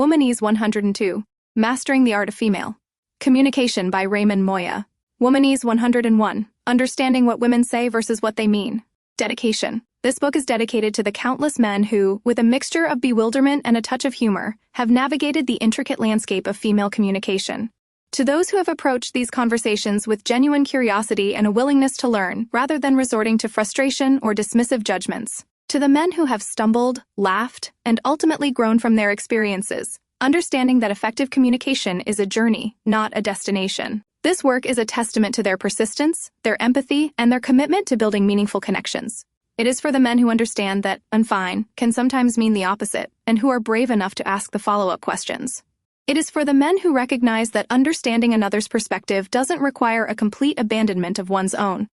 Womanese 102. Mastering the Art of Female. Communication by Raymond Moya. Womanese 101. Understanding what women say versus what they mean. Dedication. This book is dedicated to the countless men who, with a mixture of bewilderment and a touch of humor, have navigated the intricate landscape of female communication. To those who have approached these conversations with genuine curiosity and a willingness to learn, rather than resorting to frustration or dismissive judgments. To the men who have stumbled, laughed, and ultimately grown from their experiences, understanding that effective communication is a journey, not a destination. This work is a testament to their persistence, their empathy, and their commitment to building meaningful connections. It is for the men who understand that "I'm fine" can sometimes mean the opposite, and who are brave enough to ask the follow-up questions. It is for the men who recognize that understanding another's perspective doesn't require a complete abandonment of one's own.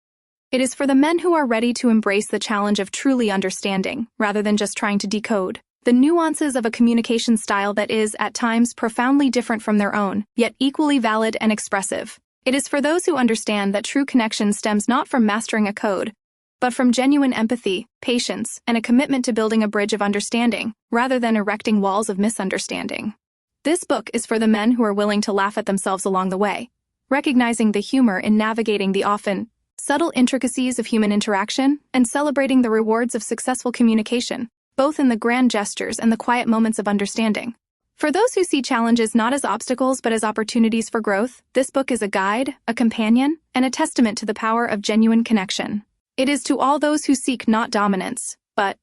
It is for the men who are ready to embrace the challenge of truly understanding, rather than just trying to decode the nuances of a communication style that is, at times, profoundly different from their own, yet equally valid and expressive. It is for those who understand that true connection stems not from mastering a code, but from genuine empathy, patience, and a commitment to building a bridge of understanding, rather than erecting walls of misunderstanding. This book is for the men who are willing to laugh at themselves along the way, recognizing the humor in navigating the often subtle intricacies of human interaction and celebrating the rewards of successful communication, both in the grand gestures and the quiet moments of understanding. For those who see challenges not as obstacles but as opportunities for growth, this book is a guide, a companion, and a testament to the power of genuine connection. It is to all those who seek not dominance, but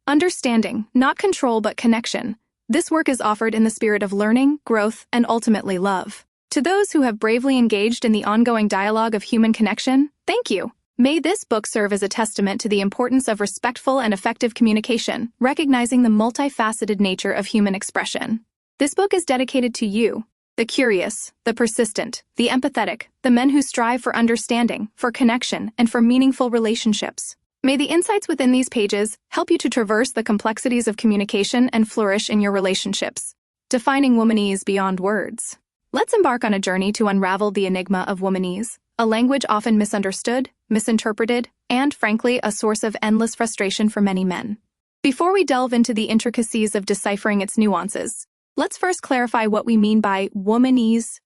understanding, not control but connection. This work is offered in the spirit of learning, growth, and ultimately love. To those who have bravely engaged in the ongoing dialogue of human connection, thank you. May this book serve as a testament to the importance of respectful and effective communication, recognizing the multifaceted nature of human expression. This book is dedicated to you, the curious, the persistent, the empathetic, the men who strive for understanding, for connection, and for meaningful relationships. May the insights within these pages help you to traverse the complexities of communication and flourish in your relationships. Defining womanese beyond words. Let's embark on a journey to unravel the enigma of womanese, a language often misunderstood, misinterpreted, and, frankly, a source of endless frustration for many men. Before we delve into the intricacies of deciphering its nuances, let's first clarify what we mean by womanese.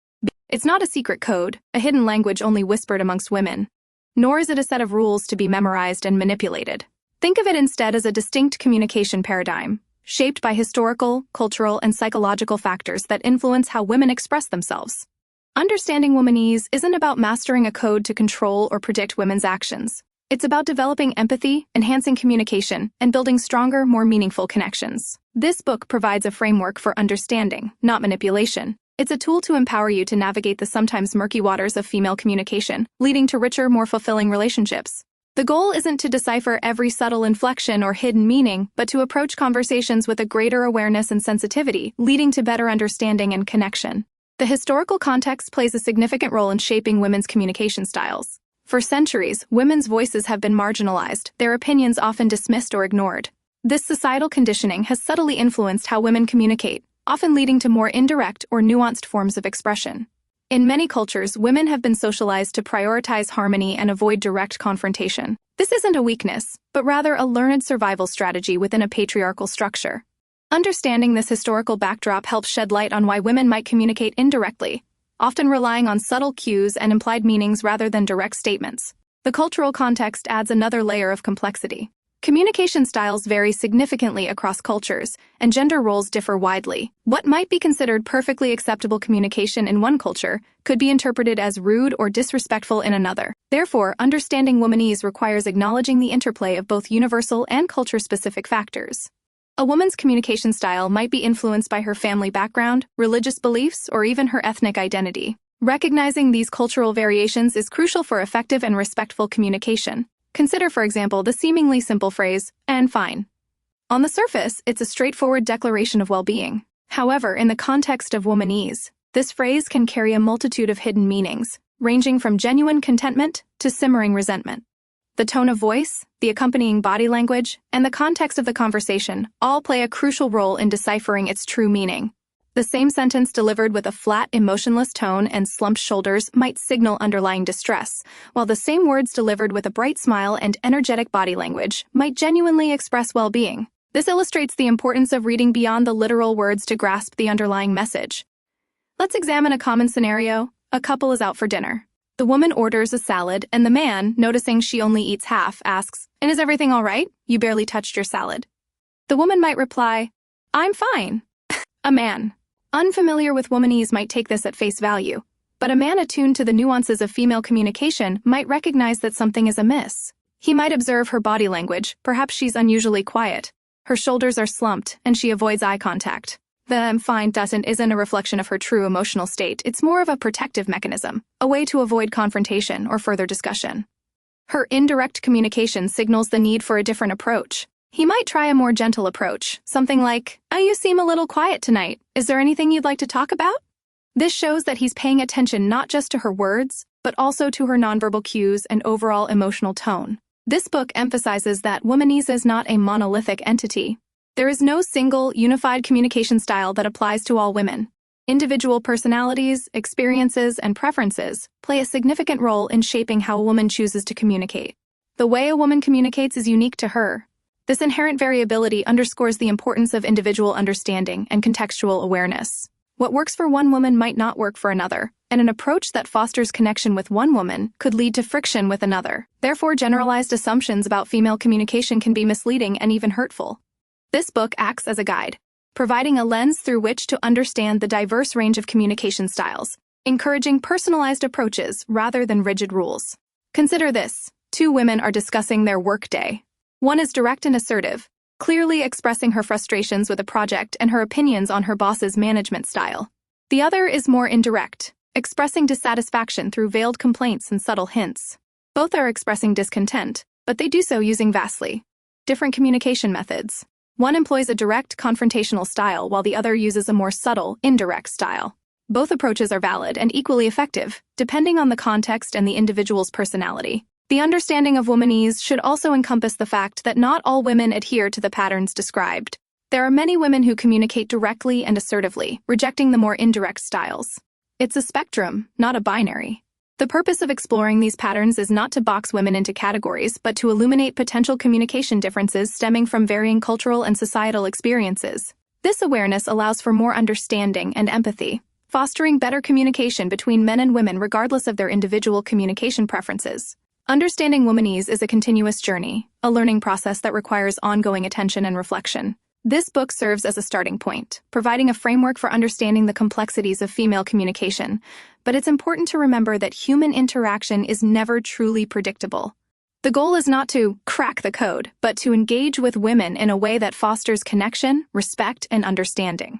It's not a secret code, a hidden language only whispered amongst women, nor is it a set of rules to be memorized and manipulated. Think of it instead as a distinct communication paradigm, shaped by historical, cultural, and psychological factors that influence how women express themselves. Understanding womanese isn't about mastering a code to control or predict women's actions. It's about developing empathy, enhancing communication, and building stronger, more meaningful connections. This book provides a framework for understanding, not manipulation. It's a tool to empower you to navigate the sometimes murky waters of female communication, leading to richer, more fulfilling relationships. The goal isn't to decipher every subtle inflection or hidden meaning, but to approach conversations with a greater awareness and sensitivity, leading to better understanding and connection. The historical context plays a significant role in shaping women's communication styles. For centuries, women's voices have been marginalized, their opinions often dismissed or ignored. This societal conditioning has subtly influenced how women communicate, often leading to more indirect or nuanced forms of expression. In many cultures, women have been socialized to prioritize harmony and avoid direct confrontation. This isn't a weakness, but rather a learned survival strategy within a patriarchal structure. Understanding this historical backdrop helps shed light on why women might communicate indirectly, often relying on subtle cues and implied meanings rather than direct statements. The cultural context adds another layer of complexity. Communication styles vary significantly across cultures, and gender roles differ widely. What might be considered perfectly acceptable communication in one culture could be interpreted as rude or disrespectful in another. Therefore, understanding womanese requires acknowledging the interplay of both universal and culture-specific factors. A woman's communication style might be influenced by her family background, religious beliefs, or even her ethnic identity. Recognizing these cultural variations is crucial for effective and respectful communication. Consider, for example, the seemingly simple phrase, "I'm fine." On the surface, it's a straightforward declaration of well-being. However, in the context of womanese, this phrase can carry a multitude of hidden meanings, ranging from genuine contentment to simmering resentment. The tone of voice, the accompanying body language, and the context of the conversation all play a crucial role in deciphering its true meaning. The same sentence delivered with a flat, emotionless tone and slumped shoulders might signal underlying distress, while the same words delivered with a bright smile and energetic body language might genuinely express well-being. This illustrates the importance of reading beyond the literal words to grasp the underlying message. Let's examine a common scenario. A couple is out for dinner. The woman orders a salad, and the man, noticing she only eats half, asks, "And is everything all right? You barely touched your salad." The woman might reply, "I'm fine." A man, unfamiliar with womanese, might take this at face value, but a man attuned to the nuances of female communication might recognize that something is amiss. He might observe her body language. Perhaps she's unusually quiet. Her shoulders are slumped, and she avoids eye contact. The "I'm fine" isn't a reflection of her true emotional state. It's more of a protective mechanism, a way to avoid confrontation or further discussion. Her indirect communication signals the need for a different approach. He might try a more gentle approach, something like, "Oh, you seem a little quiet tonight. Is there anything you'd like to talk about?" This shows that he's paying attention not just to her words, but also to her nonverbal cues and overall emotional tone. This book emphasizes that womanese is not a monolithic entity. There is no single, unified communication style that applies to all women. Individual personalities, experiences, and preferences play a significant role in shaping how a woman chooses to communicate. The way a woman communicates is unique to her. This inherent variability underscores the importance of individual understanding and contextual awareness. What works for one woman might not work for another, and an approach that fosters connection with one woman could lead to friction with another. Therefore, generalized assumptions about female communication can be misleading and even hurtful. This book acts as a guide, providing a lens through which to understand the diverse range of communication styles, encouraging personalized approaches rather than rigid rules. Consider this. Two women are discussing their workday. One is direct and assertive, clearly expressing her frustrations with a project and her opinions on her boss's management style. The other is more indirect, expressing dissatisfaction through veiled complaints and subtle hints. Both are expressing discontent, but they do so using vastly different communication methods. One employs a direct, confrontational style, while the other uses a more subtle, indirect style. Both approaches are valid and equally effective, depending on the context and the individual's personality. The understanding of womanese should also encompass the fact that not all women adhere to the patterns described. There are many women who communicate directly and assertively, rejecting the more indirect styles. It's a spectrum, not a binary. The purpose of exploring these patterns is not to box women into categories, but to illuminate potential communication differences stemming from varying cultural and societal experiences. This awareness allows for more understanding and empathy, fostering better communication between men and women regardless of their individual communication preferences. Understanding womanese is a continuous journey, a learning process that requires ongoing attention and reflection. This book serves as a starting point, providing a framework for understanding the complexities of female communication, but it's important to remember that human interaction is never truly predictable. The goal is not to crack the code, but to engage with women in a way that fosters connection, respect, and understanding.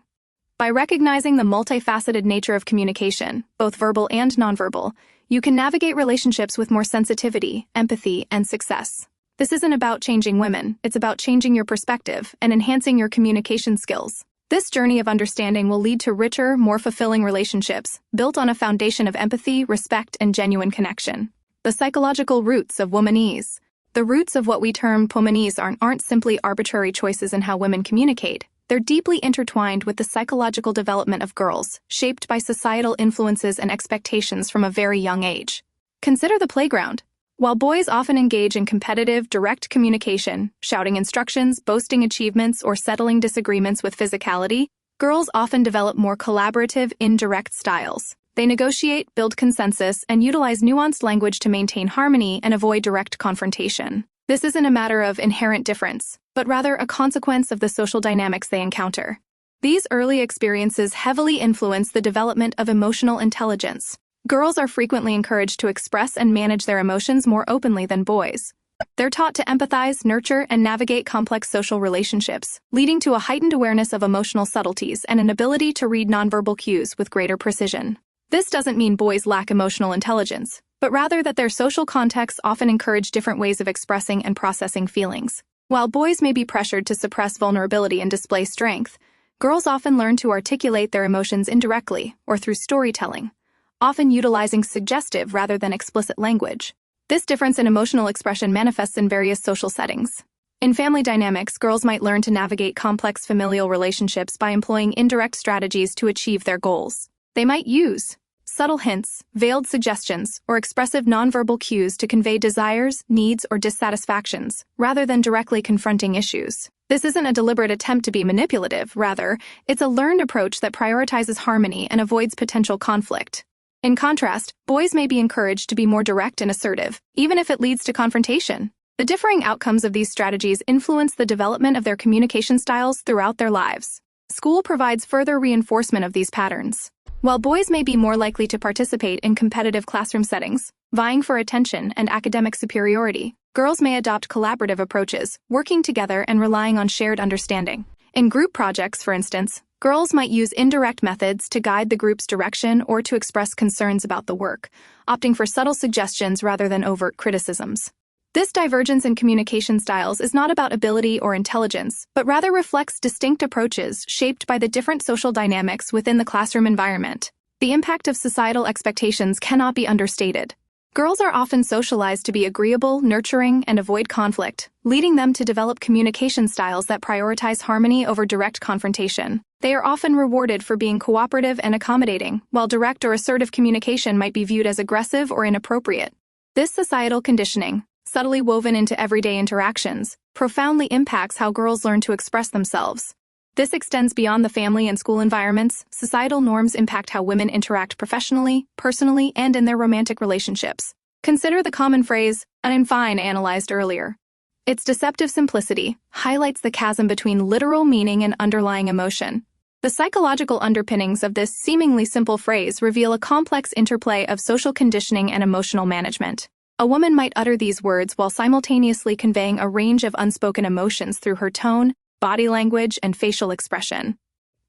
By recognizing the multifaceted nature of communication, both verbal and nonverbal, you can navigate relationships with more sensitivity, empathy, and success. This isn't about changing women, it's about changing your perspective and enhancing your communication skills. This journey of understanding will lead to richer, more fulfilling relationships, built on a foundation of empathy, respect, and genuine connection. The psychological roots of womanese. The roots of what we term womanese aren't simply arbitrary choices in how women communicate. They're deeply intertwined with the psychological development of girls, shaped by societal influences and expectations from a very young age. Consider the playground. While boys often engage in competitive, direct communication, shouting instructions, boasting achievements, or settling disagreements with physicality, girls often develop more collaborative, indirect styles. They negotiate, build consensus, and utilize nuanced language to maintain harmony and avoid direct confrontation. This isn't a matter of inherent difference, but rather a consequence of the social dynamics they encounter. These early experiences heavily influence the development of emotional intelligence. Girls are frequently encouraged to express and manage their emotions more openly than boys. They're taught to empathize, nurture, and navigate complex social relationships, leading to a heightened awareness of emotional subtleties and an ability to read nonverbal cues with greater precision. This doesn't mean boys lack emotional intelligence, but rather that their social contexts often encourage different ways of expressing and processing feelings. While boys may be pressured to suppress vulnerability and display strength, girls often learn to articulate their emotions indirectly or through storytelling, often utilizing suggestive rather than explicit language. This difference in emotional expression manifests in various social settings. In family dynamics, girls might learn to navigate complex familial relationships by employing indirect strategies to achieve their goals. They might use subtle hints, veiled suggestions, or expressive nonverbal cues to convey desires, needs, or dissatisfactions, rather than directly confronting issues. This isn't a deliberate attempt to be manipulative, rather, it's a learned approach that prioritizes harmony and avoids potential conflict. In contrast, boys may be encouraged to be more direct and assertive, even if it leads to confrontation. The differing outcomes of these strategies influence the development of their communication styles throughout their lives. School provides further reinforcement of these patterns. While boys may be more likely to participate in competitive classroom settings, vying for attention and academic superiority, girls may adopt collaborative approaches, working together and relying on shared understanding. In group projects, for instance, girls might use indirect methods to guide the group's direction or to express concerns about the work, opting for subtle suggestions rather than overt criticisms. This divergence in communication styles is not about ability or intelligence, but rather reflects distinct approaches shaped by the different social dynamics within the classroom environment. The impact of societal expectations cannot be understated. Girls are often socialized to be agreeable, nurturing, and avoid conflict, leading them to develop communication styles that prioritize harmony over direct confrontation. They are often rewarded for being cooperative and accommodating, while direct or assertive communication might be viewed as aggressive or inappropriate. This societal conditioning, subtly woven into everyday interactions, profoundly impacts how girls learn to express themselves. This extends beyond the family and school environments. Societal norms impact how women interact professionally, personally, and in their romantic relationships. Consider the common phrase, "I'm fine," analyzed earlier. Its deceptive simplicity highlights the chasm between literal meaning and underlying emotion. The psychological underpinnings of this seemingly simple phrase reveal a complex interplay of social conditioning and emotional management. A woman might utter these words while simultaneously conveying a range of unspoken emotions through her tone, body language, and facial expression.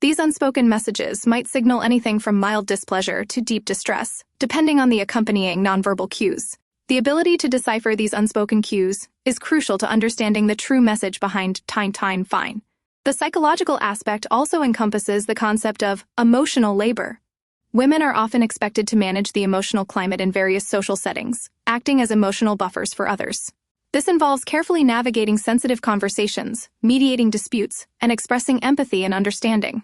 These unspoken messages might signal anything from mild displeasure to deep distress, depending on the accompanying nonverbal cues. The ability to decipher these unspoken cues is crucial to understanding the true message behind "time fine." The psychological aspect also encompasses the concept of emotional labor. Women are often expected to manage the emotional climate in various social settings, acting as emotional buffers for others. This involves carefully navigating sensitive conversations, mediating disputes, and expressing empathy and understanding.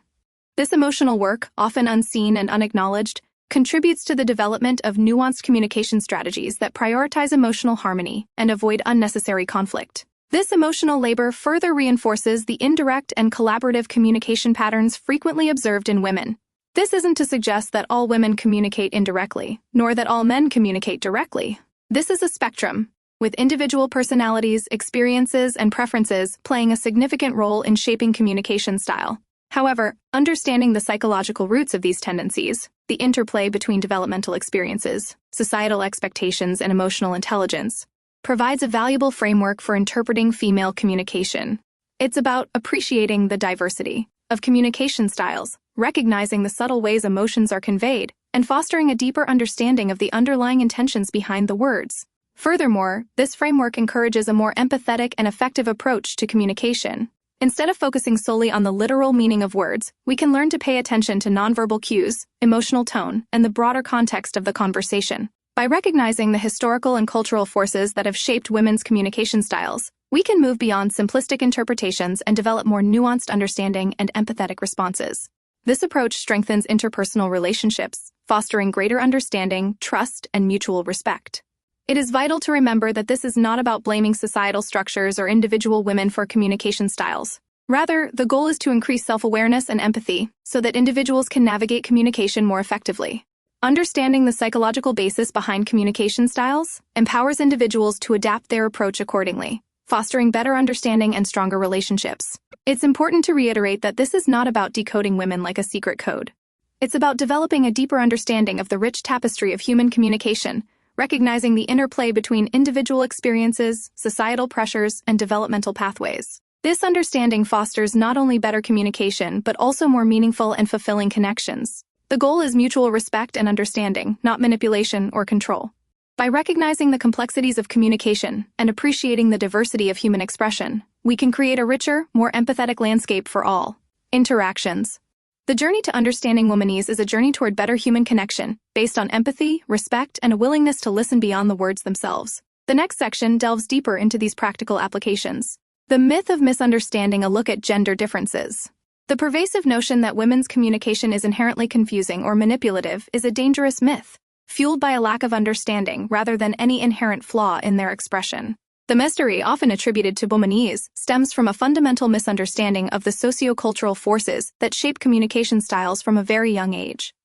This emotional work, often unseen and unacknowledged, contributes to the development of nuanced communication strategies that prioritize emotional harmony and avoid unnecessary conflict. This emotional labor further reinforces the indirect and collaborative communication patterns frequently observed in women. This isn't to suggest that all women communicate indirectly, nor that all men communicate directly. This is a spectrum, with individual personalities, experiences, and preferences playing a significant role in shaping communication style. However, understanding the psychological roots of these tendencies, the interplay between developmental experiences, societal expectations, and emotional intelligence, provides a valuable framework for interpreting female communication. It's about appreciating the diversity of communication styles, recognizing the subtle ways emotions are conveyed, and fostering a deeper understanding of the underlying intentions behind the words. Furthermore, this framework encourages a more empathetic and effective approach to communication. Instead of focusing solely on the literal meaning of words, we can learn to pay attention to nonverbal cues, emotional tone, and the broader context of the conversation. By recognizing the historical and cultural forces that have shaped women's communication styles, we can move beyond simplistic interpretations and develop more nuanced understanding and empathetic responses. This approach strengthens interpersonal relationships, fostering greater understanding, trust, and mutual respect. It is vital to remember that this is not about blaming societal structures or individual women for communication styles. Rather, the goal is to increase self-awareness and empathy so that individuals can navigate communication more effectively. Understanding the psychological basis behind communication styles empowers individuals to adapt their approach accordingly, fostering better understanding and stronger relationships. It's important to reiterate that this is not about decoding women like a secret code. It's about developing a deeper understanding of the rich tapestry of human communication, recognizing the interplay between individual experiences, societal pressures, and developmental pathways. This understanding fosters not only better communication, but also more meaningful and fulfilling connections. The goal is mutual respect and understanding, not manipulation or control. By recognizing the complexities of communication and appreciating the diversity of human expression, we can create a richer, more empathetic landscape for all interactions. The journey to understanding womanese is a journey toward better human connection, based on empathy, respect, and a willingness to listen beyond the words themselves. The next section delves deeper into these practical applications. The myth of misunderstanding, a look at gender differences. The pervasive notion that women's communication is inherently confusing or manipulative is a dangerous myth, fueled by a lack of understanding rather than any inherent flaw in their expression. The mystery, often attributed to womanese, stems from a fundamental misunderstanding of the socio-cultural forces that shape communication styles from a very young age.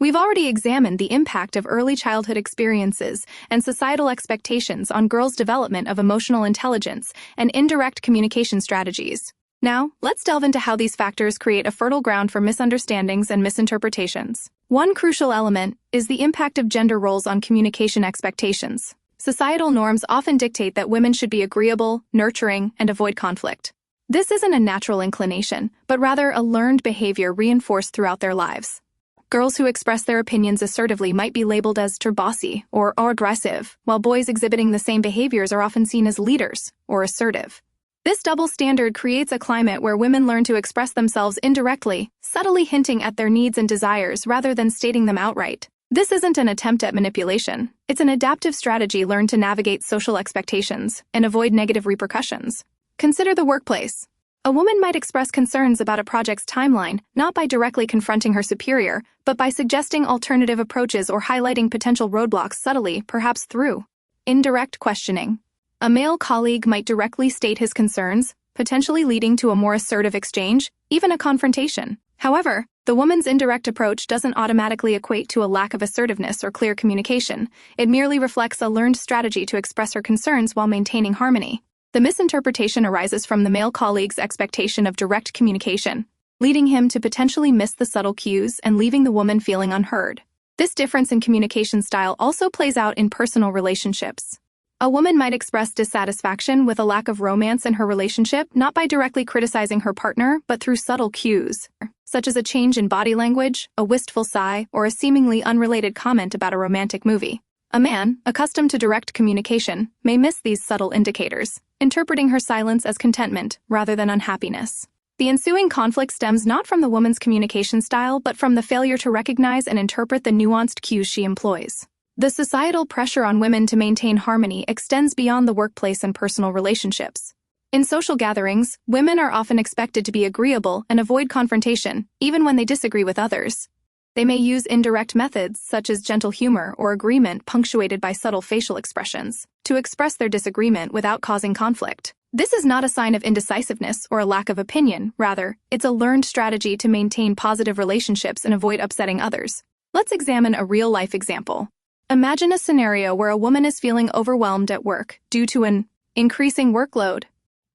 We've already examined the impact of early childhood experiences and societal expectations on girls' development of emotional intelligence and indirect communication strategies. Now, let's delve into how these factors create a fertile ground for misunderstandings and misinterpretations. One crucial element is the impact of gender roles on communication expectations. Societal norms often dictate that women should be agreeable, nurturing, and avoid conflict. This isn't a natural inclination, but rather a learned behavior reinforced throughout their lives. Girls who express their opinions assertively might be labeled as bossy or aggressive, while boys exhibiting the same behaviors are often seen as leaders or assertive. This double standard creates a climate where women learn to express themselves indirectly, subtly hinting at their needs and desires rather than stating them outright. This isn't an attempt at manipulation. It's an adaptive strategy learned to navigate social expectations and avoid negative repercussions. Consider the workplace. A woman might express concerns about a project's timeline, not by directly confronting her superior, but by suggesting alternative approaches or highlighting potential roadblocks subtly, perhaps through indirect questioning. A male colleague might directly state his concerns, potentially leading to a more assertive exchange, even a confrontation. However, the woman's indirect approach doesn't automatically equate to a lack of assertiveness or clear communication. It merely reflects a learned strategy to express her concerns while maintaining harmony. The misinterpretation arises from the male colleague's expectation of direct communication, leading him to potentially miss the subtle cues and leaving the woman feeling unheard. This difference in communication style also plays out in personal relationships. A woman might express dissatisfaction with a lack of romance in her relationship not by directly criticizing her partner, but through subtle cues, such as a change in body language, a wistful sigh, or a seemingly unrelated comment about a romantic movie. A man, accustomed to direct communication, may miss these subtle indicators, interpreting her silence as contentment rather than unhappiness. The ensuing conflict stems not from the woman's communication style, but from the failure to recognize and interpret the nuanced cues she employs. The societal pressure on women to maintain harmony extends beyond the workplace and personal relationships. In social gatherings, women are often expected to be agreeable and avoid confrontation, even when they disagree with others. They may use indirect methods, such as gentle humor or agreement punctuated by subtle facial expressions, to express their disagreement without causing conflict. This is not a sign of indecisiveness or a lack of opinion. Rather, it's a learned strategy to maintain positive relationships and avoid upsetting others. Let's examine a real-life example. Imagine a scenario where a woman is feeling overwhelmed at work due to an increasing workload.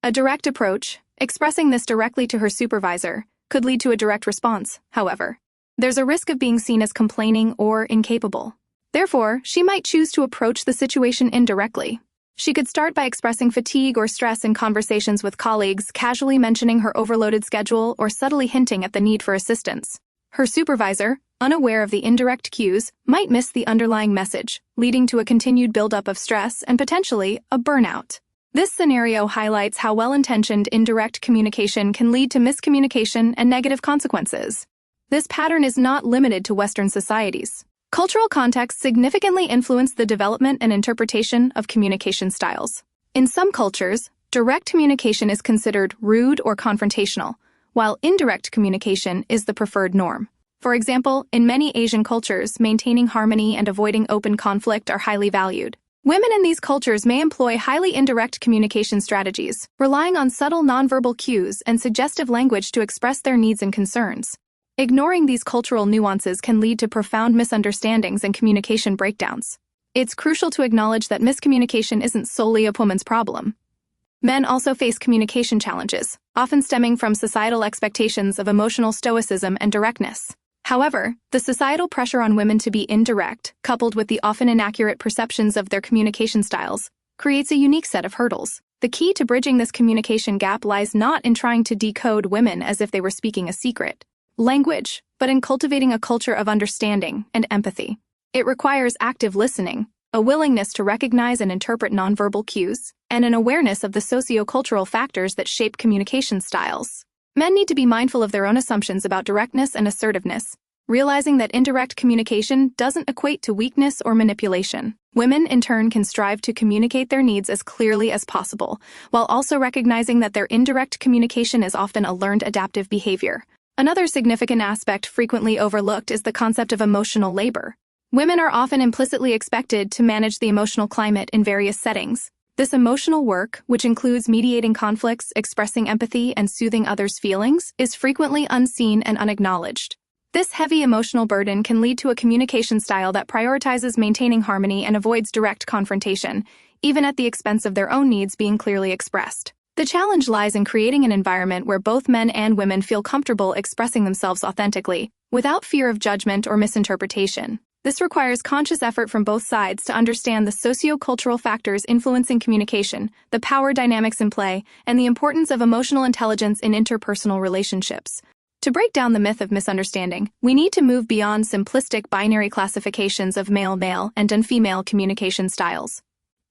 A direct approach, expressing this directly to her supervisor, could lead to a direct response, however. There's a risk of being seen as complaining or incapable. Therefore, she might choose to approach the situation indirectly. She could start by expressing fatigue or stress in conversations with colleagues, casually mentioning her overloaded schedule or subtly hinting at the need for assistance. Her supervisor, unaware of the indirect cues, might miss the underlying message, leading to a continued buildup of stress and potentially a burnout. This scenario highlights how well-intentioned indirect communication can lead to miscommunication and negative consequences. This pattern is not limited to Western societies. Cultural contexts significantly influence the development and interpretation of communication styles. In some cultures, direct communication is considered rude or confrontational, while indirect communication is the preferred norm. For example, in many Asian cultures, maintaining harmony and avoiding open conflict are highly valued. Women in these cultures may employ highly indirect communication strategies, relying on subtle nonverbal cues and suggestive language to express their needs and concerns. Ignoring these cultural nuances can lead to profound misunderstandings and communication breakdowns. It's crucial to acknowledge that miscommunication isn't solely a woman's problem. Men also face communication challenges, often stemming from societal expectations of emotional stoicism and directness. However, the societal pressure on women to be indirect, coupled with the often inaccurate perceptions of their communication styles, creates a unique set of hurdles. The key to bridging this communication gap lies not in trying to decode women as if they were speaking a secret language, but in cultivating a culture of understanding and empathy. It requires active listening, a willingness to recognize and interpret nonverbal cues, and an awareness of the socio-cultural factors that shape communication styles. Men need to be mindful of their own assumptions about directness and assertiveness, realizing that indirect communication doesn't equate to weakness or manipulation. Women, in turn, can strive to communicate their needs as clearly as possible, while also recognizing that their indirect communication is often a learned adaptive behavior, Another significant aspect frequently overlooked is the concept of emotional labor. Women are often implicitly expected to manage the emotional climate in various settings. This emotional work, which includes mediating conflicts, expressing empathy, and soothing others' feelings, is frequently unseen and unacknowledged. This heavy emotional burden can lead to a communication style that prioritizes maintaining harmony and avoids direct confrontation, even at the expense of their own needs being clearly expressed. The challenge lies in creating an environment where both men and women feel comfortable expressing themselves authentically, without fear of judgment or misinterpretation. This requires conscious effort from both sides to understand the socio-cultural factors influencing communication, the power dynamics in play, and the importance of emotional intelligence in interpersonal relationships. To break down the myth of misunderstanding, we need to move beyond simplistic binary classifications of male-male and female communication styles.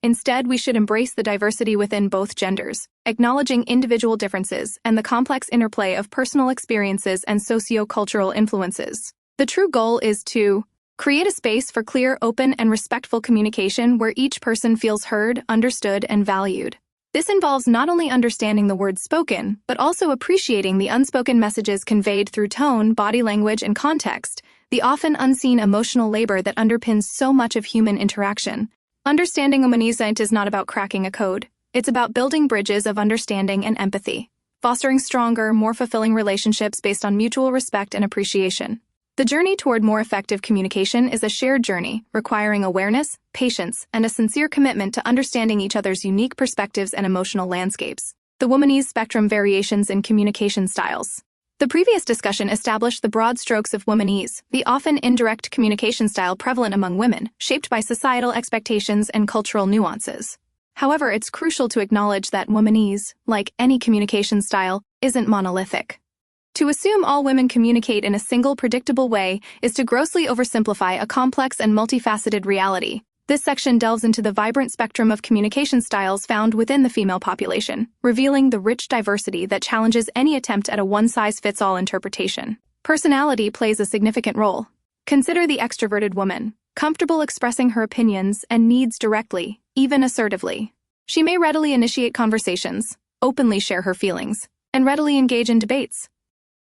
Instead, we should embrace the diversity within both genders, acknowledging individual differences and the complex interplay of personal experiences and socio-cultural influences. The true goal is to create a space for clear, open, and respectful communication where each person feels heard, understood, and valued. This involves not only understanding the words spoken, but also appreciating the unspoken messages conveyed through tone, body language, and context, the often unseen emotional labor that underpins so much of human interaction. Understanding womanese is not about cracking a code. It's about building bridges of understanding and empathy, fostering stronger, more fulfilling relationships based on mutual respect and appreciation. The journey toward more effective communication is a shared journey, requiring awareness, patience, and a sincere commitment to understanding each other's unique perspectives and emotional landscapes. The womanese spectrum variations in communication styles. The previous discussion established the broad strokes of womanese, the often indirect communication style prevalent among women, shaped by societal expectations and cultural nuances. However, it's crucial to acknowledge that womanese, like any communication style, isn't monolithic. To assume all women communicate in a single, predictable way is to grossly oversimplify a complex and multifaceted reality. This section delves into the vibrant spectrum of communication styles found within the female population, revealing the rich diversity that challenges any attempt at a one-size-fits-all interpretation. Personality plays a significant role. Consider the extroverted woman, comfortable expressing her opinions and needs directly, even assertively. She may readily initiate conversations, openly share her feelings, and readily engage in debates.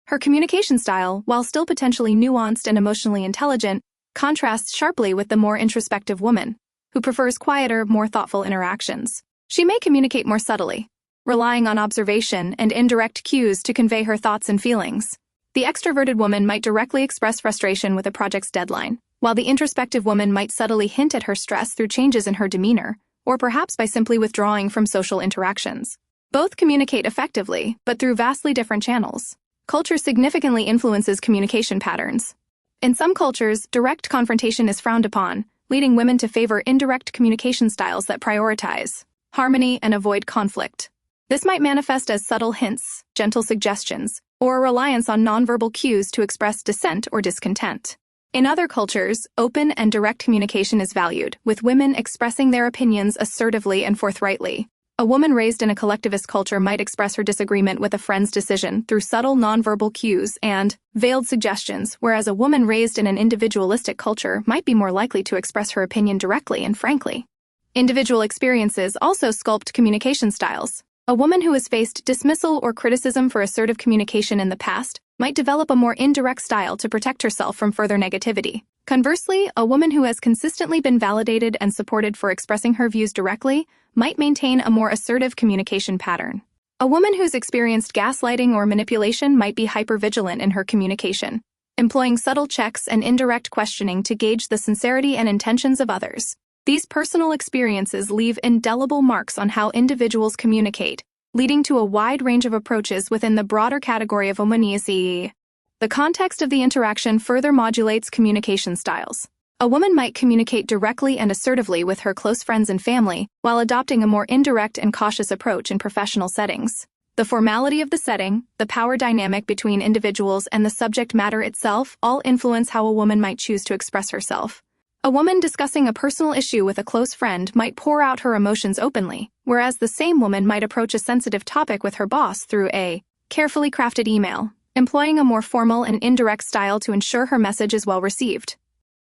Her communication style, while still potentially nuanced and emotionally intelligent, contrasts sharply with the more introspective woman, who prefers quieter, more thoughtful interactions. She may communicate more subtly, relying on observation and indirect cues to convey her thoughts and feelings. The extroverted woman might directly express frustration with a project's deadline, while the introspective woman might subtly hint at her stress through changes in her demeanor, or perhaps by simply withdrawing from social interactions. Both communicate effectively, but through vastly different channels. Culture significantly influences communication patterns. In some cultures, direct confrontation is frowned upon, leading women to favor indirect communication styles that prioritize harmony and avoid conflict. This might manifest as subtle hints, gentle suggestions, or a reliance on nonverbal cues to express dissent or discontent. In other cultures, open and direct communication is valued, with women expressing their opinions assertively and forthrightly. A woman raised in a collectivist culture might express her disagreement with a friend's decision through subtle nonverbal cues and veiled suggestions, whereas a woman raised in an individualistic culture might be more likely to express her opinion directly and frankly. Individual experiences also sculpt communication styles. A woman who has faced dismissal or criticism for assertive communication in the past might develop a more indirect style to protect herself from further negativity. Conversely, a woman who has consistently been validated and supported for expressing her views directly might maintain a more assertive communication pattern. A woman who's experienced gaslighting or manipulation might be hypervigilant in her communication, employing subtle checks and indirect questioning to gauge the sincerity and intentions of others. These personal experiences leave indelible marks on how individuals communicate, leading to a wide range of approaches within the broader category of womanese. The context of the interaction further modulates communication styles. A woman might communicate directly and assertively with her close friends and family, while adopting a more indirect and cautious approach in professional settings. The formality of the setting, the power dynamic between individuals, and the subject matter itself all influence how a woman might choose to express herself. A woman discussing a personal issue with a close friend might pour out her emotions openly, whereas the same woman might approach a sensitive topic with her boss through a carefully crafted email, employing a more formal and indirect style to ensure her message is well received.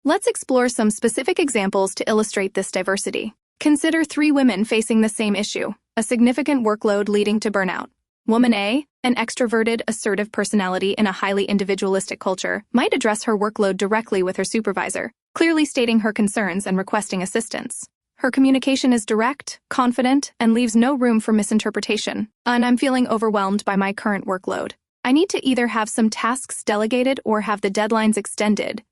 Let's explore some specific examples to illustrate this diversity. Consider 3 women facing the same issue, a significant workload leading to burnout. Woman A, an extroverted, assertive personality in a highly individualistic culture, might address her workload directly with her supervisor, clearly stating her concerns and requesting assistance. Her communication is direct, confident, and leaves no room for misinterpretation. And I'm feeling overwhelmed by my current workload. I need to either have some tasks delegated or have the deadlines extended.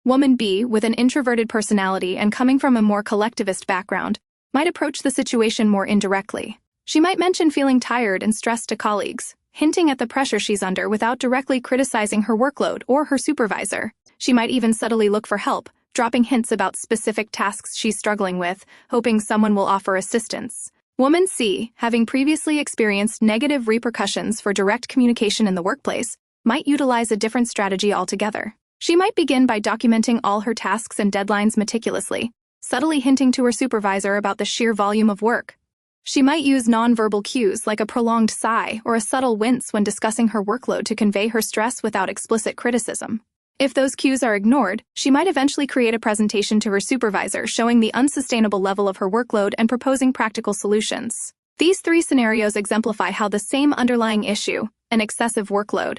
Woman B, with an introverted personality and coming from a more collectivist background, might approach the situation more indirectly. She might mention feeling tired and stressed to colleagues, hinting at the pressure she's under without directly criticizing her workload or her supervisor. She might even subtly look for help, dropping hints about specific tasks she's struggling with, hoping someone will offer assistance. Woman C, having previously experienced negative repercussions for direct communication in the workplace, might utilize a different strategy altogether. She might begin by documenting all her tasks and deadlines meticulously, subtly hinting to her supervisor about the sheer volume of work. She might use nonverbal cues like a prolonged sigh or a subtle wince when discussing her workload to convey her stress without explicit criticism. If those cues are ignored, she might eventually create a presentation to her supervisor showing the unsustainable level of her workload and proposing practical solutions. These three scenarios exemplify how the same underlying issue, an excessive workload,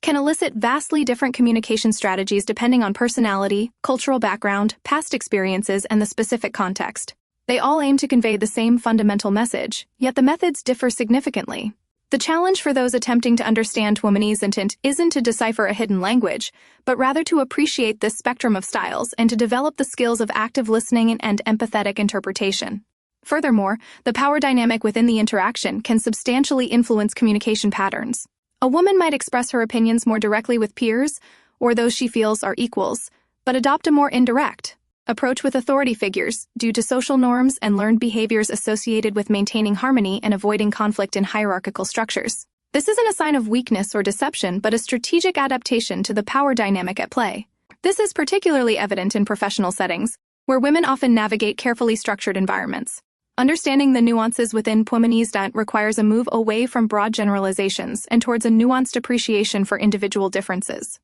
can elicit vastly different communication strategies depending on personality, cultural background, past experiences, and the specific context. They all aim to convey the same fundamental message, yet the methods differ significantly. The challenge for those attempting to understand womanese intent isn't to decipher a hidden language, but rather to appreciate this spectrum of styles and to develop the skills of active listening and empathetic interpretation. Furthermore, the power dynamic within the interaction can substantially influence communication patterns. A woman might express her opinions more directly with peers, or those she feels are equals, but adopt a more indirect approach with authority figures due to social norms and learned behaviors associated with maintaining harmony and avoiding conflict in hierarchical structures. This isn't a sign of weakness or deception, but a strategic adaptation to the power dynamic at play. This is particularly evident in professional settings, where women often navigate carefully structured environments. Understanding the nuances within womanese requires a move away from broad generalizations and towards a nuanced appreciation for individual differences.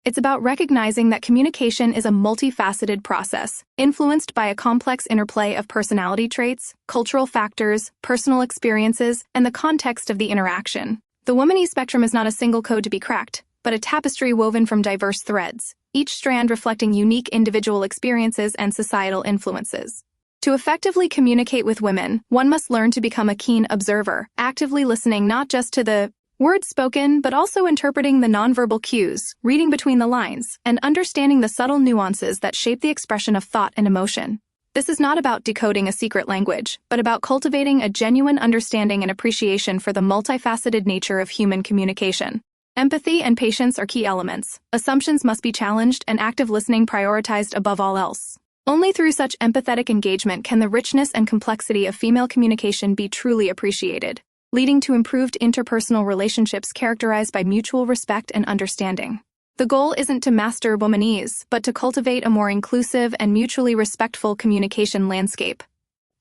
It's about recognizing that communication is a multifaceted process, influenced by a complex interplay of personality traits, cultural factors, personal experiences, and the context of the interaction. The womanese spectrum is not a single code to be cracked, but a tapestry woven from diverse threads, each strand reflecting unique individual experiences and societal influences. To effectively communicate with women, one must learn to become a keen observer, actively listening not just to the words spoken, but also interpreting the nonverbal cues, reading between the lines, and understanding the subtle nuances that shape the expression of thought and emotion. This is not about decoding a secret language, but about cultivating a genuine understanding and appreciation for the multifaceted nature of human communication. Empathy and patience are key elements. Assumptions must be challenged and active listening prioritized above all else. Only through such empathetic engagement can the richness and complexity of female communication be truly appreciated, leading to improved interpersonal relationships characterized by mutual respect and understanding. The goal isn't to master womanese, but to cultivate a more inclusive and mutually respectful communication landscape.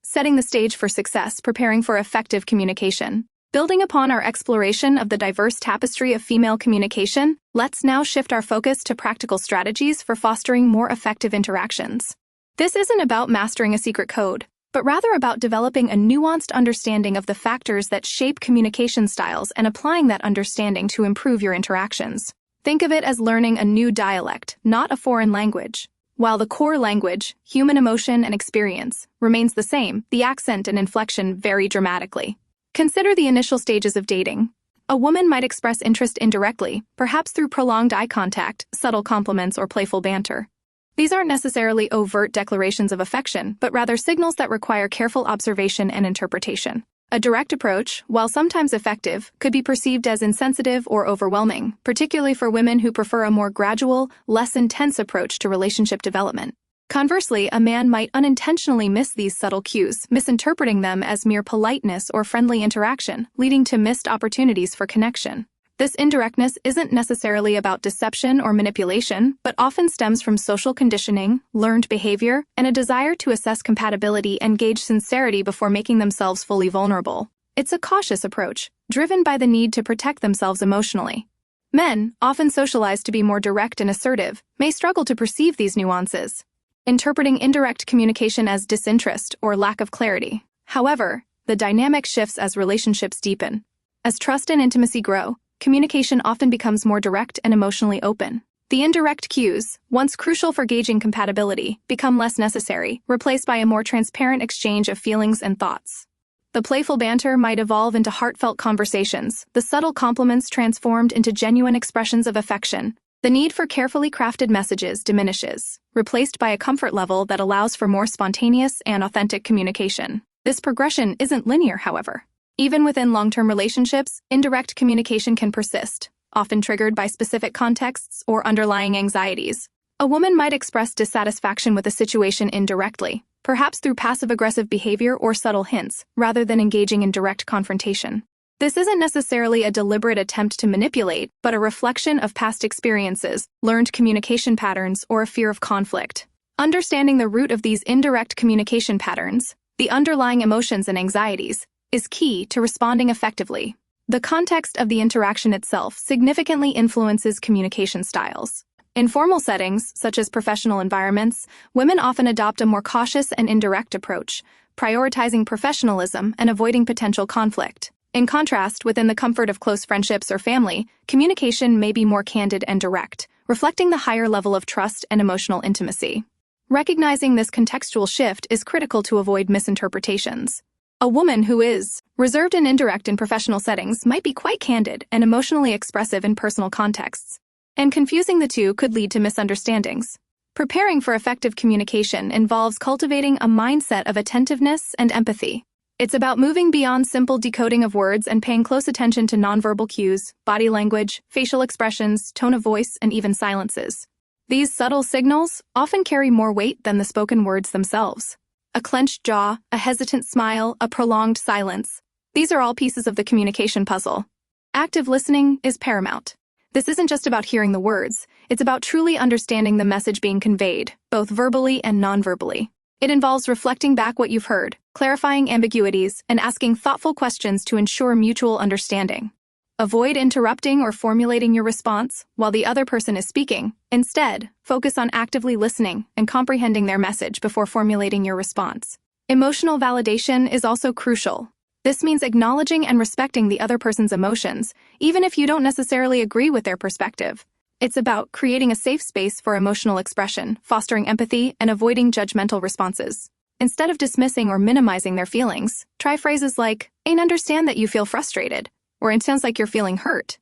Setting the stage for success, preparing for effective communication. Building upon our exploration of the diverse tapestry of female communication, let's now shift our focus to practical strategies for fostering more effective interactions. This isn't about mastering a secret code, but rather about developing a nuanced understanding of the factors that shape communication styles and applying that understanding to improve your interactions. Think of it as learning a new dialect, not a foreign language. While the core language, human emotion and experience, remains the same, the accent and inflection vary dramatically. Consider the initial stages of dating. A woman might express interest indirectly, perhaps through prolonged eye contact, subtle compliments, or playful banter. These aren't necessarily overt declarations of affection, but rather signals that require careful observation and interpretation. A direct approach, while sometimes effective, could be perceived as insensitive or overwhelming, particularly for women who prefer a more gradual, less intense approach to relationship development. Conversely, a man might unintentionally miss these subtle cues, misinterpreting them as mere politeness or friendly interaction, leading to missed opportunities for connection. This indirectness isn't necessarily about deception or manipulation, but often stems from social conditioning, learned behavior, and a desire to assess compatibility and gauge sincerity before making themselves fully vulnerable. It's a cautious approach, driven by the need to protect themselves emotionally. Men, often socialized to be more direct and assertive, may struggle to perceive these nuances, interpreting indirect communication as disinterest or lack of clarity. However, the dynamic shifts as relationships deepen. As trust and intimacy grow, communication often becomes more direct and emotionally open. The indirect cues, once crucial for gauging compatibility, become less necessary, replaced by a more transparent exchange of feelings and thoughts. The playful banter might evolve into heartfelt conversations, the subtle compliments transformed into genuine expressions of affection. The need for carefully crafted messages diminishes, replaced by a comfort level that allows for more spontaneous and authentic communication. This progression isn't linear, however. Even within long-term relationships, indirect communication can persist, often triggered by specific contexts or underlying anxieties. A woman might express dissatisfaction with a situation indirectly, perhaps through passive-aggressive behavior or subtle hints, rather than engaging in direct confrontation. This isn't necessarily a deliberate attempt to manipulate, but a reflection of past experiences, learned communication patterns, or a fear of conflict. Understanding the root of these indirect communication patterns, the underlying emotions and anxieties, is key to responding effectively. The context of the interaction itself significantly influences communication styles. In formal settings, such as professional environments, women often adopt a more cautious and indirect approach, prioritizing professionalism and avoiding potential conflict. In contrast, within the comfort of close friendships or family, communication may be more candid and direct, reflecting the higher level of trust and emotional intimacy. Recognizing this contextual shift is critical to avoid misinterpretations. A woman who is reserved and indirect in professional settings might be quite candid and emotionally expressive in personal contexts, and confusing the two could lead to misunderstandings. Preparing for effective communication involves cultivating a mindset of attentiveness and empathy. It's about moving beyond simple decoding of words and paying close attention to nonverbal cues, body language, facial expressions, tone of voice, and even silences. These subtle signals often carry more weight than the spoken words themselves. A clenched jaw, a hesitant smile, a prolonged silence. These are all pieces of the communication puzzle. Active listening is paramount. This isn't just about hearing the words, it's about truly understanding the message being conveyed, both verbally and non-verbally. It involves reflecting back what you've heard, clarifying ambiguities, and asking thoughtful questions to ensure mutual understanding. Avoid interrupting or formulating your response while the other person is speaking. Instead, focus on actively listening and comprehending their message before formulating your response. Emotional validation is also crucial. This means acknowledging and respecting the other person's emotions, even if you don't necessarily agree with their perspective. It's about creating a safe space for emotional expression, fostering empathy, and avoiding judgmental responses. Instead of dismissing or minimizing their feelings, try phrases like, "I understand that you feel frustrated," or "It sounds like you're feeling hurt."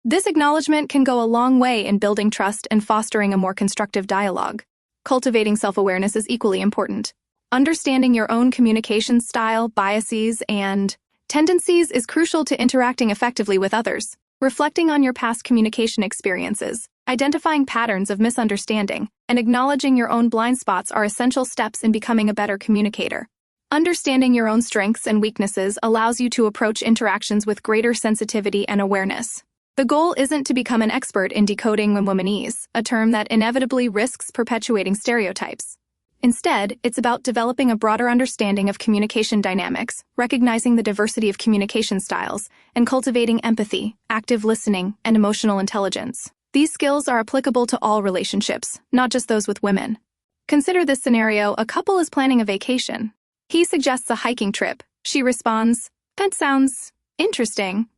This acknowledgement can go a long way in building trust and fostering a more constructive dialogue. Cultivating self-awareness is equally important. Understanding your own communication style, biases, and tendencies is crucial to interacting effectively with others. Reflecting on your past communication experiences, identifying patterns of misunderstanding, and acknowledging your own blind spots are essential steps in becoming a better communicator. Understanding your own strengths and weaknesses allows you to approach interactions with greater sensitivity and awareness. The goal isn't to become an expert in decoding womanese, a term that inevitably risks perpetuating stereotypes. Instead, it's about developing a broader understanding of communication dynamics, recognizing the diversity of communication styles, and cultivating empathy, active listening, and emotional intelligence. These skills are applicable to all relationships, not just those with women. Consider this scenario: a couple is planning a vacation. He suggests a hiking trip. She responds, "That sounds interesting."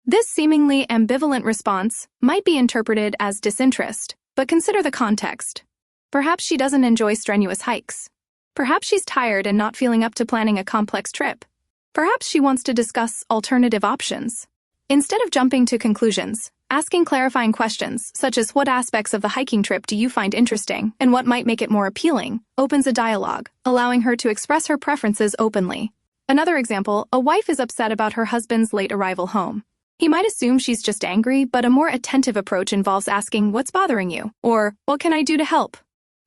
This seemingly ambivalent response might be interpreted as disinterest, but consider the context. Perhaps she doesn't enjoy strenuous hikes. Perhaps she's tired and not feeling up to planning a complex trip. Perhaps she wants to discuss alternative options. Instead of jumping to conclusions, asking clarifying questions, such as "What aspects of the hiking trip do you find interesting, and what might make it more appealing?" opens a dialogue, allowing her to express her preferences openly. Another example: a wife is upset about her husband's late arrival home. He might assume she's just angry, but a more attentive approach involves asking, "What's bothering you?" or "What can I do to help?"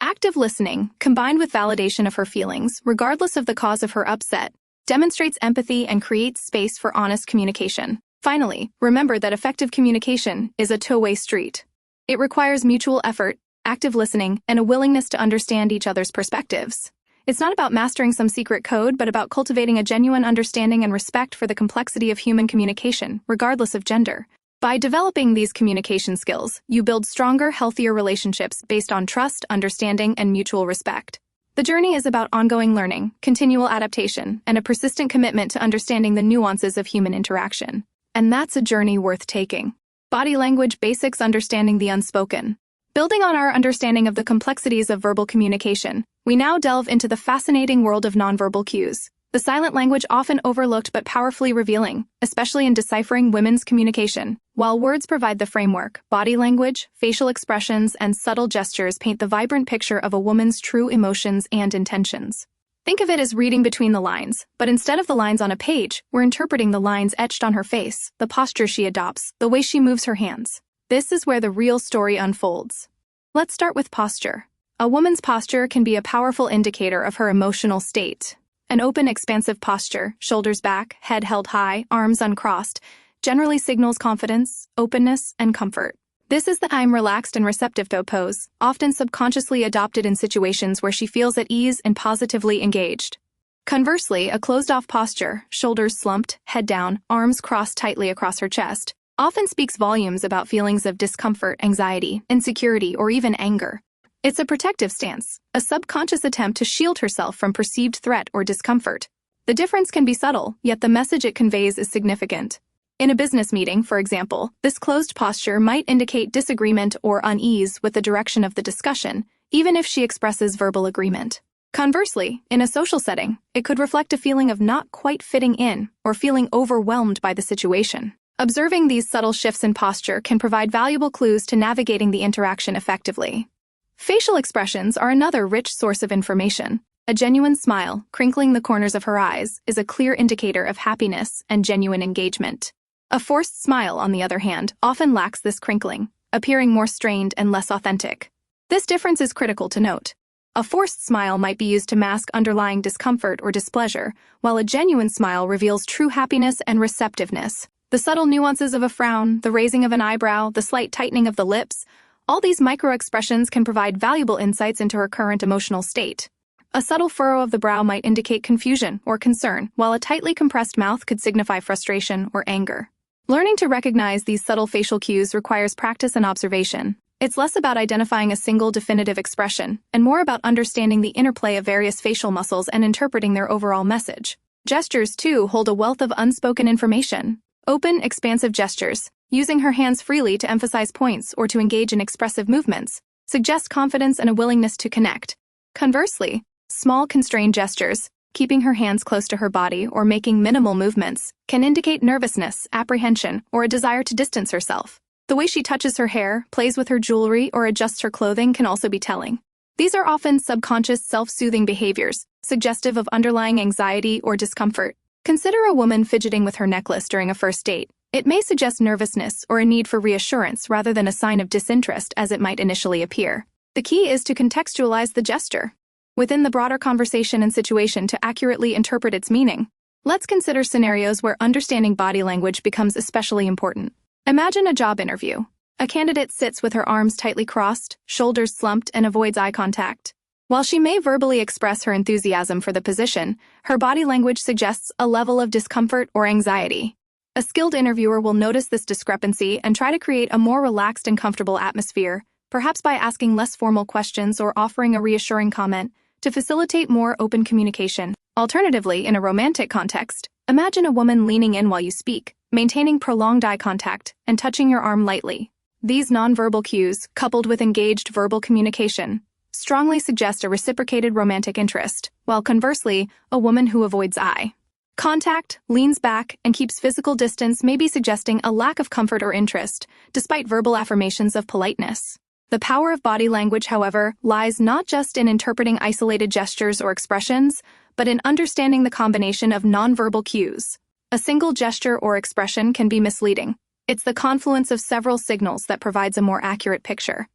Active listening, combined with validation of her feelings, regardless of the cause of her upset, demonstrates empathy and creates space for honest communication. Finally, remember that effective communication is a two-way street. It requires mutual effort, active listening, and a willingness to understand each other's perspectives. It's not about mastering some secret code, but about cultivating a genuine understanding and respect for the complexity of human communication, regardless of gender. By developing these communication skills, you build stronger, healthier relationships based on trust, understanding, and mutual respect. The journey is about ongoing learning, continual adaptation, and a persistent commitment to understanding the nuances of human interaction. and that's a journey worth taking. Body language basics: understanding the unspoken. Building on our understanding of the complexities of verbal communication, we now delve into the fascinating world of nonverbal cues. The silent language, often overlooked but powerfully revealing, especially in deciphering women's communication. While words provide the framework, body language, facial expressions, and subtle gestures paint the vibrant picture of a woman's true emotions and intentions. Think of it as reading between the lines, but instead of the lines on a page, we're interpreting the lines etched on her face, the posture she adopts, the way she moves her hands. This is where the real story unfolds. Let's start with posture. A woman's posture can be a powerful indicator of her emotional state. An open, expansive posture, shoulders back, head held high, arms uncrossed, generally signals confidence, openness, and comfort. This is the "I'm relaxed and receptive" pose, often subconsciously adopted in situations where she feels at ease and positively engaged. Conversely, a closed-off posture, shoulders slumped, head down, arms crossed tightly across her chest, often speaks volumes about feelings of discomfort, anxiety, insecurity, or even anger. It's a protective stance, a subconscious attempt to shield herself from perceived threat or discomfort. The difference can be subtle, yet the message it conveys is significant. In a business meeting, for example, this closed posture might indicate disagreement or unease with the direction of the discussion, even if she expresses verbal agreement. Conversely, in a social setting, it could reflect a feeling of not quite fitting in or feeling overwhelmed by the situation. Observing these subtle shifts in posture can provide valuable clues to navigating the interaction effectively. Facial expressions are another rich source of information. A genuine smile, crinkling the corners of her eyes, is a clear indicator of happiness and genuine engagement. A forced smile, on the other hand, often lacks this crinkling, appearing more strained and less authentic. This difference is critical to note. A forced smile might be used to mask underlying discomfort or displeasure, while a genuine smile reveals true happiness and receptiveness. The subtle nuances of a frown, the raising of an eyebrow, the slight tightening of the lips, all these micro-expressions can provide valuable insights into her current emotional state. A subtle furrow of the brow might indicate confusion or concern, while a tightly compressed mouth could signify frustration or anger. Learning to recognize these subtle facial cues requires practice and observation. It's less about identifying a single definitive expression, and more about understanding the interplay of various facial muscles and interpreting their overall message. Gestures, too, hold a wealth of unspoken information. Open, expansive gestures, using her hands freely to emphasize points or to engage in expressive movements, suggest confidence and a willingness to connect. Conversely, small, constrained gestures, keeping her hands close to her body or making minimal movements, can indicate nervousness, apprehension, or a desire to distance herself. The way she touches her hair, plays with her jewelry, or adjusts her clothing can also be telling. These are often subconscious, self-soothing behaviors, suggestive of underlying anxiety or discomfort. Consider a woman fidgeting with her necklace during a first date. It may suggest nervousness or a need for reassurance rather than a sign of disinterest as it might initially appear. The key is to contextualize the gesture within the broader conversation and situation to accurately interpret its meaning. Let's consider scenarios where understanding body language becomes especially important. Imagine a job interview. A candidate sits with her arms tightly crossed, shoulders slumped, and avoids eye contact. While she may verbally express her enthusiasm for the position, her body language suggests a level of discomfort or anxiety. A skilled interviewer will notice this discrepancy and try to create a more relaxed and comfortable atmosphere, perhaps by asking less formal questions or offering a reassuring comment to facilitate more open communication. Alternatively, in a romantic context, imagine a woman leaning in while you speak, maintaining prolonged eye contact, and touching your arm lightly. These nonverbal cues, coupled with engaged verbal communication, strongly suggest a reciprocated romantic interest, while conversely, a woman who avoids eye contact, leans back, and keeps physical distance may be suggesting a lack of comfort or interest, despite verbal affirmations of politeness. The power of body language, however, lies not just in interpreting isolated gestures or expressions, but in understanding the combination of nonverbal cues. A single gesture or expression can be misleading. It's the confluence of several signals that provides a more accurate picture.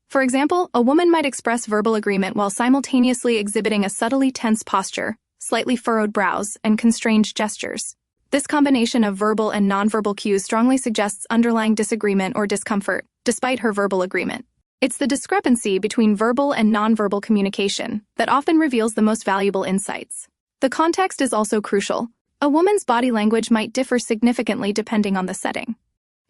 For example, a woman might express verbal agreement while simultaneously exhibiting a subtly tense posture, slightly furrowed brows, and constrained gestures. This combination of verbal and nonverbal cues strongly suggests underlying disagreement or discomfort, despite her verbal agreement. It's the discrepancy between verbal and nonverbal communication that often reveals the most valuable insights. The context is also crucial. A woman's body language might differ significantly depending on the setting.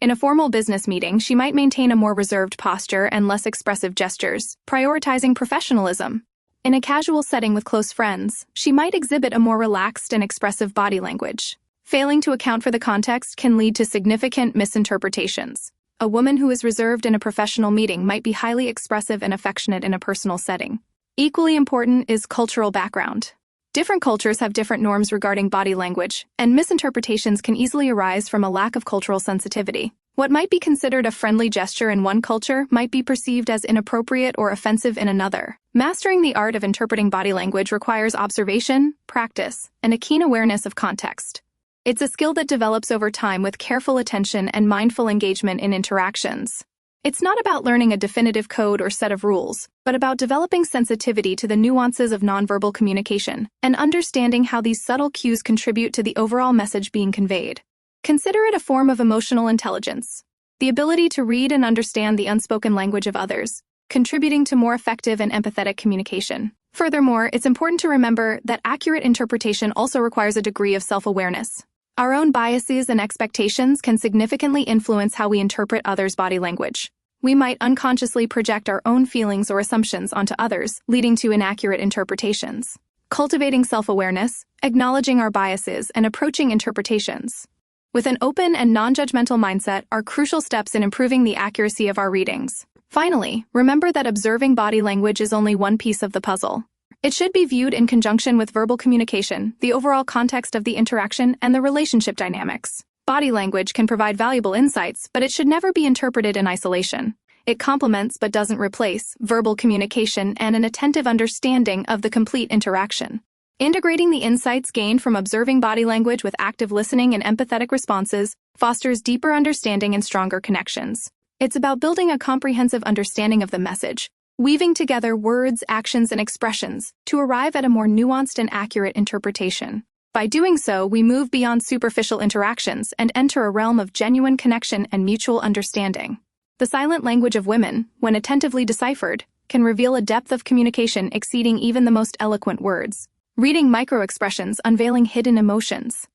In a formal business meeting, she might maintain a more reserved posture and less expressive gestures, prioritizing professionalism. In a casual setting with close friends, she might exhibit a more relaxed and expressive body language. Failing to account for the context can lead to significant misinterpretations. A woman who is reserved in a professional meeting might be highly expressive and affectionate in a personal setting. Equally important is cultural background. Different cultures have different norms regarding body language, and misinterpretations can easily arise from a lack of cultural sensitivity. What might be considered a friendly gesture in one culture might be perceived as inappropriate or offensive in another. Mastering the art of interpreting body language requires observation, practice, and a keen awareness of context. It's a skill that develops over time with careful attention and mindful engagement in interactions. It's not about learning a definitive code or set of rules, but about developing sensitivity to the nuances of nonverbal communication and understanding how these subtle cues contribute to the overall message being conveyed. Consider it a form of emotional intelligence, the ability to read and understand the unspoken language of others, contributing to more effective and empathetic communication. Furthermore, it's important to remember that accurate interpretation also requires a degree of self-awareness. Our own biases and expectations can significantly influence how we interpret others' body language. We might unconsciously project our own feelings or assumptions onto others, leading to inaccurate interpretations. Cultivating self-awareness, acknowledging our biases, and approaching interpretations with an open and non-judgmental mindset are crucial steps in improving the accuracy of our readings. Finally, remember that observing body language is only one piece of the puzzle. It should be viewed in conjunction with verbal communication, the overall context of the interaction, and the relationship dynamics. Body language can provide valuable insights, but it should never be interpreted in isolation. It complements but doesn't replace verbal communication and an attentive understanding of the complete interaction. Integrating the insights gained from observing body language with active listening and empathetic responses fosters deeper understanding and stronger connections. It's about building a comprehensive understanding of the message, weaving together words, actions, and expressions to arrive at a more nuanced and accurate interpretation. By doing so, we move beyond superficial interactions and enter a realm of genuine connection and mutual understanding. The silent language of women, when attentively deciphered, can reveal a depth of communication exceeding even the most eloquent words. Reading microexpressions unveiling hidden emotions.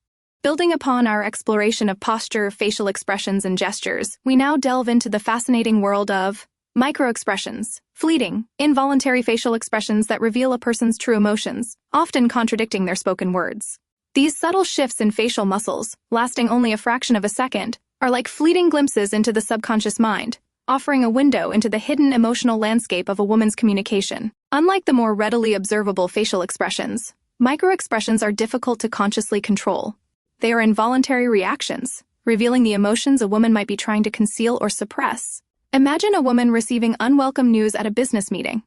Building upon our exploration of posture, facial expressions, and gestures, we now delve into the fascinating world of microexpressions, fleeting, involuntary facial expressions that reveal a person's true emotions, often contradicting their spoken words. These subtle shifts in facial muscles, lasting only a fraction of a second, are like fleeting glimpses into the subconscious mind, offering a window into the hidden emotional landscape of a woman's communication. Unlike the more readily observable facial expressions, microexpressions are difficult to consciously control. They are involuntary reactions, revealing the emotions a woman might be trying to conceal or suppress. Imagine a woman receiving unwelcome news at a business meeting.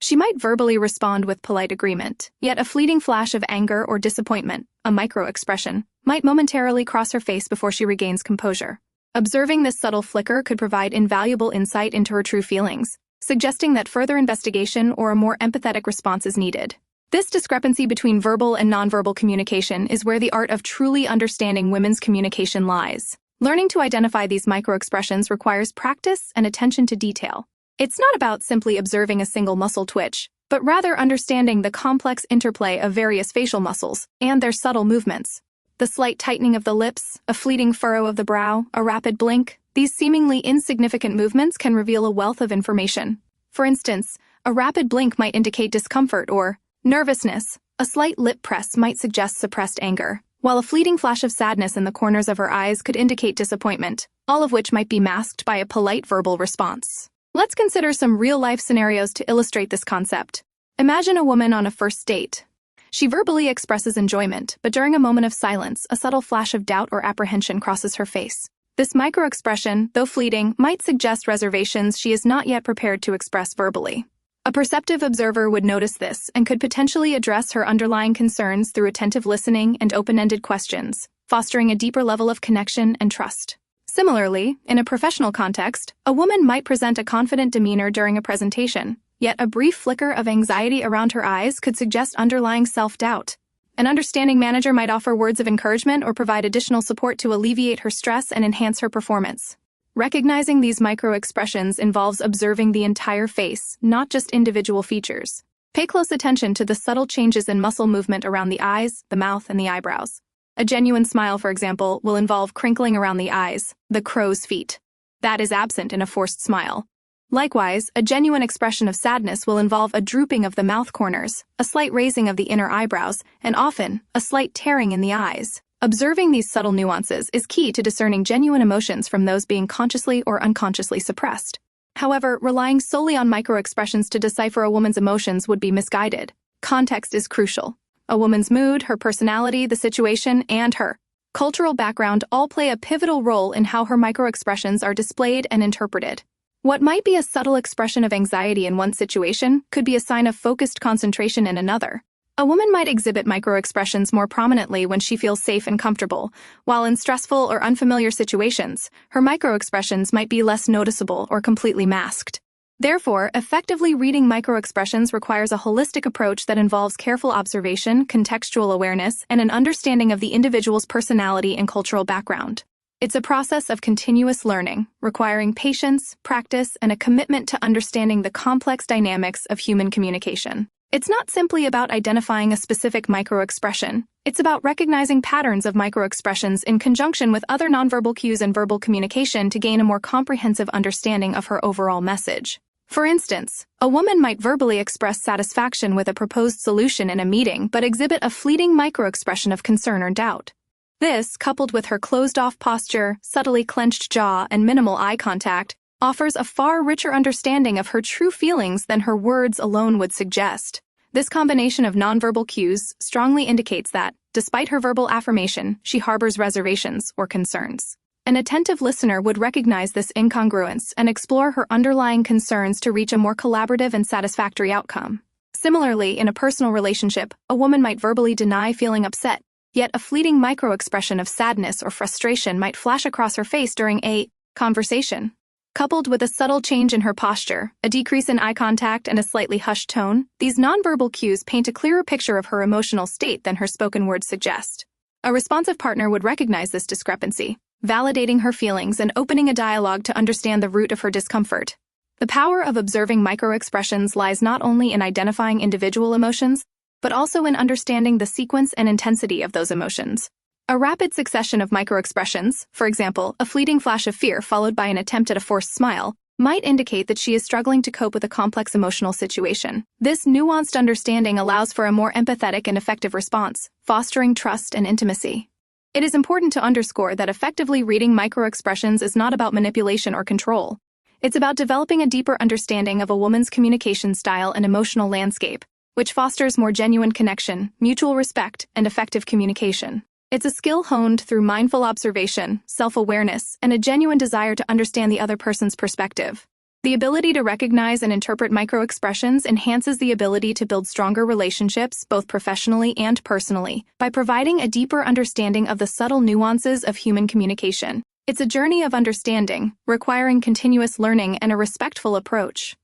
She might verbally respond with polite agreement, yet a fleeting flash of anger or disappointment, a microexpression, might momentarily cross her face before she regains composure. Observing this subtle flicker could provide invaluable insight into her true feelings, suggesting that further investigation or a more empathetic response is needed. This discrepancy between verbal and nonverbal communication is where the art of truly understanding women's communication lies. Learning to identify these microexpressions requires practice and attention to detail. It's not about simply observing a single muscle twitch, but rather understanding the complex interplay of various facial muscles and their subtle movements. The slight tightening of the lips, a fleeting furrow of the brow, a rapid blink, these seemingly insignificant movements can reveal a wealth of information. For instance, a rapid blink might indicate discomfort or nervousness. A slight lip press might suggest suppressed anger, while a fleeting flash of sadness in the corners of her eyes could indicate disappointment, all of which might be masked by a polite verbal response. Let's consider some real-life scenarios to illustrate this concept. Imagine a woman on a first date. She verbally expresses enjoyment, but during a moment of silence, a subtle flash of doubt or apprehension crosses her face. This microexpression, though fleeting, might suggest reservations she is not yet prepared to express verbally. A perceptive observer would notice this and could potentially address her underlying concerns through attentive listening and open-ended questions, fostering a deeper level of connection and trust. Similarly, in a professional context, a woman might present a confident demeanor during a presentation, yet a brief flicker of anxiety around her eyes could suggest underlying self-doubt. An understanding manager might offer words of encouragement or provide additional support to alleviate her stress and enhance her performance. Recognizing these micro-expressions involves observing the entire face, not just individual features. Pay close attention to the subtle changes in muscle movement around the eyes, the mouth, and the eyebrows. A genuine smile, for example, will involve crinkling around the eyes, the crow's feet. That is absent in a forced smile. Likewise, a genuine expression of sadness will involve a drooping of the mouth corners, a slight raising of the inner eyebrows, and often, a slight tearing in the eyes. Observing these subtle nuances is key to discerning genuine emotions from those being consciously or unconsciously suppressed. However, relying solely on microexpressions to decipher a woman's emotions would be misguided. Context is crucial. A woman's mood, her personality, the situation, and her cultural background all play a pivotal role in how her microexpressions are displayed and interpreted. What might be a subtle expression of anxiety in one situation could be a sign of focused concentration in another. A woman might exhibit microexpressions more prominently when she feels safe and comfortable, while in stressful or unfamiliar situations, her microexpressions might be less noticeable or completely masked. Therefore, effectively reading microexpressions requires a holistic approach that involves careful observation, contextual awareness, and an understanding of the individual's personality and cultural background. It's a process of continuous learning, requiring patience, practice, and a commitment to understanding the complex dynamics of human communication. It's not simply about identifying a specific microexpression. It's about recognizing patterns of microexpressions in conjunction with other nonverbal cues and verbal communication to gain a more comprehensive understanding of her overall message. For instance, a woman might verbally express satisfaction with a proposed solution in a meeting but exhibit a fleeting microexpression of concern or doubt. This, coupled with her closed-off posture, subtly clenched jaw, and minimal eye contact, offers a far richer understanding of her true feelings than her words alone would suggest. This combination of nonverbal cues strongly indicates that, despite her verbal affirmation, she harbors reservations or concerns. An attentive listener would recognize this incongruence and explore her underlying concerns to reach a more collaborative and satisfactory outcome. Similarly, in a personal relationship, a woman might verbally deny feeling upset, yet a fleeting microexpression of sadness or frustration might flash across her face during a conversation. Coupled with a subtle change in her posture, a decrease in eye contact, and a slightly hushed tone, these nonverbal cues paint a clearer picture of her emotional state than her spoken words suggest. A responsive partner would recognize this discrepancy, validating her feelings and opening a dialogue to understand the root of her discomfort. The power of observing microexpressions lies not only in identifying individual emotions, but also in understanding the sequence and intensity of those emotions. A rapid succession of microexpressions, for example, a fleeting flash of fear followed by an attempt at a forced smile, might indicate that she is struggling to cope with a complex emotional situation. This nuanced understanding allows for a more empathetic and effective response, fostering trust and intimacy. It is important to underscore that effectively reading microexpressions is not about manipulation or control. It's about developing a deeper understanding of a woman's communication style and emotional landscape, which fosters more genuine connection, mutual respect, and effective communication. It's a skill honed through mindful observation, self-awareness, and a genuine desire to understand the other person's perspective. The ability to recognize and interpret microexpressions enhances the ability to build stronger relationships, both professionally and personally, by providing a deeper understanding of the subtle nuances of human communication. It's a journey of understanding, requiring continuous learning and a respectful approach.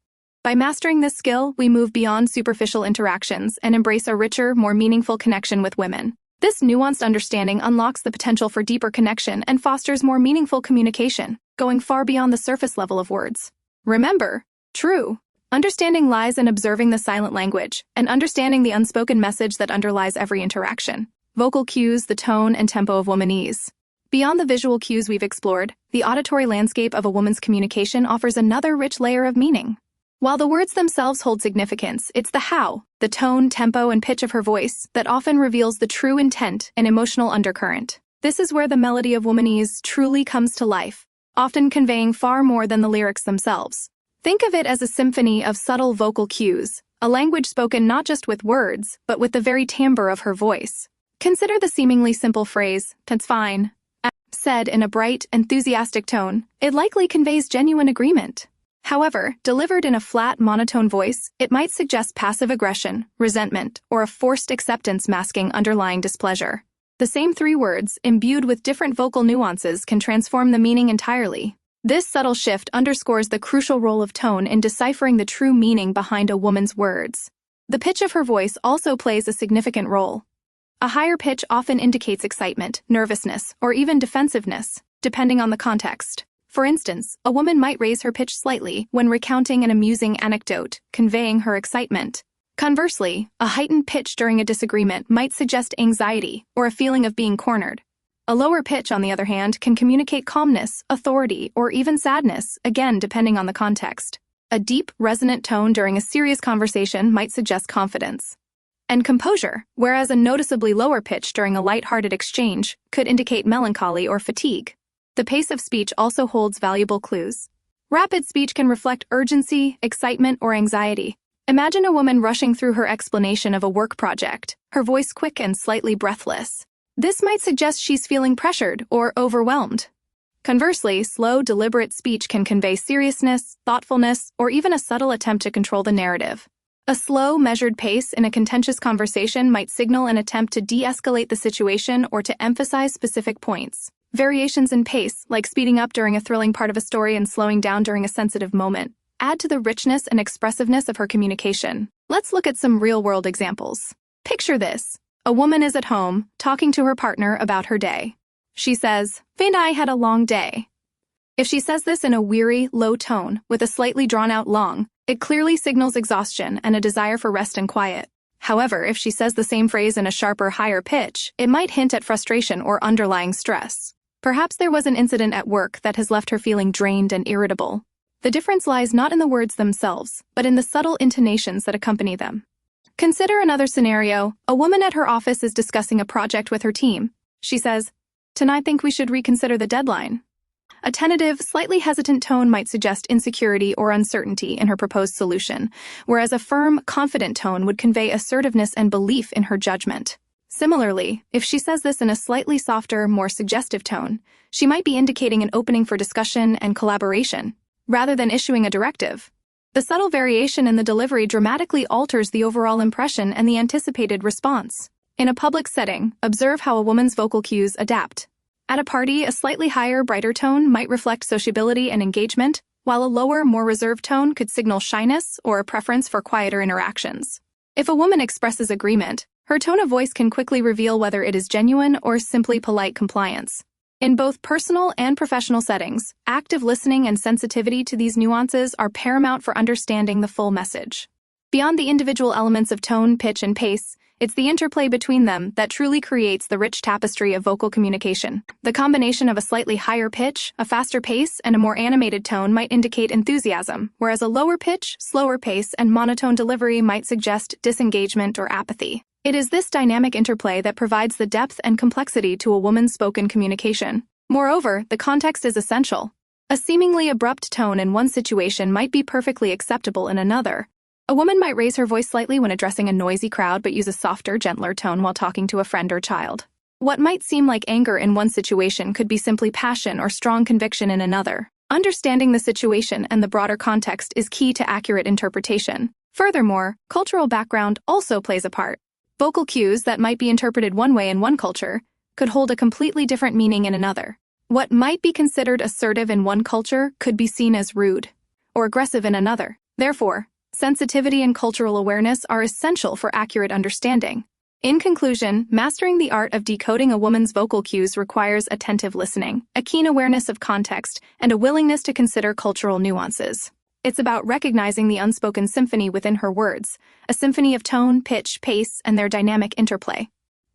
By mastering this skill, we move beyond superficial interactions and embrace a richer, more meaningful connection with women. This nuanced understanding unlocks the potential for deeper connection and fosters more meaningful communication, going far beyond the surface level of words. Remember, true understanding lies in observing the silent language and understanding the unspoken message that underlies every interaction. Vocal cues, the tone and tempo of womanese. Beyond the visual cues we've explored, the auditory landscape of a woman's communication offers another rich layer of meaning. While the words themselves hold significance, it's the how, the tone, tempo, and pitch of her voice that often reveals the true intent and emotional undercurrent. This is where the melody of womanese truly comes to life, often conveying far more than the lyrics themselves. Think of it as a symphony of subtle vocal cues, a language spoken not just with words, but with the very timbre of her voice. Consider the seemingly simple phrase, "That's fine," said in a bright, enthusiastic tone. It likely conveys genuine agreement. However, delivered in a flat, monotone voice, it might suggest passive aggression, resentment, or a forced acceptance masking underlying displeasure. The same three words, imbued with different vocal nuances, can transform the meaning entirely. This subtle shift underscores the crucial role of tone in deciphering the true meaning behind a woman's words. The pitch of her voice also plays a significant role. A higher pitch often indicates excitement, nervousness, or even defensiveness, depending on the context. For instance, a woman might raise her pitch slightly when recounting an amusing anecdote, conveying her excitement. Conversely, a heightened pitch during a disagreement might suggest anxiety or a feeling of being cornered. A lower pitch, on the other hand, can communicate calmness, authority, or even sadness, again depending on the context. A deep, resonant tone during a serious conversation might suggest confidence. and composure, whereas a noticeably lower pitch during a light-hearted exchange could indicate melancholy or fatigue. The pace of speech also holds valuable clues. Rapid speech can reflect urgency, excitement, or anxiety. Imagine a woman rushing through her explanation of a work project, her voice quick and slightly breathless. This might suggest she's feeling pressured or overwhelmed. Conversely, slow, deliberate speech can convey seriousness, thoughtfulness, or even a subtle attempt to control the narrative. A slow, measured pace in a contentious conversation might signal an attempt to de-escalate the situation or to emphasize specific points. Variations in pace, like speeding up during a thrilling part of a story and slowing down during a sensitive moment, add to the richness and expressiveness of her communication. Let's look at some real-world examples. Picture this. A woman is at home, talking to her partner about her day. She says, "And I had a long day." If she says this in a weary, low tone, with a slightly drawn-out long, it clearly signals exhaustion and a desire for rest and quiet. However, if she says the same phrase in a sharper, higher pitch, it might hint at frustration or underlying stress. Perhaps there was an incident at work that has left her feeling drained and irritable. The difference lies not in the words themselves, but in the subtle intonations that accompany them. Consider another scenario. A woman at her office is discussing a project with her team. She says, "Tonight I think we should reconsider the deadline." A tentative, slightly hesitant tone might suggest insecurity or uncertainty in her proposed solution, whereas a firm, confident tone would convey assertiveness and belief in her judgment. Similarly, if she says this in a slightly softer, more suggestive tone, she might be indicating an opening for discussion and collaboration, rather than issuing a directive. The subtle variation in the delivery dramatically alters the overall impression and the anticipated response. In a public setting, observe how a woman's vocal cues adapt. At a party, a slightly higher, brighter tone might reflect sociability and engagement, while a lower, more reserved tone could signal shyness or a preference for quieter interactions. If a woman expresses agreement, her tone of voice can quickly reveal whether it is genuine or simply polite compliance. In both personal and professional settings, active listening and sensitivity to these nuances are paramount for understanding the full message. Beyond the individual elements of tone, pitch, and pace, it's the interplay between them that truly creates the rich tapestry of vocal communication. The combination of a slightly higher pitch, a faster pace, and a more animated tone might indicate enthusiasm, whereas a lower pitch, slower pace, and monotone delivery might suggest disengagement or apathy. It is this dynamic interplay that provides the depth and complexity to a woman's spoken communication. Moreover, the context is essential. A seemingly abrupt tone in one situation might be perfectly acceptable in another. A woman might raise her voice slightly when addressing a noisy crowd but use a softer, gentler tone while talking to a friend or child. What might seem like anger in one situation could be simply passion or strong conviction in another. Understanding the situation and the broader context is key to accurate interpretation. Furthermore, cultural background also plays a part. Vocal cues that might be interpreted one way in one culture could hold a completely different meaning in another. What might be considered assertive in one culture could be seen as rude or aggressive in another. Therefore, sensitivity and cultural awareness are essential for accurate understanding. In conclusion, mastering the art of decoding a woman's vocal cues requires attentive listening, a keen awareness of context, and a willingness to consider cultural nuances. It's about recognizing the unspoken symphony within her words, a symphony of tone, pitch, pace, and their dynamic interplay.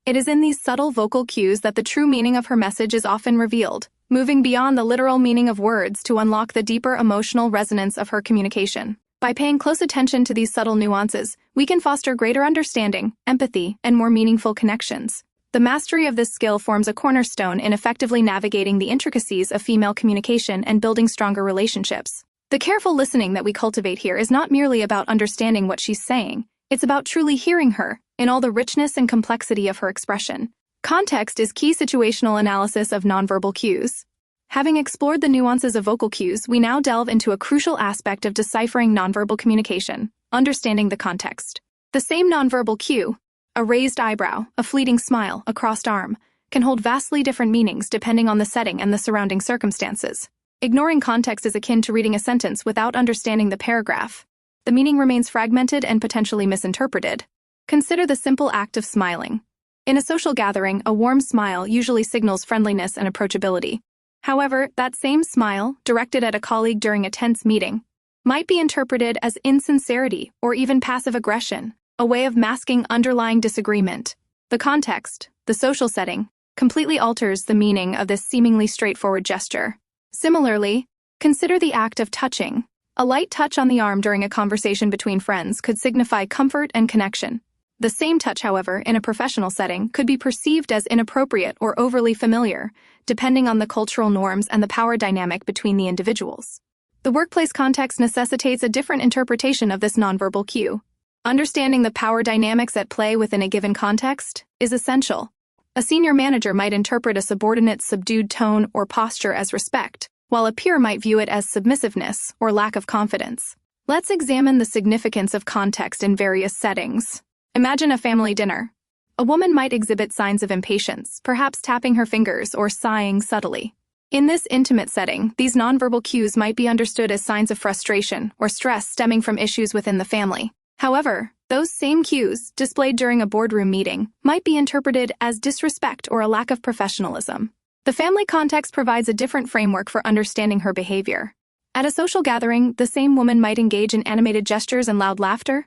It is in these subtle vocal cues that the true meaning of her message is often revealed, moving beyond the literal meaning of words to unlock the deeper emotional resonance of her communication. By paying close attention to these subtle nuances, we can foster greater understanding, empathy, and more meaningful connections. The mastery of this skill forms a cornerstone in effectively navigating the intricacies of female communication and building stronger relationships. The careful listening that we cultivate here is not merely about understanding what she's saying, it's about truly hearing her in all the richness and complexity of her expression. Context is key situational analysis of nonverbal cues. Having explored the nuances of vocal cues, we now delve into a crucial aspect of deciphering nonverbal communication, understanding the context. The same nonverbal cue, a raised eyebrow, a fleeting smile, a crossed arm, can hold vastly different meanings depending on the setting and the surrounding circumstances. Ignoring context is akin to reading a sentence without understanding the paragraph. The meaning remains fragmented and potentially misinterpreted. Consider the simple act of smiling. In a social gathering, a warm smile usually signals friendliness and approachability. However, that same smile, directed at a colleague during a tense meeting, might be interpreted as insincerity or even passive aggression, a way of masking underlying disagreement. The context, the social setting, completely alters the meaning of this seemingly straightforward gesture. Similarly, consider the act of touching. A light touch on the arm during a conversation between friends could signify comfort and connection. The same touch, however, in a professional setting could be perceived as inappropriate or overly familiar, depending on the cultural norms and the power dynamic between the individuals. The workplace context necessitates a different interpretation of this nonverbal cue. Understanding the power dynamics at play within a given context is essential. A senior manager might interpret a subordinate's subdued tone or posture as respect, while a peer might view it as submissiveness or lack of confidence. Let's examine the significance of context in various settings. Imagine a family dinner. A woman might exhibit signs of impatience, perhaps tapping her fingers or sighing subtly. In this intimate setting, these nonverbal cues might be understood as signs of frustration or stress stemming from issues within the family. However, those same cues, displayed during a boardroom meeting, might be interpreted as disrespect or a lack of professionalism. The family context provides a different framework for understanding her behavior. At a social gathering, the same woman might engage in animated gestures and loud laughter.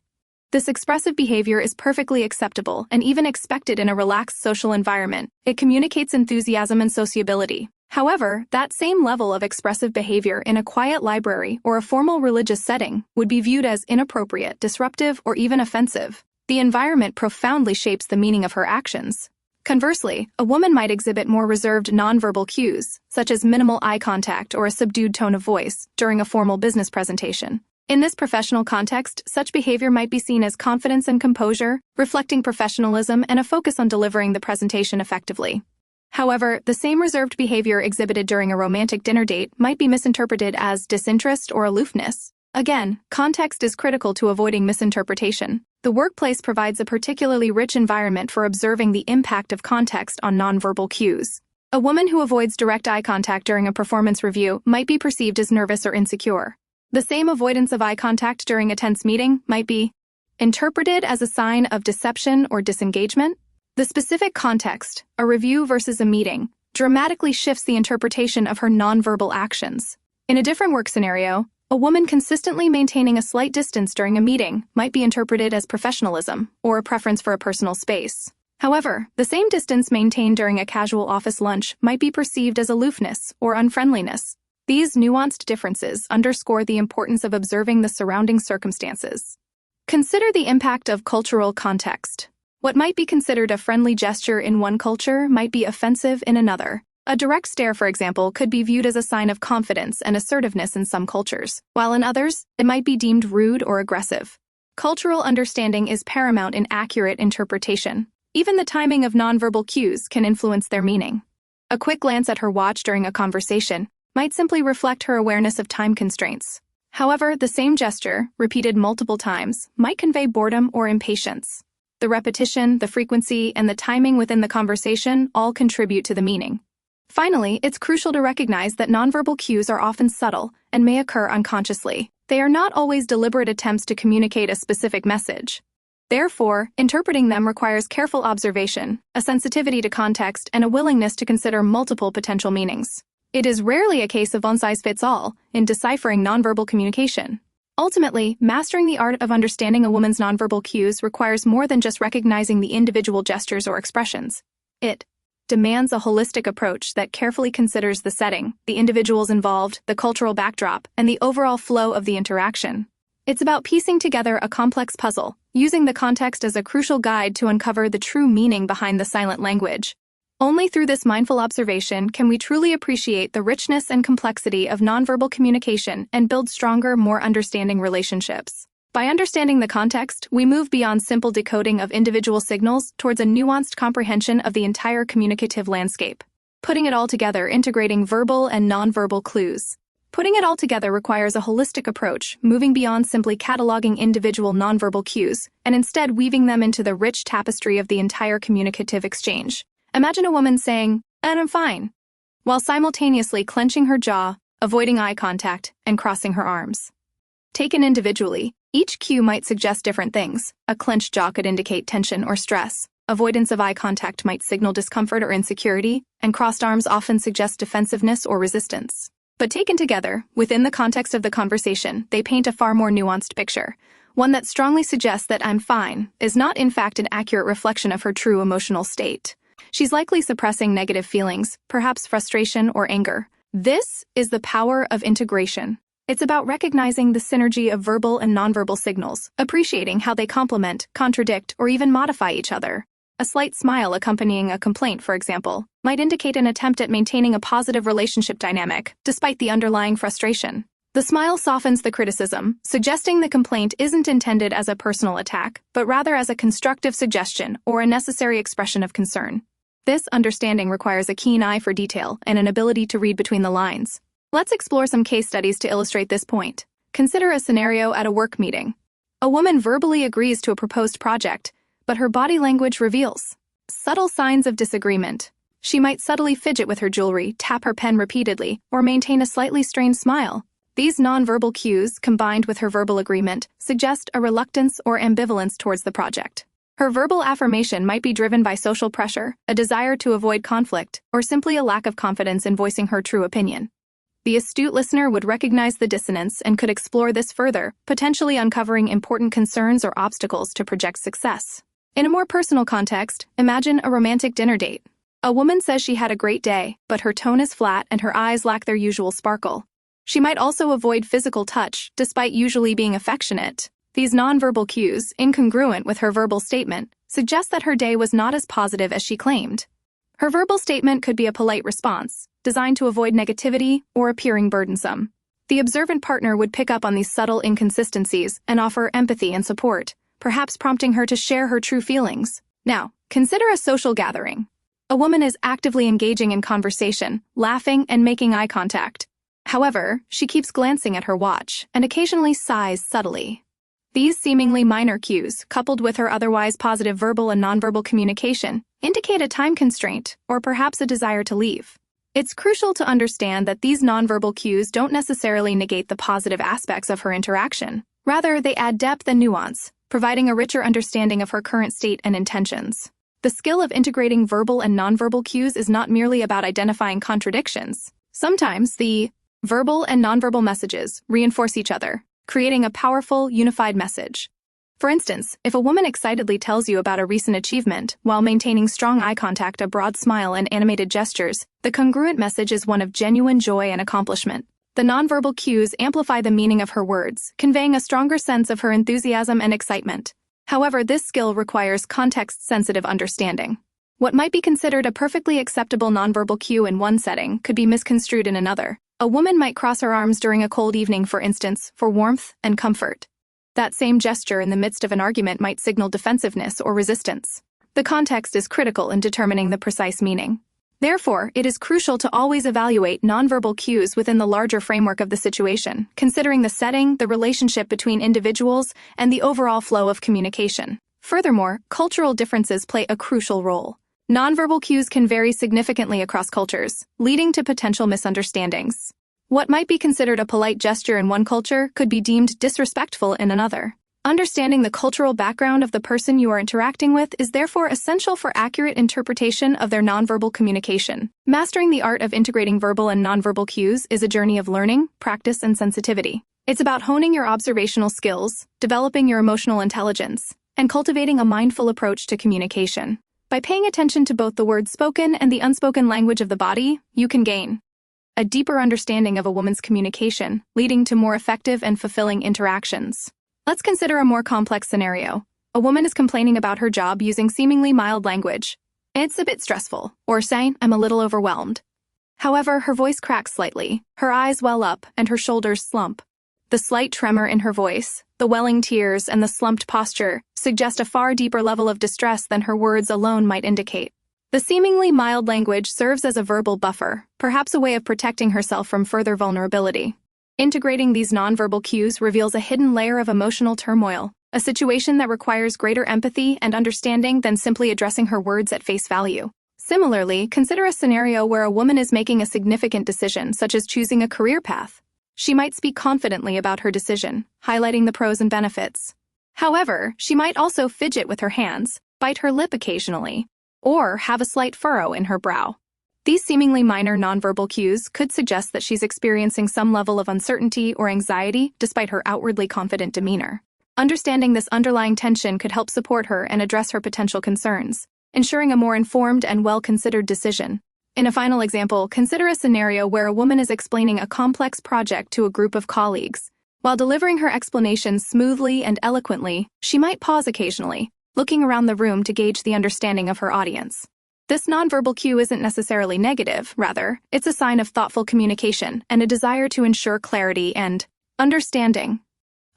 This expressive behavior is perfectly acceptable and even expected in a relaxed social environment. It communicates enthusiasm and sociability. However, that same level of expressive behavior in a quiet library or a formal religious setting would be viewed as inappropriate, disruptive, or even offensive. The environment profoundly shapes the meaning of her actions. Conversely, a woman might exhibit more reserved nonverbal cues, such as minimal eye contact or a subdued tone of voice, during a formal business presentation. In this professional context, such behavior might be seen as confidence and composure, reflecting professionalism and a focus on delivering the presentation effectively. However, the same reserved behavior exhibited during a romantic dinner date might be misinterpreted as disinterest or aloofness. Again, context is critical to avoiding misinterpretation. The workplace provides a particularly rich environment for observing the impact of context on nonverbal cues. A woman who avoids direct eye contact during a performance review might be perceived as nervous or insecure. The same avoidance of eye contact during a tense meeting might be interpreted as a sign of deception or disengagement. The specific context, a review versus a meeting, dramatically shifts the interpretation of her nonverbal actions. In a different work scenario, a woman consistently maintaining a slight distance during a meeting might be interpreted as professionalism or a preference for a personal space. However, the same distance maintained during a casual office lunch might be perceived as aloofness or unfriendliness. These nuanced differences underscore the importance of observing the surrounding circumstances. Consider the impact of cultural context. What might be considered a friendly gesture in one culture might be offensive in another. A direct stare, for example, could be viewed as a sign of confidence and assertiveness in some cultures, while in others, it might be deemed rude or aggressive. Cultural understanding is paramount in accurate interpretation. Even the timing of nonverbal cues can influence their meaning. A quick glance at her watch during a conversation might simply reflect her awareness of time constraints. However, the same gesture, repeated multiple times, might convey boredom or impatience. The repetition, the frequency, and the timing within the conversation all contribute to the meaning. Finally, it's crucial to recognize that nonverbal cues are often subtle and may occur unconsciously. They are not always deliberate attempts to communicate a specific message. Therefore, interpreting them requires careful observation, a sensitivity to context, and a willingness to consider multiple potential meanings. It is rarely a case of one-size-fits-all in deciphering nonverbal communication. Ultimately, mastering the art of understanding a woman's nonverbal cues requires more than just recognizing the individual gestures or expressions. It demands a holistic approach that carefully considers the setting, the individuals involved, the cultural backdrop, and the overall flow of the interaction. It's about piecing together a complex puzzle, using the context as a crucial guide to uncover the true meaning behind the silent language. Only through this mindful observation can we truly appreciate the richness and complexity of nonverbal communication and build stronger, more understanding relationships. By understanding the context, we move beyond simple decoding of individual signals towards a nuanced comprehension of the entire communicative landscape. Putting it all together, integrating verbal and nonverbal clues. Putting it all together requires a holistic approach, moving beyond simply cataloging individual nonverbal cues, and instead weaving them into the rich tapestry of the entire communicative exchange. Imagine a woman saying, "And I'm fine," while simultaneously clenching her jaw, avoiding eye contact, and crossing her arms. Taken individually, each cue might suggest different things. A clenched jaw could indicate tension or stress. Avoidance of eye contact might signal discomfort or insecurity, and crossed arms often suggest defensiveness or resistance. But taken together, within the context of the conversation, they paint a far more nuanced picture, one that strongly suggests that "I'm fine" is not in fact an accurate reflection of her true emotional state. She's likely suppressing negative feelings, perhaps frustration or anger. This is the power of integration. It's about recognizing the synergy of verbal and nonverbal signals, appreciating how they complement, contradict, or even modify each other. A slight smile accompanying a complaint, for example, might indicate an attempt at maintaining a positive relationship dynamic, despite the underlying frustration. The smile softens the criticism, suggesting the complaint isn't intended as a personal attack, but rather as a constructive suggestion or a necessary expression of concern. This understanding requires a keen eye for detail and an ability to read between the lines. Let's explore some case studies to illustrate this point. Consider a scenario at a work meeting. A woman verbally agrees to a proposed project, but her body language reveals subtle signs of disagreement. She might subtly fidget with her jewelry, tap her pen repeatedly, or maintain a slightly strained smile. These nonverbal cues, combined with her verbal agreement, suggest a reluctance or ambivalence towards the project. Her verbal affirmation might be driven by social pressure, a desire to avoid conflict, or simply a lack of confidence in voicing her true opinion. The astute listener would recognize the dissonance and could explore this further, potentially uncovering important concerns or obstacles to project success. In a more personal context, imagine a romantic dinner date. A woman says she had a great day, but her tone is flat and her eyes lack their usual sparkle. She might also avoid physical touch, despite usually being affectionate. These nonverbal cues, incongruent with her verbal statement, suggest that her day was not as positive as she claimed. Her verbal statement could be a polite response, designed to avoid negativity or appearing burdensome. The observant partner would pick up on these subtle inconsistencies and offer empathy and support, perhaps prompting her to share her true feelings. Now, consider a social gathering. A woman is actively engaging in conversation, laughing and making eye contact. However, she keeps glancing at her watch and occasionally sighs subtly. These seemingly minor cues, coupled with her otherwise positive verbal and nonverbal communication, indicate a time constraint or perhaps a desire to leave. It's crucial to understand that these nonverbal cues don't necessarily negate the positive aspects of her interaction. Rather, they add depth and nuance, providing a richer understanding of her current state and intentions. The skill of integrating verbal and nonverbal cues is not merely about identifying contradictions. Sometimes the verbal and nonverbal messages reinforce each other, creating a powerful, unified message. For instance, if a woman excitedly tells you about a recent achievement while maintaining strong eye contact, a broad smile, and animated gestures, the congruent message is one of genuine joy and accomplishment. The nonverbal cues amplify the meaning of her words, conveying a stronger sense of her enthusiasm and excitement. However, this skill requires context-sensitive understanding. What might be considered a perfectly acceptable nonverbal cue in one setting could be misconstrued in another. A woman might cross her arms during a cold evening, for instance, for warmth and comfort. That same gesture in the midst of an argument might signal defensiveness or resistance. The context is critical in determining the precise meaning. Therefore, it is crucial to always evaluate nonverbal cues within the larger framework of the situation, considering the setting, the relationship between individuals, and the overall flow of communication. Furthermore, cultural differences play a crucial role. Nonverbal cues can vary significantly across cultures, leading to potential misunderstandings. What might be considered a polite gesture in one culture could be deemed disrespectful in another. Understanding the cultural background of the person you are interacting with is therefore essential for accurate interpretation of their nonverbal communication. Mastering the art of integrating verbal and nonverbal cues is a journey of learning, practice, and sensitivity. It's about honing your observational skills, developing your emotional intelligence, and cultivating a mindful approach to communication. By paying attention to both the words spoken and the unspoken language of the body, you can gain a deeper understanding of a woman's communication, leading to more effective and fulfilling interactions. Let's consider a more complex scenario. A woman is complaining about her job using seemingly mild language. It's a bit stressful, or saying, "I'm a little overwhelmed." However, her voice cracks slightly, her eyes well up, and her shoulders slump. The slight tremor in her voice, the welling tears, and the slumped posture suggest a far deeper level of distress than her words alone might indicate. The seemingly mild language serves as a verbal buffer, perhaps a way of protecting herself from further vulnerability. Integrating these nonverbal cues reveals a hidden layer of emotional turmoil, a situation that requires greater empathy and understanding than simply addressing her words at face value. Similarly, consider a scenario where a woman is making a significant decision, such as choosing a career path. She might speak confidently about her decision, highlighting the pros and benefits. However, she might also fidget with her hands, bite her lip occasionally, or have a slight furrow in her brow. These seemingly minor nonverbal cues could suggest that she's experiencing some level of uncertainty or anxiety despite her outwardly confident demeanor. Understanding this underlying tension could help support her and address her potential concerns, ensuring a more informed and well-considered decision. In a final example, consider a scenario where a woman is explaining a complex project to a group of colleagues. While delivering her explanation smoothly and eloquently, she might pause occasionally, looking around the room to gauge the understanding of her audience. This nonverbal cue isn't necessarily negative, rather, it's a sign of thoughtful communication and a desire to ensure clarity and understanding.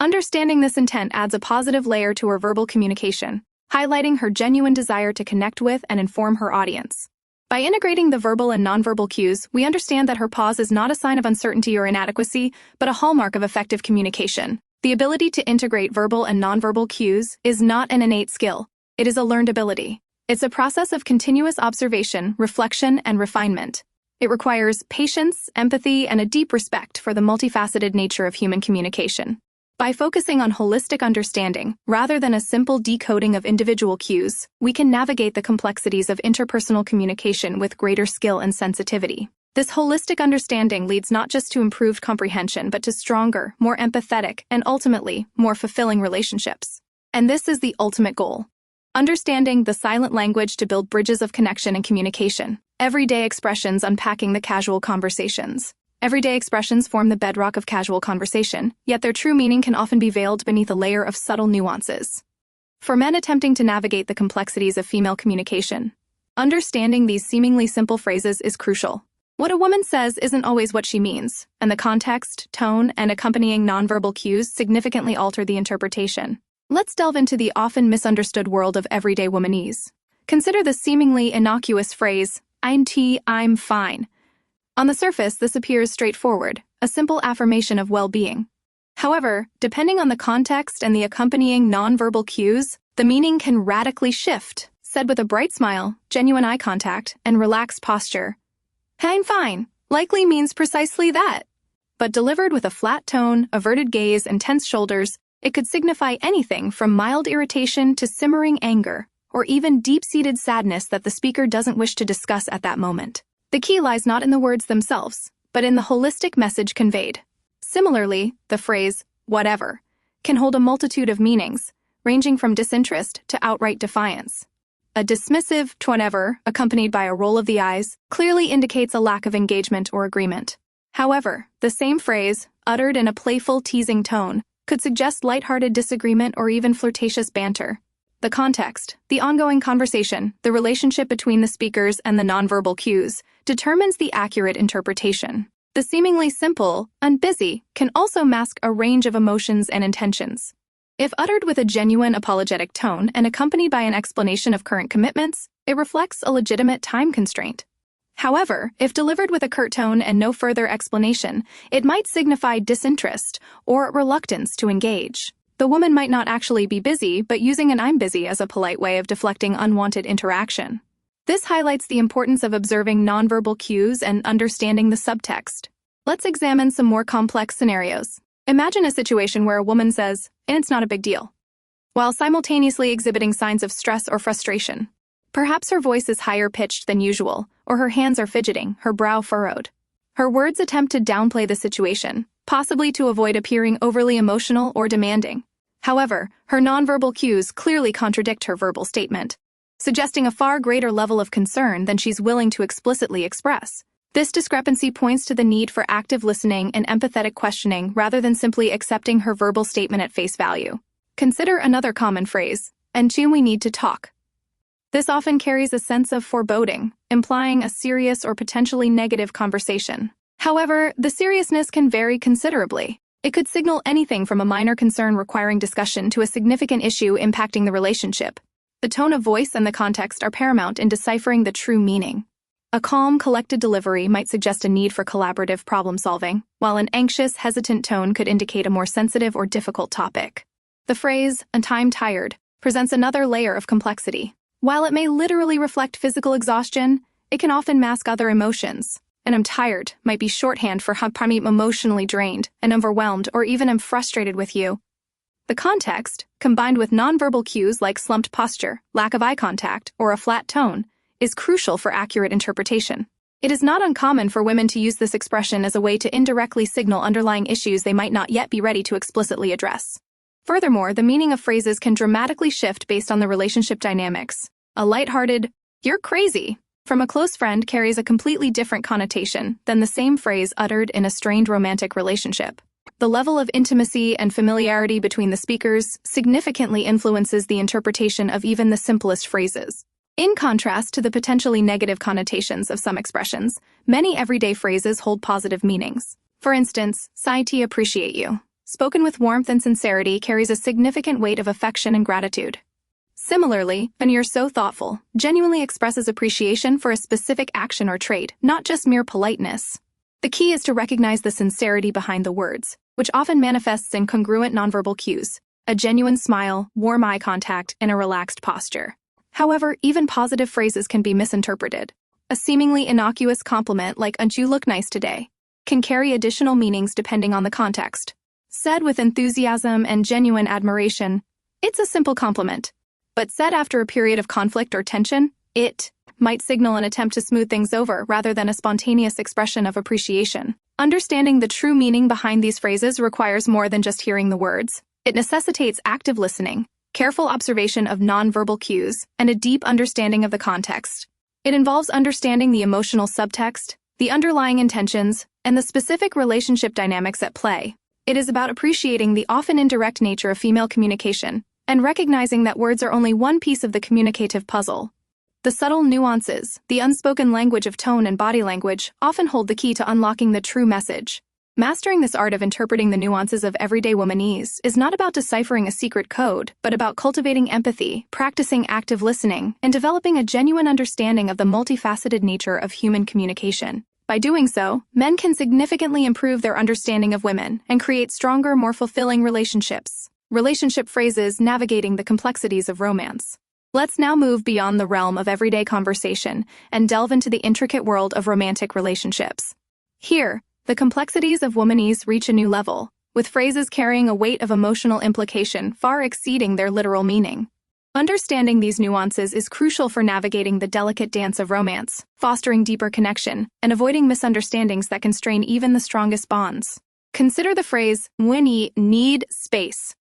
Understanding this intent adds a positive layer to her verbal communication, highlighting her genuine desire to connect with and inform her audience. By integrating the verbal and nonverbal cues, we understand that her pause is not a sign of uncertainty or inadequacy, but a hallmark of effective communication. The ability to integrate verbal and nonverbal cues is not an innate skill. It is a learned ability. It's a process of continuous observation, reflection, and refinement. It requires patience, empathy, and a deep respect for the multifaceted nature of human communication. By focusing on holistic understanding, rather than a simple decoding of individual cues, we can navigate the complexities of interpersonal communication with greater skill and sensitivity. This holistic understanding leads not just to improved comprehension, but to stronger, more empathetic, and ultimately, more fulfilling relationships. And this is the ultimate goal. Understanding the silent language to build bridges of connection and communication. Everyday expressions unpacking the casual conversations. Everyday expressions form the bedrock of casual conversation, yet their true meaning can often be veiled beneath a layer of subtle nuances. For men attempting to navigate the complexities of female communication, understanding these seemingly simple phrases is crucial. What a woman says isn't always what she means, and the context, tone, and accompanying nonverbal cues significantly alter the interpretation. Let's delve into the often misunderstood world of everyday womanese. Consider the seemingly innocuous phrase, I'm fine. On the surface, this appears straightforward, a simple affirmation of well-being. However, depending on the context and the accompanying nonverbal cues, the meaning can radically shift. Said with a bright smile, genuine eye contact, and relaxed posture, I'm fine likely means precisely that. But delivered with a flat tone, averted gaze, and tense shoulders, it could signify anything from mild irritation to simmering anger, or even deep-seated sadness that the speaker doesn't wish to discuss at that moment. The key lies not in the words themselves, but in the holistic message conveyed. Similarly, the phrase, whatever, can hold a multitude of meanings, ranging from disinterest to outright defiance. A dismissive whatever, accompanied by a roll of the eyes, clearly indicates a lack of engagement or agreement. However, the same phrase, uttered in a playful, teasing tone, could suggest lighthearted disagreement or even flirtatious banter. The context, the ongoing conversation, the relationship between the speakers and the nonverbal cues, determines the accurate interpretation. The seemingly simple, "I'm busy," can also mask a range of emotions and intentions. If uttered with a genuine apologetic tone and accompanied by an explanation of current commitments, it reflects a legitimate time constraint. However, if delivered with a curt tone and no further explanation, it might signify disinterest or reluctance to engage. The woman might not actually be busy, but using an "I'm busy" as a polite way of deflecting unwanted interaction. This highlights the importance of observing nonverbal cues and understanding the subtext. Let's examine some more complex scenarios. Imagine a situation where a woman says, "And it's not a big deal," while simultaneously exhibiting signs of stress or frustration. Perhaps her voice is higher pitched than usual, or her hands are fidgeting, her brow furrowed. Her words attempt to downplay the situation, possibly to avoid appearing overly emotional or demanding. However, her nonverbal cues clearly contradict her verbal statement, suggesting a far greater level of concern than she's willing to explicitly express. This discrepancy points to the need for active listening and empathetic questioning rather than simply accepting her verbal statement at face value. Consider another common phrase, "And we need to talk." This often carries a sense of foreboding, implying a serious or potentially negative conversation. However, the seriousness can vary considerably. It could signal anything from a minor concern requiring discussion to a significant issue impacting the relationship. The tone of voice and the context are paramount in deciphering the true meaning. A calm, collected delivery might suggest a need for collaborative problem-solving, while an anxious, hesitant tone could indicate a more sensitive or difficult topic. The phrase, "and I'm tired," presents another layer of complexity. While it may literally reflect physical exhaustion, it can often mask other emotions. "And I'm tired" might be shorthand for I'm emotionally drained and overwhelmed, or even "I'm frustrated with you." The context, combined with nonverbal cues like slumped posture, lack of eye contact, or a flat tone, is crucial for accurate interpretation. It is not uncommon for women to use this expression as a way to indirectly signal underlying issues they might not yet be ready to explicitly address. Furthermore, the meaning of phrases can dramatically shift based on the relationship dynamics. A lighthearted, "You're crazy," from a close friend carries a completely different connotation than the same phrase uttered in a strained romantic relationship. The level of intimacy and familiarity between the speakers significantly influences the interpretation of even the simplest phrases. In contrast to the potentially negative connotations of some expressions, many everyday phrases hold positive meanings. For instance, "I appreciate you," spoken with warmth and sincerity, carries a significant weight of affection and gratitude. Similarly, "and you're so thoughtful" genuinely expresses appreciation for a specific action or trait, not just mere politeness. The key is to recognize the sincerity behind the words, which often manifests in congruent nonverbal cues, a genuine smile, warm eye contact, and a relaxed posture. However, even positive phrases can be misinterpreted. A seemingly innocuous compliment like "and you look nice today" can carry additional meanings depending on the context. Said with enthusiasm and genuine admiration, it's a simple compliment. But said after a period of conflict or tension, it might signal an attempt to smooth things over rather than a spontaneous expression of appreciation. Understanding the true meaning behind these phrases requires more than just hearing the words. It necessitates active listening, careful observation of nonverbal cues, and a deep understanding of the context. It involves understanding the emotional subtext, the underlying intentions, and the specific relationship dynamics at play. It is about appreciating the often indirect nature of female communication and recognizing that words are only one piece of the communicative puzzle. The subtle nuances, the unspoken language of tone and body language, often hold the key to unlocking the true message. Mastering this art of interpreting the nuances of everyday womanese is not about deciphering a secret code, but about cultivating empathy, practicing active listening, and developing a genuine understanding of the multifaceted nature of human communication. By doing so, men can significantly improve their understanding of women and create stronger, more fulfilling relationships. Relationship phrases navigating the complexities of romance. Let's now move beyond the realm of everyday conversation and delve into the intricate world of romantic relationships. Here, the complexities of womanese reach a new level, with phrases carrying a weight of emotional implication far exceeding their literal meaning. Understanding these nuances is crucial for navigating the delicate dance of romance, fostering deeper connection, and avoiding misunderstandings that can strain even the strongest bonds. Consider the phrase, "we need space."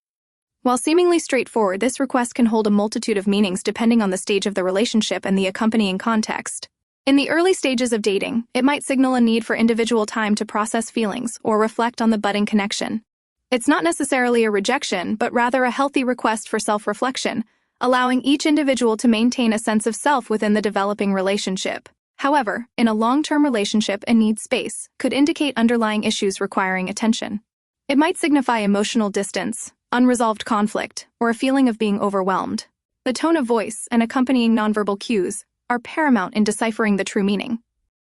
While seemingly straightforward, this request can hold a multitude of meanings depending on the stage of the relationship and the accompanying context. In the early stages of dating, it might signal a need for individual time to process feelings or reflect on the budding connection. It's not necessarily a rejection, but rather a healthy request for self-reflection, allowing each individual to maintain a sense of self within the developing relationship. However, in a long-term relationship, a need space could indicate underlying issues requiring attention. It might signify emotional distance, unresolved conflict, or a feeling of being overwhelmed. The tone of voice and accompanying nonverbal cues are paramount in deciphering the true meaning.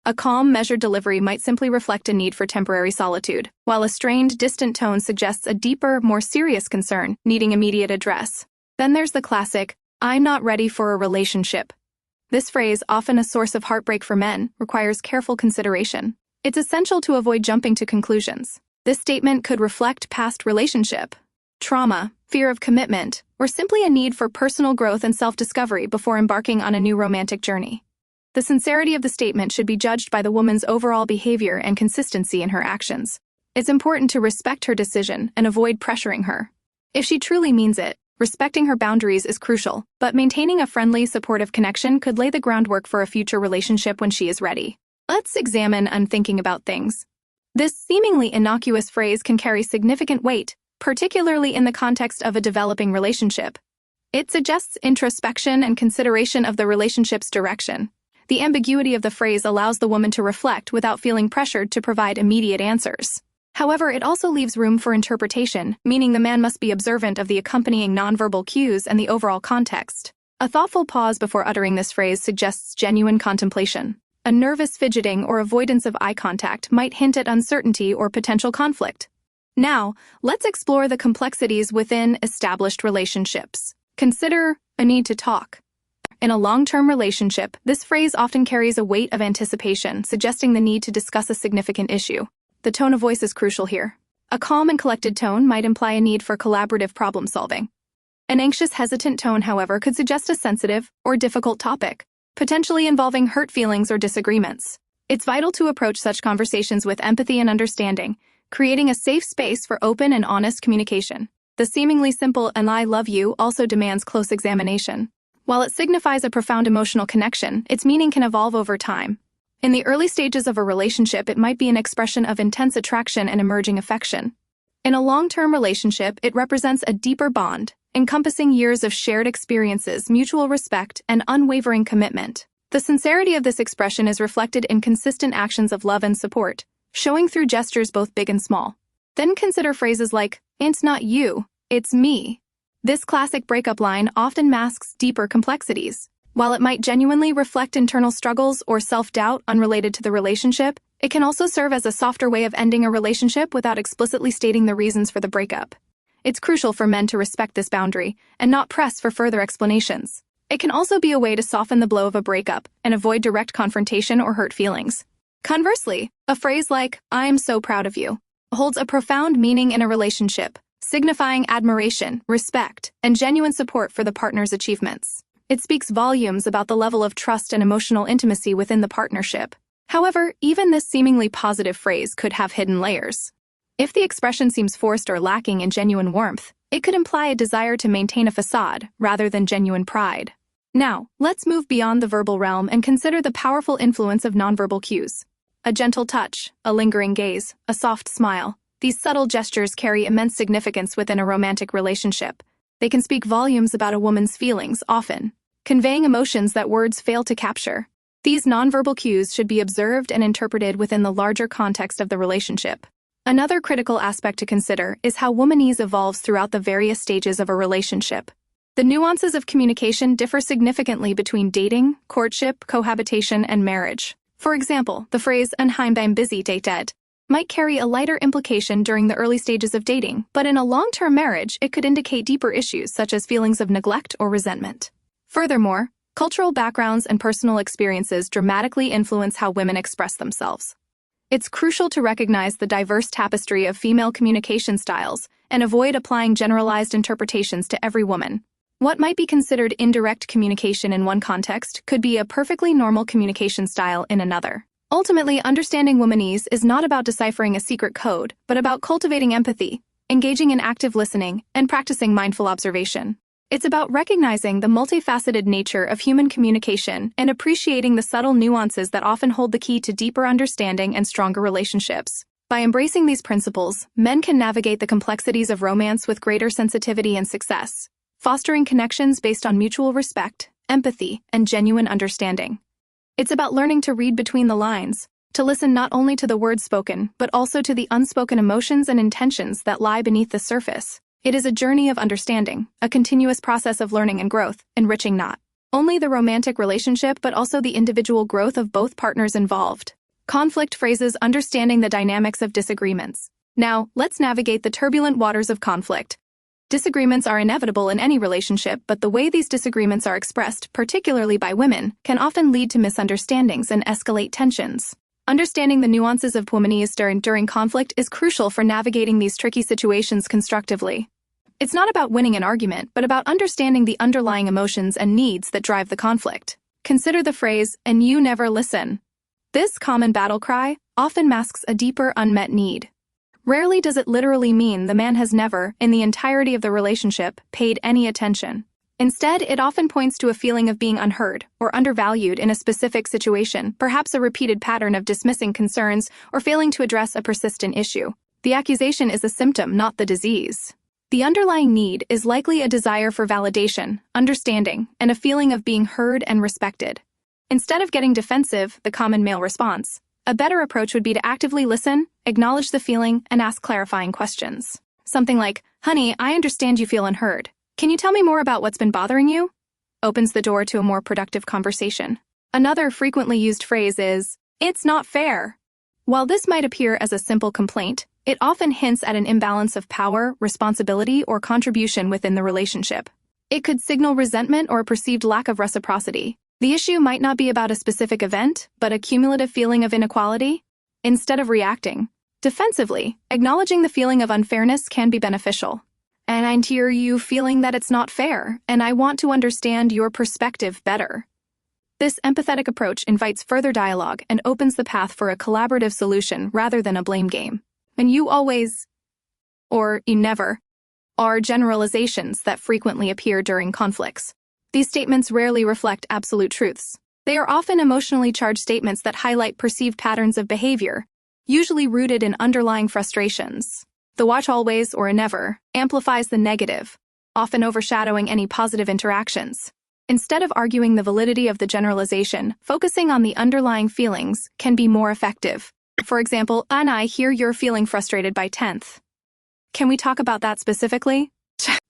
A calm, measured delivery might simply reflect a need for temporary solitude, while a strained, distant tone suggests a deeper, more serious concern needing immediate address. Then there's the classic, "I'm not ready for a relationship." This phrase, often a source of heartbreak for men, requires careful consideration. It's essential to avoid jumping to conclusions. This statement could reflect past relationship trauma, fear of commitment, or simply a need for personal growth and self-discovery before embarking on a new romantic journey. The sincerity of the statement should be judged by the woman's overall behavior and consistency in her actions. It's important to respect her decision and avoid pressuring her. If she truly means it, respecting her boundaries is crucial, but maintaining a friendly, supportive connection could lay the groundwork for a future relationship when she is ready. Let's examine "I'm thinking about things." This seemingly innocuous phrase can carry significant weight, particularly in the context of a developing relationship. It suggests introspection and consideration of the relationship's direction. The ambiguity of the phrase allows the woman to reflect without feeling pressured to provide immediate answers. However, it also leaves room for interpretation, meaning the man must be observant of the accompanying nonverbal cues and the overall context. A thoughtful pause before uttering this phrase suggests genuine contemplation. A nervous fidgeting or avoidance of eye contact might hint at uncertainty or potential conflict. Now, let's explore the complexities within established relationships. Consider a need to talk. In a long-term relationship, this phrase often carries a weight of anticipation, suggesting the need to discuss a significant issue. The tone of voice is crucial here. A calm and collected tone might imply a need for collaborative problem-solving. An anxious, hesitant tone, however, could suggest a sensitive or difficult topic, potentially involving hurt feelings or disagreements. It's vital to approach such conversations with empathy and understanding, creating a safe space for open and honest communication. The seemingly simple "and I love you" also demands close examination. While it signifies a profound emotional connection, its meaning can evolve over time. In the early stages of a relationship, it might be an expression of intense attraction and emerging affection. In a long-term relationship, it represents a deeper bond, encompassing years of shared experiences, mutual respect, and unwavering commitment. The sincerity of this expression is reflected in consistent actions of love and support, showing through gestures both big and small. Then consider phrases like, "It's not you, it's me." This classic breakup line often masks deeper complexities. While it might genuinely reflect internal struggles or self-doubt unrelated to the relationship, it can also serve as a softer way of ending a relationship without explicitly stating the reasons for the breakup. It's crucial for men to respect this boundary and not press for further explanations. It can also be a way to soften the blow of a breakup and avoid direct confrontation or hurt feelings. Conversely, a phrase like, "I'm so proud of you," holds a profound meaning in a relationship, signifying admiration, respect, and genuine support for the partner's achievements. It speaks volumes about the level of trust and emotional intimacy within the partnership. However, even this seemingly positive phrase could have hidden layers. If the expression seems forced or lacking in genuine warmth, it could imply a desire to maintain a facade rather than genuine pride. Now, let's move beyond the verbal realm and consider the powerful influence of nonverbal cues. A gentle touch, a lingering gaze, a soft smile. These subtle gestures carry immense significance within a romantic relationship. They can speak volumes about a woman's feelings, often conveying emotions that words fail to capture. These nonverbal cues should be observed and interpreted within the larger context of the relationship. Another critical aspect to consider is how womanese evolves throughout the various stages of a relationship. The nuances of communication differ significantly between dating, courtship, cohabitation, and marriage. For example, the phrase "I'm busy, dated" might carry a lighter implication during the early stages of dating, but in a long-term marriage, it could indicate deeper issues such as feelings of neglect or resentment. Furthermore, cultural backgrounds and personal experiences dramatically influence how women express themselves. It's crucial to recognize the diverse tapestry of female communication styles and avoid applying generalized interpretations to every woman. What might be considered indirect communication in one context could be a perfectly normal communication style in another. Ultimately, understanding womanese is not about deciphering a secret code, but about cultivating empathy, engaging in active listening, and practicing mindful observation. It's about recognizing the multifaceted nature of human communication and appreciating the subtle nuances that often hold the key to deeper understanding and stronger relationships. By embracing these principles, men can navigate the complexities of romance with greater sensitivity and success, fostering connections based on mutual respect, empathy, and genuine understanding. It's about learning to read between the lines, to listen not only to the words spoken, but also to the unspoken emotions and intentions that lie beneath the surface. It is a journey of understanding, a continuous process of learning and growth, enriching not only the romantic relationship but also the individual growth of both partners involved. Conflict phrases understanding the dynamics of disagreements. Now, let's navigate the turbulent waters of conflict. Disagreements are inevitable in any relationship, but the way these disagreements are expressed, particularly by women, can often lead to misunderstandings and escalate tensions. Understanding the nuances of womanese during conflict is crucial for navigating these tricky situations constructively. It's not about winning an argument, but about understanding the underlying emotions and needs that drive the conflict. Consider the phrase, "and you never listen." This common battle cry often masks a deeper unmet need. Rarely does it literally mean the man has never, in the entirety of the relationship, paid any attention. Instead, it often points to a feeling of being unheard or undervalued in a specific situation, perhaps a repeated pattern of dismissing concerns or failing to address a persistent issue. The accusation is a symptom, not the disease. The underlying need is likely a desire for validation, understanding, and a feeling of being heard and respected. Instead of getting defensive, the common male response, a better approach would be to actively listen, acknowledge the feeling, and ask clarifying questions. Something like, "Honey, I understand you feel unheard. Can you tell me more about what's been bothering you?" opens the door to a more productive conversation. Another frequently used phrase is, "It's not fair." While this might appear as a simple complaint, it often hints at an imbalance of power, responsibility, or contribution within the relationship. It could signal resentment or a perceived lack of reciprocity. The issue might not be about a specific event, but a cumulative feeling of inequality. Instead of reacting defensively, acknowledging the feeling of unfairness can be beneficial. "And I hear you feeling that it's not fair, and I want to understand your perspective better." This empathetic approach invites further dialogue and opens the path for a collaborative solution rather than a blame game. "And you always," or "you never," are generalizations that frequently appear during conflicts. These statements rarely reflect absolute truths. They are often emotionally charged statements that highlight perceived patterns of behavior, usually rooted in underlying frustrations. The watch always or never amplifies the negative, often overshadowing any positive interactions. Instead of arguing the validity of the generalization, focusing on the underlying feelings can be more effective. For example, and I hear you're feeling frustrated by 10th. Can we talk about that specifically?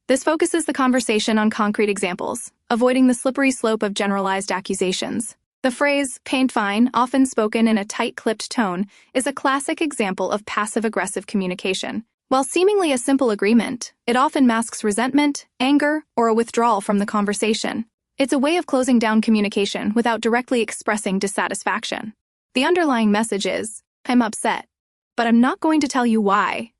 This focuses the conversation on concrete examples, avoiding the slippery slope of generalized accusations. The phrase, paint fine, often spoken in a tight-clipped tone, is a classic example of passive-aggressive communication. While seemingly a simple agreement, it often masks resentment, anger, or a withdrawal from the conversation. It's a way of closing down communication without directly expressing dissatisfaction. The underlying message is, I'm upset, but I'm not going to tell you why.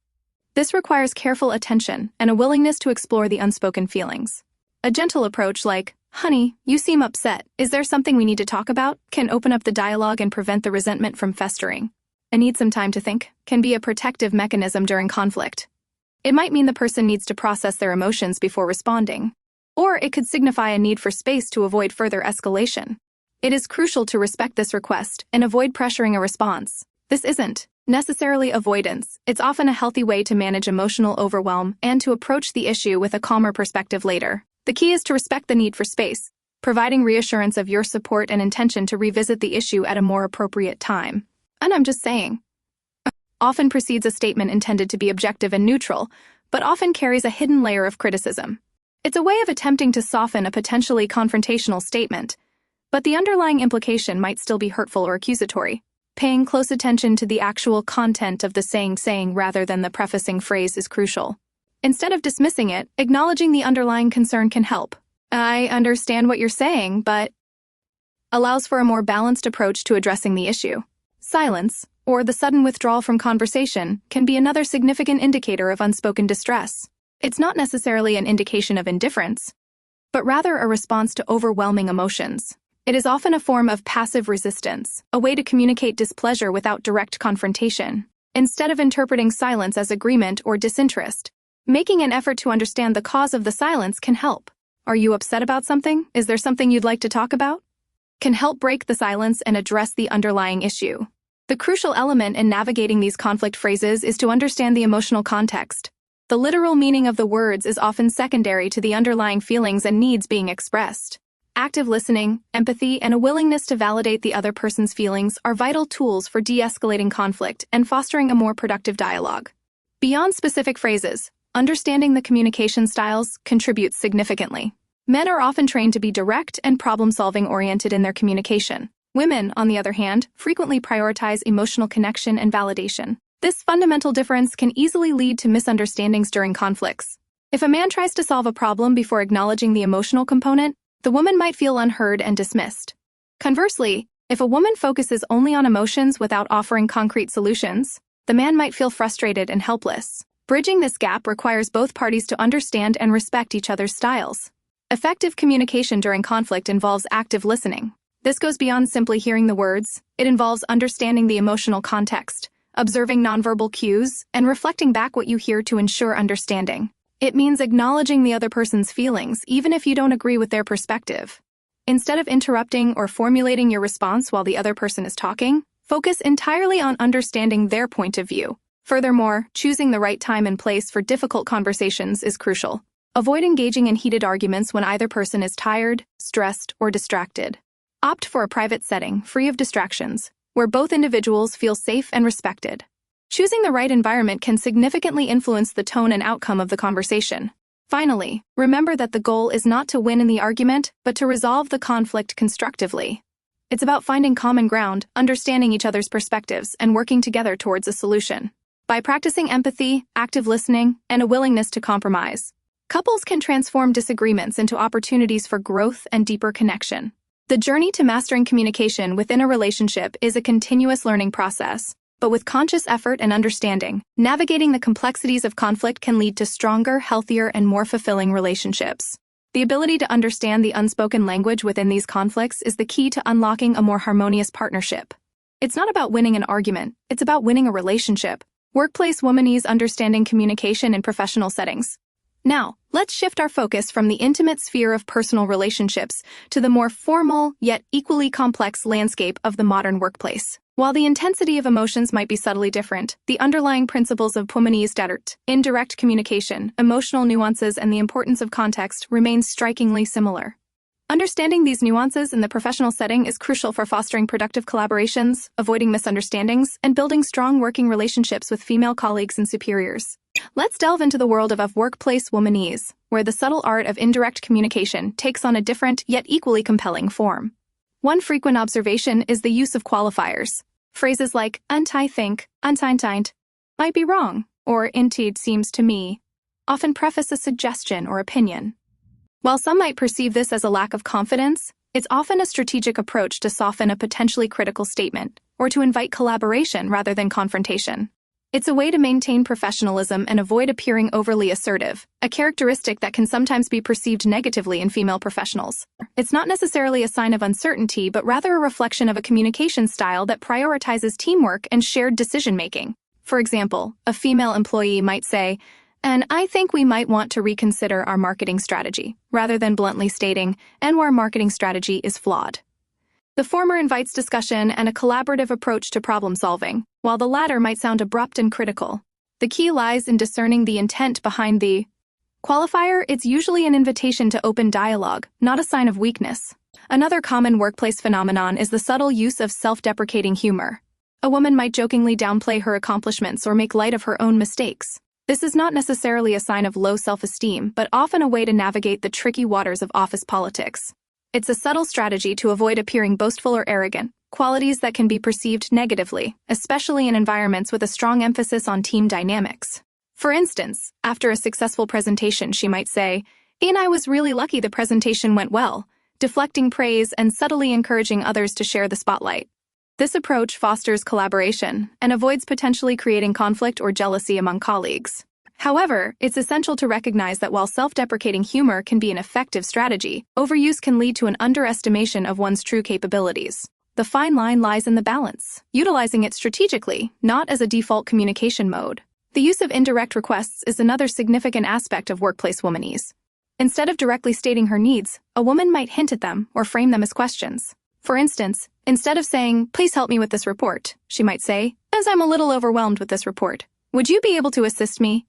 This requires careful attention and a willingness to explore the unspoken feelings. A gentle approach like, honey, you seem upset. Is there something we need to talk about? Can open up the dialogue and prevent the resentment from festering. I need some time to think can be a protective mechanism during conflict. It might mean the person needs to process their emotions before responding, or it could signify a need for space to avoid further escalation. It is crucial to respect this request and avoid pressuring a response. This isn't necessarily avoidance. It's often a healthy way to manage emotional overwhelm and to approach the issue with a calmer perspective later. The key is to respect the need for space, providing reassurance of your support and intention to revisit the issue at a more appropriate time. And I'm just saying, often precedes a statement intended to be objective and neutral, but often carries a hidden layer of criticism. It's a way of attempting to soften a potentially confrontational statement, but the underlying implication might still be hurtful or accusatory. Paying close attention to the actual content of the saying rather than the prefacing phrase is crucial. Instead of dismissing it, acknowledging the underlying concern can help. I understand what you're saying, but allows for a more balanced approach to addressing the issue. Silence, or the sudden withdrawal from conversation, can be another significant indicator of unspoken distress. It's not necessarily an indication of indifference, but rather a response to overwhelming emotions. It is often a form of passive resistance, a way to communicate displeasure without direct confrontation. Instead of interpreting silence as agreement or disinterest, making an effort to understand the cause of the silence can help. Are you upset about something? Is there something you'd like to talk about? Can help break the silence and address the underlying issue. The crucial element in navigating these conflict phrases is to understand the emotional context. The literal meaning of the words is often secondary to the underlying feelings and needs being expressed. Active listening, empathy, and a willingness to validate the other person's feelings are vital tools for de-escalating conflict and fostering a more productive dialogue. Beyond specific phrases, understanding the communication styles contributes significantly. Men are often trained to be direct and problem-solving oriented in their communication. Women, on the other hand, frequently prioritize emotional connection and validation. This fundamental difference can easily lead to misunderstandings during conflicts. If a man tries to solve a problem before acknowledging the emotional component, the woman might feel unheard and dismissed. Conversely, if a woman focuses only on emotions without offering concrete solutions, the man might feel frustrated and helpless. Bridging this gap requires both parties to understand and respect each other's styles. Effective communication during conflict involves active listening. This goes beyond simply hearing the words. It involves understanding the emotional context, observing nonverbal cues, and reflecting back what you hear to ensure understanding. It means acknowledging the other person's feelings, even if you don't agree with their perspective. Instead of interrupting or formulating your response while the other person is talking, focus entirely on understanding their point of view. Furthermore, choosing the right time and place for difficult conversations is crucial. Avoid engaging in heated arguments when either person is tired, stressed, or distracted. Opt for a private setting, free of distractions, where both individuals feel safe and respected. Choosing the right environment can significantly influence the tone and outcome of the conversation. Finally, remember that the goal is not to win in the argument, but to resolve the conflict constructively. It's about finding common ground, understanding each other's perspectives, and working together towards a solution. By practicing empathy, active listening, and a willingness to compromise, couples can transform disagreements into opportunities for growth and deeper connection. The journey to mastering communication within a relationship is a continuous learning process. But with conscious effort and understanding, navigating the complexities of conflict can lead to stronger, healthier, and more fulfilling relationships. The ability to understand the unspoken language within these conflicts is the key to unlocking a more harmonious partnership. It's not about winning an argument, it's about winning a relationship. Workplace womanese understanding communication in professional settings. Now, let's shift our focus from the intimate sphere of personal relationships to the more formal, yet equally complex landscape of the modern workplace. While the intensity of emotions might be subtly different, the underlying principles of womanese, indirect communication, emotional nuances, and the importance of context remain strikingly similar. Understanding these nuances in the professional setting is crucial for fostering productive collaborations, avoiding misunderstandings, and building strong working relationships with female colleagues and superiors. Let's delve into the world of workplace womanese, where the subtle art of indirect communication takes on a different yet equally compelling form. One frequent observation is the use of qualifiers. Phrases like "I think," "anscheinend," "might be wrong," or "indeed seems to me," often preface a suggestion or opinion. While some might perceive this as a lack of confidence, it's often a strategic approach to soften a potentially critical statement, or to invite collaboration rather than confrontation. It's a way to maintain professionalism and avoid appearing overly assertive, a characteristic that can sometimes be perceived negatively in female professionals. It's not necessarily a sign of uncertainty, but rather a reflection of a communication style that prioritizes teamwork and shared decision-making. For example, a female employee might say, "And I think we might want to reconsider our marketing strategy," rather than bluntly stating, "And our marketing strategy is flawed." The former invites discussion and a collaborative approach to problem-solving, while the latter might sound abrupt and critical. The key lies in discerning the intent behind the qualifier. It's usually an invitation to open dialogue, not a sign of weakness. Another common workplace phenomenon is the subtle use of self-deprecating humor. A woman might jokingly downplay her accomplishments or make light of her own mistakes. This is not necessarily a sign of low self-esteem, but often a way to navigate the tricky waters of office politics. It's a subtle strategy to avoid appearing boastful or arrogant, qualities that can be perceived negatively, especially in environments with a strong emphasis on team dynamics. For instance, after a successful presentation, she might say, "And I was really lucky the presentation went well," deflecting praise and subtly encouraging others to share the spotlight. This approach fosters collaboration and avoids potentially creating conflict or jealousy among colleagues. However, it's essential to recognize that while self-deprecating humor can be an effective strategy, overuse can lead to an underestimation of one's true capabilities. The fine line lies in the balance, utilizing it strategically, not as a default communication mode. The use of indirect requests is another significant aspect of workplace womanese. Instead of directly stating her needs, a woman might hint at them or frame them as questions. For instance, instead of saying, "Please help me with this report," she might say, "As I'm a little overwhelmed with this report, would you be able to assist me?"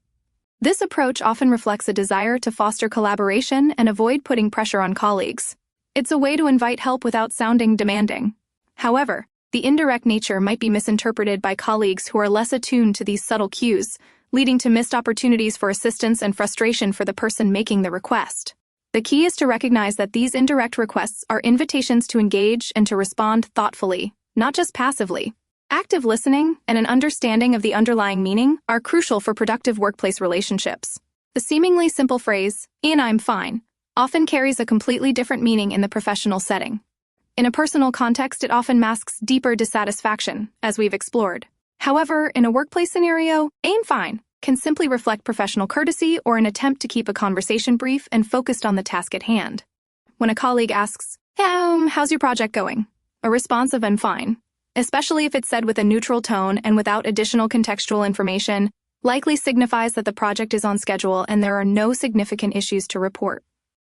This approach often reflects a desire to foster collaboration and avoid putting pressure on colleagues. It's a way to invite help without sounding demanding. However, the indirect nature might be misinterpreted by colleagues who are less attuned to these subtle cues, leading to missed opportunities for assistance and frustration for the person making the request. The key is to recognize that these indirect requests are invitations to engage and to respond thoughtfully, not just passively. Active listening and an understanding of the underlying meaning are crucial for productive workplace relationships. The seemingly simple phrase, "And I'm fine," often carries a completely different meaning in the professional setting. In a personal context, it often masks deeper dissatisfaction, as we've explored. However, in a workplace scenario, "I'm fine" can simply reflect professional courtesy or an attempt to keep a conversation brief and focused on the task at hand. When a colleague asks, "How's your project going?" a response of "I'm fine," especially if it's said with a neutral tone and without additional contextual information, likely signifies that the project is on schedule and there are no significant issues to report.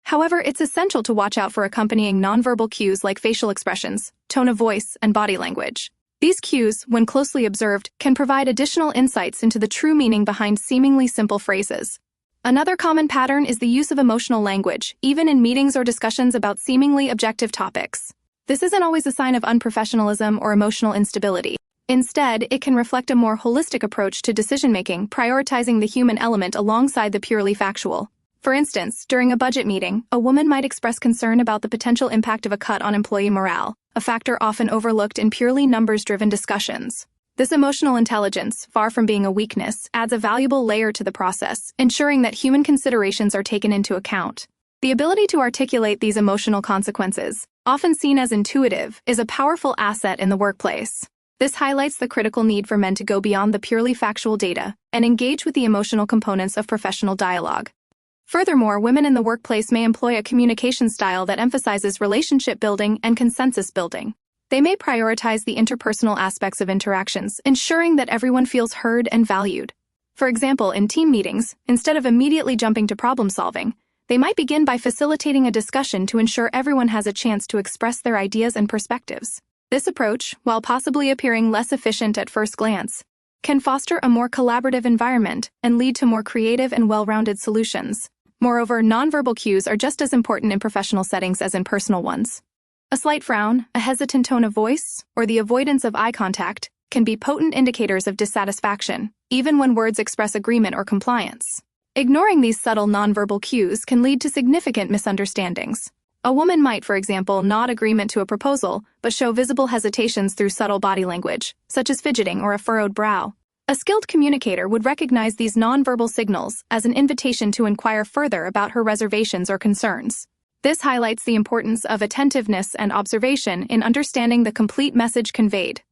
However, it's essential to watch out for accompanying nonverbal cues like facial expressions, tone of voice, and body language. These cues, when closely observed, can provide additional insights into the true meaning behind seemingly simple phrases. Another common pattern is the use of emotional language, even in meetings or discussions about seemingly objective topics. This isn't always a sign of unprofessionalism or emotional instability. Instead, it can reflect a more holistic approach to decision-making, prioritizing the human element alongside the purely factual. For instance, during a budget meeting, a woman might express concern about the potential impact of a cut on employee morale, a factor often overlooked in purely numbers-driven discussions. This emotional intelligence, far from being a weakness, adds a valuable layer to the process, ensuring that human considerations are taken into account. The ability to articulate these emotional consequences, often seen as intuitive, is a powerful asset in the workplace. This highlights the critical need for men to go beyond the purely factual data and engage with the emotional components of professional dialogue. Furthermore, women in the workplace may employ a communication style that emphasizes relationship building and consensus building. They may prioritize the interpersonal aspects of interactions, ensuring that everyone feels heard and valued. For example, in team meetings, instead of immediately jumping to problem solving, they might begin by facilitating a discussion to ensure everyone has a chance to express their ideas and perspectives. This approach, while possibly appearing less efficient at first glance, can foster a more collaborative environment and lead to more creative and well-rounded solutions. Moreover, nonverbal cues are just as important in professional settings as in personal ones. A slight frown, a hesitant tone of voice, or the avoidance of eye contact can be potent indicators of dissatisfaction, even when words express agreement or compliance. Ignoring these subtle nonverbal cues can lead to significant misunderstandings. A woman might, for example, nod agreement to a proposal, but show visible hesitations through subtle body language, such as fidgeting or a furrowed brow. A skilled communicator would recognize these nonverbal signals as an invitation to inquire further about her reservations or concerns. This highlights the importance of attentiveness and observation in understanding the complete message conveyed.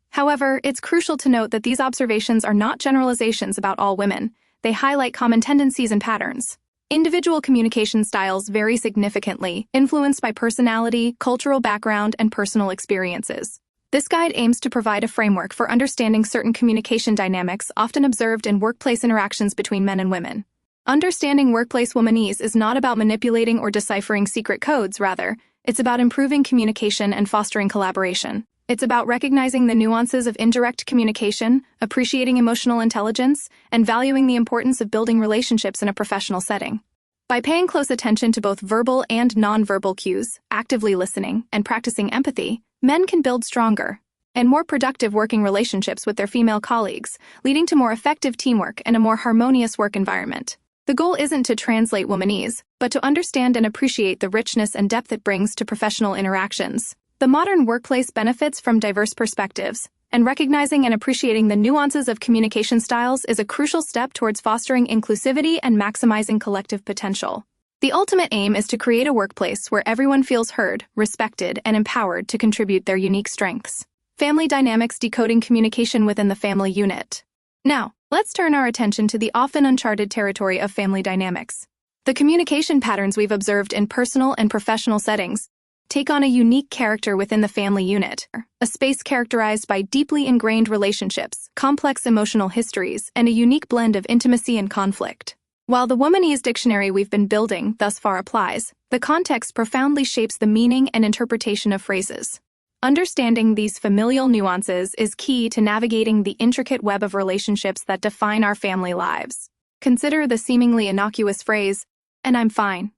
However, it's crucial to note that these observations are not generalizations about all women. They highlight common tendencies and patterns. Individual communication styles vary significantly, influenced by personality, cultural background, and personal experiences. This guide aims to provide a framework for understanding certain communication dynamics often observed in workplace interactions between men and women. Understanding workplace womanese is not about manipulating or deciphering secret codes, rather, it's about improving communication and fostering collaboration. It's about recognizing the nuances of indirect communication, appreciating emotional intelligence, and valuing the importance of building relationships in a professional setting. By paying close attention to both verbal and nonverbal cues, actively listening, and practicing empathy, men can build stronger and more productive working relationships with their female colleagues, leading to more effective teamwork and a more harmonious work environment. The goal isn't to translate womanese, but to understand and appreciate the richness and depth it brings to professional interactions. The modern workplace benefits from diverse perspectives, and recognizing and appreciating the nuances of communication styles is a crucial step towards fostering inclusivity and maximizing collective potential. The ultimate aim is to create a workplace where everyone feels heard, respected, and empowered to contribute their unique strengths. Family dynamics decoding communication within the family unit. Now, let's turn our attention to the often uncharted territory of family dynamics. The communication patterns we've observed in personal and professional settings take on a unique character within the family unit, a space characterized by deeply ingrained relationships, complex emotional histories, and a unique blend of intimacy and conflict. While the womanese dictionary we've been building thus far applies, the context profoundly shapes the meaning and interpretation of phrases. Understanding these familial nuances is key to navigating the intricate web of relationships that define our family lives. Consider the seemingly innocuous phrase, "and I'm fine."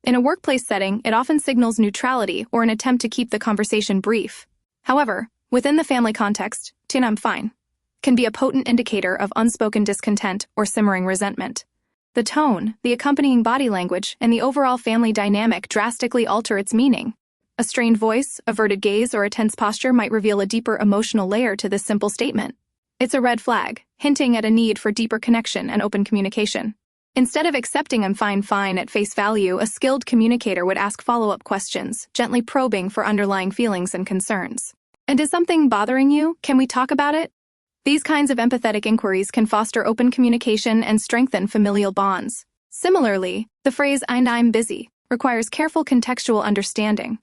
In a workplace setting, it often signals neutrality or an attempt to keep the conversation brief. However, within the family context, "I'm fine" can be a potent indicator of unspoken discontent or simmering resentment. The tone, the accompanying body language, and the overall family dynamic drastically alter its meaning. A strained voice, averted gaze, or a tense posture might reveal a deeper emotional layer to this simple statement. It's a red flag, hinting at a need for deeper connection and open communication. Instead of accepting "I'm fine" at face value, a skilled communicator would ask follow-up questions, gently probing for underlying feelings and concerns. "And is something bothering you? Can we talk about it?" These kinds of empathetic inquiries can foster open communication and strengthen familial bonds. Similarly, the phrase "and I'm busy" requires careful contextual understanding.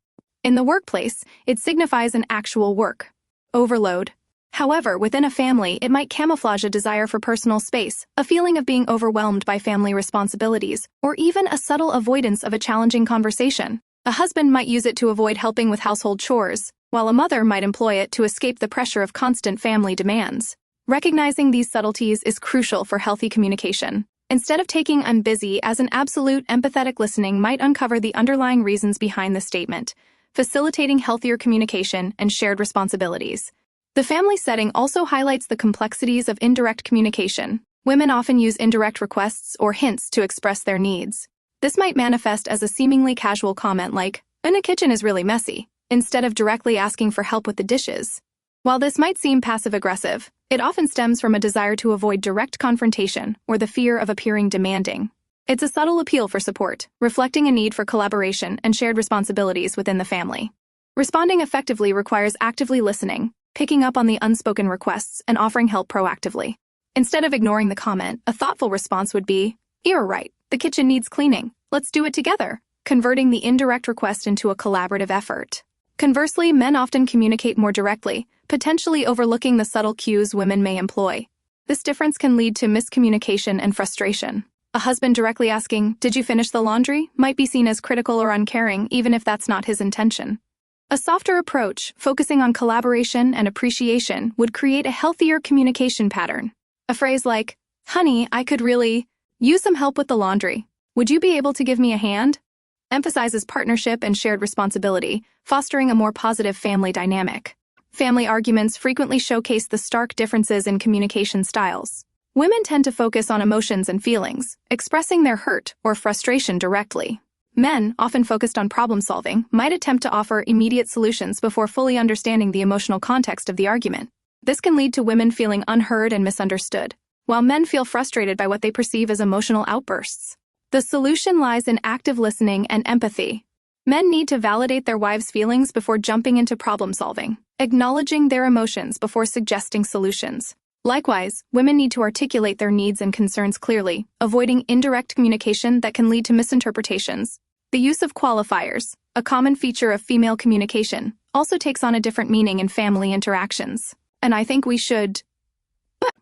In the workplace, it signifies an actual work overload. However, within a family, it might camouflage a desire for personal space, a feeling of being overwhelmed by family responsibilities, or even a subtle avoidance of a challenging conversation. A husband might use it to avoid helping with household chores, while a mother might employ it to escape the pressure of constant family demands. Recognizing these subtleties is crucial for healthy communication. Instead of taking "I'm busy" as an absolute, empathetic listening might uncover the underlying reasons behind the statement, facilitating healthier communication and shared responsibilities. The family setting also highlights the complexities of indirect communication. Women often use indirect requests or hints to express their needs. This might manifest as a seemingly casual comment like, "And the kitchen is really messy," instead of directly asking for help with the dishes. While this might seem passive-aggressive, it often stems from a desire to avoid direct confrontation or the fear of appearing demanding. It's a subtle appeal for support, reflecting a need for collaboration and shared responsibilities within the family. Responding effectively requires actively listening, picking up on the unspoken requests, and offering help proactively. Instead of ignoring the comment, a thoughtful response would be, "You're right, the kitchen needs cleaning. Let's do it together," converting the indirect request into a collaborative effort. Conversely, men often communicate more directly, potentially overlooking the subtle cues women may employ. This difference can lead to miscommunication and frustration. A husband directly asking, "Did you finish the laundry?" might be seen as critical or uncaring, even if that's not his intention. A softer approach, focusing on collaboration and appreciation, would create a healthier communication pattern. A phrase like, "Honey, I could really use some help with the laundry. Would you be able to give me a hand?" emphasizes partnership and shared responsibility, fostering a more positive family dynamic. Family arguments frequently showcase the stark differences in communication styles. Women tend to focus on emotions and feelings, expressing their hurt or frustration directly. Men, often focused on problem-solving, might attempt to offer immediate solutions before fully understanding the emotional context of the argument. This can lead to women feeling unheard and misunderstood, while men feel frustrated by what they perceive as emotional outbursts. The solution lies in active listening and empathy. Men need to validate their wives' feelings before jumping into problem-solving, acknowledging their emotions before suggesting solutions. Likewise, women need to articulate their needs and concerns clearly, avoiding indirect communication that can lead to misinterpretations. The use of qualifiers, a common feature of female communication, also takes on a different meaning in family interactions. "And I think we should,"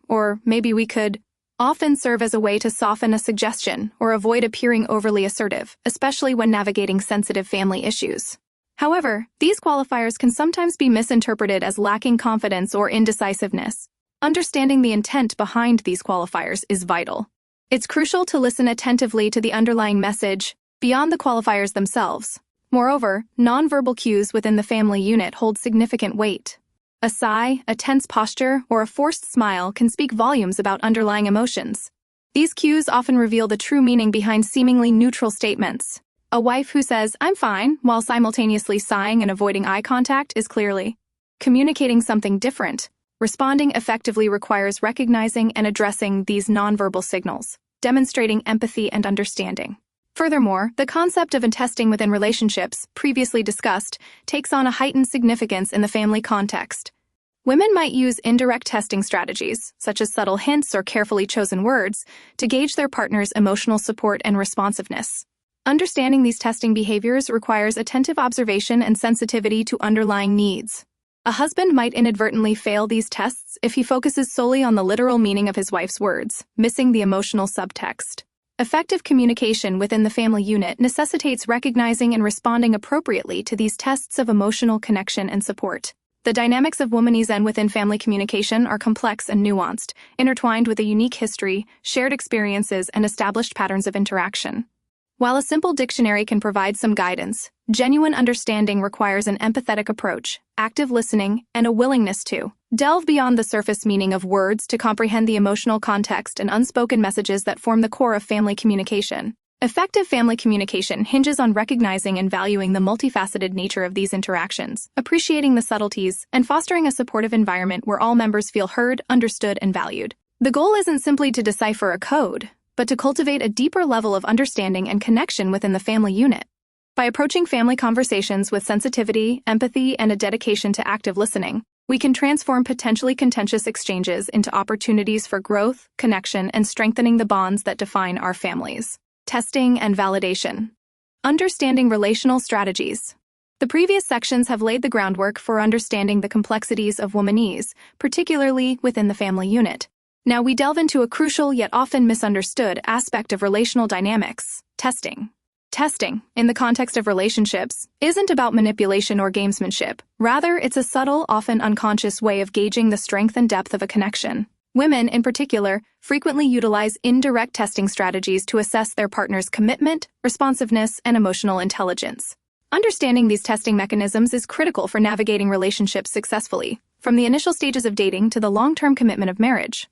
or "maybe we could," often serve as a way to soften a suggestion or avoid appearing overly assertive, especially when navigating sensitive family issues. However, these qualifiers can sometimes be misinterpreted as lacking confidence or indecisiveness. Understanding the intent behind these qualifiers is vital. It's crucial to listen attentively to the underlying message beyond the qualifiers themselves. Moreover, nonverbal cues within the family unit hold significant weight. A sigh, a tense posture, or a forced smile can speak volumes about underlying emotions. These cues often reveal the true meaning behind seemingly neutral statements. A wife who says, "I'm fine," while simultaneously sighing and avoiding eye contact is clearly communicating something different. Responding effectively requires recognizing and addressing these nonverbal signals, demonstrating empathy and understanding. Furthermore, the concept of testing within relationships, previously discussed, takes on a heightened significance in the family context. Women might use indirect testing strategies, such as subtle hints or carefully chosen words, to gauge their partner's emotional support and responsiveness. Understanding these testing behaviors requires attentive observation and sensitivity to underlying needs. A husband might inadvertently fail these tests if he focuses solely on the literal meaning of his wife's words, missing the emotional subtext. Effective communication within the family unit necessitates recognizing and responding appropriately to these tests of emotional connection and support. The dynamics of womanese and within family communication are complex and nuanced, intertwined with a unique history, shared experiences, and established patterns of interaction. While a simple dictionary can provide some guidance, genuine understanding requires an empathetic approach, active listening, and a willingness to delve beyond the surface meaning of words to comprehend the emotional context and unspoken messages that form the core of family communication. Effective family communication hinges on recognizing and valuing the multifaceted nature of these interactions, appreciating the subtleties, and fostering a supportive environment where all members feel heard, understood, and valued. The goal isn't simply to decipher a code, but to cultivate a deeper level of understanding and connection within the family unit. By approaching family conversations with sensitivity, empathy, and a dedication to active listening, we can transform potentially contentious exchanges into opportunities for growth, connection, and strengthening the bonds that define our families. Testing and validation. Understanding relational strategies. The previous sections have laid the groundwork for understanding the complexities of womanese, particularly within the family unit. Now we delve into a crucial yet often misunderstood aspect of relational dynamics: testing. Testing, in the context of relationships, isn't about manipulation or gamesmanship. Rather, it's a subtle, often unconscious way of gauging the strength and depth of a connection. Women, in particular, frequently utilize indirect testing strategies to assess their partner's commitment, responsiveness, and emotional intelligence. Understanding these testing mechanisms is critical for navigating relationships successfully, from the initial stages of dating to the long-term commitment of marriage.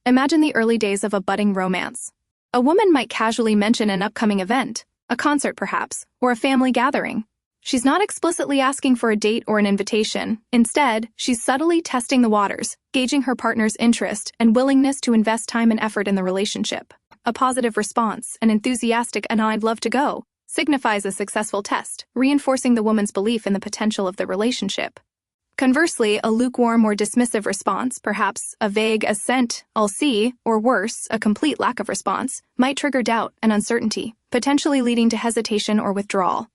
Imagine the early days of a budding romance. A woman might casually mention an upcoming event, a concert perhaps, or a family gathering. She's not explicitly asking for a date or an invitation. Instead, she's subtly testing the waters, gauging her partner's interest and willingness to invest time and effort in the relationship. A positive response, an enthusiastic "and I'd love to go," signifies a successful test, reinforcing the woman's belief in the potential of the relationship. Conversely, a lukewarm or dismissive response, perhaps a vague assent, "I'll see," or worse, a complete lack of response, might trigger doubt and uncertainty, potentially leading to hesitation or withdrawal.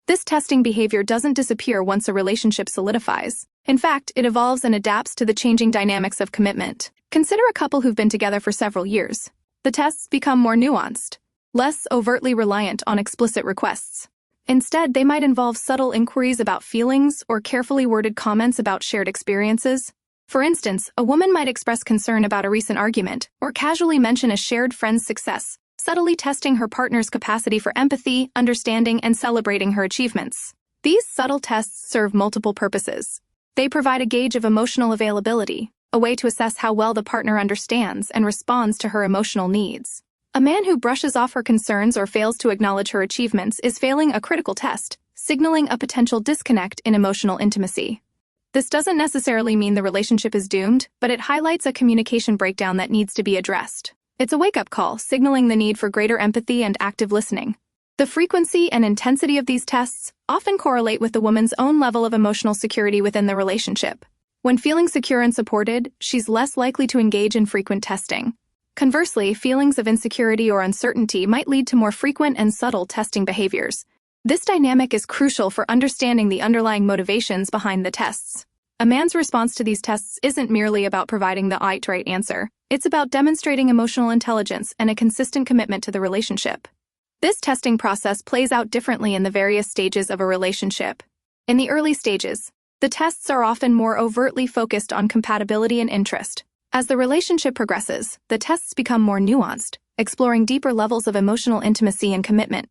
This testing behavior doesn't disappear once a relationship solidifies. In fact, it evolves and adapts to the changing dynamics of commitment. Consider a couple who've been together for several years. The tests become more nuanced, less overtly reliant on explicit requests. Instead, they might involve subtle inquiries about feelings or carefully worded comments about shared experiences. For instance, a woman might express concern about a recent argument or casually mention a shared friend's success, subtly testing her partner's capacity for empathy, understanding, and celebrating her achievements. These subtle tests serve multiple purposes. They provide a gauge of emotional availability, a way to assess how well the partner understands and responds to her emotional needs. A man who brushes off her concerns or fails to acknowledge her achievements is failing a critical test, signaling a potential disconnect in emotional intimacy. This doesn't necessarily mean the relationship is doomed, but it highlights a communication breakdown that needs to be addressed. It's a wake-up call, signaling the need for greater empathy and active listening. The frequency and intensity of these tests often correlate with the woman's own level of emotional security within the relationship. When feeling secure and supported, she's less likely to engage in frequent testing. Conversely, feelings of insecurity or uncertainty might lead to more frequent and subtle testing behaviors. This dynamic is crucial for understanding the underlying motivations behind the tests. A man's response to these tests isn't merely about providing the right answer. It's about demonstrating emotional intelligence and a consistent commitment to the relationship. This testing process plays out differently in the various stages of a relationship. In the early stages, the tests are often more overtly focused on compatibility and interest. As the relationship progresses, the tests become more nuanced, exploring deeper levels of emotional intimacy and commitment.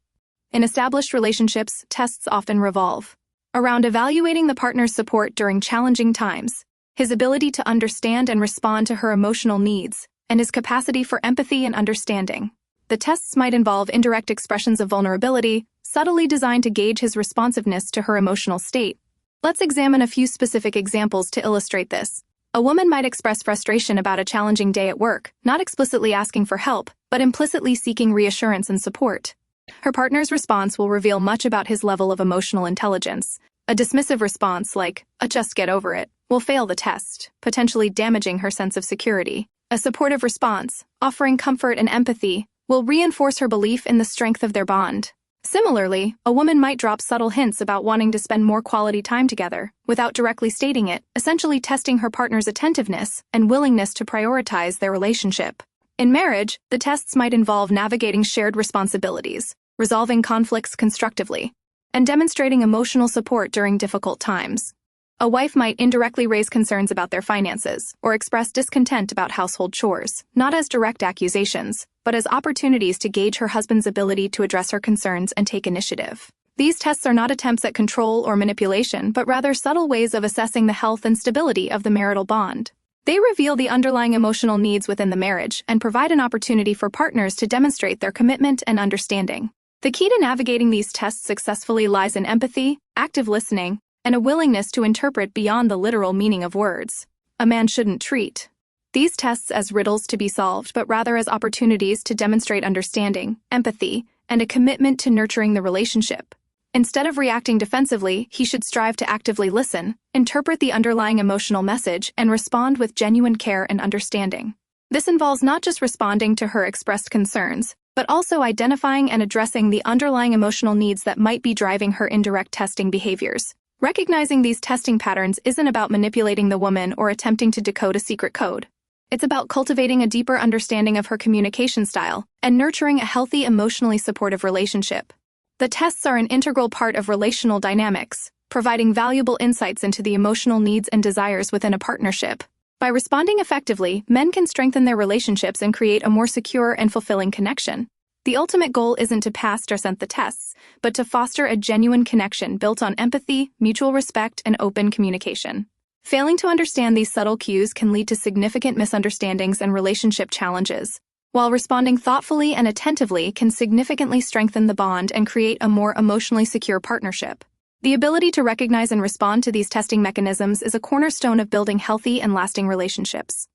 In established relationships, tests often revolve around evaluating the partner's support during challenging times, his ability to understand and respond to her emotional needs, and his capacity for empathy and understanding. The tests might involve indirect expressions of vulnerability, subtly designed to gauge his responsiveness to her emotional state. Let's examine a few specific examples to illustrate this. A woman might express frustration about a challenging day at work, not explicitly asking for help, but implicitly seeking reassurance and support. Her partner's response will reveal much about his level of emotional intelligence. A dismissive response like, just get over it, will fail the test, potentially damaging her sense of security. A supportive response, offering comfort and empathy, will reinforce her belief in the strength of their bond. Similarly, a woman might drop subtle hints about wanting to spend more quality time together, without directly stating it, essentially testing her partner's attentiveness and willingness to prioritize their relationship. In marriage, the tests might involve navigating shared responsibilities, resolving conflicts constructively, and demonstrating emotional support during difficult times. A wife might indirectly raise concerns about their finances or express discontent about household chores, not as direct accusations, but as opportunities to gauge her husband's ability to address her concerns and take initiative. These tests are not attempts at control or manipulation, but rather subtle ways of assessing the health and stability of the marital bond. They reveal the underlying emotional needs within the marriage and provide an opportunity for partners to demonstrate their commitment and understanding. The key to navigating these tests successfully lies in empathy, active listening, and a willingness to interpret beyond the literal meaning of words. A man shouldn't treat these tests as riddles to be solved, but rather as opportunities to demonstrate understanding, empathy, and a commitment to nurturing the relationship. Instead of reacting defensively, he should strive to actively listen, interpret the underlying emotional message, and respond with genuine care and understanding. This involves not just responding to her expressed concerns, but also identifying and addressing the underlying emotional needs that might be driving her indirect testing behaviors. Recognizing these testing patterns isn't about manipulating the woman or attempting to decode a secret code. It's about cultivating a deeper understanding of her communication style and nurturing a healthy, emotionally supportive relationship. The tests are an integral part of relational dynamics, providing valuable insights into the emotional needs and desires within a partnership. By responding effectively, men can strengthen their relationships and create a more secure and fulfilling connection. The ultimate goal isn't to pass or send the tests, but to foster a genuine connection built on empathy, mutual respect, and open communication. Failing to understand these subtle cues can lead to significant misunderstandings and relationship challenges, while responding thoughtfully and attentively can significantly strengthen the bond and create a more emotionally secure partnership. The ability to recognize and respond to these testing mechanisms is a cornerstone of building healthy and lasting relationships.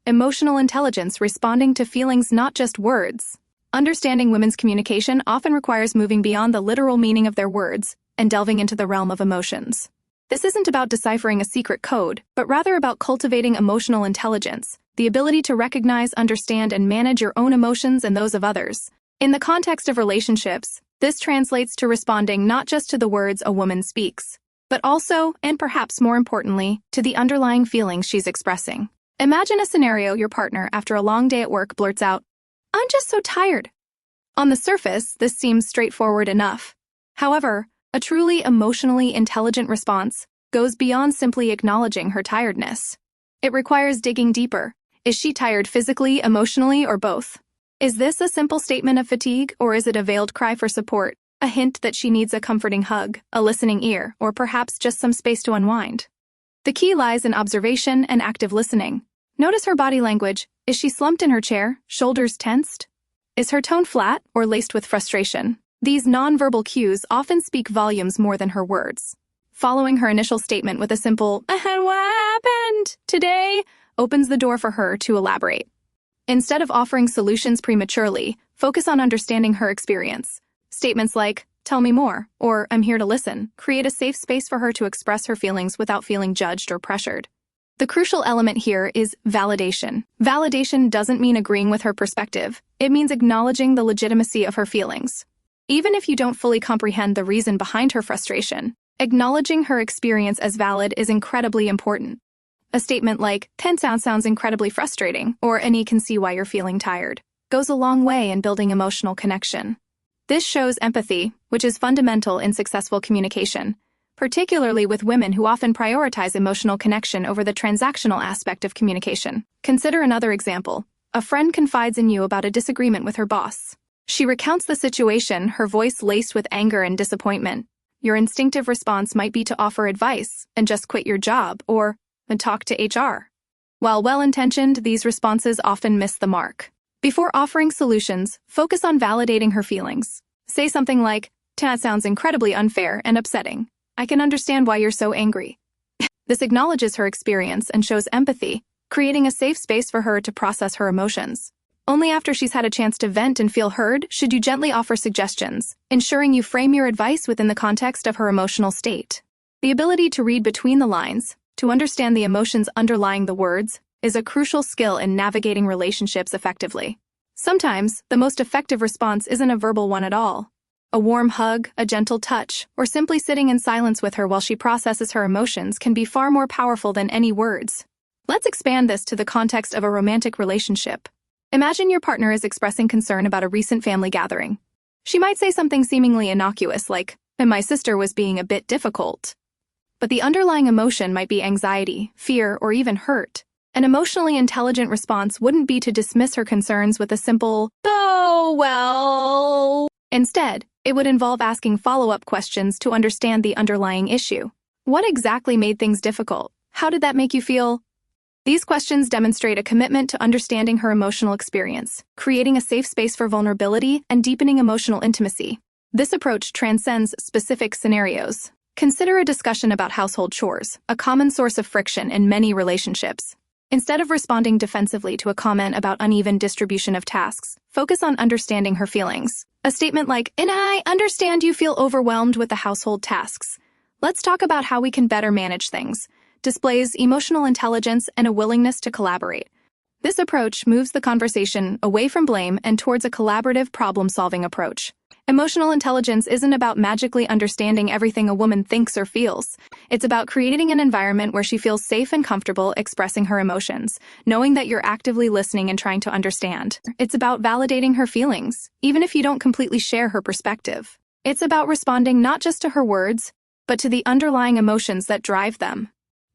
Emotional intelligence, responding to feelings, not just words. Understanding women's communication often requires moving beyond the literal meaning of their words and delving into the realm of emotions. This isn't about deciphering a secret code, but rather about cultivating emotional intelligence, the ability to recognize, understand, and manage your own emotions and those of others. In the context of relationships, this translates to responding not just to the words a woman speaks, but also, and perhaps more importantly, to the underlying feelings she's expressing. Imagine a scenario: your partner, after a long day at work, blurts out, "I'm just so tired." On the surface, this seems straightforward enough. However, a truly emotionally intelligent response goes beyond simply acknowledging her tiredness. It requires digging deeper. Is she tired physically, emotionally, or both? Is this a simple statement of fatigue, or is it a veiled cry for support, a hint that she needs a comforting hug, a listening ear, or perhaps just some space to unwind? The key lies in observation and active listening. Notice her body language. Is she slumped in her chair, shoulders tensed? Is her tone flat or laced with frustration? These nonverbal cues often speak volumes more than her words. Following her initial statement with a simple, "What happened today?" opens the door for her to elaborate. Instead of offering solutions prematurely, focus on understanding her experience. Statements like, "Tell me more," or "I'm here to listen," create a safe space for her to express her feelings without feeling judged or pressured. The crucial element here is validation. Validation doesn't mean agreeing with her perspective. It means acknowledging the legitimacy of her feelings. Even if you don't fully comprehend the reason behind her frustration, acknowledging her experience as valid is incredibly important. A statement like, "10 sounds incredibly frustrating," or "Any can see why you're feeling tired," goes a long way in building emotional connection. This shows empathy, which is fundamental in successful communication, particularly with women who often prioritize emotional connection over the transactional aspect of communication. Consider another example. A friend confides in you about a disagreement with her boss. She recounts the situation, her voice laced with anger and disappointment. Your instinctive response might be to offer advice and just quit your job, or talk to HR. While well-intentioned, these responses often miss the mark. Before offering solutions, focus on validating her feelings. Say something like, "That sounds incredibly unfair and upsetting. I can understand why you're so angry." This acknowledges her experience and shows empathy, creating a safe space for her to process her emotions. Only after she's had a chance to vent and feel heard should you gently offer suggestions, ensuring you frame your advice within the context of her emotional state. The ability to read between the lines, to understand the emotions underlying the words, is a crucial skill in navigating relationships effectively. Sometimes, the most effective response isn't a verbal one at all. A warm hug, a gentle touch, or simply sitting in silence with her while she processes her emotions can be far more powerful than any words. Let's expand this to the context of a romantic relationship. Imagine your partner is expressing concern about a recent family gathering. She might say something seemingly innocuous like, "And my sister was being a bit difficult." But the underlying emotion might be anxiety, fear, or even hurt. An emotionally intelligent response wouldn't be to dismiss her concerns with a simple, "Oh, well." Instead, it would involve asking follow-up questions to understand the underlying issue. What exactly made things difficult? How did that make you feel? These questions demonstrate a commitment to understanding her emotional experience, creating a safe space for vulnerability and deepening emotional intimacy. This approach transcends specific scenarios. Consider a discussion about household chores, a common source of friction in many relationships. Instead of responding defensively to a comment about uneven distribution of tasks, focus on understanding her feelings. A statement like, "And I understand you feel overwhelmed with the household tasks. Let's talk about how we can better manage things," displays emotional intelligence and a willingness to collaborate. This approach moves the conversation away from blame and towards a collaborative problem-solving approach. Emotional intelligence isn't about magically understanding everything a woman thinks or feels. It's about creating an environment where she feels safe and comfortable expressing her emotions, knowing that you're actively listening and trying to understand. It's about validating her feelings, even if you don't completely share her perspective. It's about responding not just to her words, but to the underlying emotions that drive them.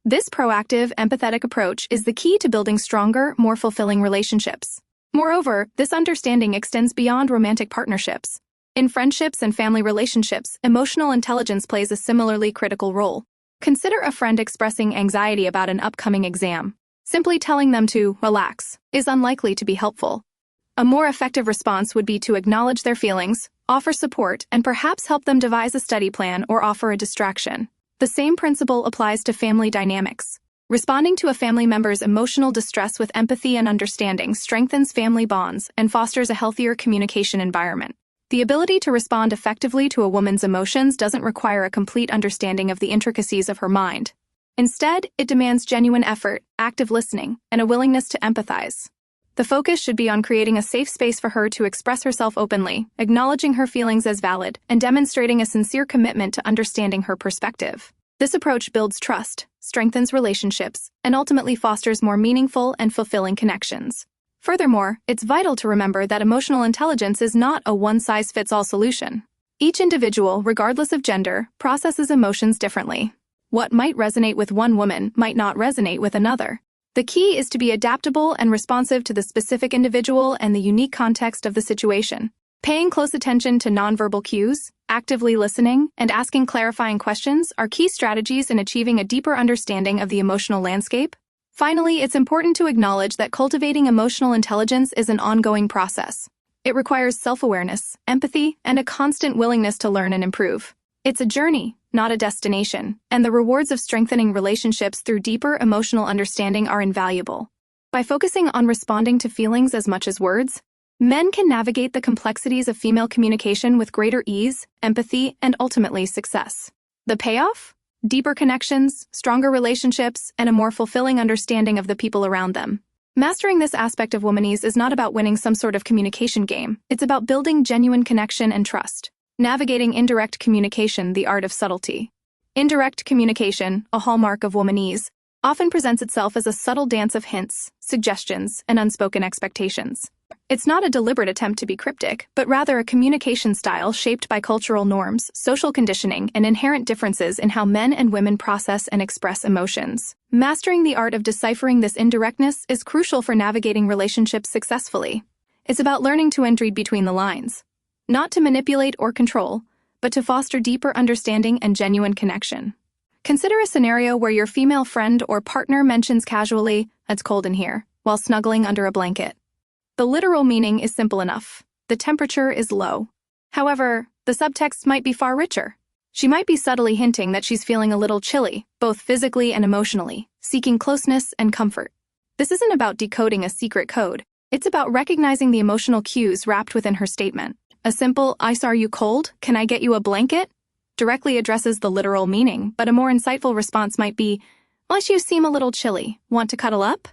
This proactive, empathetic approach is the key to building stronger, more fulfilling relationships. Moreover, this understanding extends beyond romantic partnerships. In friendships and family relationships, emotional intelligence plays a similarly critical role. Consider a friend expressing anxiety about an upcoming exam. Simply telling them to relax is unlikely to be helpful. A more effective response would be to acknowledge their feelings, offer support, and perhaps help them devise a study plan or offer a distraction. The same principle applies to family dynamics. Responding to a family member's emotional distress with empathy and understanding strengthens family bonds and fosters a healthier communication environment. The ability to respond effectively to a woman's emotions doesn't require a complete understanding of the intricacies of her mind. Instead, it demands genuine effort, active listening, and a willingness to empathize. The focus should be on creating a safe space for her to express herself openly, acknowledging her feelings as valid, and demonstrating a sincere commitment to understanding her perspective. This approach builds trust, strengthens relationships, and ultimately fosters more meaningful and fulfilling connections. Furthermore, it's vital to remember that emotional intelligence is not a one-size-fits-all solution. Each individual, regardless of gender, processes emotions differently. What might resonate with one woman might not resonate with another. The key is to be adaptable and responsive to the specific individual and the unique context of the situation. Paying close attention to nonverbal cues, actively listening, and asking clarifying questions are key strategies in achieving a deeper understanding of the emotional landscape. Finally, it's important to acknowledge that cultivating emotional intelligence is an ongoing process. It requires self-awareness, empathy, and a constant willingness to learn and improve. It's a journey, not a destination, and the rewards of strengthening relationships through deeper emotional understanding are invaluable. By focusing on responding to feelings as much as words, men can navigate the complexities of female communication with greater ease, empathy, and ultimately success. The payoff? Deeper connections, stronger relationships, and a more fulfilling understanding of the people around them. Mastering this aspect of womanese is not about winning some sort of communication game. It's about building genuine connection and trust. Navigating indirect communication, the art of subtlety. Indirect communication, a hallmark of womanese, often presents itself as a subtle dance of hints, suggestions, and unspoken expectations. It's not a deliberate attempt to be cryptic, but rather a communication style shaped by cultural norms, social conditioning, and inherent differences in how men and women process and express emotions. Mastering the art of deciphering this indirectness is crucial for navigating relationships successfully. It's about learning to read between the lines. Not to manipulate or control, but to foster deeper understanding and genuine connection. Consider a scenario where your female friend or partner mentions casually, "It's cold in here," while snuggling under a blanket. The literal meaning is simple enough. The temperature is low. However, the subtext might be far richer. She might be subtly hinting that she's feeling a little chilly, both physically and emotionally, seeking closeness and comfort. This isn't about decoding a secret code. It's about recognizing the emotional cues wrapped within her statement. A simple, "Are you cold? Can I get you a blanket?" directly addresses the literal meaning, but a more insightful response might be, "You seem a little chilly. Want to cuddle up?"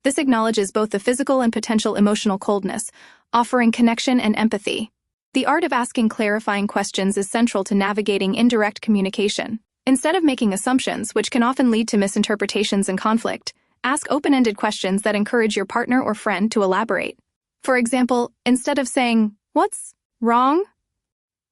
This acknowledges both the physical and potential emotional coldness, offering connection and empathy. The art of asking clarifying questions is central to navigating indirect communication. Instead of making assumptions, which can often lead to misinterpretations and conflict, ask open-ended questions that encourage your partner or friend to elaborate. For example, instead of saying, "What's wrong?"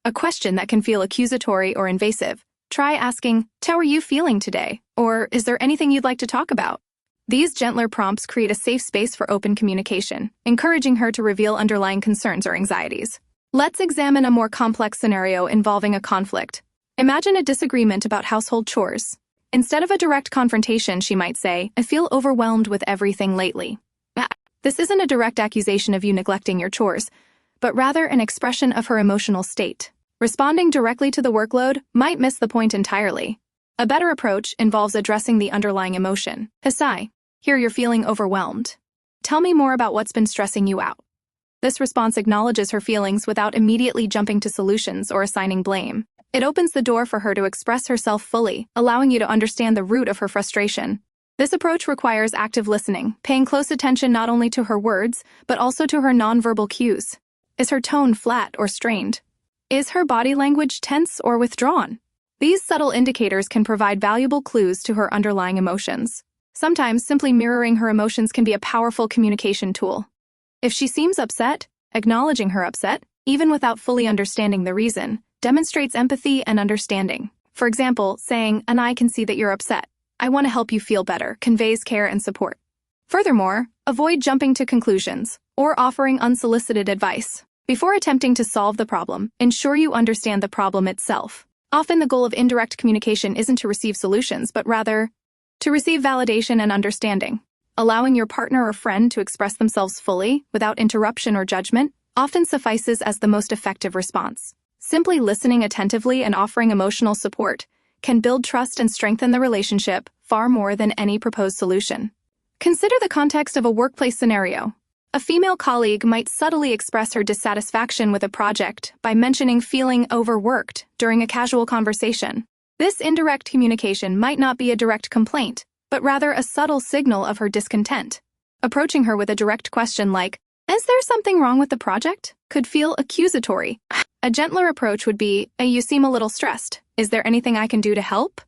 a question that can feel accusatory or invasive, try asking, "How are you feeling today?" or "Is there anything you'd like to talk about?" These gentler prompts create a safe space for open communication, encouraging her to reveal underlying concerns or anxieties. Let's examine a more complex scenario involving a conflict. Imagine a disagreement about household chores. Instead of a direct confrontation, she might say, "I feel overwhelmed with everything lately." This isn't a direct accusation of you neglecting your chores, but rather an expression of her emotional state. Responding directly to the workload might miss the point entirely. A better approach involves addressing the underlying emotion. "Hisai, here you're feeling overwhelmed. Tell me more about what's been stressing you out." This response acknowledges her feelings without immediately jumping to solutions or assigning blame. It opens the door for her to express herself fully, allowing you to understand the root of her frustration. This approach requires active listening, paying close attention not only to her words, but also to her nonverbal cues. Is her tone flat or strained? Is her body language tense or withdrawn? These subtle indicators can provide valuable clues to her underlying emotions. Sometimes simply mirroring her emotions can be a powerful communication tool. If she seems upset, acknowledging her upset, even without fully understanding the reason, demonstrates empathy and understanding. For example, saying, "And I can see that you're upset. I want to help you feel better," conveys care and support. Furthermore, avoid jumping to conclusions or offering unsolicited advice. Before attempting to solve the problem, ensure you understand the problem itself. Often the goal of indirect communication isn't to receive solutions, but rather to receive validation and understanding. Allowing your partner or friend to express themselves fully, without interruption or judgment, often suffices as the most effective response. Simply listening attentively and offering emotional support can build trust and strengthen the relationship far more than any proposed solution. Consider the context of a workplace scenario. A female colleague might subtly express her dissatisfaction with a project by mentioning feeling overworked during a casual conversation. This indirect communication might not be a direct complaint, but rather a subtle signal of her discontent. Approaching her with a direct question like, "Is there something wrong with the project?" could feel accusatory. A gentler approach would be, "You seem a little stressed. Is there anything I can do to help?"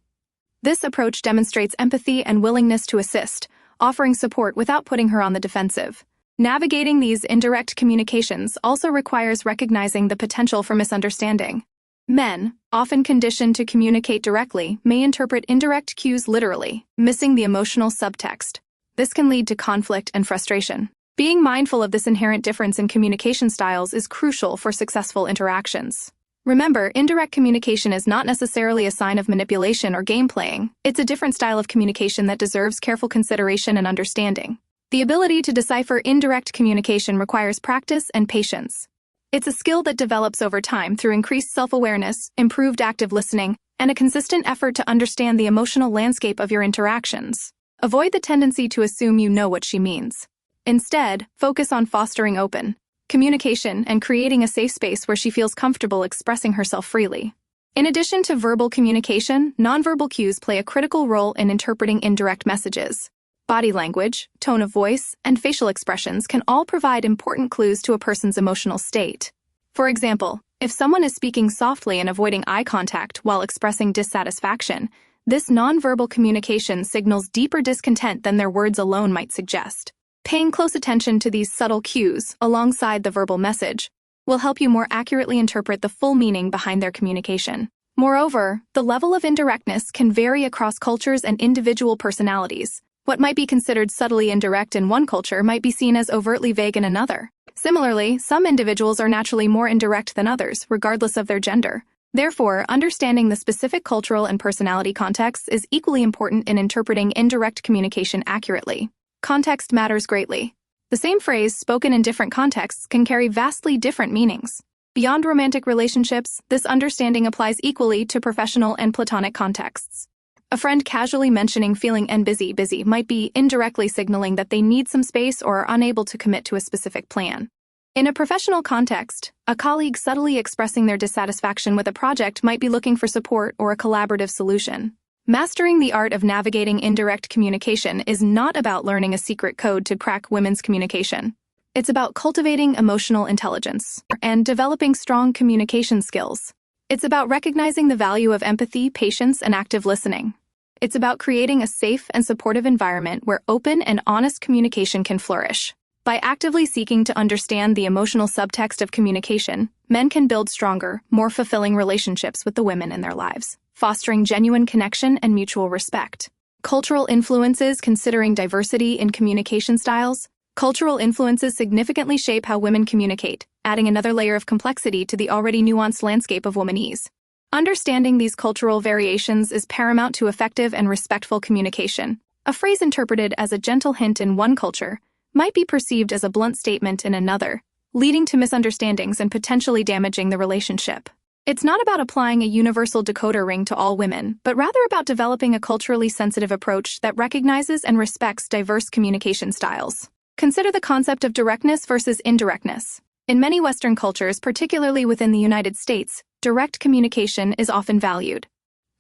This approach demonstrates empathy and willingness to assist, offering support without putting her on the defensive. Navigating these indirect communications also requires recognizing the potential for misunderstanding. Men, often conditioned to communicate directly, may interpret indirect cues literally, missing the emotional subtext. This can lead to conflict and frustration. Being mindful of this inherent difference in communication styles is crucial for successful interactions. Remember, indirect communication is not necessarily a sign of manipulation or game playing. It's a different style of communication that deserves careful consideration and understanding. The ability to decipher indirect communication requires practice and patience. It's a skill that develops over time through increased self-awareness, improved active listening, and a consistent effort to understand the emotional landscape of your interactions. Avoid the tendency to assume you know what she means. Instead, focus on fostering open communication and creating a safe space where she feels comfortable expressing herself freely. In addition to verbal communication, nonverbal cues play a critical role in interpreting indirect messages. Body language, tone of voice, and facial expressions can all provide important clues to a person's emotional state. For example, if someone is speaking softly and avoiding eye contact while expressing dissatisfaction, this nonverbal communication signals deeper discontent than their words alone might suggest. Paying close attention to these subtle cues, alongside the verbal message, will help you more accurately interpret the full meaning behind their communication. Moreover, the level of indirectness can vary across cultures and individual personalities. What might be considered subtly indirect in one culture might be seen as overtly vague in another. Similarly, some individuals are naturally more indirect than others, regardless of their gender. Therefore, understanding the specific cultural and personality contexts is equally important in interpreting indirect communication accurately. Context matters greatly. The same phrase spoken in different contexts can carry vastly different meanings. Beyond romantic relationships, this understanding applies equally to professional and platonic contexts. A friend casually mentioning feeling busy might be indirectly signaling that they need some space or are unable to commit to a specific plan. In a professional context, a colleague subtly expressing their dissatisfaction with a project might be looking for support or a collaborative solution. Mastering the art of navigating indirect communication is not about learning a secret code to crack women's communication. It's about cultivating emotional intelligence and developing strong communication skills. It's about recognizing the value of empathy, patience, and active listening. It's about creating a safe and supportive environment where open and honest communication can flourish. By actively seeking to understand the emotional subtext of communication, men can build stronger, more fulfilling relationships with the women in their lives, fostering genuine connection and mutual respect. Cultural influences. Considering diversity in communication styles, cultural influences significantly shape how women communicate, adding another layer of complexity to the already nuanced landscape of womanese. Understanding these cultural variations is paramount to effective and respectful communication. A phrase interpreted as a gentle hint in one culture might be perceived as a blunt statement in another, leading to misunderstandings and potentially damaging the relationship. It's not about applying a universal decoder ring to all women, but rather about developing a culturally sensitive approach that recognizes and respects diverse communication styles. Consider the concept of directness versus indirectness. In many Western cultures, particularly within the United States, direct communication is often valued.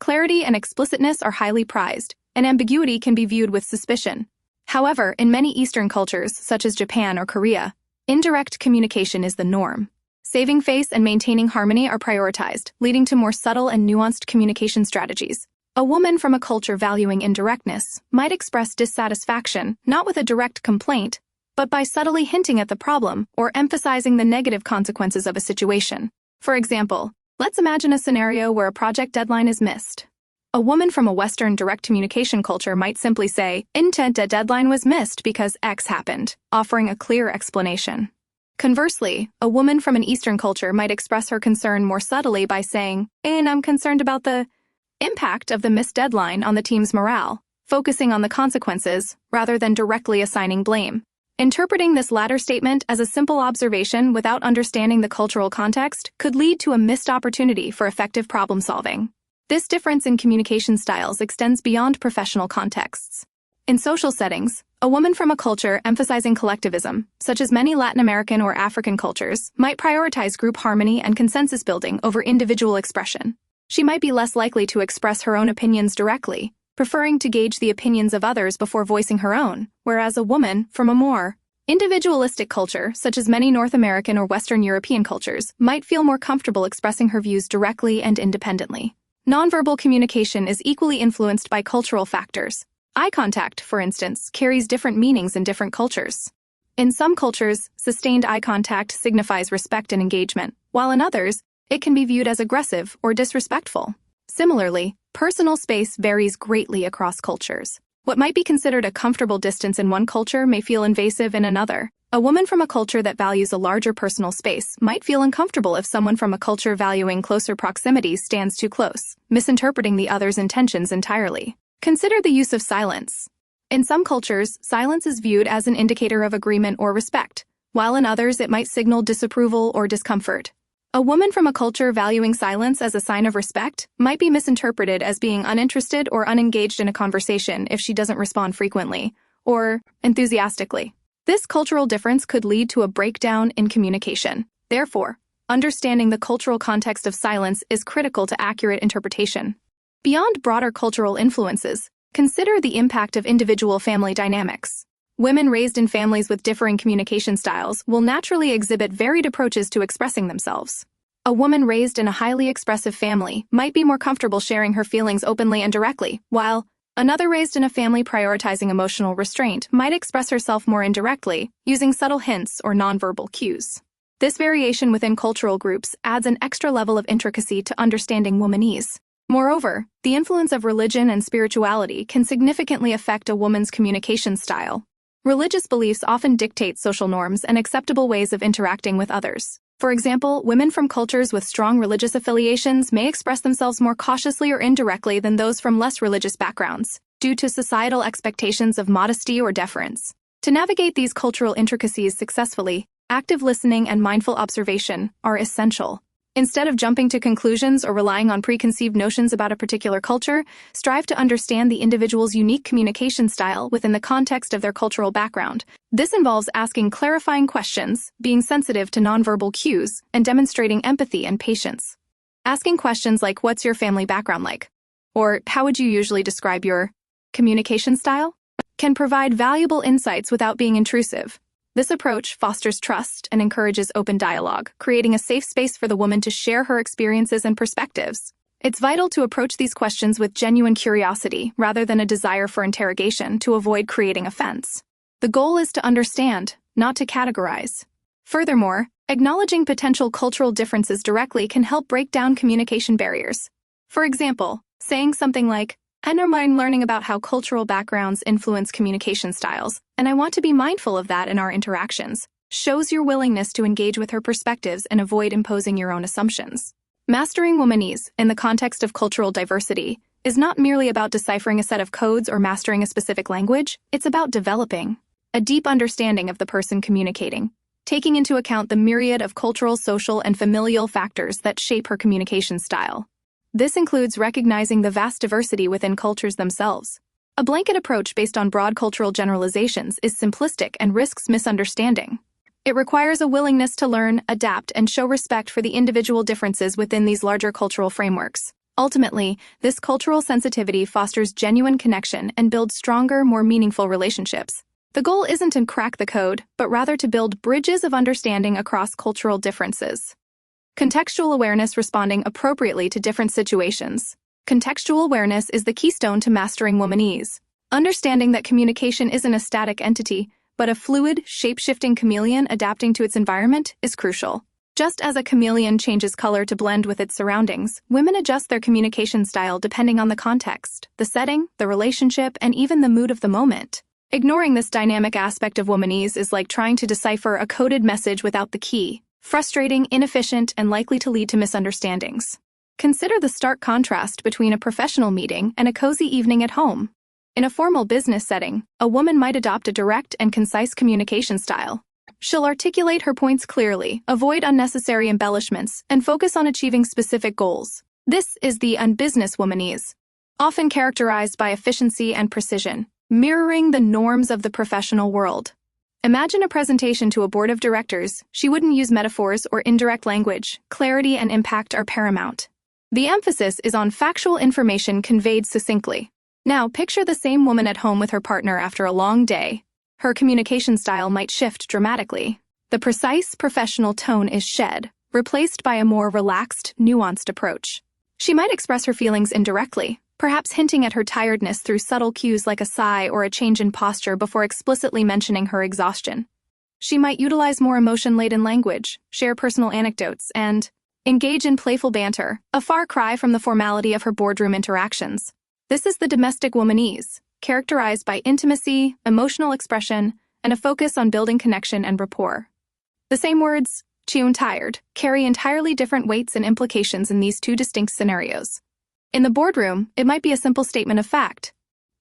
Clarity and explicitness are highly prized, and ambiguity can be viewed with suspicion. However, in many Eastern cultures, such as Japan or Korea, indirect communication is the norm. Saving face and maintaining harmony are prioritized, leading to more subtle and nuanced communication strategies. A woman from a culture valuing indirectness might express dissatisfaction not with a direct complaint, but by subtly hinting at the problem or emphasizing the negative consequences of a situation. For example, let's imagine a scenario where a project deadline is missed. A woman from a Western direct communication culture might simply say, "Intent a deadline was missed because X happened," offering a clear explanation. Conversely, a woman from an Eastern culture might express her concern more subtly by saying, "And I'm concerned about the impact of the missed deadline on the team's morale," focusing on the consequences rather than directly assigning blame. Interpreting this latter statement as a simple observation without understanding the cultural context could lead to a missed opportunity for effective problem-solving. This difference in communication styles extends beyond professional contexts. In social settings, a woman from a culture emphasizing collectivism, such as many Latin American or African cultures, might prioritize group harmony and consensus building over individual expression. She might be less likely to express her own opinions directly, preferring to gauge the opinions of others before voicing her own, whereas a woman from a more individualistic culture, such as many North American or Western European cultures, might feel more comfortable expressing her views directly and independently. Nonverbal communication is equally influenced by cultural factors. Eye contact, for instance, carries different meanings in different cultures. In some cultures, sustained eye contact signifies respect and engagement, while in others, it can be viewed as aggressive or disrespectful. Similarly, personal space varies greatly across cultures. What might be considered a comfortable distance in one culture may feel invasive in another. A woman from a culture that values a larger personal space might feel uncomfortable if someone from a culture valuing closer proximity stands too close, misinterpreting the other's intentions entirely. Consider the use of silence. In some cultures, silence is viewed as an indicator of agreement or respect, while in others it might signal disapproval or discomfort. A woman from a culture valuing silence as a sign of respect might be misinterpreted as being uninterested or unengaged in a conversation if she doesn't respond frequently or enthusiastically. This cultural difference could lead to a breakdown in communication. Therefore, understanding the cultural context of silence is critical to accurate interpretation. Beyond broader cultural influences, consider the impact of individual family dynamics. Women raised in families with differing communication styles will naturally exhibit varied approaches to expressing themselves. A woman raised in a highly expressive family might be more comfortable sharing her feelings openly and directly, while another raised in a family prioritizing emotional restraint might express herself more indirectly, using subtle hints or nonverbal cues. This variation within cultural groups adds an extra level of intricacy to understanding womanese. Moreover, the influence of religion and spirituality can significantly affect a woman's communication style. Religious beliefs often dictate social norms and acceptable ways of interacting with others. For example, women from cultures with strong religious affiliations may express themselves more cautiously or indirectly than those from less religious backgrounds, due to societal expectations of modesty or deference. To navigate these cultural intricacies successfully, active listening and mindful observation are essential. Instead of jumping to conclusions or relying on preconceived notions about a particular culture, strive to understand the individual's unique communication style within the context of their cultural background. This involves asking clarifying questions, being sensitive to nonverbal cues, and demonstrating empathy and patience. Asking questions like, "What's your family background like?" or "How would you usually describe your communication style?" can provide valuable insights without being intrusive. This approach fosters trust and encourages open dialogue, creating a safe space for the woman to share her experiences and perspectives. It's vital to approach these questions with genuine curiosity rather than a desire for interrogation to avoid creating offense. The goal is to understand, not to categorize. Furthermore, acknowledging potential cultural differences directly can help break down communication barriers. For example, saying something like, "I don't mind learning about how cultural backgrounds influence communication styles, and I want to be mindful of that in our interactions," shows your willingness to engage with her perspectives and avoid imposing your own assumptions. Mastering womanese in the context of cultural diversity is not merely about deciphering a set of codes or mastering a specific language, it's about developing a deep understanding of the person communicating, taking into account the myriad of cultural, social, and familial factors that shape her communication style. This includes recognizing the vast diversity within cultures themselves. A blanket approach based on broad cultural generalizations is simplistic and risks misunderstanding. It requires a willingness to learn, adapt, and show respect for the individual differences within these larger cultural frameworks. Ultimately, this cultural sensitivity fosters genuine connection and builds stronger, more meaningful relationships. The goal isn't to crack the code, but rather to build bridges of understanding across cultural differences. Contextual awareness, responding appropriately to different situations. Contextual awareness is the keystone to mastering womanese. Understanding that communication isn't a static entity, but a fluid, shape-shifting chameleon adapting to its environment is crucial. Just as a chameleon changes color to blend with its surroundings, women adjust their communication style depending on the context, the setting, the relationship, and even the mood of the moment. Ignoring this dynamic aspect of womanese is like trying to decipher a coded message without the key. Frustrating, inefficient, and likely to lead to misunderstandings. Consider the stark contrast between a professional meeting and a cozy evening at home. In a formal business setting, a woman might adopt a direct and concise communication style. She'll articulate her points clearly, avoid unnecessary embellishments, and focus on achieving specific goals. This is the unbusiness womanese, often characterized by efficiency and precision, mirroring the norms of the professional world. Imagine a presentation to a board of directors. She wouldn't use metaphors or indirect language. Clarity and impact are paramount. The emphasis is on factual information conveyed succinctly. Now, picture the same woman at home with her partner after a long day. Her communication style might shift dramatically. The precise, professional tone is shed, replaced by a more relaxed, nuanced approach. She might express her feelings indirectly, perhaps hinting at her tiredness through subtle cues like a sigh or a change in posture before explicitly mentioning her exhaustion. She might utilize more emotion-laden language, share personal anecdotes, and engage in playful banter, a far cry from the formality of her boardroom interactions. This is the domestic womanese, characterized by intimacy, emotional expression, and a focus on building connection and rapport. The same words, "chew" and "tired," carry entirely different weights and implications in these two distinct scenarios. In the boardroom, it might be a simple statement of fact.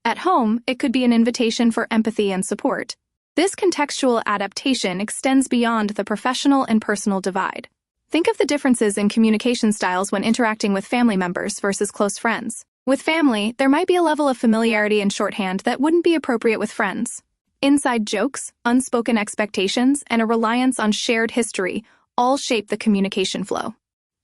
At home, it could be an invitation for empathy and support. This contextual adaptation extends beyond the professional and personal divide. Think of the differences in communication styles when interacting with family members versus close friends. With family, there might be a level of familiarity and shorthand that wouldn't be appropriate with friends. Inside jokes, unspoken expectations, and a reliance on shared history all shape the communication flow.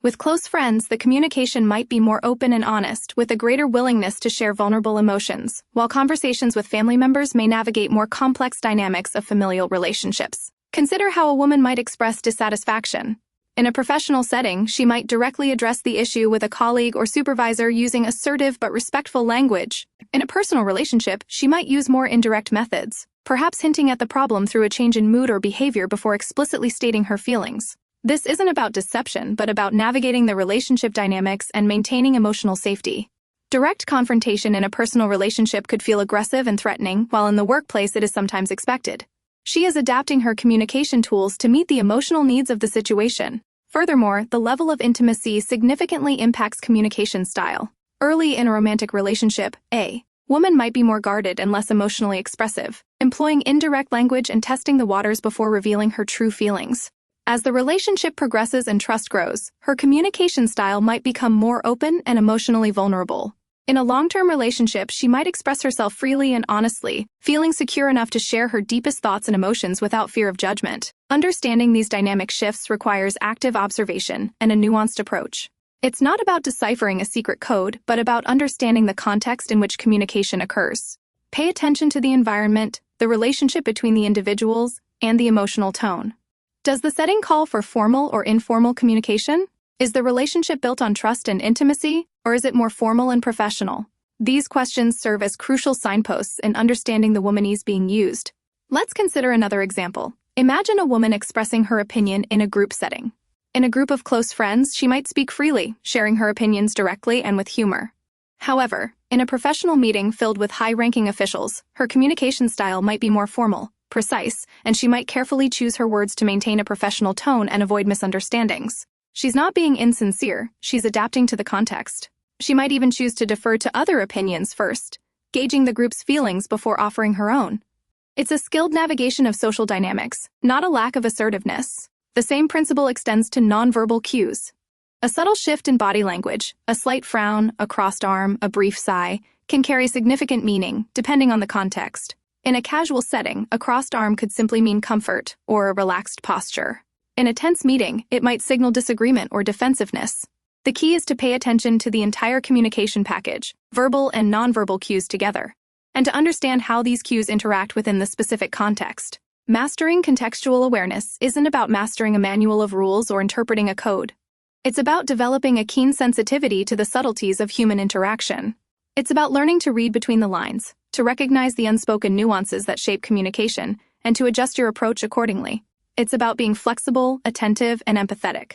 With close friends, the communication might be more open and honest, with a greater willingness to share vulnerable emotions, while conversations with family members may navigate more complex dynamics of familial relationships. Consider how a woman might express dissatisfaction. In a professional setting, she might directly address the issue with a colleague or supervisor using assertive but respectful language. In a personal relationship, she might use more indirect methods, perhaps hinting at the problem through a change in mood or behavior before explicitly stating her feelings. This isn't about deception, but about navigating the relationship dynamics and maintaining emotional safety. Direct confrontation in a personal relationship could feel aggressive and threatening, while in the workplace it is sometimes expected. She is adapting her communication tools to meet the emotional needs of the situation. Furthermore, the level of intimacy significantly impacts communication style. Early in a romantic relationship, a woman might be more guarded and less emotionally expressive, employing indirect language and testing the waters before revealing her true feelings. As the relationship progresses and trust grows, her communication style might become more open and emotionally vulnerable. In a long-term relationship, she might express herself freely and honestly, feeling secure enough to share her deepest thoughts and emotions without fear of judgment. Understanding these dynamic shifts requires active observation and a nuanced approach. It's not about deciphering a secret code, but about understanding the context in which communication occurs. Pay attention to the environment, the relationship between the individuals, and the emotional tone. Does the setting call for formal or informal communication? Is the relationship built on trust and intimacy, or is it more formal and professional? These questions serve as crucial signposts in understanding the womanese being used. Let's consider another example. Imagine a woman expressing her opinion in a group setting. In a group of close friends, she might speak freely, sharing her opinions directly and with humor. However, in a professional meeting filled with high-ranking officials, her communication style might be more formal, precise, and she might carefully choose her words to maintain a professional tone and avoid misunderstandings. She's not being insincere, she's adapting to the context. She might even choose to defer to other opinions first, gauging the group's feelings before offering her own. It's a skilled navigation of social dynamics, not a lack of assertiveness. The same principle extends to nonverbal cues. A subtle shift in body language, a slight frown, a crossed arm, a brief sigh, can carry significant meaning, depending on the context. In a casual setting, a crossed arm could simply mean comfort or a relaxed posture. In a tense meeting, it might signal disagreement or defensiveness. The key is to pay attention to the entire communication package, verbal and nonverbal cues together, and to understand how these cues interact within the specific context. Mastering contextual awareness isn't about mastering a manual of rules or interpreting a code. It's about developing a keen sensitivity to the subtleties of human interaction. It's about learning to read between the lines, to recognize the unspoken nuances that shape communication, and to adjust your approach accordingly. It's about being flexible, attentive, and empathetic,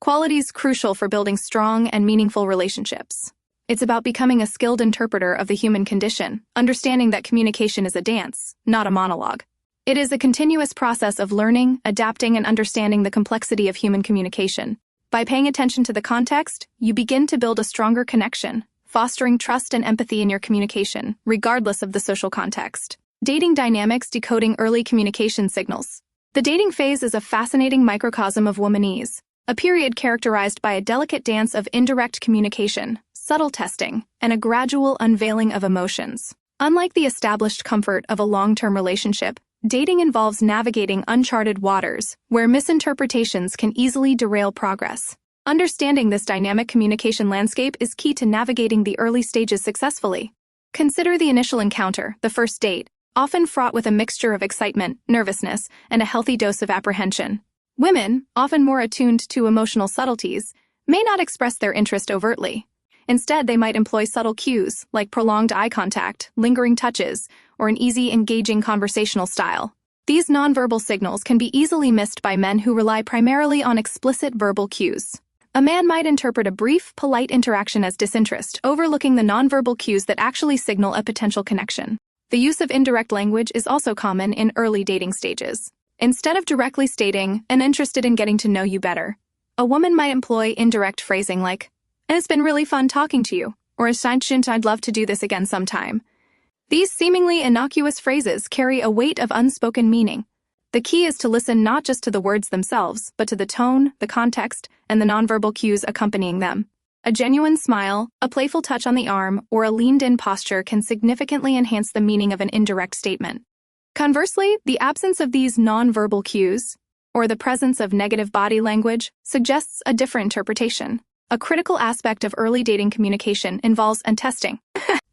qualities crucial for building strong and meaningful relationships. It's about becoming a skilled interpreter of the human condition, understanding that communication is a dance, not a monologue. It is a continuous process of learning, adapting, and understanding the complexity of human communication. By paying attention to the context, you begin to build a stronger connection, fostering trust and empathy in your communication, regardless of the social context. Dating dynamics decoding early communication signals. The dating phase is a fascinating microcosm of womanese, a period characterized by a delicate dance of indirect communication, subtle testing, and a gradual unveiling of emotions. Unlike the established comfort of a long-term relationship, dating involves navigating uncharted waters, where misinterpretations can easily derail progress. Understanding this dynamic communication landscape is key to navigating the early stages successfully. Consider the initial encounter, the first date, often fraught with a mixture of excitement, nervousness, and a healthy dose of apprehension. Women, often more attuned to emotional subtleties, may not express their interest overtly. Instead, they might employ subtle cues like prolonged eye contact, lingering touches, or an easy, engaging conversational style. These nonverbal signals can be easily missed by men who rely primarily on explicit verbal cues. A man might interpret a brief, polite interaction as disinterest, overlooking the nonverbal cues that actually signal a potential connection. The use of indirect language is also common in early dating stages. Instead of directly stating, "I'm interested in getting to know you better," a woman might employ indirect phrasing like, "It's been really fun talking to you," or "I'd love to do this again sometime." These seemingly innocuous phrases carry a weight of unspoken meaning. The key is to listen not just to the words themselves, but to the tone, the context, and the nonverbal cues accompanying them. A genuine smile, a playful touch on the arm, or a leaned-in posture can significantly enhance the meaning of an indirect statement. Conversely, the absence of these nonverbal cues, or the presence of negative body language, suggests a different interpretation. A critical aspect of early dating communication involves testing.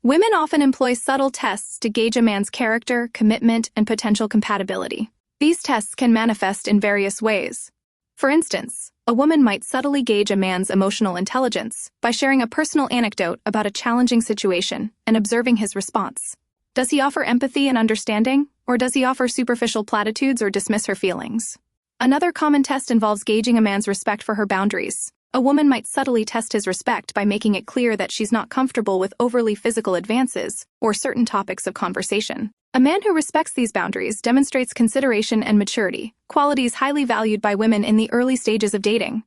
Women often employ subtle tests to gauge a man's character, commitment, and potential compatibility. These tests can manifest in various ways. For instance, a woman might subtly gauge a man's emotional intelligence by sharing a personal anecdote about a challenging situation and observing his response. Does he offer empathy and understanding, or does he offer superficial platitudes or dismiss her feelings? Another common test involves gauging a man's respect for her boundaries. A woman might subtly test his respect by making it clear that she's not comfortable with overly physical advances or certain topics of conversation. A man who respects these boundaries demonstrates consideration and maturity, qualities highly valued by women in the early stages of dating.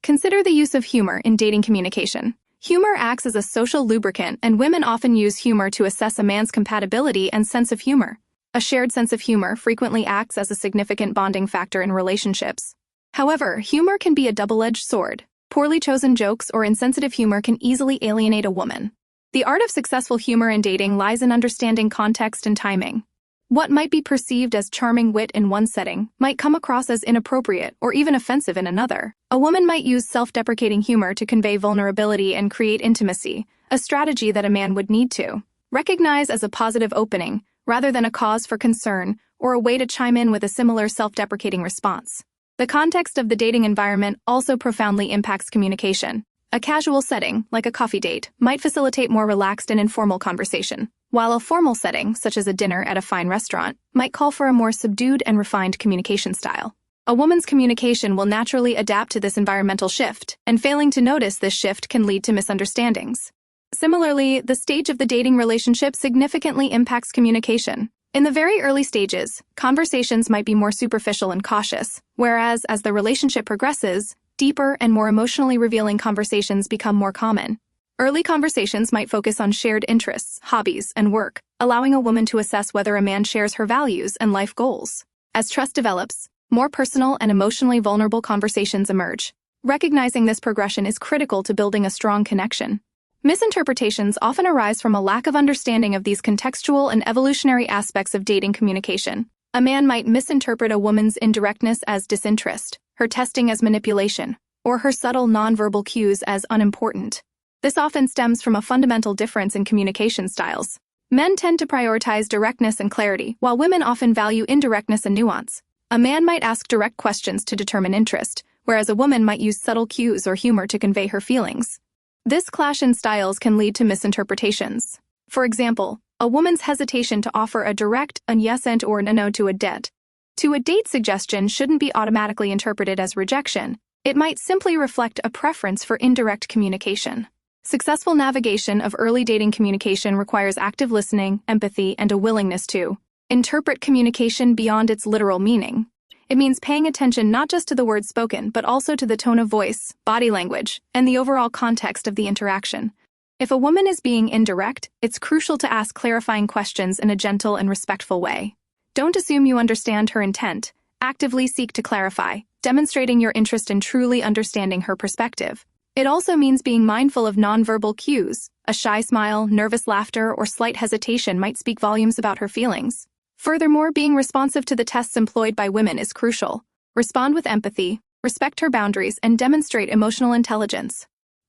Consider the use of humor in dating communication. Humor acts as a social lubricant, and women often use humor to assess a man's compatibility and sense of humor. A shared sense of humor frequently acts as a significant bonding factor in relationships. However, humor can be a double-edged sword. Poorly chosen jokes or insensitive humor can easily alienate a woman. The art of successful humor in dating lies in understanding context and timing. What might be perceived as charming wit in one setting might come across as inappropriate or even offensive in another. A woman might use self-deprecating humor to convey vulnerability and create intimacy, a strategy that a man would need to recognize as a positive opening rather than a cause for concern or a way to chime in with a similar self-deprecating response. The context of the dating environment also profoundly impacts communication. A casual setting, like a coffee date, might facilitate more relaxed and informal conversation, while a formal setting, such as a dinner at a fine restaurant, might call for a more subdued and refined communication style. A woman's communication will naturally adapt to this environmental shift, and failing to notice this shift can lead to misunderstandings. Similarly, the stage of the dating relationship significantly impacts communication. In the very early stages, conversations might be more superficial and cautious, whereas as the relationship progresses, deeper and more emotionally revealing conversations become more common. Early conversations might focus on shared interests, hobbies, and work, allowing a woman to assess whether a man shares her values and life goals. As trust develops, more personal and emotionally vulnerable conversations emerge. Recognizing this progression is critical to building a strong connection. Misinterpretations often arise from a lack of understanding of these contextual and evolutionary aspects of dating communication. A man might misinterpret a woman's indirectness as disinterest, her testing as manipulation, or her subtle nonverbal cues as unimportant. This often stems from a fundamental difference in communication styles. Men tend to prioritize directness and clarity, while women often value indirectness and nuance. A man might ask direct questions to determine interest, whereas a woman might use subtle cues or humor to convey her feelings. This clash in styles can lead to misinterpretations. For example, a woman's hesitation to offer a direct yes and or no to a date suggestion shouldn't be automatically interpreted as rejection. It might simply reflect a preference for indirect communication. Successful navigation of early dating communication requires active listening, empathy, and a willingness to interpret communication beyond its literal meaning. It means paying attention not just to the words spoken, but also to the tone of voice, body language, and the overall context of the interaction. If a woman is being indirect, it's crucial to ask clarifying questions in a gentle and respectful way. Don't assume you understand her intent. Actively seek to clarify, demonstrating your interest in truly understanding her perspective. It also means being mindful of nonverbal cues. A shy smile, nervous laughter, or slight hesitation might speak volumes about her feelings. Furthermore, being responsive to the tests employed by women is crucial. Respond with empathy, respect her boundaries, and demonstrate emotional intelligence.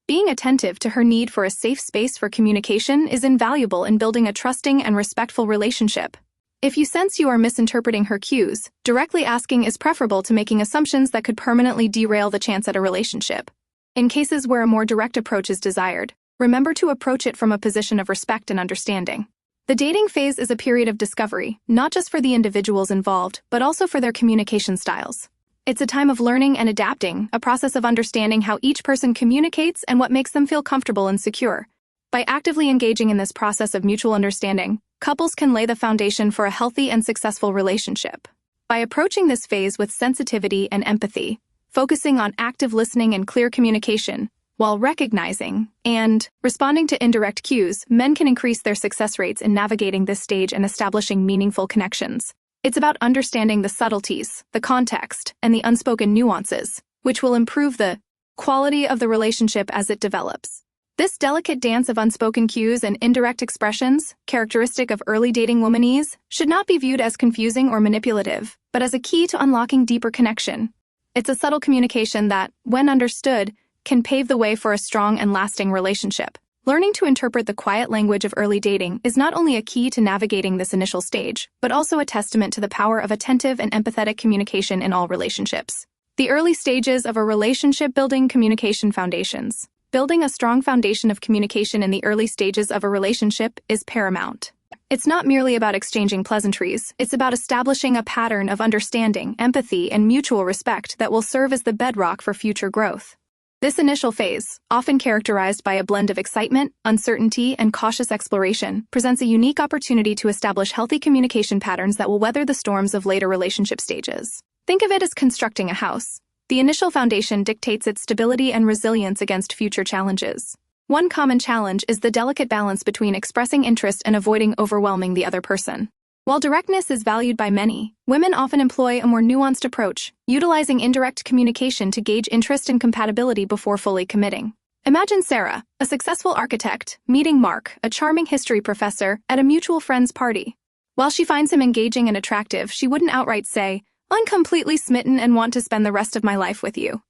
Being attentive to her need for a safe space for communication is invaluable in building a trusting and respectful relationship. If you sense you are misinterpreting her cues, directly asking is preferable to making assumptions that could permanently derail the chance at a relationship. In cases where a more direct approach is desired, remember to approach it from a position of respect and understanding. The dating phase is a period of discovery, not just for the individuals involved, but also for their communication styles. It's a time of learning and adapting, a process of understanding how each person communicates and what makes them feel comfortable and secure. By actively engaging in this process of mutual understanding, couples can lay the foundation for a healthy and successful relationship. By approaching this phase with sensitivity and empathy, focusing on active listening and clear communication, while recognizing and responding to indirect cues, men can increase their success rates in navigating this stage and establishing meaningful connections. It's about understanding the subtleties, the context, and the unspoken nuances, which will improve the quality of the relationship as it develops. This delicate dance of unspoken cues and indirect expressions, characteristic of early dating womanese, should not be viewed as confusing or manipulative, but as a key to unlocking deeper connection. It's a subtle communication that, when understood, can pave the way for a strong and lasting relationship. Learning to interpret the quiet language of early dating is not only a key to navigating this initial stage, but also a testament to the power of attentive and empathetic communication in all relationships. The early stages of a relationship: building communication foundations. Building a strong foundation of communication in the early stages of a relationship is paramount. It's not merely about exchanging pleasantries, it's about establishing a pattern of understanding, empathy, and mutual respect that will serve as the bedrock for future growth. This initial phase, often characterized by a blend of excitement, uncertainty, and cautious exploration, presents a unique opportunity to establish healthy communication patterns that will weather the storms of later relationship stages. Think of it as constructing a house. The initial foundation dictates its stability and resilience against future challenges. One common challenge is the delicate balance between expressing interest and avoiding overwhelming the other person. While directness is valued by many, women often employ a more nuanced approach, utilizing indirect communication to gauge interest and compatibility before fully committing. Imagine Sarah, a successful architect, meeting Mark, a charming history professor, at a mutual friend's party. While she finds him engaging and attractive, she wouldn't outright say, "I'm completely smitten and want to spend the rest of my life with you."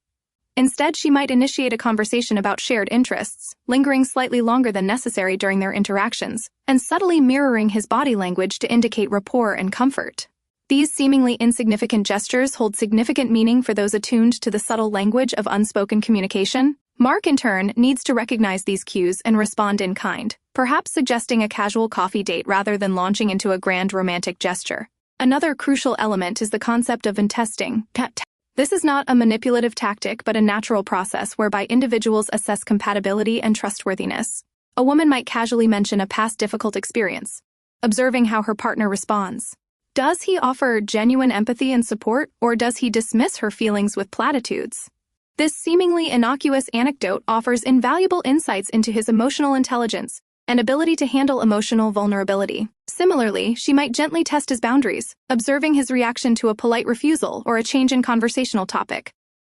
Instead, she might initiate a conversation about shared interests, lingering slightly longer than necessary during their interactions, and subtly mirroring his body language to indicate rapport and comfort. These seemingly insignificant gestures hold significant meaning for those attuned to the subtle language of unspoken communication. Mark, in turn, needs to recognize these cues and respond in kind, perhaps suggesting a casual coffee date rather than launching into a grand romantic gesture. Another crucial element is the concept of testing. This is not a manipulative tactic but a natural process whereby individuals assess compatibility and trustworthiness. A woman might casually mention a past difficult experience, observing how her partner responds. Does he offer genuine empathy and support, or does he dismiss her feelings with platitudes? This seemingly innocuous anecdote offers invaluable insights into his emotional intelligence and ability to handle emotional vulnerability. Similarly, she might gently test his boundaries, observing his reaction to a polite refusal or a change in conversational topic.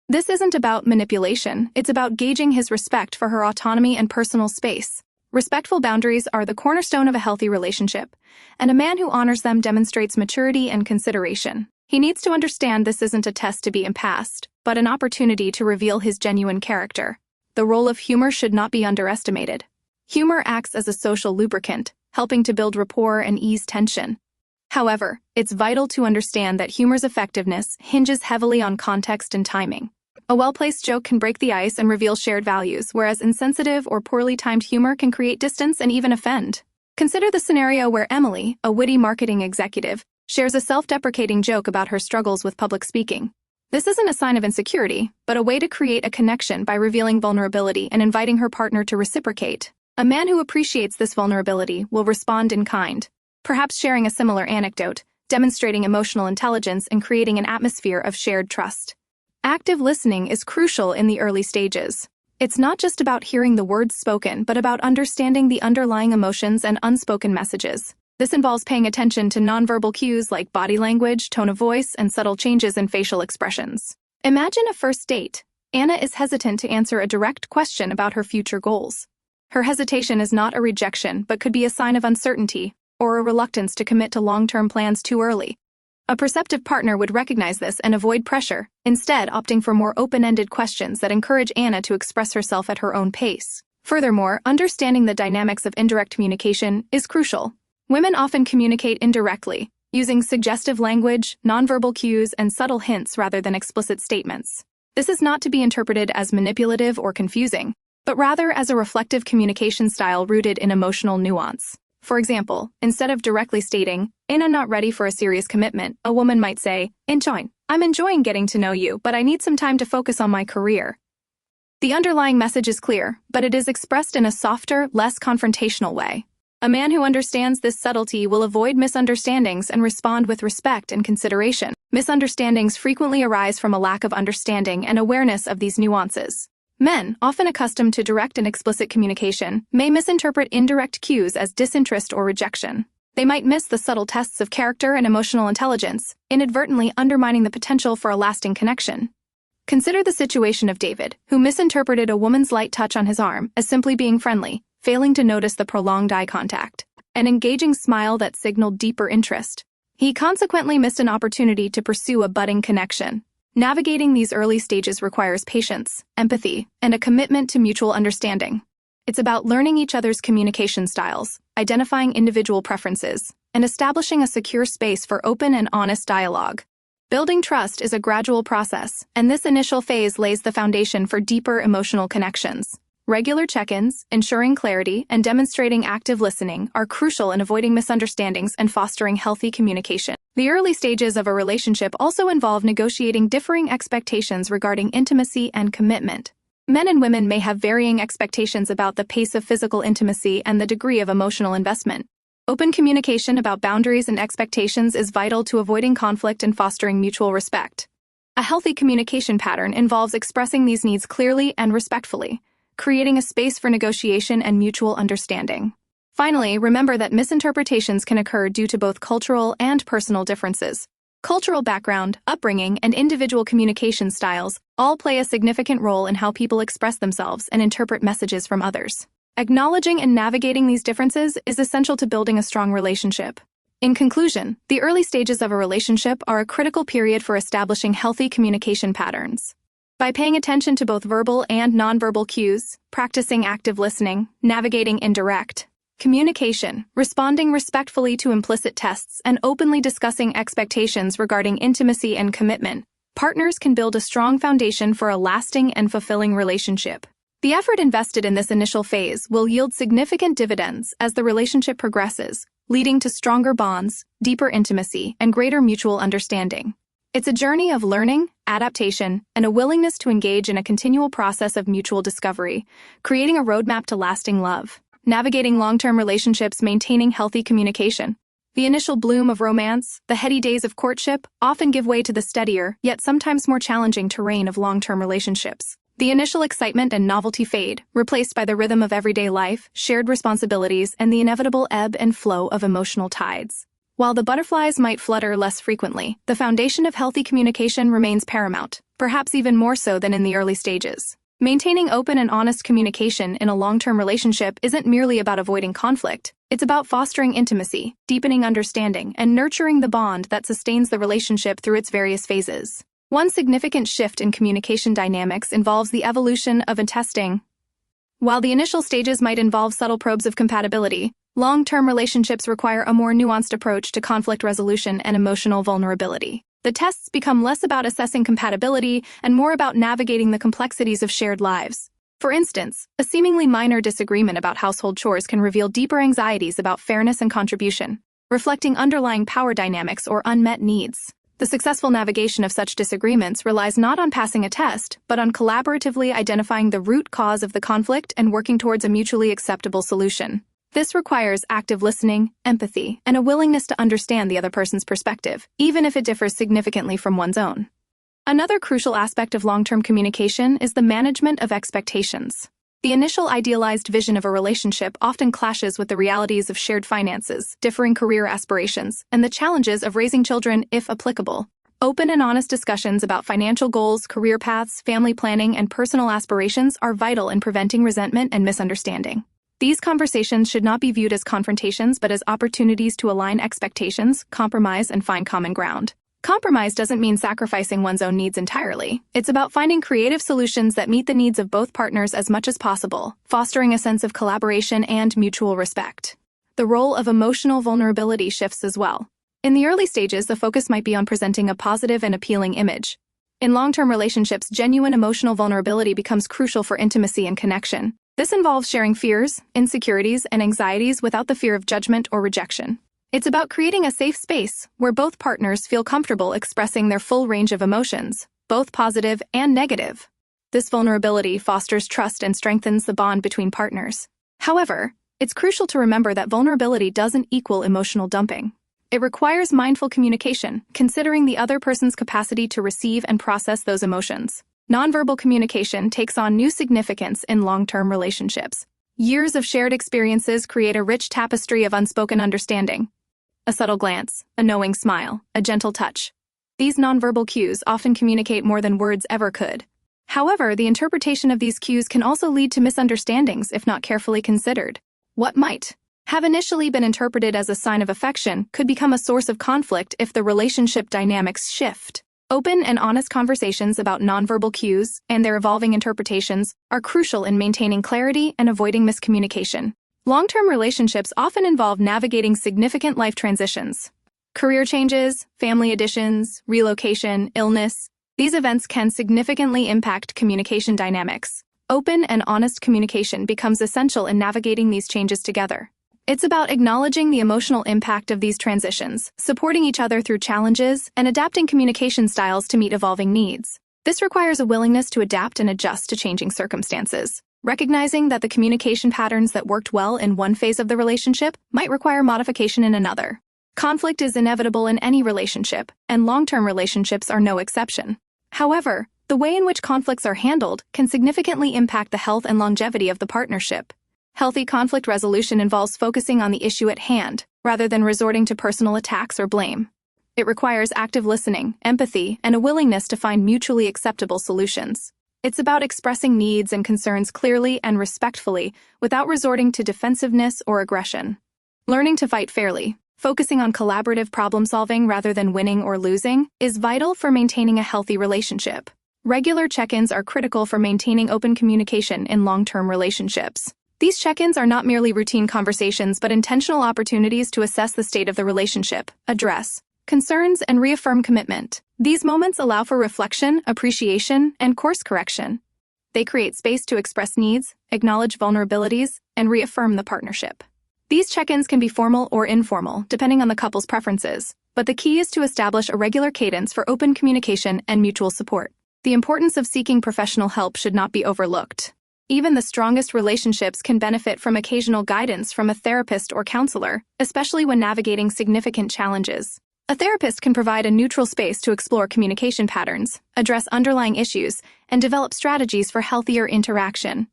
This isn't about manipulation, it's about gauging his respect for her autonomy and personal space. Respectful boundaries are the cornerstone of a healthy relationship, and a man who honors them demonstrates maturity and consideration. He needs to understand this isn't a test to be passed, but an opportunity to reveal his genuine character. The role of humor should not be underestimated. Humor acts as a social lubricant, helping to build rapport and ease tension. However, it's vital to understand that humor's effectiveness hinges heavily on context and timing. A well-placed joke can break the ice and reveal shared values, whereas insensitive or poorly timed humor can create distance and even offend. Consider the scenario where Emily, a witty marketing executive, shares a self-deprecating joke about her struggles with public speaking. This isn't a sign of insecurity, but a way to create a connection by revealing vulnerability and inviting her partner to reciprocate. A man who appreciates this vulnerability will respond in kind, perhaps sharing a similar anecdote, demonstrating emotional intelligence and creating an atmosphere of shared trust. Active listening is crucial in the early stages. It's not just about hearing the words spoken, but about understanding the underlying emotions and unspoken messages. This involves paying attention to nonverbal cues like body language, tone of voice, and subtle changes in facial expressions. Imagine a first date. Anna is hesitant to answer a direct question about her future goals. Her hesitation is not a rejection, but could be a sign of uncertainty or a reluctance to commit to long-term plans too early. A perceptive partner would recognize this and avoid pressure, instead opting for more open-ended questions that encourage Anna to express herself at her own pace. Furthermore, understanding the dynamics of indirect communication is crucial. Women often communicate indirectly, using suggestive language, nonverbal cues, and subtle hints rather than explicit statements. This is not to be interpreted as manipulative or confusing, but rather as a reflective communication style rooted in emotional nuance. For example, instead of directly stating, I'm not ready for a serious commitment, a woman might say, I'm enjoying getting to know you, but I need some time to focus on my career. The underlying message is clear, but it is expressed in a softer, less confrontational way. A man who understands this subtlety will avoid misunderstandings and respond with respect and consideration. Misunderstandings frequently arise from a lack of understanding and awareness of these nuances. Men, often accustomed to direct and explicit communication, may misinterpret indirect cues as disinterest or rejection. They might miss the subtle tests of character and emotional intelligence, inadvertently undermining the potential for a lasting connection. Consider the situation of David, who misinterpreted a woman's light touch on his arm as simply being friendly, failing to notice the prolonged eye contact, an engaging smile that signaled deeper interest. He consequently missed an opportunity to pursue a budding connection. Navigating these early stages requires patience, empathy, and a commitment to mutual understanding. It's about learning each other's communication styles, identifying individual preferences, and establishing a secure space for open and honest dialogue. Building trust is a gradual process, and this initial phase lays the foundation for deeper emotional connections. Regular check-ins, ensuring clarity, and demonstrating active listening are crucial in avoiding misunderstandings and fostering healthy communication. The early stages of a relationship also involve negotiating differing expectations regarding intimacy and commitment. Men and women may have varying expectations about the pace of physical intimacy and the degree of emotional investment. Open communication about boundaries and expectations is vital to avoiding conflict and fostering mutual respect. A healthy communication pattern involves expressing these needs clearly and respectfully, creating a space for negotiation and mutual understanding. Finally, remember that misinterpretations can occur due to both cultural and personal differences. Cultural background, upbringing, and individual communication styles all play a significant role in how people express themselves and interpret messages from others. Acknowledging and navigating these differences is essential to building a strong relationship. In conclusion, the early stages of a relationship are a critical period for establishing healthy communication patterns. By paying attention to both verbal and nonverbal cues, practicing active listening, navigating indirect communication, responding respectfully to implicit tests, and openly discussing expectations regarding intimacy and commitment, partners can build a strong foundation for a lasting and fulfilling relationship. The effort invested in this initial phase will yield significant dividends as the relationship progresses, leading to stronger bonds, deeper intimacy, and greater mutual understanding. It's a journey of learning, adaptation, and a willingness to engage in a continual process of mutual discovery, creating a roadmap to lasting love. Navigating long-term relationships, maintaining healthy communication. The initial bloom of romance, the heady days of courtship, often give way to the steadier, yet sometimes more challenging terrain of long-term relationships. The initial excitement and novelty fade, replaced by the rhythm of everyday life, shared responsibilities, and the inevitable ebb and flow of emotional tides. While the butterflies might flutter less frequently, the foundation of healthy communication remains paramount, perhaps even more so than in the early stages. Maintaining open and honest communication in a long-term relationship isn't merely about avoiding conflict. It's about fostering intimacy, deepening understanding, and nurturing the bond that sustains the relationship through its various phases. One significant shift in communication dynamics involves the evolution of testing. While the initial stages might involve subtle probes of compatibility, long-term relationships require a more nuanced approach to conflict resolution and emotional vulnerability. The tests become less about assessing compatibility and more about navigating the complexities of shared lives. For instance, a seemingly minor disagreement about household chores can reveal deeper anxieties about fairness and contribution, reflecting underlying power dynamics or unmet needs. The successful navigation of such disagreements relies not on passing a test, but on collaboratively identifying the root cause of the conflict and working towards a mutually acceptable solution. This requires active listening, empathy, and a willingness to understand the other person's perspective, even if it differs significantly from one's own. Another crucial aspect of long-term communication is the management of expectations. The initial idealized vision of a relationship often clashes with the realities of shared finances, differing career aspirations, and the challenges of raising children, if applicable. Open and honest discussions about financial goals, career paths, family planning, and personal aspirations are vital in preventing resentment and misunderstanding. These conversations should not be viewed as confrontations but as opportunities to align expectations, compromise, and find common ground. Compromise doesn't mean sacrificing one's own needs entirely. It's about finding creative solutions that meet the needs of both partners as much as possible, fostering a sense of collaboration and mutual respect. The role of emotional vulnerability shifts as well. In the early stages, the focus might be on presenting a positive and appealing image. In long-term relationships, genuine emotional vulnerability becomes crucial for intimacy and connection. This involves sharing fears, insecurities, and anxieties without the fear of judgment or rejection. It's about creating a safe space where both partners feel comfortable expressing their full range of emotions, both positive and negative. This vulnerability fosters trust and strengthens the bond between partners. However, it's crucial to remember that vulnerability doesn't equal emotional dumping. It requires mindful communication, considering the other person's capacity to receive and process those emotions. Nonverbal communication takes on new significance in long-term relationships. Years of shared experiences create a rich tapestry of unspoken understanding. A subtle glance, a knowing smile, a gentle touch. These nonverbal cues often communicate more than words ever could. However, the interpretation of these cues can also lead to misunderstandings if not carefully considered. What might have initially been interpreted as a sign of affection could become a source of conflict if the relationship dynamics shift. Open and honest conversations about nonverbal cues and their evolving interpretations are crucial in maintaining clarity and avoiding miscommunication. Long-term relationships often involve navigating significant life transitions. Career changes, family additions, relocation, illness. These events can significantly impact communication dynamics. Open and honest communication becomes essential in navigating these changes together. It's about acknowledging the emotional impact of these transitions, supporting each other through challenges, and adapting communication styles to meet evolving needs. This requires a willingness to adapt and adjust to changing circumstances. Recognizing that the communication patterns that worked well in one phase of the relationship might require modification in another. Conflict is inevitable in any relationship, and long-term relationships are no exception. However, the way in which conflicts are handled can significantly impact the health and longevity of the partnership. Healthy conflict resolution involves focusing on the issue at hand, rather than resorting to personal attacks or blame. It requires active listening, empathy, and a willingness to find mutually acceptable solutions. It's about expressing needs and concerns clearly and respectfully without resorting to defensiveness or aggression. Learning to fight fairly, focusing on collaborative problem-solving rather than winning or losing, is vital for maintaining a healthy relationship. Regular check-ins are critical for maintaining open communication in long-term relationships. These check-ins are not merely routine conversations but intentional opportunities to assess the state of the relationship, address concerns, and reaffirm commitment. These moments allow for reflection, appreciation, and course correction. They create space to express needs, acknowledge vulnerabilities, and reaffirm the partnership. These check-ins can be formal or informal, depending on the couple's preferences, but the key is to establish a regular cadence for open communication and mutual support. The importance of seeking professional help should not be overlooked. Even the strongest relationships can benefit from occasional guidance from a therapist or counselor, especially when navigating significant challenges. A therapist can provide a neutral space to explore communication patterns, address underlying issues, and develop strategies for healthier interaction.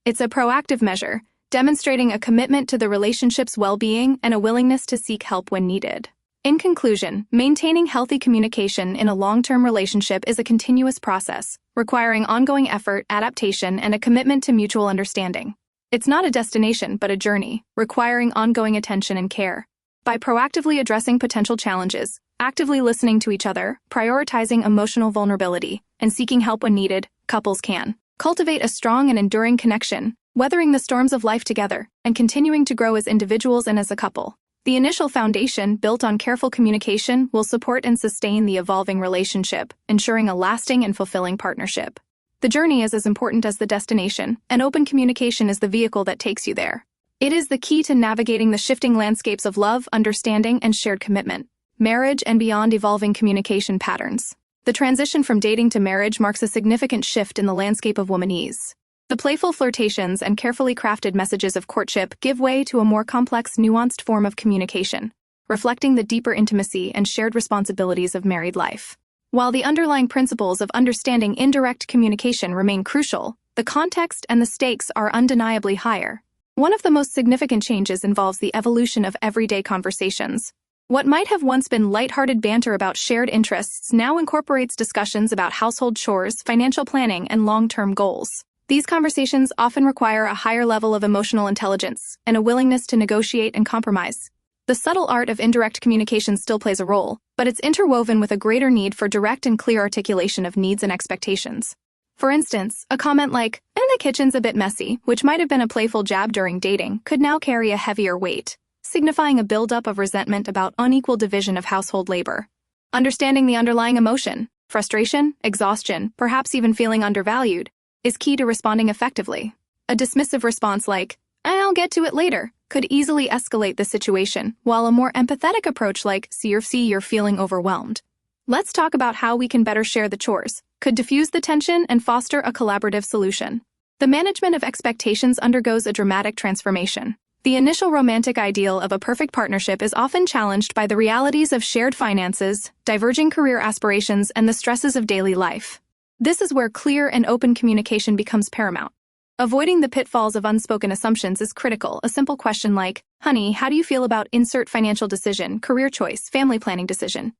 It's a proactive measure, demonstrating a commitment to the relationship's well-being and a willingness to seek help when needed. In conclusion, maintaining healthy communication in a long-term relationship is a continuous process, requiring ongoing effort, adaptation, and a commitment to mutual understanding. It's not a destination, but a journey, requiring ongoing attention and care. By proactively addressing potential challenges, actively listening to each other, prioritizing emotional vulnerability, and seeking help when needed, couples can cultivate a strong and enduring connection, weathering the storms of life together, and continuing to grow as individuals and as a couple. The initial foundation, built on careful communication, will support and sustain the evolving relationship, ensuring a lasting and fulfilling partnership. The journey is as important as the destination, and open communication is the vehicle that takes you there. It is the key to navigating the shifting landscapes of love, understanding, and shared commitment. Marriage and beyond evolving communication patterns. The transition from dating to marriage marks a significant shift in the landscape of womanese. The playful flirtations and carefully crafted messages of courtship give way to a more complex, nuanced form of communication, reflecting the deeper intimacy and shared responsibilities of married life. While the underlying principles of understanding indirect communication remain crucial, the context and the stakes are undeniably higher. One of the most significant changes involves the evolution of everyday conversations. What might have once been lighthearted banter about shared interests now incorporates discussions about household chores, financial planning, and long-term goals. These conversations often require a higher level of emotional intelligence and a willingness to negotiate and compromise. The subtle art of indirect communication still plays a role, but it's interwoven with a greater need for direct and clear articulation of needs and expectations. For instance, a comment like, "And the kitchen's a bit messy," which might have been a playful jab during dating, could now carry a heavier weight, signifying a buildup of resentment about unequal division of household labor. Understanding the underlying emotion. Frustration, exhaustion, perhaps even feeling undervalued, is key to responding effectively. A dismissive response like, "I'll get to it later," could easily escalate the situation, while a more empathetic approach like, "See, you're feeling overwhelmed. Let's talk about how we can better share the chores," could diffuse the tension and foster a collaborative solution. The management of expectations undergoes a dramatic transformation. The initial romantic ideal of a perfect partnership is often challenged by the realities of shared finances, diverging career aspirations, and the stresses of daily life. This is where clear and open communication becomes paramount. Avoiding the pitfalls of unspoken assumptions is critical. A simple question like, "Honey, how do you feel about insert financial decision, career choice, family planning decision?"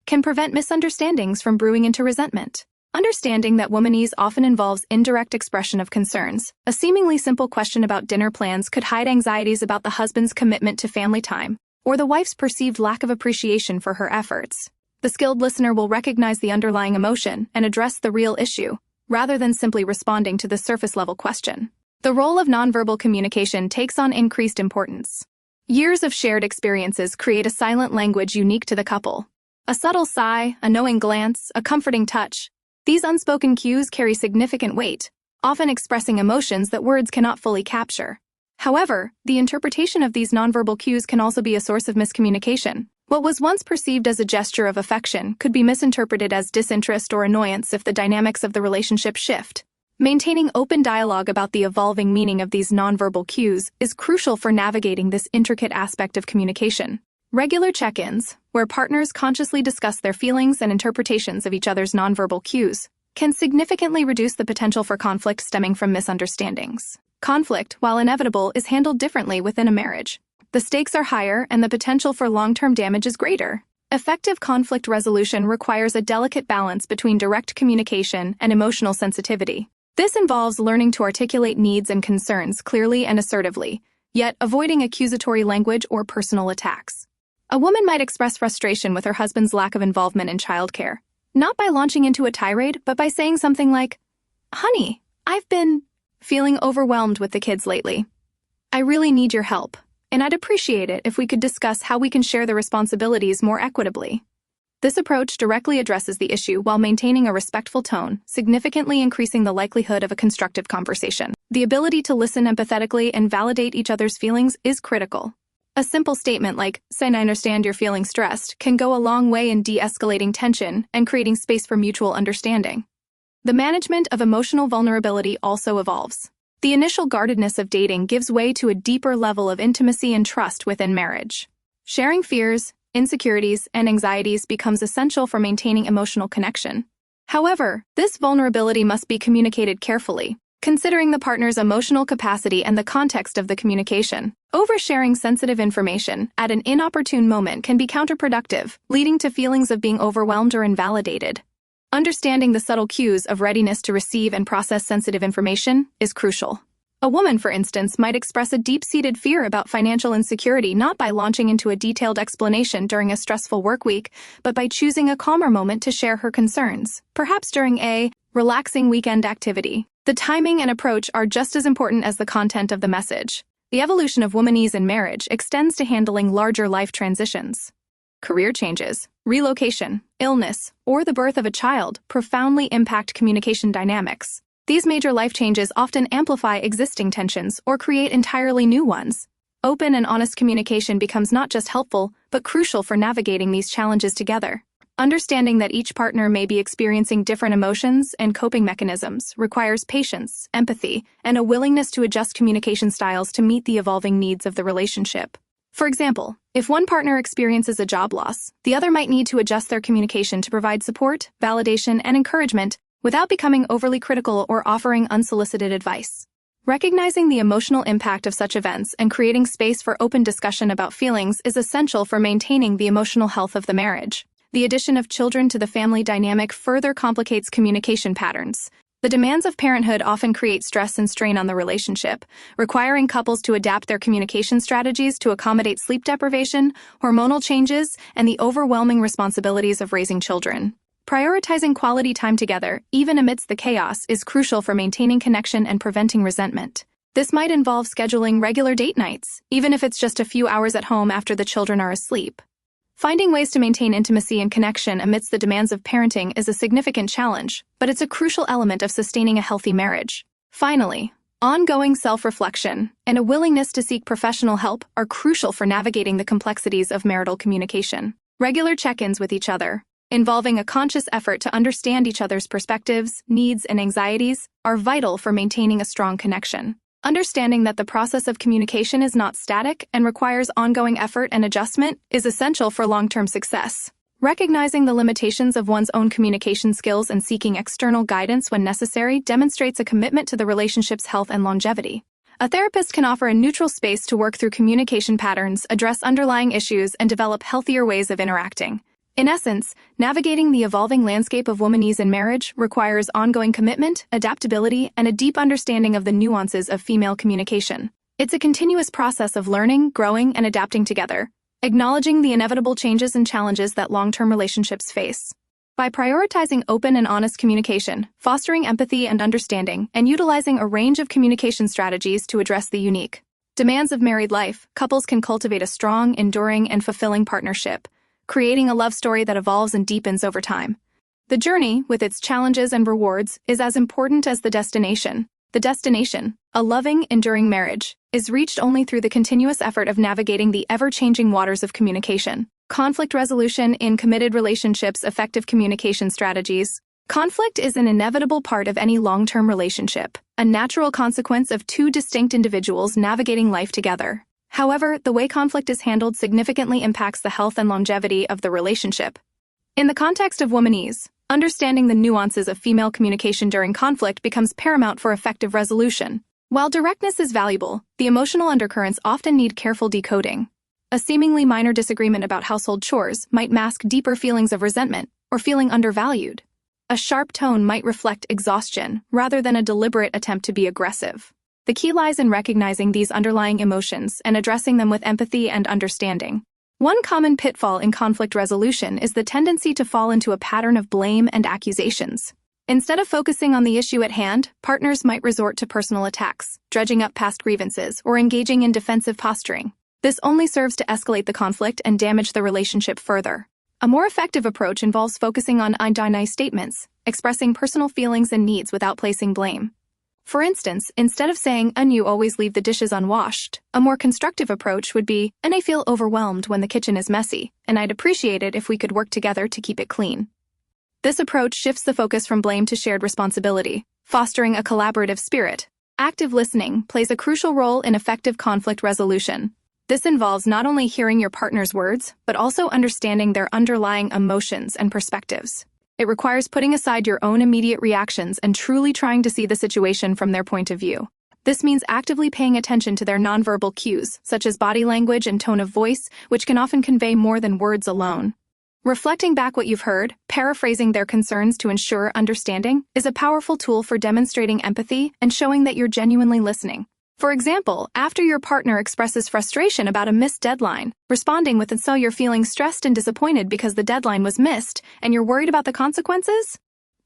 can prevent misunderstandings from brewing into resentment. Understanding that womanese often involves indirect expression of concerns. A seemingly simple question about dinner plans could hide anxieties about the husband's commitment to family time, or the wife's perceived lack of appreciation for her efforts. The skilled listener will recognize the underlying emotion and address the real issue, rather than simply responding to the surface-level question. The role of nonverbal communication takes on increased importance. Years of shared experiences create a silent language unique to the couple. A subtle sigh, a knowing glance, a comforting touch. These unspoken cues carry significant weight, often expressing emotions that words cannot fully capture. However, the interpretation of these nonverbal cues can also be a source of miscommunication. What was once perceived as a gesture of affection could be misinterpreted as disinterest or annoyance if the dynamics of the relationship shift. Maintaining open dialogue about the evolving meaning of these nonverbal cues is crucial for navigating this intricate aspect of communication. Regular check-ins, where partners consciously discuss their feelings and interpretations of each other's nonverbal cues, can significantly reduce the potential for conflict stemming from misunderstandings. Conflict, while inevitable, is handled differently within a marriage. The stakes are higher and the potential for long-term damage is greater. Effective conflict resolution requires a delicate balance between direct communication and emotional sensitivity. This involves learning to articulate needs and concerns clearly and assertively, yet avoiding accusatory language or personal attacks. A woman might express frustration with her husband's lack of involvement in childcare, not by launching into a tirade, but by saying something like, "Honey, I've been feeling overwhelmed with the kids lately. I really need your help, and I'd appreciate it if we could discuss how we can share the responsibilities more equitably." This approach directly addresses the issue while maintaining a respectful tone, significantly increasing the likelihood of a constructive conversation. The ability to listen empathetically and validate each other's feelings is critical. A simple statement like, "Saying I understand you're feeling stressed," can go a long way in de-escalating tension and creating space for mutual understanding. The management of emotional vulnerability also evolves. The initial guardedness of dating gives way to a deeper level of intimacy and trust within marriage. Sharing fears, insecurities, and anxieties becomes essential for maintaining emotional connection. However, this vulnerability must be communicated carefully, considering the partner's emotional capacity and the context of the communication. Oversharing sensitive information at an inopportune moment can be counterproductive, leading to feelings of being overwhelmed or invalidated. Understanding the subtle cues of readiness to receive and process sensitive information is crucial. A woman, for instance, might express a deep-seated fear about financial insecurity not by launching into a detailed explanation during a stressful work week, but by choosing a calmer moment to share her concerns, perhaps during a relaxing weekend activity. The timing and approach are just as important as the content of the message. The evolution of womanese in marriage extends to handling larger life transitions. Career changes, relocation, illness, or the birth of a child profoundly impact communication dynamics. These major life changes often amplify existing tensions or create entirely new ones. Open and honest communication becomes not just helpful, but crucial for navigating these challenges together. Understanding that each partner may be experiencing different emotions and coping mechanisms requires patience, empathy, and a willingness to adjust communication styles to meet the evolving needs of the relationship. For example, if one partner experiences a job loss, the other might need to adjust their communication to provide support, validation, and encouragement without becoming overly critical or offering unsolicited advice. Recognizing the emotional impact of such events and creating space for open discussion about feelings is essential for maintaining the emotional health of the marriage. The addition of children to the family dynamic further complicates communication patterns. The demands of parenthood often create stress and strain on the relationship, requiring couples to adapt their communication strategies to accommodate sleep deprivation, hormonal changes, and the overwhelming responsibilities of raising children. Prioritizing quality time together, even amidst the chaos, is crucial for maintaining connection and preventing resentment. This might involve scheduling regular date nights, even if it's just a few hours at home after the children are asleep. Finding ways to maintain intimacy and connection amidst the demands of parenting is a significant challenge, but it's a crucial element of sustaining a healthy marriage. Finally, ongoing self-reflection and a willingness to seek professional help are crucial for navigating the complexities of marital communication. Regular check-ins with each other, involving a conscious effort to understand each other's perspectives, needs, and anxieties, are vital for maintaining a strong connection. Understanding that the process of communication is not static and requires ongoing effort and adjustment is essential for long-term success. Recognizing the limitations of one's own communication skills and seeking external guidance when necessary demonstrates a commitment to the relationship's health and longevity. A therapist can offer a neutral space to work through communication patterns, address underlying issues, and develop healthier ways of interacting. In essence, navigating the evolving landscape of womanese in marriage requires ongoing commitment, adaptability, and a deep understanding of the nuances of female communication. It's a continuous process of learning, growing, and adapting together, acknowledging the inevitable changes and challenges that long-term relationships face. By prioritizing open and honest communication, fostering empathy and understanding, and utilizing a range of communication strategies to address the unique demands of married life, couples can cultivate a strong, enduring, and fulfilling partnership, creating a love story that evolves and deepens over time. The journey, with its challenges and rewards, is as important as the destination. The destination, a loving, enduring marriage, is reached only through the continuous effort of navigating the ever-changing waters of communication. Conflict resolution in committed relationships, effective communication strategies. Conflict is an inevitable part of any long-term relationship, a natural consequence of two distinct individuals navigating life together. However, the way conflict is handled significantly impacts the health and longevity of the relationship. In the context of womanese, understanding the nuances of female communication during conflict becomes paramount for effective resolution. While directness is valuable, the emotional undercurrents often need careful decoding. A seemingly minor disagreement about household chores might mask deeper feelings of resentment or feeling undervalued. A sharp tone might reflect exhaustion rather than a deliberate attempt to be aggressive. The key lies in recognizing these underlying emotions and addressing them with empathy and understanding. One common pitfall in conflict resolution is the tendency to fall into a pattern of blame and accusations. Instead of focusing on the issue at hand, partners might resort to personal attacks, dredging up past grievances, or engaging in defensive posturing. This only serves to escalate the conflict and damage the relationship further. A more effective approach involves focusing on I statements, expressing personal feelings and needs without placing blame. For instance, instead of saying, "And you always leave the dishes unwashed," a more constructive approach would be, "And I feel overwhelmed when the kitchen is messy, and I'd appreciate it if we could work together to keep it clean." This approach shifts the focus from blame to shared responsibility, fostering a collaborative spirit. Active listening plays a crucial role in effective conflict resolution. This involves not only hearing your partner's words, but also understanding their underlying emotions and perspectives. It requires putting aside your own immediate reactions and truly trying to see the situation from their point of view. This means actively paying attention to their nonverbal cues, such as body language and tone of voice, which can often convey more than words alone. Reflecting back what you've heard, paraphrasing their concerns to ensure understanding, is a powerful tool for demonstrating empathy and showing that you're genuinely listening. For example, after your partner expresses frustration about a missed deadline, responding with, "And so you're feeling stressed and disappointed because the deadline was missed, and you're worried about the consequences?"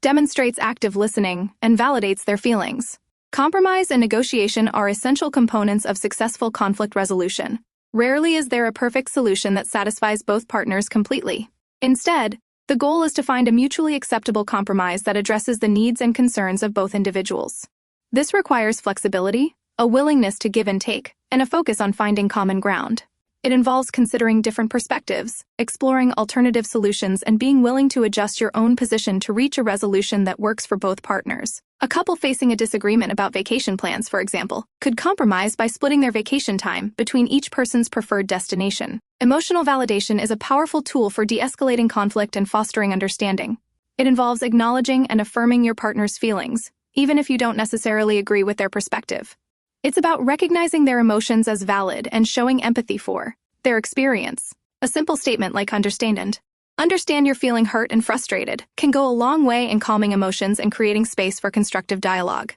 demonstrates active listening and validates their feelings. Compromise and negotiation are essential components of successful conflict resolution. Rarely is there a perfect solution that satisfies both partners completely. Instead, the goal is to find a mutually acceptable compromise that addresses the needs and concerns of both individuals. This requires flexibility, a willingness to give and take, and a focus on finding common ground. It involves considering different perspectives, exploring alternative solutions, and being willing to adjust your own position to reach a resolution that works for both partners. A couple facing a disagreement about vacation plans, for example, could compromise by splitting their vacation time between each person's preferred destination. Emotional validation is a powerful tool for de-escalating conflict and fostering understanding. It involves acknowledging and affirming your partner's feelings, even if you don't necessarily agree with their perspective. It's about recognizing their emotions as valid and showing empathy for their experience. A simple statement like "understand you're feeling hurt and frustrated" can go a long way in calming emotions and creating space for constructive dialogue.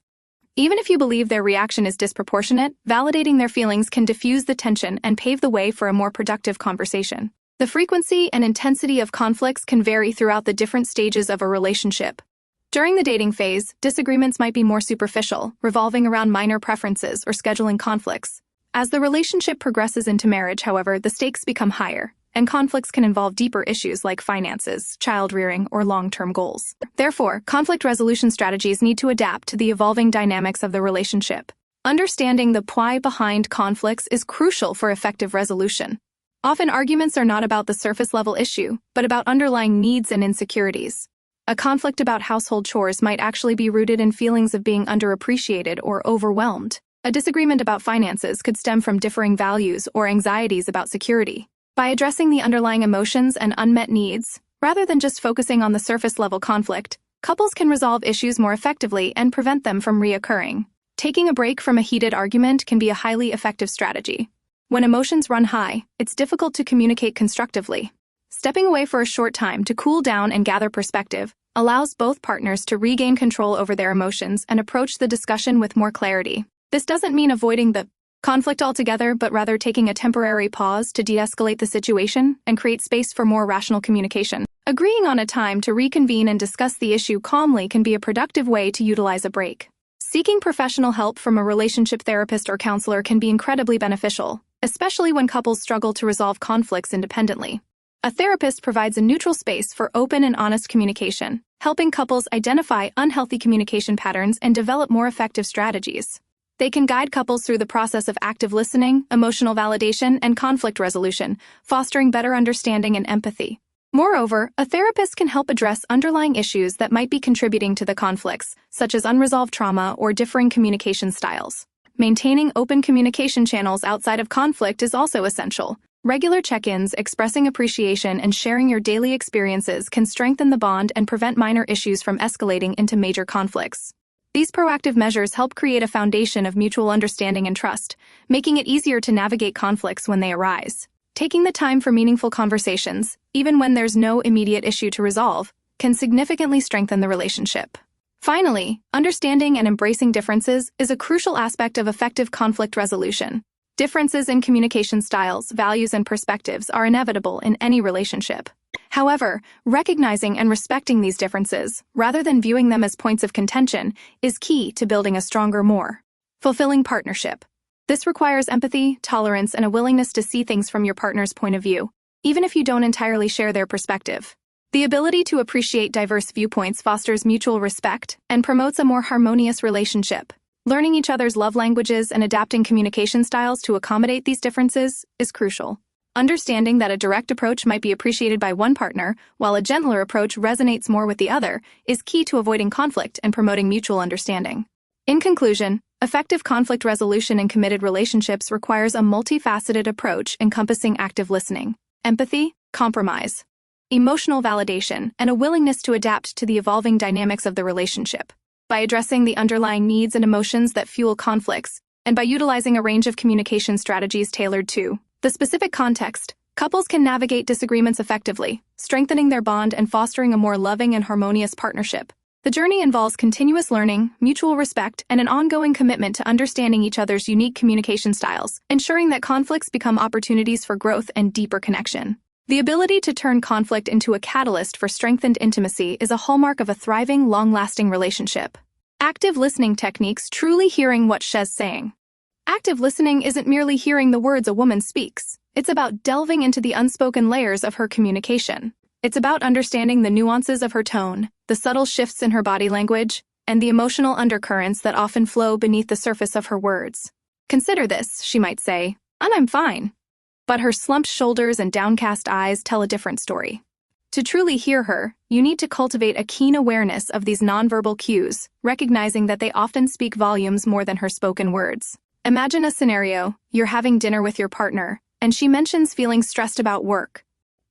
Even if you believe their reaction is disproportionate, validating their feelings can diffuse the tension and pave the way for a more productive conversation. The frequency and intensity of conflicts can vary throughout the different stages of a relationship. During the dating phase, disagreements might be more superficial, revolving around minor preferences or scheduling conflicts. As the relationship progresses into marriage, however, the stakes become higher, and conflicts can involve deeper issues like finances, child rearing, or long-term goals. Therefore, conflict resolution strategies need to adapt to the evolving dynamics of the relationship. Understanding the why behind conflicts is crucial for effective resolution. Often arguments are not about the surface-level issue, but about underlying needs and insecurities. A conflict about household chores might actually be rooted in feelings of being underappreciated or overwhelmed. A disagreement about finances could stem from differing values or anxieties about security. By addressing the underlying emotions and unmet needs, rather than just focusing on the surface-level conflict, couples can resolve issues more effectively and prevent them from reoccurring. Taking a break from a heated argument can be a highly effective strategy. When emotions run high, it's difficult to communicate constructively. Stepping away for a short time to cool down and gather perspective allows both partners to regain control over their emotions and approach the discussion with more clarity. This doesn't mean avoiding the conflict altogether, but rather taking a temporary pause to de-escalate the situation and create space for more rational communication. Agreeing on a time to reconvene and discuss the issue calmly can be a productive way to utilize a break. Seeking professional help from a relationship therapist or counselor can be incredibly beneficial, especially when couples struggle to resolve conflicts independently. A therapist provides a neutral space for open and honest communication, helping couples identify unhealthy communication patterns and develop more effective strategies. They can guide couples through the process of active listening, emotional validation, and conflict resolution, fostering better understanding and empathy. Moreover, a therapist can help address underlying issues that might be contributing to the conflicts, such as unresolved trauma or differing communication styles. Maintaining open communication channels outside of conflict is also essential. Regular check-ins, expressing appreciation, and sharing your daily experiences can strengthen the bond and prevent minor issues from escalating into major conflicts. These proactive measures help create a foundation of mutual understanding and trust, making it easier to navigate conflicts when they arise. Taking the time for meaningful conversations, even when there's no immediate issue to resolve, can significantly strengthen the relationship. Finally, understanding and embracing differences is a crucial aspect of effective conflict resolution. Differences in communication styles, values, and perspectives are inevitable in any relationship. However, recognizing and respecting these differences, rather than viewing them as points of contention, is key to building a stronger, more fulfilling partnership. This requires empathy, tolerance, and a willingness to see things from your partner's point of view, even if you don't entirely share their perspective. The ability to appreciate diverse viewpoints fosters mutual respect and promotes a more harmonious relationship. Learning each other's love languages and adapting communication styles to accommodate these differences is crucial. Understanding that a direct approach might be appreciated by one partner, while a gentler approach resonates more with the other, is key to avoiding conflict and promoting mutual understanding. In conclusion, effective conflict resolution in committed relationships requires a multifaceted approach encompassing active listening, empathy, compromise, emotional validation, and a willingness to adapt to the evolving dynamics of the relationship. By addressing the underlying needs and emotions that fuel conflicts, and by utilizing a range of communication strategies tailored to the specific context, couples can navigate disagreements effectively, strengthening their bond and fostering a more loving and harmonious partnership. The journey involves continuous learning, mutual respect, and an ongoing commitment to understanding each other's unique communication styles, ensuring that conflicts become opportunities for growth and deeper connection. The ability to turn conflict into a catalyst for strengthened intimacy is a hallmark of a thriving, long-lasting relationship. Active listening techniques: truly hearing what she's saying. Active listening isn't merely hearing the words a woman speaks. It's about delving into the unspoken layers of her communication. It's about understanding the nuances of her tone, the subtle shifts in her body language, and the emotional undercurrents that often flow beneath the surface of her words. "Consider this," she might say, "and I'm fine." But her slumped shoulders and downcast eyes tell a different story. To truly hear her, you need to cultivate a keen awareness of these nonverbal cues, recognizing that they often speak volumes more than her spoken words. Imagine a scenario: you're having dinner with your partner, and she mentions feeling stressed about work.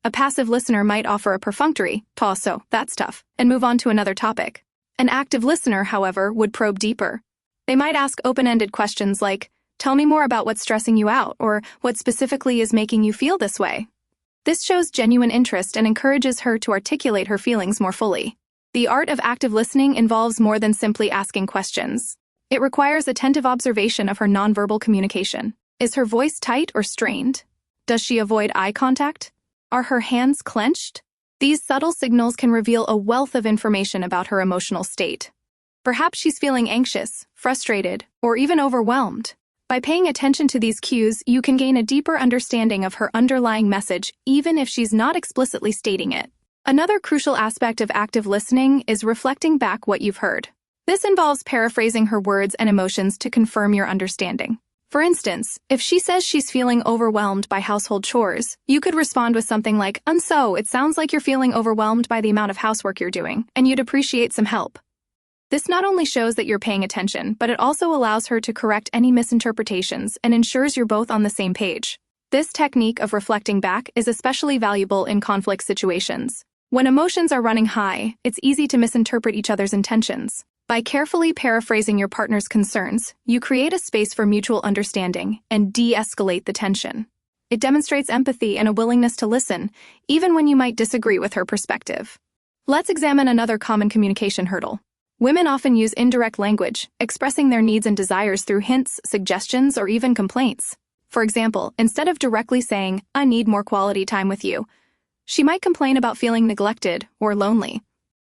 A passive listener might offer a perfunctory, "Pause, so, that's tough," and move on to another topic. An active listener, however, would probe deeper. They might ask open-ended questions like, "Tell me more about what's stressing you out," or "What specifically is making you feel this way?" This shows genuine interest and encourages her to articulate her feelings more fully. The art of active listening involves more than simply asking questions. It requires attentive observation of her nonverbal communication. Is her voice tight or strained? Does she avoid eye contact? Are her hands clenched? These subtle signals can reveal a wealth of information about her emotional state. Perhaps she's feeling anxious, frustrated, or even overwhelmed. By paying attention to these cues, you can gain a deeper understanding of her underlying message, even if she's not explicitly stating it. Another crucial aspect of active listening is reflecting back what you've heard. This involves paraphrasing her words and emotions to confirm your understanding. For instance, if she says she's feeling overwhelmed by household chores, you could respond with something like, "So, it sounds like you're feeling overwhelmed by the amount of housework you're doing, and you'd appreciate some help." This not only shows that you're paying attention, but it also allows her to correct any misinterpretations and ensures you're both on the same page. This technique of reflecting back is especially valuable in conflict situations. When emotions are running high, it's easy to misinterpret each other's intentions. By carefully paraphrasing your partner's concerns, you create a space for mutual understanding and de-escalate the tension. It demonstrates empathy and a willingness to listen, even when you might disagree with her perspective. Let's examine another common communication hurdle. Women often use indirect language, expressing their needs and desires through hints, suggestions, or even complaints. For example, instead of directly saying, "I need more quality time with you," she might complain about feeling neglected or lonely.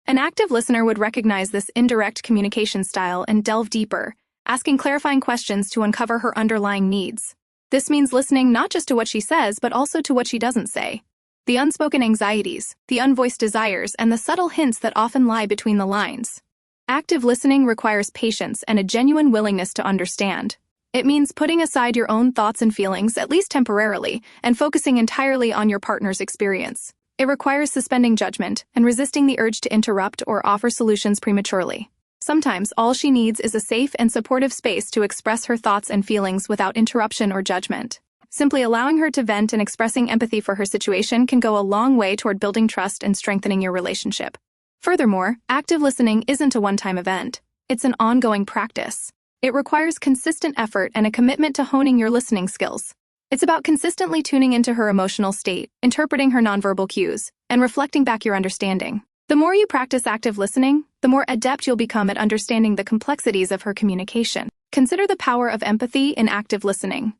An active listener would recognize this indirect communication style and delve deeper, asking clarifying questions to uncover her underlying needs. This means listening not just to what she says, but also to what she doesn't say. The unspoken anxieties, the unvoiced desires, and the subtle hints that often lie between the lines. Active listening requires patience and a genuine willingness to understand. It means putting aside your own thoughts and feelings, at least temporarily, and focusing entirely on your partner's experience. It requires suspending judgment and resisting the urge to interrupt or offer solutions prematurely. Sometimes all she needs is a safe and supportive space to express her thoughts and feelings without interruption or judgment. Simply allowing her to vent and expressing empathy for her situation can go a long way toward building trust and strengthening your relationship. Furthermore, active listening isn't a one-time event. It's an ongoing practice. It requires consistent effort and a commitment to honing your listening skills. It's about consistently tuning into her emotional state, interpreting her nonverbal cues, and reflecting back your understanding. The more you practice active listening, the more adept you'll become at understanding the complexities of her communication. Consider the power of empathy in active listening.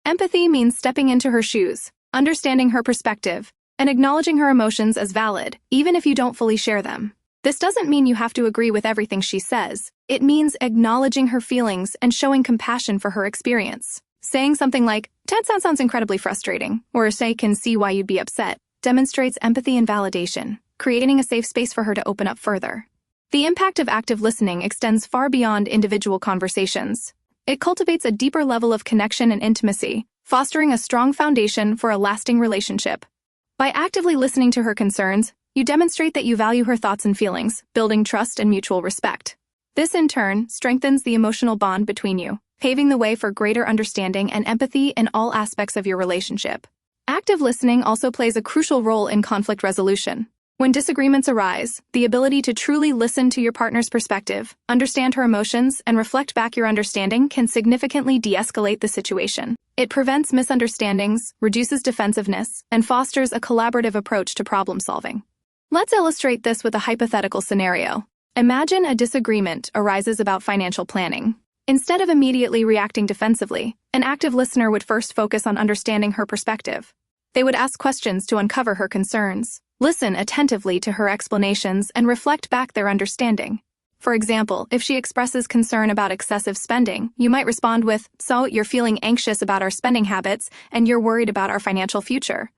Empathy means stepping into her shoes, understanding her perspective, and acknowledging her emotions as valid, even if you don't fully share them. This doesn't mean you have to agree with everything she says. It means acknowledging her feelings and showing compassion for her experience. Saying something like, "That sounds incredibly frustrating," or "I can see why you'd be upset," demonstrates empathy and validation, creating a safe space for her to open up further. The impact of active listening extends far beyond individual conversations. It cultivates a deeper level of connection and intimacy, fostering a strong foundation for a lasting relationship. By actively listening to her concerns, you demonstrate that you value her thoughts and feelings, building trust and mutual respect. This, in turn, strengthens the emotional bond between you, paving the way for greater understanding and empathy in all aspects of your relationship. Active listening also plays a crucial role in conflict resolution. When disagreements arise, the ability to truly listen to your partner's perspective, understand her emotions, and reflect back your understanding can significantly de-escalate the situation. It prevents misunderstandings, reduces defensiveness, and fosters a collaborative approach to problem solving. Let's illustrate this with a hypothetical scenario. Imagine a disagreement arises about financial planning. Instead of immediately reacting defensively, an active listener would first focus on understanding her perspective. They would ask questions to uncover her concerns, listen attentively to her explanations, and reflect back their understanding. For example, if she expresses concern about excessive spending, you might respond with, "So, you're feeling anxious about our spending habits, and you're worried about our financial future."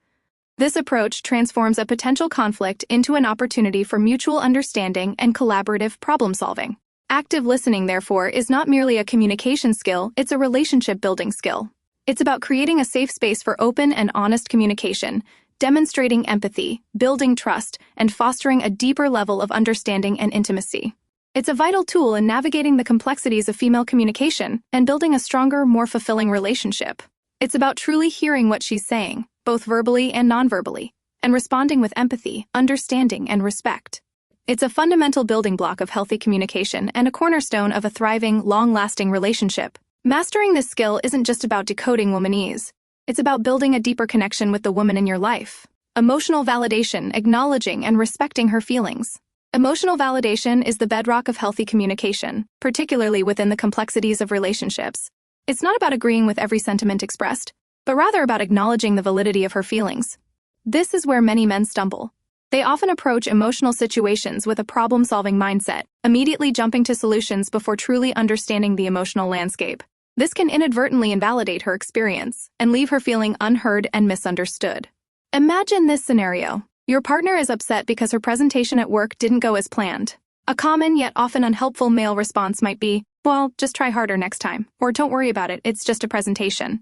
This approach transforms a potential conflict into an opportunity for mutual understanding and collaborative problem-solving. Active listening, therefore, is not merely a communication skill, it's a relationship-building skill. It's about creating a safe space for open and honest communication, demonstrating empathy, building trust, and fostering a deeper level of understanding and intimacy. It's a vital tool in navigating the complexities of female communication and building a stronger, more fulfilling relationship. It's about truly hearing what she's saying, both verbally and nonverbally, and responding with empathy, understanding, and respect. It's a fundamental building block of healthy communication and a cornerstone of a thriving, long-lasting relationship. Mastering this skill isn't just about decoding womanese. It's about building a deeper connection with the woman in your life. Emotional validation, acknowledging and respecting her feelings. Emotional validation is the bedrock of healthy communication, particularly within the complexities of relationships. It's not about agreeing with every sentiment expressed, but rather about acknowledging the validity of her feelings. This is where many men stumble. They often approach emotional situations with a problem-solving mindset, immediately jumping to solutions before truly understanding the emotional landscape. This can inadvertently invalidate her experience and leave her feeling unheard and misunderstood. Imagine this scenario. Your partner is upset because her presentation at work didn't go as planned. A common yet often unhelpful male response might be, "Well, just try harder next time," or "Don't worry about it, it's just a presentation."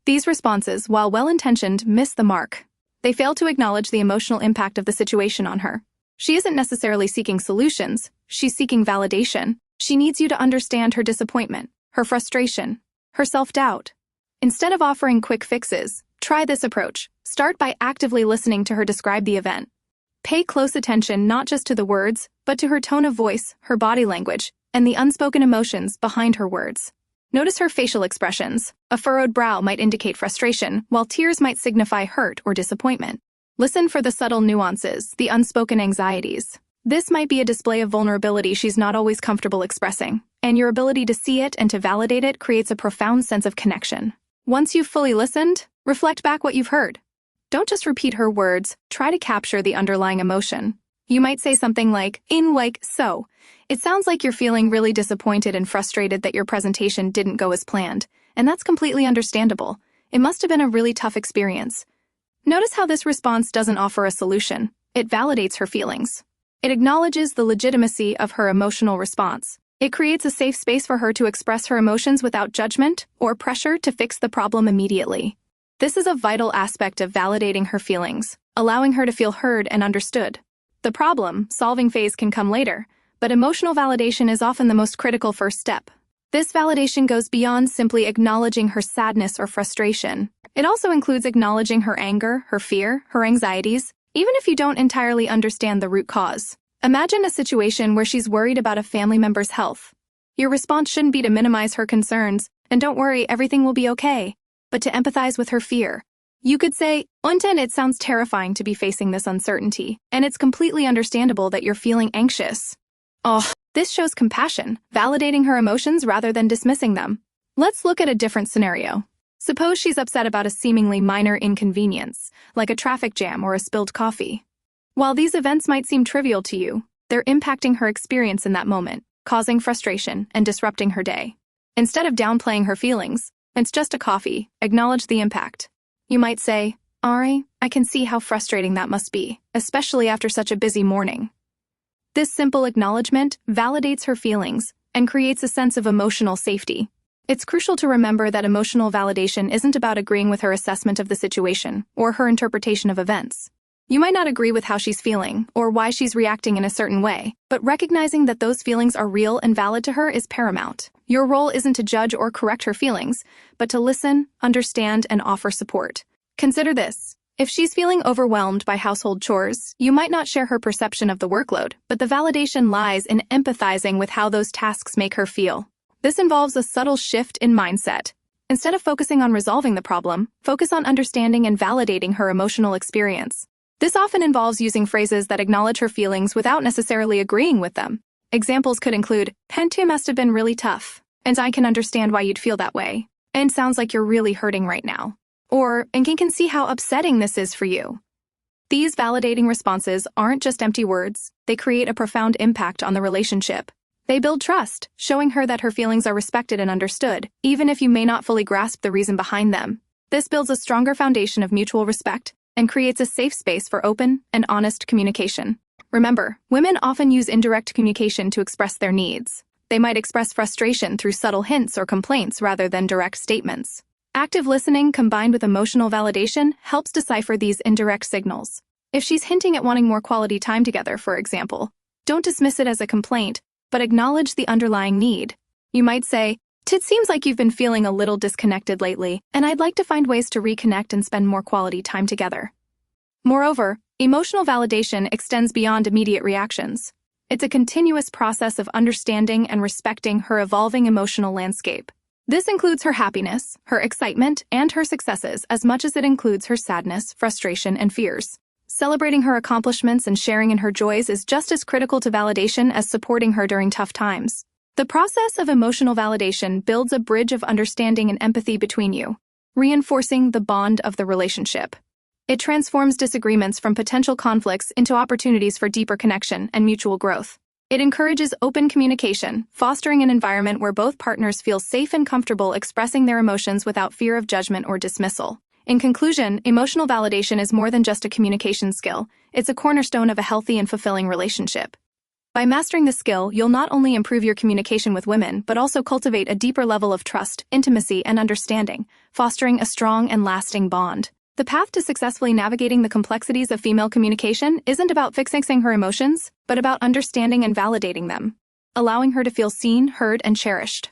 These responses, while well-intentioned, miss the mark. They fail to acknowledge the emotional impact of the situation on her. She isn't necessarily seeking solutions, she's seeking validation. She needs you to understand her disappointment, her frustration, her self-doubt. Instead of offering quick fixes, try this approach. Start by actively listening to her describe the event. Pay close attention not just to the words, but to her tone of voice, her body language, and the unspoken emotions behind her words. Notice her facial expressions. A furrowed brow might indicate frustration, while tears might signify hurt or disappointment. Listen for the subtle nuances, the unspoken anxieties. This might be a display of vulnerability she's not always comfortable expressing, and your ability to see it and to validate it creates a profound sense of connection. Once you've fully listened, reflect back what you've heard. Don't just repeat her words, try to capture the underlying emotion. You might say something like, so, it sounds like you're feeling really disappointed and frustrated that your presentation didn't go as planned, and that's completely understandable. It must have been a really tough experience. Notice how this response doesn't offer a solution. It validates her feelings. It acknowledges the legitimacy of her emotional response. It creates a safe space for her to express her emotions without judgment or pressure to fix the problem immediately. This is a vital aspect of validating her feelings, allowing her to feel heard and understood. The problem-solving phase can come later, but emotional validation is often the most critical first step. This validation goes beyond simply acknowledging her sadness or frustration. It also includes acknowledging her anger, her fear, her anxieties, even if you don't entirely understand the root cause. Imagine a situation where she's worried about a family member's health. Your response shouldn't be to minimize her concerns, and don't worry, everything will be okay, but to empathize with her fear. You could say, "Unten, it sounds terrifying to be facing this uncertainty, and it's completely understandable that you're feeling anxious." This shows compassion, validating her emotions rather than dismissing them. Let's look at a different scenario. Suppose she's upset about a seemingly minor inconvenience, like a traffic jam or a spilled coffee. While these events might seem trivial to you, they're impacting her experience in that moment, causing frustration and disrupting her day. Instead of downplaying her feelings, "It's just a coffee," acknowledge the impact. You might say, "Ari, I can see how frustrating that must be, especially after such a busy morning." This simple acknowledgement validates her feelings and creates a sense of emotional safety. It's crucial to remember that emotional validation isn't about agreeing with her assessment of the situation or her interpretation of events. You might not agree with how she's feeling or why she's reacting in a certain way, but recognizing that those feelings are real and valid to her is paramount. Your role isn't to judge or correct her feelings, but to listen, understand, and offer support. Consider this. If she's feeling overwhelmed by household chores, you might not share her perception of the workload, but the validation lies in empathizing with how those tasks make her feel. This involves a subtle shift in mindset. Instead of focusing on resolving the problem, focus on understanding and validating her emotional experience. This often involves using phrases that acknowledge her feelings without necessarily agreeing with them. Examples could include, "Hentu must have been really tough, and I can understand why you'd feel that way, and sounds like you're really hurting right now." Or, "And can see how upsetting this is for you." These validating responses aren't just empty words, they create a profound impact on the relationship. They build trust, showing her that her feelings are respected and understood, even if you may not fully grasp the reason behind them. This builds a stronger foundation of mutual respect and creates a safe space for open and honest communication. Remember, women often use indirect communication to express their needs. They might express frustration through subtle hints or complaints rather than direct statements. Active listening combined with emotional validation helps decipher these indirect signals. If she's hinting at wanting more quality time together, for example, don't dismiss it as a complaint, but acknowledge the underlying need. You might say, "It seems like you've been feeling a little disconnected lately, and I'd like to find ways to reconnect and spend more quality time together." Moreover, emotional validation extends beyond immediate reactions. It's a continuous process of understanding and respecting her evolving emotional landscape. This includes her happiness, her excitement, and her successes as much as it includes her sadness, frustration, and fears. Celebrating her accomplishments and sharing in her joys is just as critical to validation as supporting her during tough times. The process of emotional validation builds a bridge of understanding and empathy between you, reinforcing the bond of the relationship. It transforms disagreements from potential conflicts into opportunities for deeper connection and mutual growth. It encourages open communication, fostering an environment where both partners feel safe and comfortable expressing their emotions without fear of judgment or dismissal. In conclusion, emotional validation is more than just a communication skill. It's a cornerstone of a healthy and fulfilling relationship. By mastering this skill, you'll not only improve your communication with women, but also cultivate a deeper level of trust, intimacy, and understanding, fostering a strong and lasting bond. The path to successfully navigating the complexities of female communication isn't about fixing her emotions, but about understanding and validating them, allowing her to feel seen, heard, and cherished.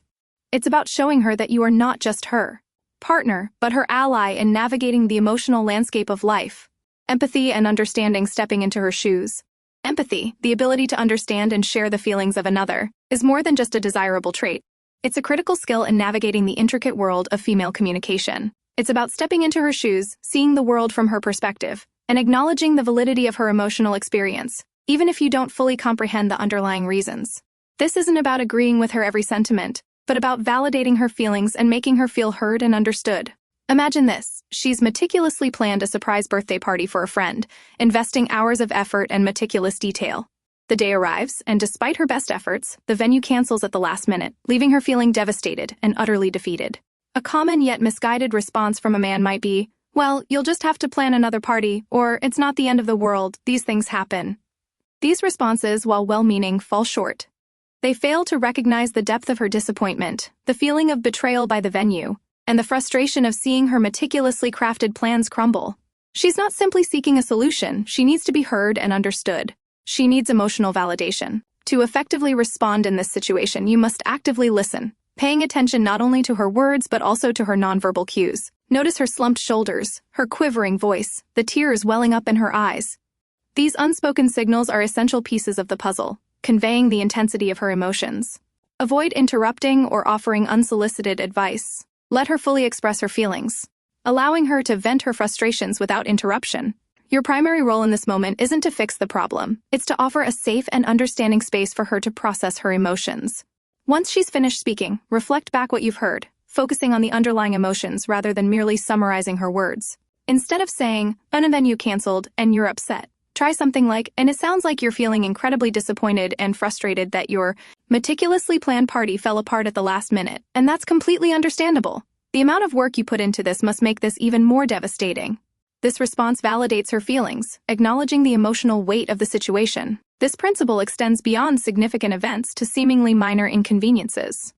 It's about showing her that you are not just her partner, but her ally in navigating the emotional landscape of life. Empathy and understanding, stepping into her shoes. Empathy, the ability to understand and share the feelings of another, is more than just a desirable trait. It's a critical skill in navigating the intricate world of female communication. It's about stepping into her shoes, seeing the world from her perspective, and acknowledging the validity of her emotional experience, even if you don't fully comprehend the underlying reasons. This isn't about agreeing with her every sentiment, but about validating her feelings and making her feel heard and understood. Imagine this. She's meticulously planned a surprise birthday party for a friend, investing hours of effort and meticulous detail. The day arrives, and despite her best efforts, the venue cancels at the last minute, leaving her feeling devastated and utterly defeated. A common yet misguided response from a man might be, "Well, you'll just have to plan another party," or "It's not the end of the world, these things happen." These responses, while well-meaning, fall short. They fail to recognize the depth of her disappointment, the feeling of betrayal by the venue, and the frustration of seeing her meticulously crafted plans crumble. She's not simply seeking a solution, she needs to be heard and understood. She needs emotional validation. To effectively respond in this situation, you must actively listen, paying attention not only to her words but also to her nonverbal cues. Notice her slumped shoulders, her quivering voice, the tears welling up in her eyes. These unspoken signals are essential pieces of the puzzle, conveying the intensity of her emotions. Avoid interrupting or offering unsolicited advice. Let her fully express her feelings, allowing her to vent her frustrations without interruption. Your primary role in this moment isn't to fix the problem, it's to offer a safe and understanding space for her to process her emotions. Once she's finished speaking, reflect back what you've heard, focusing on the underlying emotions rather than merely summarizing her words. Instead of saying, "And then you canceled and you're upset," try something like, "And it sounds like you're feeling incredibly disappointed and frustrated that your meticulously planned party fell apart at the last minute, and that's completely understandable. The amount of work you put into this must make this even more devastating." This response validates her feelings, acknowledging the emotional weight of the situation. This principle extends beyond significant events to seemingly minor inconveniences.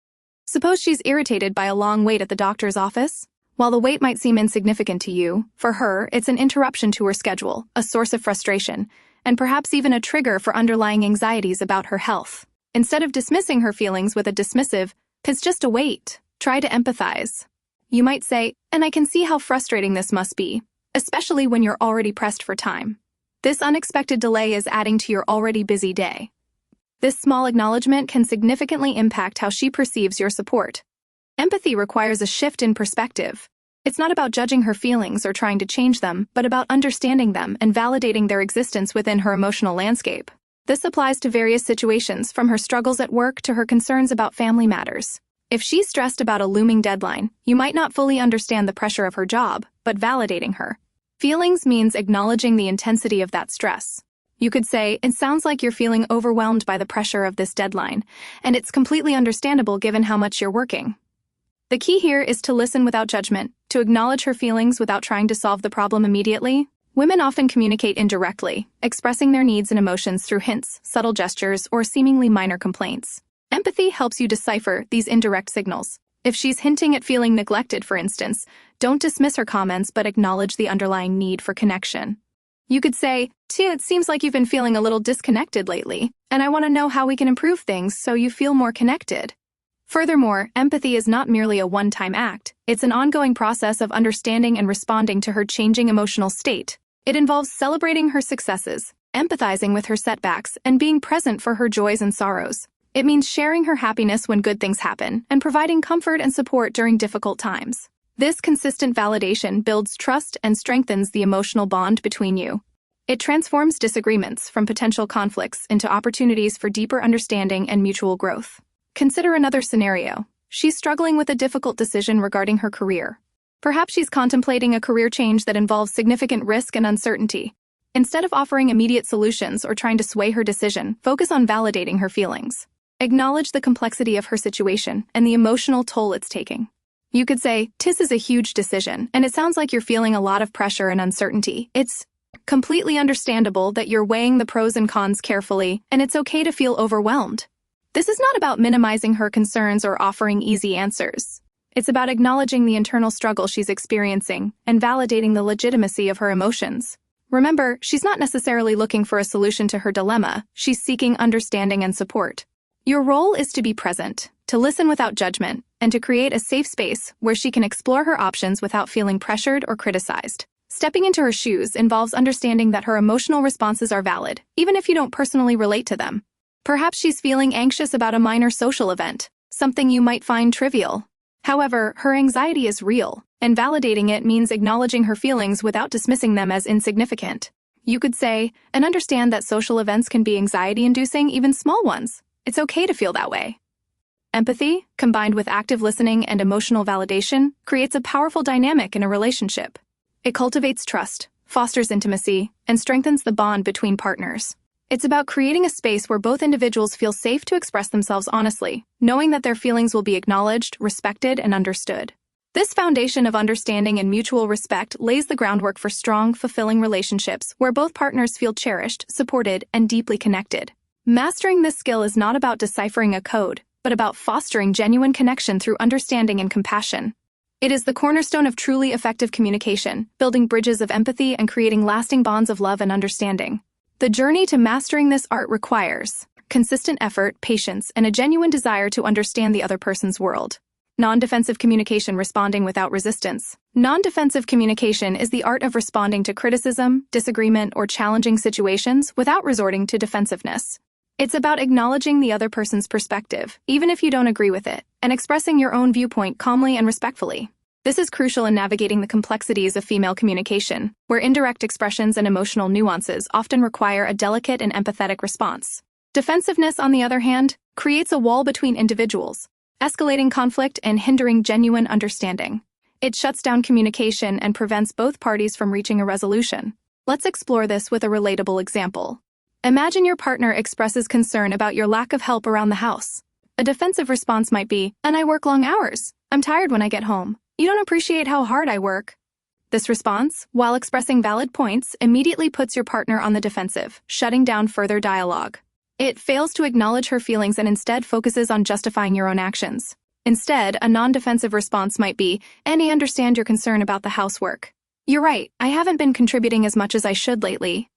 Suppose she's irritated by a long wait at the doctor's office. While the wait might seem insignificant to you, for her, it's an interruption to her schedule, a source of frustration, and perhaps even a trigger for underlying anxieties about her health. Instead of dismissing her feelings with a dismissive, "It's just a wait," try to empathize. You might say, "And I can see how frustrating this must be, especially when you're already pressed for time. This unexpected delay is adding to your already busy day." This small acknowledgement can significantly impact how she perceives your support. Empathy requires a shift in perspective. It's not about judging her feelings or trying to change them, but about understanding them and validating their existence within her emotional landscape. This applies to various situations, from her struggles at work to her concerns about family matters. If she's stressed about a looming deadline, you might not fully understand the pressure of her job, but validating her feelings means acknowledging the intensity of that stress. You could say, "It sounds like you're feeling overwhelmed by the pressure of this deadline, and it's completely understandable given how much you're working." The key here is to listen without judgment, to acknowledge her feelings without trying to solve the problem immediately. Women often communicate indirectly, expressing their needs and emotions through hints, subtle gestures, or seemingly minor complaints. Empathy helps you decipher these indirect signals. If she's hinting at feeling neglected, for instance, don't dismiss her comments but acknowledge the underlying need for connection. You could say, "It seems like you've been feeling a little disconnected lately, and I want to know how we can improve things so you feel more connected." Furthermore, empathy is not merely a one-time act. It's an ongoing process of understanding and responding to her changing emotional state. It involves celebrating her successes, empathizing with her setbacks, and being present for her joys and sorrows. It means sharing her happiness when good things happen and providing comfort and support during difficult times. This consistent validation builds trust and strengthens the emotional bond between you. It transforms disagreements from potential conflicts into opportunities for deeper understanding and mutual growth. Consider another scenario. She's struggling with a difficult decision regarding her career. Perhaps she's contemplating a career change that involves significant risk and uncertainty. Instead of offering immediate solutions or trying to sway her decision, focus on validating her feelings. Acknowledge the complexity of her situation and the emotional toll it's taking. You could say, "This is a huge decision, and it sounds like you're feeling a lot of pressure and uncertainty. It's completely understandable that you're weighing the pros and cons carefully, and it's okay to feel overwhelmed." This is not about minimizing her concerns or offering easy answers. It's about acknowledging the internal struggle she's experiencing and validating the legitimacy of her emotions. Remember, she's not necessarily looking for a solution to her dilemma. She's seeking understanding and support. Your role is to be present, to listen without judgment, and to create a safe space where she can explore her options without feeling pressured or criticized. Stepping into her shoes involves understanding that her emotional responses are valid, even if you don't personally relate to them. Perhaps she's feeling anxious about a minor social event, something you might find trivial. However, her anxiety is real, and validating it means acknowledging her feelings without dismissing them as insignificant. You could say, "And understand that social events can be anxiety-inducing, even small ones. It's okay to feel that way." Empathy, combined with active listening and emotional validation, creates a powerful dynamic in a relationship. It cultivates trust, fosters intimacy, and strengthens the bond between partners. It's about creating a space where both individuals feel safe to express themselves honestly, knowing that their feelings will be acknowledged, respected, and understood. This foundation of understanding and mutual respect lays the groundwork for strong, fulfilling relationships where both partners feel cherished, supported, and deeply connected. Mastering this skill is not about deciphering a code, but about fostering genuine connection through understanding and compassion. It is the cornerstone of truly effective communication, building bridges of empathy and creating lasting bonds of love and understanding. The journey to mastering this art requires consistent effort, patience, and a genuine desire to understand the other person's world. Non-defensive communication, responding without resistance. Non-defensive communication is the art of responding to criticism, disagreement, or challenging situations without resorting to defensiveness. It's about acknowledging the other person's perspective, even if you don't agree with it, and expressing your own viewpoint calmly and respectfully. This is crucial in navigating the complexities of female communication, where indirect expressions and emotional nuances often require a delicate and empathetic response. Defensiveness, on the other hand, creates a wall between individuals, escalating conflict and hindering genuine understanding. It shuts down communication and prevents both parties from reaching a resolution. Let's explore this with a relatable example. Imagine your partner expresses concern about your lack of help around the house. A defensive response might be, "And I work long hours. I'm tired when I get home. You don't appreciate how hard I work." This response, while expressing valid points, immediately puts your partner on the defensive, shutting down further dialogue. It fails to acknowledge her feelings and instead focuses on justifying your own actions. Instead, a non-defensive response might be, "And I understand your concern about the housework. You're right, I haven't been contributing as much as I should lately.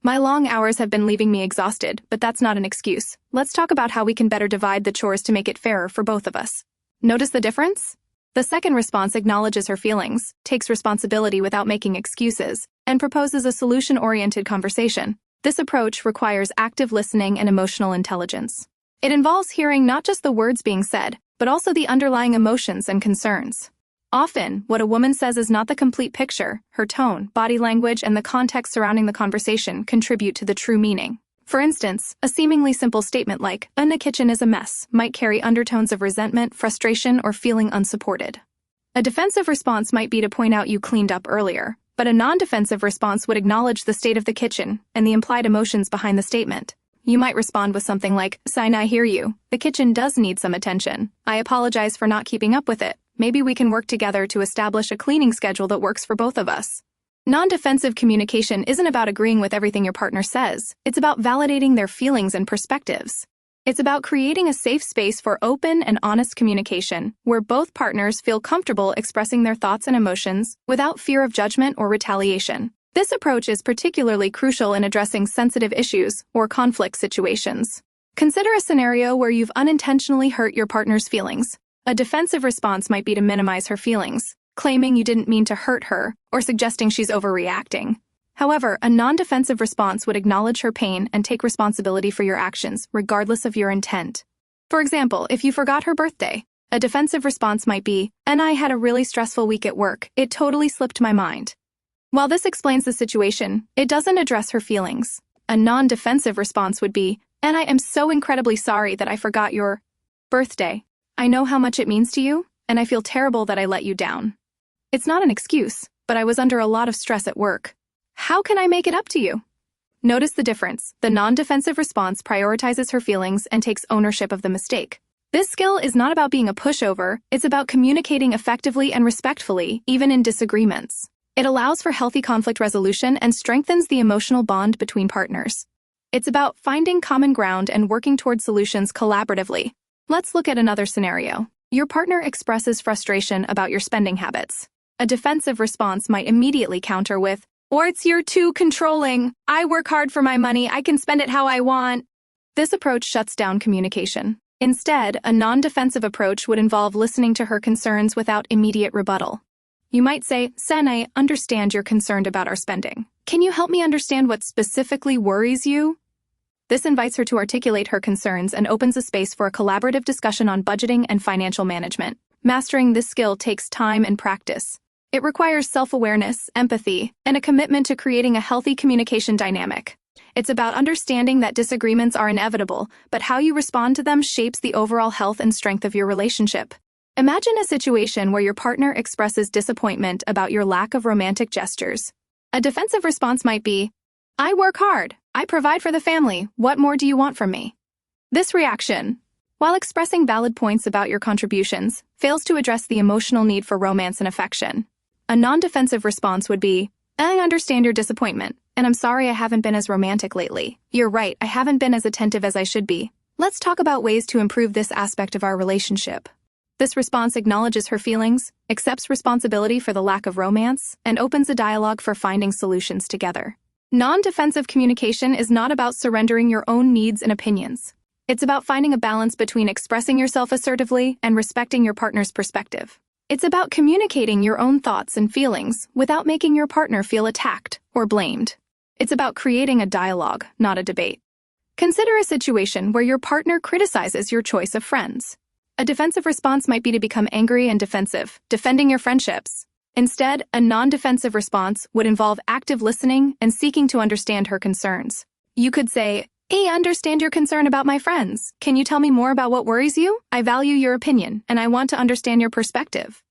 My long hours have been leaving me exhausted, but that's not an excuse. Let's talk about how we can better divide the chores to make it fairer for both of us." Notice the difference? The second response acknowledges her feelings, takes responsibility without making excuses, and proposes a solution-oriented conversation. This approach requires active listening and emotional intelligence. It involves hearing not just the words being said, but also the underlying emotions and concerns. Often, what a woman says is not the complete picture. Her tone, body language, and the context surrounding the conversation contribute to the true meaning. For instance, a seemingly simple statement like, "And the kitchen is a mess," might carry undertones of resentment, frustration, or feeling unsupported. A defensive response might be to point out you cleaned up earlier, but a non-defensive response would acknowledge the state of the kitchen and the implied emotions behind the statement. You might respond with something like, "Sign, I hear you. The kitchen does need some attention. I apologize for not keeping up with it. Maybe we can work together to establish a cleaning schedule that works for both of us." Non-defensive communication isn't about agreeing with everything your partner says. It's about validating their feelings and perspectives. It's about creating a safe space for open and honest communication, where both partners feel comfortable expressing their thoughts and emotions without fear of judgment or retaliation. This approach is particularly crucial in addressing sensitive issues or conflict situations. Consider a scenario where you've unintentionally hurt your partner's feelings. A defensive response might be to minimize her feelings, claiming you didn't mean to hurt her, or suggesting she's overreacting. However, a non-defensive response would acknowledge her pain and take responsibility for your actions, regardless of your intent. For example, if you forgot her birthday, a defensive response might be, "And I had a really stressful week at work. It totally slipped my mind." While this explains the situation, it doesn't address her feelings. A non-defensive response would be, "And I am so incredibly sorry that I forgot your birthday. I know how much it means to you, and I feel terrible that I let you down. It's not an excuse, but I was under a lot of stress at work. How can I make it up to you? Notice the difference. The non-defensive response prioritizes her feelings and takes ownership of the mistake. This skill is not about being a pushover, it's about communicating effectively and respectfully, even in disagreements. It allows for healthy conflict resolution and strengthens the emotional bond between partners. It's about finding common ground and working toward solutions collaboratively. Let's look at another scenario. Your partner expresses frustration about your spending habits. A defensive response might immediately counter with, "Or it's you're too controlling. I work hard for my money. I can spend it how I want." This approach shuts down communication. Instead, a non-defensive approach would involve listening to her concerns without immediate rebuttal. You might say, "Sen, I understand you're concerned about our spending. Can you help me understand what specifically worries you?" This invites her to articulate her concerns and opens a space for a collaborative discussion on budgeting and financial management. Mastering this skill takes time and practice. It requires self-awareness, empathy, and a commitment to creating a healthy communication dynamic. It's about understanding that disagreements are inevitable, but how you respond to them shapes the overall health and strength of your relationship. Imagine a situation where your partner expresses disappointment about your lack of romantic gestures. A defensive response might be, "I work hard. I provide for the family. What more do you want from me?" This reaction, while expressing valid points about your contributions, fails to address the emotional need for romance and affection. A non-defensive response would be, "I understand your disappointment, and I'm sorry I haven't been as romantic lately. You're right, I haven't been as attentive as I should be. Let's talk about ways to improve this aspect of our relationship." This response acknowledges her feelings, accepts responsibility for the lack of romance, and opens a dialogue for finding solutions together. Non-defensive communication is not about surrendering your own needs and opinions. It's about finding a balance between expressing yourself assertively and respecting your partner's perspective. It's about communicating your own thoughts and feelings without making your partner feel attacked or blamed. It's about creating a dialogue, not a debate. Consider a situation where your partner criticizes your choice of friends. A defensive response might be to become angry and defensive, defending your friendships. Instead, a non-defensive response would involve active listening and seeking to understand her concerns. You could say, "I understand your concern about my friends. Can you tell me more about what worries you? I value your opinion, and I want to understand your perspective."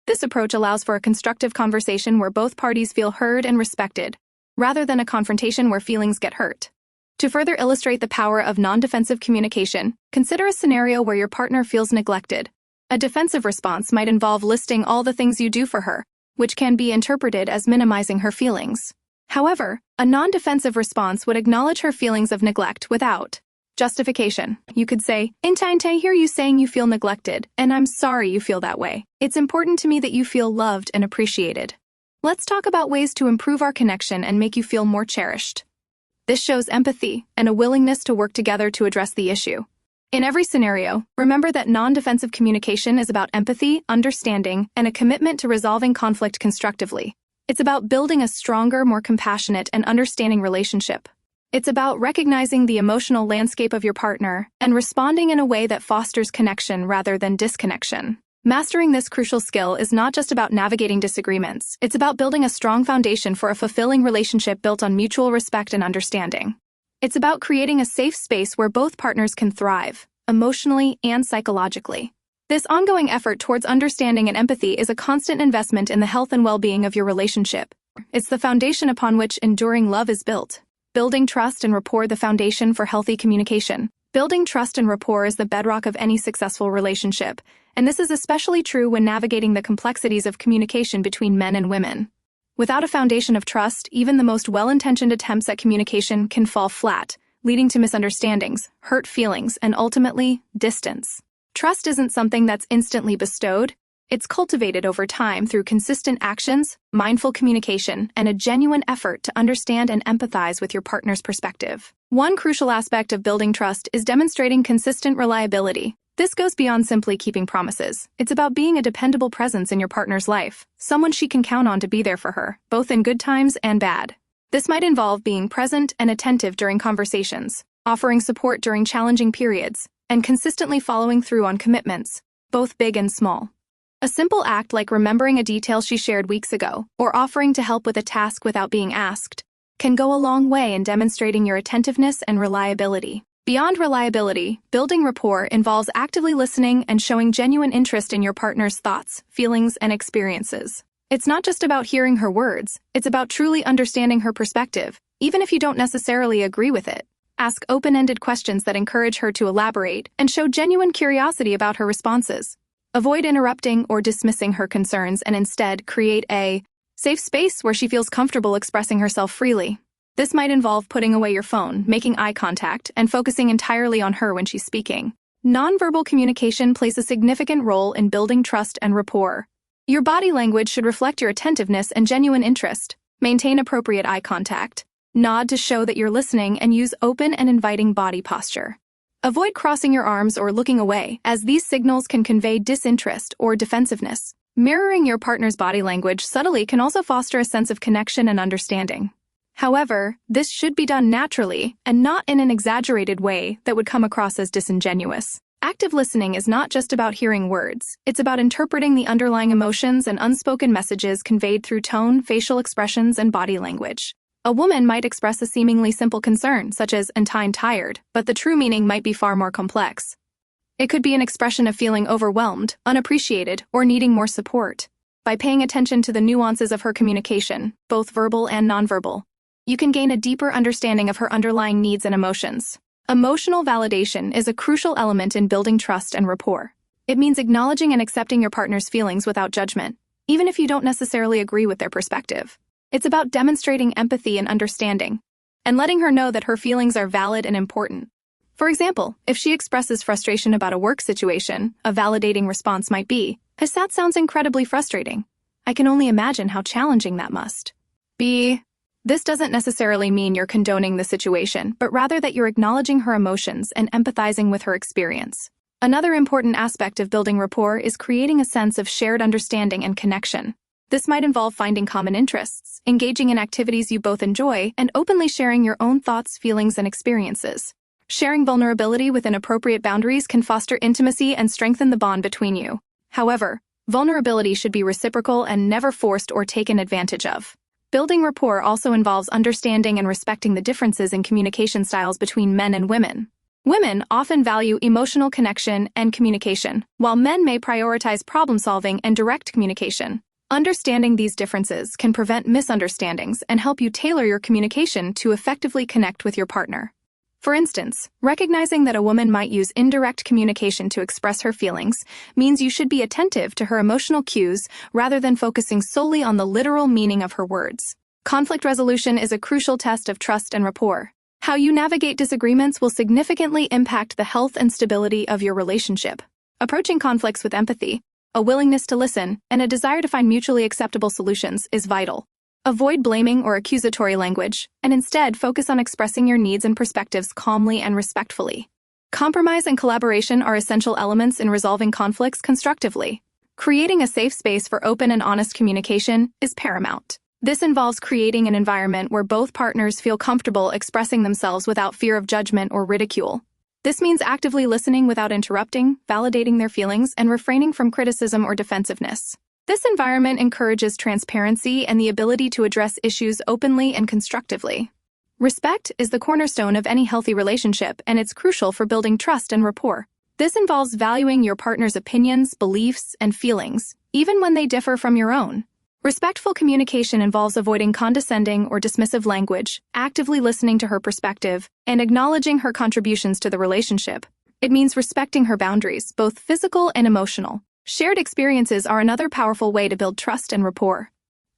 This approach allows for a constructive conversation where both parties feel heard and respected, rather than a confrontation where feelings get hurt. To further illustrate the power of non-defensive communication, consider a scenario where your partner feels neglected. A defensive response might involve listing all the things you do for her, which can be interpreted as minimizing her feelings. However, a non-defensive response would acknowledge her feelings of neglect without justification. You could say, I hear you saying you feel neglected, and I'm sorry you feel that way. It's important to me that you feel loved and appreciated. Let's talk about ways to improve our connection and make you feel more cherished." This shows empathy and a willingness to work together to address the issue. In every scenario, remember that non-defensive communication is about empathy, understanding, and a commitment to resolving conflict constructively. It's about building a stronger, more compassionate, and understanding relationship. It's about recognizing the emotional landscape of your partner and responding in a way that fosters connection rather than disconnection. Mastering this crucial skill is not just about navigating disagreements, it's about building a strong foundation for a fulfilling relationship built on mutual respect and understanding. It's about creating a safe space where both partners can thrive, emotionally and psychologically. This ongoing effort towards understanding and empathy is a constant investment in the health and well-being of your relationship. It's the foundation upon which enduring love is built. Building trust and rapport, the foundation for healthy communication. Building trust and rapport is the bedrock of any successful relationship, and this is especially true when navigating the complexities of communication between men and women. Without a foundation of trust, even the most well-intentioned attempts at communication can fall flat, leading to misunderstandings, hurt feelings, and ultimately, distance. Trust isn't something that's instantly bestowed. It's cultivated over time through consistent actions, mindful communication, and a genuine effort to understand and empathize with your partner's perspective. One crucial aspect of building trust is demonstrating consistent reliability. This goes beyond simply keeping promises. It's about being a dependable presence in your partner's life, someone she can count on to be there for her, both in good times and bad. This might involve being present and attentive during conversations, offering support during challenging periods, and consistently following through on commitments, both big and small. A simple act like remembering a detail she shared weeks ago, or offering to help with a task without being asked, can go a long way in demonstrating your attentiveness and reliability. Beyond reliability, building rapport involves actively listening and showing genuine interest in your partner's thoughts, feelings, and experiences. It's not just about hearing her words, it's about truly understanding her perspective, even if you don't necessarily agree with it. Ask open-ended questions that encourage her to elaborate and show genuine curiosity about her responses. Avoid interrupting or dismissing her concerns and instead create a safe space where she feels comfortable expressing herself freely. This might involve putting away your phone, making eye contact, and focusing entirely on her when she's speaking. Nonverbal communication plays a significant role in building trust and rapport. Your body language should reflect your attentiveness and genuine interest. Maintain appropriate eye contact. Nod to show that you're listening and use open and inviting body posture. Avoid crossing your arms or looking away, as these signals can convey disinterest or defensiveness. Mirroring your partner's body language subtly can also foster a sense of connection and understanding. However, this should be done naturally and not in an exaggerated way that would come across as disingenuous. Active listening is not just about hearing words, it's about interpreting the underlying emotions and unspoken messages conveyed through tone, facial expressions, and body language. A woman might express a seemingly simple concern, such as "I'm tired," but the true meaning might be far more complex. It could be an expression of feeling overwhelmed, unappreciated, or needing more support. By paying attention to the nuances of her communication, both verbal and nonverbal, you can gain a deeper understanding of her underlying needs and emotions. Emotional validation is a crucial element in building trust and rapport. It means acknowledging and accepting your partner's feelings without judgment, even if you don't necessarily agree with their perspective. It's about demonstrating empathy and understanding, and letting her know that her feelings are valid and important. For example, if she expresses frustration about a work situation, a validating response might be, "That sounds incredibly frustrating. I can only imagine how challenging that must be." This doesn't necessarily mean you're condoning the situation, but rather that you're acknowledging her emotions and empathizing with her experience. Another important aspect of building rapport is creating a sense of shared understanding and connection. This might involve finding common interests, engaging in activities you both enjoy, and openly sharing your own thoughts, feelings, and experiences. Sharing vulnerability within appropriate boundaries can foster intimacy and strengthen the bond between you. However, vulnerability should be reciprocal and never forced or taken advantage of. Building rapport also involves understanding and respecting the differences in communication styles between men and women. Women often value emotional connection and communication, while men may prioritize problem-solving and direct communication. Understanding these differences can prevent misunderstandings and help you tailor your communication to effectively connect with your partner. For instance, recognizing that a woman might use indirect communication to express her feelings means you should be attentive to her emotional cues rather than focusing solely on the literal meaning of her words. Conflict resolution is a crucial test of trust and rapport. How you navigate disagreements will significantly impact the health and stability of your relationship. Approaching conflicts with empathy, a willingness to listen, and a desire to find mutually acceptable solutions is vital. Avoid blaming or accusatory language, and instead focus on expressing your needs and perspectives calmly and respectfully. Compromise and collaboration are essential elements in resolving conflicts constructively. Creating a safe space for open and honest communication is paramount. This involves creating an environment where both partners feel comfortable expressing themselves without fear of judgment or ridicule. This means actively listening without interrupting, validating their feelings, and refraining from criticism or defensiveness. This environment encourages transparency and the ability to address issues openly and constructively. Respect is the cornerstone of any healthy relationship, and it's crucial for building trust and rapport. This involves valuing your partner's opinions, beliefs, and feelings, even when they differ from your own. Respectful communication involves avoiding condescending or dismissive language, actively listening to her perspective, and acknowledging her contributions to the relationship. It means respecting her boundaries, both physical and emotional. Shared experiences are another powerful way to build trust and rapport.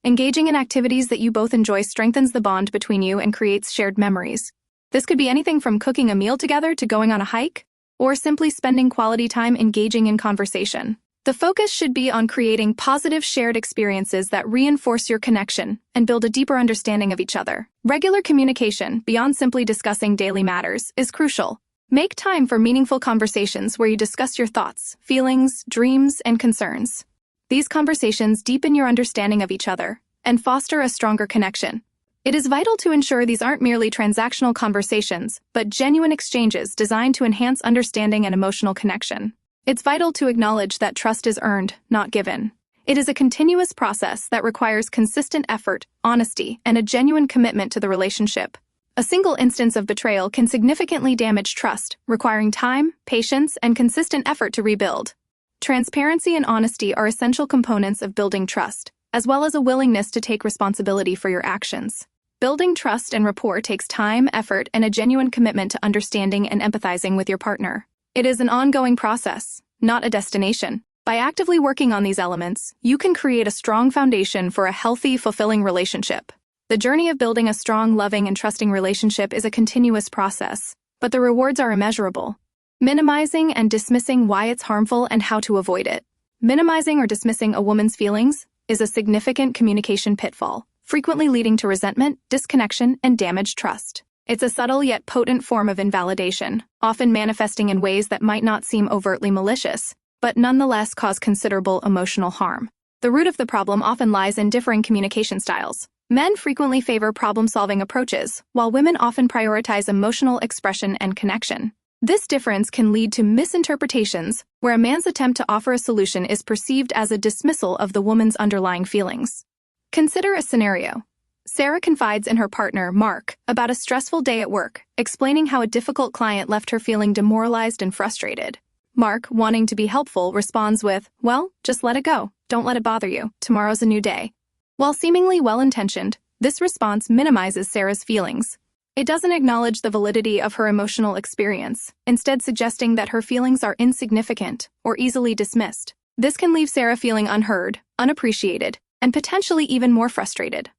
Engaging in activities that you both enjoy strengthens the bond between you and creates shared memories. This could be anything from cooking a meal together to going on a hike, or simply spending quality time engaging in conversation. The focus should be on creating positive shared experiences that reinforce your connection and build a deeper understanding of each other. Regular communication, beyond simply discussing daily matters, is crucial. Make time for meaningful conversations where you discuss your thoughts, feelings, dreams, and concerns. These conversations deepen your understanding of each other and foster a stronger connection. It is vital to ensure these aren't merely transactional conversations, but genuine exchanges designed to enhance understanding and emotional connection. It's vital to acknowledge that trust is earned, not given. It is a continuous process that requires consistent effort, honesty, and a genuine commitment to the relationship. A single instance of betrayal can significantly damage trust, requiring time, patience, and consistent effort to rebuild. Transparency and honesty are essential components of building trust, as well as a willingness to take responsibility for your actions. Building trust and rapport takes time, effort, and a genuine commitment to understanding and empathizing with your partner. It is an ongoing process, not a destination. By actively working on these elements, you can create a strong foundation for a healthy, fulfilling relationship. The journey of building a strong, loving, and trusting relationship is a continuous process, but the rewards are immeasurable. Minimizing and dismissing why it's harmful and how to avoid it. Minimizing or dismissing a woman's feelings is a significant communication pitfall, frequently leading to resentment, disconnection, and damaged trust. It's a subtle yet potent form of invalidation, often manifesting in ways that might not seem overtly malicious, but nonetheless cause considerable emotional harm. The root of the problem often lies in differing communication styles. Men frequently favor problem-solving approaches, while women often prioritize emotional expression and connection. This difference can lead to misinterpretations, where a man's attempt to offer a solution is perceived as a dismissal of the woman's underlying feelings. Consider a scenario. Sarah confides in her partner, Mark, about a stressful day at work, explaining how a difficult client left her feeling demoralized and frustrated. Mark, wanting to be helpful, responds with, "Well, just let it go. Don't let it bother you. Tomorrow's a new day." While seemingly well-intentioned, this response minimizes Sarah's feelings. It doesn't acknowledge the validity of her emotional experience, instead suggesting that her feelings are insignificant or easily dismissed. This can leave Sarah feeling unheard, unappreciated, and potentially even more frustrated.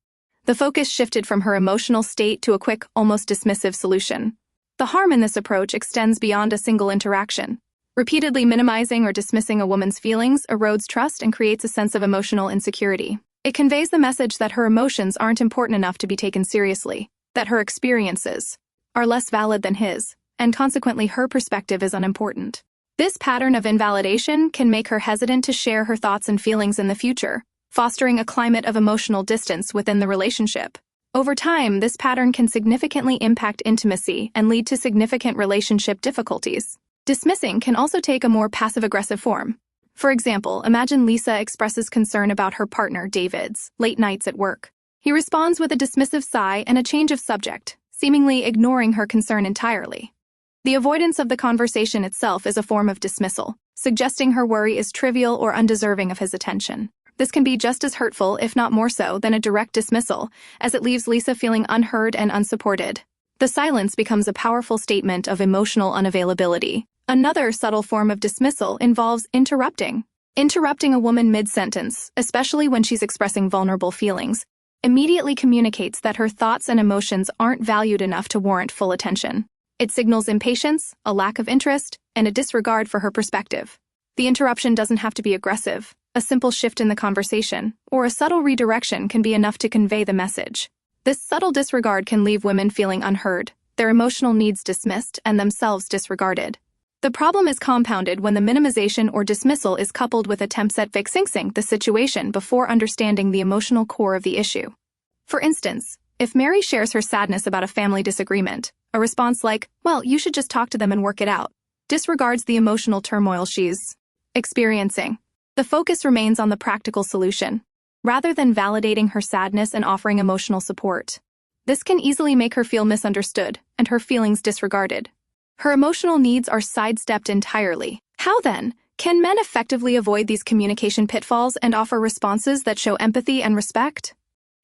The focus shifted from her emotional state to a quick, almost dismissive solution. The harm in this approach extends beyond a single interaction. Repeatedly minimizing or dismissing a woman's feelings erodes trust and creates a sense of emotional insecurity. It conveys the message that her emotions aren't important enough to be taken seriously, that her experiences are less valid than his, and consequently her perspective is unimportant. This pattern of invalidation can make her hesitant to share her thoughts and feelings in the future, fostering a climate of emotional distance within the relationship. Over time, this pattern can significantly impact intimacy and lead to significant relationship difficulties. Dismissing can also take a more passive-aggressive form. For example, imagine Lisa expresses concern about her partner, David's, late nights at work. He responds with a dismissive sigh and a change of subject, seemingly ignoring her concern entirely. The avoidance of the conversation itself is a form of dismissal, suggesting her worry is trivial or undeserving of his attention. This can be just as hurtful, if not more so, than a direct dismissal, as it leaves Lisa feeling unheard and unsupported. The silence becomes a powerful statement of emotional unavailability. Another subtle form of dismissal involves interrupting. Interrupting a woman mid-sentence, especially when she's expressing vulnerable feelings, immediately communicates that her thoughts and emotions aren't valued enough to warrant full attention. It signals impatience, a lack of interest, and a disregard for her perspective. The interruption doesn't have to be aggressive. A simple shift in the conversation, or a subtle redirection, can be enough to convey the message. This subtle disregard can leave women feeling unheard, their emotional needs dismissed, and themselves disregarded. The problem is compounded when the minimization or dismissal is coupled with attempts at fixing the situation before understanding the emotional core of the issue. For instance, if Mary shares her sadness about a family disagreement, a response like, "Well, you should just talk to them and work it out," disregards the emotional turmoil she's experiencing. The focus remains on the practical solution, rather than validating her sadness and offering emotional support. This can easily make her feel misunderstood and her feelings disregarded. Her emotional needs are sidestepped entirely. How then can men effectively avoid these communication pitfalls and offer responses that show empathy and respect?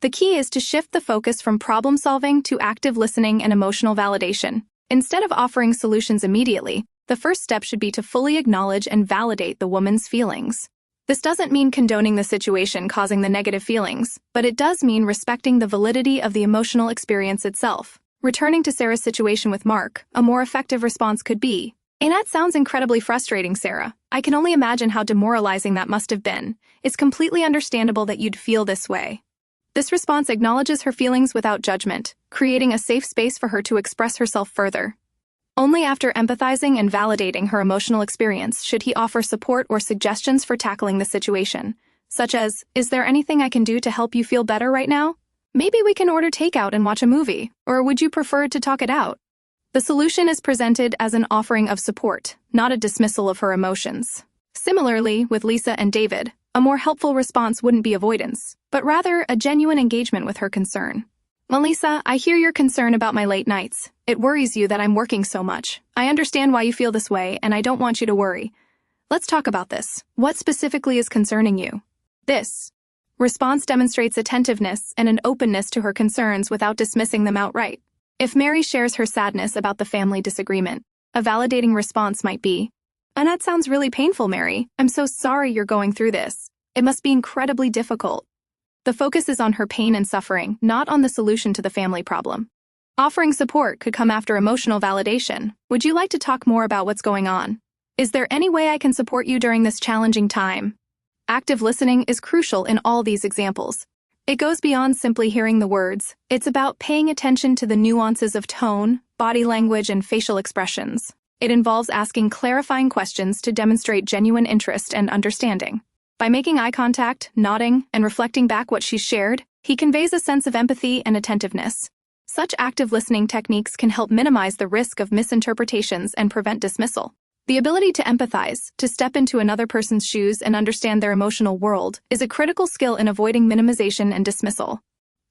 The key is to shift the focus from problem-solving to active listening and emotional validation. Instead of offering solutions immediately, the first step should be to fully acknowledge and validate the woman's feelings. This doesn't mean condoning the situation causing the negative feelings, but it does mean respecting the validity of the emotional experience itself. Returning to Sarah's situation with Mark, a more effective response could be, "And that sounds incredibly frustrating, Sarah. I can only imagine how demoralizing that must have been. It's completely understandable that you'd feel this way." This response acknowledges her feelings without judgment, creating a safe space for her to express herself further. Only after empathizing and validating her emotional experience should he offer support or suggestions for tackling the situation, such as, "Is there anything I can do to help you feel better right now? Maybe we can order takeout and watch a movie, or would you prefer to talk it out?" The solution is presented as an offering of support, not a dismissal of her emotions. Similarly, with Lisa and David, a more helpful response wouldn't be avoidance, but rather a genuine engagement with her concern. "Well, Lisa, I hear your concern about my late nights. It worries you that I'm working so much. I understand why you feel this way, and I don't want you to worry. Let's talk about this. What specifically is concerning you?" This Response demonstrates attentiveness and an openness to her concerns without dismissing them outright. If Mary shares her sadness about the family disagreement, a validating response might be, "And that sounds really painful, Mary. I'm so sorry you're going through this. It must be incredibly difficult." The focus is on her pain and suffering, not on the solution to the family problem. Offering support could come after emotional validation. "Would you like to talk more about what's going on? Is there any way I can support you during this challenging time?" Active listening is crucial in all these examples. It goes beyond simply hearing the words. It's about paying attention to the nuances of tone, body language, and facial expressions. It involves asking clarifying questions to demonstrate genuine interest and understanding. By making eye contact, nodding, and reflecting back what she's shared, he conveys a sense of empathy and attentiveness. Such active listening techniques can help minimize the risk of misinterpretations and prevent dismissal. The ability to empathize, to step into another person's shoes and understand their emotional world, is a critical skill in avoiding minimization and dismissal.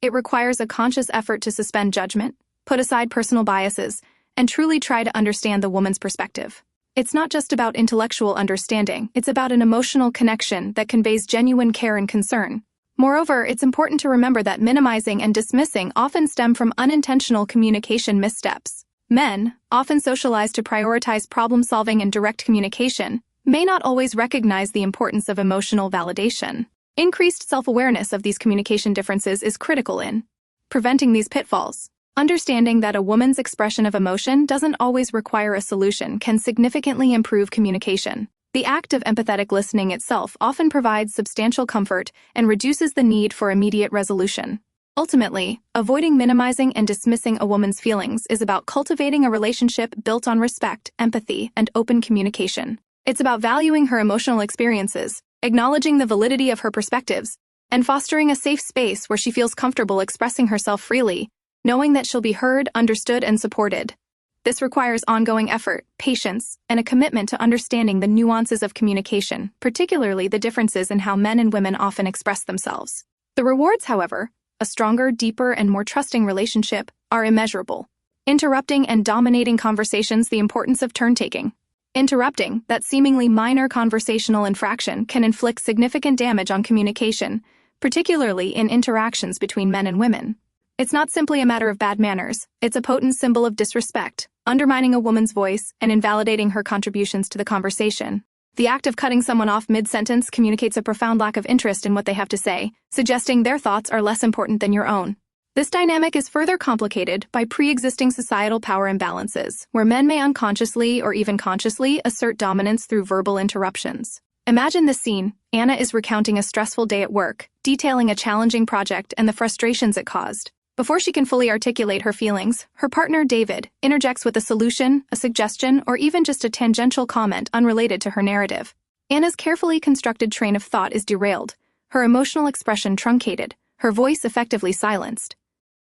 It requires a conscious effort to suspend judgment, put aside personal biases, and truly try to understand the woman's perspective. It's not just about intellectual understanding, it's about an emotional connection that conveys genuine care and concern. Moreover, it's important to remember that minimizing and dismissing often stem from unintentional communication missteps. Men, often socialized to prioritize problem-solving and direct communication, may not always recognize the importance of emotional validation. Increased self-awareness of these communication differences is critical in preventing these pitfalls. Understanding that a woman's expression of emotion doesn't always require a solution can significantly improve communication. The act of empathetic listening itself often provides substantial comfort and reduces the need for immediate resolution. Ultimately, avoiding minimizing and dismissing a woman's feelings is about cultivating a relationship built on respect, empathy, and open communication. It's about valuing her emotional experiences, acknowledging the validity of her perspectives, and fostering a safe space where she feels comfortable expressing herself freely, knowing that she'll be heard, understood, and supported. This requires ongoing effort, patience, and a commitment to understanding the nuances of communication, particularly the differences in how men and women often express themselves. The rewards, however, a stronger, deeper, and more trusting relationship, are immeasurable. Interrupting and dominating conversations, the importance of turn-taking. Interrupting, that seemingly minor conversational infraction, can inflict significant damage on communication, particularly in interactions between men and women. It's not simply a matter of bad manners, it's a potent symbol of disrespect, undermining a woman's voice and invalidating her contributions to the conversation. The act of cutting someone off mid-sentence communicates a profound lack of interest in what they have to say, suggesting their thoughts are less important than your own. This dynamic is further complicated by pre-existing societal power imbalances, where men may unconsciously or even consciously assert dominance through verbal interruptions. Imagine this scene. Anna is recounting a stressful day at work, detailing a challenging project and the frustrations it caused. Before she can fully articulate her feelings, her partner, David, interjects with a solution, a suggestion, or even just a tangential comment unrelated to her narrative. Anna's carefully constructed train of thought is derailed, her emotional expression truncated, her voice effectively silenced.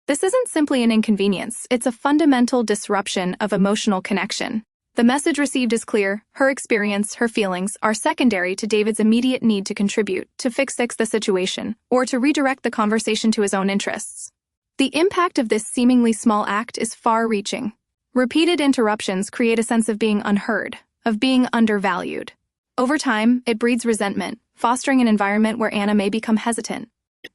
This isn't simply an inconvenience, it's a fundamental disruption of emotional connection. The message received is clear: her experience, her feelings, are secondary to David's immediate need to contribute, to fix the situation, or to redirect the conversation to his own interests. The impact of this seemingly small act is far-reaching. Repeated interruptions create a sense of being unheard, of being undervalued. Over time, it breeds resentment, fostering an environment where Anna may become hesitant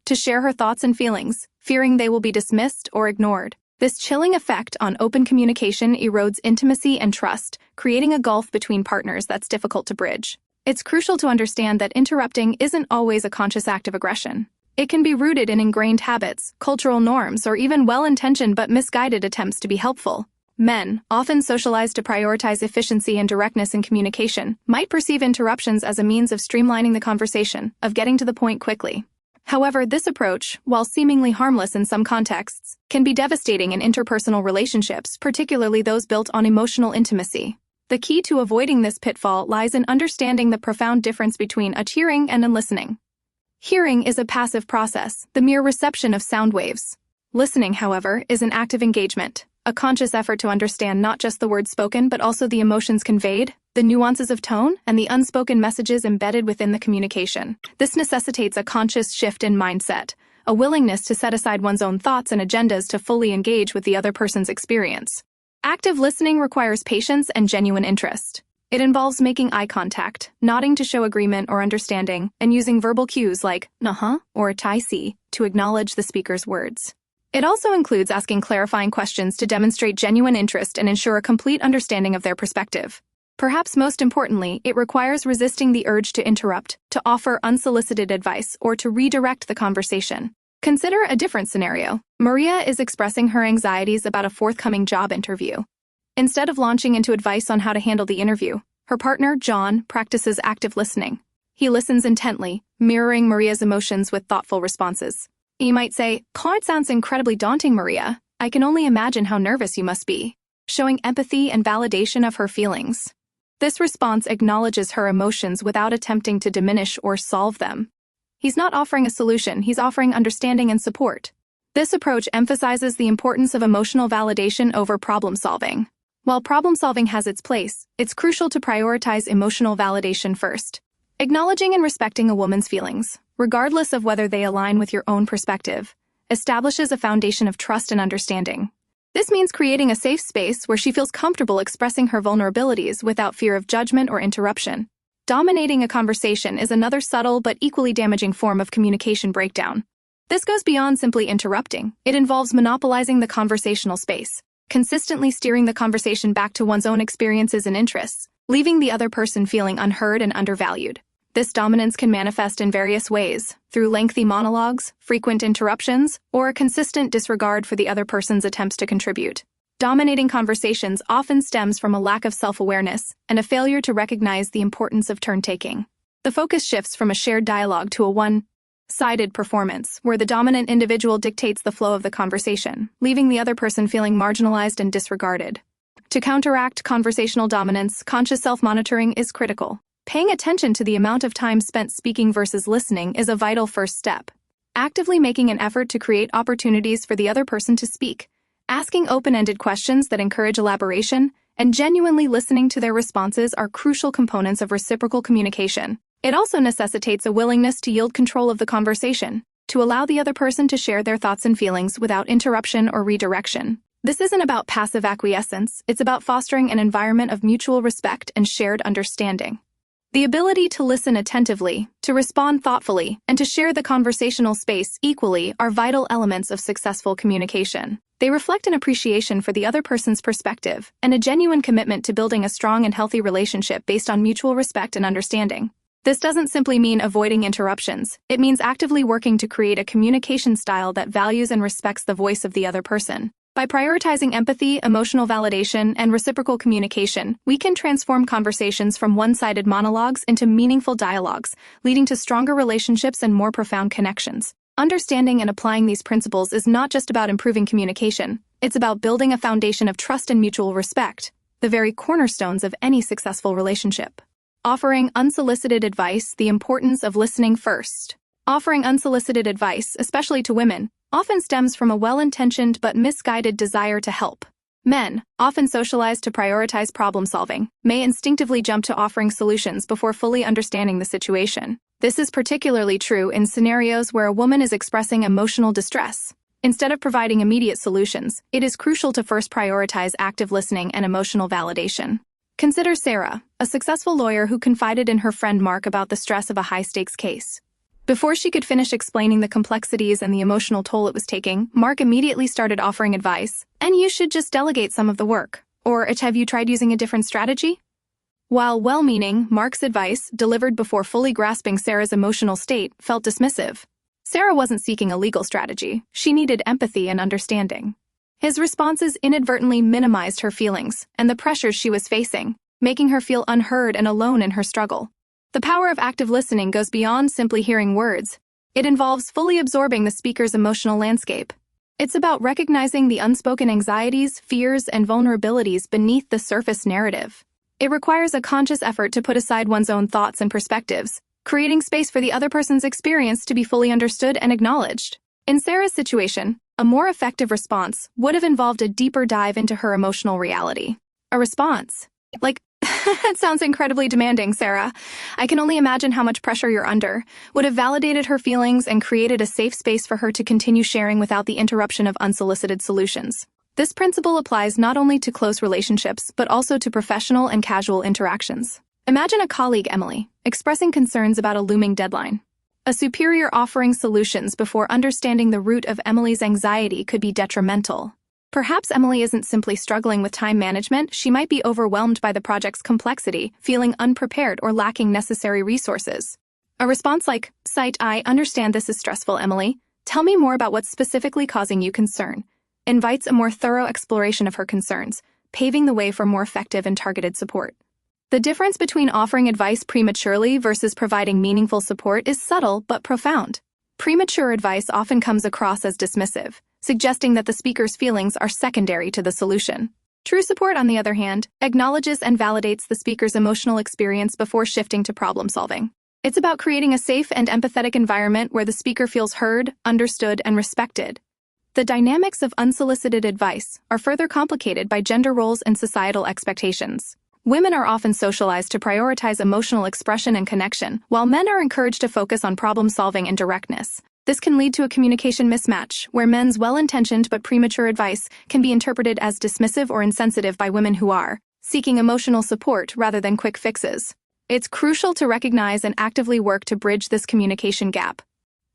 to share her thoughts and feelings, fearing they will be dismissed or ignored. This chilling effect on open communication erodes intimacy and trust, creating a gulf between partners that's difficult to bridge. It's crucial to understand that interrupting isn't always a conscious act of aggression. It can be rooted in ingrained habits, cultural norms, or even well-intentioned but misguided attempts to be helpful. Men, often socialized to prioritize efficiency and directness in communication, might perceive interruptions as a means of streamlining the conversation, of getting to the point quickly. However, this approach, while seemingly harmless in some contexts, can be devastating in interpersonal relationships, particularly those built on emotional intimacy. The key to avoiding this pitfall lies in understanding the profound difference between a hearing and a listening. Hearing is a passive process, the mere reception of sound waves. Listening, however, is an active engagement, a conscious effort to understand not just the words spoken but also the emotions conveyed, the nuances of tone, and the unspoken messages embedded within the communication. This necessitates a conscious shift in mindset, a willingness to set aside one's own thoughts and agendas to fully engage with the other person's experience. Active listening requires patience and genuine interest. It involves making eye contact, nodding to show agreement or understanding, and using verbal cues like "uh-huh" or "tai si" to acknowledge the speaker's words. It also includes asking clarifying questions to demonstrate genuine interest and ensure a complete understanding of their perspective. Perhaps most importantly, it requires resisting the urge to interrupt, to offer unsolicited advice, or to redirect the conversation. Consider a different scenario. Maria is expressing her anxieties about a forthcoming job interview. Instead of launching into advice on how to handle the interview, her partner, John, practices active listening. He listens intently, mirroring Maria's emotions with thoughtful responses. He might say, "It sounds incredibly daunting, Maria. I can only imagine how nervous you must be," showing empathy and validation of her feelings. This response acknowledges her emotions without attempting to diminish or solve them. He's not offering a solution, he's offering understanding and support. This approach emphasizes the importance of emotional validation over problem solving. While problem solving has its place, it's crucial to prioritize emotional validation first. Acknowledging and respecting a woman's feelings, regardless of whether they align with your own perspective, establishes a foundation of trust and understanding. This means creating a safe space where she feels comfortable expressing her vulnerabilities without fear of judgment or interruption. Dominating a conversation is another subtle but equally damaging form of communication breakdown. This goes beyond simply interrupting. It involves monopolizing the conversational space, consistently steering the conversation back to one's own experiences and interests, leaving the other person feeling unheard and undervalued. This dominance can manifest in various ways, through lengthy monologues, frequent interruptions, or a consistent disregard for the other person's attempts to contribute. Dominating conversations often stems from a lack of self-awareness and a failure to recognize the importance of turn-taking. The focus shifts from a shared dialogue to a one-sided performance, where the dominant individual dictates the flow of the conversation, leaving the other person feeling marginalized and disregarded. To counteract conversational dominance, conscious self-monitoring is critical. Paying attention to the amount of time spent speaking versus listening is a vital first step. Actively making an effort to create opportunities for the other person to speak, asking open-ended questions that encourage elaboration, and genuinely listening to their responses are crucial components of reciprocal communication. It also necessitates a willingness to yield control of the conversation, to allow the other person to share their thoughts and feelings without interruption or redirection. This isn't about passive acquiescence, it's about fostering an environment of mutual respect and shared understanding. The ability to listen attentively, to respond thoughtfully, and to share the conversational space equally are vital elements of successful communication. They reflect an appreciation for the other person's perspective and a genuine commitment to building a strong and healthy relationship based on mutual respect and understanding. This doesn't simply mean avoiding interruptions. It means actively working to create a communication style that values and respects the voice of the other person. By prioritizing empathy, emotional validation, and reciprocal communication, we can transform conversations from one-sided monologues into meaningful dialogues, leading to stronger relationships and more profound connections. Understanding and applying these principles is not just about improving communication, it's about building a foundation of trust and mutual respect, the very cornerstones of any successful relationship. Offering unsolicited advice, the importance of listening first. Offering unsolicited advice, especially to women, often stems from a well-intentioned but misguided desire to help. Men, often socialized to prioritize problem-solving, may instinctively jump to offering solutions before fully understanding the situation. This is particularly true in scenarios where a woman is expressing emotional distress. Instead of providing immediate solutions, it is crucial to first prioritize active listening and emotional validation. Consider Sarah, a successful lawyer who confided in her friend Mark about the stress of a high-stakes case. Before she could finish explaining the complexities and the emotional toll it was taking, Mark immediately started offering advice. "And you should just delegate some of the work. Or, have you tried using a different strategy?" While well-meaning, Mark's advice, delivered before fully grasping Sarah's emotional state, felt dismissive. Sarah wasn't seeking a legal strategy. She needed empathy and understanding. His responses inadvertently minimized her feelings and the pressures she was facing, making her feel unheard and alone in her struggle. The power of active listening goes beyond simply hearing words. It involves fully absorbing the speaker's emotional landscape. It's about recognizing the unspoken anxieties, fears, and vulnerabilities beneath the surface narrative. It requires a conscious effort to put aside one's own thoughts and perspectives, creating space for the other person's experience to be fully understood and acknowledged. In Sarah's situation, a more effective response would have involved a deeper dive into her emotional reality. A response like, "That sounds incredibly demanding, Sarah. I can only imagine how much pressure you're under," would have validated her feelings and created a safe space for her to continue sharing without the interruption of unsolicited solutions. This principle applies not only to close relationships, but also to professional and casual interactions. Imagine a colleague, Emily, expressing concerns about a looming deadline. A superior offering solutions before understanding the root of Emily's anxiety could be detrimental. Perhaps Emily isn't simply struggling with time management, she might be overwhelmed by the project's complexity, feeling unprepared or lacking necessary resources. A response like, "I understand this is stressful, Emily. Tell me more about what's specifically causing you concern," invites a more thorough exploration of her concerns, paving the way for more effective and targeted support. The difference between offering advice prematurely versus providing meaningful support is subtle but profound. Premature advice often comes across as dismissive, suggesting that the speaker's feelings are secondary to the solution. True support, on the other hand, acknowledges and validates the speaker's emotional experience before shifting to problem solving. It's about creating a safe and empathetic environment where the speaker feels heard, understood, and respected. The dynamics of unsolicited advice are further complicated by gender roles and societal expectations. Women are often socialized to prioritize emotional expression and connection, while men are encouraged to focus on problem-solving and directness. This can lead to a communication mismatch, where men's well-intentioned but premature advice can be interpreted as dismissive or insensitive by women who are seeking emotional support rather than quick fixes. It's crucial to recognize and actively work to bridge this communication gap.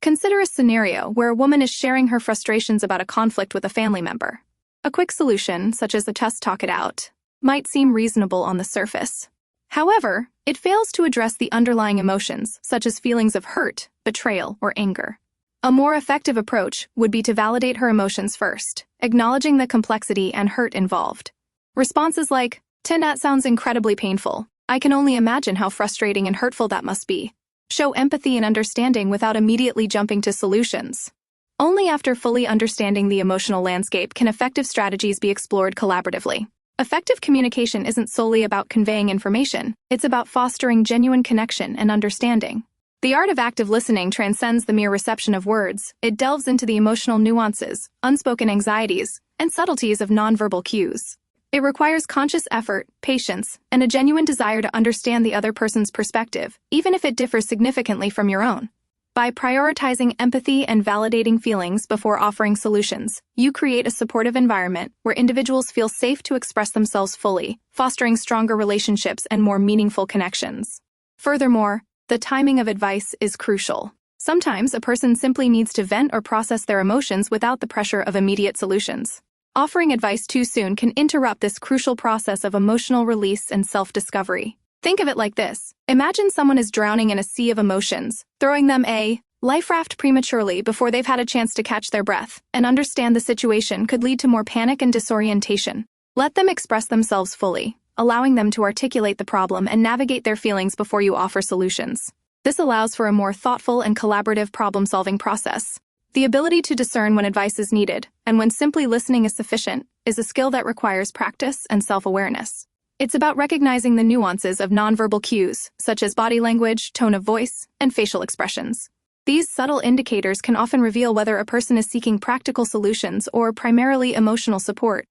Consider a scenario where a woman is sharing her frustrations about a conflict with a family member. A quick solution, such as just talk it out, might seem reasonable on the surface. However, it fails to address the underlying emotions, such as feelings of hurt, betrayal, or anger. A more effective approach would be to validate her emotions first, acknowledging the complexity and hurt involved. Responses like, "That sounds incredibly painful. I can only imagine how frustrating and hurtful that must be," show empathy and understanding without immediately jumping to solutions. Only after fully understanding the emotional landscape can effective strategies be explored collaboratively. Effective communication isn't solely about conveying information, it's about fostering genuine connection and understanding. The art of active listening transcends the mere reception of words. It delves into the emotional nuances, unspoken anxieties, and subtleties of nonverbal cues. It requires conscious effort, patience, and a genuine desire to understand the other person's perspective, even if it differs significantly from your own. By prioritizing empathy and validating feelings before offering solutions, you create a supportive environment where individuals feel safe to express themselves fully, fostering stronger relationships and more meaningful connections. Furthermore, the timing of advice is crucial. Sometimes a person simply needs to vent or process their emotions without the pressure of immediate solutions. Offering advice too soon can interrupt this crucial process of emotional release and self-discovery. Think of it like this. Imagine someone is drowning in a sea of emotions, throwing them a life raft prematurely before they've had a chance to catch their breath and understand the situation could lead to more panic and disorientation. Let them express themselves fully, allowing them to articulate the problem and navigate their feelings before you offer solutions. This allows for a more thoughtful and collaborative problem-solving process. The ability to discern when advice is needed and when simply listening is sufficient is a skill that requires practice and self-awareness. It's about recognizing the nuances of nonverbal cues, such as body language, tone of voice, and facial expressions. These subtle indicators can often reveal whether a person is seeking practical solutions or primarily emotional support.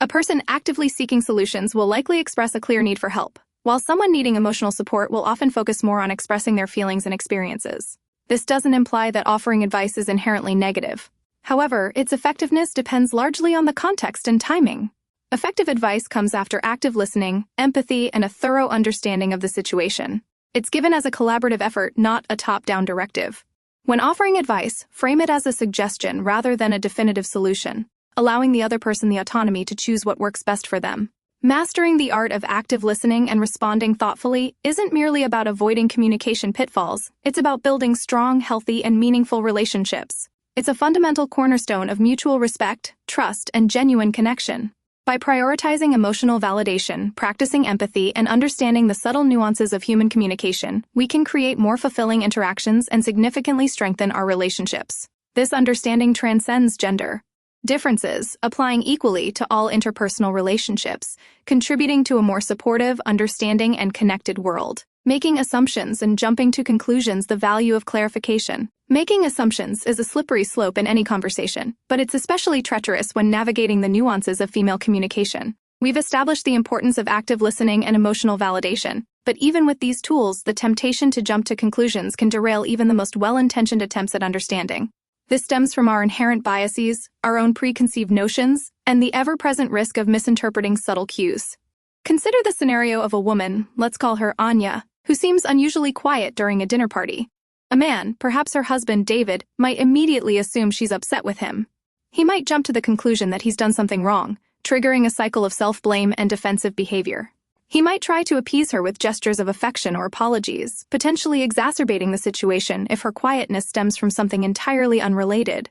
A person actively seeking solutions will likely express a clear need for help, while someone needing emotional support will often focus more on expressing their feelings and experiences. This doesn't imply that offering advice is inherently negative. However, its effectiveness depends largely on the context and timing. Effective advice comes after active listening, empathy, and a thorough understanding of the situation. It's given as a collaborative effort, not a top-down directive. When offering advice, frame it as a suggestion rather than a definitive solution, allowing the other person the autonomy to choose what works best for them. Mastering the art of active listening and responding thoughtfully isn't merely about avoiding communication pitfalls, it's about building strong, healthy, and meaningful relationships. It's a fundamental cornerstone of mutual respect, trust, and genuine connection. By prioritizing emotional validation, practicing empathy, and understanding the subtle nuances of human communication, we can create more fulfilling interactions and significantly strengthen our relationships. This understanding transcends gender differences, applying equally to all interpersonal relationships, contributing to a more supportive, understanding, and connected world. Making assumptions and jumping to conclusions. The value of clarification. Making assumptions is a slippery slope in any conversation, but it's especially treacherous when navigating the nuances of female communication. We've established the importance of active listening and emotional validation, but even with these tools, the temptation to jump to conclusions can derail even the most well-intentioned attempts at understanding. This stems from our inherent biases, our own preconceived notions, and the ever-present risk of misinterpreting subtle cues. Consider the scenario of a woman, let's call her Anya, who seems unusually quiet during a dinner party. A man, perhaps her husband David, might immediately assume she's upset with him. He might jump to the conclusion that he's done something wrong, triggering a cycle of self-blame and defensive behavior. He might try to appease her with gestures of affection or apologies, potentially exacerbating the situation if her quietness stems from something entirely unrelated.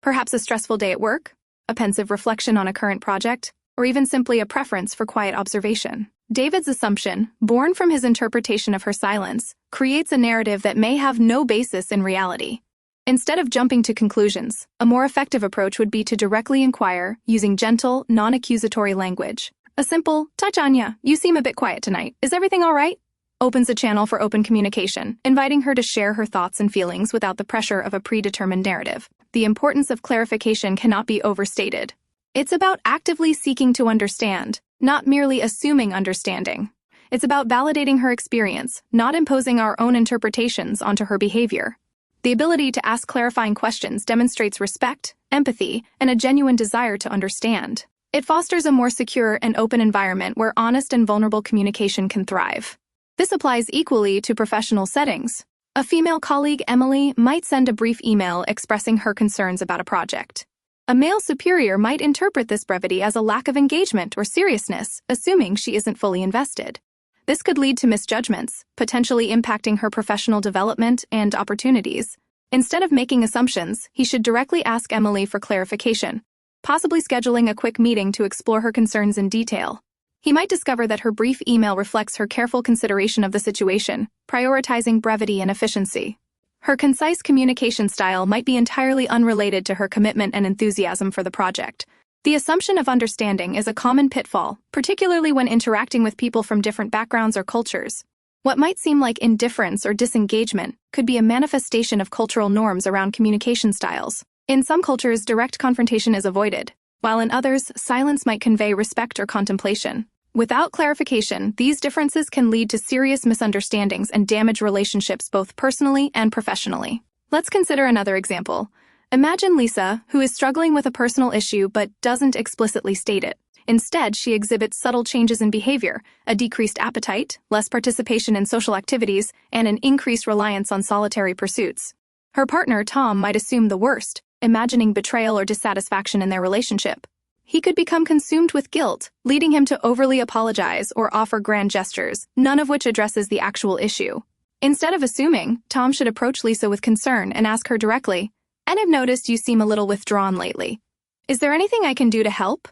Perhaps a stressful day at work, a pensive reflection on a current project, or even simply a preference for quiet observation. David's assumption, born from his interpretation of her silence, creates a narrative that may have no basis in reality. Instead of jumping to conclusions, a more effective approach would be to directly inquire, using gentle, non-accusatory language. A simple, "Touch Anya, you seem a bit quiet tonight. Is everything all right?" opens a channel for open communication, inviting her to share her thoughts and feelings without the pressure of a predetermined narrative. The importance of clarification cannot be overstated. It's about actively seeking to understand, not merely assuming understanding. It's about validating her experience, not imposing our own interpretations onto her behavior. The ability to ask clarifying questions demonstrates respect, empathy, and a genuine desire to understand. It fosters a more secure and open environment where honest and vulnerable communication can thrive. This applies equally to professional settings. A female colleague, Emily, might send a brief email expressing her concerns about a project. A male superior might interpret this brevity as a lack of engagement or seriousness, assuming she isn't fully invested. This could lead to misjudgments, potentially impacting her professional development and opportunities. Instead of making assumptions, he should directly ask Emily for clarification, possibly scheduling a quick meeting to explore her concerns in detail. He might discover that her brief email reflects her careful consideration of the situation, prioritizing brevity and efficiency. Her concise communication style might be entirely unrelated to her commitment and enthusiasm for the project. The assumption of understanding is a common pitfall, particularly when interacting with people from different backgrounds or cultures. What might seem like indifference or disengagement could be a manifestation of cultural norms around communication styles. In some cultures, direct confrontation is avoided, while in others, silence might convey respect or contemplation. Without clarification, these differences can lead to serious misunderstandings and damage relationships both personally and professionally. Let's consider another example. Imagine Lisa, who is struggling with a personal issue but doesn't explicitly state it. Instead, she exhibits subtle changes in behavior, a decreased appetite, less participation in social activities, and an increased reliance on solitary pursuits. Her partner, Tom, might assume the worst, imagining betrayal or dissatisfaction in their relationship. He could become consumed with guilt, leading him to overly apologize or offer grand gestures, none of which addresses the actual issue. Instead of assuming, Tom should approach Lisa with concern and ask her directly, "And I've noticed you seem a little withdrawn lately. Is there anything I can do to help?"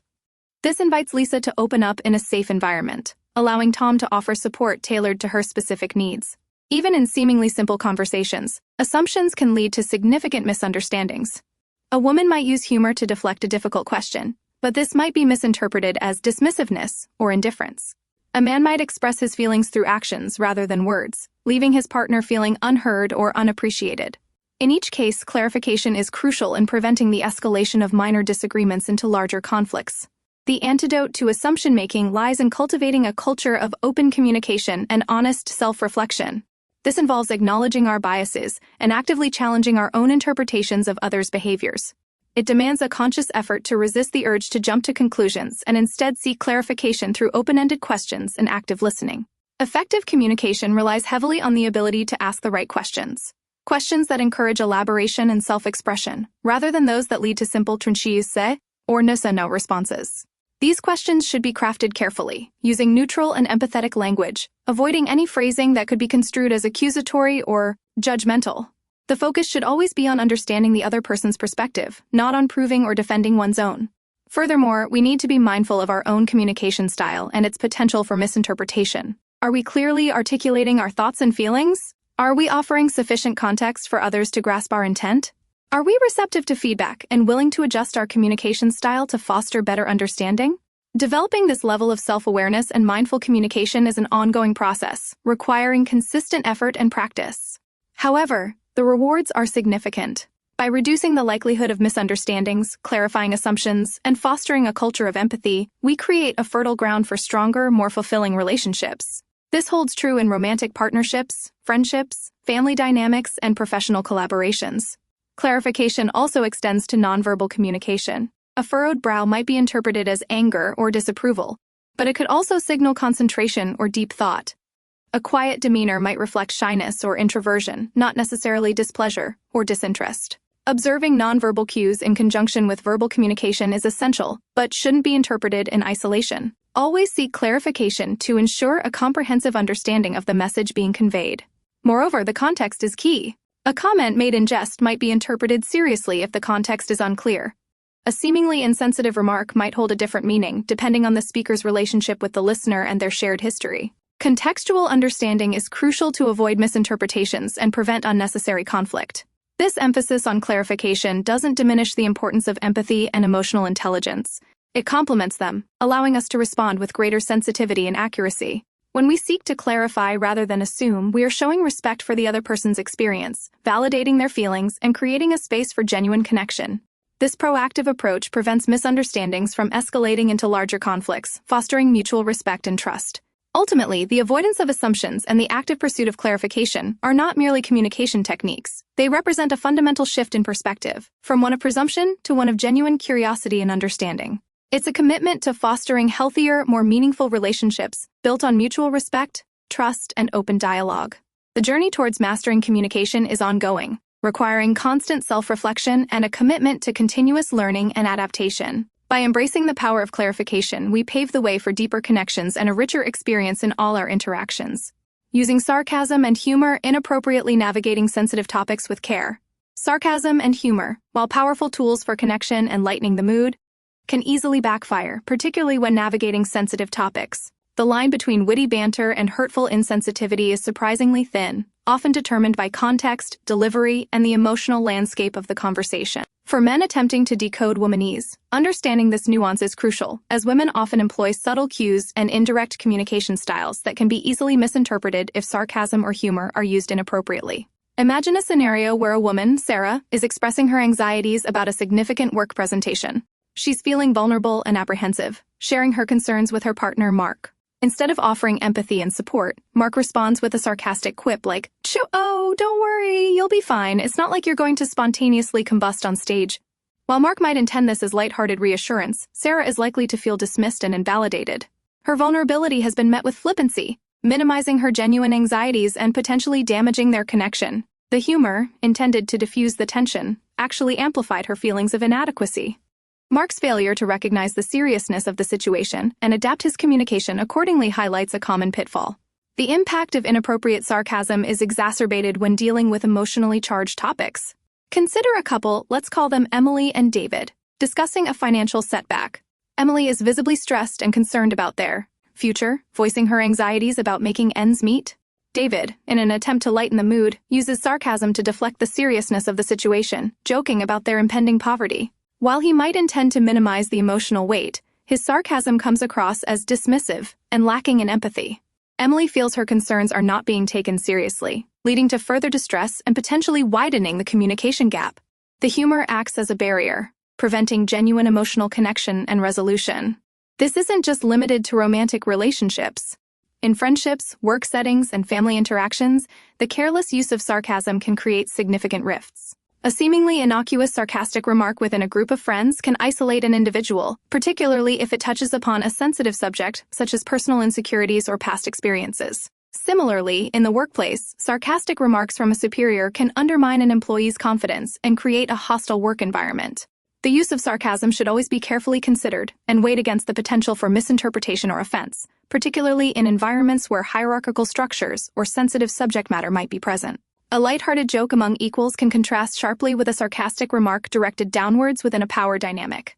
This invites Lisa to open up in a safe environment, allowing Tom to offer support tailored to her specific needs. Even in seemingly simple conversations, assumptions can lead to significant misunderstandings. A woman might use humor to deflect a difficult question, but this might be misinterpreted as dismissiveness or indifference. A man might express his feelings through actions rather than words, leaving his partner feeling unheard or unappreciated. In each case, clarification is crucial in preventing the escalation of minor disagreements into larger conflicts. The antidote to assumption-making lies in cultivating a culture of open communication and honest self-reflection. This involves acknowledging our biases and actively challenging our own interpretations of others' behaviors. It demands a conscious effort to resist the urge to jump to conclusions and instead seek clarification through open-ended questions and active listening. Effective communication relies heavily on the ability to ask the right questions. Questions that encourage elaboration and self-expression, rather than those that lead to simple "tranchise" or "no" responses. These questions should be crafted carefully, using neutral and empathetic language, avoiding any phrasing that could be construed as accusatory or judgmental. The focus should always be on understanding the other person's perspective, not on proving or defending one's own. Furthermore, we need to be mindful of our own communication style and its potential for misinterpretation. Are we clearly articulating our thoughts and feelings? Are we offering sufficient context for others to grasp our intent? Are we receptive to feedback and willing to adjust our communication style to foster better understanding? Developing this level of self-awareness and mindful communication is an ongoing process, requiring consistent effort and practice. However, the rewards are significant. By reducing the likelihood of misunderstandings, clarifying assumptions, and fostering a culture of empathy, we create a fertile ground for stronger, more fulfilling relationships. This holds true in romantic partnerships, friendships, family dynamics, and professional collaborations. Clarification also extends to nonverbal communication. A furrowed brow might be interpreted as anger or disapproval, but it could also signal concentration or deep thought. A quiet demeanor might reflect shyness or introversion, not necessarily displeasure or disinterest. Observing nonverbal cues in conjunction with verbal communication is essential, but shouldn't be interpreted in isolation. Always seek clarification to ensure a comprehensive understanding of the message being conveyed. Moreover, the context is key. A comment made in jest might be interpreted seriously if the context is unclear. A seemingly insensitive remark might hold a different meaning, depending on the speaker's relationship with the listener and their shared history. Contextual understanding is crucial to avoid misinterpretations and prevent unnecessary conflict. This emphasis on clarification doesn't diminish the importance of empathy and emotional intelligence. It complements them, allowing us to respond with greater sensitivity and accuracy. When we seek to clarify rather than assume, we are showing respect for the other person's experience, validating their feelings, and creating a space for genuine connection. This proactive approach prevents misunderstandings from escalating into larger conflicts, fostering mutual respect and trust. Ultimately, the avoidance of assumptions and the active pursuit of clarification are not merely communication techniques. They represent a fundamental shift in perspective, from one of presumption to one of genuine curiosity and understanding. It's a commitment to fostering healthier, more meaningful relationships built on mutual respect, trust, and open dialogue. The journey towards mastering communication is ongoing, requiring constant self-reflection and a commitment to continuous learning and adaptation. By embracing the power of clarification, we pave the way for deeper connections and a richer experience in all our interactions. Using sarcasm and humor, inappropriately navigating sensitive topics with care. Sarcasm and humor, while powerful tools for connection and lightening the mood, can easily backfire, particularly when navigating sensitive topics. The line between witty banter and hurtful insensitivity is surprisingly thin, often determined by context, delivery, and the emotional landscape of the conversation. For men attempting to decode womanese, understanding this nuance is crucial, as women often employ subtle cues and indirect communication styles that can be easily misinterpreted if sarcasm or humor are used inappropriately. Imagine a scenario where a woman, Sarah, is expressing her anxieties about a significant work presentation. She's feeling vulnerable and apprehensive, sharing her concerns with her partner, Mark. Instead of offering empathy and support, Mark responds with a sarcastic quip like, "Oh, don't worry, you'll be fine. It's not like you're going to spontaneously combust on stage." While Mark might intend this as lighthearted reassurance, Sarah is likely to feel dismissed and invalidated. Her vulnerability has been met with flippancy, minimizing her genuine anxieties and potentially damaging their connection. The humor, intended to diffuse the tension, actually amplified her feelings of inadequacy. Mark's failure to recognize the seriousness of the situation and adapt his communication accordingly highlights a common pitfall. The impact of inappropriate sarcasm is exacerbated when dealing with emotionally charged topics. Consider a couple, let's call them Emily and David, discussing a financial setback. Emily is visibly stressed and concerned about their future, voicing her anxieties about making ends meet. David, in an attempt to lighten the mood, uses sarcasm to deflect the seriousness of the situation, joking about their impending poverty. While he might intend to minimize the emotional weight, his sarcasm comes across as dismissive and lacking in empathy. Emily feels her concerns are not being taken seriously, leading to further distress and potentially widening the communication gap. The humor acts as a barrier, preventing genuine emotional connection and resolution. This isn't just limited to romantic relationships. In friendships, work settings, and family interactions, the careless use of sarcasm can create significant rifts. A seemingly innocuous sarcastic remark within a group of friends can isolate an individual, particularly if it touches upon a sensitive subject, such as personal insecurities or past experiences. Similarly, in the workplace, sarcastic remarks from a superior can undermine an employee's confidence and create a hostile work environment. The use of sarcasm should always be carefully considered and weighed against the potential for misinterpretation or offense, particularly in environments where hierarchical structures or sensitive subject matter might be present. A lighthearted joke among equals can contrast sharply with a sarcastic remark directed downwards within a power dynamic.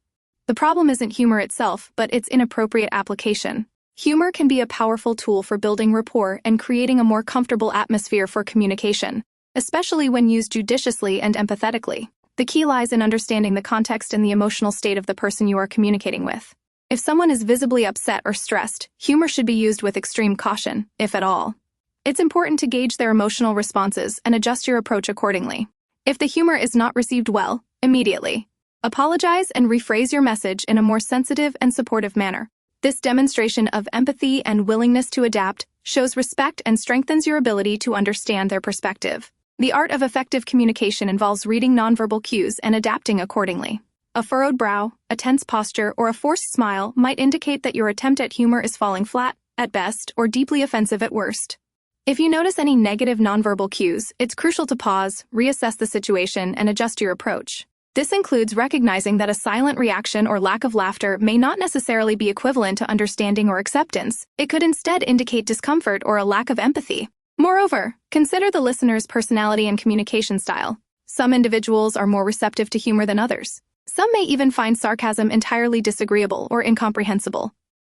The problem isn't humor itself, but its inappropriate application. Humor can be a powerful tool for building rapport and creating a more comfortable atmosphere for communication, especially when used judiciously and empathetically. The key lies in understanding the context and the emotional state of the person you are communicating with. If someone is visibly upset or stressed, humor should be used with extreme caution, if at all. It's important to gauge their emotional responses and adjust your approach accordingly. If the humor is not received well, immediately apologize and rephrase your message in a more sensitive and supportive manner. This demonstration of empathy and willingness to adapt shows respect and strengthens your ability to understand their perspective. The art of effective communication involves reading nonverbal cues and adapting accordingly. A furrowed brow, a tense posture, or a forced smile might indicate that your attempt at humor is falling flat, at best, or deeply offensive at worst. If you notice any negative nonverbal cues, it's crucial to pause, reassess the situation, and adjust your approach. This includes recognizing that a silent reaction or lack of laughter may not necessarily be equivalent to understanding or acceptance. It could instead indicate discomfort or a lack of empathy. Moreover, consider the listener's personality and communication style. Some individuals are more receptive to humor than others. Some may even find sarcasm entirely disagreeable or incomprehensible.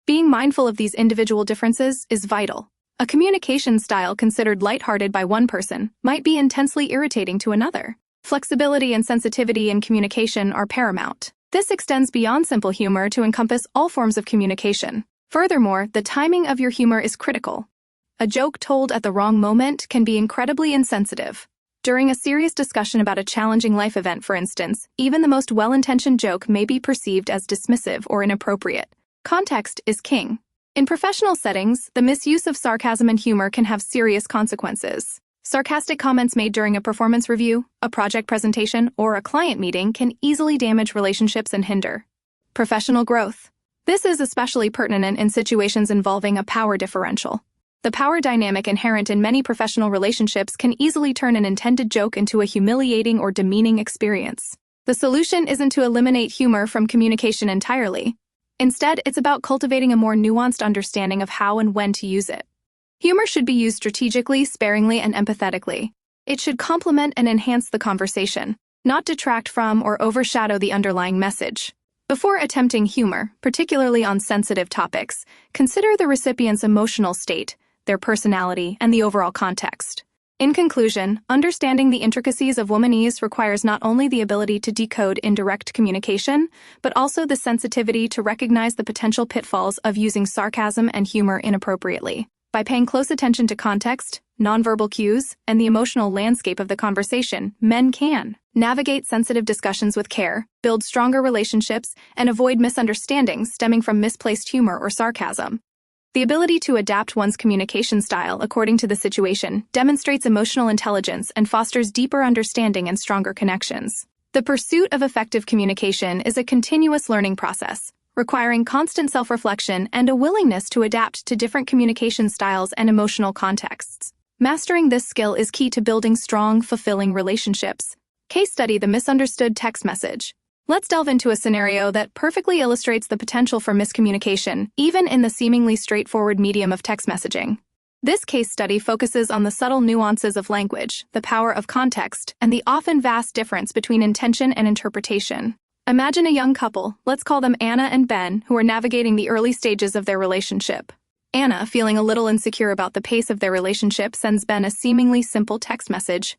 Being mindful of these individual differences is vital. A communication style considered lighthearted by one person might be intensely irritating to another. Flexibility and sensitivity in communication are paramount. This extends beyond simple humor to encompass all forms of communication. Furthermore, the timing of your humor is critical. A joke told at the wrong moment can be incredibly insensitive. During a serious discussion about a challenging life event, for instance, even the most well-intentioned joke may be perceived as dismissive or inappropriate. Context is king. In professional settings, the misuse of sarcasm and humor can have serious consequences. Sarcastic comments made during a performance review, a project presentation, or a client meeting can easily damage relationships and hinder professional growth. This is especially pertinent in situations involving a power differential. The power dynamic inherent in many professional relationships can easily turn an intended joke into a humiliating or demeaning experience. The solution isn't to eliminate humor from communication entirely. Instead, it's about cultivating a more nuanced understanding of how and when to use it. Humor should be used strategically, sparingly, and empathetically. It should complement and enhance the conversation, not detract from or overshadow the underlying message. Before attempting humor, particularly on sensitive topics, consider the recipient's emotional state, their personality, and the overall context. In conclusion, understanding the intricacies of womanese requires not only the ability to decode indirect communication, but also the sensitivity to recognize the potential pitfalls of using sarcasm and humor inappropriately. By paying close attention to context, nonverbal cues, and the emotional landscape of the conversation, men can navigate sensitive discussions with care, build stronger relationships, and avoid misunderstandings stemming from misplaced humor or sarcasm. The ability to adapt one's communication style according to the situation demonstrates emotional intelligence and fosters deeper understanding and stronger connections. The pursuit of effective communication is a continuous learning process, requiring constant self-reflection and a willingness to adapt to different communication styles and emotional contexts. Mastering this skill is key to building strong, fulfilling relationships. Case study: the misunderstood text message. Let's delve into a scenario that perfectly illustrates the potential for miscommunication, even in the seemingly straightforward medium of text messaging. This case study focuses on the subtle nuances of language, the power of context, and the often vast difference between intention and interpretation. Imagine a young couple, let's call them Anna and Ben, who are navigating the early stages of their relationship. Anna, feeling a little insecure about the pace of their relationship, sends Ben a seemingly simple text message.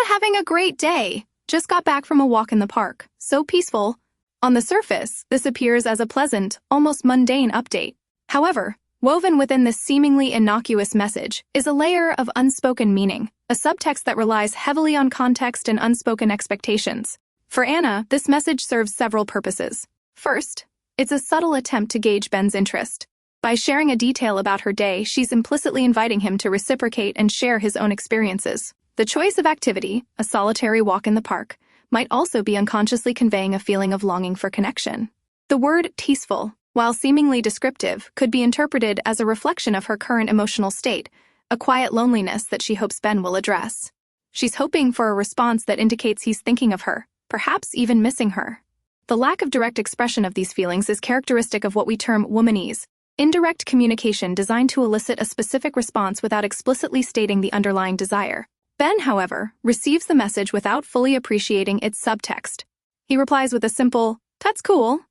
Having a great day. Just got back from a walk in the park. So peaceful. On the surface, this appears as a pleasant, almost mundane update. However, woven within this seemingly innocuous message is a layer of unspoken meaning, a subtext that relies heavily on context and unspoken expectations. For Anna, this message serves several purposes. First, it's a subtle attempt to gauge Ben's interest. By sharing a detail about her day, she's implicitly inviting him to reciprocate and share his own experiences. The choice of activity, a solitary walk in the park, might also be unconsciously conveying a feeling of longing for connection. The word tasteful, while seemingly descriptive, could be interpreted as a reflection of her current emotional state, a quiet loneliness that she hopes Ben will address. She's hoping for a response that indicates he's thinking of her, perhaps even missing her. The lack of direct expression of these feelings is characteristic of what we term womanese, indirect communication designed to elicit a specific response without explicitly stating the underlying desire. Ben, however, receives the message without fully appreciating its subtext. He replies with a simple, "That's cool."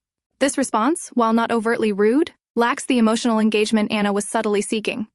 This response, while not overtly rude, lacks the emotional engagement Anna was subtly seeking.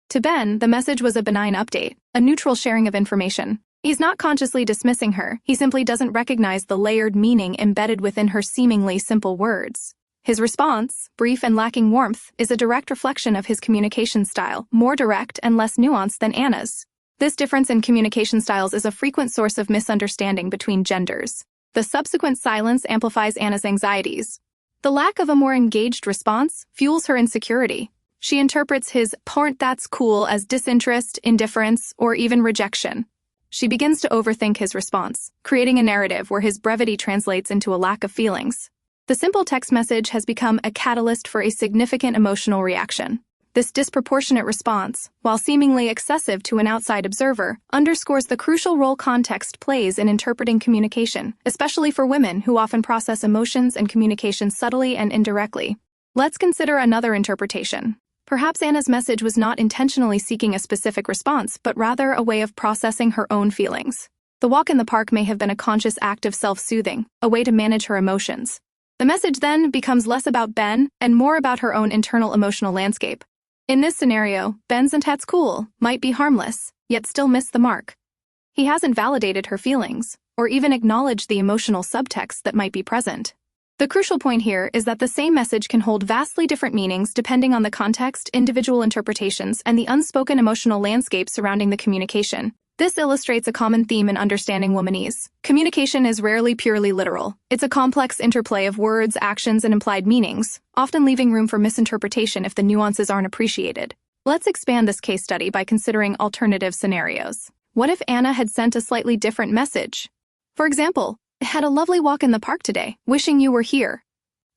To Ben, the message was a benign update, a neutral sharing of information. He's not consciously dismissing her, he simply doesn't recognize the layered meaning embedded within her seemingly simple words. His response, brief and lacking warmth, is a direct reflection of his communication style, more direct and less nuanced than Anna's. This difference in communication styles is a frequent source of misunderstanding between genders. The subsequent silence amplifies Anna's anxieties. The lack of a more engaged response fuels her insecurity. She interprets his "point that's cool" as disinterest, indifference, or even rejection. She begins to overthink his response, creating a narrative where his brevity translates into a lack of feelings. The simple text message has become a catalyst for a significant emotional reaction. This disproportionate response, while seemingly excessive to an outside observer, underscores the crucial role context plays in interpreting communication, especially for women who often process emotions and communication subtly and indirectly. Let's consider another interpretation. Perhaps Anna's message was not intentionally seeking a specific response, but rather a way of processing her own feelings. The walk in the park may have been a conscious act of self-soothing, a way to manage her emotions. The message then becomes less about Ben and more about her own internal emotional landscape. In this scenario, Ben's "that's cool" might be harmless, yet still miss the mark. He hasn't validated her feelings, or even acknowledged the emotional subtext that might be present. The crucial point here is that the same message can hold vastly different meanings depending on the context, individual interpretations, and the unspoken emotional landscape surrounding the communication. This illustrates a common theme in understanding womanese. Communication is rarely purely literal. It's a complex interplay of words, actions, and implied meanings, often leaving room for misinterpretation if the nuances aren't appreciated. Let's expand this case study by considering alternative scenarios. What if Anna had sent a slightly different message? For example, "Had a lovely walk in the park today, wishing you were here."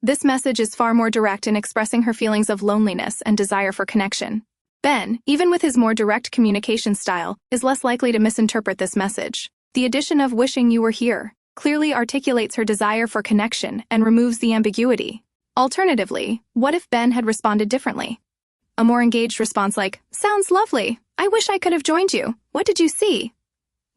This message is far more direct in expressing her feelings of loneliness and desire for connection. Ben, even with his more direct communication style, is less likely to misinterpret this message. The addition of "wishing you were here" clearly articulates her desire for connection and removes the ambiguity. Alternatively, what if Ben had responded differently? A more engaged response like, "Sounds lovely. I wish I could have joined you. What did you see?"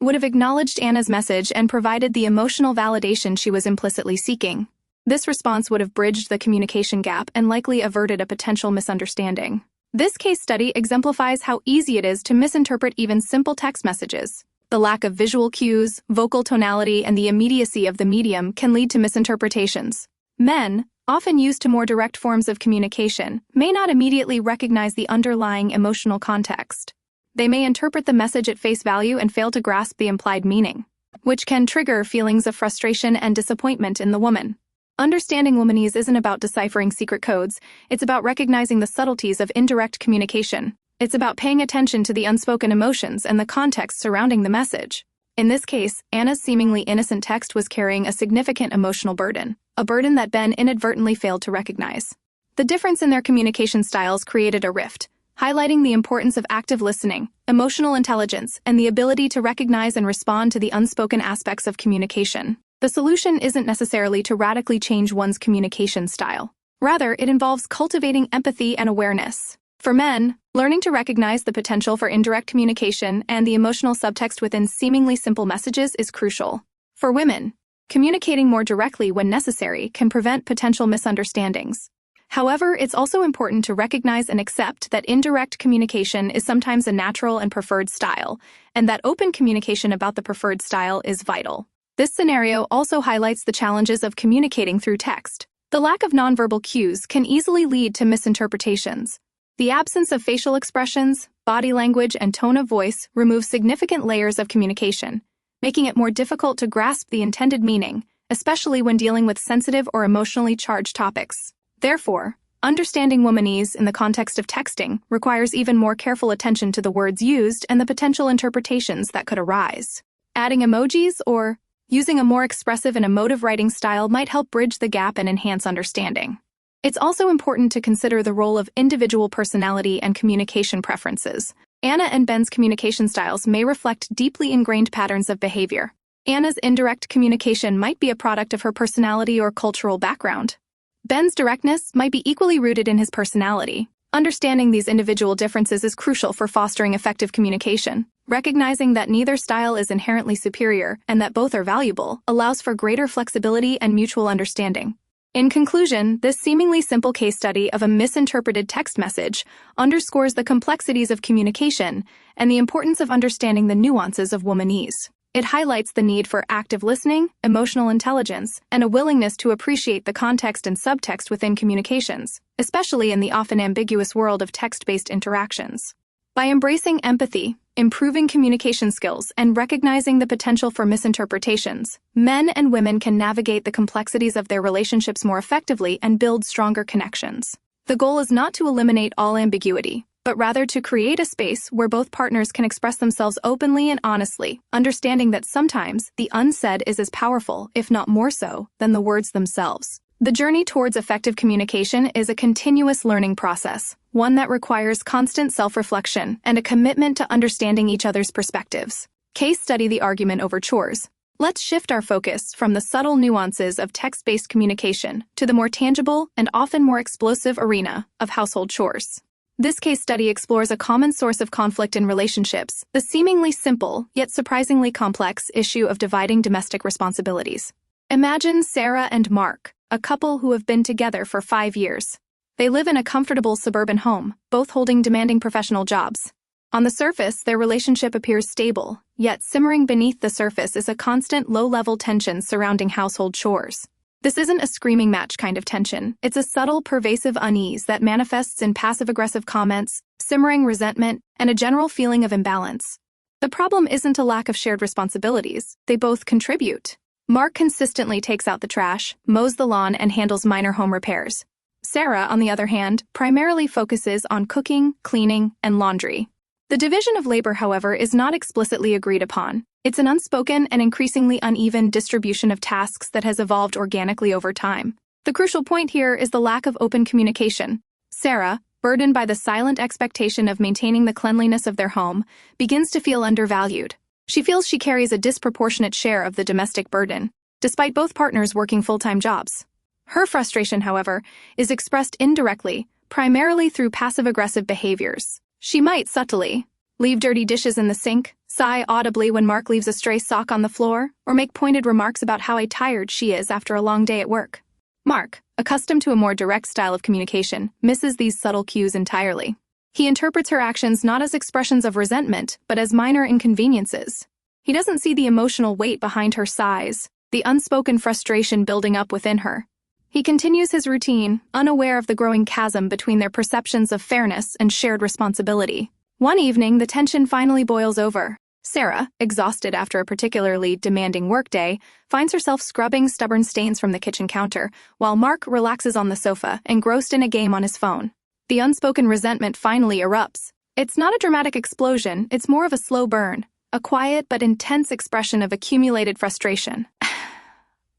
would have acknowledged Anna's message and provided the emotional validation she was implicitly seeking. This response would have bridged the communication gap and likely averted a potential misunderstanding. This case study exemplifies how easy it is to misinterpret even simple text messages. The lack of visual cues, vocal tonality, and the immediacy of the medium can lead to misinterpretations. Men, often used to more direct forms of communication, may not immediately recognize the underlying emotional context. They may interpret the message at face value and fail to grasp the implied meaning, which can trigger feelings of frustration and disappointment in the woman. Understanding womanese isn't about deciphering secret codes, it's about recognizing the subtleties of indirect communication. It's about paying attention to the unspoken emotions and the context surrounding the message. In this case, Anna's seemingly innocent text was carrying a significant emotional burden, a burden that Ben inadvertently failed to recognize. The difference in their communication styles created a rift, highlighting the importance of active listening, emotional intelligence, and the ability to recognize and respond to the unspoken aspects of communication. The solution isn't necessarily to radically change one's communication style. Rather, it involves cultivating empathy and awareness. For men, learning to recognize the potential for indirect communication and the emotional subtext within seemingly simple messages is crucial. For women, communicating more directly when necessary can prevent potential misunderstandings. However, it's also important to recognize and accept that indirect communication is sometimes a natural and preferred style, and that open communication about the preferred style is vital. This scenario also highlights the challenges of communicating through text. The lack of nonverbal cues can easily lead to misinterpretations. The absence of facial expressions, body language, and tone of voice removes significant layers of communication, making it more difficult to grasp the intended meaning, especially when dealing with sensitive or emotionally charged topics. Therefore, understanding womanese in the context of texting requires even more careful attention to the words used and the potential interpretations that could arise. Adding emojis or using a more expressive and emotive writing style might help bridge the gap and enhance understanding. It's also important to consider the role of individual personality and communication preferences. Anna and Ben's communication styles may reflect deeply ingrained patterns of behavior. Anna's indirect communication might be a product of her personality or cultural background. Ben's directness might be equally rooted in his personality. Understanding these individual differences is crucial for fostering effective communication. Recognizing that neither style is inherently superior and that both are valuable allows for greater flexibility and mutual understanding. In conclusion, this seemingly simple case study of a misinterpreted text message underscores the complexities of communication and the importance of understanding the nuances of womanese. It highlights the need for active listening, emotional intelligence, and a willingness to appreciate the context and subtext within communications, especially in the often ambiguous world of text-based interactions. By embracing empathy, improving communication skills, and recognizing the potential for misinterpretations, men and women can navigate the complexities of their relationships more effectively and build stronger connections. The goal is not to eliminate all ambiguity, but rather to create a space where both partners can express themselves openly and honestly, understanding that sometimes the unsaid is as powerful, if not more so, than the words themselves. The journey towards effective communication is a continuous learning process, one that requires constant self-reflection and a commitment to understanding each other's perspectives. Case study: the argument over chores. Let's shift our focus from the subtle nuances of text-based communication to the more tangible and often more explosive arena of household chores. This case study explores a common source of conflict in relationships, the seemingly simple yet surprisingly complex issue of dividing domestic responsibilities. Imagine Sarah and Mark, a couple who have been together for 5 years. They live in a comfortable suburban home, both holding demanding professional jobs. On the surface, their relationship appears stable, yet simmering beneath the surface is a constant low-level tension surrounding household chores. This isn't a screaming match kind of tension. It's a subtle, pervasive unease that manifests in passive-aggressive comments, simmering resentment, and a general feeling of imbalance. The problem isn't a lack of shared responsibilities. They both contribute. Mark consistently takes out the trash, mows the lawn, and handles minor home repairs. Sarah, on the other hand, primarily focuses on cooking, cleaning, and laundry. The division of labor, however, is not explicitly agreed upon. It's an unspoken and increasingly uneven distribution of tasks that has evolved organically over time. The crucial point here is the lack of open communication. Sarah, burdened by the silent expectation of maintaining the cleanliness of their home, begins to feel undervalued. She feels she carries a disproportionate share of the domestic burden, despite both partners working full-time jobs. Her frustration, however, is expressed indirectly, primarily through passive-aggressive behaviors. She might subtly leave dirty dishes in the sink, sigh audibly when Mark leaves a stray sock on the floor, or make pointed remarks about how tired she is after a long day at work. Mark, accustomed to a more direct style of communication, misses these subtle cues entirely. He interprets her actions not as expressions of resentment, but as minor inconveniences. He doesn't see the emotional weight behind her sighs, the unspoken frustration building up within her. He continues his routine, unaware of the growing chasm between their perceptions of fairness and shared responsibility. One evening, the tension finally boils over. Sarah, exhausted after a particularly demanding workday, finds herself scrubbing stubborn stains from the kitchen counter, while Mark relaxes on the sofa, engrossed in a game on his phone. The unspoken resentment finally erupts. It's not a dramatic explosion, it's more of a slow burn, a quiet but intense expression of accumulated frustration.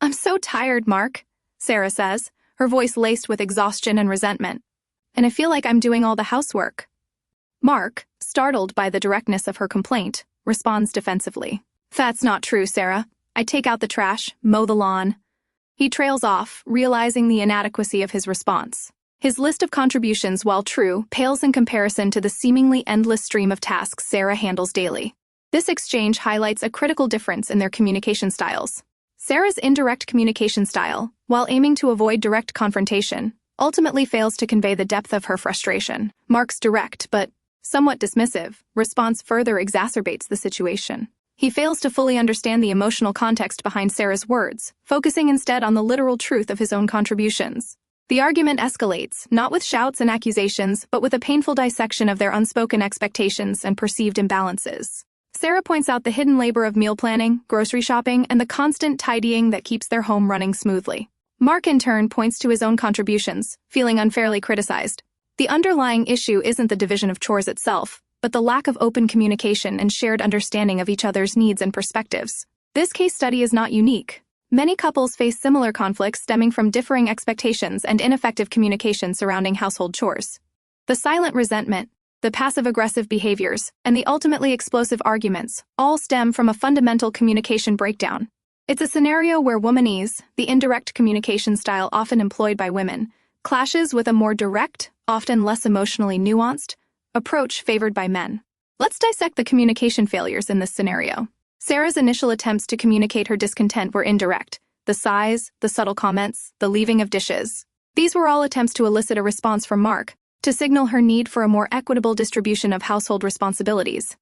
"I'm so tired, Mark," Sarah says, her voice laced with exhaustion and resentment. "And I feel like I'm doing all the housework." Mark, startled by the directness of her complaint, responds defensively. "That's not true, Sarah. I take out the trash, mow the lawn." He trails off, realizing the inadequacy of his response. His list of contributions, while true, pales in comparison to the seemingly endless stream of tasks Sarah handles daily. This exchange highlights a critical difference in their communication styles. Sarah's indirect communication style, while aiming to avoid direct confrontation, ultimately fails to convey the depth of her frustration. Mark's direct, but somewhat dismissive, response further exacerbates the situation. He fails to fully understand the emotional context behind Sarah's words, focusing instead on the literal truth of his own contributions. The argument escalates, not with shouts and accusations, but with a painful dissection of their unspoken expectations and perceived imbalances. Sarah points out the hidden labor of meal planning, grocery shopping, and the constant tidying that keeps their home running smoothly. Mark, in turn, points to his own contributions, feeling unfairly criticized. The underlying issue isn't the division of chores itself, but the lack of open communication and shared understanding of each other's needs and perspectives. This case study is not unique. Many couples face similar conflicts stemming from differing expectations and ineffective communication surrounding household chores. The silent resentment, the passive-aggressive behaviors, and the ultimately explosive arguments all stem from a fundamental communication breakdown. It's a scenario where womanese, the indirect communication style often employed by women, clashes with a more direct, often less emotionally nuanced, approach favored by men. Let's dissect the communication failures in this scenario. Sarah's initial attempts to communicate her discontent were indirect. The sighs, the subtle comments, the leaving of dishes. These were all attempts to elicit a response from Mark, to signal her need for a more equitable distribution of household responsibilities.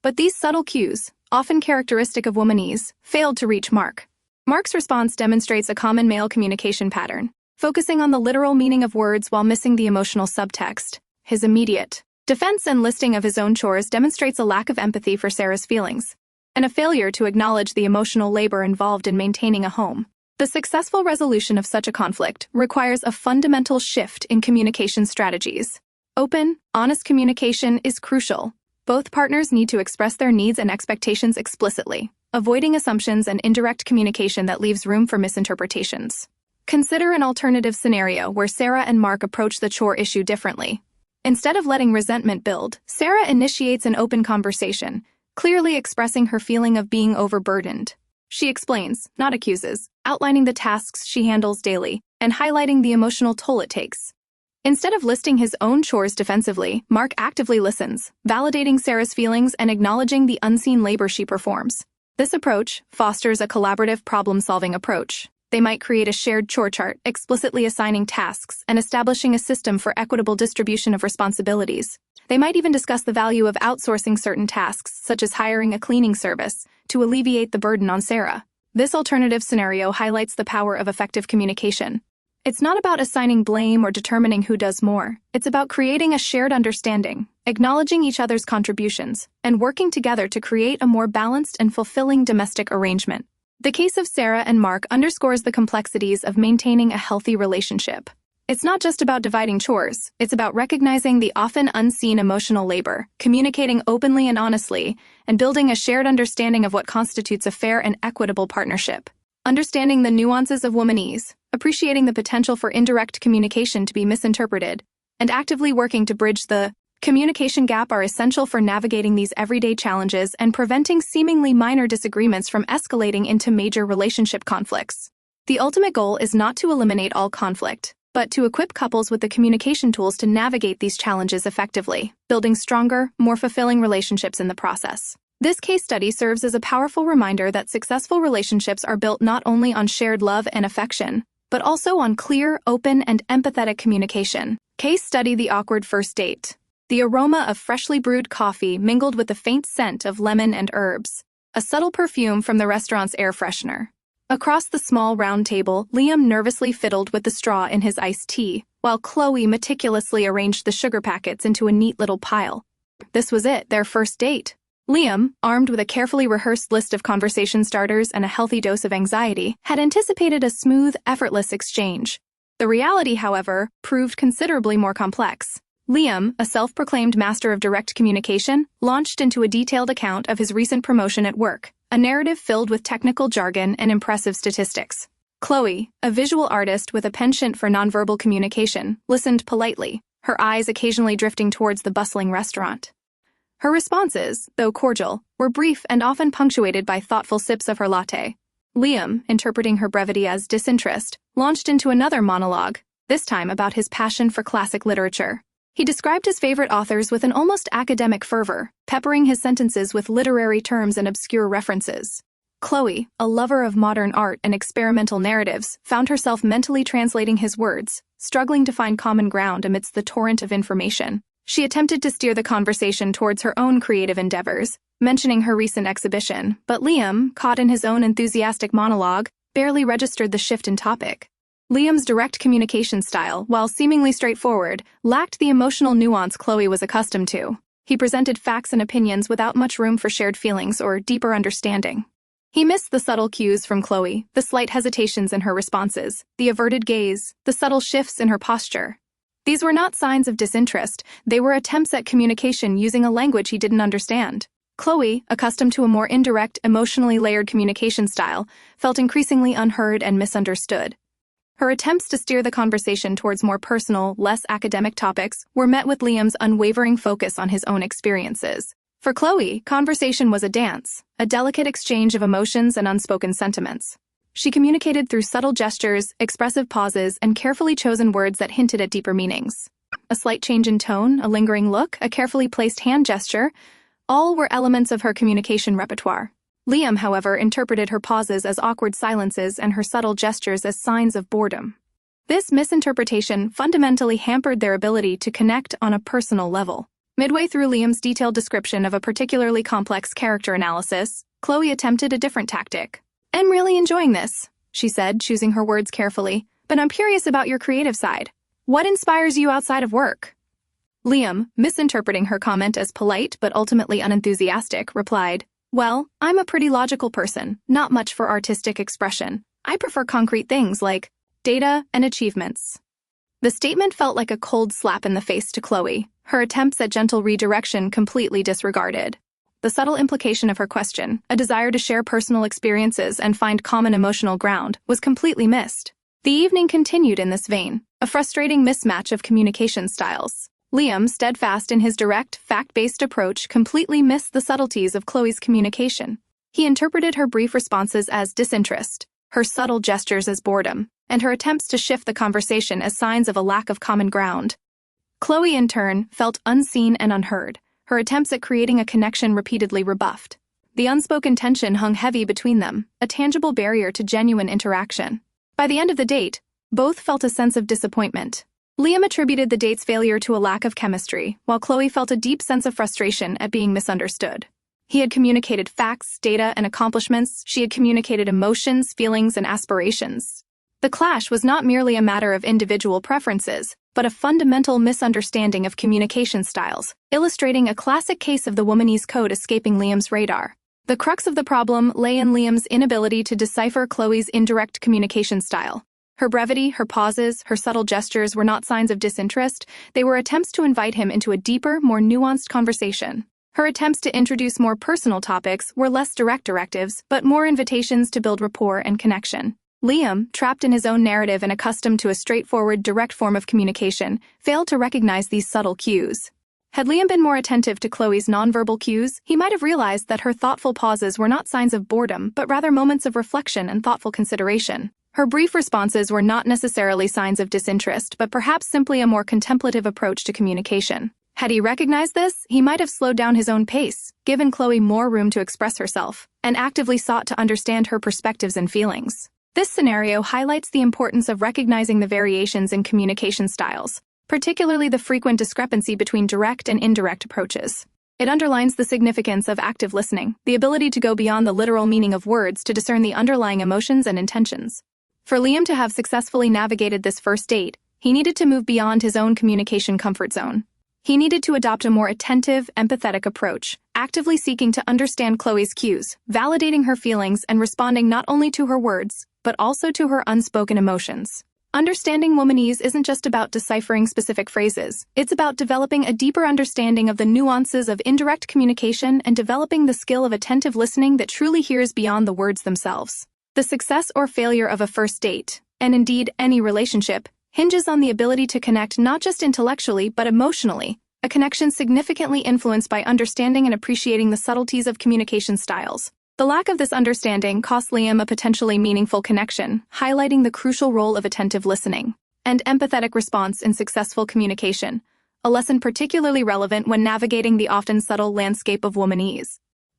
But these subtle cues, often characteristic of womanese, failed to reach Mark. Mark's response demonstrates a common male communication pattern, focusing on the literal meaning of words while missing the emotional subtext. His immediate defense and listing of his own chores demonstrates a lack of empathy for Sarah's feelings, and a failure to acknowledge the emotional labor involved in maintaining a home. The successful resolution of such a conflict requires a fundamental shift in communication strategies. Open, honest communication is crucial. Both partners need to express their needs and expectations explicitly, avoiding assumptions and indirect communication that leaves room for misinterpretations. Consider an alternative scenario where Sarah and Mark approach the chore issue differently. Instead of letting resentment build, Sarah initiates an open conversation, clearly expressing her feeling of being overburdened. She explains, not accuses, outlining the tasks she handles daily and highlighting the emotional toll it takes. Instead of listing his own chores defensively, Mark actively listens, validating Sarah's feelings and acknowledging the unseen labor she performs. This approach fosters a collaborative problem-solving approach. They might create a shared chore chart, explicitly assigning tasks and establishing a system for equitable distribution of responsibilities. They might even discuss the value of outsourcing certain tasks, such as hiring a cleaning service, to alleviate the burden on Sarah. This alternative scenario highlights the power of effective communication. It's not about assigning blame or determining who does more. It's about creating a shared understanding, acknowledging each other's contributions, and working together to create a more balanced and fulfilling domestic arrangement. The case of Sarah and Mark underscores the complexities of maintaining a healthy relationship. It's not just about dividing chores, it's about recognizing the often unseen emotional labor, communicating openly and honestly, and building a shared understanding of what constitutes a fair and equitable partnership. Understanding the nuances of womanese, appreciating the potential for indirect communication to be misinterpreted, and actively working to bridge the communication gap are essential for navigating these everyday challenges and preventing seemingly minor disagreements from escalating into major relationship conflicts. The ultimate goal is not to eliminate all conflict, but to equip couples with the communication tools to navigate these challenges effectively, building stronger, more fulfilling relationships in the process. This case study serves as a powerful reminder that successful relationships are built not only on shared love and affection, but also on clear, open, and empathetic communication. Case study: the awkward first date. The aroma of freshly brewed coffee mingled with the faint scent of lemon and herbs, a subtle perfume from the restaurant's air freshener. Across the small round table, Liam nervously fiddled with the straw in his iced tea, while Chloe meticulously arranged the sugar packets into a neat little pile. This was it, their first date. Liam, armed with a carefully rehearsed list of conversation starters and a healthy dose of anxiety, had anticipated a smooth, effortless exchange. The reality, however, proved considerably more complex. Liam, a self-proclaimed master of direct communication, launched into a detailed account of his recent promotion at work, a narrative filled with technical jargon and impressive statistics. Chloe, a visual artist with a penchant for nonverbal communication, listened politely, her eyes occasionally drifting towards the bustling restaurant. Her responses, though cordial, were brief and often punctuated by thoughtful sips of her latte. Liam, interpreting her brevity as disinterest, launched into another monologue, this time about his passion for classic literature. He described his favorite authors with an almost academic fervor, peppering his sentences with literary terms and obscure references. Chloe, a lover of modern art and experimental narratives, found herself mentally translating his words, struggling to find common ground amidst the torrent of information. She attempted to steer the conversation towards her own creative endeavors, mentioning her recent exhibition, but Liam, caught in his own enthusiastic monologue, barely registered the shift in topic. Liam's direct communication style, while seemingly straightforward, lacked the emotional nuance Chloe was accustomed to. He presented facts and opinions without much room for shared feelings or deeper understanding. He missed the subtle cues from Chloe, the slight hesitations in her responses, the averted gaze, the subtle shifts in her posture. These were not signs of disinterest, they were attempts at communication using a language he didn't understand. Chloe, accustomed to a more indirect, emotionally layered communication style, felt increasingly unheard and misunderstood. Her attempts to steer the conversation towards more personal, less academic topics were met with Liam's unwavering focus on his own experiences. For Chloe, conversation was a dance, a delicate exchange of emotions and unspoken sentiments. She communicated through subtle gestures, expressive pauses, and carefully chosen words that hinted at deeper meanings. A slight change in tone, a lingering look, a carefully placed hand gesture, all were elements of her communication repertoire. Liam, however, interpreted her pauses as awkward silences and her subtle gestures as signs of boredom. This misinterpretation fundamentally hampered their ability to connect on a personal level. Midway through Liam's detailed description of a particularly complex character analysis, Chloe attempted a different tactic. "I'm really enjoying this," she said, choosing her words carefully, "but I'm curious about your creative side. What inspires you outside of work?" Liam, misinterpreting her comment as polite but ultimately unenthusiastic, replied, "Well, I'm a pretty logical person, not much for artistic expression. I prefer concrete things like data and achievements." The statement felt like a cold slap in the face to Chloe, her attempts at gentle redirection completely disregarded. The subtle implication of her question, a desire to share personal experiences and find common emotional ground, was completely missed. The evening continued in this vein, a frustrating mismatch of communication styles. Liam, steadfast in his direct, fact-based approach, completely missed the subtleties of Chloe's communication. He interpreted her brief responses as disinterest, her subtle gestures as boredom, and her attempts to shift the conversation as signs of a lack of common ground. Chloe, in turn, felt unseen and unheard, her attempts at creating a connection repeatedly rebuffed. The unspoken tension hung heavy between them, a tangible barrier to genuine interaction. By the end of the date, both felt a sense of disappointment. Liam attributed the date's failure to a lack of chemistry, while Chloe felt a deep sense of frustration at being misunderstood. He had communicated facts, data, and accomplishments. She had communicated emotions, feelings, and aspirations. The clash was not merely a matter of individual preferences, but a fundamental misunderstanding of communication styles, illustrating a classic case of the womanese code escaping Liam's radar. The crux of the problem lay in Liam's inability to decipher Chloe's indirect communication style. Her brevity, her pauses, her subtle gestures were not signs of disinterest, they were attempts to invite him into a deeper, more nuanced conversation. Her attempts to introduce more personal topics were less direct directives, but more invitations to build rapport and connection. Liam, trapped in his own narrative and accustomed to a straightforward, direct form of communication, failed to recognize these subtle cues. Had Liam been more attentive to Chloe's nonverbal cues, he might have realized that her thoughtful pauses were not signs of boredom, but rather moments of reflection and thoughtful consideration. Her brief responses were not necessarily signs of disinterest, but perhaps simply a more contemplative approach to communication. Had he recognized this, he might have slowed down his own pace, given Chloe more room to express herself, and actively sought to understand her perspectives and feelings. This scenario highlights the importance of recognizing the variations in communication styles, particularly the frequent discrepancy between direct and indirect approaches. It underlines the significance of active listening, the ability to go beyond the literal meaning of words to discern the underlying emotions and intentions. For Liam to have successfully navigated this first date, he needed to move beyond his own communication comfort zone. He needed to adopt a more attentive, empathetic approach, actively seeking to understand Chloe's cues, validating her feelings and responding not only to her words, but also to her unspoken emotions. Understanding womanese isn't just about deciphering specific phrases. It's about developing a deeper understanding of the nuances of indirect communication and developing the skill of attentive listening that truly hears beyond the words themselves. The success or failure of a first date, and indeed any relationship, hinges on the ability to connect not just intellectually but emotionally, a connection significantly influenced by understanding and appreciating the subtleties of communication styles. The lack of this understanding cost Liam a potentially meaningful connection, highlighting the crucial role of attentive listening and empathetic response in successful communication, a lesson particularly relevant when navigating the often subtle landscape of womanese.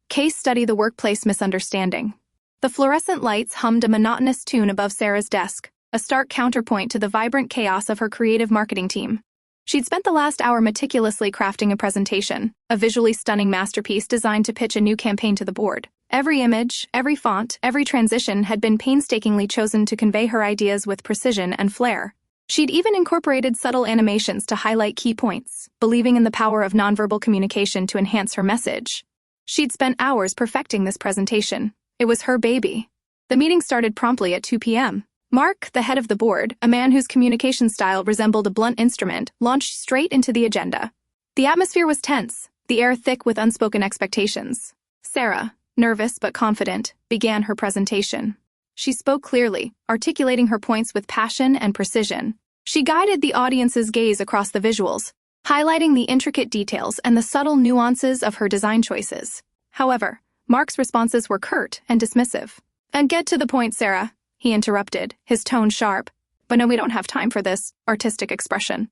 Case study: the workplace misunderstanding. The fluorescent lights hummed a monotonous tune above Sarah's desk, a stark counterpoint to the vibrant chaos of her creative marketing team. She'd spent the last hour meticulously crafting a presentation, a visually stunning masterpiece designed to pitch a new campaign to the board. Every image, every font, every transition had been painstakingly chosen to convey her ideas with precision and flair. She'd even incorporated subtle animations to highlight key points, believing in the power of nonverbal communication to enhance her message. She'd spent hours perfecting this presentation. It was her baby. The meeting started promptly at 2 p.m. Mark, the head of the board, a man whose communication style resembled a blunt instrument, launched straight into the agenda. The atmosphere was tense, the air thick with unspoken expectations. Sarah, nervous but confident, began her presentation. She spoke clearly, articulating her points with passion and precision. She guided the audience's gaze across the visuals, highlighting the intricate details and the subtle nuances of her design choices. However, Mark's responses were curt and dismissive. "And get to the point, Sarah," he interrupted, his tone sharp. "But no, we don't have time for this artistic expression."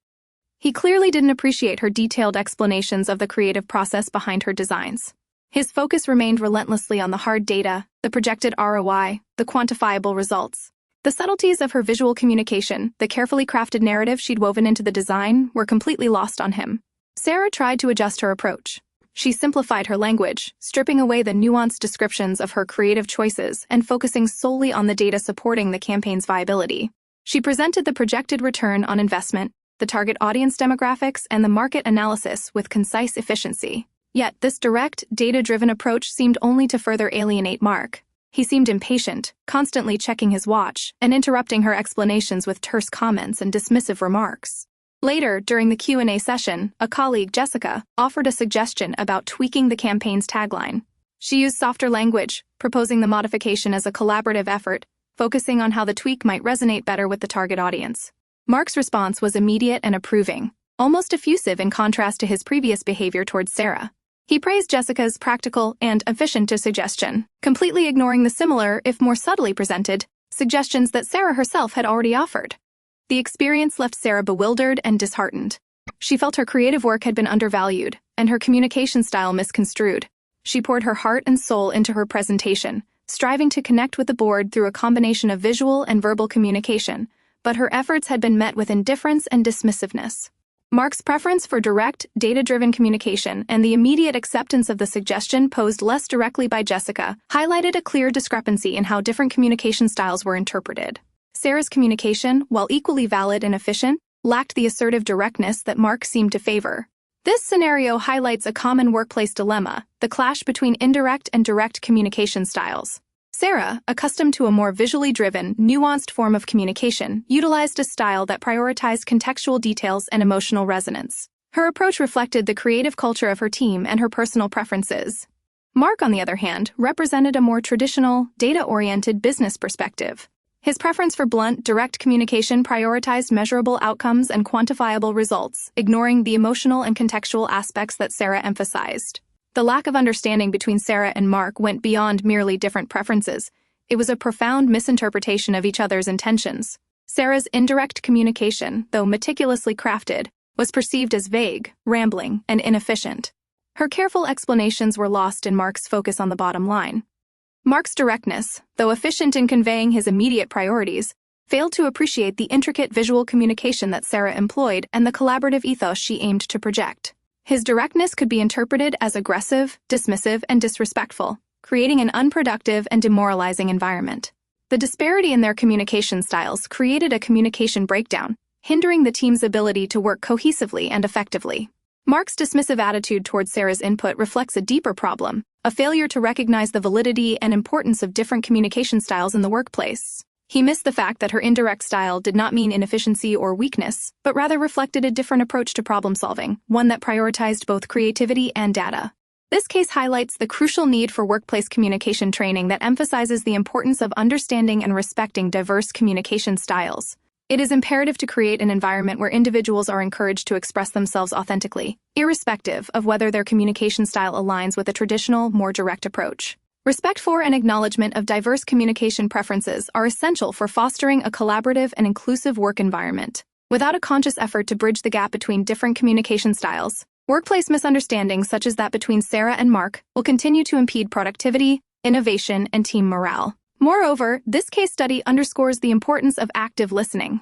He clearly didn't appreciate her detailed explanations of the creative process behind her designs. His focus remained relentlessly on the hard data, the projected ROI, the quantifiable results. The subtleties of her visual communication, the carefully crafted narrative she'd woven into the design, were completely lost on him. Sarah tried to adjust her approach. She simplified her language, stripping away the nuanced descriptions of her creative choices and focusing solely on the data supporting the campaign's viability. She presented the projected return on investment, the target audience demographics, and the market analysis with concise efficiency. Yet, this direct, data-driven approach seemed only to further alienate Mark. He seemed impatient, constantly checking his watch and interrupting her explanations with terse comments and dismissive remarks. Later, during the Q&A session, a colleague, Jessica, offered a suggestion about tweaking the campaign's tagline. She used softer language, proposing the modification as a collaborative effort, focusing on how the tweak might resonate better with the target audience. Mark's response was immediate and approving, almost effusive in contrast to his previous behavior towards Sarah. He praised Jessica's practical and efficient suggestion, completely ignoring the similar, if more subtly presented, suggestions that Sarah herself had already offered. The experience left Sarah bewildered and disheartened. She felt her creative work had been undervalued, and her communication style misconstrued. She poured her heart and soul into her presentation, striving to connect with the board through a combination of visual and verbal communication, but her efforts had been met with indifference and dismissiveness. Mark's preference for direct, data-driven communication and the immediate acceptance of the suggestion posed less directly by Jessica highlighted a clear discrepancy in how different communication styles were interpreted. Sarah's communication, while equally valid and efficient, lacked the assertive directness that Mark seemed to favor. This scenario highlights a common workplace dilemma, the clash between indirect and direct communication styles. Sarah, accustomed to a more visually driven, nuanced form of communication, utilized a style that prioritized contextual details and emotional resonance. Her approach reflected the creative culture of her team and her personal preferences. Mark, on the other hand, represented a more traditional, data-oriented business perspective. His preference for blunt, direct communication prioritized measurable outcomes and quantifiable results, ignoring the emotional and contextual aspects that Sarah emphasized. The lack of understanding between Sarah and Mark went beyond merely different preferences. It was a profound misinterpretation of each other's intentions. Sarah's indirect communication, though meticulously crafted, was perceived as vague, rambling, and inefficient. Her careful explanations were lost in Mark's focus on the bottom line. Mark's directness, though efficient in conveying his immediate priorities, failed to appreciate the intricate visual communication that Sarah employed and the collaborative ethos she aimed to project. His directness could be interpreted as aggressive, dismissive, and disrespectful, creating an unproductive and demoralizing environment. The disparity in their communication styles created a communication breakdown, hindering the team's ability to work cohesively and effectively. Mark's dismissive attitude towards Sarah's input reflects a deeper problem, a failure to recognize the validity and importance of different communication styles in the workplace. He missed the fact that her indirect style did not mean inefficiency or weakness, but rather reflected a different approach to problem-solving, one that prioritized both creativity and data. This case highlights the crucial need for workplace communication training that emphasizes the importance of understanding and respecting diverse communication styles. It is imperative to create an environment where individuals are encouraged to express themselves authentically, irrespective of whether their communication style aligns with a traditional, more direct approach. Respect for and acknowledgement of diverse communication preferences are essential for fostering a collaborative and inclusive work environment. Without a conscious effort to bridge the gap between different communication styles, workplace misunderstandings such as that between Sarah and Mark will continue to impede productivity, innovation, and team morale. Moreover, this case study underscores the importance of active listening.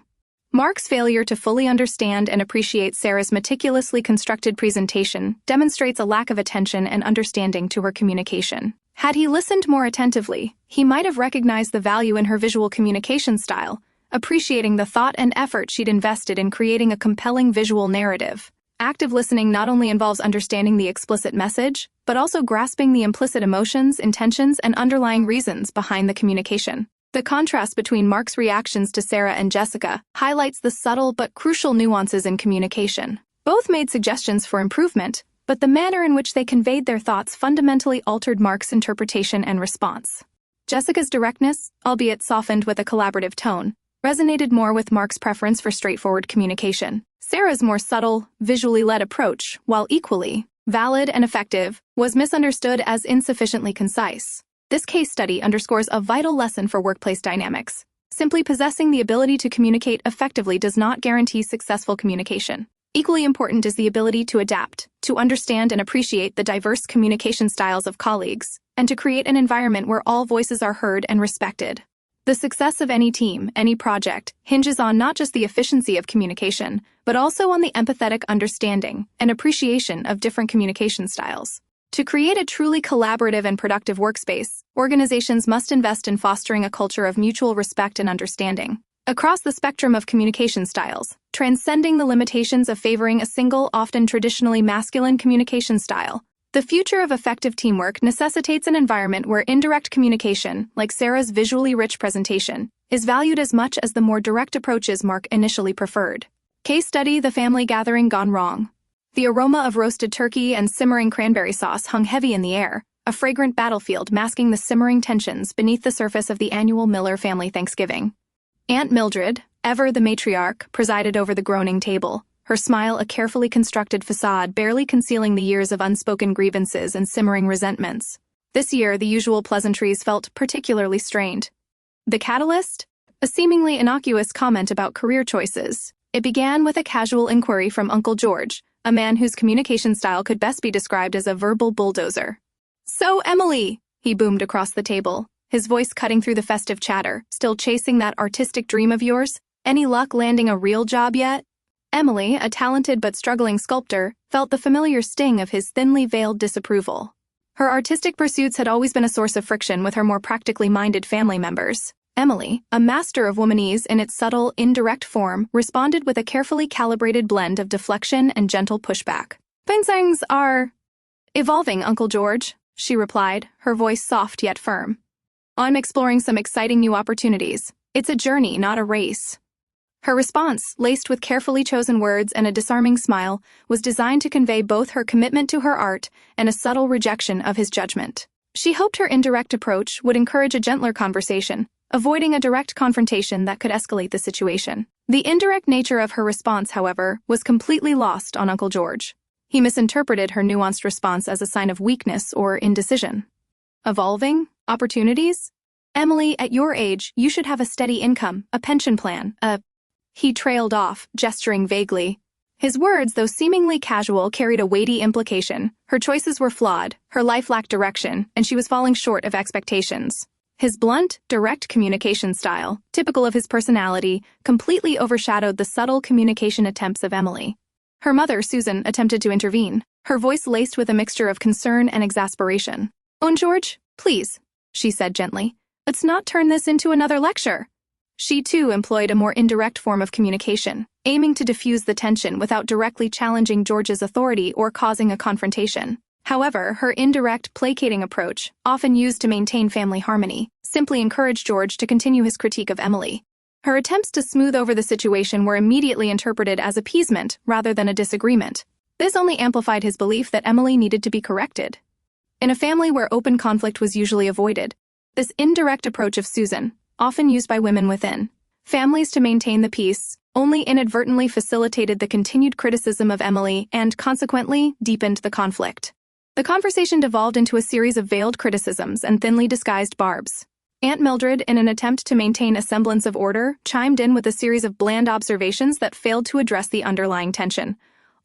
Mark's failure to fully understand and appreciate Sarah's meticulously constructed presentation demonstrates a lack of attention and understanding to her communication. Had he listened more attentively, he might have recognized the value in her visual communication style, appreciating the thought and effort she'd invested in creating a compelling visual narrative. Active listening not only involves understanding the explicit message, but also grasping the implicit emotions, intentions, and underlying reasons behind the communication. The contrast between Mark's reactions to Sarah and Jessica highlights the subtle but crucial nuances in communication. Both made suggestions for improvement, but the manner in which they conveyed their thoughts fundamentally altered Mark's interpretation and response. Jessica's directness, albeit softened with a collaborative tone, resonated more with Mark's preference for straightforward communication. Sarah's more subtle, visually led approach, while equally valid and effective, was misunderstood as insufficiently concise. This case study underscores a vital lesson for workplace dynamics. Simply possessing the ability to communicate effectively does not guarantee successful communication. Equally important is the ability to adapt, to understand and appreciate the diverse communication styles of colleagues, and to create an environment where all voices are heard and respected. The success of any team, any project, hinges on not just the efficiency of communication, but also on the empathetic understanding and appreciation of different communication styles. To create a truly collaborative and productive workspace, organizations must invest in fostering a culture of mutual respect and understanding. Across the spectrum of communication styles, transcending the limitations of favoring a single, often traditionally masculine communication style, The future of effective teamwork necessitates an environment where indirect communication, like Sarah's visually rich presentation, is valued as much as the more direct approaches Mark initially preferred. Case study: the family gathering gone wrong. The aroma of roasted turkey and simmering cranberry sauce hung heavy in the air, a fragrant battlefield masking the simmering tensions beneath the surface of the annual Miller family Thanksgiving. Aunt Mildred, ever the matriarch, presided over the groaning table, her smile a carefully constructed facade barely concealing the years of unspoken grievances and simmering resentments. This year, the usual pleasantries felt particularly strained. The catalyst? A seemingly innocuous comment about career choices. It began with a casual inquiry from Uncle George, a man whose communication style could best be described as a verbal bulldozer. "So, Emily," he boomed across the table, his voice cutting through the festive chatter, "still chasing that artistic dream of yours? Any luck landing a real job yet?" Emily, a talented but struggling sculptor, felt the familiar sting of his thinly veiled disapproval. Her artistic pursuits had always been a source of friction with her more practically minded family members. Emily, a master of womanese in its subtle, indirect form, responded with a carefully calibrated blend of deflection and gentle pushback. "Things are evolving, Uncle George," she replied, her voice soft yet firm. "I'm exploring some exciting new opportunities. It's a journey, not a race." Her response, laced with carefully chosen words and a disarming smile, was designed to convey both her commitment to her art and a subtle rejection of his judgment. She hoped her indirect approach would encourage a gentler conversation, avoiding a direct confrontation that could escalate the situation. The indirect nature of her response, however, was completely lost on Uncle George. He misinterpreted her nuanced response as a sign of weakness or indecision. "Evolving? Opportunities? Emily, at your age, you should have a steady income, a pension plan, He trailed off, gesturing vaguely. His words, though seemingly casual, carried a weighty implication. Her choices were flawed, her life lacked direction, and she was falling short of expectations. His blunt, direct communication style, typical of his personality, completely overshadowed the subtle communication attempts of Emily. Her mother, Susan, attempted to intervene, her voice laced with a mixture of concern and exasperation. "George, please," she said gently. "Let's not turn this into another lecture." She, too, employed a more indirect form of communication, aiming to diffuse the tension without directly challenging George's authority or causing a confrontation. However, her indirect, placating approach, often used to maintain family harmony, simply encouraged George to continue his critique of Emily. Her attempts to smooth over the situation were immediately interpreted as appeasement rather than a disagreement. This only amplified his belief that Emily needed to be corrected. In a family where open conflict was usually avoided, this indirect approach of Susan, often used by women within families to maintain the peace, only inadvertently facilitated the continued criticism of Emily and, consequently, deepened the conflict. The conversation devolved into a series of veiled criticisms and thinly disguised barbs. Aunt Mildred, in an attempt to maintain a semblance of order, chimed in with a series of bland observations that failed to address the underlying tension,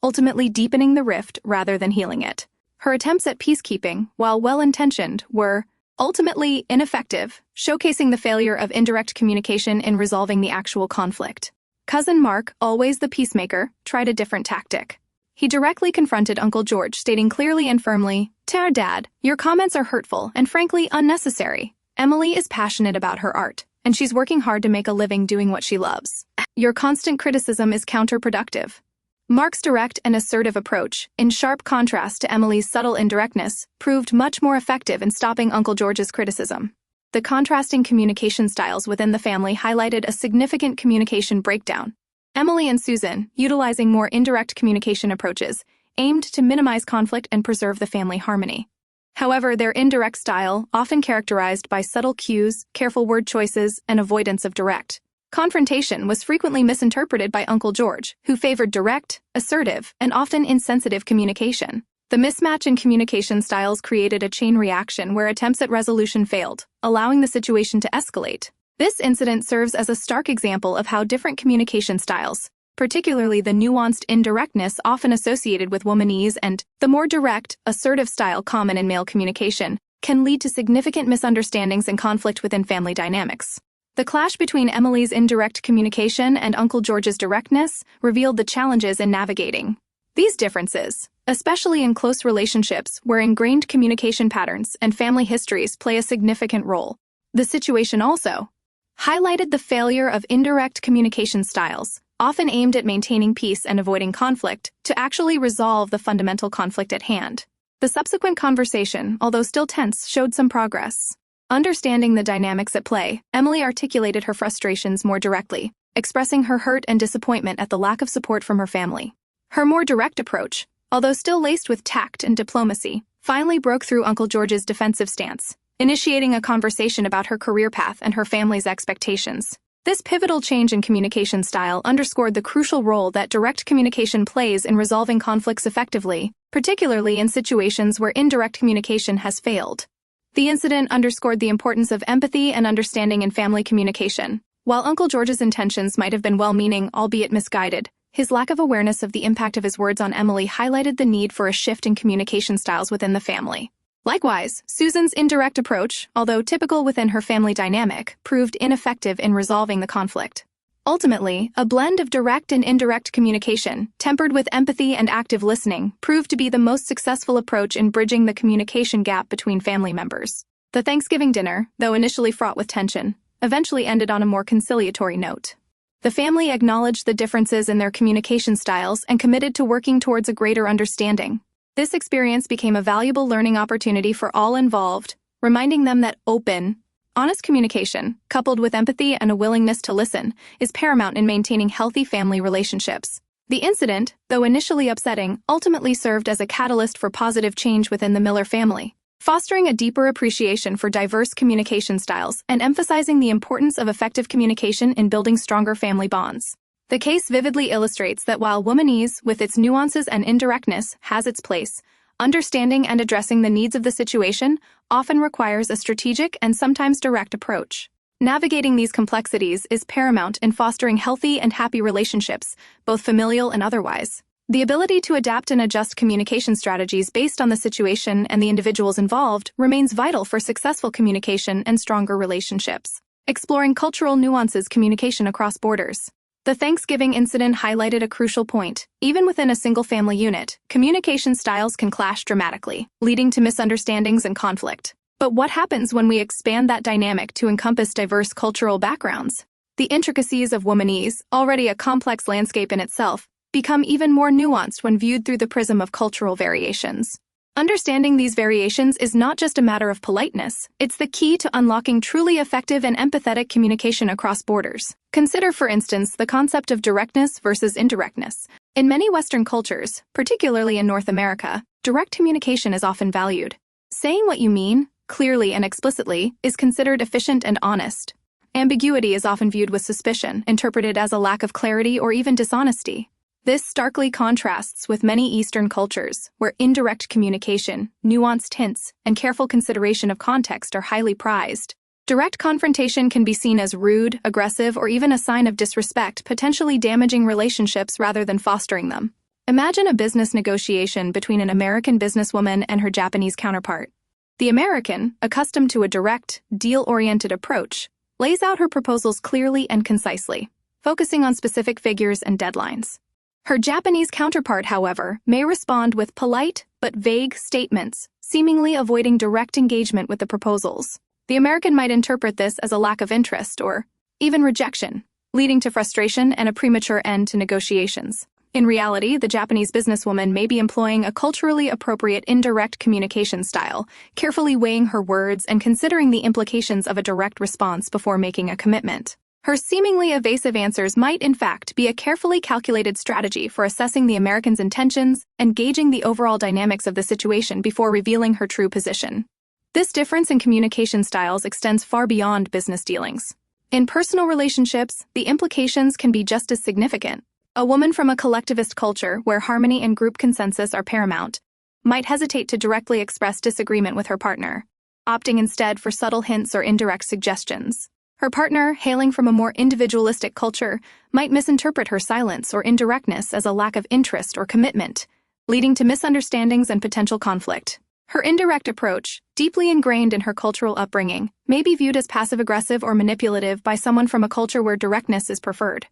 ultimately deepening the rift rather than healing it. Her attempts at peacekeeping, while well-intentioned, were ultimately ineffective, showcasing the failure of indirect communication in resolving the actual conflict. Cousin Mark, always the peacemaker, tried a different tactic. He directly confronted Uncle George, stating clearly and firmly, "Dad, your comments are hurtful and frankly unnecessary. Emily is passionate about her art, and she's working hard to make a living doing what she loves. Your constant criticism is counterproductive." Mark's direct and assertive approach, in sharp contrast to Emily's subtle indirectness, proved much more effective in stopping Uncle George's criticism. The contrasting communication styles within the family highlighted a significant communication breakdown. Emily and Susan, utilizing more indirect communication approaches, aimed to minimize conflict and preserve the family harmony. However, their indirect style, often characterized by subtle cues, careful word choices, and avoidance of direct confrontation, was frequently misinterpreted by Uncle George, who favored direct, assertive, and often insensitive communication. The mismatch in communication styles created a chain reaction where attempts at resolution failed, allowing the situation to escalate. This incident serves as a stark example of how different communication styles, particularly the nuanced indirectness often associated with womanese and the more direct, assertive style common in male communication, can lead to significant misunderstandings and conflict within family dynamics. The clash between Emily's indirect communication and Uncle George's directness revealed the challenges in navigating these differences, especially in close relationships where ingrained communication patterns and family histories play a significant role. The situation also highlighted the failure of indirect communication styles, often aimed at maintaining peace and avoiding conflict, to actually resolve the fundamental conflict at hand. The subsequent conversation, although still tense, showed some progress. Understanding the dynamics at play, Emily articulated her frustrations more directly, expressing her hurt and disappointment at the lack of support from her family. Her more direct approach, although still laced with tact and diplomacy, finally broke through Uncle George's defensive stance, initiating a conversation about her career path and her family's expectations. This pivotal change in communication style underscored the crucial role that direct communication plays in resolving conflicts effectively, particularly in situations where indirect communication has failed. The incident underscored the importance of empathy and understanding in family communication. While Uncle George's intentions might have been well-meaning, albeit misguided, his lack of awareness of the impact of his words on Emily highlighted the need for a shift in communication styles within the family. Likewise, Susan's indirect approach, although typical within her family dynamic, proved ineffective in resolving the conflict. Ultimately, a blend of direct and indirect communication, tempered with empathy and active listening, proved to be the most successful approach in bridging the communication gap between family members. The Thanksgiving dinner, though initially fraught with tension, eventually ended on a more conciliatory note. The family acknowledged the differences in their communication styles and committed to working towards a greater understanding. This experience became a valuable learning opportunity for all involved, reminding them that open, honest communication, coupled with empathy and a willingness to listen, is paramount in maintaining healthy family relationships. The incident, though initially upsetting, ultimately served as a catalyst for positive change within the Miller family, fostering a deeper appreciation for diverse communication styles and emphasizing the importance of effective communication in building stronger family bonds. The case vividly illustrates that while womanese, with its nuances and indirectness, has its place, understanding and addressing the needs of the situation often requires a strategic and sometimes direct approach. Navigating these complexities is paramount in fostering healthy and happy relationships, both familial and otherwise. The ability to adapt and adjust communication strategies based on the situation and the individuals involved remains vital for successful communication and stronger relationships. Exploring cultural nuances communication across borders. The Thanksgiving incident highlighted a crucial point. Even within a single family unit, communication styles can clash dramatically, leading to misunderstandings and conflict. But what happens when we expand that dynamic to encompass diverse cultural backgrounds? The intricacies of womanese, already a complex landscape in itself, become even more nuanced when viewed through the prism of cultural variations. Understanding these variations is not just a matter of politeness, it's the key to unlocking truly effective and empathetic communication across borders. Consider, for instance, the concept of directness versus indirectness. In many Western cultures, particularly in North America, direct communication is often valued. Saying what you mean, clearly and explicitly, is considered efficient and honest. Ambiguity is often viewed with suspicion, interpreted as a lack of clarity or even dishonesty. This starkly contrasts with many Eastern cultures, where indirect communication, nuanced hints, and careful consideration of context are highly prized. Direct confrontation can be seen as rude, aggressive, or even a sign of disrespect, potentially damaging relationships rather than fostering them. Imagine a business negotiation between an American businesswoman and her Japanese counterpart. The American, accustomed to a direct, deal-oriented approach, lays out her proposals clearly and concisely, focusing on specific figures and deadlines. Her Japanese counterpart, however, may respond with polite but vague statements, seemingly avoiding direct engagement with the proposals. The American might interpret this as a lack of interest or even rejection, leading to frustration and a premature end to negotiations. In reality, the Japanese businesswoman may be employing a culturally appropriate indirect communication style, carefully weighing her words and considering the implications of a direct response before making a commitment. Her seemingly evasive answers might, in fact, be a carefully calculated strategy for assessing the American's intentions and gauging the overall dynamics of the situation before revealing her true position. This difference in communication styles extends far beyond business dealings. In personal relationships, the implications can be just as significant. A woman from a collectivist culture where harmony and group consensus are paramount might hesitate to directly express disagreement with her partner, opting instead for subtle hints or indirect suggestions. Her partner, hailing from a more individualistic culture, might misinterpret her silence or indirectness as a lack of interest or commitment, leading to misunderstandings and potential conflict. Her indirect approach, deeply ingrained in her cultural upbringing, may be viewed as passive-aggressive or manipulative by someone from a culture where directness is preferred.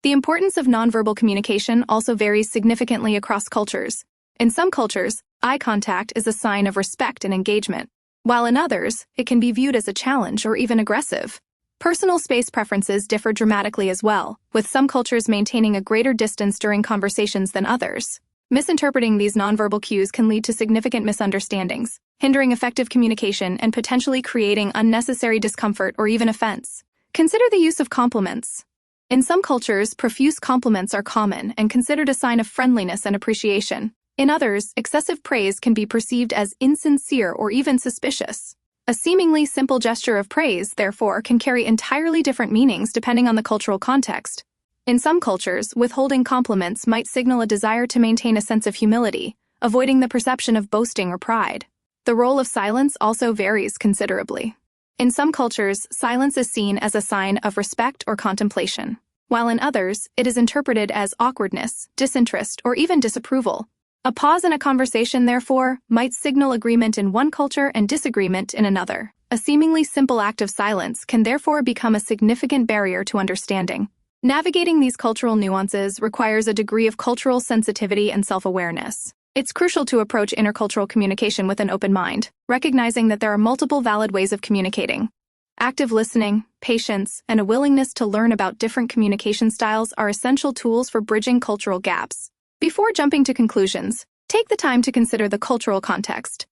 The importance of nonverbal communication also varies significantly across cultures. In some cultures, eye contact is a sign of respect and engagement, while in others, it can be viewed as a challenge or even aggressive. Personal space preferences differ dramatically as well, with some cultures maintaining a greater distance during conversations than others. Misinterpreting these nonverbal cues can lead to significant misunderstandings, hindering effective communication and potentially creating unnecessary discomfort or even offense. Consider the use of compliments. In some cultures, profuse compliments are common and considered a sign of friendliness and appreciation. In others, excessive praise can be perceived as insincere or even suspicious. A seemingly simple gesture of praise, therefore, can carry entirely different meanings depending on the cultural context. In some cultures, withholding compliments might signal a desire to maintain a sense of humility, avoiding the perception of boasting or pride. The role of silence also varies considerably. In some cultures, silence is seen as a sign of respect or contemplation, while in others, it is interpreted as awkwardness, disinterest, or even disapproval. A pause in a conversation, therefore, might signal agreement in one culture and disagreement in another. A seemingly simple act of silence can therefore become a significant barrier to understanding. Navigating these cultural nuances requires a degree of cultural sensitivity and self-awareness. It's crucial to approach intercultural communication with an open mind, recognizing that there are multiple valid ways of communicating. Active listening, patience, and a willingness to learn about different communication styles are essential tools for bridging cultural gaps. Before jumping to conclusions, take the time to consider the cultural context.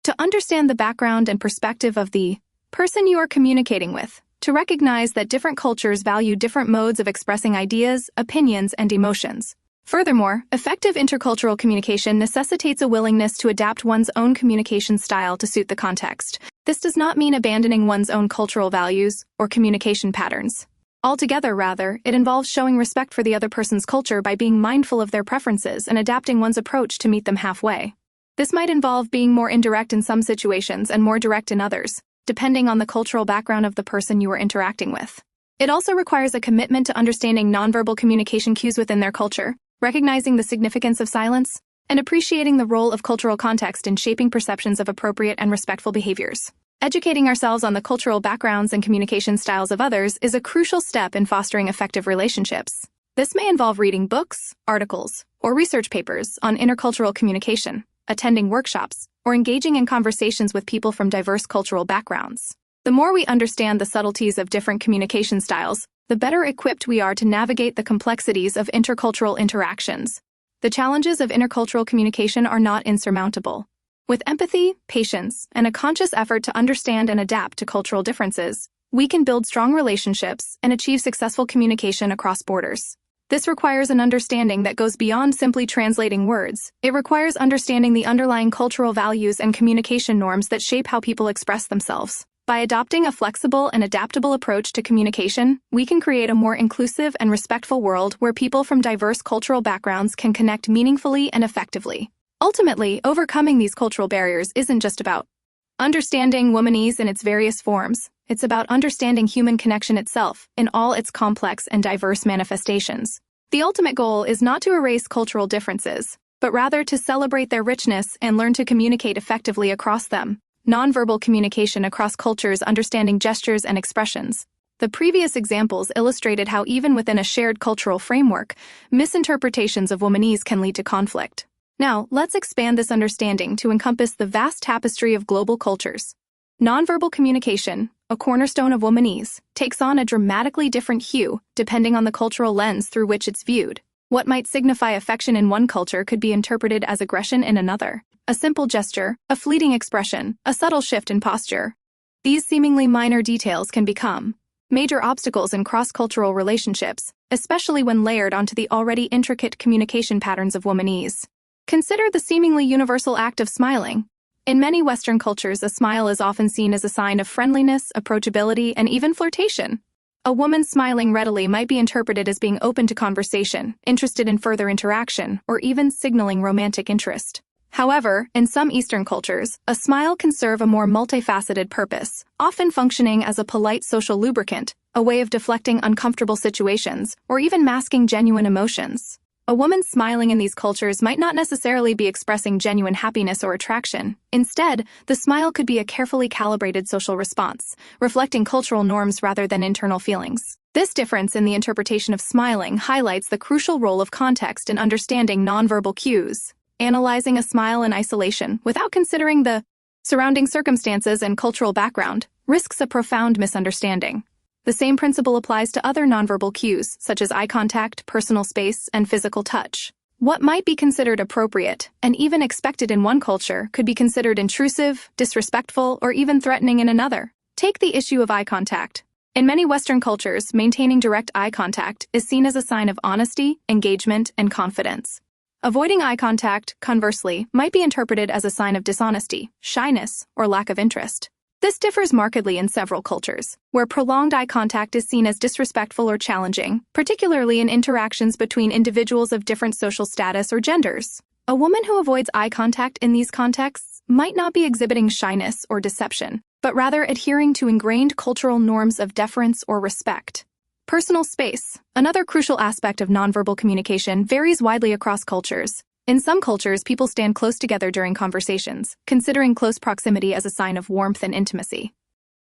To understand the background and perspective of the person you are communicating with, to recognize that different cultures value different modes of expressing ideas, opinions, and emotions. Furthermore, effective intercultural communication necessitates a willingness to adapt one's own communication style to suit the context. This does not mean abandoning one's own cultural values or communication patterns. Altogether, rather, it involves showing respect for the other person's culture by being mindful of their preferences and adapting one's approach to meet them halfway. This might involve being more indirect in some situations and more direct in others, depending on the cultural background of the person you are interacting with. It also requires a commitment to understanding nonverbal communication cues within their culture, recognizing the significance of silence, and appreciating the role of cultural context in shaping perceptions of appropriate and respectful behaviors. Educating ourselves on the cultural backgrounds and communication styles of others is a crucial step in fostering effective relationships. This may involve reading books, articles, or research papers on intercultural communication, attending workshops, or engaging in conversations with people from diverse cultural backgrounds. The more we understand the subtleties of different communication styles, the better equipped we are to navigate the complexities of intercultural interactions. The challenges of intercultural communication are not insurmountable. With empathy, patience, and a conscious effort to understand and adapt to cultural differences, we can build strong relationships and achieve successful communication across borders. This requires an understanding that goes beyond simply translating words. It requires understanding the underlying cultural values and communication norms that shape how people express themselves. By adopting a flexible and adaptable approach to communication, we can create a more inclusive and respectful world where people from diverse cultural backgrounds can connect meaningfully and effectively. Ultimately, overcoming these cultural barriers isn't just about understanding womanese in its various forms. It's about understanding human connection itself in all its complex and diverse manifestations. The ultimate goal is not to erase cultural differences, but rather to celebrate their richness and learn to communicate effectively across them. Nonverbal communication across cultures, understanding gestures and expressions. The previous examples illustrated how even within a shared cultural framework, misinterpretations of womanese can lead to conflict. Now, let's expand this understanding to encompass the vast tapestry of global cultures. Nonverbal communication, a cornerstone of womanese, takes on a dramatically different hue depending on the cultural lens through which it's viewed. What might signify affection in one culture could be interpreted as aggression in another. A simple gesture, a fleeting expression, a subtle shift in posture. These seemingly minor details can become major obstacles in cross-cultural relationships, especially when layered onto the already intricate communication patterns of womanese. Consider the seemingly universal act of smiling. In many Western cultures, a smile is often seen as a sign of friendliness, approachability, and even flirtation. A woman smiling readily might be interpreted as being open to conversation, interested in further interaction, or even signaling romantic interest. However, in some Eastern cultures, a smile can serve a more multifaceted purpose, often functioning as a polite social lubricant, a way of deflecting uncomfortable situations, or even masking genuine emotions. A woman smiling in these cultures might not necessarily be expressing genuine happiness or attraction. Instead, the smile could be a carefully calibrated social response, reflecting cultural norms rather than internal feelings. This difference in the interpretation of smiling highlights the crucial role of context in understanding nonverbal cues. Analyzing a smile in isolation without considering the surrounding circumstances and cultural background risks a profound misunderstanding. The same principle applies to other nonverbal cues, such as eye contact, personal space, and physical touch. What might be considered appropriate and even expected in one culture could be considered intrusive, disrespectful, or even threatening in another. Take the issue of eye contact. In many Western cultures, maintaining direct eye contact is seen as a sign of honesty, engagement, and confidence. Avoiding eye contact, conversely, might be interpreted as a sign of dishonesty, shyness, or lack of interest. This differs markedly in several cultures, where prolonged eye contact is seen as disrespectful or challenging, particularly in interactions between individuals of different social status or genders. A woman who avoids eye contact in these contexts might not be exhibiting shyness or deception, but rather adhering to ingrained cultural norms of deference or respect. Personal space, another crucial aspect of nonverbal communication, varies widely across cultures. In some cultures, people stand close together during conversations, considering close proximity as a sign of warmth and intimacy.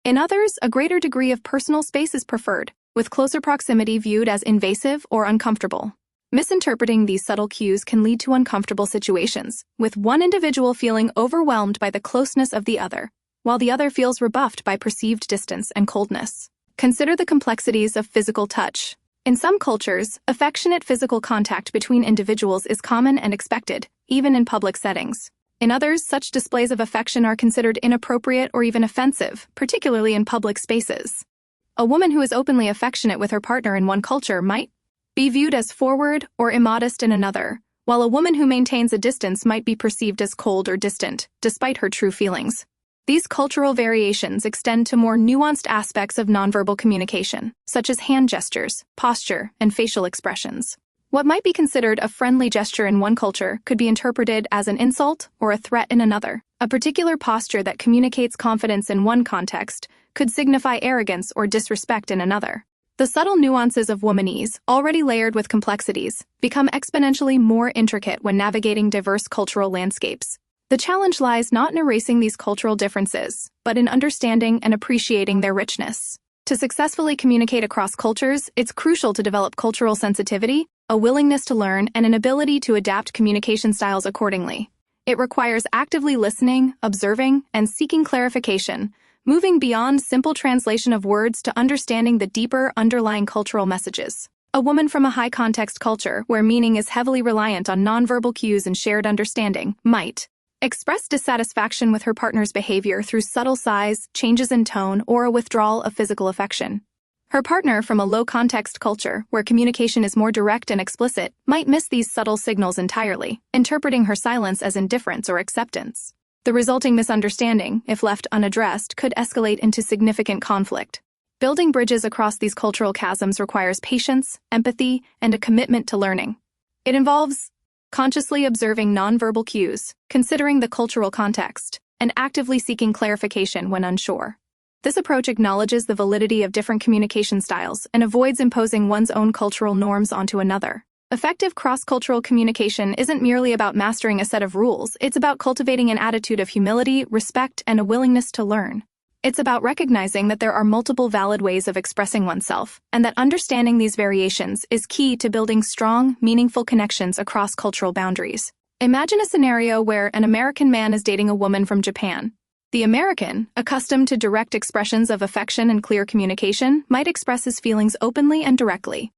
In others, a greater degree of personal space is preferred, with closer proximity viewed as invasive or uncomfortable. Misinterpreting these subtle cues can lead to uncomfortable situations, with one individual feeling overwhelmed by the closeness of the other, while the other feels rebuffed by perceived distance and coldness. Consider the complexities of physical touch. In some cultures, affectionate physical contact between individuals is common and expected, even in public settings. In others, such displays of affection are considered inappropriate or even offensive, particularly in public spaces. A woman who is openly affectionate with her partner in one culture might be viewed as forward or immodest in another, while a woman who maintains a distance might be perceived as cold or distant, despite her true feelings. These cultural variations extend to more nuanced aspects of nonverbal communication, such as hand gestures, posture, and facial expressions. What might be considered a friendly gesture in one culture could be interpreted as an insult or a threat in another. A particular posture that communicates confidence in one context could signify arrogance or disrespect in another. The subtle nuances of womanese, already layered with complexities, become exponentially more intricate when navigating diverse cultural landscapes. The challenge lies not in erasing these cultural differences, but in understanding and appreciating their richness. To successfully communicate across cultures, it's crucial to develop cultural sensitivity, a willingness to learn, and an ability to adapt communication styles accordingly. It requires actively listening, observing, and seeking clarification, moving beyond simple translation of words to understanding the deeper underlying cultural messages. A woman from a high-context culture, where meaning is heavily reliant on nonverbal cues and shared understanding, might express dissatisfaction with her partner's behavior through subtle sighs, changes in tone, or a withdrawal of physical affection. Her partner from a low-context culture, where communication is more direct and explicit, might miss these subtle signals entirely, interpreting her silence as indifference or acceptance. The resulting misunderstanding, if left unaddressed, could escalate into significant conflict. Building bridges across these cultural chasms requires patience, empathy, and a commitment to learning. It involves consciously observing nonverbal cues, considering the cultural context, and actively seeking clarification when unsure. This approach acknowledges the validity of different communication styles and avoids imposing one's own cultural norms onto another. Effective cross-cultural communication isn't merely about mastering a set of rules, it's about cultivating an attitude of humility, respect, and a willingness to learn. It's about recognizing that there are multiple valid ways of expressing oneself, and that understanding these variations is key to building strong, meaningful connections across cultural boundaries. Imagine a scenario where an American man is dating a woman from Japan. The American, accustomed to direct expressions of affection and clear communication, might express his feelings openly and directly.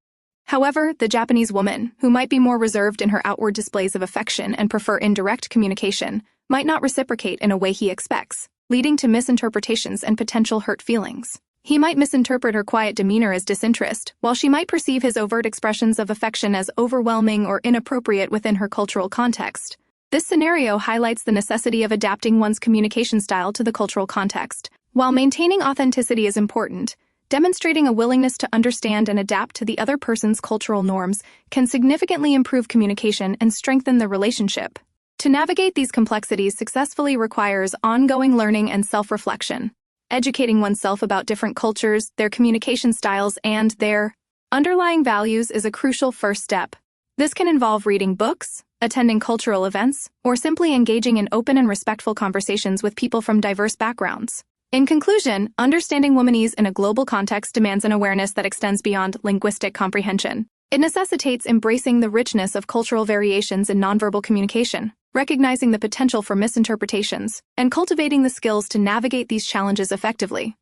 However, the Japanese woman, who might be more reserved in her outward displays of affection and prefer indirect communication, might not reciprocate in a way he expects, leading to misinterpretations and potential hurt feelings. He might misinterpret her quiet demeanor as disinterest, while she might perceive his overt expressions of affection as overwhelming or inappropriate within her cultural context. This scenario highlights the necessity of adapting one's communication style to the cultural context. While maintaining authenticity is important, demonstrating a willingness to understand and adapt to the other person's cultural norms can significantly improve communication and strengthen the relationship. To navigate these complexities successfully requires ongoing learning and self-reflection. Educating oneself about different cultures, their communication styles, and their underlying values is a crucial first step. This can involve reading books, attending cultural events, or simply engaging in open and respectful conversations with people from diverse backgrounds. In conclusion, understanding womanese in a global context demands an awareness that extends beyond linguistic comprehension. It necessitates embracing the richness of cultural variations in nonverbal communication, recognizing the potential for misinterpretations, and cultivating the skills to navigate these challenges effectively.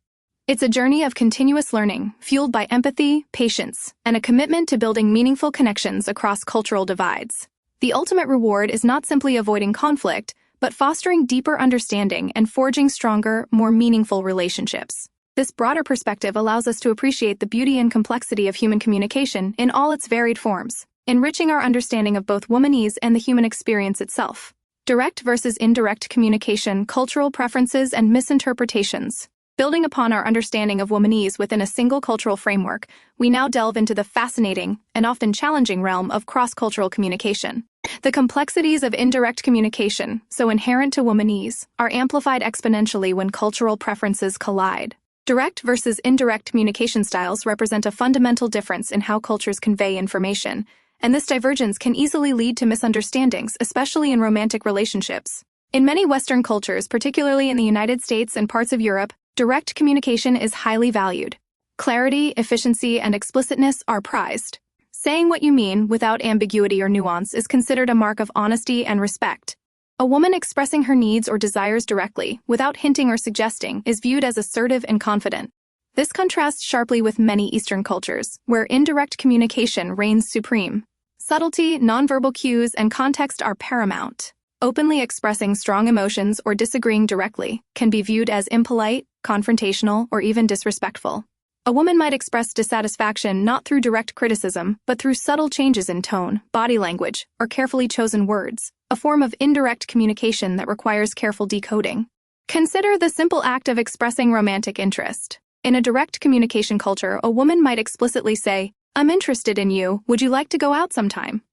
It's a journey of continuous learning, fueled by empathy, patience, and a commitment to building meaningful connections across cultural divides. The ultimate reward is not simply avoiding conflict, but fostering deeper understanding and forging stronger, more meaningful relationships. This broader perspective allows us to appreciate the beauty and complexity of human communication in all its varied forms, enriching our understanding of both womanese and the human experience itself. Direct versus indirect communication, cultural preferences, and misinterpretations. Building upon our understanding of womanese within a single cultural framework, we now delve into the fascinating and often challenging realm of cross-cultural communication. The complexities of indirect communication, so inherent to womanese, are amplified exponentially when cultural preferences collide. Direct versus indirect communication styles represent a fundamental difference in how cultures convey information, and this divergence can easily lead to misunderstandings, especially in romantic relationships. In many Western cultures, particularly in the United States and parts of Europe, direct communication is highly valued. Clarity, efficiency, and explicitness are prized. Saying what you mean without ambiguity or nuance is considered a mark of honesty and respect. A woman expressing her needs or desires directly, without hinting or suggesting, is viewed as assertive and confident. This contrasts sharply with many Eastern cultures, where indirect communication reigns supreme. Subtlety, nonverbal cues, and context are paramount. Openly expressing strong emotions or disagreeing directly can be viewed as impolite, confrontational, or even disrespectful. A woman might express dissatisfaction not through direct criticism, but through subtle changes in tone, body language, or carefully chosen words, a form of indirect communication that requires careful decoding. Consider the simple act of expressing romantic interest. In a direct communication culture, a woman might explicitly say, "I'm interested in you, would you like to go out sometime?"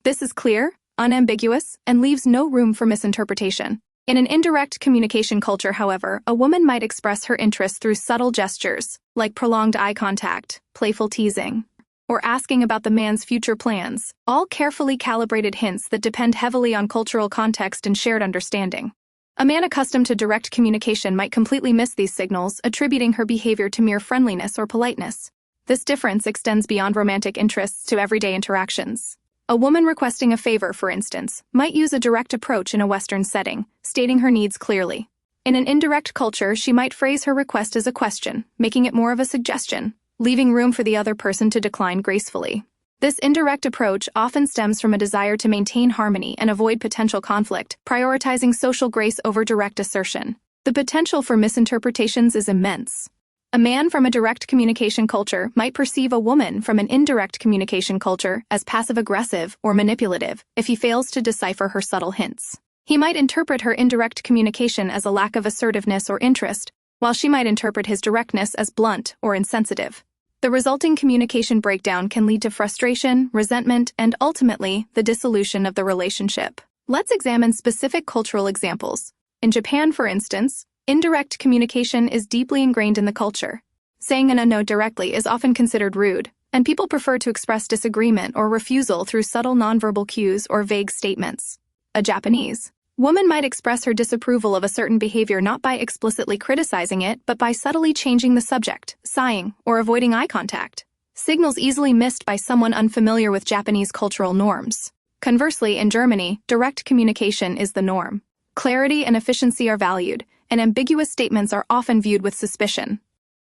This is clear, unambiguous, and leaves no room for misinterpretation. In an indirect communication culture, however, a woman might express her interest through subtle gestures, like prolonged eye contact, playful teasing, or asking about the man's future plans, all carefully calibrated hints that depend heavily on cultural context and shared understanding. A man accustomed to direct communication might completely miss these signals, attributing her behavior to mere friendliness or politeness. This difference extends beyond romantic interests to everyday interactions. A woman requesting a favor, for instance, might use a direct approach in a Western setting, stating her needs clearly. In an indirect culture, she might phrase her request as a question, making it more of a suggestion, leaving room for the other person to decline gracefully. This indirect approach often stems from a desire to maintain harmony and avoid potential conflict, prioritizing social grace over direct assertion. The potential for misinterpretations is immense. A man from a direct communication culture might perceive a woman from an indirect communication culture as passive-aggressive or manipulative if he fails to decipher her subtle hints. He might interpret her indirect communication as a lack of assertiveness or interest, while she might interpret his directness as blunt or insensitive. The resulting communication breakdown can lead to frustration, resentment, and ultimately, the dissolution of the relationship. Let's examine specific cultural examples. In Japan, for instance, indirect communication is deeply ingrained in the culture. Saying a no directly is often considered rude, and people prefer to express disagreement or refusal through subtle nonverbal cues or vague statements. A Japanese woman might express her disapproval of a certain behavior not by explicitly criticizing it, but by subtly changing the subject, sighing, or avoiding eye contact. Signals easily missed by someone unfamiliar with Japanese cultural norms. Conversely, in Germany, direct communication is the norm. Clarity and efficiency are valued, and ambiguous statements are often viewed with suspicion.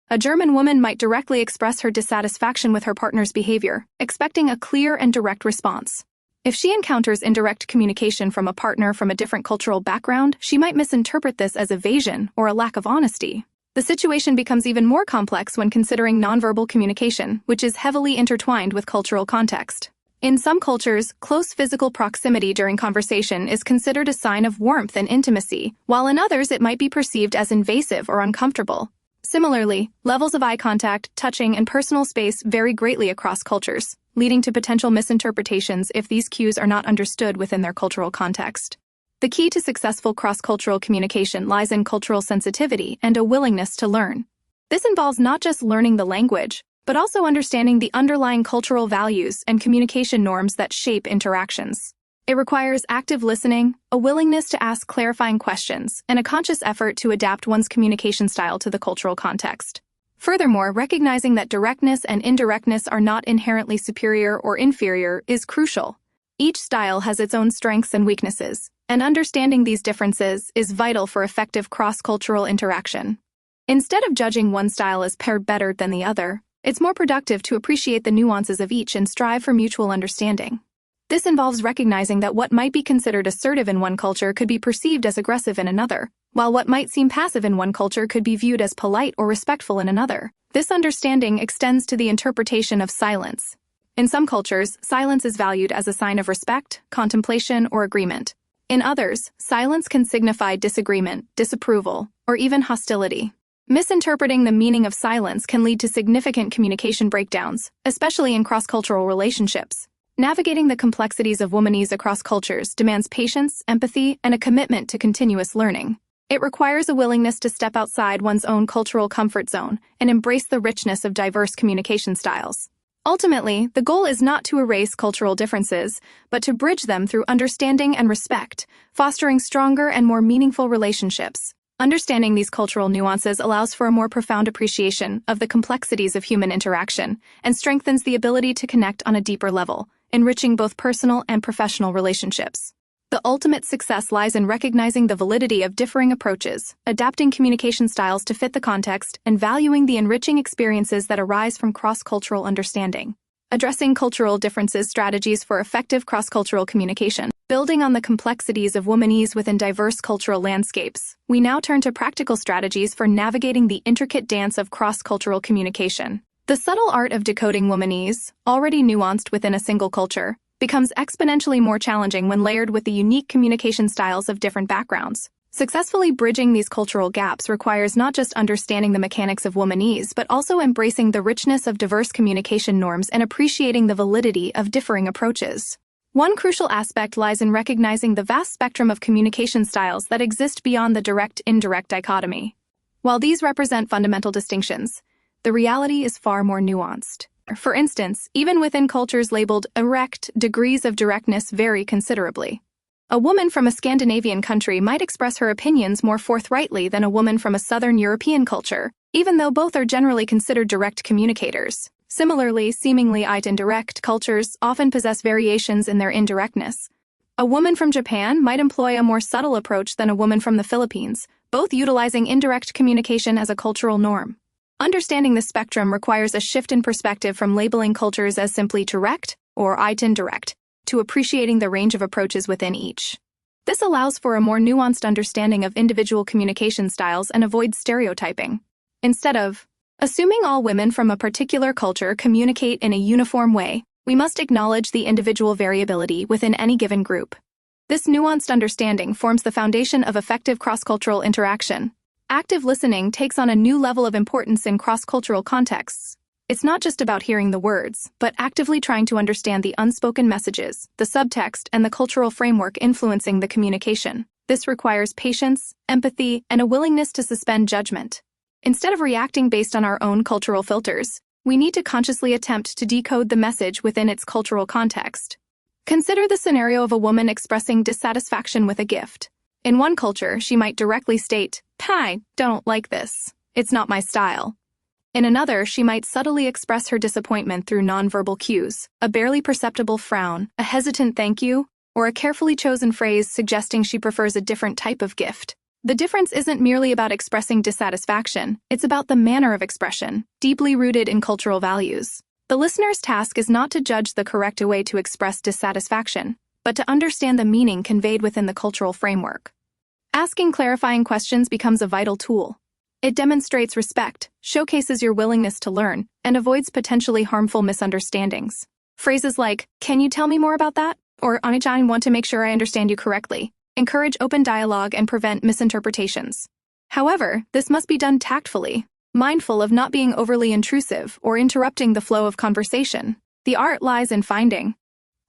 A German woman might directly express her dissatisfaction with her partner's behavior, expecting a clear and direct response. If she encounters indirect communication from a partner from a different cultural background, she might misinterpret this as evasion or a lack of honesty. The situation becomes even more complex when considering nonverbal communication, which is heavily intertwined with cultural context. In some cultures, close physical proximity during conversation is considered a sign of warmth and intimacy, while in others it might be perceived as invasive or uncomfortable. Similarly, levels of eye contact, touching, and personal space vary greatly across cultures, leading to potential misinterpretations if these cues are not understood within their cultural context. The key to successful cross-cultural communication lies in cultural sensitivity and a willingness to learn. This involves not just learning the language, but also understanding the underlying cultural values and communication norms that shape interactions. It requires active listening, a willingness to ask clarifying questions, and a conscious effort to adapt one's communication style to the cultural context. Furthermore, recognizing that directness and indirectness are not inherently superior or inferior is crucial. Each style has its own strengths and weaknesses, and understanding these differences is vital for effective cross-cultural interaction. Instead of judging one style as better than the other, it's more productive to appreciate the nuances of each and strive for mutual understanding. This involves recognizing that what might be considered assertive in one culture could be perceived as aggressive in another, while what might seem passive in one culture could be viewed as polite or respectful in another. This understanding extends to the interpretation of silence. In some cultures, silence is valued as a sign of respect, contemplation, or agreement. In others, silence can signify disagreement, disapproval, or even hostility. Misinterpreting the meaning of silence can lead to significant communication breakdowns, especially in cross-cultural relationships. Navigating the complexities of womanese across cultures demands patience, empathy, and a commitment to continuous learning. It requires a willingness to step outside one's own cultural comfort zone and embrace the richness of diverse communication styles. Ultimately, the goal is not to erase cultural differences, but to bridge them through understanding and respect, fostering stronger and more meaningful relationships. Understanding these cultural nuances allows for a more profound appreciation of the complexities of human interaction and strengthens the ability to connect on a deeper level, enriching both personal and professional relationships. The ultimate success lies in recognizing the validity of differing approaches, adapting communication styles to fit the context, and valuing the enriching experiences that arise from cross-cultural understanding. Addressing cultural differences, strategies for effective cross-cultural communication. Building on the complexities of womanese within diverse cultural landscapes, we now turn to practical strategies for navigating the intricate dance of cross-cultural communication. The subtle art of decoding womanese, already nuanced within a single culture, becomes exponentially more challenging when layered with the unique communication styles of different backgrounds. Successfully bridging these cultural gaps requires not just understanding the mechanics of womanese, but also embracing the richness of diverse communication norms and appreciating the validity of differing approaches. One crucial aspect lies in recognizing the vast spectrum of communication styles that exist beyond the direct-indirect dichotomy. While these represent fundamental distinctions, the reality is far more nuanced. For instance, even within cultures labeled erect, degrees of directness vary considerably. A woman from a Scandinavian country might express her opinions more forthrightly than a woman from a Southern European culture, even though both are generally considered direct communicators. Similarly, seemingly indirect cultures often possess variations in their indirectness. A woman from Japan might employ a more subtle approach than a woman from the Philippines, both utilizing indirect communication as a cultural norm. Understanding this spectrum requires a shift in perspective from labeling cultures as simply direct or indirect to appreciating the range of approaches within each. This allows for a more nuanced understanding of individual communication styles and avoids stereotyping. Instead of assuming all women from a particular culture communicate in a uniform way, we must acknowledge the individual variability within any given group. This nuanced understanding forms the foundation of effective cross-cultural interaction. Active listening takes on a new level of importance in cross-cultural contexts. It's not just about hearing the words, but actively trying to understand the unspoken messages, the subtext, and the cultural framework influencing the communication. This requires patience, empathy, and a willingness to suspend judgment. Instead of reacting based on our own cultural filters, we need to consciously attempt to decode the message within its cultural context. Consider the scenario of a woman expressing dissatisfaction with a gift. In one culture, she might directly state, "I don't like this. It's not my style." In another, she might subtly express her disappointment through nonverbal cues, a barely perceptible frown, a hesitant thank you, or a carefully chosen phrase suggesting she prefers a different type of gift. The difference isn't merely about expressing dissatisfaction, it's about the manner of expression, deeply rooted in cultural values. The listener's task is not to judge the correct way to express dissatisfaction, but to understand the meaning conveyed within the cultural framework. Asking clarifying questions becomes a vital tool. It demonstrates respect, showcases your willingness to learn, and avoids potentially harmful misunderstandings. Phrases like, "Can you tell me more about that?" or "I want to make sure I understand you correctly," encourage open dialogue and prevent misinterpretations. However, this must be done tactfully, mindful of not being overly intrusive or interrupting the flow of conversation. The art lies in finding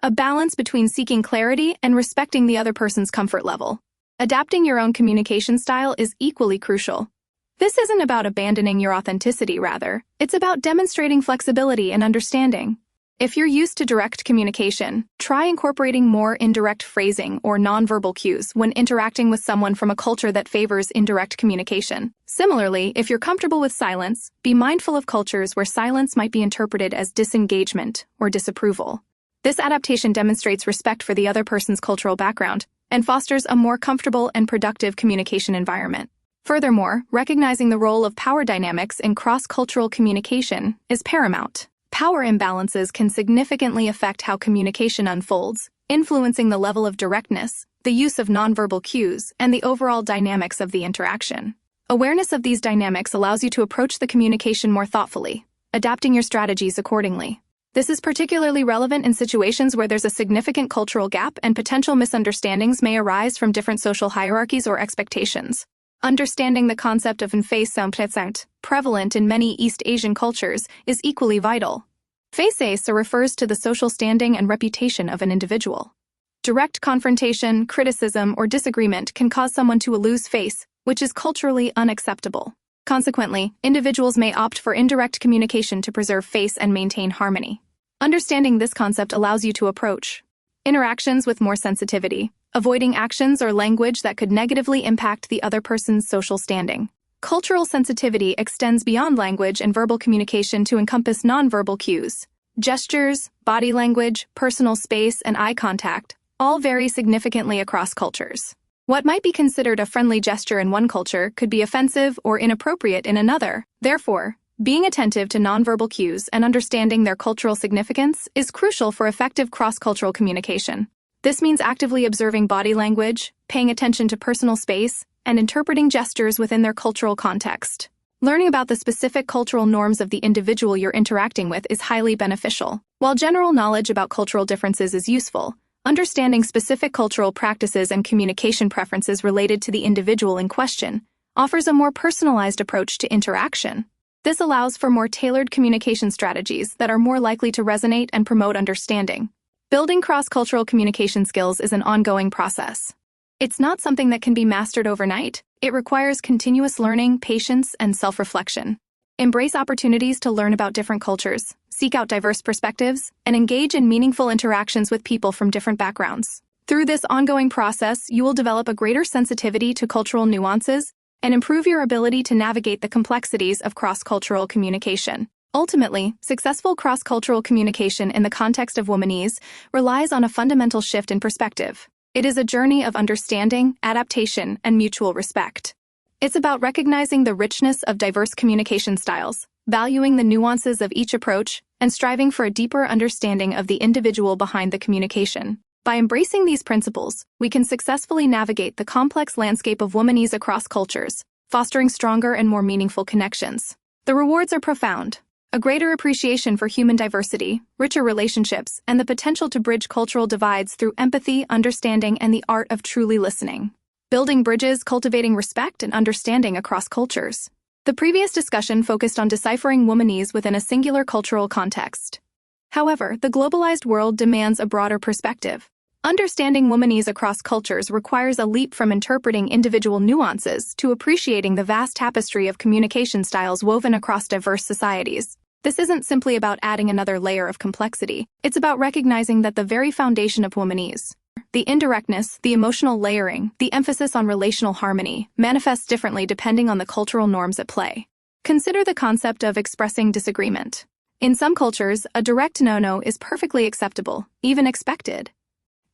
a balance between seeking clarity and respecting the other person's comfort level. Adapting your own communication style is equally crucial. This isn't about abandoning your authenticity, rather, it's about demonstrating flexibility and understanding. If you're used to direct communication, try incorporating more indirect phrasing or nonverbal cues when interacting with someone from a culture that favors indirect communication. Similarly, if you're comfortable with silence, be mindful of cultures where silence might be interpreted as disengagement or disapproval. This adaptation demonstrates respect for the other person's cultural background and fosters a more comfortable and productive communication environment. Furthermore, recognizing the role of power dynamics in cross-cultural communication is paramount. Power imbalances can significantly affect how communication unfolds, influencing the level of directness, the use of nonverbal cues, and the overall dynamics of the interaction. Awareness of these dynamics allows you to approach the communication more thoughtfully, adapting your strategies accordingly. This is particularly relevant in situations where there's a significant cultural gap and potential misunderstandings may arise from different social hierarchies or expectations. Understanding the concept of face présent, prevalent in many East Asian cultures, is equally vital. Face refers to the social standing and reputation of an individual. Direct confrontation, criticism, or disagreement can cause someone to lose face, which is culturally unacceptable. Consequently, individuals may opt for indirect communication to preserve face and maintain harmony. Understanding this concept allows you to approach interactions with more sensitivity, avoiding actions or language that could negatively impact the other person's social standing. Cultural sensitivity extends beyond language and verbal communication to encompass nonverbal cues. Gestures, body language, personal space, and eye contact all vary significantly across cultures. What might be considered a friendly gesture in one culture could be offensive or inappropriate in another. Therefore, being attentive to nonverbal cues and understanding their cultural significance is crucial for effective cross-cultural communication. This means actively observing body language, paying attention to personal space, and interpreting gestures within their cultural context. Learning about the specific cultural norms of the individual you're interacting with is highly beneficial. While general knowledge about cultural differences is useful, understanding specific cultural practices and communication preferences related to the individual in question offers a more personalized approach to interaction. This allows for more tailored communication strategies that are more likely to resonate and promote understanding. Building cross-cultural communication skills is an ongoing process. It's not something that can be mastered overnight. It requires continuous learning, patience, and self-reflection. Embrace opportunities to learn about different cultures, seek out diverse perspectives, and engage in meaningful interactions with people from different backgrounds. Through this ongoing process, you will develop a greater sensitivity to cultural nuances and improve your ability to navigate the complexities of cross-cultural communication. Ultimately, successful cross-cultural communication in the context of womanese relies on a fundamental shift in perspective. It is a journey of understanding, adaptation, and mutual respect. It's about recognizing the richness of diverse communication styles, valuing the nuances of each approach, and striving for a deeper understanding of the individual behind the communication. By embracing these principles, we can successfully navigate the complex landscape of womanese across cultures, fostering stronger and more meaningful connections. The rewards are profound: a greater appreciation for human diversity, richer relationships, and the potential to bridge cultural divides through empathy, understanding, and the art of truly listening. Building bridges, cultivating respect and understanding across cultures. The previous discussion focused on deciphering womanese within a singular cultural context. However, the globalized world demands a broader perspective. Understanding womanese across cultures requires a leap from interpreting individual nuances to appreciating the vast tapestry of communication styles woven across diverse societies. This isn't simply about adding another layer of complexity. It's about recognizing that the very foundation of womanese, the indirectness, the emotional layering, the emphasis on relational harmony, manifests differently depending on the cultural norms at play. Consider the concept of expressing disagreement. In some cultures, a direct no-no is perfectly acceptable, even expected.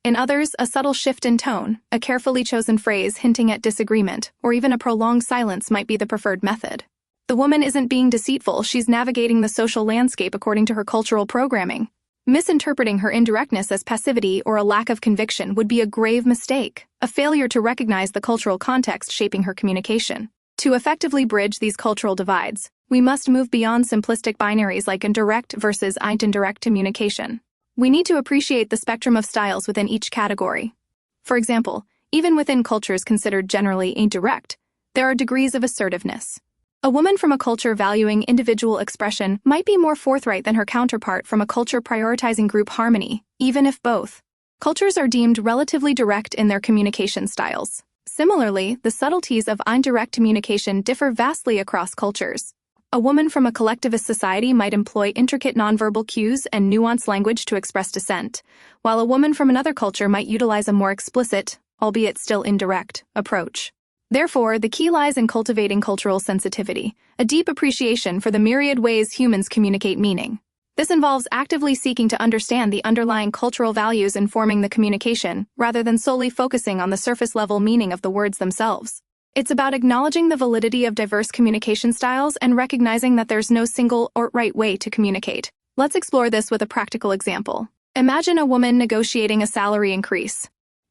In others, a subtle shift in tone, a carefully chosen phrase hinting at disagreement, or even a prolonged silence might be the preferred method. The woman isn't being deceitful, she's navigating the social landscape according to her cultural programming. Misinterpreting her indirectness as passivity or a lack of conviction would be a grave mistake, a failure to recognize the cultural context shaping her communication. To effectively bridge these cultural divides, we must move beyond simplistic binaries like direct versus indirect communication. We need to appreciate the spectrum of styles within each category. For example, even within cultures considered generally indirect, there are degrees of assertiveness. A woman from a culture valuing individual expression might be more forthright than her counterpart from a culture prioritizing group harmony, even if both cultures are deemed relatively direct in their communication styles. Similarly, the subtleties of indirect communication differ vastly across cultures. A woman from a collectivist society might employ intricate nonverbal cues and nuanced language to express dissent, while a woman from another culture might utilize a more explicit, albeit still indirect, approach. Therefore, the key lies in cultivating cultural sensitivity, a deep appreciation for the myriad ways humans communicate meaning. This involves actively seeking to understand the underlying cultural values informing the communication, rather than solely focusing on the surface-level meaning of the words themselves. It's about acknowledging the validity of diverse communication styles and recognizing that there's no single or right way to communicate. Let's explore this with a practical example. Imagine a woman negotiating a salary increase.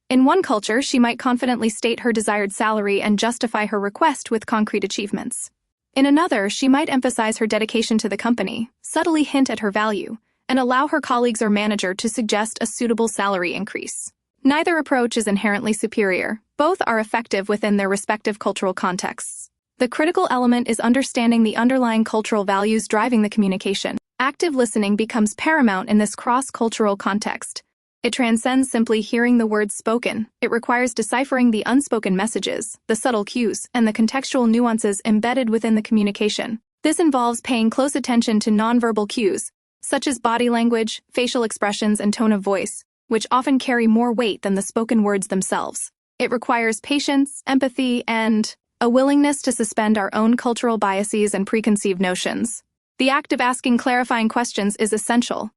In one culture, she might confidently state her desired salary and justify her request with concrete achievements. In another, she might emphasize her dedication to the company, subtly hint at her value, and allow her colleagues or manager to suggest a suitable salary increase. Neither approach is inherently superior. Both are effective within their respective cultural contexts. The critical element is understanding the underlying cultural values driving the communication. Active listening becomes paramount in this cross-cultural context. It transcends simply hearing the words spoken. It requires deciphering the unspoken messages, the subtle cues, and the contextual nuances embedded within the communication. This involves paying close attention to nonverbal cues, such as body language, facial expressions, and tone of voice, which often carry more weight than the spoken words themselves. It requires patience, empathy, and a willingness to suspend our own cultural biases and preconceived notions. The act of asking clarifying questions is essential.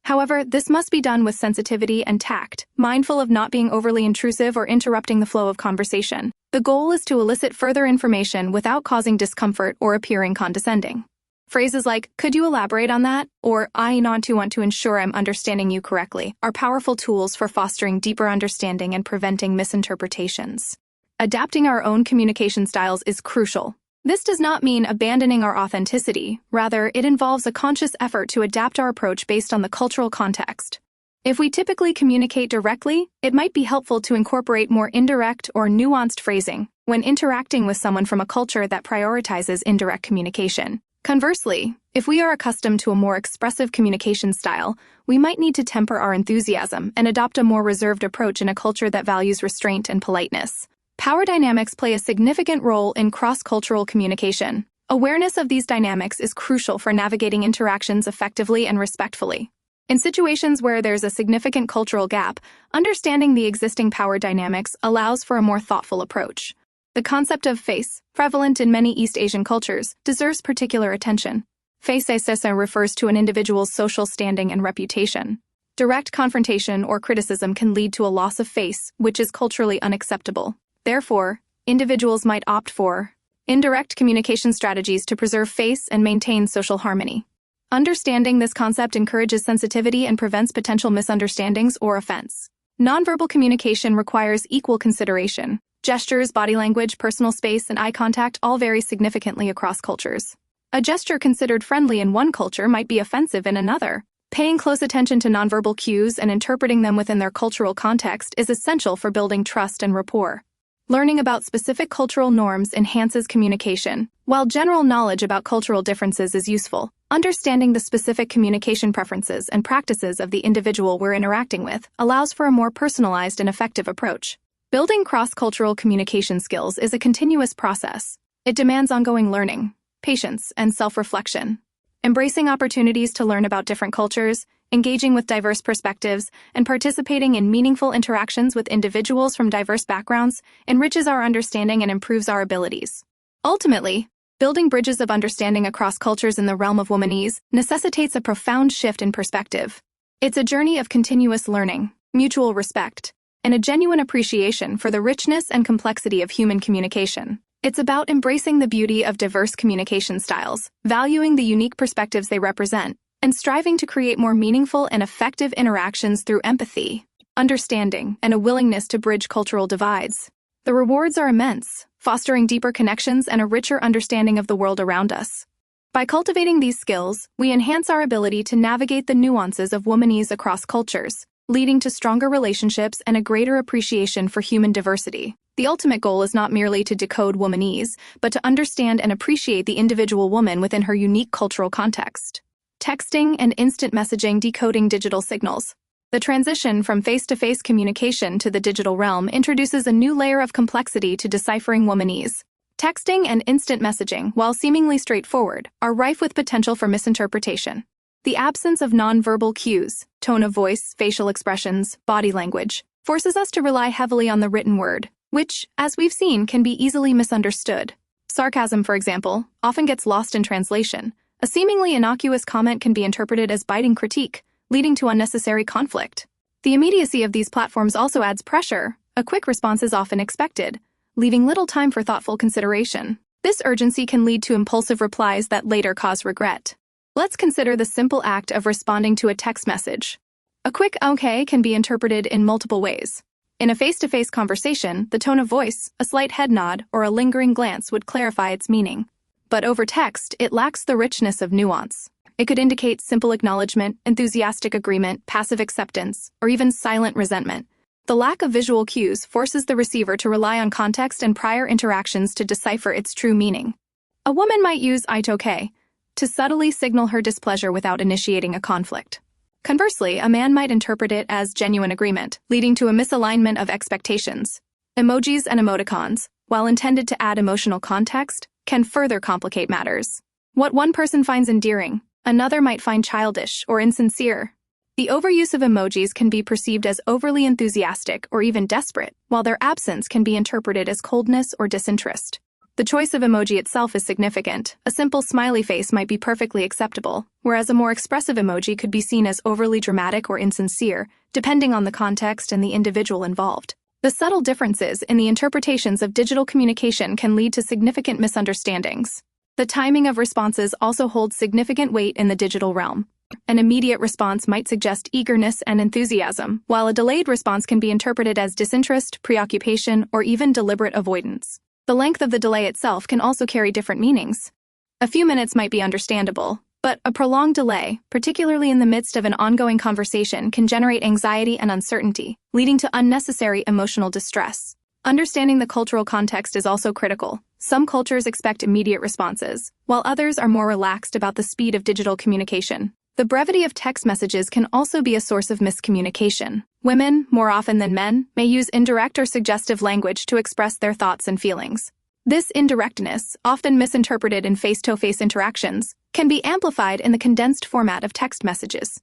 However, this must be done with sensitivity and tact, mindful of not being overly intrusive or interrupting the flow of conversation. The goal is to elicit further information without causing discomfort or appearing condescending. Phrases like, "Could you elaborate on that?" or "I want to ensure I'm understanding you correctly," are powerful tools for fostering deeper understanding and preventing misinterpretations. Adapting our own communication styles is crucial. This does not mean abandoning our authenticity. Rather, it involves a conscious effort to adapt our approach based on the cultural context. If we typically communicate directly, it might be helpful to incorporate more indirect or nuanced phrasing when interacting with someone from a culture that prioritizes indirect communication. Conversely, if we are accustomed to a more expressive communication style, we might need to temper our enthusiasm and adopt a more reserved approach in a culture that values restraint and politeness. Power dynamics play a significant role in cross-cultural communication. Awareness of these dynamics is crucial for navigating interactions effectively and respectfully. In situations where there's a significant cultural gap, understanding the existing power dynamics allows for a more thoughtful approach. The concept of face, prevalent in many East Asian cultures, deserves particular attention. Face refers to an individual's social standing and reputation. Direct confrontation or criticism can lead to a loss of face, which is culturally unacceptable. Therefore, individuals might opt for indirect communication strategies to preserve face and maintain social harmony. Understanding this concept encourages sensitivity and prevents potential misunderstandings or offense. Nonverbal communication requires equal consideration. Gestures, body language, personal space, and eye contact all vary significantly across cultures. A gesture considered friendly in one culture might be offensive in another. Paying close attention to nonverbal cues and interpreting them within their cultural context is essential for building trust and rapport. Learning about specific cultural norms enhances communication. While general knowledge about cultural differences is useful, understanding the specific communication preferences and practices of the individual we're interacting with allows for a more personalized and effective approach. Building cross-cultural communication skills is a continuous process. It demands ongoing learning, patience, and self-reflection. Embracing opportunities to learn about different cultures, engaging with diverse perspectives, and participating in meaningful interactions with individuals from diverse backgrounds enriches our understanding and improves our abilities. Ultimately, building bridges of understanding across cultures in the realm of womanese necessitates a profound shift in perspective. It's a journey of continuous learning, mutual respect, and a genuine appreciation for the richness and complexity of human communication. It's about embracing the beauty of diverse communication styles, valuing the unique perspectives they represent, and striving to create more meaningful and effective interactions through empathy, understanding, and a willingness to bridge cultural divides. The rewards are immense, fostering deeper connections and a richer understanding of the world around us. By cultivating these skills, we enhance our ability to navigate the nuances of womanese across cultures, leading to stronger relationships and a greater appreciation for human diversity. The ultimate goal is not merely to decode womanese, but to understand and appreciate the individual woman within her unique cultural context. Texting and instant messaging decoding digital signals. The transition from face-to-face communication to the digital realm introduces a new layer of complexity to deciphering womanese. Texting and instant messaging, while seemingly straightforward, are rife with potential for misinterpretation. The absence of nonverbal cues, tone of voice, facial expressions, body language, forces us to rely heavily on the written word, which, as we've seen, can be easily misunderstood. Sarcasm, for example, often gets lost in translation. A seemingly innocuous comment can be interpreted as biting critique, leading to unnecessary conflict. The immediacy of these platforms also adds pressure. A quick response is often expected, leaving little time for thoughtful consideration. This urgency can lead to impulsive replies that later cause regret. Let's consider the simple act of responding to a text message. A quick okay can be interpreted in multiple ways. In a face-to-face conversation, the tone of voice, a slight head nod, or a lingering glance would clarify its meaning. But over text, it lacks the richness of nuance. It could indicate simple acknowledgement, enthusiastic agreement, passive acceptance, or even silent resentment. The lack of visual cues forces the receiver to rely on context and prior interactions to decipher its true meaning. A woman might use "It's okay" to subtly signal her displeasure without initiating a conflict. Conversely, a man might interpret it as genuine agreement, leading to a misalignment of expectations. Emojis and emoticons, while intended to add emotional context, can further complicate matters. What one person finds endearing, another might find childish or insincere. The overuse of emojis can be perceived as overly enthusiastic or even desperate, while their absence can be interpreted as coldness or disinterest. The choice of emoji itself is significant. A simple smiley face might be perfectly acceptable, whereas a more expressive emoji could be seen as overly dramatic or insincere, depending on the context and the individual involved. The subtle differences in the interpretations of digital communication can lead to significant misunderstandings. The timing of responses also holds significant weight in the digital realm. An immediate response might suggest eagerness and enthusiasm, while a delayed response can be interpreted as disinterest, preoccupation, or even deliberate avoidance. The length of the delay itself can also carry different meanings. A few minutes might be understandable, but a prolonged delay, particularly in the midst of an ongoing conversation, can generate anxiety and uncertainty, leading to unnecessary emotional distress. Understanding the cultural context is also critical. Some cultures expect immediate responses, while others are more relaxed about the speed of digital communication. The brevity of text messages can also be a source of miscommunication. Women, more often than men, may use indirect or suggestive language to express their thoughts and feelings. This indirectness, often misinterpreted in face-to-face interactions, can be amplified in the condensed format of text messages.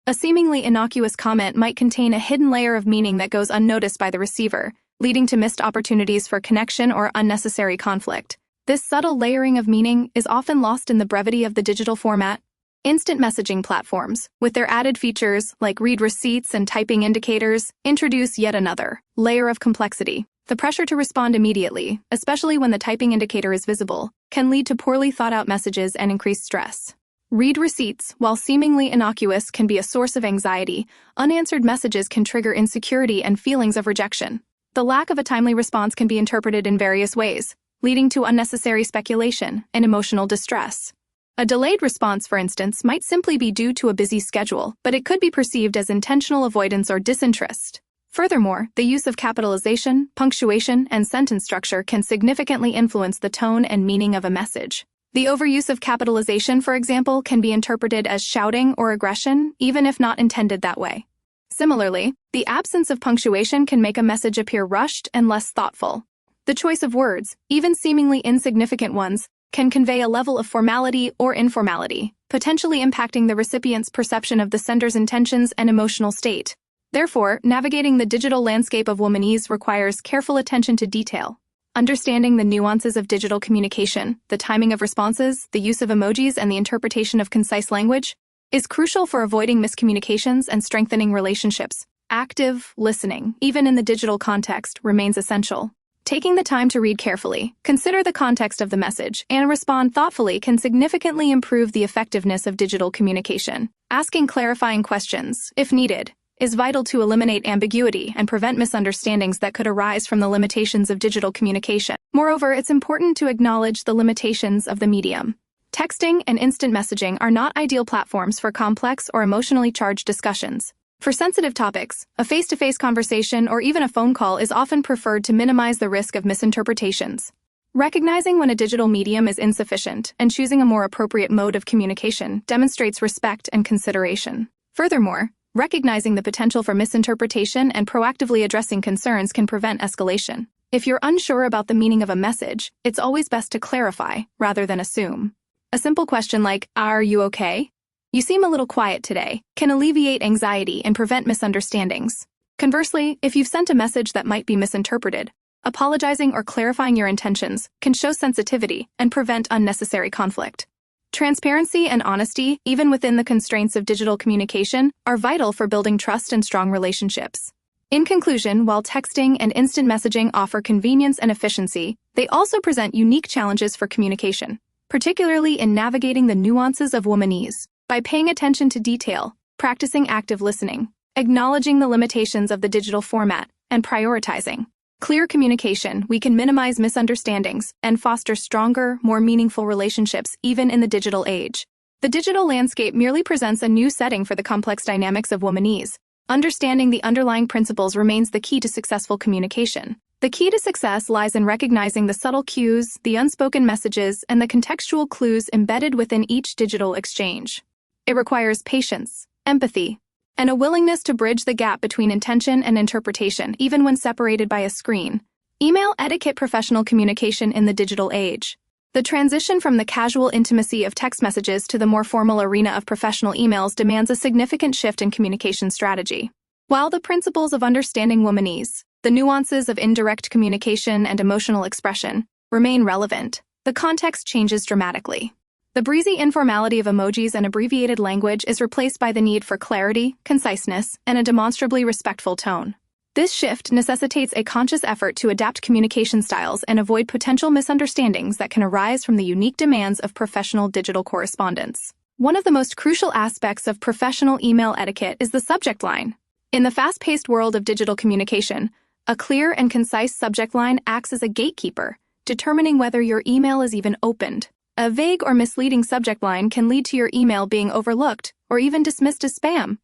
A seemingly innocuous comment might contain a hidden layer of meaning that goes unnoticed by the receiver, leading to missed opportunities for connection or unnecessary conflict. This subtle layering of meaning is often lost in the brevity of the digital format. Instant messaging platforms, with their added features like read receipts and typing indicators, introduce yet another layer of complexity. The pressure to respond immediately, especially when the typing indicator is visible, can lead to poorly thought-out messages and increased stress. Read receipts, while seemingly innocuous, can be a source of anxiety. Unanswered messages can trigger insecurity and feelings of rejection. The lack of a timely response can be interpreted in various ways, leading to unnecessary speculation and emotional distress. A delayed response, for instance, might simply be due to a busy schedule, but it could be perceived as intentional avoidance or disinterest. Furthermore, the use of capitalization, punctuation, and sentence structure can significantly influence the tone and meaning of a message. The overuse of capitalization, for example, can be interpreted as shouting or aggression, even if not intended that way. Similarly, the absence of punctuation can make a message appear rushed and less thoughtful. The choice of words, even seemingly insignificant ones, can convey a level of formality or informality, potentially impacting the recipient's perception of the sender's intentions and emotional state. Therefore, navigating the digital landscape of womanese requires careful attention to detail. Understanding the nuances of digital communication, the timing of responses, the use of emojis, and the interpretation of concise language is crucial for avoiding miscommunications and strengthening relationships. Active listening, even in the digital context, remains essential. Taking the time to read carefully, consider the context of the message, and respond thoughtfully can significantly improve the effectiveness of digital communication. Asking clarifying questions, if needed, is vital to eliminate ambiguity and prevent misunderstandings that could arise from the limitations of digital communication. Moreover, it's important to acknowledge the limitations of the medium. Texting and instant messaging are not ideal platforms for complex or emotionally charged discussions. For sensitive topics, a face-to-face conversation or even a phone call is often preferred to minimize the risk of misinterpretations. Recognizing when a digital medium is insufficient and choosing a more appropriate mode of communication demonstrates respect and consideration. Furthermore, recognizing the potential for misinterpretation and proactively addressing concerns can prevent escalation. If you're unsure about the meaning of a message, it's always best to clarify rather than assume. A simple question like, "Are you okay? You seem a little quiet today," can alleviate anxiety and prevent misunderstandings. Conversely, if you've sent a message that might be misinterpreted, apologizing or clarifying your intentions can show sensitivity and prevent unnecessary conflict. Transparency and honesty, even within the constraints of digital communication, are vital for building trust and strong relationships. In conclusion, while texting and instant messaging offer convenience and efficiency, they also present unique challenges for communication. particularly in navigating the nuances of womanese. By paying attention to detail, practicing active listening, acknowledging the limitations of the digital format, and prioritizing clear communication, we can minimize misunderstandings and foster stronger, more meaningful relationships even in the digital age. The digital landscape merely presents a new setting for the complex dynamics of womanese. Understanding the underlying principles remains the key to successful communication. The key to success lies in recognizing the subtle cues, the unspoken messages, and the contextual clues embedded within each digital exchange. It requires patience, empathy, and a willingness to bridge the gap between intention and interpretation, even when separated by a screen. Email etiquette: professional communication in the digital age. The transition from the casual intimacy of text messages to the more formal arena of professional emails demands a significant shift in communication strategy. While the principles of understanding womanese, the nuances of indirect communication and emotional expression, remain relevant, the context changes dramatically. The breezy informality of emojis and abbreviated language is replaced by the need for clarity, conciseness, and a demonstrably respectful tone. This shift necessitates a conscious effort to adapt communication styles and avoid potential misunderstandings that can arise from the unique demands of professional digital correspondence. One of the most crucial aspects of professional email etiquette is the subject line. In the fast-paced world of digital communication, a clear and concise subject line acts as a gatekeeper, determining whether your email is even opened. A vague or misleading subject line can lead to your email being overlooked or even dismissed as spam.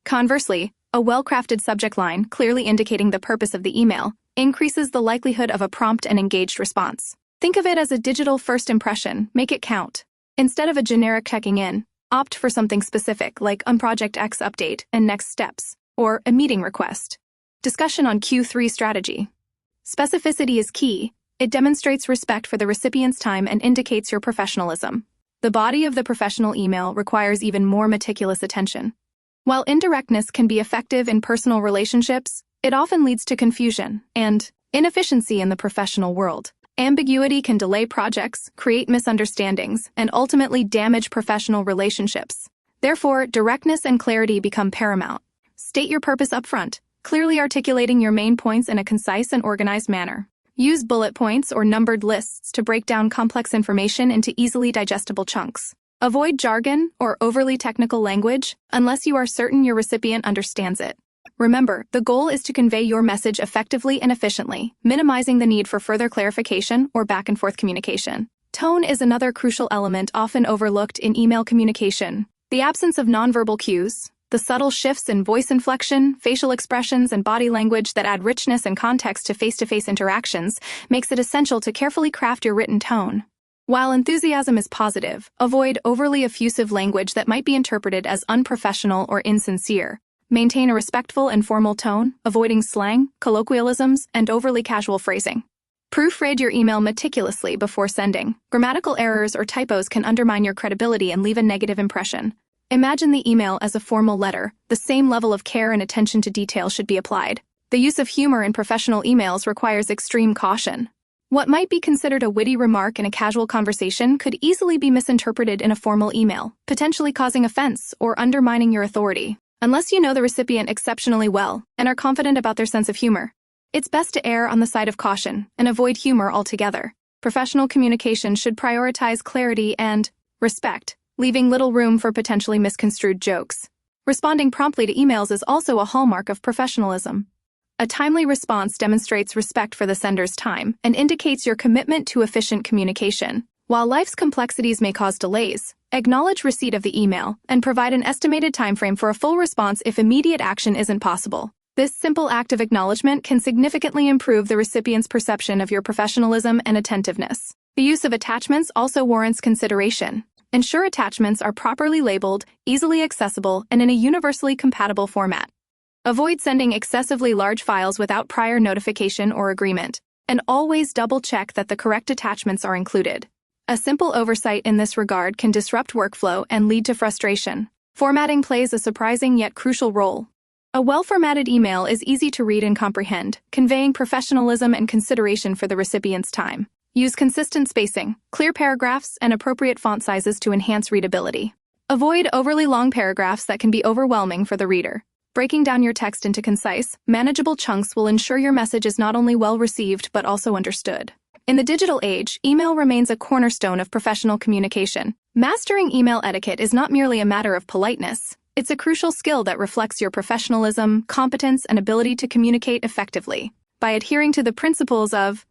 Conversely, a well-crafted subject line, clearly indicating the purpose of the email, increases the likelihood of a prompt and engaged response. Think of it as a digital first impression. Make it count. Instead of a generic checking in, opt for something specific like Project X update and next steps, or a meeting request. Discussion on Q3 strategy. Specificity is key. It demonstrates respect for the recipient's time and indicates your professionalism. The body of the professional email requires even more meticulous attention. While indirectness can be effective in personal relationships, it often leads to confusion and inefficiency in the professional world. Ambiguity can delay projects, create misunderstandings, and ultimately damage professional relationships. Therefore, directness and clarity become paramount. State your purpose upfront, clearly articulating your main points in a concise and organized manner. Use bullet points or numbered lists to break down complex information into easily digestible chunks. Avoid jargon or overly technical language unless you are certain your recipient understands it. Remember, the goal is to convey your message effectively and efficiently, minimizing the need for further clarification or back-and-forth communication. Tone is another crucial element often overlooked in email communication. The absence of nonverbal cues, the subtle shifts in voice inflection, facial expressions, and body language that add richness and context to face-to-face interactions, makes it essential to carefully craft your written tone. While enthusiasm is positive, avoid overly effusive language that might be interpreted as unprofessional or insincere. Maintain a respectful and formal tone, avoiding slang, colloquialisms, and overly casual phrasing. Proofread your email meticulously before sending. Grammatical errors or typos can undermine your credibility and leave a negative impression. Imagine the email as a formal letter. The same level of care and attention to detail should be applied. The use of humor in professional emails requires extreme caution. What might be considered a witty remark in a casual conversation could easily be misinterpreted in a formal email, potentially causing offense or undermining your authority. Unless you know the recipient exceptionally well and are confident about their sense of humor, it's best to err on the side of caution and avoid humor altogether. Professional communication should prioritize clarity and respect, leaving little room for potentially misconstrued jokes. Responding promptly to emails is also a hallmark of professionalism. A timely response demonstrates respect for the sender's time and indicates your commitment to efficient communication. While life's complexities may cause delays, acknowledge receipt of the email and provide an estimated timeframe for a full response if immediate action isn't possible. This simple act of acknowledgement can significantly improve the recipient's perception of your professionalism and attentiveness. The use of attachments also warrants consideration. Ensure attachments are properly labeled, easily accessible, and in a universally compatible format. Avoid sending excessively large files without prior notification or agreement, and always double-check that the correct attachments are included. A simple oversight in this regard can disrupt workflow and lead to frustration. Formatting plays a surprising yet crucial role. A well-formatted email is easy to read and comprehend, conveying professionalism and consideration for the recipient's time. Use consistent spacing, clear paragraphs, and appropriate font sizes to enhance readability. Avoid overly long paragraphs that can be overwhelming for the reader. Breaking down your text into concise, manageable chunks will ensure your message is not only well received but also understood. In the digital age, email remains a cornerstone of professional communication. Mastering email etiquette is not merely a matter of politeness. It's a crucial skill that reflects your professionalism, competence, and ability to communicate effectively. By adhering to the principles of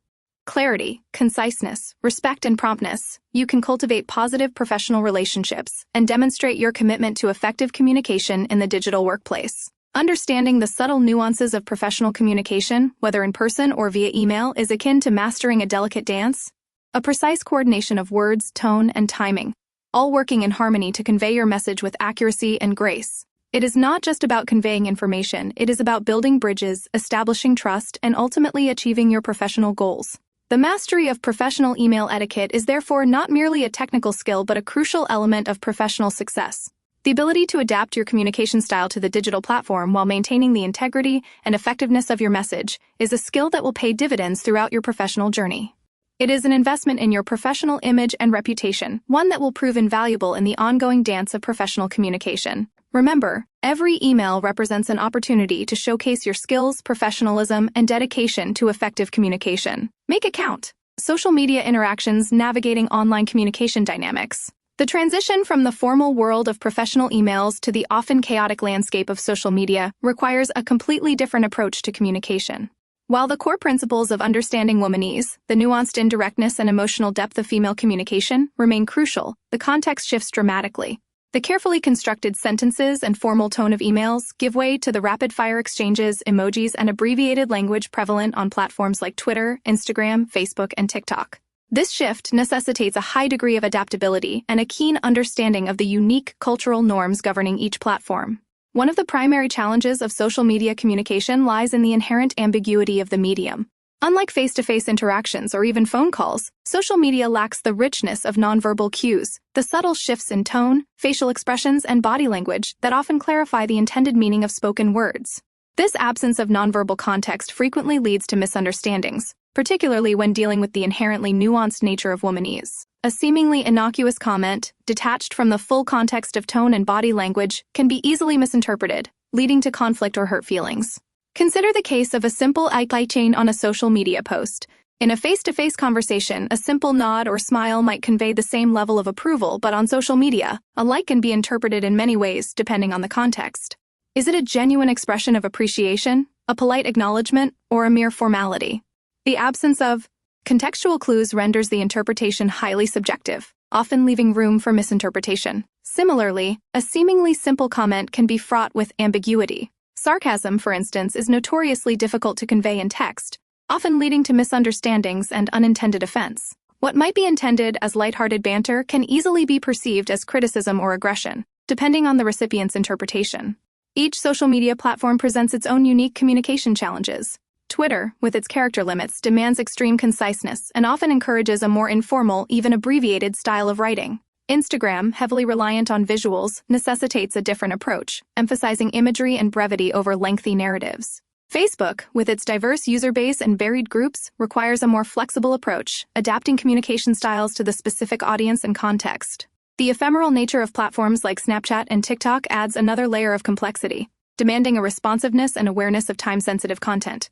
clarity, conciseness, respect, and promptness, you can cultivate positive professional relationships and demonstrate your commitment to effective communication in the digital workplace. Understanding the subtle nuances of professional communication, whether in person or via email, is akin to mastering a delicate dance. A precise coordination of words, tone, and timing, all working in harmony to convey your message with accuracy and grace. It is not just about conveying information, it is about building bridges, establishing trust, and ultimately achieving your professional goals. The mastery of professional email etiquette is therefore not merely a technical skill but a crucial element of professional success. The ability to adapt your communication style to the digital platform while maintaining the integrity and effectiveness of your message is a skill that will pay dividends throughout your professional journey. It is an investment in your professional image and reputation, one that will prove invaluable in the ongoing dance of professional communication. Remember, every email represents an opportunity to showcase your skills, professionalism, and dedication to effective communication. Make it count. Social media interactions navigating online communication dynamics. The transition from the formal world of professional emails to the often chaotic landscape of social media requires a completely different approach to communication. While the core principles of understanding womanese, the nuanced indirectness and emotional depth of female communication, remain crucial, the context shifts dramatically. The carefully constructed sentences and formal tone of emails give way to the rapid-fire exchanges, emojis, and abbreviated language prevalent on platforms like Twitter, Instagram, Facebook, and TikTok. This shift necessitates a high degree of adaptability and a keen understanding of the unique cultural norms governing each platform. One of the primary challenges of social media communication lies in the inherent ambiguity of the medium. Unlike face-to-face interactions or even phone calls, social media lacks the richness of nonverbal cues, the subtle shifts in tone, facial expressions, and body language that often clarify the intended meaning of spoken words. This absence of nonverbal context frequently leads to misunderstandings, particularly when dealing with the inherently nuanced nature of womanese. A seemingly innocuous comment, detached from the full context of tone and body language, can be easily misinterpreted, leading to conflict or hurt feelings. Consider the case of a simple eye chain on a social media post. In a face-to-face conversation, a simple nod or smile might convey the same level of approval, but on social media, a like can be interpreted in many ways depending on the context. Is it a genuine expression of appreciation, a polite acknowledgement, or a mere formality? The absence of contextual clues renders the interpretation highly subjective, often leaving room for misinterpretation. Similarly, a seemingly simple comment can be fraught with ambiguity. Sarcasm, for instance, is notoriously difficult to convey in text, often leading to misunderstandings and unintended offense. What might be intended as lighthearted banter can easily be perceived as criticism or aggression, depending on the recipient's interpretation. Each social media platform presents its own unique communication challenges. Twitter, with its character limits, demands extreme conciseness and often encourages a more informal, even abbreviated style of writing. Instagram, heavily reliant on visuals, necessitates a different approach, emphasizing imagery and brevity over lengthy narratives. Facebook, with its diverse user base and varied groups, requires a more flexible approach, adapting communication styles to the specific audience and context. The ephemeral nature of platforms like Snapchat and TikTok adds another layer of complexity, demanding a responsiveness and awareness of time-sensitive content.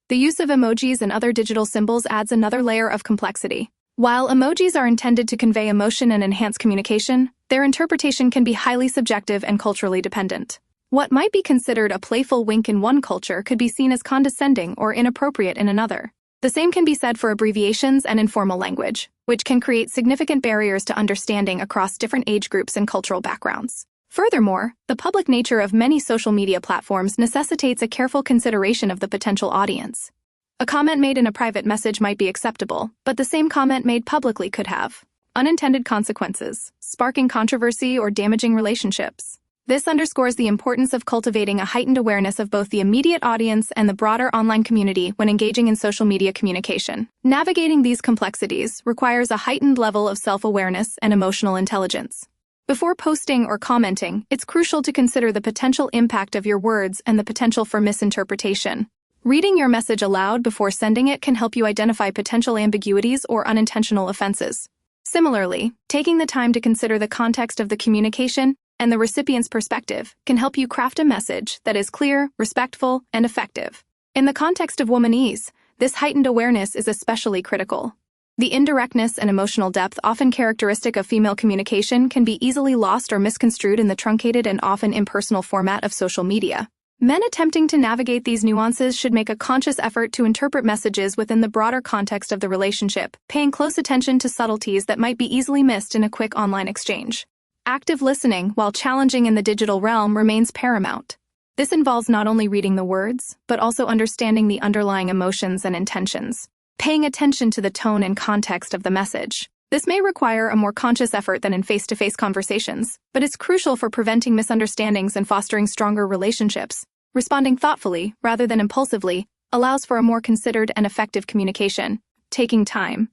The use of emojis and other digital symbols adds another layer of complexity. While emojis are intended to convey emotion and enhance communication, their interpretation can be highly subjective and culturally dependent. What might be considered a playful wink in one culture could be seen as condescending or inappropriate in another. The same can be said for abbreviations and informal language, which can create significant barriers to understanding across different age groups and cultural backgrounds. Furthermore, the public nature of many social media platforms necessitates a careful consideration of the potential audience. A comment made in a private message might be acceptable, but the same comment made publicly could have unintended consequences, sparking controversy or damaging relationships. This underscores the importance of cultivating a heightened awareness of both the immediate audience and the broader online community when engaging in social media communication. Navigating these complexities requires a heightened level of self-awareness and emotional intelligence. Before posting or commenting, it's crucial to consider the potential impact of your words and the potential for misinterpretation. Reading your message aloud before sending it can help you identify potential ambiguities or unintentional offenses. Similarly, taking the time to consider the context of the communication and the recipient's perspective can help you craft a message that is clear, respectful, and effective. In the context of womanese, this heightened awareness is especially critical. The indirectness and emotional depth often characteristic of female communication can be easily lost or misconstrued in the truncated and often impersonal format of social media. Men attempting to navigate these nuances should make a conscious effort to interpret messages within the broader context of the relationship, paying close attention to subtleties that might be easily missed in a quick online exchange. Active listening, while challenging in the digital realm, remains paramount. This involves not only reading the words, but also understanding the underlying emotions and intentions, paying attention to the tone and context of the message. This may require a more conscious effort than in face-to-face conversations, but it's crucial for preventing misunderstandings and fostering stronger relationships. Responding thoughtfully, rather than impulsively, allows for a more considered and effective communication. Taking time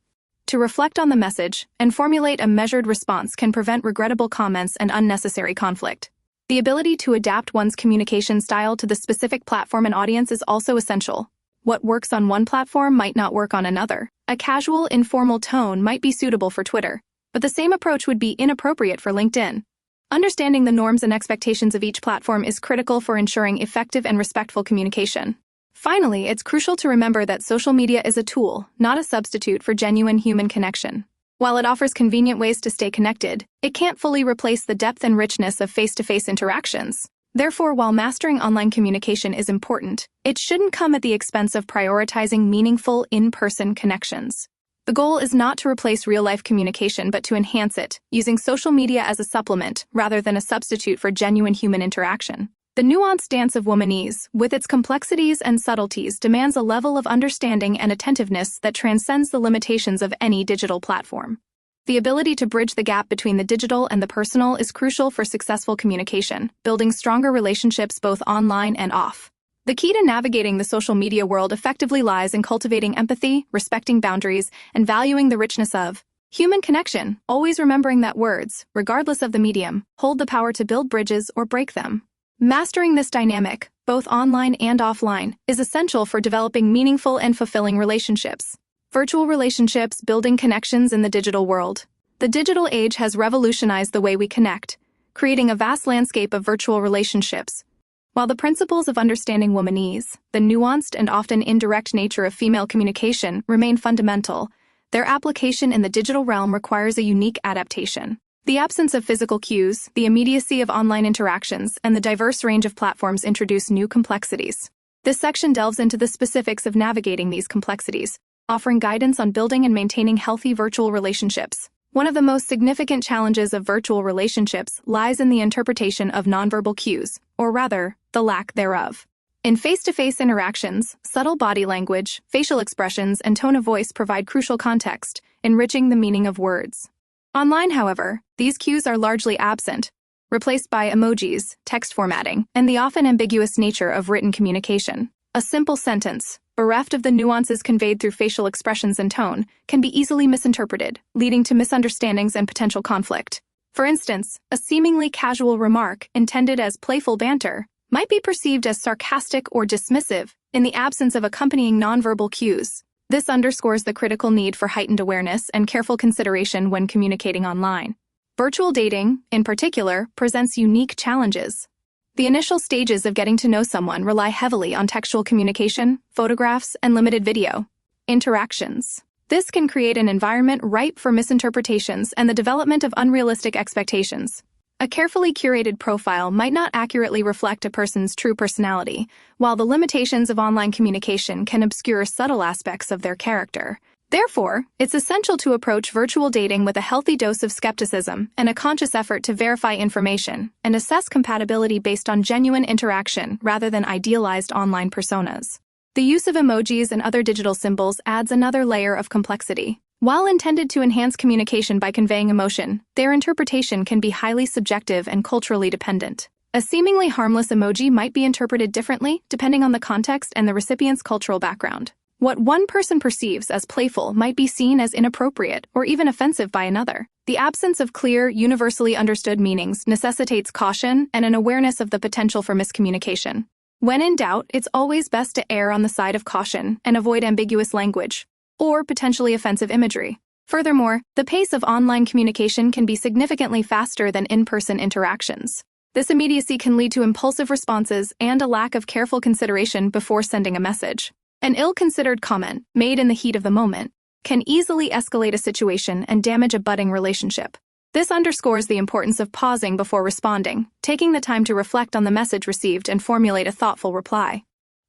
to reflect on the message and formulate a measured response can prevent regrettable comments and unnecessary conflict. The ability to adapt one's communication style to the specific platform and audience is also essential. What works on one platform might not work on another. A casual, informal tone might be suitable for Twitter, but the same approach would be inappropriate for LinkedIn. Understanding the norms and expectations of each platform is critical for ensuring effective and respectful communication. Finally, it's crucial to remember that social media is a tool, not a substitute for genuine human connection. While it offers convenient ways to stay connected, it can't fully replace the depth and richness of face-to-face interactions. Therefore, while mastering online communication is important, it shouldn't come at the expense of prioritizing meaningful in-person connections. The goal is not to replace real-life communication but to enhance it, using social media as a supplement rather than a substitute for genuine human interaction. The nuanced dance of womanese, with its complexities and subtleties, demands a level of understanding and attentiveness that transcends the limitations of any digital platform. The ability to bridge the gap between the digital and the personal is crucial for successful communication, building stronger relationships both online and off. The key to navigating the social media world effectively lies in cultivating empathy, respecting boundaries, and valuing the richness of human connection, always remembering that words, regardless of the medium, hold the power to build bridges or break them. Mastering this dynamic, both online and offline, is essential for developing meaningful and fulfilling relationships. Virtual relationships, building connections in the digital world. The digital age has revolutionized the way we connect, creating a vast landscape of virtual relationships. While the principles of understanding womanese, the nuanced and often indirect nature of female communication, remain fundamental, their application in the digital realm requires a unique adaptation. The absence of physical cues, the immediacy of online interactions, and the diverse range of platforms introduce new complexities. This section delves into the specifics of navigating these complexities, offering guidance on building and maintaining healthy virtual relationships. One of the most significant challenges of virtual relationships lies in the interpretation of nonverbal cues, or rather, the lack thereof. In face-to-face interactions, subtle body language, facial expressions, and tone of voice provide crucial context, enriching the meaning of words. Online, however, these cues are largely absent, replaced by emojis, text formatting, and the often ambiguous nature of written communication. A simple sentence, bereft of the nuances conveyed through facial expressions and tone, can be easily misinterpreted, leading to misunderstandings and potential conflict. For instance, a seemingly casual remark, intended as playful banter, might be perceived as sarcastic or dismissive in the absence of accompanying nonverbal cues. This underscores the critical need for heightened awareness and careful consideration when communicating online. Virtual dating, in particular, presents unique challenges. The initial stages of getting to know someone rely heavily on textual communication, photographs, and limited video interactions. This can create an environment ripe for misinterpretations and the development of unrealistic expectations. A carefully curated profile might not accurately reflect a person's true personality, while the limitations of online communication can obscure subtle aspects of their character. Therefore, it's essential to approach virtual dating with a healthy dose of skepticism and a conscious effort to verify information and assess compatibility based on genuine interaction rather than idealized online personas. The use of emojis and other digital symbols adds another layer of complexity. While intended to enhance communication by conveying emotion, their interpretation can be highly subjective and culturally dependent. A seemingly harmless emoji might be interpreted differently depending on the context and the recipient's cultural background. What one person perceives as playful might be seen as inappropriate or even offensive by another. The absence of clear, universally understood meanings necessitates caution and an awareness of the potential for miscommunication. When in doubt, it's always best to err on the side of caution and avoid ambiguous language or potentially offensive imagery. Furthermore, the pace of online communication can be significantly faster than in-person interactions. This immediacy can lead to impulsive responses and a lack of careful consideration before sending a message. An ill-considered comment, made in the heat of the moment, can easily escalate a situation and damage a budding relationship. This underscores the importance of pausing before responding, taking the time to reflect on the message received and formulate a thoughtful reply.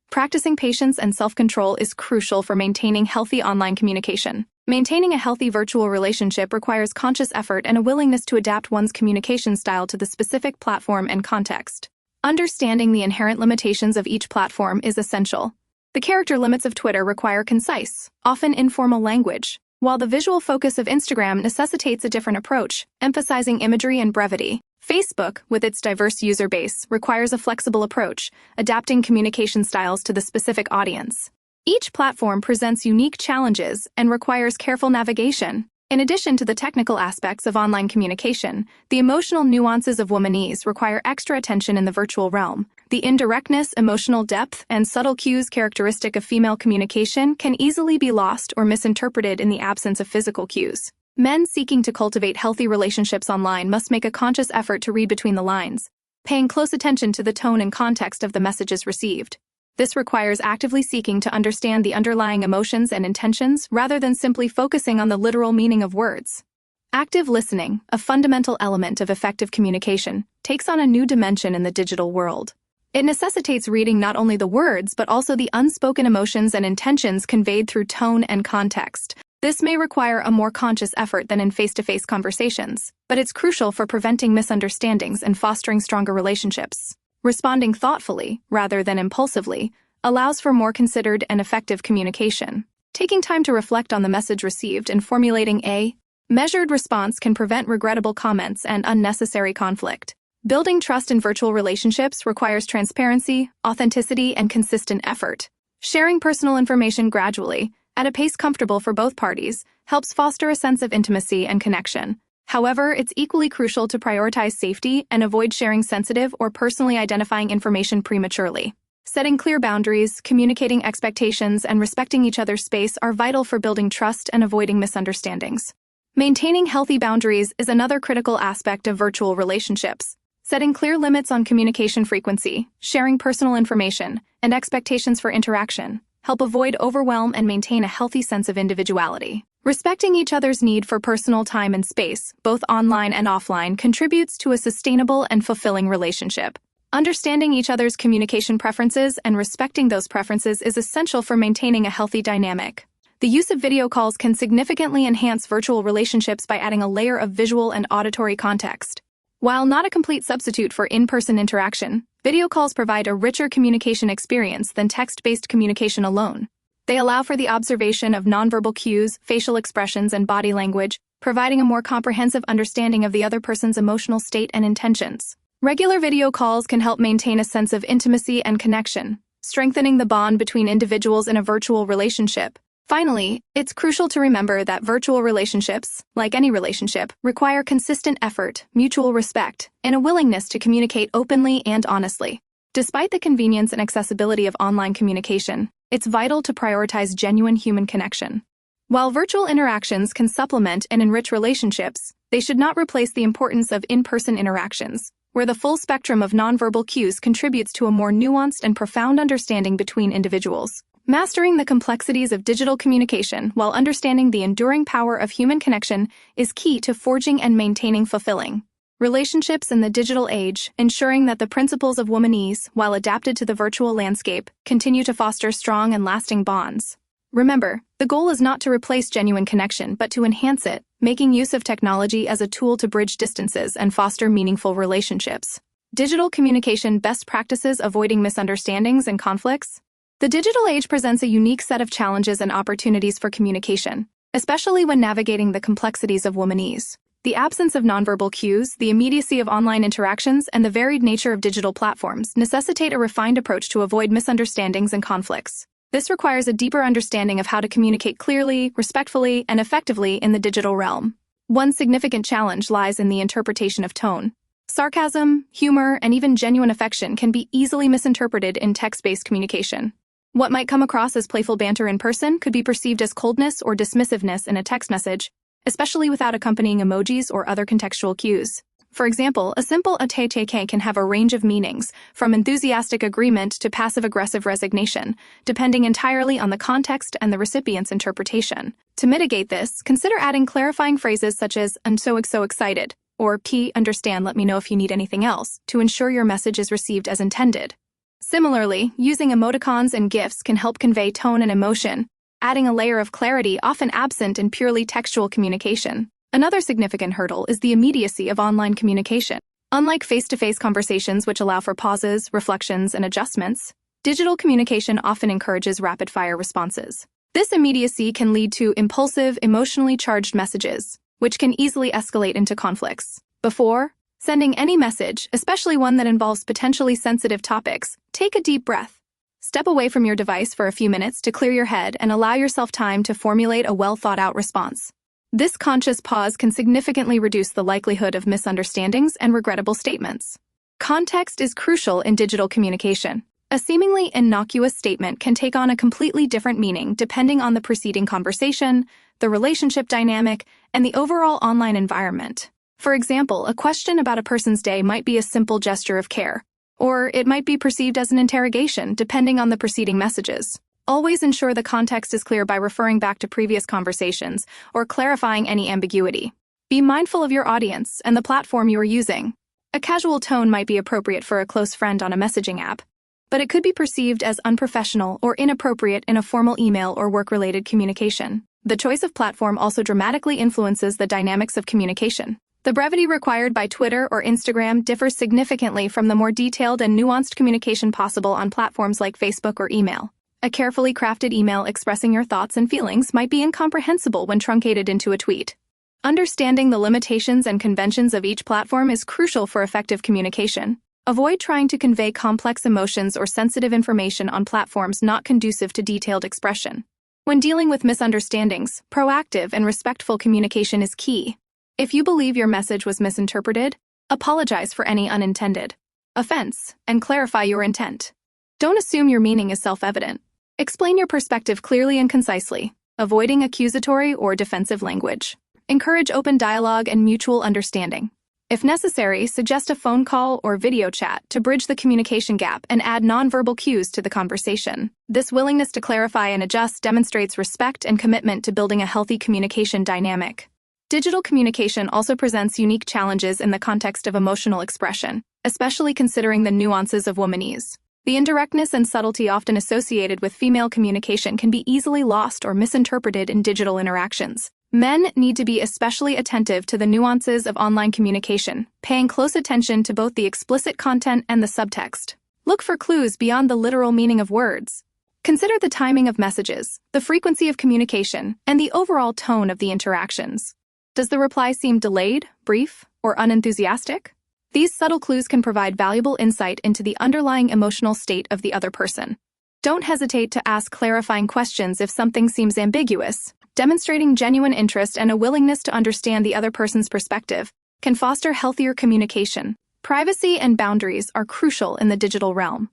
Practicing patience and self-control is crucial for maintaining healthy online communication. Maintaining a healthy virtual relationship requires conscious effort and a willingness to adapt one's communication style to the specific platform and context. Understanding the inherent limitations of each platform is essential. The character limits of Twitter require concise, often informal language, while the visual focus of Instagram necessitates a different approach, emphasizing imagery and brevity. Facebook, with its diverse user base, requires a flexible approach, adapting communication styles to the specific audience. Each platform presents unique challenges and requires careful navigation. In addition to the technical aspects of online communication, the emotional nuances of womanese require extra attention in the virtual realm. The indirectness, emotional depth, and subtle cues characteristic of female communication can easily be lost or misinterpreted in the absence of physical cues. Men seeking to cultivate healthy relationships online must make a conscious effort to read between the lines, paying close attention to the tone and context of the messages received. This requires actively seeking to understand the underlying emotions and intentions rather than simply focusing on the literal meaning of words. Active listening, a fundamental element of effective communication, takes on a new dimension in the digital world. It necessitates reading not only the words but also the unspoken emotions and intentions conveyed through tone and context. This may require a more conscious effort than in face-to-face conversations, but it's crucial for preventing misunderstandings and fostering stronger relationships. Responding thoughtfully, rather than impulsively, allows for more considered and effective communication. Taking time to reflect on the message received and formulating a measured response can prevent regrettable comments and unnecessary conflict. Building trust in virtual relationships requires transparency, authenticity, and consistent effort. Sharing personal information gradually, at a pace comfortable for both parties, helps foster a sense of intimacy and connection. However, it's equally crucial to prioritize safety and avoid sharing sensitive or personally identifying information prematurely. Setting clear boundaries, communicating expectations, and respecting each other's space are vital for building trust and avoiding misunderstandings. Maintaining healthy boundaries is another critical aspect of virtual relationships. Setting clear limits on communication frequency, sharing personal information, and expectations for interaction help avoid overwhelm and maintain a healthy sense of individuality. Respecting each other's need for personal time and space, both online and offline, contributes to a sustainable and fulfilling relationship. Understanding each other's communication preferences and respecting those preferences is essential for maintaining a healthy dynamic. The use of video calls can significantly enhance virtual relationships by adding a layer of visual and auditory context. While not a complete substitute for in-person interaction, video calls provide a richer communication experience than text-based communication alone. They allow for the observation of nonverbal cues, facial expressions, and body language, providing a more comprehensive understanding of the other person's emotional state and intentions. Regular video calls can help maintain a sense of intimacy and connection, strengthening the bond between individuals in a virtual relationship. Finally, it's crucial to remember that virtual relationships, like any relationship, require consistent effort, mutual respect, and a willingness to communicate openly and honestly. Despite the convenience and accessibility of online communication, it's vital to prioritize genuine human connection. While virtual interactions can supplement and enrich relationships, they should not replace the importance of in-person interactions, where the full spectrum of nonverbal cues contributes to a more nuanced and profound understanding between individuals. Mastering the complexities of digital communication while understanding the enduring power of human connection is key to forging and maintaining fulfilling relationships in the digital age, ensuring that the principles of womanese, while adapted to the virtual landscape, continue to foster strong and lasting bonds. Remember, the goal is not to replace genuine connection but to enhance it, making use of technology as a tool to bridge distances and foster meaningful relationships. Digital communication best practices avoiding misunderstandings and conflicts. The digital age presents a unique set of challenges and opportunities for communication, especially when navigating the complexities of womanese. The absence of nonverbal cues, the immediacy of online interactions, and the varied nature of digital platforms necessitate a refined approach to avoid misunderstandings and conflicts. This requires a deeper understanding of how to communicate clearly, respectfully, and effectively in the digital realm. One significant challenge lies in the interpretation of tone. Sarcasm, humor, and even genuine affection can be easily misinterpreted in text-based communication. What might come across as playful banter in person could be perceived as coldness or dismissiveness in a text message, especially without accompanying emojis or other contextual cues. For example, a simple ATTK can have a range of meanings, from enthusiastic agreement to passive-aggressive resignation, depending entirely on the context and the recipient's interpretation. To mitigate this, consider adding clarifying phrases such as, "I'm so excited," or "P, understand, let me know if you need anything else," to ensure your message is received as intended. Similarly, using emoticons and GIFs can help convey tone and emotion, adding a layer of clarity often absent in purely textual communication. Another significant hurdle is the immediacy of online communication. Unlike face-to-face conversations which allow for pauses, reflections, and adjustments, digital communication often encourages rapid-fire responses. This immediacy can lead to impulsive, emotionally charged messages, which can easily escalate into conflicts. Before sending any message, especially one that involves potentially sensitive topics, take a deep breath. Step away from your device for a few minutes to clear your head and allow yourself time to formulate a well-thought-out response. This conscious pause can significantly reduce the likelihood of misunderstandings and regrettable statements. Context is crucial in digital communication. A seemingly innocuous statement can take on a completely different meaning depending on the preceding conversation, the relationship dynamic, and the overall online environment. For example, a question about a person's day might be a simple gesture of care, or it might be perceived as an interrogation depending on the preceding messages. Always ensure the context is clear by referring back to previous conversations or clarifying any ambiguity. Be mindful of your audience and the platform you are using. A casual tone might be appropriate for a close friend on a messaging app, but it could be perceived as unprofessional or inappropriate in a formal email or work-related communication. The choice of platform also dramatically influences the dynamics of communication. The brevity required by Twitter or Instagram differs significantly from the more detailed and nuanced communication possible on platforms like Facebook or email. A carefully crafted email expressing your thoughts and feelings might be incomprehensible when truncated into a tweet. Understanding the limitations and conventions of each platform is crucial for effective communication. Avoid trying to convey complex emotions or sensitive information on platforms not conducive to detailed expression. When dealing with misunderstandings, proactive and respectful communication is key. If you believe your message was misinterpreted, apologize for any unintended offense and clarify your intent. Don't assume your meaning is self-evident. Explain your perspective clearly and concisely, avoiding accusatory or defensive language. Encourage open dialogue and mutual understanding. If necessary, suggest a phone call or video chat to bridge the communication gap and add nonverbal cues to the conversation. This willingness to clarify and adjust demonstrates respect and commitment to building a healthy communication dynamic. Digital communication also presents unique challenges in the context of emotional expression, especially considering the nuances of womanese. The indirectness and subtlety often associated with female communication can be easily lost or misinterpreted in digital interactions. Men need to be especially attentive to the nuances of online communication, paying close attention to both the explicit content and the subtext. Look for clues beyond the literal meaning of words. Consider the timing of messages, the frequency of communication, and the overall tone of the interactions. Does the reply seem delayed, brief, or unenthusiastic? These subtle clues can provide valuable insight into the underlying emotional state of the other person. Don't hesitate to ask clarifying questions if something seems ambiguous. Demonstrating genuine interest and a willingness to understand the other person's perspective can foster healthier communication. Privacy and boundaries are crucial in the digital realm.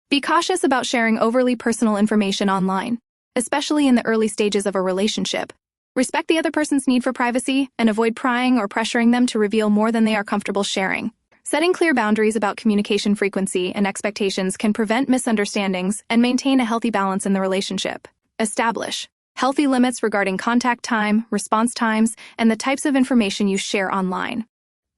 Be cautious about sharing overly personal information online, especially in the early stages of a relationship. Respect the other person's need for privacy and avoid prying or pressuring them to reveal more than they are comfortable sharing. Setting clear boundaries about communication frequency and expectations can prevent misunderstandings and maintain a healthy balance in the relationship. Establish healthy limits regarding contact time, response times, and the types of information you share online.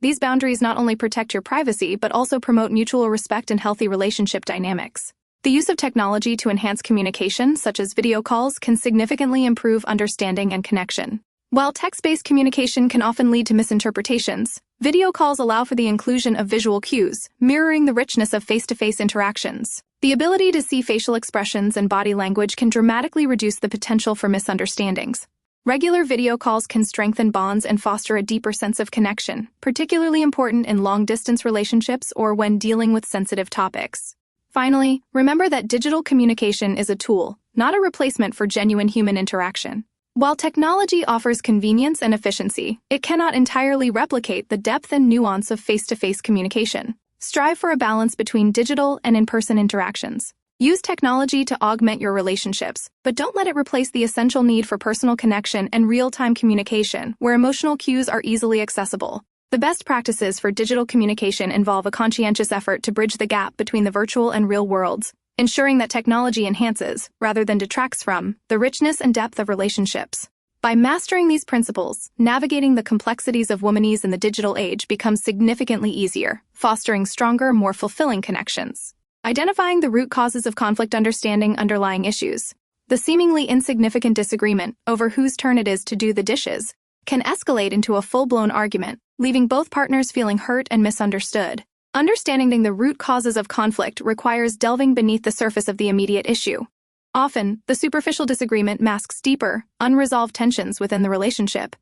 These boundaries not only protect your privacy, but also promote mutual respect and healthy relationship dynamics. The use of technology to enhance communication, such as video calls, can significantly improve understanding and connection. While text-based communication can often lead to misinterpretations, video calls allow for the inclusion of visual cues, mirroring the richness of face-to-face interactions. The ability to see facial expressions and body language can dramatically reduce the potential for misunderstandings. Regular video calls can strengthen bonds and foster a deeper sense of connection, particularly important in long-distance relationships or when dealing with sensitive topics. Finally, remember that digital communication is a tool, not a replacement for genuine human interaction. While technology offers convenience and efficiency, it cannot entirely replicate the depth and nuance of face-to-face communication. Strive for a balance between digital and in-person interactions. Use technology to augment your relationships, but don't let it replace the essential need for personal connection and real-time communication, where emotional cues are easily accessible. The best practices for digital communication involve a conscientious effort to bridge the gap between the virtual and real worlds, ensuring that technology enhances, rather than detracts from, the richness and depth of relationships. By mastering these principles, navigating the complexities of womanese in the digital age becomes significantly easier, fostering stronger, more fulfilling connections. Identifying the root causes of conflict, understanding underlying issues. The seemingly insignificant disagreement over whose turn it is to do the dishes can escalate into a full-blown argument, leaving both partners feeling hurt and misunderstood. Understanding the root causes of conflict requires delving beneath the surface of the immediate issue. Often, the superficial disagreement masks deeper, unresolved tensions within the relationship.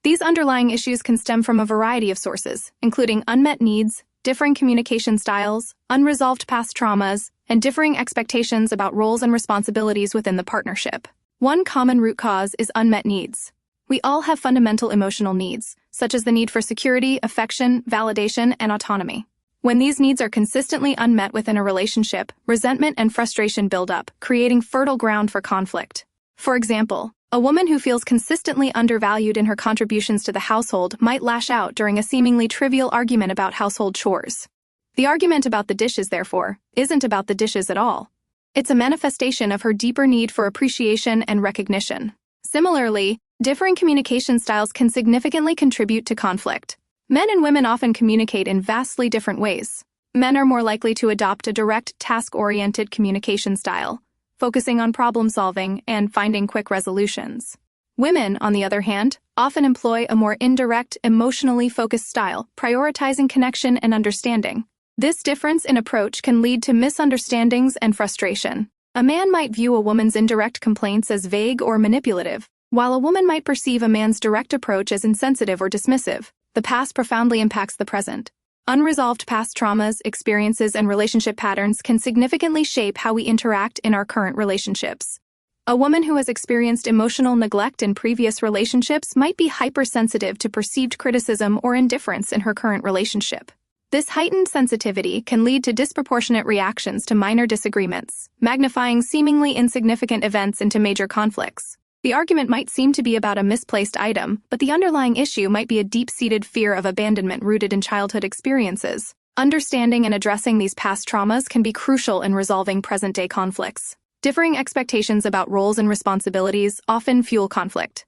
These underlying issues can stem from a variety of sources, including unmet needs, differing communication styles, unresolved past traumas, and differing expectations about roles and responsibilities within the partnership. One common root cause is unmet needs. We all have fundamental emotional needs, such as the need for security, affection, validation, and autonomy. When these needs are consistently unmet within a relationship, resentment and frustration build up, creating fertile ground for conflict. For example, a woman who feels consistently undervalued in her contributions to the household might lash out during a seemingly trivial argument about household chores. The argument about the dishes, therefore, isn't about the dishes at all. It's a manifestation of her deeper need for appreciation and recognition. Similarly, differing communication styles can significantly contribute to conflict. Men and women often communicate in vastly different ways. Men are more likely to adopt a direct, task-oriented communication style, focusing on problem-solving and finding quick resolutions. Women, on the other hand, often employ a more indirect, emotionally focused style, prioritizing connection and understanding. This difference in approach can lead to misunderstandings and frustration. A man might view a woman's indirect complaints as vague or manipulative, while a woman might perceive a man's direct approach as insensitive or dismissive. The past profoundly impacts the present. Unresolved past traumas, experiences, and relationship patterns can significantly shape how we interact in our current relationships. A woman who has experienced emotional neglect in previous relationships might be hypersensitive to perceived criticism or indifference in her current relationship. This heightened sensitivity can lead to disproportionate reactions to minor disagreements, magnifying seemingly insignificant events into major conflicts. The argument might seem to be about a misplaced item, but the underlying issue might be a deep-seated fear of abandonment rooted in childhood experiences. Understanding and addressing these past traumas can be crucial in resolving present-day conflicts. Differing expectations about roles and responsibilities often fuel conflict.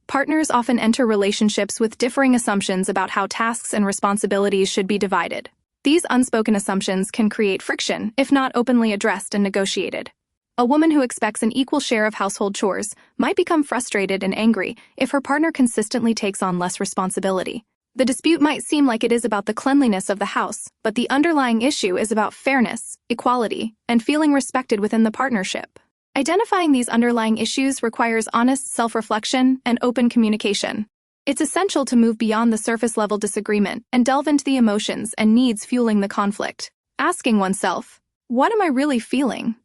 Partners often enter relationships with differing assumptions about how tasks and responsibilities should be divided. These unspoken assumptions can create friction, if not openly addressed and negotiated. A woman who expects an equal share of household chores might become frustrated and angry if her partner consistently takes on less responsibility. The dispute might seem like it is about the cleanliness of the house, but the underlying issue is about fairness, equality, and feeling respected within the partnership. Identifying these underlying issues requires honest self-reflection and open communication. It's essential to move beyond the surface-level disagreement and delve into the emotions and needs fueling the conflict. Asking oneself, what am I really feeling?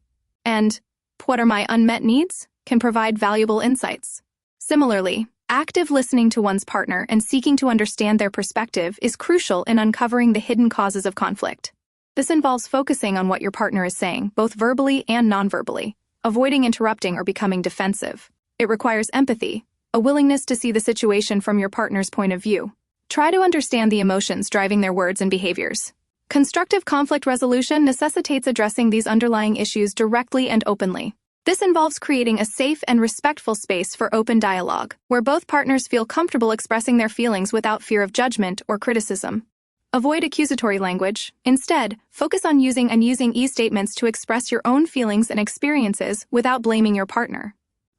And what are my unmet needs? Can provide valuable insights. Similarly, active listening to one's partner and seeking to understand their perspective is crucial in uncovering the hidden causes of conflict. This involves focusing on what your partner is saying, both verbally and non-verbally, avoiding interrupting or becoming defensive. It requires empathy, a willingness to see the situation from your partner's point of view. Try to understand the emotions driving their words and behaviors. Constructive conflict resolution necessitates addressing these underlying issues directly and openly. This involves creating a safe and respectful space for open dialogue, where both partners feel comfortable expressing their feelings without fear of judgment or criticism. Avoid accusatory language. Instead, focus on using e-statements to express your own feelings and experiences without blaming your partner.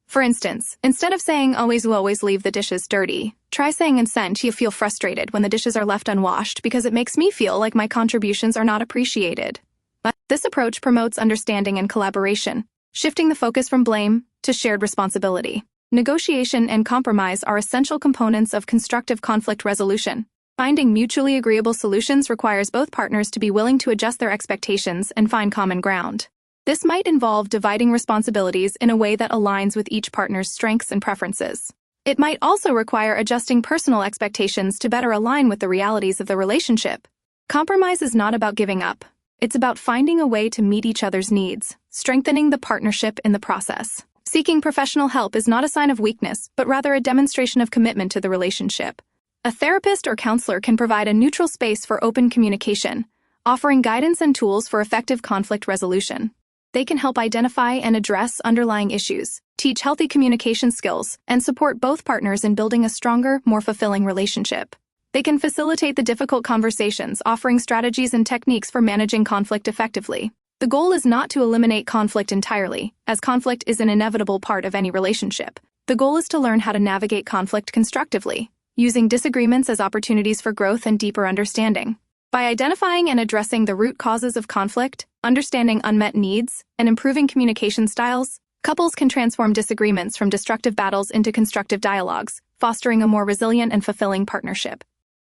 For instance, instead of saying always leave the dishes dirty, try saying you feel frustrated when the dishes are left unwashed because it makes me feel like my contributions are not appreciated. But this approach promotes understanding and collaboration, shifting the focus from blame to shared responsibility. Negotiation and compromise are essential components of constructive conflict resolution. Finding mutually agreeable solutions requires both partners to be willing to adjust their expectations and find common ground. This might involve dividing responsibilities in a way that aligns with each partner's strengths and preferences. It might also require adjusting personal expectations to better align with the realities of the relationship. Compromise is not about giving up. It's about finding a way to meet each other's needs, strengthening the partnership in the process. Seeking professional help is not a sign of weakness, but rather a demonstration of commitment to the relationship. A therapist or counselor can provide a neutral space for open communication, offering guidance and tools for effective conflict resolution. They can help identify and address underlying issues, teach healthy communication skills, and support both partners in building a stronger, more fulfilling relationship. They can facilitate the difficult conversations, offering strategies and techniques for managing conflict effectively. The goal is not to eliminate conflict entirely, as conflict is an inevitable part of any relationship. The goal is to learn how to navigate conflict constructively, using disagreements as opportunities for growth and deeper understanding. By identifying and addressing the root causes of conflict, understanding unmet needs, and improving communication styles, couples can transform disagreements from destructive battles into constructive dialogues, fostering a more resilient and fulfilling partnership.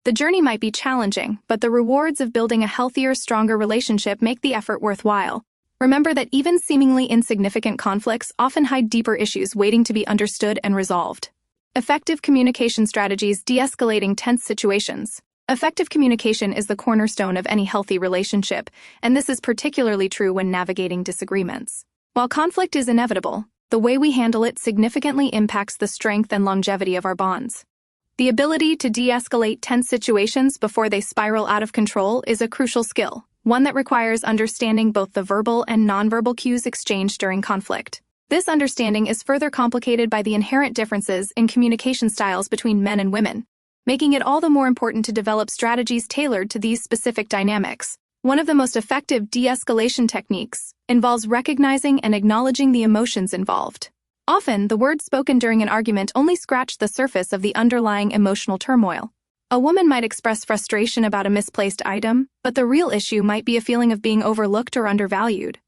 The journey might be challenging, but the rewards of building a healthier, stronger relationship make the effort worthwhile. Remember that even seemingly insignificant conflicts often hide deeper issues waiting to be understood and resolved. Effective communication strategies de-escalating tense situations. Effective communication is the cornerstone of any healthy relationship, and this is particularly true when navigating disagreements. While conflict is inevitable, the way we handle it significantly impacts the strength and longevity of our bonds. The ability to de-escalate tense situations before they spiral out of control is a crucial skill, one that requires understanding both the verbal and nonverbal cues exchanged during conflict. This understanding is further complicated by the inherent differences in communication styles between men and women, making it all the more important to develop strategies tailored to these specific dynamics. One of the most effective de-escalation techniques involves recognizing and acknowledging the emotions involved. Often, the words spoken during an argument only scratch the surface of the underlying emotional turmoil. A woman might express frustration about a misplaced item, but the real issue might be a feeling of being overlooked or undervalued.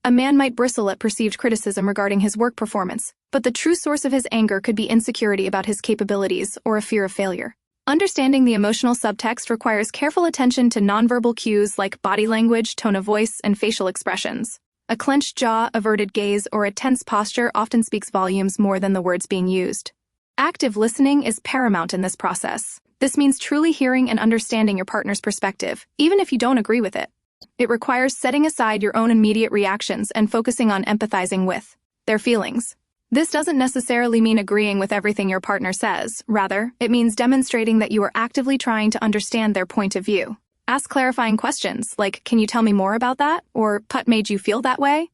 A man might bristle at perceived criticism regarding his work performance, but the true source of his anger could be insecurity about his capabilities or a fear of failure. Understanding the emotional subtext requires careful attention to nonverbal cues like body language, tone of voice, and facial expressions. A clenched jaw, averted gaze, or a tense posture often speaks volumes more than the words being used. Active listening is paramount in this process. This means truly hearing and understanding your partner's perspective, even if you don't agree with it. It requires setting aside your own immediate reactions and focusing on empathizing with their feelings. This doesn't necessarily mean agreeing with everything your partner says. Rather, it means demonstrating that you are actively trying to understand their point of view. Ask clarifying questions like, "Can you tell me more about that?" or "What made you feel that way?"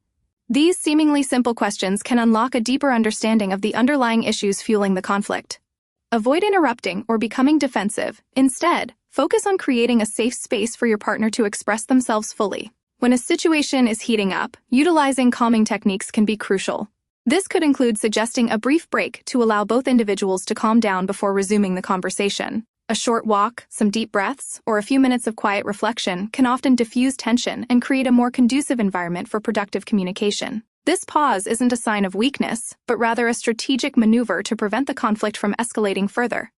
These seemingly simple questions can unlock a deeper understanding of the underlying issues fueling the conflict. Avoid interrupting or becoming defensive. Instead, focus on creating a safe space for your partner to express themselves fully. When a situation is heating up, utilizing calming techniques can be crucial. This could include suggesting a brief break to allow both individuals to calm down before resuming the conversation. A short walk, some deep breaths, or a few minutes of quiet reflection can often diffuse tension and create a more conducive environment for productive communication. This pause isn't a sign of weakness, but rather a strategic maneuver to prevent the conflict from escalating further.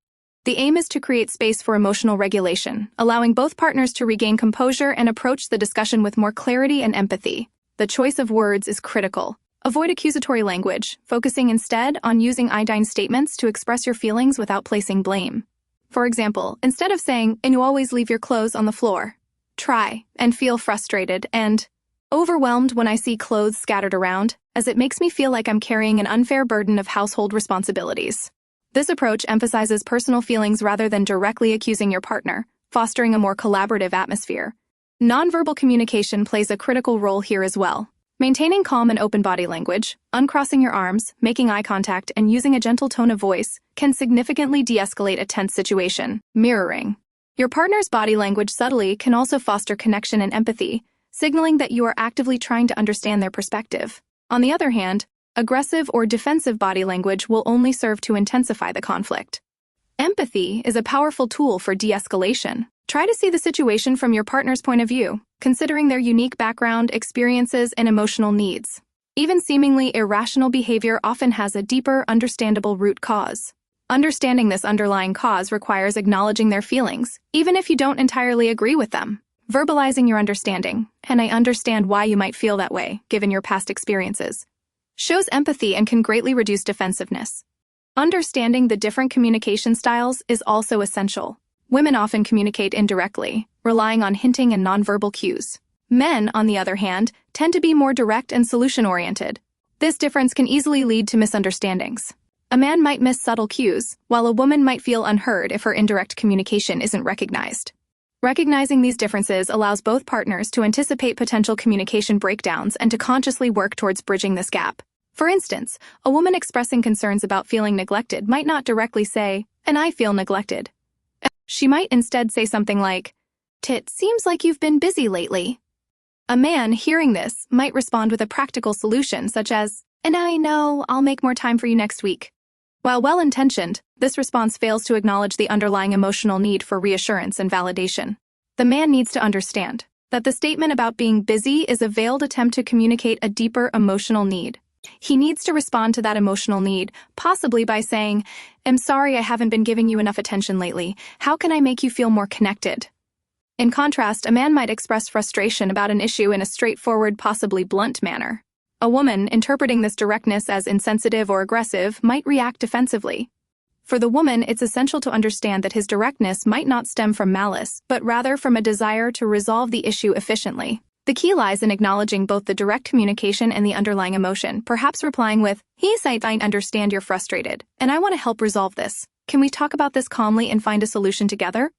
The aim is to create space for emotional regulation, allowing both partners to regain composure and approach the discussion with more clarity and empathy. The choice of words is critical. Avoid accusatory language, focusing instead on using I-line statements to express your feelings without placing blame. For example, instead of saying, "And you always leave your clothes on the floor," try and feel frustrated and overwhelmed when I see clothes scattered around, as it makes me feel like I'm carrying an unfair burden of household responsibilities. This approach emphasizes personal feelings rather than directly accusing your partner, fostering a more collaborative atmosphere. Nonverbal communication plays a critical role here as well. Maintaining calm and open body language, uncrossing your arms, making eye contact, and using a gentle tone of voice can significantly de-escalate a tense situation. Mirroring your partner's body language subtly can also foster connection and empathy, signaling that you are actively trying to understand their perspective. On the other hand, aggressive or defensive body language will only serve to intensify the conflict. Empathy is a powerful tool for de-escalation. Try to see the situation from your partner's point of view, considering their unique background, experiences, and emotional needs. Even seemingly irrational behavior often has a deeper, understandable root cause. Understanding this underlying cause requires acknowledging their feelings, even if you don't entirely agree with them. Verbalizing your understanding, "And I understand why you might feel that way, given your past experiences," shows empathy and can greatly reduce defensiveness. Understanding the different communication styles is also essential. Women often communicate indirectly, relying on hinting and nonverbal cues. Men, on the other hand, tend to be more direct and solution-oriented. This difference can easily lead to misunderstandings. A man might miss subtle cues, while a woman might feel unheard if her indirect communication isn't recognized. Recognizing these differences allows both partners to anticipate potential communication breakdowns and to consciously work towards bridging this gap. For instance, a woman expressing concerns about feeling neglected might not directly say, "And I feel neglected." She might instead say something like, "It seems like you've been busy lately." A man hearing this might respond with a practical solution such as, "And I know, I'll make more time for you next week." While well-intentioned, this response fails to acknowledge the underlying emotional need for reassurance and validation. The man needs to understand that the statement about being busy is a veiled attempt to communicate a deeper emotional need. He needs to respond to that emotional need, possibly by saying, "I'm sorry I haven't been giving you enough attention lately. How can I make you feel more connected?" In contrast, a man might express frustration about an issue in a straightforward, possibly blunt manner. A woman, interpreting this directness as insensitive or aggressive, might react defensively. For the woman, it's essential to understand that his directness might not stem from malice, but rather from a desire to resolve the issue efficiently. The key lies in acknowledging both the direct communication and the underlying emotion, perhaps replying with, "I understand you're frustrated, and I want to help resolve this. Can we talk about this calmly and find a solution together?"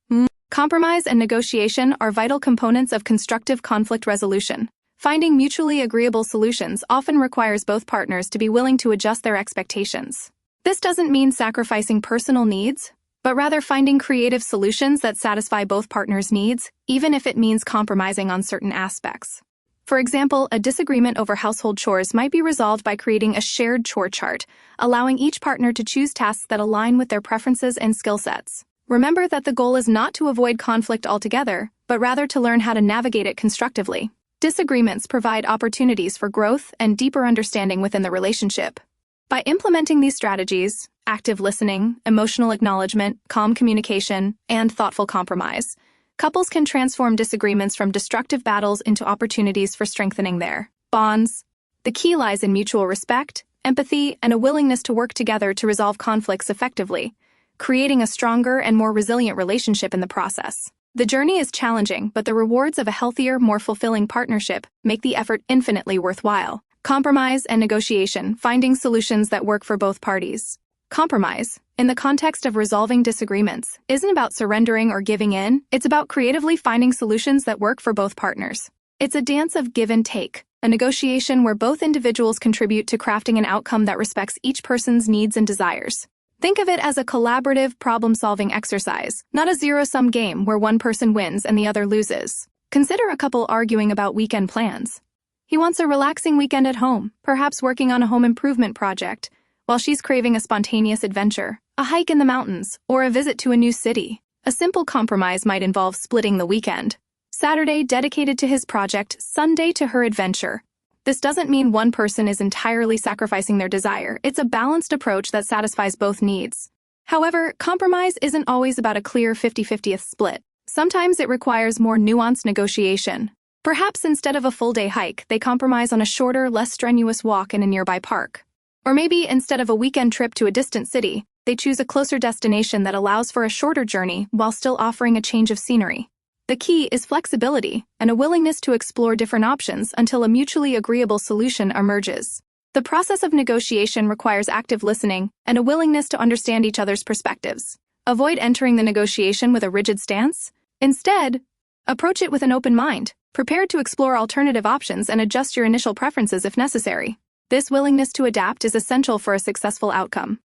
Compromise and negotiation are vital components of constructive conflict resolution. Finding mutually agreeable solutions often requires both partners to be willing to adjust their expectations. This doesn't mean sacrificing personal needs, but rather finding creative solutions that satisfy both partners' needs, even if it means compromising on certain aspects. For example, a disagreement over household chores might be resolved by creating a shared chore chart, allowing each partner to choose tasks that align with their preferences and skill sets. Remember that the goal is not to avoid conflict altogether, but rather to learn how to navigate it constructively. Disagreements provide opportunities for growth and deeper understanding within the relationship. By implementing these strategies, active listening, emotional acknowledgement, calm communication, and thoughtful compromise, couples can transform disagreements from destructive battles into opportunities for strengthening their bonds. The key lies in mutual respect, empathy, and a willingness to work together to resolve conflicts effectively, creating a stronger and more resilient relationship in the process. The journey is challenging, but the rewards of a healthier, more fulfilling partnership make the effort infinitely worthwhile. Compromise and negotiation, finding solutions that work for both parties. Compromise, in the context of resolving disagreements, isn't about surrendering or giving in, it's about creatively finding solutions that work for both partners. It's a dance of give and take, a negotiation where both individuals contribute to crafting an outcome that respects each person's needs and desires. Think of it as a collaborative, problem-solving exercise, not a zero-sum game where one person wins and the other loses. Consider a couple arguing about weekend plans. He wants a relaxing weekend at home, perhaps working on a home improvement project, while she's craving a spontaneous adventure, a hike in the mountains, or a visit to a new city. A simple compromise might involve splitting the weekend. Saturday dedicated to his project, Sunday to her adventure. This doesn't mean one person is entirely sacrificing their desire. It's a balanced approach that satisfies both needs. However, compromise isn't always about a clear 50-50 split. Sometimes it requires more nuanced negotiation. Perhaps instead of a full-day hike, they compromise on a shorter, less strenuous walk in a nearby park. Or maybe instead of a weekend trip to a distant city, they choose a closer destination that allows for a shorter journey while still offering a change of scenery. The key is flexibility and a willingness to explore different options until a mutually agreeable solution emerges. The process of negotiation requires active listening and a willingness to understand each other's perspectives. Avoid entering the negotiation with a rigid stance. Instead, approach it with an open mind, prepared to explore alternative options and adjust your initial preferences if necessary. This willingness to adapt is essential for a successful outcome.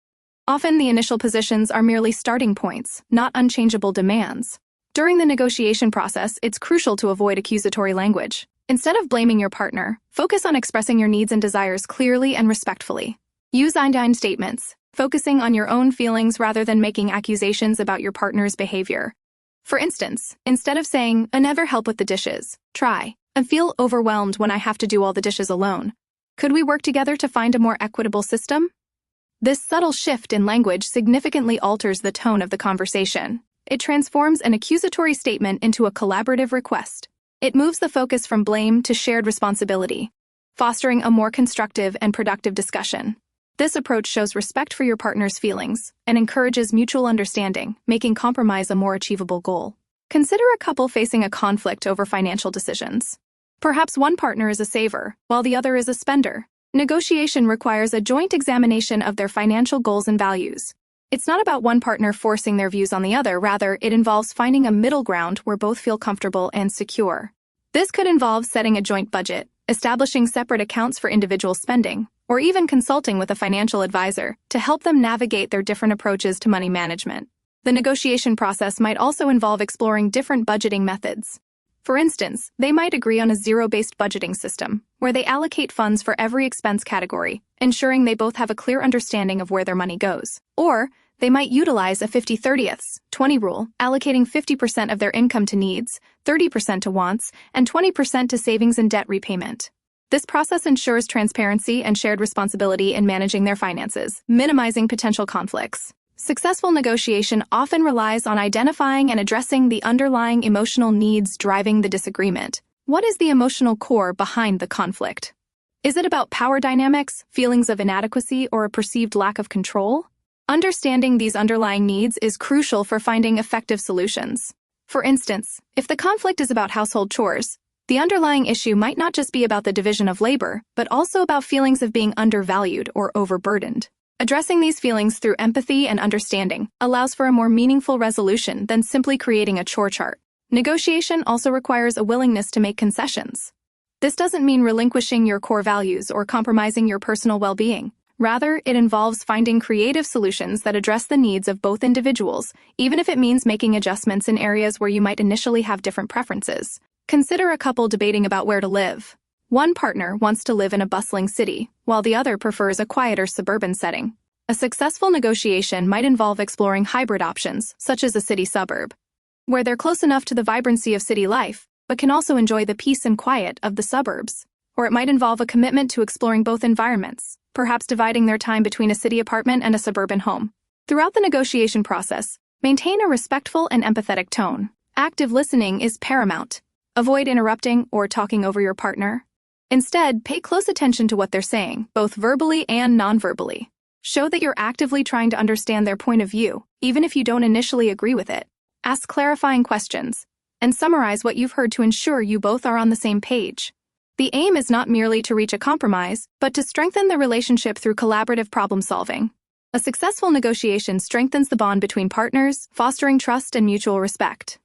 Often the initial positions are merely starting points, not unchangeable demands. During the negotiation process, it's crucial to avoid accusatory language. Instead of blaming your partner, focus on expressing your needs and desires clearly and respectfully. Use I statements, focusing on your own feelings rather than making accusations about your partner's behavior. For instance, instead of saying, "I never help with the dishes," try, "I feel overwhelmed when I have to do all the dishes alone. Could we work together to find a more equitable system?" This subtle shift in language significantly alters the tone of the conversation. It transforms an accusatory statement into a collaborative request. It moves the focus from blame to shared responsibility, fostering a more constructive and productive discussion. This approach shows respect for your partner's feelings and encourages mutual understanding, making compromise a more achievable goal. Consider a couple facing a conflict over financial decisions. Perhaps one partner is a saver, while the other is a spender. Negotiation requires a joint examination of their financial goals and values. It's not about one partner forcing their views on the other, rather, it involves finding a middle ground where both feel comfortable and secure. This could involve setting a joint budget, establishing separate accounts for individual spending, or even consulting with a financial advisor to help them navigate their different approaches to money management. The negotiation process might also involve exploring different budgeting methods. For instance, they might agree on a zero-based budgeting system, where they allocate funds for every expense category, ensuring they both have a clear understanding of where their money goes. Or, they might utilize a 50-30-20 rule, allocating 50% of their income to needs, 30% to wants, and 20% to savings and debt repayment. This process ensures transparency and shared responsibility in managing their finances, minimizing potential conflicts. Successful negotiation often relies on identifying and addressing the underlying emotional needs driving the disagreement. What is the emotional core behind the conflict? Is it about power dynamics, feelings of inadequacy, or a perceived lack of control? Understanding these underlying needs is crucial for finding effective solutions. For instance, if the conflict is about household chores, the underlying issue might not just be about the division of labor, but also about feelings of being undervalued or overburdened. Addressing these feelings through empathy and understanding allows for a more meaningful resolution than simply creating a chore chart. Negotiation also requires a willingness to make concessions. This doesn't mean relinquishing your core values or compromising your personal well-being. Rather, it involves finding creative solutions that address the needs of both individuals, even if it means making adjustments in areas where you might initially have different preferences. Consider a couple debating about where to live. One partner wants to live in a bustling city, while the other prefers a quieter suburban setting. A successful negotiation might involve exploring hybrid options, such as a city suburb, where they're close enough to the vibrancy of city life, but can also enjoy the peace and quiet of the suburbs. Or it might involve a commitment to exploring both environments, perhaps dividing their time between a city apartment and a suburban home. Throughout the negotiation process, maintain a respectful and empathetic tone. Active listening is paramount. Avoid interrupting or talking over your partner. Instead, pay close attention to what they're saying, both verbally and non-verbally. Show that you're actively trying to understand their point of view, even if you don't initially agree with it. Ask clarifying questions, and summarize what you've heard to ensure you both are on the same page. The aim is not merely to reach a compromise, but to strengthen the relationship through collaborative problem-solving. A successful negotiation strengthens the bond between partners, fostering trust and mutual respect.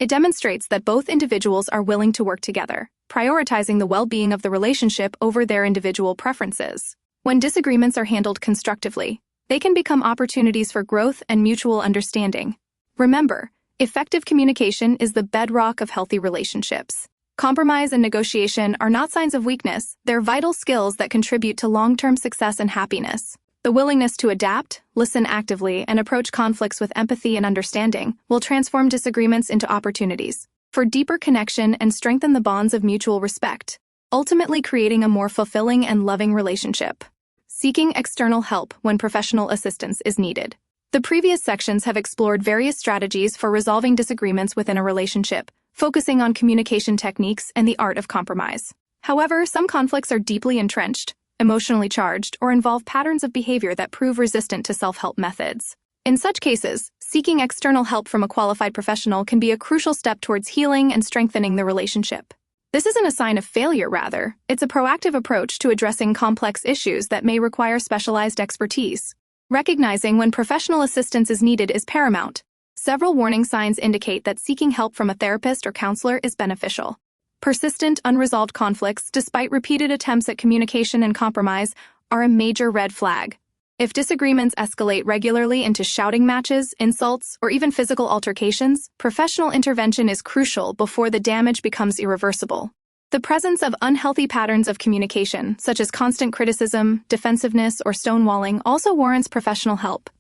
It demonstrates that both individuals are willing to work together, prioritizing the well-being of the relationship over their individual preferences. When disagreements are handled constructively, they can become opportunities for growth and mutual understanding. Remember, effective communication is the bedrock of healthy relationships. Compromise and negotiation are not signs of weakness, they're vital skills that contribute to long-term success and happiness. The willingness to adapt, listen actively, and approach conflicts with empathy and understanding will transform disagreements into opportunities for deeper connection and strengthen the bonds of mutual respect, ultimately creating a more fulfilling and loving relationship. Seeking external help when professional assistance is needed. The previous sections have explored various strategies for resolving disagreements within a relationship, focusing on communication techniques and the art of compromise. However, some conflicts are deeply entrenched, emotionally charged, or involve patterns of behavior that prove resistant to self-help methods. In such cases, seeking external help from a qualified professional can be a crucial step towards healing and strengthening the relationship. This isn't a sign of failure, rather, it's a proactive approach to addressing complex issues that may require specialized expertise. Recognizing when professional assistance is needed is paramount. Several warning signs indicate that seeking help from a therapist or counselor is beneficial. Persistent, unresolved conflicts, despite repeated attempts at communication and compromise, are a major red flag. If disagreements escalate regularly into shouting matches, insults, or even physical altercations, professional intervention is crucial before the damage becomes irreversible. The presence of unhealthy patterns of communication, such as constant criticism, defensiveness, or stonewalling, also warrants professional help.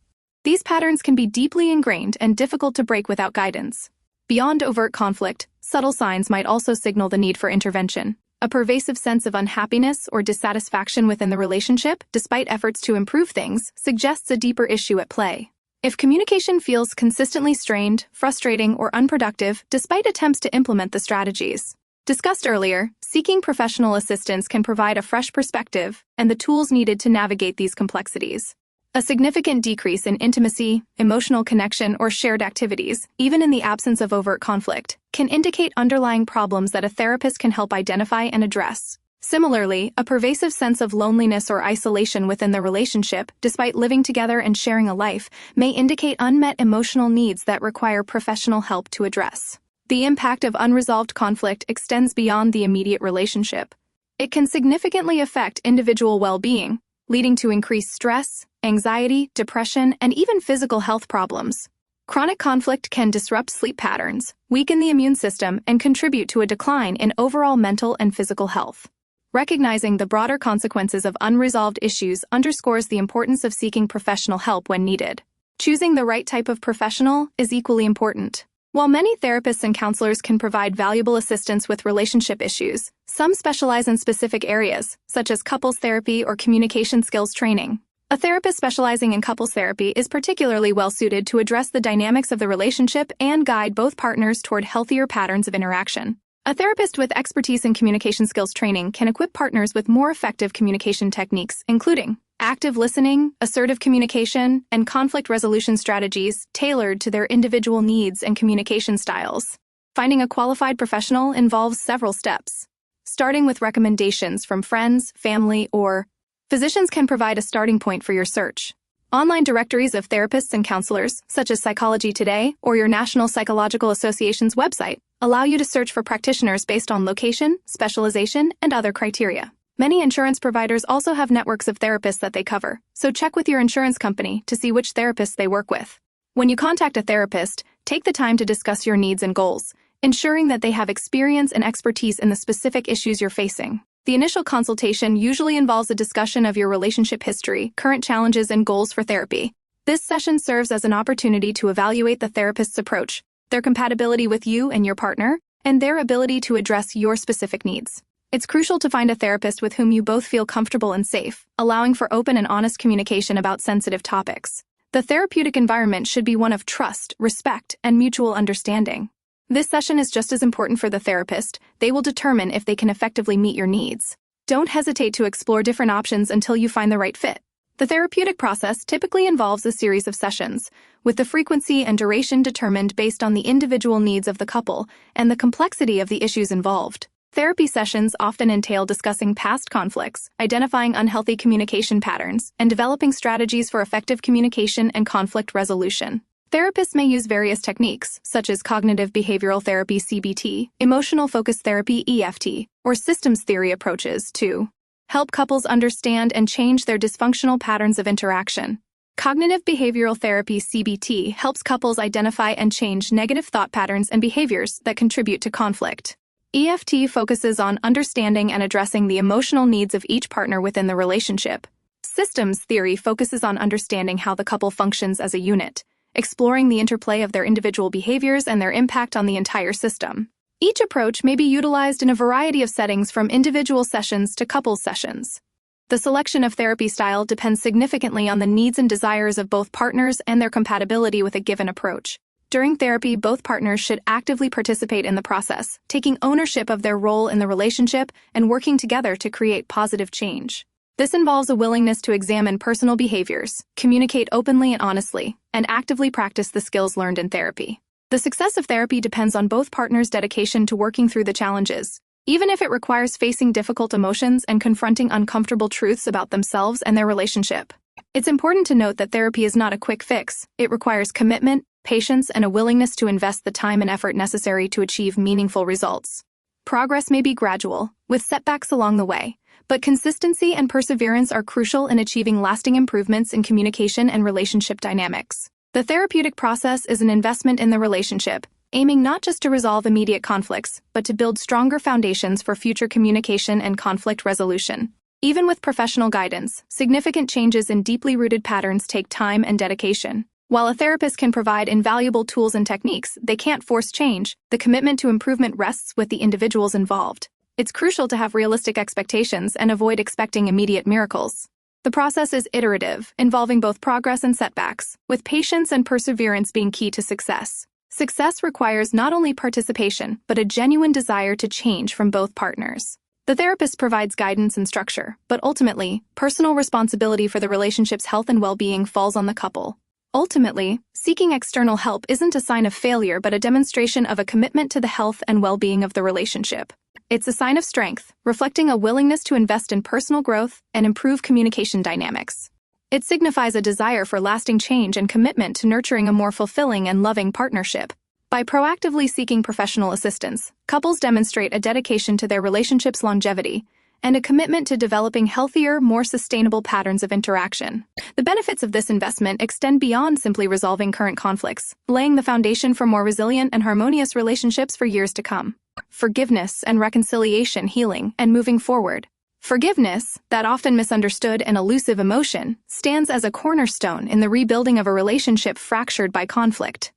These patterns can be deeply ingrained and difficult to break without guidance. Beyond overt conflict, subtle signs might also signal the need for intervention. A pervasive sense of unhappiness or dissatisfaction within the relationship, despite efforts to improve things, suggests a deeper issue at play. If communication feels consistently strained, frustrating, or unproductive, despite attempts to implement the strategies discussed earlier, seeking professional assistance can provide a fresh perspective and the tools needed to navigate these complexities. A significant decrease in intimacy, emotional connection, or shared activities, even in the absence of overt conflict, can indicate underlying problems that a therapist can help identify and address. Similarly, a pervasive sense of loneliness or isolation within the relationship, despite living together and sharing a life, may indicate unmet emotional needs that require professional help to address. The impact of unresolved conflict extends beyond the immediate relationship. It can significantly affect individual well-being, leading to increased stress, anxiety, depression, and even physical health problems. Chronic conflict can disrupt sleep patterns, weaken the immune system, and contribute to a decline in overall mental and physical health. Recognizing the broader consequences of unresolved issues underscores the importance of seeking professional help when needed. Choosing the right type of professional is equally important. While many therapists and counselors can provide valuable assistance with relationship issues, some specialize in specific areas, such as couples therapy or communication skills training. A therapist specializing in couples therapy is particularly well-suited to address the dynamics of the relationship and guide both partners toward healthier patterns of interaction. A therapist with expertise in communication skills training can equip partners with more effective communication techniques, including active listening, assertive communication, and conflict resolution strategies tailored to their individual needs and communication styles. Finding a qualified professional involves several steps. Starting with recommendations from friends, family, or physicians can provide a starting point for your search. Online directories of therapists and counselors, such as Psychology Today or your National Psychological Association's website, allow you to search for practitioners based on location, specialization, and other criteria. Many insurance providers also have networks of therapists that they cover, so check with your insurance company to see which therapists they work with. When you contact a therapist, take the time to discuss your needs and goals, ensuring that they have experience and expertise in the specific issues you're facing. The initial consultation usually involves a discussion of your relationship history, current challenges, and goals for therapy. This session serves as an opportunity to evaluate the therapist's approach, their compatibility with you and your partner, and their ability to address your specific needs. It's crucial to find a therapist with whom you both feel comfortable and safe, allowing for open and honest communication about sensitive topics. The therapeutic environment should be one of trust, respect, and mutual understanding. This session is just as important for the therapist. They will determine if they can effectively meet your needs. Don't hesitate to explore different options until you find the right fit. The therapeutic process typically involves a series of sessions, with the frequency and duration determined based on the individual needs of the couple and the complexity of the issues involved. Therapy sessions often entail discussing past conflicts, identifying unhealthy communication patterns, and developing strategies for effective communication and conflict resolution. Therapists may use various techniques, such as cognitive behavioral therapy (CBT), emotional focus therapy (EFT), or systems theory approaches to help couples understand and change their dysfunctional patterns of interaction. Cognitive behavioral therapy (CBT) helps couples identify and change negative thought patterns and behaviors that contribute to conflict. EFT focuses on understanding and addressing the emotional needs of each partner within the relationship. Systems theory focuses on understanding how the couple functions as a unit, exploring the interplay of their individual behaviors and their impact on the entire system. Each approach may be utilized in a variety of settings, from individual sessions to couples sessions. The selection of therapy style depends significantly on the needs and desires of both partners and their compatibility with a given approach. During therapy, both partners should actively participate in the process, taking ownership of their role in the relationship and working together to create positive change. This involves a willingness to examine personal behaviors, communicate openly and honestly, and actively practice the skills learned in therapy. The success of therapy depends on both partners' dedication to working through the challenges, even if it requires facing difficult emotions and confronting uncomfortable truths about themselves and their relationship. It's important to note that therapy is not a quick fix. It requires commitment, patience, and a willingness to invest the time and effort necessary to achieve meaningful results. Progress may be gradual, with setbacks along the way, but consistency and perseverance are crucial in achieving lasting improvements in communication and relationship dynamics. The therapeutic process is an investment in the relationship, aiming not just to resolve immediate conflicts, but to build stronger foundations for future communication and conflict resolution. Even with professional guidance, significant changes in deeply rooted patterns take time and dedication. While a therapist can provide invaluable tools and techniques, they can't force change. The commitment to improvement rests with the individuals involved. It's crucial to have realistic expectations and avoid expecting immediate miracles. The process is iterative, involving both progress and setbacks, with patience and perseverance being key to success. Success requires not only participation, but a genuine desire to change from both partners. The therapist provides guidance and structure, but ultimately, personal responsibility for the relationship's health and well-being falls on the couple. Ultimately, seeking external help isn't a sign of failure but a demonstration of a commitment to the health and well-being of the relationship. It's a sign of strength, reflecting a willingness to invest in personal growth and improve communication dynamics. It signifies a desire for lasting change and commitment to nurturing a more fulfilling and loving partnership. By proactively seeking professional assistance, couples demonstrate a dedication to their relationship's longevity and a commitment to developing healthier, more sustainable patterns of interaction. The benefits of this investment extend beyond simply resolving current conflicts, laying the foundation for more resilient and harmonious relationships for years to come. Forgiveness and reconciliation, healing, and moving forward. Forgiveness, that often misunderstood and elusive emotion, stands as a cornerstone in the rebuilding of a relationship fractured by conflict.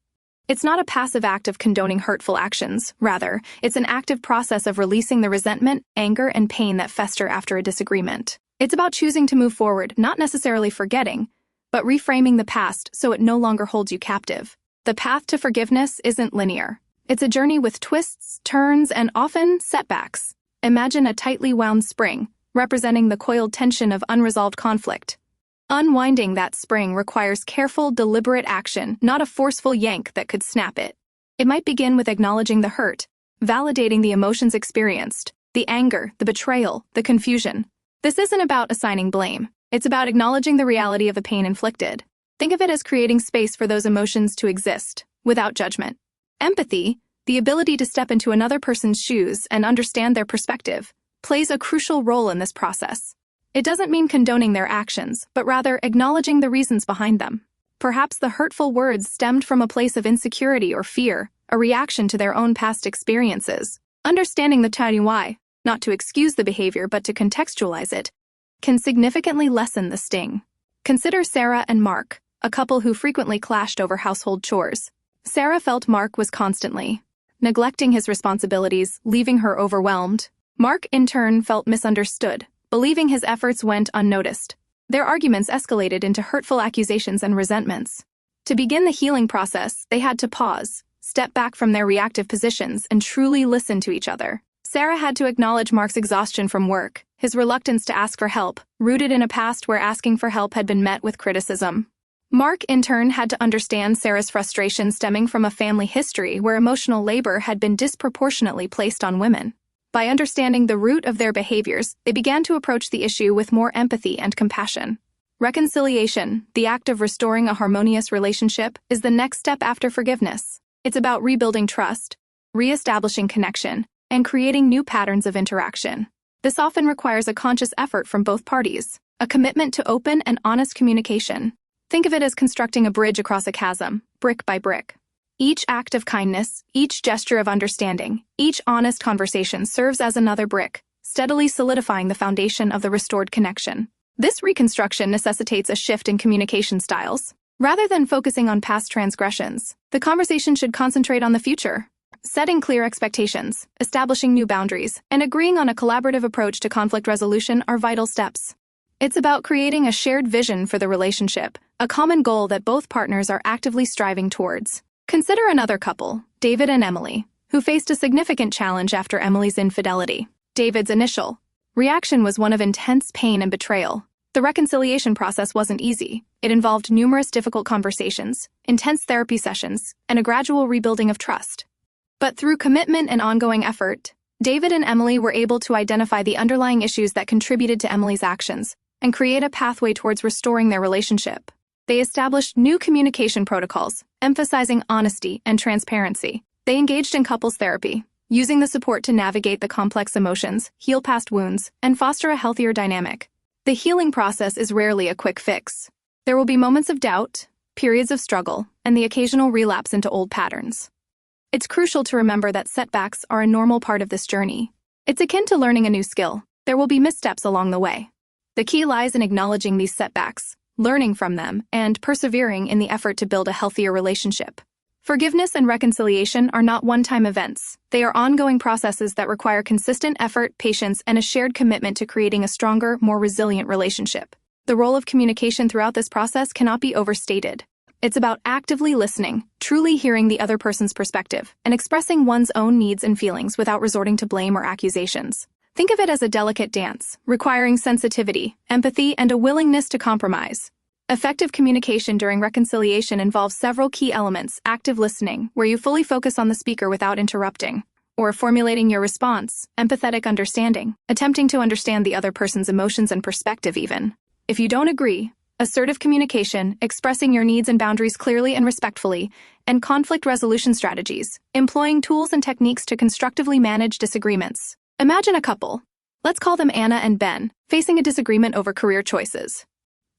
It's not a passive act of condoning hurtful actions. Rather, it's an active process of releasing the resentment, anger, and pain that fester after a disagreement. It's about choosing to move forward, not necessarily forgetting, but reframing the past so it no longer holds you captive. The path to forgiveness isn't linear. It's a journey with twists, turns, and often setbacks. Imagine a tightly wound spring, representing the coiled tension of unresolved conflict. Unwinding that spring requires careful, deliberate action, not a forceful yank that could snap it. It might begin with acknowledging the hurt, validating the emotions experienced, the anger, the betrayal, the confusion. This isn't about assigning blame. It's about acknowledging the reality of the pain inflicted. Think of it as creating space for those emotions to exist, without judgment. Empathy, the ability to step into another person's shoes and understand their perspective, plays a crucial role in this process. It doesn't mean condoning their actions, but rather acknowledging the reasons behind them. Perhaps the hurtful words stemmed from a place of insecurity or fear, a reaction to their own past experiences. Understanding the tiny why, not to excuse the behavior but to contextualize it, can significantly lessen the sting. Consider Sarah and Mark, a couple who frequently clashed over household chores. Sarah felt Mark was constantly neglecting his responsibilities, leaving her overwhelmed. Mark, in turn, felt misunderstood, believing his efforts went unnoticed. Their arguments escalated into hurtful accusations and resentments. To begin the healing process, they had to pause, step back from their reactive positions, and truly listen to each other. Sarah had to acknowledge Mark's exhaustion from work, his reluctance to ask for help, rooted in a past where asking for help had been met with criticism. Mark, in turn, had to understand Sarah's frustration stemming from a family history where emotional labor had been disproportionately placed on women. By understanding the root of their behaviors, they began to approach the issue with more empathy and compassion. Reconciliation, the act of restoring a harmonious relationship, is the next step after forgiveness. It's about rebuilding trust, re-establishing connection, and creating new patterns of interaction. This often requires a conscious effort from both parties, a commitment to open and honest communication. Think of it as constructing a bridge across a chasm, brick by brick. Each act of kindness, each gesture of understanding, each honest conversation serves as another brick, steadily solidifying the foundation of the restored connection. This reconstruction necessitates a shift in communication styles. Rather than focusing on past transgressions, the conversation should concentrate on the future. Setting clear expectations, establishing new boundaries, and agreeing on a collaborative approach to conflict resolution are vital steps. It's about creating a shared vision for the relationship, a common goal that both partners are actively striving towards. Consider another couple, David and Emily, who faced a significant challenge after Emily's infidelity. David's initial reaction was one of intense pain and betrayal. The reconciliation process wasn't easy. It involved numerous difficult conversations, intense therapy sessions, and a gradual rebuilding of trust. But through commitment and ongoing effort, David and Emily were able to identify the underlying issues that contributed to Emily's actions and create a pathway towards restoring their relationship. They established new communication protocols, emphasizing honesty and transparency. They engaged in couples therapy, using the support to navigate the complex emotions, heal past wounds, and foster a healthier dynamic. The healing process is rarely a quick fix. There will be moments of doubt, periods of struggle, and the occasional relapse into old patterns. It's crucial to remember that setbacks are a normal part of this journey. It's akin to learning a new skill. There will be missteps along the way. The key lies in acknowledging these setbacks, learning from them, and persevering in the effort to build a healthier relationship. Forgiveness and reconciliation are not one-time events. They are ongoing processes that require consistent effort, patience, and a shared commitment to creating a stronger, more resilient relationship. The role of communication throughout this process cannot be overstated. It's about actively listening, truly hearing the other person's perspective, and expressing one's own needs and feelings without resorting to blame or accusations. Think of it as a delicate dance, requiring sensitivity, empathy, and a willingness to compromise. Effective communication during reconciliation involves several key elements: active listening, where you fully focus on the speaker without interrupting, or formulating your response, empathetic understanding, attempting to understand the other person's emotions and perspective even. If you don't agree, assertive communication, expressing your needs and boundaries clearly and respectfully, and conflict resolution strategies, employing tools and techniques to constructively manage disagreements. Imagine a couple. Let's call them Anna and Ben, facing a disagreement over career choices.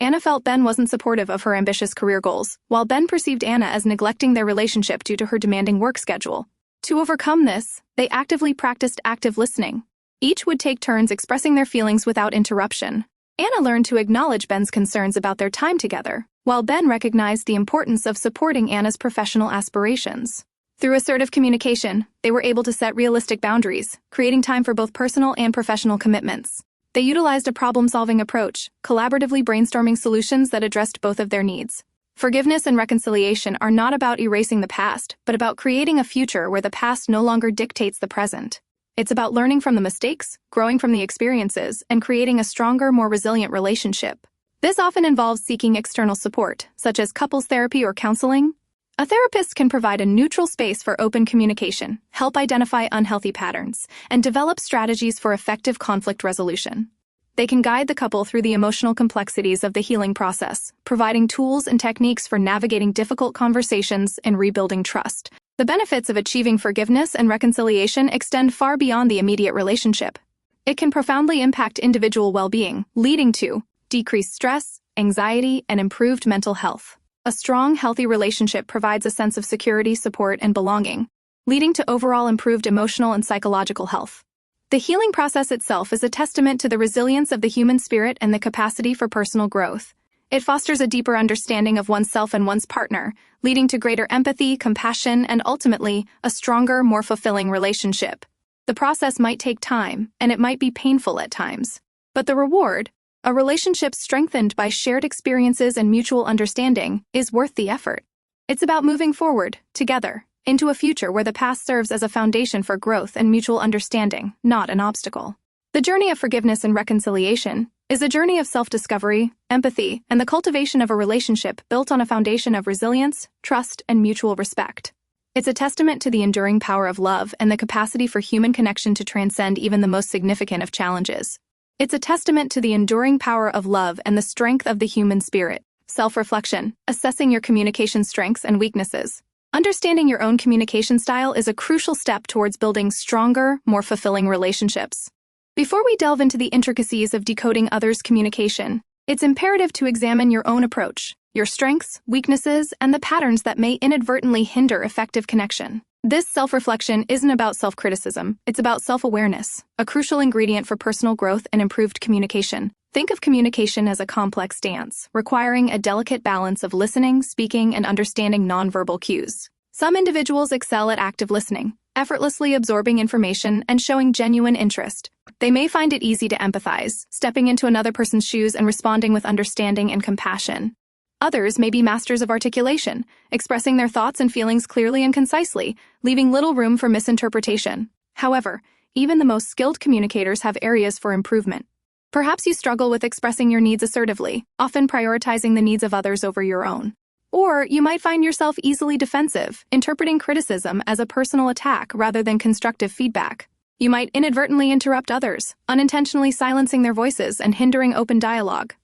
Anna felt Ben wasn't supportive of her ambitious career goals, while Ben perceived Anna as neglecting their relationship due to her demanding work schedule. To overcome this, they actively practiced active listening. Each would take turns expressing their feelings without interruption. Anna learned to acknowledge Ben's concerns about their time together, while Ben recognized the importance of supporting Anna's professional aspirations. Through assertive communication, they were able to set realistic boundaries, creating time for both personal and professional commitments. They utilized a problem-solving approach, collaboratively brainstorming solutions that addressed both of their needs. Forgiveness and reconciliation are not about erasing the past, but about creating a future where the past no longer dictates the present. It's about learning from the mistakes, growing from the experiences, and creating a stronger, more resilient relationship. This often involves seeking external support, such as couples therapy or counseling. A therapist can provide a neutral space for open communication, help identify unhealthy patterns, and develop strategies for effective conflict resolution. They can guide the couple through the emotional complexities of the healing process, providing tools and techniques for navigating difficult conversations and rebuilding trust. The benefits of achieving forgiveness and reconciliation extend far beyond the immediate relationship. It can profoundly impact individual well-being, leading to decreased stress, anxiety, and improved mental health. A strong, healthy relationship provides a sense of security, support, and belonging, leading to overall improved emotional and psychological health. The healing process itself is a testament to the resilience of the human spirit and the capacity for personal growth. It fosters a deeper understanding of oneself and one's partner, leading to greater empathy, compassion, and ultimately, a stronger, more fulfilling relationship. The process might take time, and it might be painful at times. But the reward, a relationship strengthened by shared experiences and mutual understanding, is worth the effort. It's about moving forward, together, into a future where the past serves as a foundation for growth and mutual understanding, not an obstacle. The journey of forgiveness and reconciliation is a journey of self-discovery, empathy, and the cultivation of a relationship built on a foundation of resilience, trust, and mutual respect. It's a testament to the enduring power of love and the capacity for human connection to transcend even the most significant of challenges. It's a testament to the enduring power of love and the strength of the human spirit. Self-reflection, assessing your communication strengths and weaknesses. Understanding your own communication style is a crucial step towards building stronger, more fulfilling relationships. Before we delve into the intricacies of decoding others' communication, it's imperative to examine your own approach, your strengths, weaknesses, and the patterns that may inadvertently hinder effective connection. This self-reflection isn't about self-criticism, it's about self-awareness, a crucial ingredient for personal growth and improved communication. Think of communication as a complex dance, requiring a delicate balance of listening, speaking, and understanding nonverbal cues. Some individuals excel at active listening, effortlessly absorbing information and showing genuine interest. They may find it easy to empathize, stepping into another person's shoes and responding with understanding and compassion. Others may be masters of articulation, expressing their thoughts and feelings clearly and concisely, leaving little room for misinterpretation. However, even the most skilled communicators have areas for improvement. Perhaps you struggle with expressing your needs assertively, often prioritizing the needs of others over your own. Or you might find yourself easily defensive, interpreting criticism as a personal attack rather than constructive feedback. You might inadvertently interrupt others, unintentionally silencing their voices and hindering open dialogue.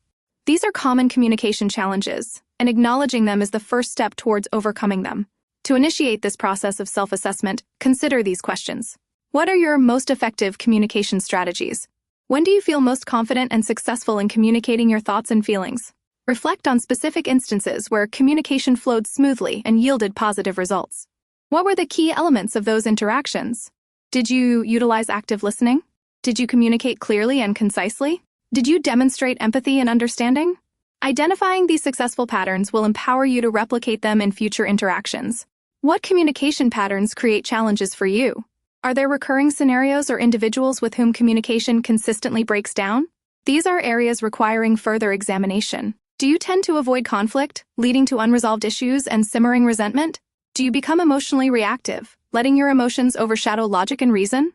These are common communication challenges, and acknowledging them is the first step towards overcoming them. To initiate this process of self-assessment, consider these questions. What are your most effective communication strategies? When do you feel most confident and successful in communicating your thoughts and feelings? Reflect on specific instances where communication flowed smoothly and yielded positive results. What were the key elements of those interactions? Did you utilize active listening? Did you communicate clearly and concisely? Did you demonstrate empathy and understanding? Identifying these successful patterns will empower you to replicate them in future interactions. What communication patterns create challenges for you? Are there recurring scenarios or individuals with whom communication consistently breaks down? These are areas requiring further examination. Do you tend to avoid conflict, leading to unresolved issues and simmering resentment? Do you become emotionally reactive, letting your emotions overshadow logic and reason?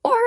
Or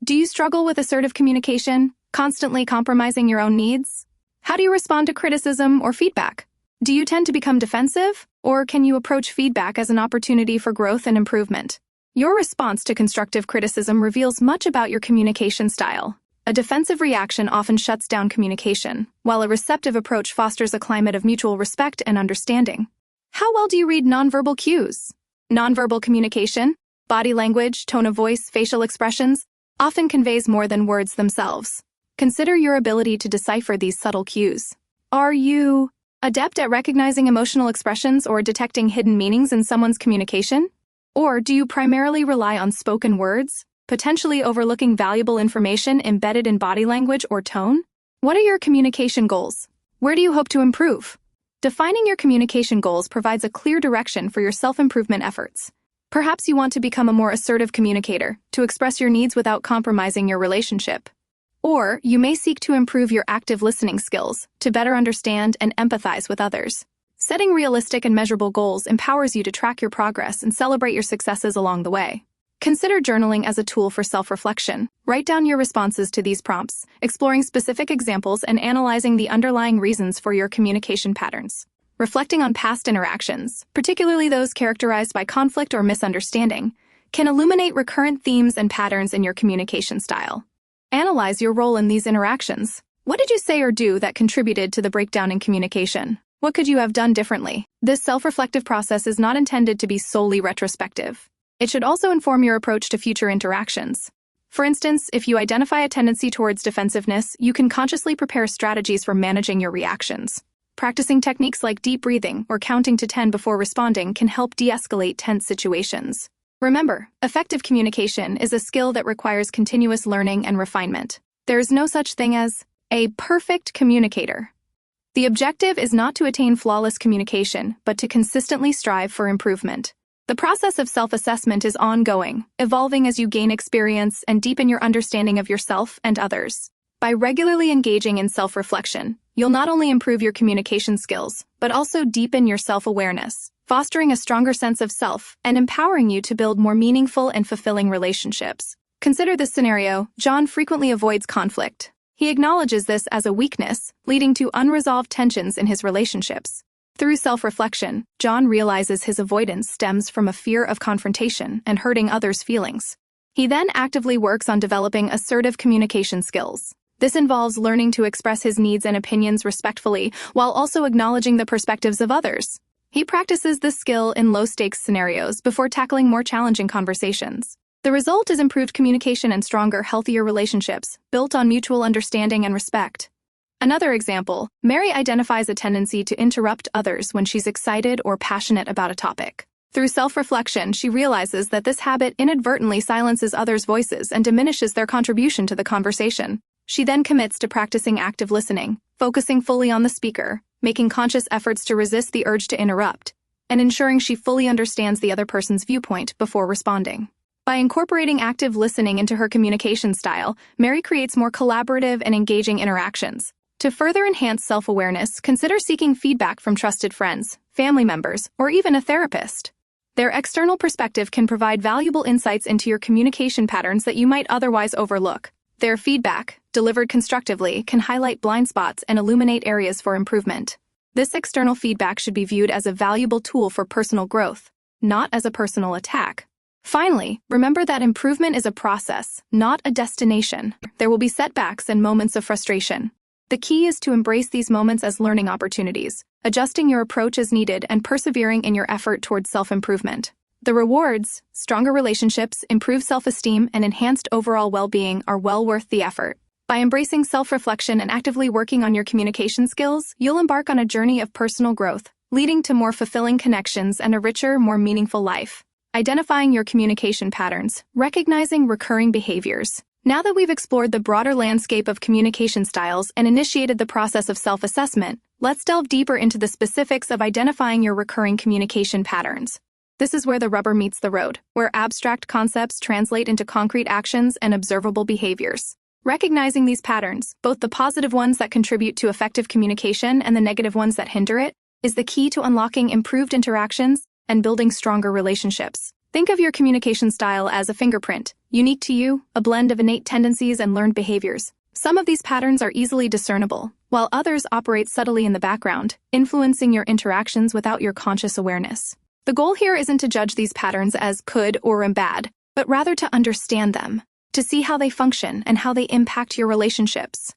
do you struggle with assertive communication, constantly compromising your own needs? How do you respond to criticism or feedback? Do you tend to become defensive, or can you approach feedback as an opportunity for growth and improvement? Your response to constructive criticism reveals much about your communication style. A defensive reaction often shuts down communication, while a receptive approach fosters a climate of mutual respect and understanding. How well do you read nonverbal cues? Nonverbal communication, body language, tone of voice, facial expressions, often conveys more than words themselves. Consider your ability to decipher these subtle cues. Are you adept at recognizing emotional expressions or detecting hidden meanings in someone's communication? Or do you primarily rely on spoken words, potentially overlooking valuable information embedded in body language or tone? What are your communication goals? Where do you hope to improve? Defining your communication goals provides a clear direction for your self-improvement efforts. Perhaps you want to become a more assertive communicator, to express your needs without compromising your relationship. Or you may seek to improve your active listening skills, to better understand and empathize with others. Setting realistic and measurable goals empowers you to track your progress and celebrate your successes along the way. Consider journaling as a tool for self-reflection. Write down your responses to these prompts, exploring specific examples and analyzing the underlying reasons for your communication patterns. Reflecting on past interactions, particularly those characterized by conflict or misunderstanding, can illuminate recurrent themes and patterns in your communication style. Analyze your role in these interactions. What did you say or do that contributed to the breakdown in communication? What could you have done differently? This self-reflective process is not intended to be solely retrospective. It should also inform your approach to future interactions. For instance, if you identify a tendency towards defensiveness, you can consciously prepare strategies for managing your reactions. Practicing techniques like deep breathing or counting to 10 before responding can help de-escalate tense situations. Remember, effective communication is a skill that requires continuous learning and refinement. There is no such thing as a perfect communicator. The objective is not to attain flawless communication, but to consistently strive for improvement. The process of self-assessment is ongoing, evolving as you gain experience and deepen your understanding of yourself and others. By regularly engaging in self-reflection, you'll not only improve your communication skills, but also deepen your self-awareness, fostering a stronger sense of self and empowering you to build more meaningful and fulfilling relationships. Consider this scenario. John frequently avoids conflict. He acknowledges this as a weakness, leading to unresolved tensions in his relationships. Through self-reflection, John realizes his avoidance stems from a fear of confrontation and hurting others' feelings. He then actively works on developing assertive communication skills. This involves learning to express his needs and opinions respectfully while also acknowledging the perspectives of others. He practices this skill in low-stakes scenarios before tackling more challenging conversations. The result is improved communication and stronger, healthier relationships, built on mutual understanding and respect. Another example, Mary identifies a tendency to interrupt others when she's excited or passionate about a topic. Through self-reflection, she realizes that this habit inadvertently silences others' voices and diminishes their contribution to the conversation. She then commits to practicing active listening, focusing fully on the speaker, making conscious efforts to resist the urge to interrupt, and ensuring she fully understands the other person's viewpoint before responding. By incorporating active listening into her communication style, Mary creates more collaborative and engaging interactions. To further enhance self-awareness, consider seeking feedback from trusted friends, family members, or even a therapist. Their external perspective can provide valuable insights into your communication patterns that you might otherwise overlook. Their feedback, delivered constructively, can highlight blind spots and illuminate areas for improvement. This external feedback should be viewed as a valuable tool for personal growth, not as a personal attack. Finally, remember that improvement is a process, not a destination. There will be setbacks and moments of frustration. The key is to embrace these moments as learning opportunities, adjusting your approach as needed and persevering in your effort towards self-improvement. The rewards, stronger relationships, improved self-esteem, and enhanced overall well-being are well worth the effort. By embracing self-reflection and actively working on your communication skills, you'll embark on a journey of personal growth, leading to more fulfilling connections and a richer, more meaningful life. Identifying your communication patterns, recognizing recurring behaviors. Now that we've explored the broader landscape of communication styles and initiated the process of self-assessment, let's delve deeper into the specifics of identifying your recurring communication patterns. This is where the rubber meets the road, where abstract concepts translate into concrete actions and observable behaviors. Recognizing these patterns, both the positive ones that contribute to effective communication and the negative ones that hinder it, is the key to unlocking improved interactions and building stronger relationships. Think of your communication style as a fingerprint, unique to you, a blend of innate tendencies and learned behaviors. Some of these patterns are easily discernible, while others operate subtly in the background, influencing your interactions without your conscious awareness. The goal here isn't to judge these patterns as good or bad, but rather to understand them, to see how they function and how they impact your relationships.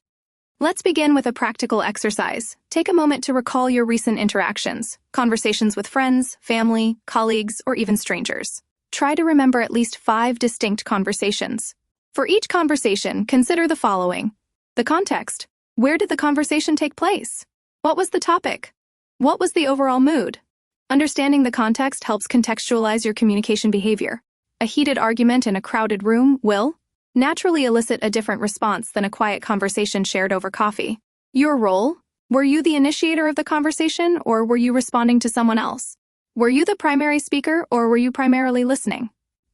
Let's begin with a practical exercise. Take a moment to recall your recent interactions, conversations with friends, family, colleagues, or even strangers. Try to remember at least 5 distinct conversations. For each conversation, consider the following. The context. Where did the conversation take place? What was the topic? What was the overall mood? Understanding the context helps contextualize your communication behavior. A heated argument in a crowded room will naturally elicit a different response than a quiet conversation shared over coffee. Your role? Were you the initiator of the conversation, or were you responding to someone else? Were you the primary speaker, or were you primarily listening?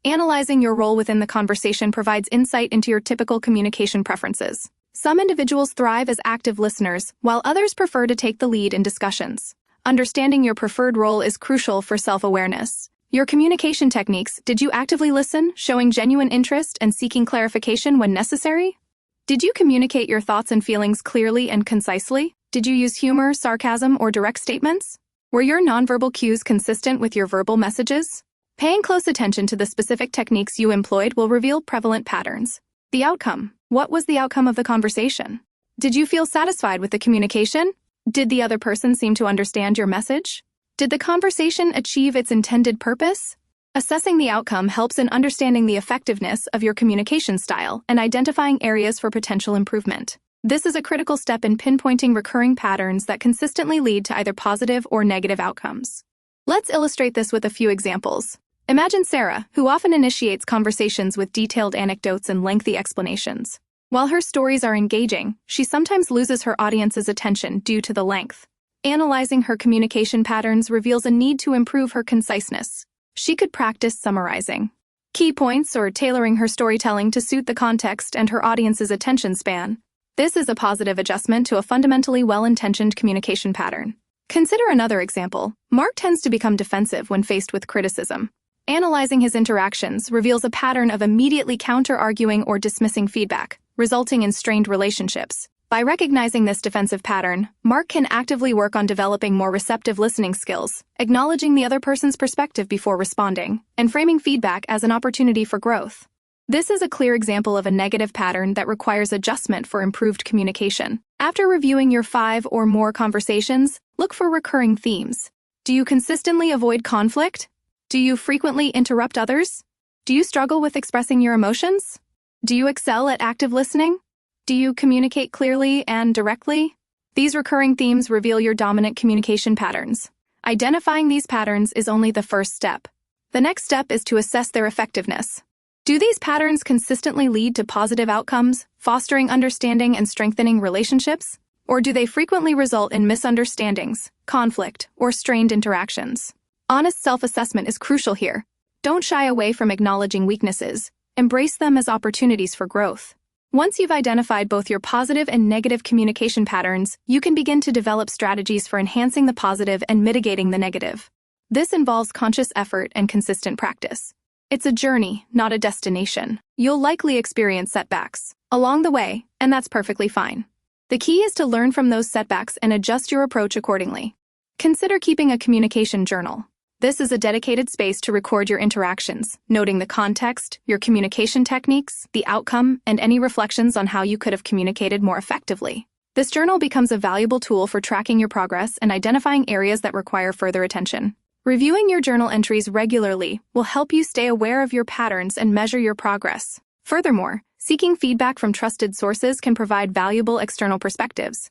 Analyzing your role within the conversation provides insight into your typical communication preferences. Some individuals thrive as active listeners, while others prefer to take the lead in discussions. Understanding your preferred role is crucial for self-awareness. Your communication techniques. Did you actively listen, showing genuine interest and seeking clarification when necessary? Did you communicate your thoughts and feelings clearly and concisely? Did you use humor, sarcasm, or direct statements? Were your nonverbal cues consistent with your verbal messages? Paying close attention to the specific techniques you employed will reveal prevalent patterns. The outcome. What was the outcome of the conversation? Did you feel satisfied with the communication? Did the other person seem to understand your message? Did the conversation achieve its intended purpose? Assessing the outcome helps in understanding the effectiveness of your communication style and identifying areas for potential improvement. This is a critical step in pinpointing recurring patterns that consistently lead to either positive or negative outcomes. Let's illustrate this with a few examples. Imagine Sarah, who often initiates conversations with detailed anecdotes and lengthy explanations. While her stories are engaging, she sometimes loses her audience's attention due to the length. Analyzing her communication patterns reveals a need to improve her conciseness. She could practice summarizing key points or tailoring her storytelling to suit the context and her audience's attention span. This is a positive adjustment to a fundamentally well-intentioned communication pattern. Consider another example. Mark tends to become defensive when faced with criticism. Analyzing his interactions reveals a pattern of immediately counter-arguing or dismissing feedback, resulting in strained relationships. By recognizing this defensive pattern, Mark can actively work on developing more receptive listening skills, acknowledging the other person's perspective before responding, and framing feedback as an opportunity for growth. This is a clear example of a negative pattern that requires adjustment for improved communication. After reviewing your 5 or more conversations, look for recurring themes. Do you consistently avoid conflict? Do you frequently interrupt others? Do you struggle with expressing your emotions? Do you excel at active listening? Do you communicate clearly and directly? These recurring themes reveal your dominant communication patterns. Identifying these patterns is only the first step. The next step is to assess their effectiveness. Do these patterns consistently lead to positive outcomes, fostering understanding and strengthening relationships? Or do they frequently result in misunderstandings, conflict, or strained interactions? Honest self-assessment is crucial here. Don't shy away from acknowledging weaknesses. Embrace them as opportunities for growth. Once you've identified both your positive and negative communication patterns, you can begin to develop strategies for enhancing the positive and mitigating the negative. This involves conscious effort and consistent practice. It's a journey, not a destination. You'll likely experience setbacks along the way, and that's perfectly fine. The key is to learn from those setbacks and adjust your approach accordingly. Consider keeping a communication journal. This is a dedicated space to record your interactions, noting the context, your communication techniques, the outcome, and any reflections on how you could have communicated more effectively. This journal becomes a valuable tool for tracking your progress and identifying areas that require further attention. Reviewing your journal entries regularly will help you stay aware of your patterns and measure your progress. Furthermore, seeking feedback from trusted sources can provide valuable external perspectives.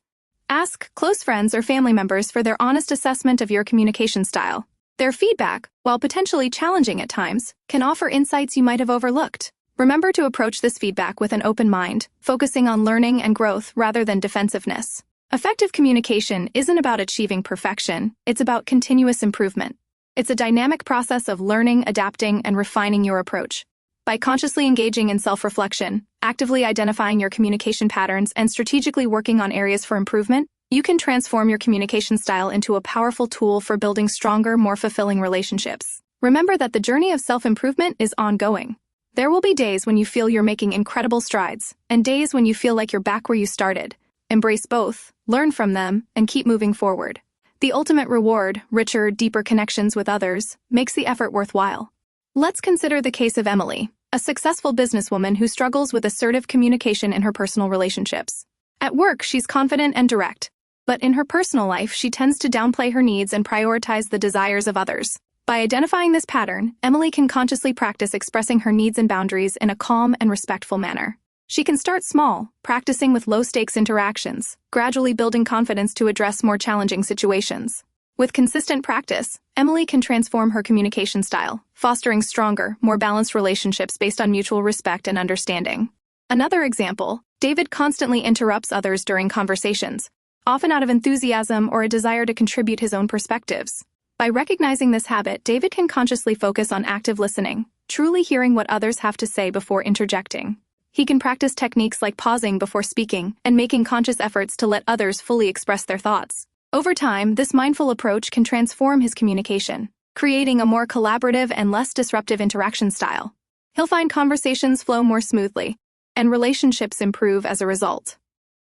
Ask close friends or family members for their honest assessment of your communication style. Their feedback, while potentially challenging at times, can offer insights you might have overlooked. Remember to approach this feedback with an open mind, focusing on learning and growth rather than defensiveness. Effective communication isn't about achieving perfection, it's about continuous improvement. It's a dynamic process of learning, adapting, and refining your approach. By consciously engaging in self-reflection, actively identifying your communication patterns, and strategically working on areas for improvement, you can transform your communication style into a powerful tool for building stronger, more fulfilling relationships. Remember that the journey of self-improvement is ongoing. There will be days when you feel you're making incredible strides, and days when you feel like you're back where you started. Embrace both, learn from them, and keep moving forward. The ultimate reward, richer, deeper connections with others, makes the effort worthwhile. Let's consider the case of Emily, a successful businesswoman who struggles with assertive communication in her personal relationships. At work, she's confident and direct, but in her personal life, she tends to downplay her needs and prioritize the desires of others. By identifying this pattern, Emily can consciously practice expressing her needs and boundaries in a calm and respectful manner. She can start small, practicing with low-stakes interactions, gradually building confidence to address more challenging situations. With consistent practice, Emily can transform her communication style, fostering stronger, more balanced relationships based on mutual respect and understanding. Another example, David constantly interrupts others during conversations, often out of enthusiasm or a desire to contribute his own perspectives. By recognizing this habit, David can consciously focus on active listening, truly hearing what others have to say before interjecting. He can practice techniques like pausing before speaking and making conscious efforts to let others fully express their thoughts. Over time, this mindful approach can transform his communication, creating a more collaborative and less disruptive interaction style. He'll find conversations flow more smoothly, and relationships improve as a result.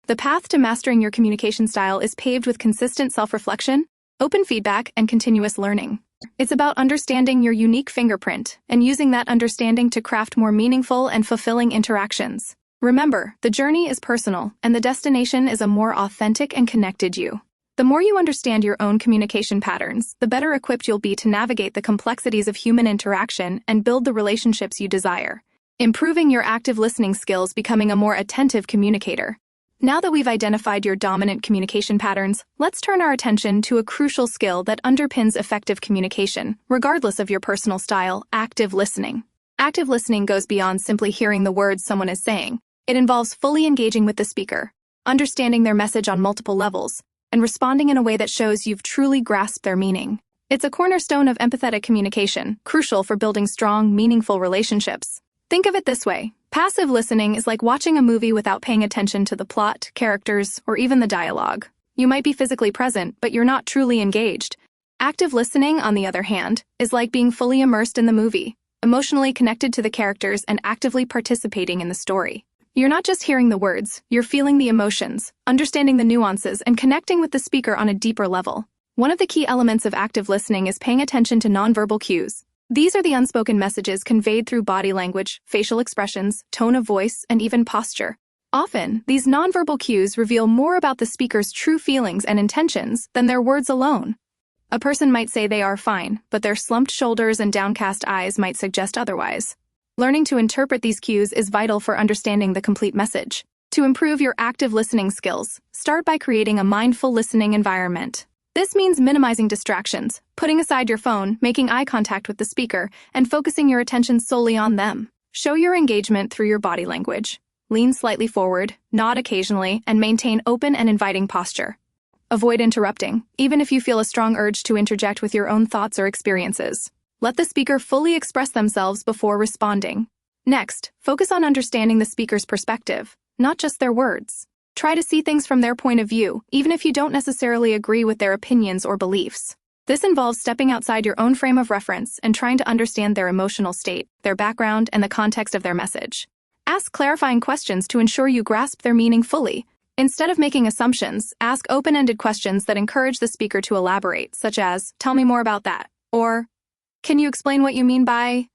The path to mastering your communication style is paved with consistent self-reflection, open feedback, and continuous learning. It's about understanding your unique fingerprint and using that understanding to craft more meaningful and fulfilling interactions. Remember, the journey is personal, and the destination is a more authentic and connected you. The more you understand your own communication patterns, the better equipped you'll be to navigate the complexities of human interaction and build the relationships you desire, improving your active listening skills, becoming a more attentive communicator. Now that we've identified your dominant communication patterns, let's turn our attention to a crucial skill that underpins effective communication, regardless of your personal style: active listening. Active listening goes beyond simply hearing the words someone is saying. It involves fully engaging with the speaker, understanding their message on multiple levels, and responding in a way that shows you've truly grasped their meaning. It's a cornerstone of empathetic communication, crucial for building strong, meaningful relationships. Think of it this way. Passive listening is like watching a movie without paying attention to the plot, characters, or even the dialogue. You might be physically present, but you're not truly engaged. Active listening, on the other hand, is like being fully immersed in the movie, emotionally connected to the characters and actively participating in the story. You're not just hearing the words, you're feeling the emotions, understanding the nuances, and connecting with the speaker on a deeper level. One of the key elements of active listening is paying attention to nonverbal cues. These are the unspoken messages conveyed through body language, facial expressions, tone of voice, and even posture. Often, these nonverbal cues reveal more about the speaker's true feelings and intentions than their words alone. A person might say they are fine, but their slumped shoulders and downcast eyes might suggest otherwise. Learning to interpret these cues is vital for understanding the complete message. To improve your active listening skills, start by creating a mindful listening environment. This means minimizing distractions, putting aside your phone, making eye contact with the speaker, and focusing your attention solely on them. Show your engagement through your body language. Lean slightly forward, nod occasionally, and maintain open and inviting posture. Avoid interrupting, even if you feel a strong urge to interject with your own thoughts or experiences. Let the speaker fully express themselves before responding. Next, focus on understanding the speaker's perspective, not just their words. Try to see things from their point of view, even if you don't necessarily agree with their opinions or beliefs. This involves stepping outside your own frame of reference and trying to understand their emotional state, their background, and the context of their message. Ask clarifying questions to ensure you grasp their meaning fully. Instead of making assumptions, ask open-ended questions that encourage the speaker to elaborate, such as, "Tell me more about that," or, "Can you explain what you mean by?"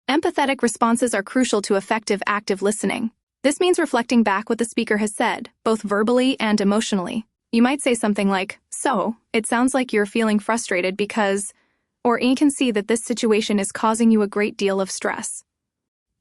Empathetic responses are crucial to effective active listening. This means reflecting back what the speaker has said, both verbally and emotionally. You might say something like, "So, it sounds like you're feeling frustrated because," or "I can see that this situation is causing you a great deal of stress."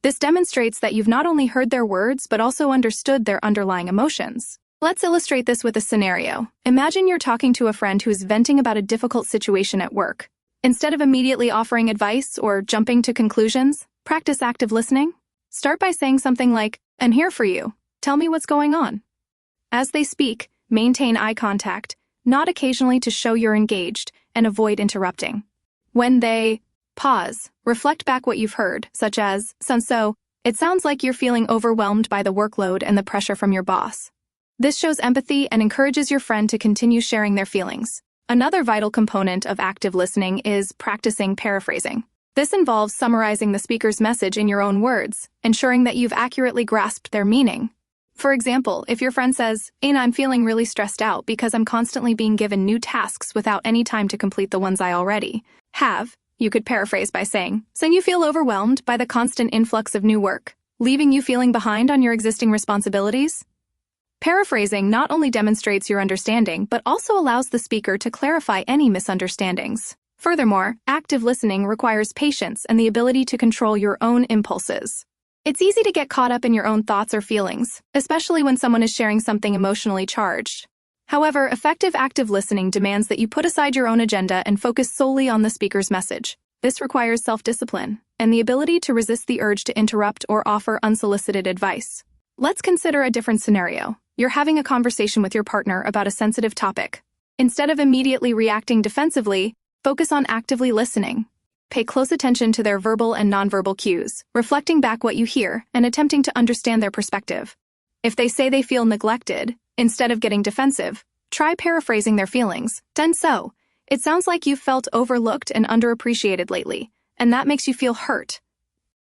This demonstrates that you've not only heard their words, but also understood their underlying emotions. Let's illustrate this with a scenario. Imagine you're talking to a friend who is venting about a difficult situation at work. Instead of immediately offering advice or jumping to conclusions, practice active listening. Start by saying something like, "I'm here for you. Tell me what's going on." As they speak, maintain eye contact, nod occasionally to show you're engaged, and avoid interrupting. When they pause, reflect back what you've heard, such as, "So, it sounds like you're feeling overwhelmed by the workload and the pressure from your boss." This shows empathy and encourages your friend to continue sharing their feelings. Another vital component of active listening is practicing paraphrasing. This involves summarizing the speaker's message in your own words, ensuring that you've accurately grasped their meaning. For example, if your friend says, "Aina, I'm feeling really stressed out because I'm constantly being given new tasks without any time to complete the ones I already have," you could paraphrase by saying, "So you feel overwhelmed by the constant influx of new work, leaving you feeling behind on your existing responsibilities?" Paraphrasing not only demonstrates your understanding, but also allows the speaker to clarify any misunderstandings. Furthermore, active listening requires patience and the ability to control your own impulses. It's easy to get caught up in your own thoughts or feelings, especially when someone is sharing something emotionally charged. However, effective active listening demands that you put aside your own agenda and focus solely on the speaker's message. This requires self-discipline and the ability to resist the urge to interrupt or offer unsolicited advice. Let's consider a different scenario. You're having a conversation with your partner about a sensitive topic. Instead of immediately reacting defensively, focus on actively listening. Pay close attention to their verbal and nonverbal cues, reflecting back what you hear and attempting to understand their perspective. If they say they feel neglected, instead of getting defensive, try paraphrasing their feelings. Done so, it sounds like you've felt overlooked and underappreciated lately, and that makes you feel hurt.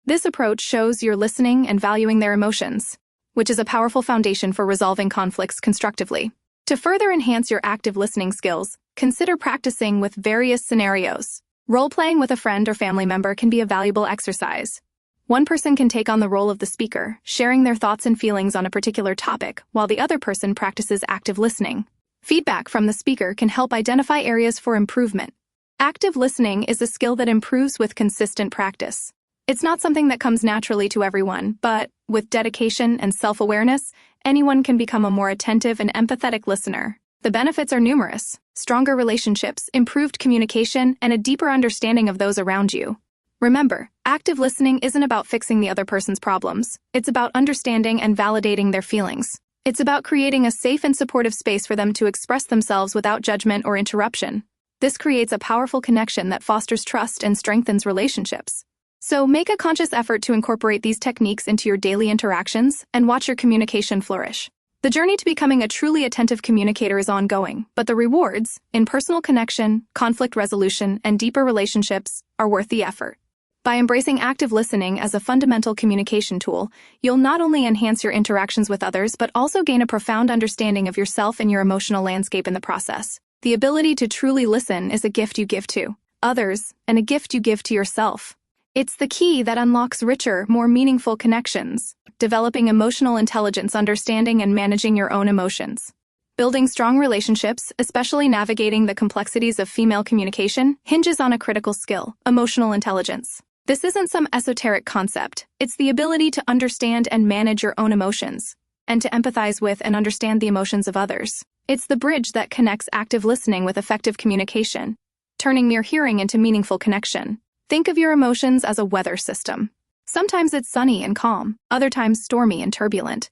This approach shows you're listening and valuing their emotions, which is a powerful foundation for resolving conflicts constructively. To further enhance your active listening skills, consider practicing with various scenarios. Role-playing with a friend or family member can be a valuable exercise. One person can take on the role of the speaker, sharing their thoughts and feelings on a particular topic, while the other person practices active listening. Feedback from the speaker can help identify areas for improvement. Active listening is a skill that improves with consistent practice. It's not something that comes naturally to everyone, but with dedication and self-awareness, anyone can become a more attentive and empathetic listener. The benefits are numerous: stronger relationships, improved communication, and a deeper understanding of those around you. Remember, active listening isn't about fixing the other person's problems. It's about understanding and validating their feelings. It's about creating a safe and supportive space for them to express themselves without judgment or interruption. This creates a powerful connection that fosters trust and strengthens relationships. So make a conscious effort to incorporate these techniques into your daily interactions and watch your communication flourish. The journey to becoming a truly attentive communicator is ongoing, but the rewards in personal connection, conflict resolution, and deeper relationships are worth the effort. By embracing active listening as a fundamental communication tool, you'll not only enhance your interactions with others, but also gain a profound understanding of yourself and your emotional landscape in the process. The ability to truly listen is a gift you give to others and a gift you give to yourself. It's the key that unlocks richer, more meaningful connections, developing emotional intelligence, understanding and managing your own emotions. Building strong relationships, especially navigating the complexities of female communication, hinges on a critical skill: emotional intelligence. This isn't some esoteric concept. It's the ability to understand and manage your own emotions, and to empathize with and understand the emotions of others. It's the bridge that connects active listening with effective communication, turning mere hearing into meaningful connection. Think of your emotions as a weather system. Sometimes it's sunny and calm, other times stormy and turbulent.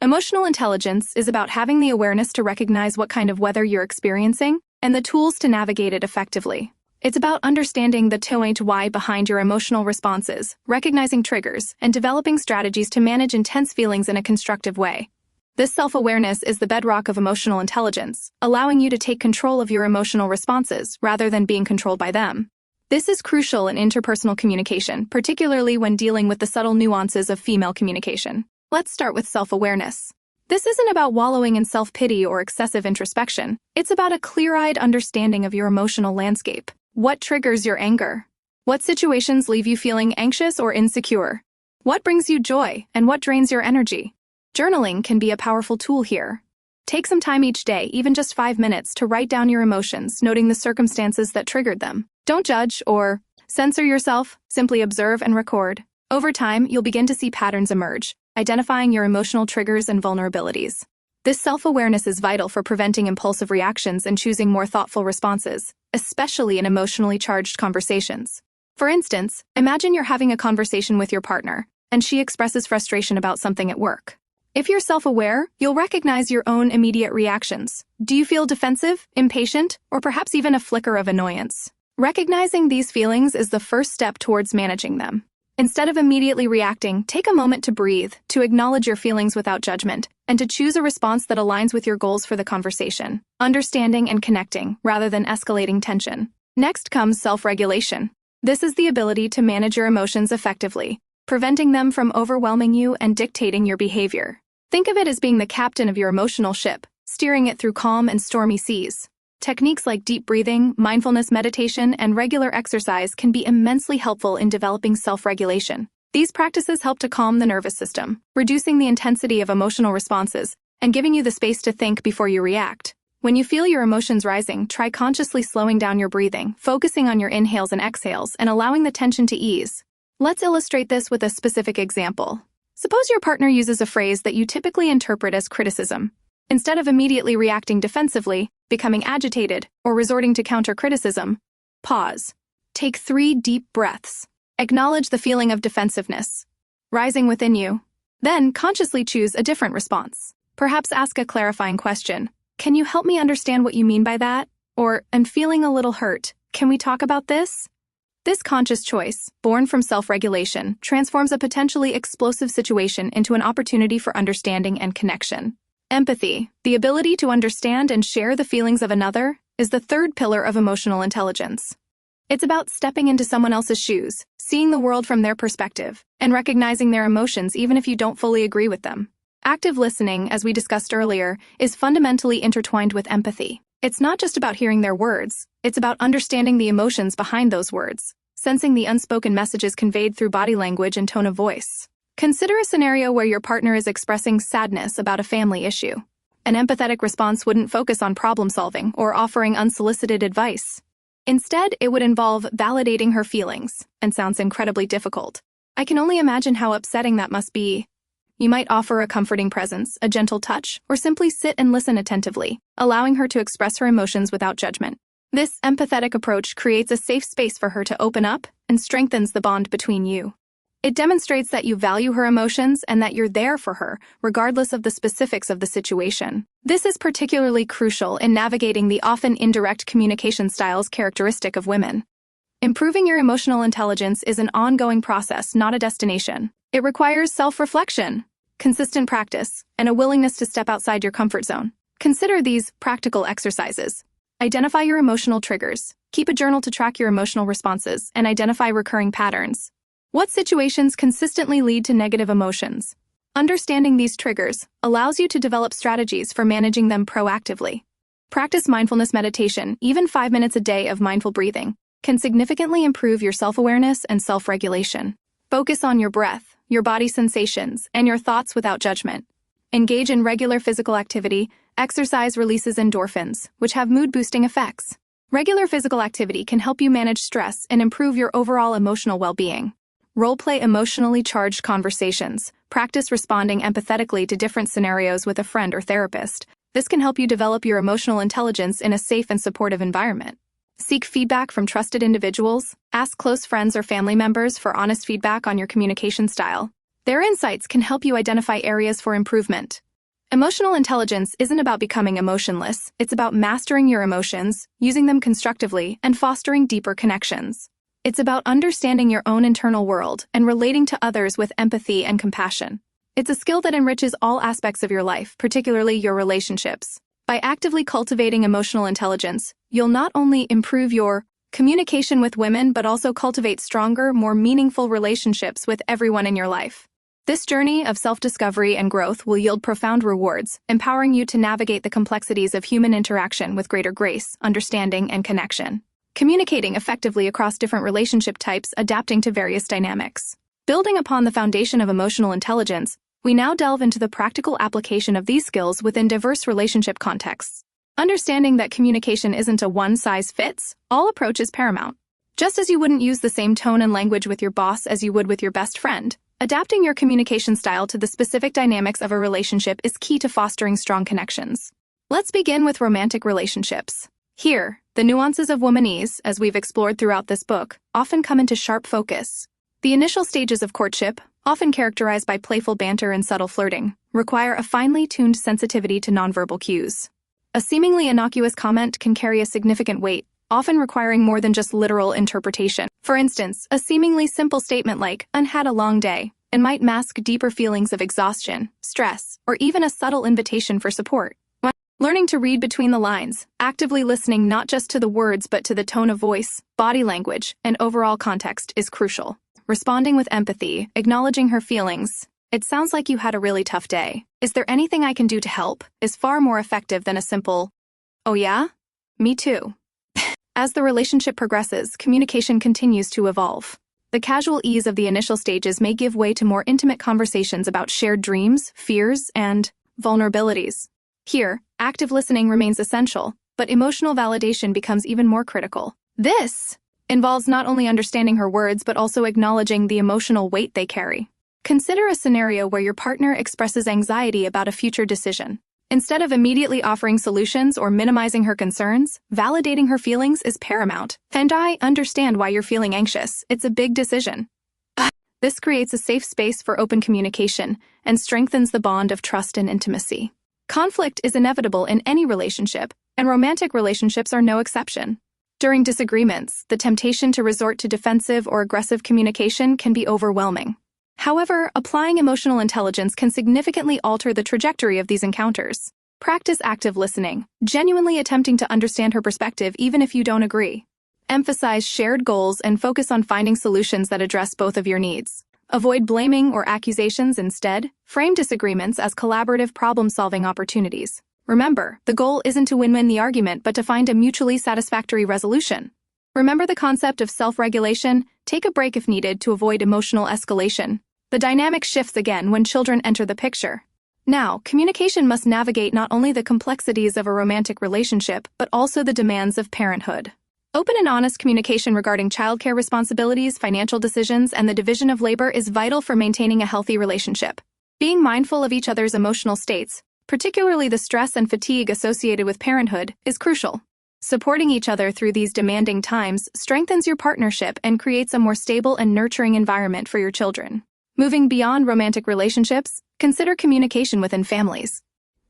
Emotional intelligence is about having the awareness to recognize what kind of weather you're experiencing and the tools to navigate it effectively. It's about understanding the why behind your emotional responses, recognizing triggers, and developing strategies to manage intense feelings in a constructive way. This self-awareness is the bedrock of emotional intelligence, allowing you to take control of your emotional responses rather than being controlled by them. This is crucial in interpersonal communication, particularly when dealing with the subtle nuances of female communication. Let's start with self-awareness. This isn't about wallowing in self-pity or excessive introspection. It's about a clear-eyed understanding of your emotional landscape. What triggers your anger? What situations leave you feeling anxious or insecure? What brings you joy and what drains your energy? Journaling can be a powerful tool here. Take some time each day, even just 5 minutes, to write down your emotions, noting the circumstances that triggered them. Don't judge or censor yourself, simply observe and record. Over time, you'll begin to see patterns emerge, identifying your emotional triggers and vulnerabilities. This self-awareness is vital for preventing impulsive reactions and choosing more thoughtful responses, especially in emotionally charged conversations. For instance, imagine you're having a conversation with your partner, and she expresses frustration about something at work. If you're self-aware, you'll recognize your own immediate reactions. Do you feel defensive, impatient, or perhaps even a flicker of annoyance? Recognizing these feelings is the first step towards managing them. Instead of immediately reacting, take a moment to breathe, to acknowledge your feelings without judgment, and to choose a response that aligns with your goals for the conversation, understanding and connecting, rather than escalating tension. Next comes self-regulation. This is the ability to manage your emotions effectively, preventing them from overwhelming you and dictating your behavior. Think of it as being the captain of your emotional ship, steering it through calm and stormy seas. Techniques like deep breathing, mindfulness meditation, and regular exercise can be immensely helpful in developing self-regulation. These practices help to calm the nervous system, reducing the intensity of emotional responses, and giving you the space to think before you react. When you feel your emotions rising, try consciously slowing down your breathing, focusing on your inhales and exhales, and allowing the tension to ease. Let's illustrate this with a specific example. Suppose your partner uses a phrase that you typically interpret as criticism. Instead of immediately reacting defensively, becoming agitated, or resorting to counter-criticism, pause. Take 3 deep breaths. Acknowledge the feeling of defensiveness rising within you. Then consciously choose a different response. Perhaps ask a clarifying question. Can you help me understand what you mean by that? Or, I'm feeling a little hurt. Can we talk about this? This conscious choice, born from self-regulation, transforms a potentially explosive situation into an opportunity for understanding and connection. Empathy, the ability to understand and share the feelings of another, is the third pillar of emotional intelligence. It's about stepping into someone else's shoes, seeing the world from their perspective, and recognizing their emotions even if you don't fully agree with them. Active listening, as we discussed earlier, is fundamentally intertwined with empathy. It's not just about hearing their words, it's about understanding the emotions behind those words, sensing the unspoken messages conveyed through body language and tone of voice. Consider a scenario where your partner is expressing sadness about a family issue. An empathetic response wouldn't focus on problem solving or offering unsolicited advice. Instead, it would involve validating her feelings, and sounds incredibly difficult. I can only imagine how upsetting that must be. You might offer a comforting presence, a gentle touch, or simply sit and listen attentively, allowing her to express her emotions without judgment. This empathetic approach creates a safe space for her to open up and strengthens the bond between you. It demonstrates that you value her emotions and that you're there for her, regardless of the specifics of the situation. This is particularly crucial in navigating the often indirect communication styles characteristic of women. Improving your emotional intelligence is an ongoing process, not a destination. It requires self-reflection, consistent practice, and a willingness to step outside your comfort zone. Consider these practical exercises. Identify your emotional triggers. Keep a journal to track your emotional responses and identify recurring patterns. What situations consistently lead to negative emotions? Understanding these triggers allows you to develop strategies for managing them proactively. Practice mindfulness meditation. Even 5 minutes a day of mindful breathing can significantly improve your self-awareness and self-regulation. Focus on your breath, your body sensations, and your thoughts without judgment. Engage in regular physical activity. Exercise releases endorphins, which have mood-boosting effects. Regular physical activity can help you manage stress and improve your overall emotional well-being. Role-play emotionally charged conversations. Practice responding empathetically to different scenarios with a friend or therapist. This can help you develop your emotional intelligence in a safe and supportive environment. Seek feedback from trusted individuals. Ask close friends or family members for honest feedback on your communication style. Their insights can help you identify areas for improvement. Emotional intelligence isn't about becoming emotionless. It's about mastering your emotions, using them constructively, and fostering deeper connections. It's about understanding your own internal world and relating to others with empathy and compassion. It's a skill that enriches all aspects of your life, particularly your relationships. By actively cultivating emotional intelligence, you'll not only improve your communication with women, but also cultivate stronger, more meaningful relationships with everyone in your life. This journey of self-discovery and growth will yield profound rewards, empowering you to navigate the complexities of human interaction with greater grace, understanding, and connection. Communicating effectively across different relationship types, adapting to various dynamics. Building upon the foundation of emotional intelligence, we now delve into the practical application of these skills within diverse relationship contexts. Understanding that communication isn't a one-size-fits-all approach is paramount. Just as you wouldn't use the same tone and language with your boss as you would with your best friend, adapting your communication style to the specific dynamics of a relationship is key to fostering strong connections. Let's begin with romantic relationships. Here, the nuances of womanese, as we've explored throughout this book, often come into sharp focus. The initial stages of courtship, often characterized by playful banter and subtle flirting, require a finely tuned sensitivity to nonverbal cues. A seemingly innocuous comment can carry a significant weight, often requiring more than just literal interpretation. For instance, a seemingly simple statement like, "I had a long day," and might mask deeper feelings of exhaustion, stress, or even a subtle invitation for support. Learning to read between the lines, actively listening not just to the words but to the tone of voice, body language, and overall context is crucial. Responding with empathy, acknowledging her feelings, "It sounds like you had a really tough day. Is there anything I can do to help?" is far more effective than a simple, "Oh yeah? Me too." As the relationship progresses, communication continues to evolve. The casual ease of the initial stages may give way to more intimate conversations about shared dreams, fears, and vulnerabilities. Here, active listening remains essential, but emotional validation becomes even more critical. This involves not only understanding her words but also acknowledging the emotional weight they carry. Consider a scenario where your partner expresses anxiety about a future decision. Instead of immediately offering solutions or minimizing her concerns, validating her feelings is paramount. "And I understand why you're feeling anxious. It's a big decision." This creates a safe space for open communication and strengthens the bond of trust and intimacy. Conflict is inevitable in any relationship, and romantic relationships are no exception. During disagreements, the temptation to resort to defensive or aggressive communication can be overwhelming. However, applying emotional intelligence can significantly alter the trajectory of these encounters. Practice active listening, genuinely attempting to understand her perspective even if you don't agree. Emphasize shared goals and focus on finding solutions that address both of your needs. Avoid blaming or accusations instead. Frame disagreements as collaborative problem-solving opportunities. Remember, the goal isn't to win-win the argument but to find a mutually satisfactory resolution. Remember the concept of self-regulation? Take a break if needed to avoid emotional escalation. The dynamic shifts again when children enter the picture. Now, communication must navigate not only the complexities of a romantic relationship, but also the demands of parenthood. Open and honest communication regarding childcare responsibilities, financial decisions, and the division of labor is vital for maintaining a healthy relationship. Being mindful of each other's emotional states, particularly the stress and fatigue associated with parenthood, is crucial. Supporting each other through these demanding times strengthens your partnership and creates a more stable and nurturing environment for your children. Moving beyond romantic relationships, consider communication within families.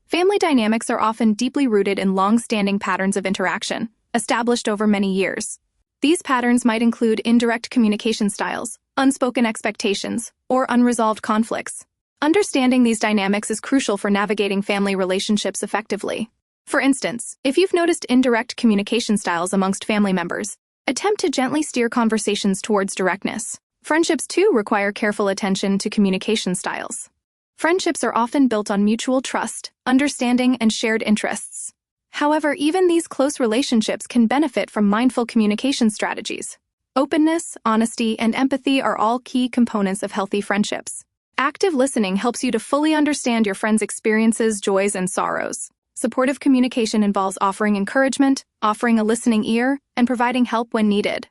Family dynamics are often deeply rooted in long-standing patterns of interaction, established over many years. These patterns might include indirect communication styles, unspoken expectations, or unresolved conflicts. Understanding these dynamics is crucial for navigating family relationships effectively. For instance, if you've noticed indirect communication styles amongst family members, attempt to gently steer conversations towards directness. Friendships, too, require careful attention to communication styles. Friendships are often built on mutual trust, understanding, and shared interests. However, even these close relationships can benefit from mindful communication strategies. Openness, honesty, and empathy are all key components of healthy friendships. Active listening helps you to fully understand your friend's experiences, joys, and sorrows. Supportive communication involves offering encouragement, offering a listening ear, and providing help when needed.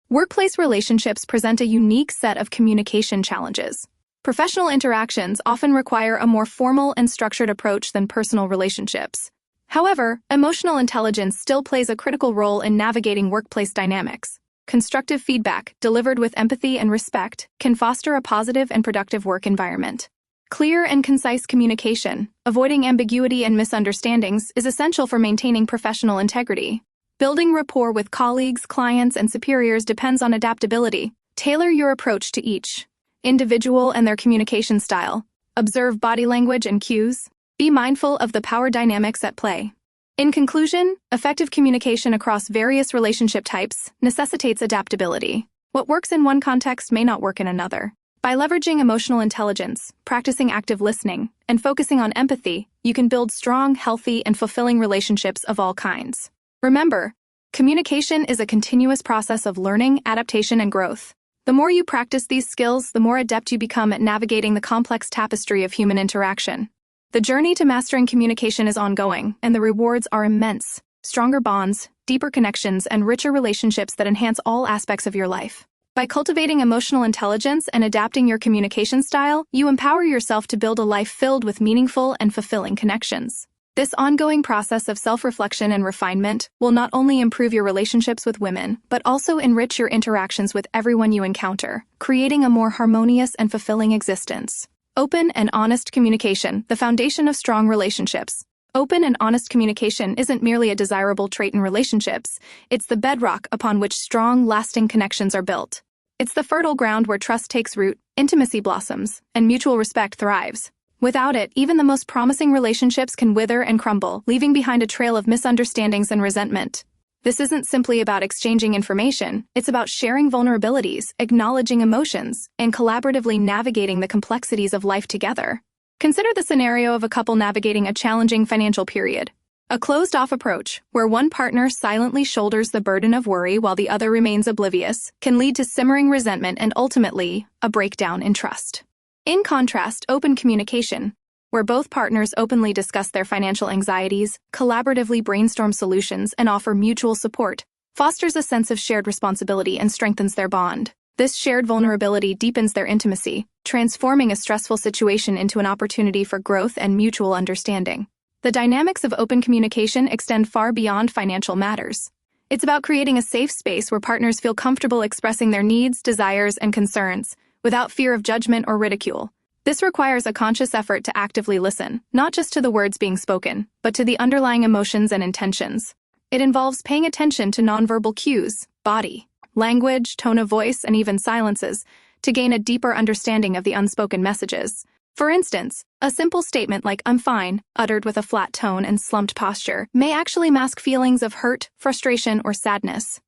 Workplace relationships present a unique set of communication challenges. Professional interactions often require a more formal and structured approach than personal relationships. However, emotional intelligence still plays a critical role in navigating workplace dynamics. Constructive feedback, delivered with empathy and respect, can foster a positive and productive work environment. Clear and concise communication, avoiding ambiguity and misunderstandings, is essential for maintaining professional integrity. Building rapport with colleagues, clients, and superiors depends on adaptability. Tailor your approach to each individual and their communication style. Observe body language and cues. Be mindful of the power dynamics at play. In conclusion, effective communication across various relationship types necessitates adaptability. What works in one context may not work in another. By leveraging emotional intelligence, practicing active listening, and focusing on empathy, you can build strong, healthy, and fulfilling relationships of all kinds. Remember, communication is a continuous process of learning, adaptation, and growth. The more you practice these skills, the more adept you become at navigating the complex tapestry of human interaction. The journey to mastering communication is ongoing, and the rewards are immense. Stronger bonds, deeper connections, and richer relationships that enhance all aspects of your life. By cultivating emotional intelligence and adapting your communication style, you empower yourself to build a life filled with meaningful and fulfilling connections. This ongoing process of self-reflection and refinement will not only improve your relationships with women, but also enrich your interactions with everyone you encounter, creating a more harmonious and fulfilling existence. Open and honest communication, the foundation of strong relationships. Open and honest communication isn't merely a desirable trait in relationships, it's the bedrock upon which strong, lasting connections are built. It's the fertile ground where trust takes root, intimacy blossoms, and mutual respect thrives. Without it, even the most promising relationships can wither and crumble, leaving behind a trail of misunderstandings and resentment. This isn't simply about exchanging information, it's about sharing vulnerabilities, acknowledging emotions, and collaboratively navigating the complexities of life together. Consider the scenario of a couple navigating a challenging financial period. A closed-off approach, where one partner silently shoulders the burden of worry while the other remains oblivious, can lead to simmering resentment and ultimately, a breakdown in trust. In contrast, open communication, where both partners openly discuss their financial anxieties, collaboratively brainstorm solutions, and offer mutual support, fosters a sense of shared responsibility and strengthens their bond. This shared vulnerability deepens their intimacy, transforming a stressful situation into an opportunity for growth and mutual understanding. The dynamics of open communication extend far beyond financial matters. It's about creating a safe space where partners feel comfortable expressing their needs, desires, and concerns, without fear of judgment or ridicule. This requires a conscious effort to actively listen, not just to the words being spoken, but to the underlying emotions and intentions. It involves paying attention to nonverbal cues, body, language, tone of voice, and even silences, to gain a deeper understanding of the unspoken messages. For instance, a simple statement like "I'm fine," uttered with a flat tone and slumped posture, may actually mask feelings of hurt, frustration, or sadness.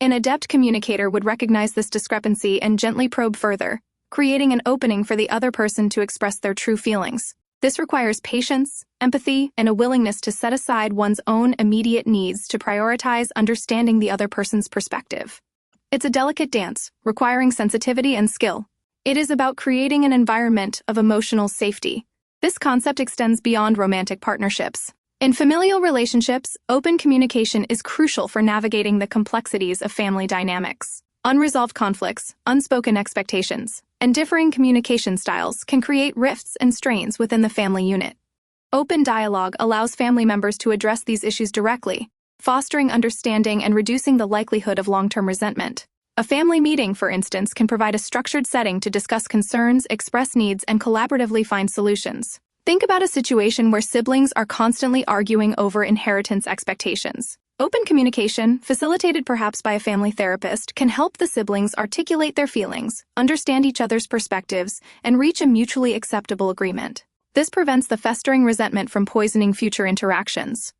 An adept communicator would recognize this discrepancy and gently probe further, creating an opening for the other person to express their true feelings. This requires patience, empathy, and a willingness to set aside one's own immediate needs to prioritize understanding the other person's perspective. It's a delicate dance, requiring sensitivity and skill. It is about creating an environment of emotional safety. This concept extends beyond romantic partnerships. In familial relationships, open communication is crucial for navigating the complexities of family dynamics. Unresolved conflicts, unspoken expectations, and differing communication styles can create rifts and strains within the family unit. Open dialogue allows family members to address these issues directly, fostering understanding and reducing the likelihood of long-term resentment. A family meeting, for instance, can provide a structured setting to discuss concerns, express needs, and collaboratively find solutions. Think about a situation where siblings are constantly arguing over inheritance expectations. Open communication, facilitated perhaps by a family therapist, can help the siblings articulate their feelings, understand each other's perspectives, and reach a mutually acceptable agreement. This prevents the festering resentment from poisoning future interactions.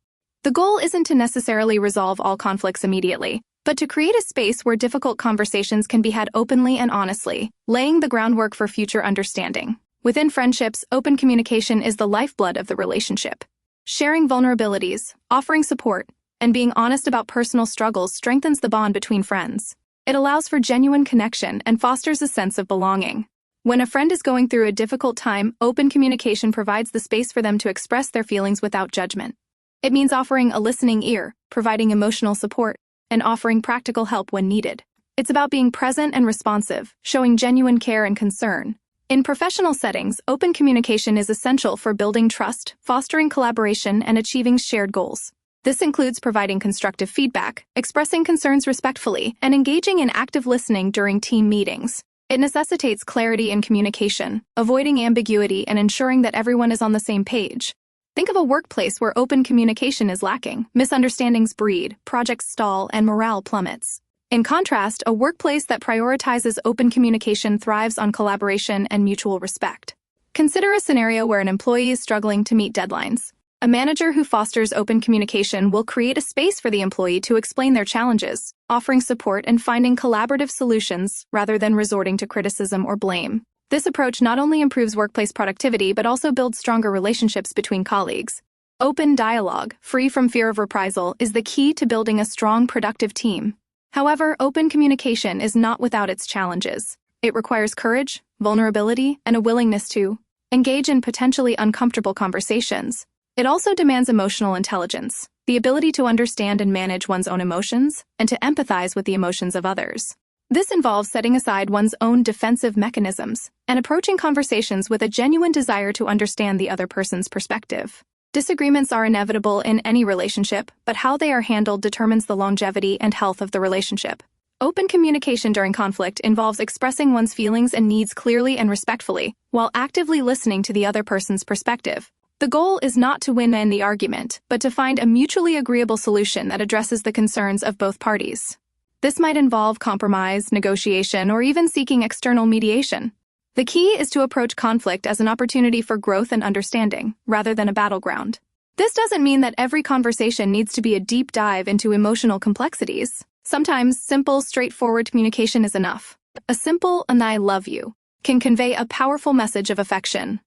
The goal isn't to necessarily resolve all conflicts immediately, but to create a space where difficult conversations can be had openly and honestly, laying the groundwork for future understanding. Within friendships, open communication is the lifeblood of the relationship. Sharing vulnerabilities, offering support, and being honest about personal struggles strengthens the bond between friends. It allows for genuine connection and fosters a sense of belonging. When a friend is going through a difficult time, open communication provides the space for them to express their feelings without judgment. It means offering a listening ear, providing emotional support, and offering practical help when needed. It's about being present and responsive, showing genuine care and concern. In professional settings, open communication is essential for building trust, fostering collaboration, and achieving shared goals. This includes providing constructive feedback, expressing concerns respectfully, and engaging in active listening during team meetings. It necessitates clarity in communication, avoiding ambiguity, and ensuring that everyone is on the same page. Think of a workplace where open communication is lacking. Misunderstandings breed, projects stall, and morale plummets. In contrast, a workplace that prioritizes open communication thrives on collaboration and mutual respect. Consider a scenario where an employee is struggling to meet deadlines. A manager who fosters open communication will create a space for the employee to explain their challenges, offering support and finding collaborative solutions rather than resorting to criticism or blame. This approach not only improves workplace productivity but also builds stronger relationships between colleagues. Open dialogue, free from fear of reprisal, is the key to building a strong, productive team. However, open communication is not without its challenges. It requires courage, vulnerability, and a willingness to engage in potentially uncomfortable conversations. It also demands emotional intelligence, the ability to understand and manage one's own emotions, and to empathize with the emotions of others. This involves setting aside one's own defensive mechanisms and approaching conversations with a genuine desire to understand the other person's perspective. Disagreements are inevitable in any relationship, but how they are handled determines the longevity and health of the relationship. Open communication during conflict involves expressing one's feelings and needs clearly and respectfully, while actively listening to the other person's perspective. The goal is not to win in the argument, but to find a mutually agreeable solution that addresses the concerns of both parties. This might involve compromise, negotiation, or even seeking external mediation. The key is to approach conflict as an opportunity for growth and understanding, rather than a battleground. This doesn't mean that every conversation needs to be a deep dive into emotional complexities. Sometimes simple, straightforward communication is enough. A simple "and I love you" can convey a powerful message of affection.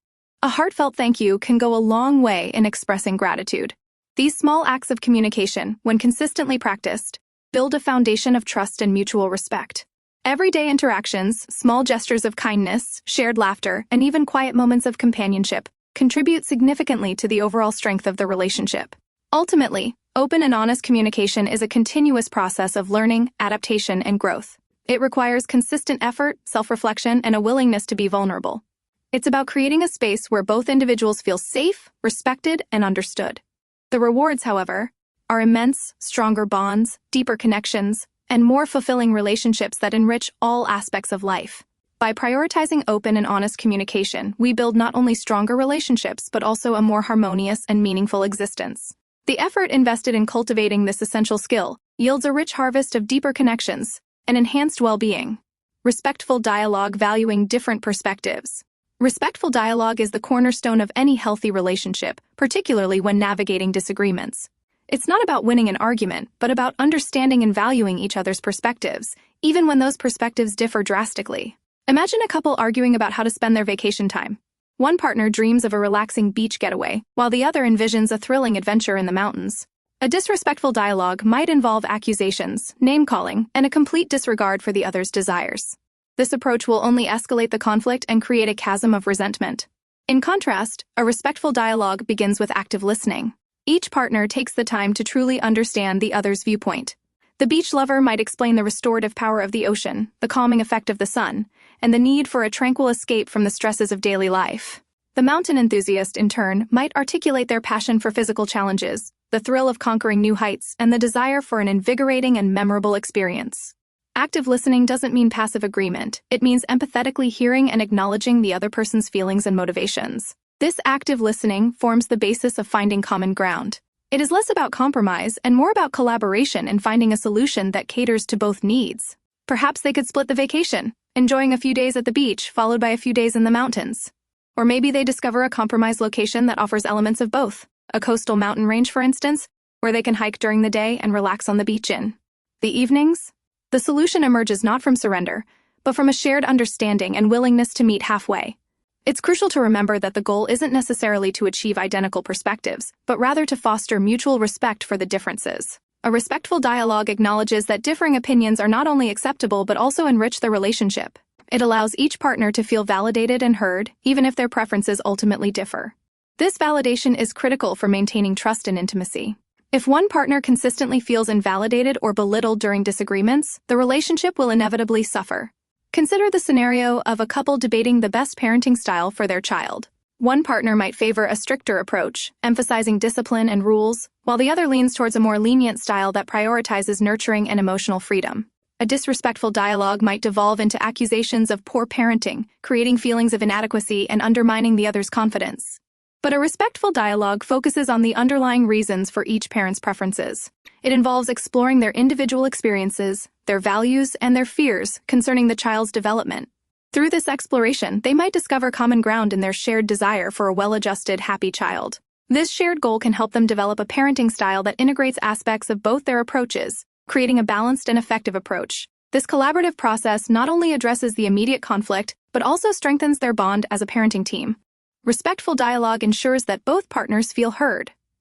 A heartfelt thank you can go a long way in expressing gratitude. These small acts of communication, when consistently practiced, build a foundation of trust and mutual respect. Everyday interactions, small gestures of kindness, shared laughter, and even quiet moments of companionship contribute significantly to the overall strength of the relationship. Ultimately, open and honest communication is a continuous process of learning, adaptation, and growth. It requires consistent effort, self-reflection, and a willingness to be vulnerable. It's about creating a space where both individuals feel safe, respected, and understood. The rewards, however, are immense: stronger bonds, deeper connections, and more fulfilling relationships that enrich all aspects of life. By prioritizing open and honest communication, we build not only stronger relationships, but also a more harmonious and meaningful existence. The effort invested in cultivating this essential skill yields a rich harvest of deeper connections and enhanced well-being. Respectful dialogue valuing different perspectives. Respectful dialogue is the cornerstone of any healthy relationship, particularly when navigating disagreements. It's not about winning an argument, but about understanding and valuing each other's perspectives, even when those perspectives differ drastically. Imagine a couple arguing about how to spend their vacation time. One partner dreams of a relaxing beach getaway, while the other envisions a thrilling adventure in the mountains. A disrespectful dialogue might involve accusations, name-calling, and a complete disregard for the other's desires. This approach will only escalate the conflict and create a chasm of resentment. In contrast, a respectful dialogue begins with active listening. Each partner takes the time to truly understand the other's viewpoint. The beach lover might explain the restorative power of the ocean, the calming effect of the sun, and the need for a tranquil escape from the stresses of daily life. The mountain enthusiast, in turn, might articulate their passion for physical challenges, the thrill of conquering new heights, and the desire for an invigorating and memorable experience. Active listening doesn't mean passive agreement. It means empathetically hearing and acknowledging the other person's feelings and motivations. This active listening forms the basis of finding common ground. It is less about compromise and more about collaboration in finding a solution that caters to both needs. Perhaps they could split the vacation, enjoying a few days at the beach followed by a few days in the mountains. Or maybe they discover a compromise location that offers elements of both, a coastal mountain range, for instance, where they can hike during the day and relax on the beach in the evenings. The solution emerges not from surrender, but from a shared understanding and willingness to meet halfway. It's crucial to remember that the goal isn't necessarily to achieve identical perspectives, but rather to foster mutual respect for the differences. A respectful dialogue acknowledges that differing opinions are not only acceptable but also enrich the relationship. It allows each partner to feel validated and heard, even if their preferences ultimately differ. This validation is critical for maintaining trust and intimacy. If one partner consistently feels invalidated or belittled during disagreements, the relationship will inevitably suffer. Consider the scenario of a couple debating the best parenting style for their child. One partner might favor a stricter approach, emphasizing discipline and rules, while the other leans towards a more lenient style that prioritizes nurturing and emotional freedom. A disrespectful dialogue might devolve into accusations of poor parenting, creating feelings of inadequacy and undermining the other's confidence. But a respectful dialogue focuses on the underlying reasons for each parent's preferences. It involves exploring their individual experiences, their values, and their fears concerning the child's development. Through this exploration, they might discover common ground in their shared desire for a well-adjusted, happy child. This shared goal can help them develop a parenting style that integrates aspects of both their approaches, creating a balanced and effective approach. This collaborative process not only addresses the immediate conflict, but also strengthens their bond as a parenting team. Respectful dialogue ensures that both partners feel heard,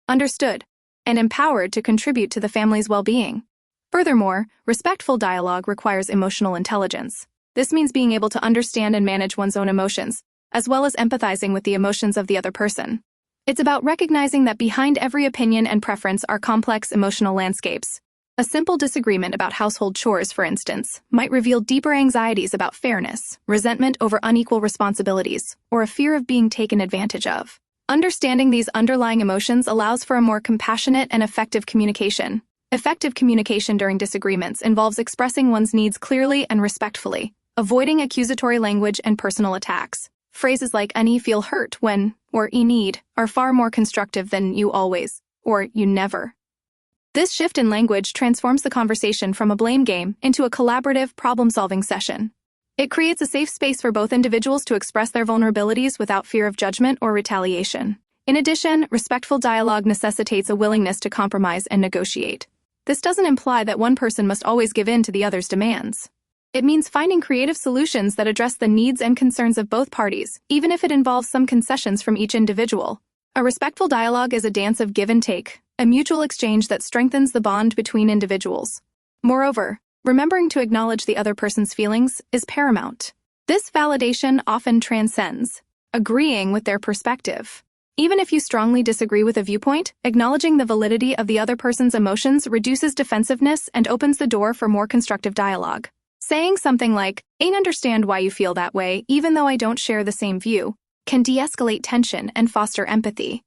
understood, and empowered to contribute to the family's well-being. Furthermore, respectful dialogue requires emotional intelligence. This means being able to understand and manage one's own emotions, as well as empathizing with the emotions of the other person. It's about recognizing that behind every opinion and preference are complex emotional landscapes. A simple disagreement about household chores, for instance, might reveal deeper anxieties about fairness, resentment over unequal responsibilities, or a fear of being taken advantage of. Understanding these underlying emotions allows for a more compassionate and effective communication. Effective communication during disagreements involves expressing one's needs clearly and respectfully, avoiding accusatory language and personal attacks. Phrases like "I feel hurt when," or "I need," are far more constructive than "you always," or "you never." This shift in language transforms the conversation from a blame game into a collaborative, problem-solving session. It creates a safe space for both individuals to express their vulnerabilities without fear of judgment or retaliation. In addition, respectful dialogue necessitates a willingness to compromise and negotiate. This doesn't imply that one person must always give in to the other's demands. It means finding creative solutions that address the needs and concerns of both parties, even if it involves some concessions from each individual. A respectful dialogue is a dance of give and take, a mutual exchange that strengthens the bond between individuals. Moreover, remembering to acknowledge the other person's feelings is paramount. This validation often transcends agreeing with their perspective. Even if you strongly disagree with a viewpoint, acknowledging the validity of the other person's emotions reduces defensiveness and opens the door for more constructive dialogue. Saying something like, "I understand why you feel that way, even though I don't share the same view," can de-escalate tension and foster empathy.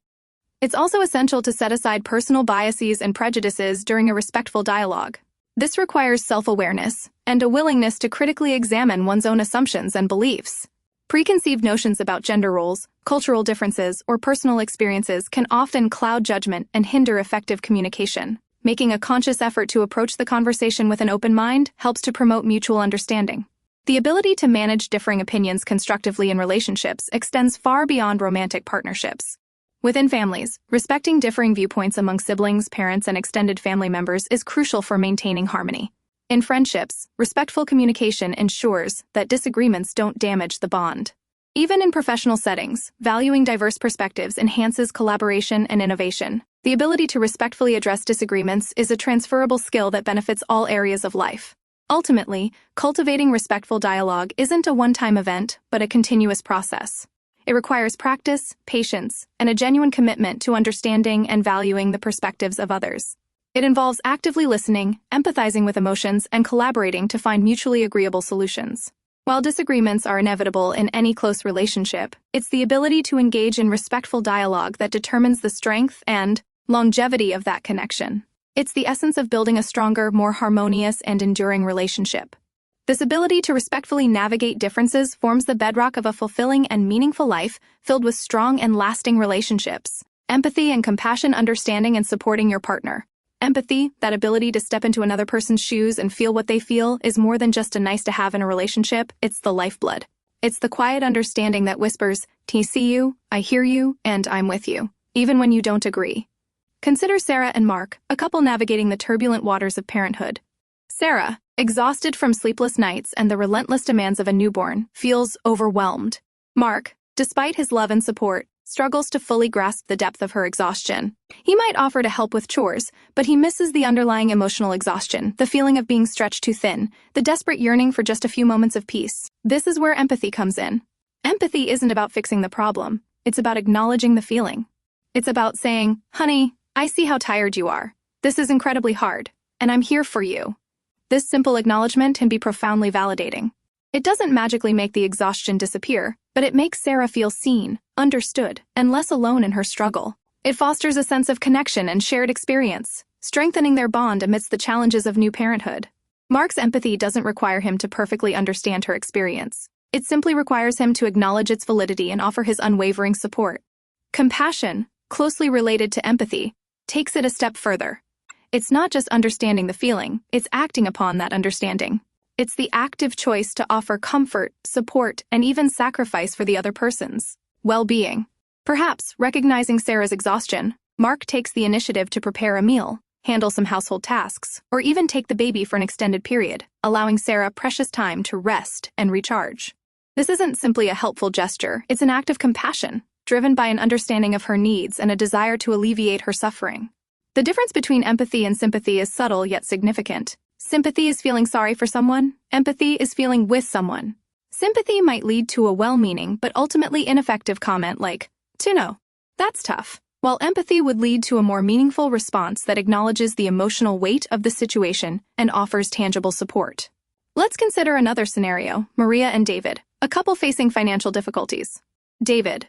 It's also essential to set aside personal biases and prejudices during a respectful dialogue. This requires self-awareness and a willingness to critically examine one's own assumptions and beliefs. Preconceived notions about gender roles, cultural differences, or personal experiences can often cloud judgment and hinder effective communication. Making a conscious effort to approach the conversation with an open mind helps to promote mutual understanding. The ability to manage differing opinions constructively in relationships extends far beyond romantic partnerships. Within families, respecting differing viewpoints among siblings, parents, and extended family members is crucial for maintaining harmony. In friendships, respectful communication ensures that disagreements don't damage the bond. Even in professional settings, valuing diverse perspectives enhances collaboration and innovation. The ability to respectfully address disagreements is a transferable skill that benefits all areas of life. Ultimately, cultivating respectful dialogue isn't a one-time event, but a continuous process. It requires practice, patience, and a genuine commitment to understanding and valuing the perspectives of others. It involves actively listening, empathizing with emotions, and collaborating to find mutually agreeable solutions. While disagreements are inevitable in any close relationship, it's the ability to engage in respectful dialogue that determines the strength and longevity of that connection. It's the essence of building a stronger, more harmonious, and enduring relationship. This ability to respectfully navigate differences forms the bedrock of a fulfilling and meaningful life filled with strong and lasting relationships. Empathy and compassion, understanding and supporting your partner. Empathy, that ability to step into another person's shoes and feel what they feel, is more than just a nice to have in a relationship, it's the lifeblood. It's the quiet understanding that whispers, "I see you, I hear you, and I'm with you," even when you don't agree. Consider Sarah and Mark, a couple navigating the turbulent waters of parenthood. Sarah, exhausted from sleepless nights and the relentless demands of a newborn, feels overwhelmed. Mark, despite his love and support, struggles to fully grasp the depth of her exhaustion. He might offer to help with chores, but he misses the underlying emotional exhaustion, the feeling of being stretched too thin, the desperate yearning for just a few moments of peace. This is where empathy comes in. Empathy isn't about fixing the problem. It's about acknowledging the feeling. It's about saying, "Honey, I see how tired you are. This is incredibly hard, and I'm here for you." This simple acknowledgement can be profoundly validating. It doesn't magically make the exhaustion disappear, but it makes Sarah feel seen, understood, and less alone in her struggle. It fosters a sense of connection and shared experience, strengthening their bond amidst the challenges of new parenthood. Mark's empathy doesn't require him to perfectly understand her experience. It simply requires him to acknowledge its validity and offer his unwavering support. Compassion, closely related to empathy, takes it a step further. It's not just understanding the feeling, it's acting upon that understanding. It's the active choice to offer comfort, support, and even sacrifice for the other person's well-being. Perhaps, recognizing Sarah's exhaustion, Mark takes the initiative to prepare a meal, handle some household tasks, or even take the baby for an extended period, allowing Sarah precious time to rest and recharge. This isn't simply a helpful gesture, it's an act of compassion, driven by an understanding of her needs and a desire to alleviate her suffering. The difference between empathy and sympathy is subtle yet significant. Sympathy is feeling sorry for someone. Empathy is feeling with someone. Sympathy might lead to a well-meaning but ultimately ineffective comment like, "No, that's tough," while empathy would lead to a more meaningful response that acknowledges the emotional weight of the situation and offers tangible support. Let's consider another scenario, Maria and David, a couple facing financial difficulties. David,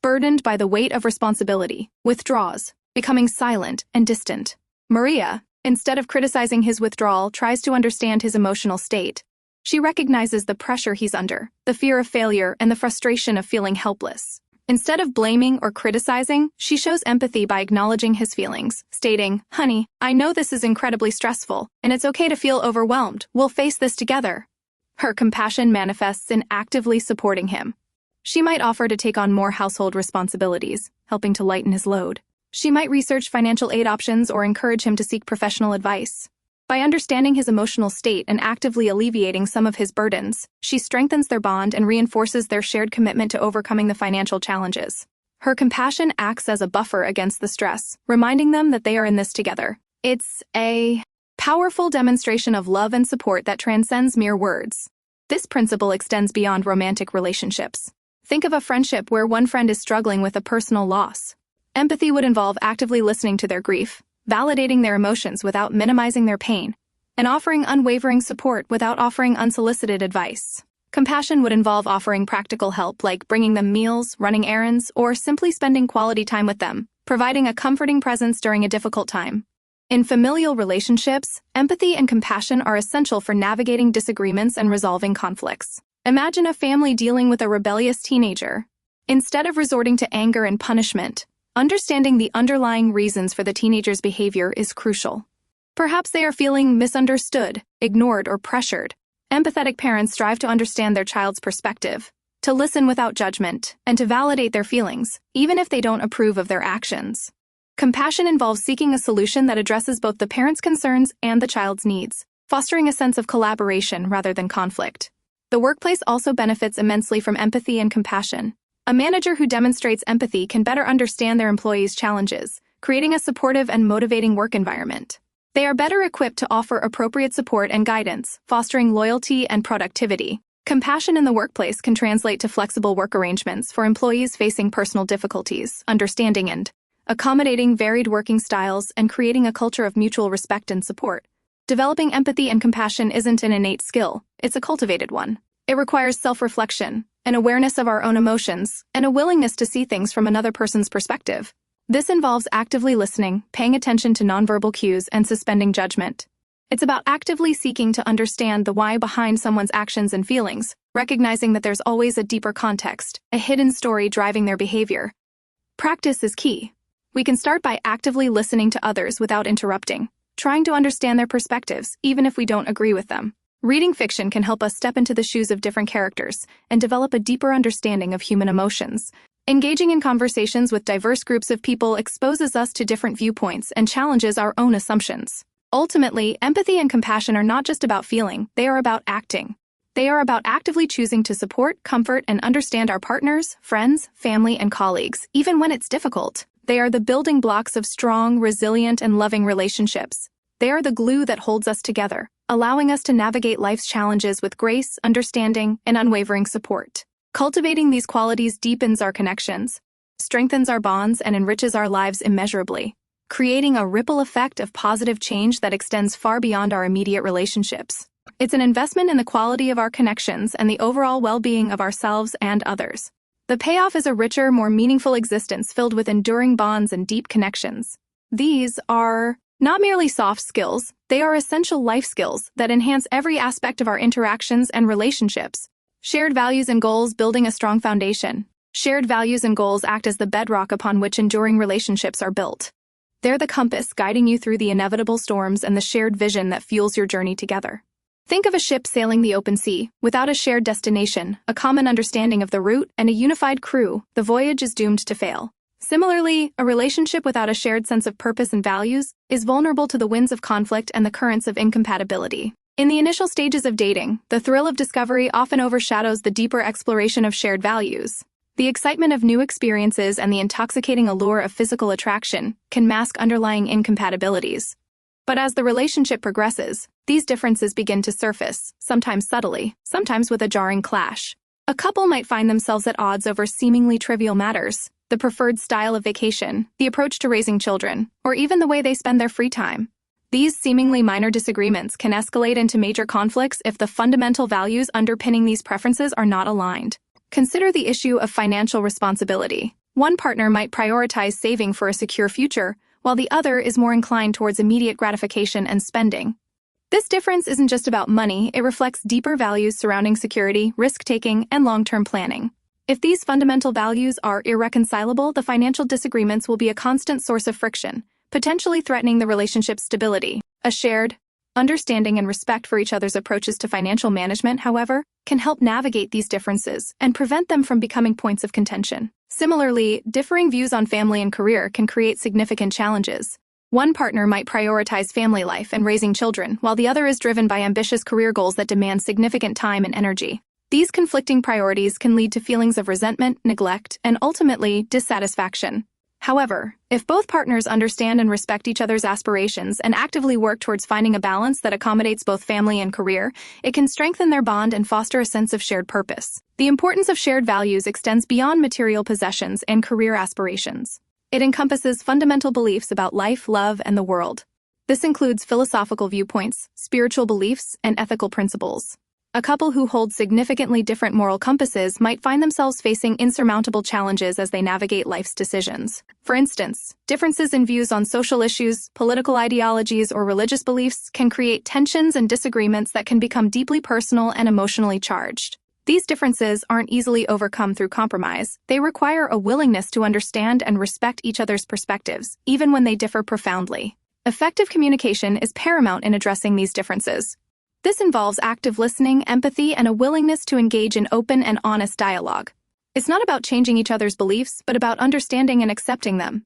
burdened by the weight of responsibility, withdraws, becoming silent and distant. Maria, instead of criticizing his withdrawal, tries to understand his emotional state. She recognizes the pressure he's under, the fear of failure, and the frustration of feeling helpless. Instead of blaming or criticizing, she shows empathy by acknowledging his feelings, stating, "Honey, I know this is incredibly stressful, and it's okay to feel overwhelmed. We'll face this together." Her compassion manifests in actively supporting him. She might offer to take on more household responsibilities, helping to lighten his load. She might research financial aid options or encourage him to seek professional advice. By understanding his emotional state and actively alleviating some of his burdens, she strengthens their bond and reinforces their shared commitment to overcoming the financial challenges. Her compassion acts as a buffer against the stress, reminding them that they are in this together. It's a powerful demonstration of love and support that transcends mere words. This principle extends beyond romantic relationships. Think of a friendship where one friend is struggling with a personal loss. Empathy would involve actively listening to their grief, validating their emotions without minimizing their pain, and offering unwavering support without offering unsolicited advice. Compassion would involve offering practical help like bringing them meals, running errands, or simply spending quality time with them, providing a comforting presence during a difficult time. In familial relationships, empathy and compassion are essential for navigating disagreements and resolving conflicts. Imagine a family dealing with a rebellious teenager. Instead of resorting to anger and punishment, understanding the underlying reasons for the teenager's behavior is crucial. Perhaps they are feeling misunderstood, ignored, or pressured. Empathetic parents strive to understand their child's perspective, to listen without judgment, and to validate their feelings, even if they don't approve of their actions. Compassion involves seeking a solution that addresses both the parent's concerns and the child's needs, fostering a sense of collaboration rather than conflict. The workplace also benefits immensely from empathy and compassion. A manager who demonstrates empathy can better understand their employees' challenges, creating a supportive and motivating work environment. They are better equipped to offer appropriate support and guidance, fostering loyalty and productivity. Compassion in the workplace can translate to flexible work arrangements for employees facing personal difficulties, understanding and accommodating varied working styles, and creating a culture of mutual respect and support. Developing empathy and compassion isn't an innate skill, it's a cultivated one. It requires self-reflection, an awareness of our own emotions, and a willingness to see things from another person's perspective. This involves actively listening, paying attention to nonverbal cues, and suspending judgment. It's about actively seeking to understand the why behind someone's actions and feelings, recognizing that there's always a deeper context, a hidden story driving their behavior. Practice is key. We can start by actively listening to others without interrupting, trying to understand their perspectives, even if we don't agree with them. Reading fiction can help us step into the shoes of different characters and develop a deeper understanding of human emotions. Engaging in conversations with diverse groups of people exposes us to different viewpoints and challenges our own assumptions. Ultimately, empathy and compassion are not just about feeling, they are about acting. They are about actively choosing to support, comfort, and understand our partners, friends, family, and colleagues, even when it's difficult. They are the building blocks of strong, resilient, and loving relationships. They are the glue that holds us together, allowing us to navigate life's challenges with grace, understanding, and unwavering support. Cultivating these qualities deepens our connections, strengthens our bonds, and enriches our lives immeasurably, creating a ripple effect of positive change that extends far beyond our immediate relationships. It's an investment in the quality of our connections and the overall well-being of ourselves and others. The payoff is a richer, more meaningful existence filled with enduring bonds and deep connections. These are not merely soft skills, they are essential life skills that enhance every aspect of our interactions and relationships. Shared values and goals building a strong foundation. Shared values and goals act as the bedrock upon which enduring relationships are built. They're the compass guiding you through the inevitable storms and the shared vision that fuels your journey together. Think of a ship sailing the open sea. Without a shared destination, a common understanding of the route, and a unified crew, the voyage is doomed to fail. Similarly, a relationship without a shared sense of purpose and values is vulnerable to the winds of conflict and the currents of incompatibility. In the initial stages of dating, the thrill of discovery often overshadows the deeper exploration of shared values. The excitement of new experiences and the intoxicating allure of physical attraction can mask underlying incompatibilities. But as the relationship progresses, these differences begin to surface, sometimes subtly, sometimes with a jarring clash. A couple might find themselves at odds over seemingly trivial matters, the preferred style of vacation, the approach to raising children, or even the way they spend their free time. These seemingly minor disagreements can escalate into major conflicts if the fundamental values underpinning these preferences are not aligned. Consider the issue of financial responsibility. One partner might prioritize saving for a secure future, while the other is more inclined towards immediate gratification and spending. This difference isn't just about money, it reflects deeper values surrounding security, risk-taking, and long-term planning. If these fundamental values are irreconcilable, the financial disagreements will be a constant source of friction, potentially threatening the relationship's stability. A shared Understanding and respect for each other's approaches to financial management, however, can help navigate these differences and prevent them from becoming points of contention. Similarly, differing views on family and career can create significant challenges. One partner might prioritize family life and raising children, while the other is driven by ambitious career goals that demand significant time and energy. These conflicting priorities can lead to feelings of resentment, neglect, and ultimately dissatisfaction. However, if both partners understand and respect each other's aspirations and actively work towards finding a balance that accommodates both family and career, it can strengthen their bond and foster a sense of shared purpose. The importance of shared values extends beyond material possessions and career aspirations. It encompasses fundamental beliefs about life, love, and the world. This includes philosophical viewpoints, spiritual beliefs, and ethical principles. A couple who hold significantly different moral compasses might find themselves facing insurmountable challenges as they navigate life's decisions. For instance, differences in views on social issues, political ideologies, or religious beliefs can create tensions and disagreements that can become deeply personal and emotionally charged. These differences aren't easily overcome through compromise. They require a willingness to understand and respect each other's perspectives, even when they differ profoundly. Effective communication is paramount in addressing these differences. This involves active listening, empathy, and a willingness to engage in open and honest dialogue. It's not about changing each other's beliefs, but about understanding and accepting them.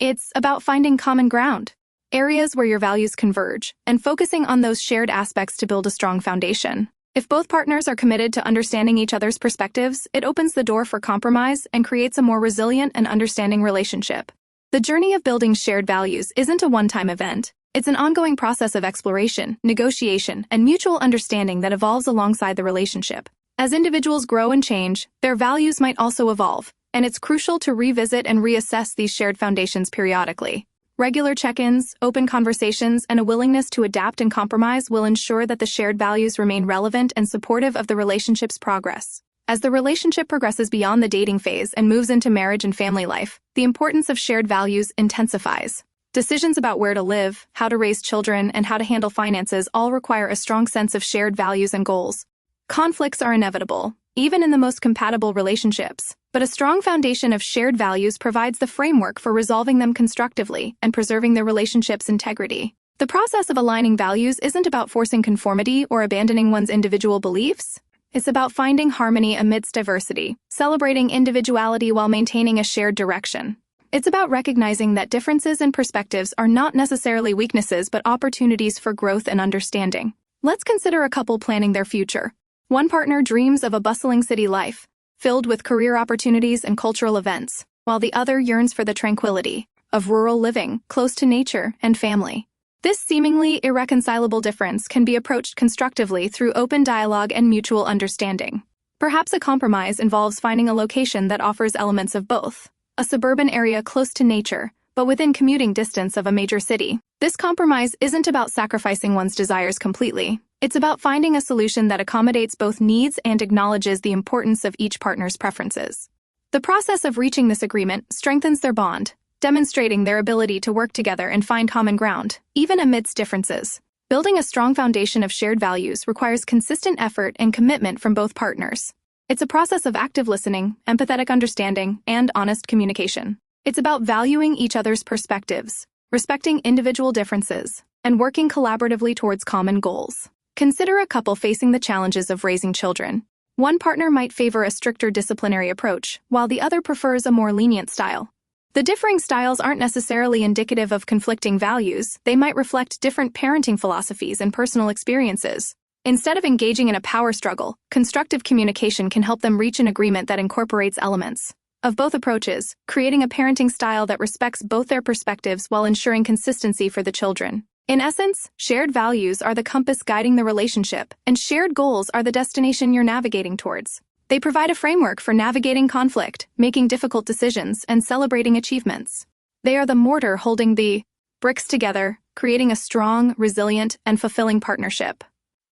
It's about finding common ground, areas where your values converge, and focusing on those shared aspects to build a strong foundation. If both partners are committed to understanding each other's perspectives, it opens the door for compromise and creates a more resilient and understanding relationship. The journey of building shared values isn't a one-time event. It's an ongoing process of exploration, negotiation, and mutual understanding that evolves alongside the relationship. As individuals grow and change, their values might also evolve, and it's crucial to revisit and reassess these shared foundations periodically. Regular check-ins, open conversations, and a willingness to adapt and compromise will ensure that the shared values remain relevant and supportive of the relationship's progress. As the relationship progresses beyond the dating phase and moves into marriage and family life, the importance of shared values intensifies. Decisions about where to live, how to raise children, and how to handle finances all require a strong sense of shared values and goals. Conflicts are inevitable, even in the most compatible relationships, but a strong foundation of shared values provides the framework for resolving them constructively and preserving the relationship's integrity. The process of aligning values isn't about forcing conformity or abandoning one's individual beliefs. It's about finding harmony amidst diversity, celebrating individuality while maintaining a shared direction. It's about recognizing that differences in perspectives are not necessarily weaknesses but opportunities for growth and understanding. Let's consider a couple planning their future. One partner dreams of a bustling city life, filled with career opportunities and cultural events, while the other yearns for the tranquility of rural living, close to nature and family. This seemingly irreconcilable difference can be approached constructively through open dialogue and mutual understanding. Perhaps a compromise involves finding a location that offers elements of both. A suburban area close to nature, but within commuting distance of a major city. This compromise isn't about sacrificing one's desires completely. It's about finding a solution that accommodates both needs and acknowledges the importance of each partner's preferences. The process of reaching this agreement strengthens their bond, demonstrating their ability to work together and find common ground, even amidst differences. Building a strong foundation of shared values requires consistent effort and commitment from both partners. It's a process of active listening, empathetic understanding, and honest communication. It's about valuing each other's perspectives, respecting individual differences, and working collaboratively towards common goals. Consider a couple facing the challenges of raising children. One partner might favor a stricter disciplinary approach, while the other prefers a more lenient style. The differing styles aren't necessarily indicative of conflicting values. They might reflect different parenting philosophies and personal experiences. Instead of engaging in a power struggle, constructive communication can help them reach an agreement that incorporates elements of both approaches, creating a parenting style that respects both their perspectives while ensuring consistency for the children. In essence, shared values are the compass guiding the relationship, and shared goals are the destination you're navigating towards. They provide a framework for navigating conflict, making difficult decisions, and celebrating achievements. They are the mortar holding the bricks together, creating a strong, resilient, and fulfilling partnership.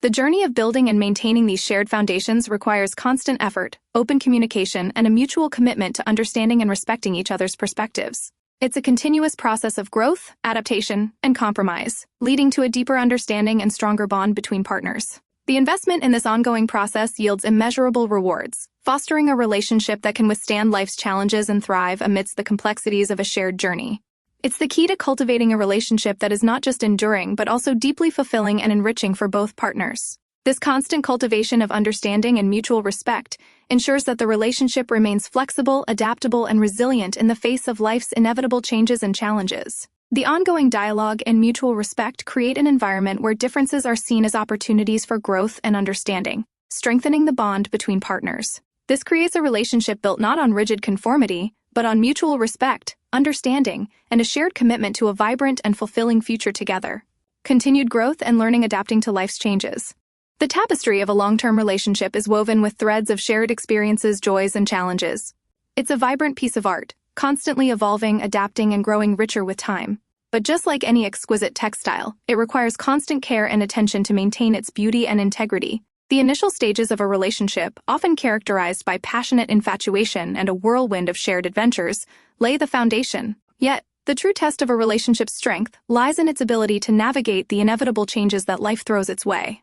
The journey of building and maintaining these shared foundations requires constant effort, open communication, and a mutual commitment to understanding and respecting each other's perspectives. It's a continuous process of growth, adaptation, and compromise, leading to a deeper understanding and stronger bond between partners. The investment in this ongoing process yields immeasurable rewards, fostering a relationship that can withstand life's challenges and thrive amidst the complexities of a shared journey. It's the key to cultivating a relationship that is not just enduring but also deeply fulfilling and enriching for both partners. This constant cultivation of understanding and mutual respect ensures that the relationship remains flexible, adaptable, and resilient in the face of life's inevitable changes and challenges. The ongoing dialogue and mutual respect create an environment where differences are seen as opportunities for growth and understanding, strengthening the bond between partners. This creates a relationship built not on rigid conformity, but on mutual respect, understanding, and a shared commitment to a vibrant and fulfilling future together. Continued growth and learning adapting to life's changes. The tapestry of a long-term relationship is woven with threads of shared experiences, joys, and challenges. It's a vibrant piece of art, constantly evolving, adapting, and growing richer with time. But just like any exquisite textile, it requires constant care and attention to maintain its beauty and integrity. The initial stages of a relationship, often characterized by passionate infatuation and a whirlwind of shared adventures, lay the foundation. Yet, the true test of a relationship's strength lies in its ability to navigate the inevitable changes that life throws its way.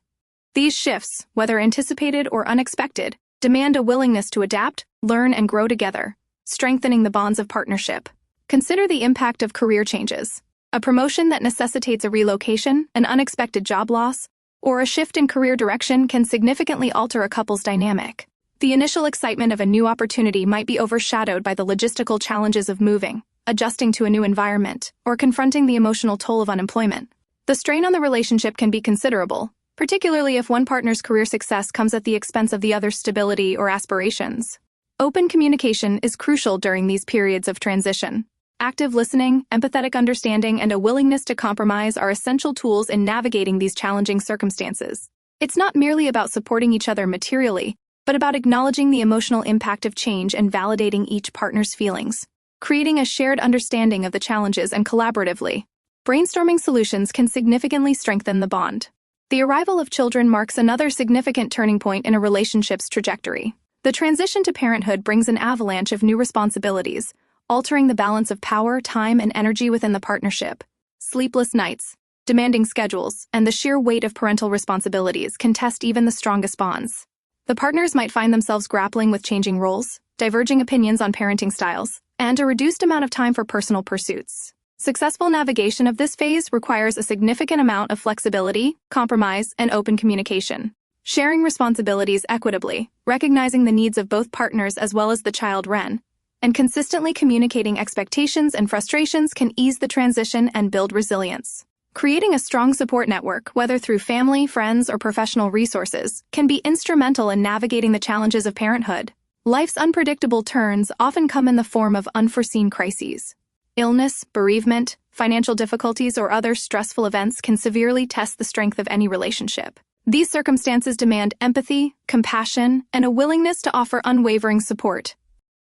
These shifts, whether anticipated or unexpected, demand a willingness to adapt, learn, and grow together, strengthening the bonds of partnership. Consider the impact of career changes. A promotion that necessitates a relocation, an unexpected job loss, or a shift in career direction can significantly alter a couple's dynamic. The initial excitement of a new opportunity might be overshadowed by the logistical challenges of moving, adjusting to a new environment, or confronting the emotional toll of unemployment. The strain on the relationship can be considerable, particularly if one partner's career success comes at the expense of the other's stability or aspirations. Open communication is crucial during these periods of transition. Active listening, empathetic understanding, and a willingness to compromise are essential tools in navigating these challenging circumstances. It's not merely about supporting each other materially, but about acknowledging the emotional impact of change and validating each partner's feelings. Creating a shared understanding of the challenges and collaboratively brainstorming solutions can significantly strengthen the bond. The arrival of children marks another significant turning point in a relationship's trajectory. The transition to parenthood brings an avalanche of new responsibilities, altering the balance of power, time, and energy within the partnership. Sleepless nights, demanding schedules, and the sheer weight of parental responsibilities can test even the strongest bonds. The partners might find themselves grappling with changing roles, diverging opinions on parenting styles, and a reduced amount of time for personal pursuits. Successful navigation of this phase requires a significant amount of flexibility, compromise, and open communication. Sharing responsibilities equitably, recognizing the needs of both partners as well as the child Ren, and consistently communicating expectations and frustrations can ease the transition and build resilience. Creating a strong support network, whether through family, friends, or professional resources, can be instrumental in navigating the challenges of parenthood. Life's unpredictable turns often come in the form of unforeseen crises. Illness, bereavement, financial difficulties, or other stressful events can severely test the strength of any relationship. These circumstances demand empathy, compassion, and a willingness to offer unwavering support.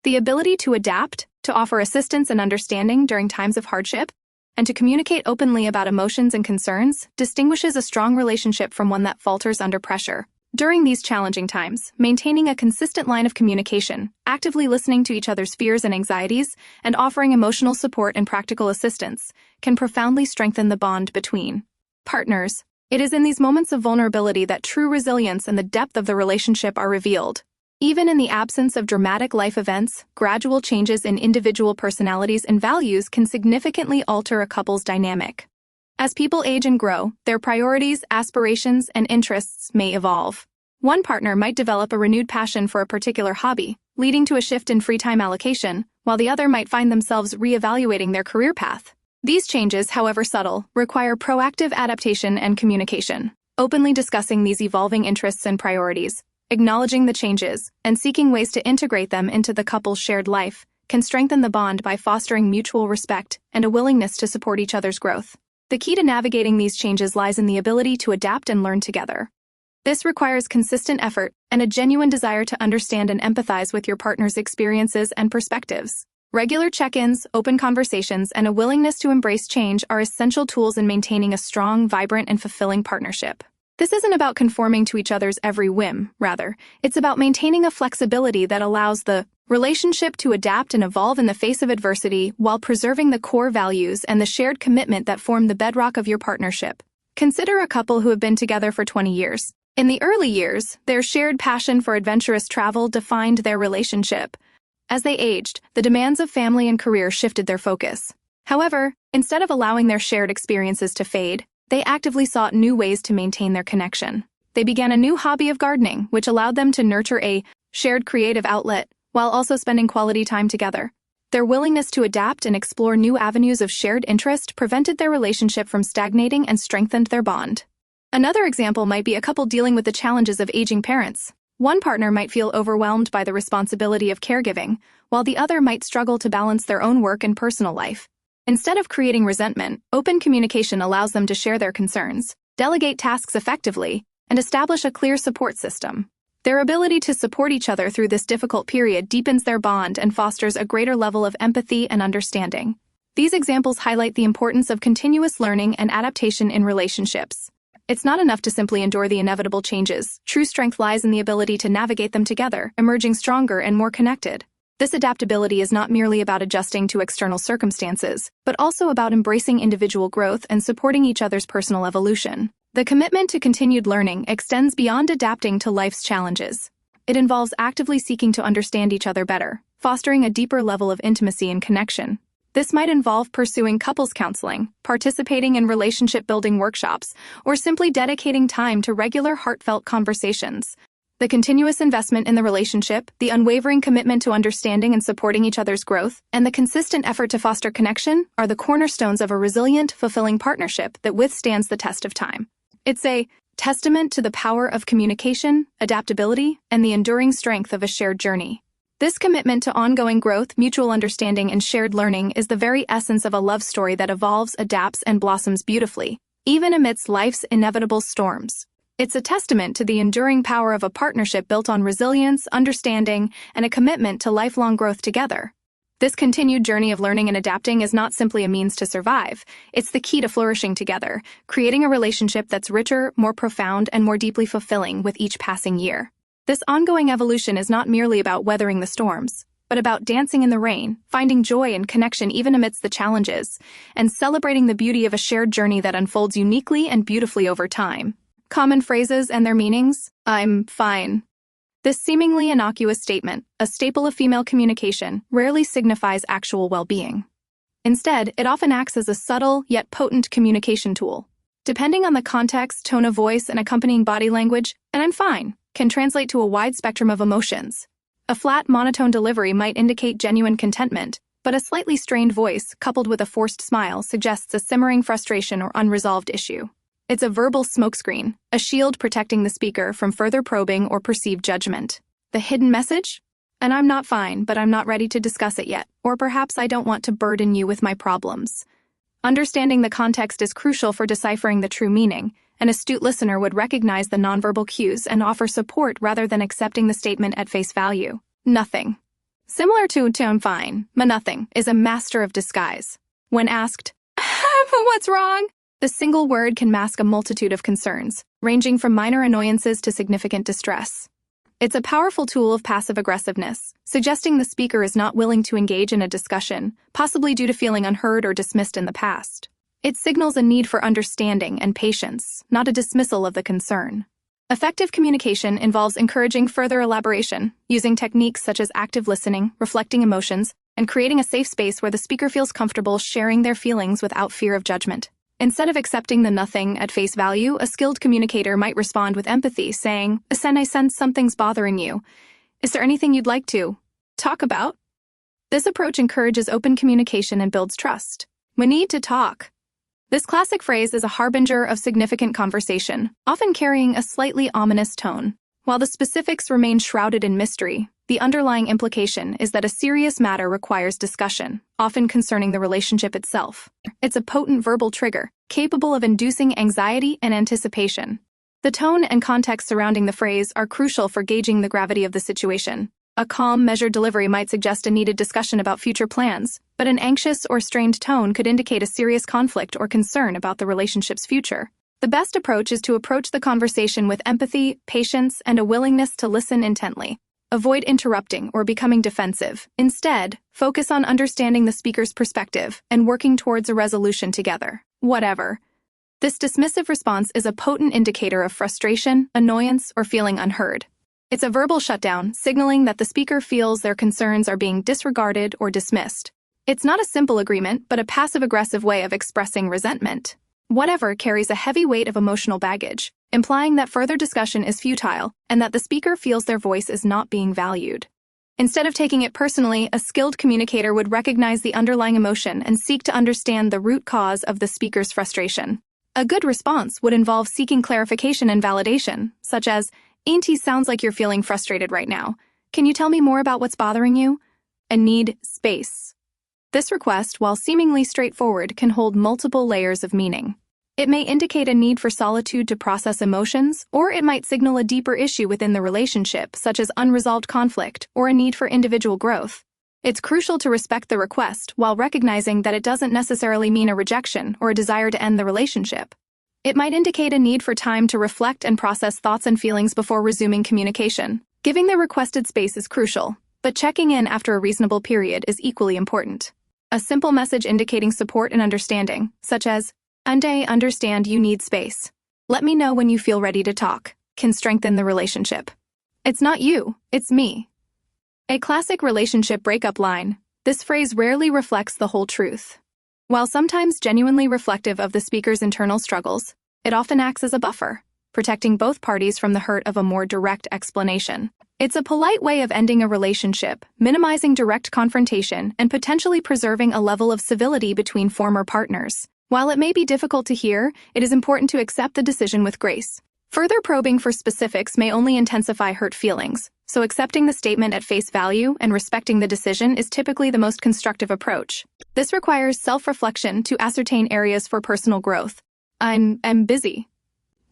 The ability to adapt, to offer assistance and understanding during times of hardship, and to communicate openly about emotions and concerns distinguishes a strong relationship from one that falters under pressure. During these challenging times, maintaining a consistent line of communication, actively listening to each other's fears and anxieties, and offering emotional support and practical assistance can profoundly strengthen the bond between partners. It is in these moments of vulnerability that true resilience and the depth of the relationship are revealed. Even in the absence of dramatic life events, gradual changes in individual personalities and values can significantly alter a couple's dynamic. As people age and grow, their priorities, aspirations, and interests may evolve. One partner might develop a renewed passion for a particular hobby, leading to a shift in free time allocation, while the other might find themselves reevaluating their career path. These changes, however subtle, require proactive adaptation and communication. Openly discussing these evolving interests and priorities, acknowledging the changes, and seeking ways to integrate them into the couple's shared life can strengthen the bond by fostering mutual respect and a willingness to support each other's growth. The key to navigating these changes lies in the ability to adapt and learn together. This requires consistent effort and a genuine desire to understand and empathize with your partner's experiences and perspectives. Regular check-ins, open conversations, and a willingness to embrace change are essential tools in maintaining a strong, vibrant, and fulfilling partnership. This isn't about conforming to each other's every whim, rather, it's about maintaining a flexibility that allows the relationship to adapt and evolve in the face of adversity while preserving the core values and the shared commitment that form the bedrock of your partnership. Consider a couple who have been together for 20 years. In the early years, their shared passion for adventurous travel defined their relationship. As they aged, the demands of family and career shifted their focus. However, Instead of allowing their shared experiences to fade, they actively sought new ways to maintain their connection. They began a new hobby of gardening, which allowed them to nurture a shared creative outlet while also spending quality time together. Their willingness to adapt and explore new avenues of shared interest prevented their relationship from stagnating and strengthened their bond. Another example might be a couple dealing with the challenges of aging parents. One partner might feel overwhelmed by the responsibility of caregiving, while the other might struggle to balance their own work and personal life. Instead of creating resentment, open communication allows them to share their concerns, delegate tasks effectively, and establish a clear support system. Their ability to support each other through this difficult period deepens their bond and fosters a greater level of empathy and understanding. These examples highlight the importance of continuous learning and adaptation in relationships. It's not enough to simply endure the inevitable changes. True strength lies in the ability to navigate them together, emerging stronger and more connected. This adaptability is not merely about adjusting to external circumstances, but also about embracing individual growth and supporting each other's personal evolution. The commitment to continued learning extends beyond adapting to life's challenges. It involves actively seeking to understand each other better, fostering a deeper level of intimacy and connection. This might involve pursuing couples counseling, participating in relationship-building workshops, or simply dedicating time to regular heartfelt conversations. The continuous investment in the relationship, the unwavering commitment to understanding and supporting each other's growth, and the consistent effort to foster connection are the cornerstones of a resilient, fulfilling partnership that withstands the test of time. It's a testament to the power of communication, adaptability, and the enduring strength of a shared journey. This commitment to ongoing growth, mutual understanding, and shared learning is the very essence of a love story that evolves, adapts, and blossoms beautifully, even amidst life's inevitable storms. It's a testament to the enduring power of a partnership built on resilience, understanding, and a commitment to lifelong growth together. This continued journey of learning and adapting is not simply a means to survive, it's the key to flourishing together, creating a relationship that's richer, more profound, and more deeply fulfilling with each passing year. This ongoing evolution is not merely about weathering the storms, but about dancing in the rain, finding joy and connection even amidst the challenges, and celebrating the beauty of a shared journey that unfolds uniquely and beautifully over time. Common phrases and their meanings: I'm fine. This seemingly innocuous statement, a staple of female communication, rarely signifies actual well-being. Instead, it often acts as a subtle yet potent communication tool. Depending on the context, tone of voice, and accompanying body language, and I'm fine can translate to a wide spectrum of emotions. A flat, monotone delivery might indicate genuine contentment, but a slightly strained voice, coupled with a forced smile, suggests a simmering frustration or unresolved issue. It's a verbal smokescreen, a shield protecting the speaker from further probing or perceived judgment. The hidden message? And I'm not fine, but I'm not ready to discuss it yet, or perhaps I don't want to burden you with my problems. Understanding the context is crucial for deciphering the true meaning. An astute listener would recognize the nonverbal cues and offer support rather than accepting the statement at face value. Nothing. Similar to I'm fine, nothing is a master of disguise. When asked, what's wrong? The single word can mask a multitude of concerns, ranging from minor annoyances to significant distress. It's a powerful tool of passive aggressiveness, suggesting the speaker is not willing to engage in a discussion, possibly due to feeling unheard or dismissed in the past. It signals a need for understanding and patience, not a dismissal of the concern. Effective communication involves encouraging further elaboration, using techniques such as active listening, reflecting emotions, and creating a safe space where the speaker feels comfortable sharing their feelings without fear of judgment. Instead of accepting the nothing at face value, a skilled communicator might respond with empathy, saying, I sense something's bothering you. Is there anything you'd like to talk about? This approach encourages open communication and builds trust. We need to talk. This classic phrase is a harbinger of significant conversation, often carrying a slightly ominous tone. While the specifics remain shrouded in mystery, the underlying implication is that a serious matter requires discussion, often concerning the relationship itself. It's a potent verbal trigger, capable of inducing anxiety and anticipation. The tone and context surrounding the phrase are crucial for gauging the gravity of the situation. A calm, measured delivery might suggest a needed discussion about future plans, but an anxious or strained tone could indicate a serious conflict or concern about the relationship's future. The best approach is to approach the conversation with empathy, patience, and a willingness to listen intently. Avoid interrupting or becoming defensive. Instead, focus on understanding the speaker's perspective and working towards a resolution together. Whatever. This dismissive response is a potent indicator of frustration, annoyance, or feeling unheard. It's a verbal shutdown, signaling that the speaker feels their concerns are being disregarded or dismissed. It's not a simple agreement, but a passive-aggressive way of expressing resentment. Whatever carries a heavy weight of emotional baggage, implying that further discussion is futile and that the speaker feels their voice is not being valued. Instead of taking it personally, a skilled communicator would recognize the underlying emotion and seek to understand the root cause of the speaker's frustration. A good response would involve seeking clarification and validation, such as, "Auntie, sounds like you're feeling frustrated right now. Can you tell me more about what's bothering you?" And need space. This request, while seemingly straightforward, can hold multiple layers of meaning. It may indicate a need for solitude to process emotions, or it might signal a deeper issue within the relationship, such as unresolved conflict or a need for individual growth. It's crucial to respect the request while recognizing that it doesn't necessarily mean a rejection or a desire to end the relationship. It might indicate a need for time to reflect and process thoughts and feelings before resuming communication. Giving the requested space is crucial, but checking in after a reasonable period is equally important. A simple message indicating support and understanding, such as, "I understand you need space. Let me know when you feel ready to talk," can strengthen the relationship. "It's not you, it's me." A classic relationship breakup line, this phrase rarely reflects the whole truth. While sometimes genuinely reflective of the speaker's internal struggles, it often acts as a buffer, protecting both parties from the hurt of a more direct explanation. It's a polite way of ending a relationship, minimizing direct confrontation, and potentially preserving a level of civility between former partners. While it may be difficult to hear, it is important to accept the decision with grace. Further probing for specifics may only intensify hurt feelings, so accepting the statement at face value and respecting the decision is typically the most constructive approach. This requires self-reflection to ascertain areas for personal growth. I'm busy.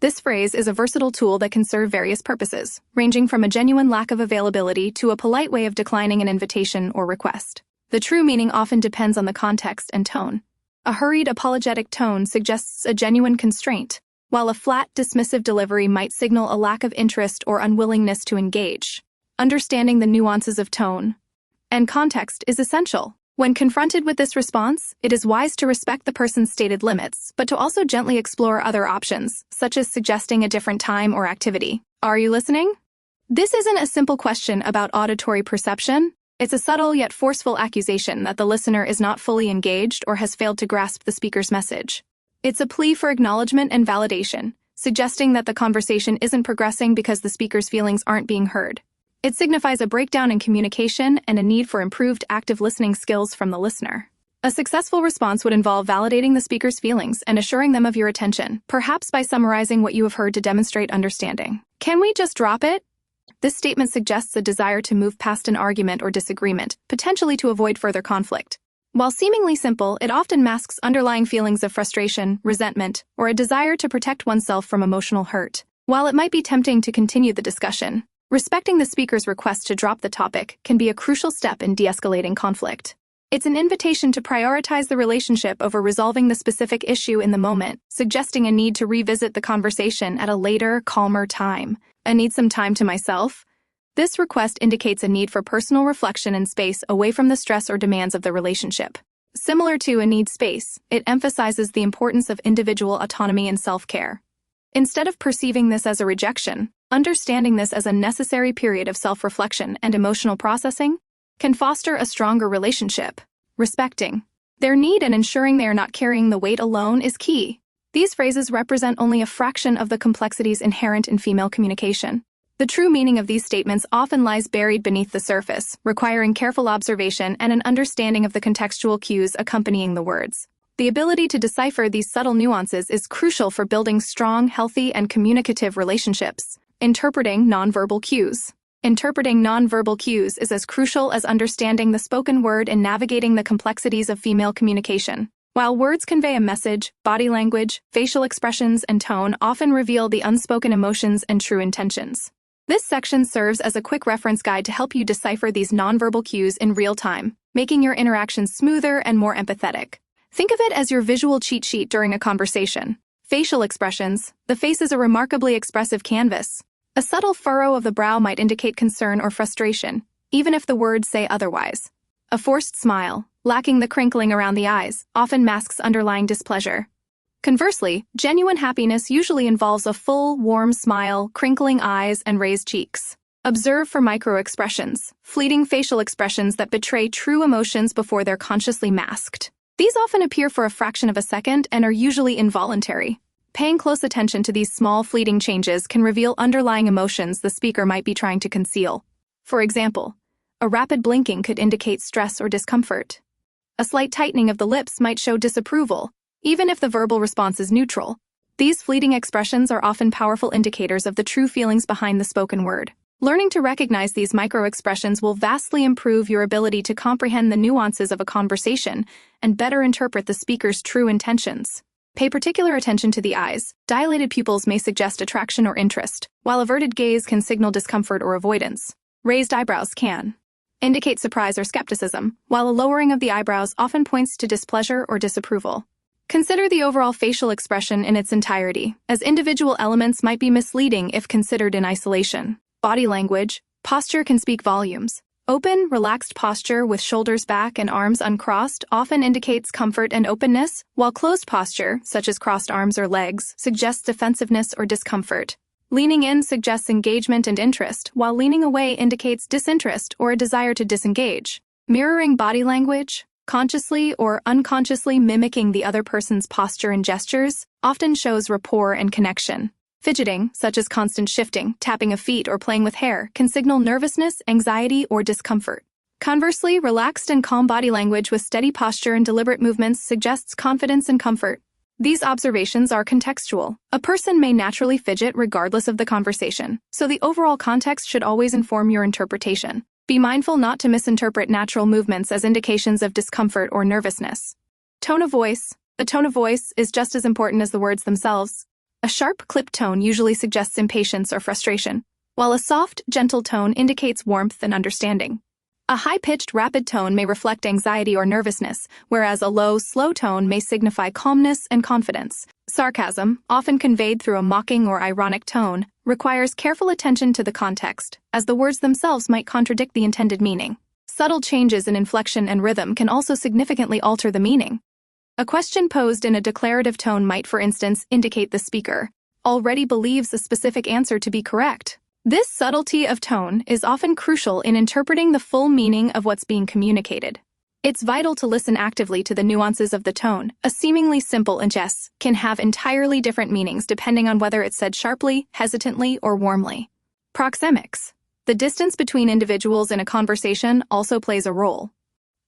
This phrase is a versatile tool that can serve various purposes, ranging from a genuine lack of availability to a polite way of declining an invitation or request. The true meaning often depends on the context and tone. A hurried, apologetic tone suggests a genuine constraint, while a flat, dismissive delivery might signal a lack of interest or unwillingness to engage. Understanding the nuances of tone and context is essential. When confronted with this response, it is wise to respect the person's stated limits, but to also gently explore other options, such as suggesting a different time or activity. Are you listening? This isn't a simple question about auditory perception. It's a subtle yet forceful accusation that the listener is not fully engaged or has failed to grasp the speaker's message. It's a plea for acknowledgement and validation, suggesting that the conversation isn't progressing because the speaker's feelings aren't being heard. It signifies a breakdown in communication and a need for improved active listening skills from the listener. A successful response would involve validating the speaker's feelings and assuring them of your attention, perhaps by summarizing what you have heard to demonstrate understanding. "Can we just drop it?" This statement suggests a desire to move past an argument or disagreement, potentially to avoid further conflict. While seemingly simple, it often masks underlying feelings of frustration, resentment, or a desire to protect oneself from emotional hurt. While it might be tempting to continue the discussion, respecting the speaker's request to drop the topic can be a crucial step in de-escalating conflict. It's an invitation to prioritize the relationship over resolving the specific issue in the moment, suggesting a need to revisit the conversation at a later, calmer time. "I need some time to myself." This request indicates a need for personal reflection and space away from the stress or demands of the relationship. Similar to a need space, it emphasizes the importance of individual autonomy and self-care. Instead of perceiving this as a rejection, understanding this as a necessary period of self-reflection and emotional processing can foster a stronger relationship. Respecting their need and ensuring they are not carrying the weight alone is key. These phrases represent only a fraction of the complexities inherent in female communication. The true meaning of these statements often lies buried beneath the surface, requiring careful observation and an understanding of the contextual cues accompanying the words. The ability to decipher these subtle nuances is crucial for building strong, healthy, and communicative relationships. Interpreting nonverbal cues. Interpreting nonverbal cues is as crucial as understanding the spoken word in navigating the complexities of female communication. While words convey a message, body language, facial expressions, and tone often reveal the unspoken emotions and true intentions. This section serves as a quick reference guide to help you decipher these nonverbal cues in real time, making your interactions smoother and more empathetic. Think of it as your visual cheat sheet during a conversation. Facial expressions. The face is a remarkably expressive canvas. A subtle furrow of the brow might indicate concern or frustration, even if the words say otherwise. A forced smile, lacking the crinkling around the eyes, often masks underlying displeasure. Conversely, genuine happiness usually involves a full, warm smile, crinkling eyes, and raised cheeks. Observe for micro-expressions, fleeting facial expressions that betray true emotions before they're consciously masked. These often appear for a fraction of a second and are usually involuntary. Paying close attention to these small, fleeting changes can reveal underlying emotions the speaker might be trying to conceal. For example, a rapid blinking could indicate stress or discomfort. A slight tightening of the lips might show disapproval, even if the verbal response is neutral. These fleeting expressions are often powerful indicators of the true feelings behind the spoken word. Learning to recognize these micro-expressions will vastly improve your ability to comprehend the nuances of a conversation and better interpret the speaker's true intentions. Pay particular attention to the eyes. Dilated pupils may suggest attraction or interest, while averted gaze can signal discomfort or avoidance. Raised eyebrows can indicate surprise or skepticism, while a lowering of the eyebrows often points to displeasure or disapproval. Consider the overall facial expression in its entirety, as individual elements might be misleading if considered in isolation. Body language. Posture can speak volumes. Open, relaxed posture with shoulders back and arms uncrossed often indicates comfort and openness, while closed posture, such as crossed arms or legs, suggests defensiveness or discomfort. Leaning in suggests engagement and interest, while leaning away indicates disinterest or a desire to disengage. Mirroring body language. Consciously or unconsciously mimicking the other person's posture and gestures often shows rapport and connection. Fidgeting, such as constant shifting, tapping of feet, or playing with hair, can signal nervousness, anxiety, or discomfort. Conversely, relaxed and calm body language with steady posture and deliberate movements suggests confidence and comfort. These observations are contextual. A person may naturally fidget regardless of the conversation, so the overall context should always inform your interpretation. Be mindful not to misinterpret natural movements as indications of discomfort or nervousness. Tone of voice. The tone of voice is just as important as the words themselves. A sharp, clipped tone usually suggests impatience or frustration, while a soft, gentle tone indicates warmth and understanding. A high-pitched, rapid tone may reflect anxiety or nervousness, whereas a low, slow tone may signify calmness and confidence. Sarcasm, often conveyed through a mocking or ironic tone, requires careful attention to the context, as the words themselves might contradict the intended meaning. Subtle changes in inflection and rhythm can also significantly alter the meaning. A question posed in a declarative tone might, for instance, indicate the speaker already believes a specific answer to be correct. This subtlety of tone is often crucial in interpreting the full meaning of what's being communicated. It's vital to listen actively to the nuances of the tone. A seemingly simple yes can have entirely different meanings depending on whether it's said sharply, hesitantly, or warmly. Proxemics. The distance between individuals in a conversation also plays a role.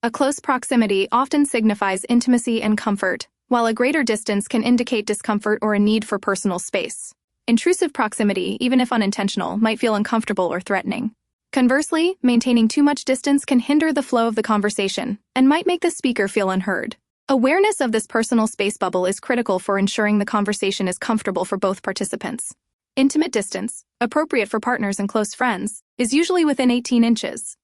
A close proximity often signifies intimacy and comfort, while a greater distance can indicate discomfort or a need for personal space. Intrusive proximity, even if unintentional, might feel uncomfortable or threatening. Conversely, maintaining too much distance can hinder the flow of the conversation and might make the speaker feel unheard. Awareness of this personal space bubble is critical for ensuring the conversation is comfortable for both participants. Intimate distance, appropriate for partners and close friends, is usually within 18 inches.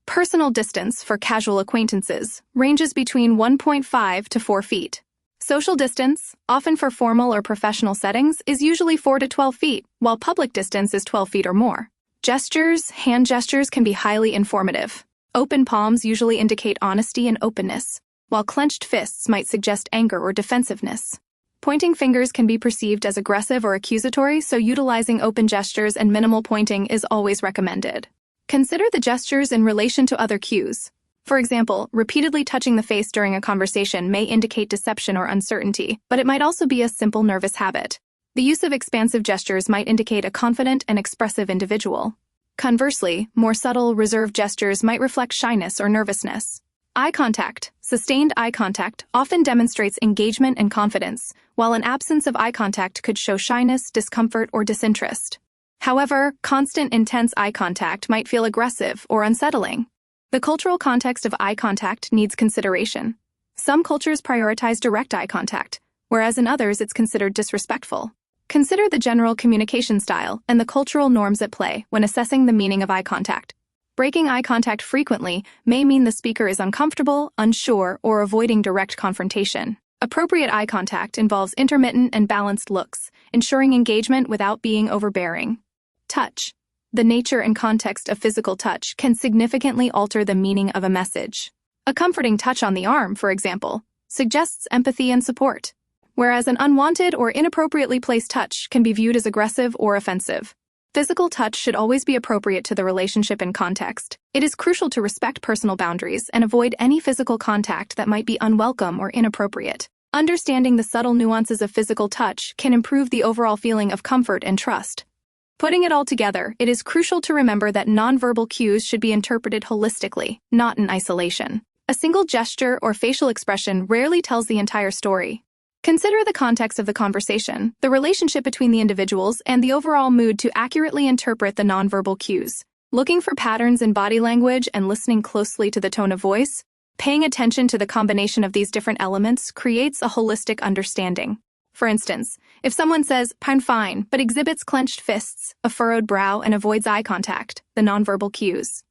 Personal distance for casual acquaintances ranges between 1.5 to 4 feet. Social distance, often for formal or professional settings, is usually 4 to 12 feet, while public distance is 12 feet or more. Gestures, hand gestures can be highly informative. Open palms usually indicate honesty and openness, while clenched fists might suggest anger or defensiveness. Pointing fingers can be perceived as aggressive or accusatory, so utilizing open gestures and minimal pointing is always recommended. Consider the gestures in relation to other cues. For example, repeatedly touching the face during a conversation may indicate deception or uncertainty, but it might also be a simple nervous habit. The use of expansive gestures might indicate a confident and expressive individual. Conversely, more subtle, reserved gestures might reflect shyness or nervousness. Eye contact. Sustained eye contact often demonstrates engagement and confidence, while an absence of eye contact could show shyness, discomfort, or disinterest. However, constant, intense eye contact might feel aggressive or unsettling. The cultural context of eye contact needs consideration. Some cultures prioritize direct eye contact, whereas in others it's considered disrespectful. Consider the general communication style and the cultural norms at play when assessing the meaning of eye contact. Breaking eye contact frequently may mean the speaker is uncomfortable, unsure, or avoiding direct confrontation. Appropriate eye contact involves intermittent and balanced looks, ensuring engagement without being overbearing. Touch. The nature and context of physical touch can significantly alter the meaning of a message. A comforting touch on the arm, for example, suggests empathy and support, whereas an unwanted or inappropriately placed touch can be viewed as aggressive or offensive. Physical touch should always be appropriate to the relationship and context. It is crucial to respect personal boundaries and avoid any physical contact that might be unwelcome or inappropriate. Understanding the subtle nuances of physical touch can improve the overall feeling of comfort and trust. Putting it all together, it is crucial to remember that nonverbal cues should be interpreted holistically, not in isolation. A single gesture or facial expression rarely tells the entire story. Consider the context of the conversation, the relationship between the individuals, and the overall mood to accurately interpret the nonverbal cues. Looking for patterns in body language and listening closely to the tone of voice, paying attention to the combination of these different elements creates a holistic understanding. For instance, if someone says, "I'm fine," but exhibits clenched fists, a furrowed brow, and avoids eye contact, the nonverbal cues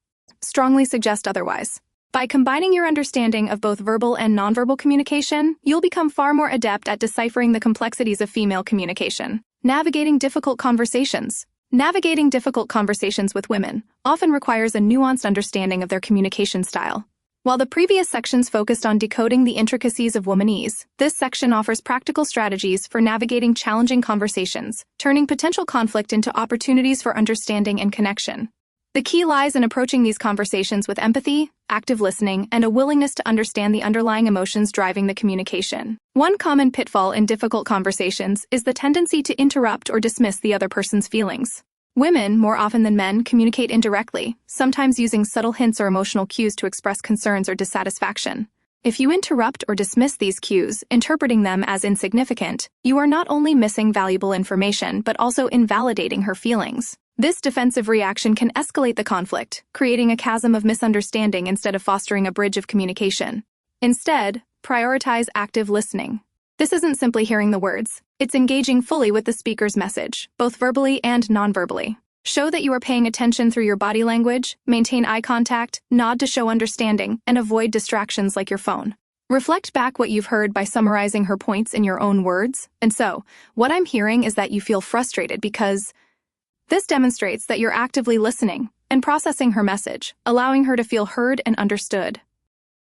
strongly suggest otherwise. By combining your understanding of both verbal and nonverbal communication, you'll become far more adept at deciphering the complexities of female communication. Navigating difficult conversations. Navigating difficult conversations with women often requires a nuanced understanding of their communication style. While the previous sections focused on decoding the intricacies of womanese, this section offers practical strategies for navigating challenging conversations, turning potential conflict into opportunities for understanding and connection. The key lies in approaching these conversations with empathy, active listening, and a willingness to understand the underlying emotions driving the communication. One common pitfall in difficult conversations is the tendency to interrupt or dismiss the other person's feelings. Women, more often than men, communicate indirectly, sometimes using subtle hints or emotional cues to express concerns or dissatisfaction. If you interrupt or dismiss these cues, interpreting them as insignificant, you are not only missing valuable information but also invalidating her feelings. This defensive reaction can escalate the conflict, creating a chasm of misunderstanding instead of fostering a bridge of communication. Instead, prioritize active listening. This isn't simply hearing the words, it's engaging fully with the speaker's message, both verbally and non-verbally. Show that you are paying attention through your body language, maintain eye contact, nod to show understanding, and avoid distractions like your phone. Reflect back what you've heard by summarizing her points in your own words. And so, what I'm hearing is that you feel frustrated because... This demonstrates that you're actively listening and processing her message, allowing her to feel heard and understood.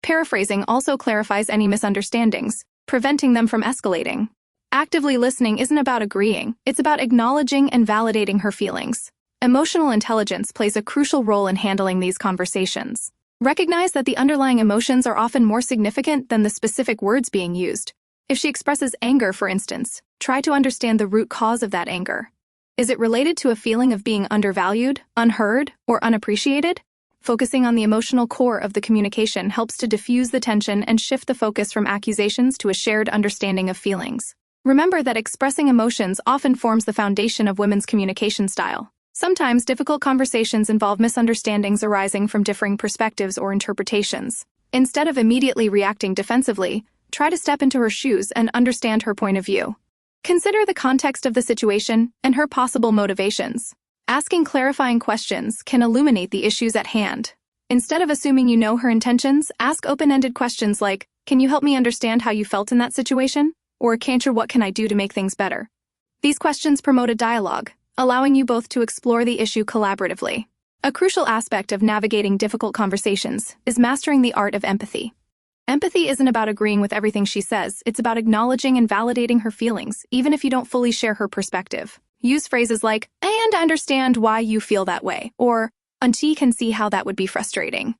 Paraphrasing also clarifies any misunderstandings, preventing them from escalating. Actively listening isn't about agreeing, it's about acknowledging and validating her feelings. Emotional intelligence plays a crucial role in handling these conversations. Recognize that the underlying emotions are often more significant than the specific words being used. If she expresses anger, for instance, try to understand the root cause of that anger. Is it related to a feeling of being undervalued, unheard, or unappreciated? Focusing on the emotional core of the communication helps to diffuse the tension and shift the focus from accusations to a shared understanding of feelings. Remember that expressing emotions often forms the foundation of women's communication style. Sometimes difficult conversations involve misunderstandings arising from differing perspectives or interpretations. Instead of immediately reacting defensively, try to step into her shoes and understand her point of view. Consider the context of the situation and her possible motivations. Asking clarifying questions can illuminate the issues at hand. Instead of assuming you know her intentions, ask open-ended questions like, "Can you help me understand how you felt in that situation?" Or, "What can I do to make things better?" These questions promote a dialogue, allowing you both to explore the issue collaboratively. A crucial aspect of navigating difficult conversations is mastering the art of empathy. Empathy isn't about agreeing with everything she says, it's about acknowledging and validating her feelings, even if you don't fully share her perspective. Use phrases like, "And understand why you feel that way," or, "Auntie can see how that would be frustrating."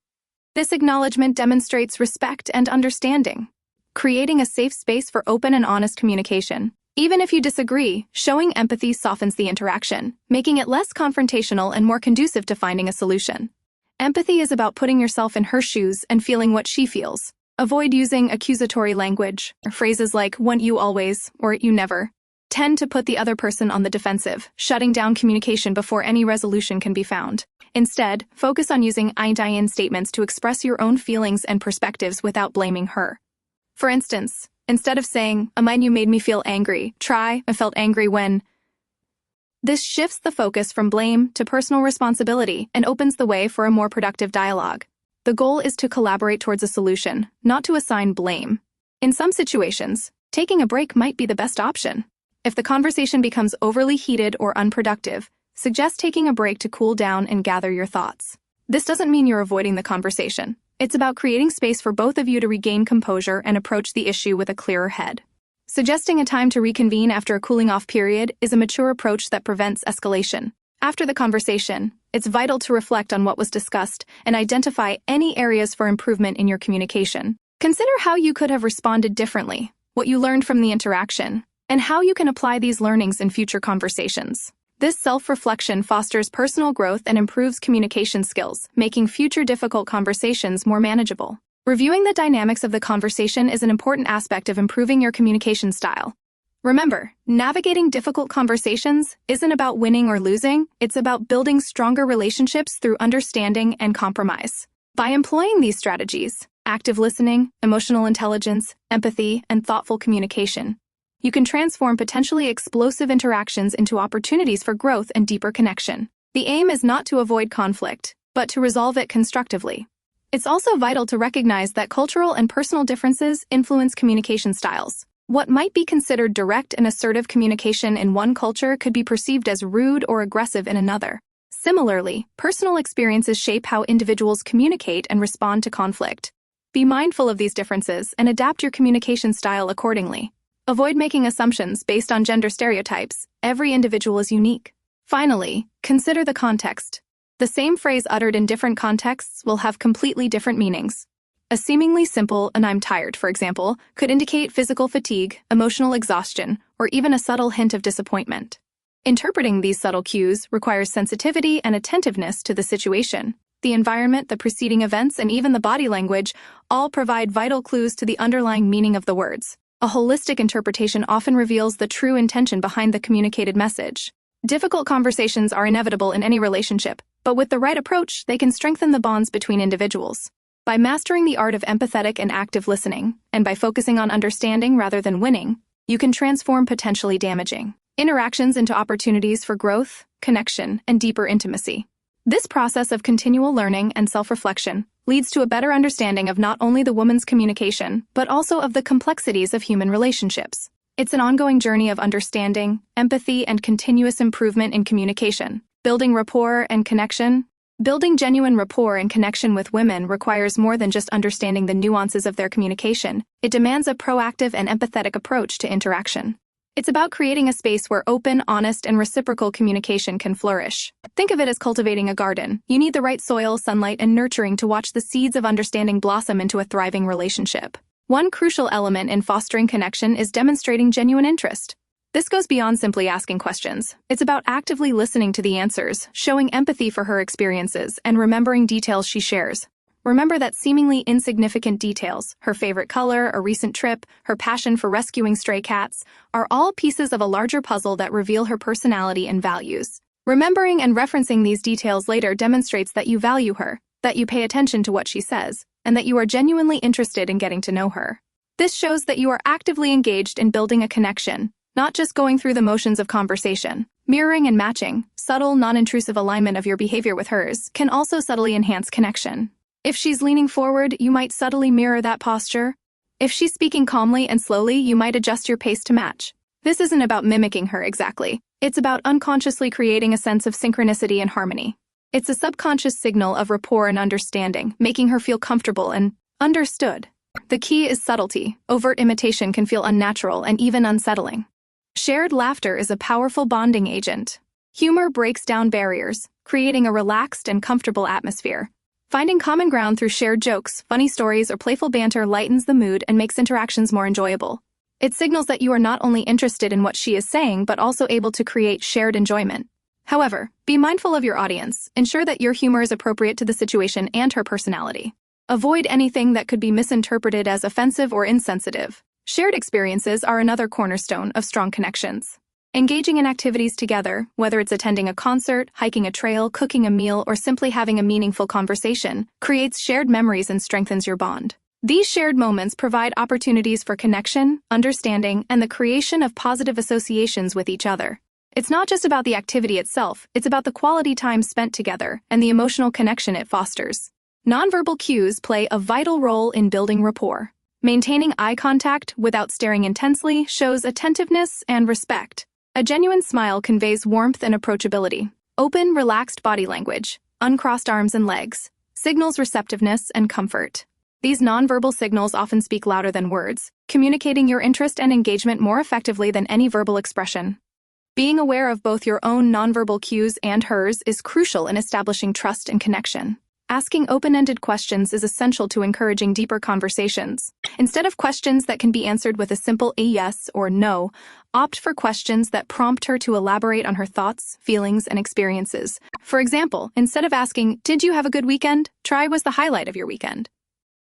This acknowledgement demonstrates respect and understanding, creating a safe space for open and honest communication. Even if you disagree, showing empathy softens the interaction, making it less confrontational and more conducive to finding a solution. Empathy is about putting yourself in her shoes and feeling what she feels. Avoid using accusatory language, or phrases like, "Want you always," or "you never." Tend to put the other person on the defensive, shutting down communication before any resolution can be found. Instead, focus on using I statements to express your own feelings and perspectives without blaming her. For instance, instead of saying, "You made me feel angry," try, "I felt angry when..." This shifts the focus from blame to personal responsibility and opens the way for a more productive dialogue. The goal is to collaborate towards a solution, not to assign blame. In some situations, taking a break might be the best option. If the conversation becomes overly heated or unproductive, suggest taking a break to cool down and gather your thoughts. This doesn't mean you're avoiding the conversation. It's about creating space for both of you to regain composure and approach the issue with a clearer head. Suggesting a time to reconvene after a cooling-off period is a mature approach that prevents escalation. After the conversation, it's vital to reflect on what was discussed and identify any areas for improvement in your communication. Consider how you could have responded differently, what you learned from the interaction, and how you can apply these learnings in future conversations. This self-reflection fosters personal growth and improves communication skills, making future difficult conversations more manageable. Reviewing the dynamics of the conversation is an important aspect of improving your communication style. Remember, navigating difficult conversations isn't about winning or losing, it's about building stronger relationships through understanding and compromise. By employing these strategies, active listening, emotional intelligence, empathy, and thoughtful communication, you can transform potentially explosive interactions into opportunities for growth and deeper connection. The aim is not to avoid conflict, but to resolve it constructively. It's also vital to recognize that cultural and personal differences influence communication styles. What might be considered direct and assertive communication in one culture could be perceived as rude or aggressive in another. Similarly, personal experiences shape how individuals communicate and respond to conflict. Be mindful of these differences and adapt your communication style accordingly. Avoid making assumptions based on gender stereotypes. Every individual is unique. Finally, consider the context. The same phrase uttered in different contexts will have completely different meanings. A seemingly simple "and I'm tired," for example, could indicate physical fatigue, emotional exhaustion, or even a subtle hint of disappointment. Interpreting these subtle cues requires sensitivity and attentiveness to the situation. The environment, the preceding events, and even the body language all provide vital clues to the underlying meaning of the words. A holistic interpretation often reveals the true intention behind the communicated message. Difficult conversations are inevitable in any relationship, but with the right approach, they can strengthen the bonds between individuals. By mastering the art of empathetic and active listening, and by focusing on understanding rather than winning, you can transform potentially damaging interactions into opportunities for growth, connection, and deeper intimacy. This process of continual learning and self-reflection leads to a better understanding of not only the woman's communication, but also of the complexities of human relationships. It's an ongoing journey of understanding, empathy, and continuous improvement in communication. Building rapport and connection. Building genuine rapport and connection with women requires more than just understanding the nuances of their communication. It demands a proactive and empathetic approach to interaction. It's about creating a space where open, honest, and reciprocal communication can flourish. Think of it as cultivating a garden. You need the right soil, sunlight, and nurturing to watch the seeds of understanding blossom into a thriving relationship. One crucial element in fostering connection is demonstrating genuine interest. This goes beyond simply asking questions. It's about actively listening to the answers, showing empathy for her experiences, and remembering details she shares. Remember that seemingly insignificant details, her favorite color, a recent trip, her passion for rescuing stray cats, are all pieces of a larger puzzle that reveal her personality and values. Remembering and referencing these details later demonstrates that you value her, that you pay attention to what she says, and that you are genuinely interested in getting to know her. This shows that you are actively engaged in building a connection, not just going through the motions of conversation. Mirroring and matching, subtle, non-intrusive alignment of your behavior with hers, can also subtly enhance connection. If she's leaning forward, you might subtly mirror that posture. If she's speaking calmly and slowly, you might adjust your pace to match. This isn't about mimicking her exactly. It's about unconsciously creating a sense of synchronicity and harmony. It's a subconscious signal of rapport and understanding, making her feel comfortable and understood. The key is subtlety. Overt imitation can feel unnatural and even unsettling. Shared laughter is a powerful bonding agent. Humor breaks down barriers, creating a relaxed and comfortable atmosphere. Finding common ground through shared jokes, funny stories, or playful banter lightens the mood and makes interactions more enjoyable. It signals that you are not only interested in what she is saying, but also able to create shared enjoyment. However, be mindful of your audience. Ensure that your humor is appropriate to the situation and her personality. Avoid anything that could be misinterpreted as offensive or insensitive. Shared experiences are another cornerstone of strong connections. Engaging in activities together, whether it's attending a concert, hiking a trail, cooking a meal, or simply having a meaningful conversation, creates shared memories and strengthens your bond. These shared moments provide opportunities for connection, understanding, and the creation of positive associations with each other. It's not just about the activity itself, it's about the quality time spent together and the emotional connection it fosters. Nonverbal cues play a vital role in building rapport. Maintaining eye contact without staring intensely shows attentiveness and respect. A genuine smile conveys warmth and approachability. Open, relaxed body language, uncrossed arms and legs, signals receptiveness and comfort. These nonverbal signals often speak louder than words, communicating your interest and engagement more effectively than any verbal expression. Being aware of both your own nonverbal cues and hers is crucial in establishing trust and connection. Asking open-ended questions is essential to encouraging deeper conversations. Instead of questions that can be answered with a simple a yes or no, opt for questions that prompt her to elaborate on her thoughts, feelings, and experiences. For example, instead of asking, "Did you have a good weekend?" try, "Was the highlight of your weekend?"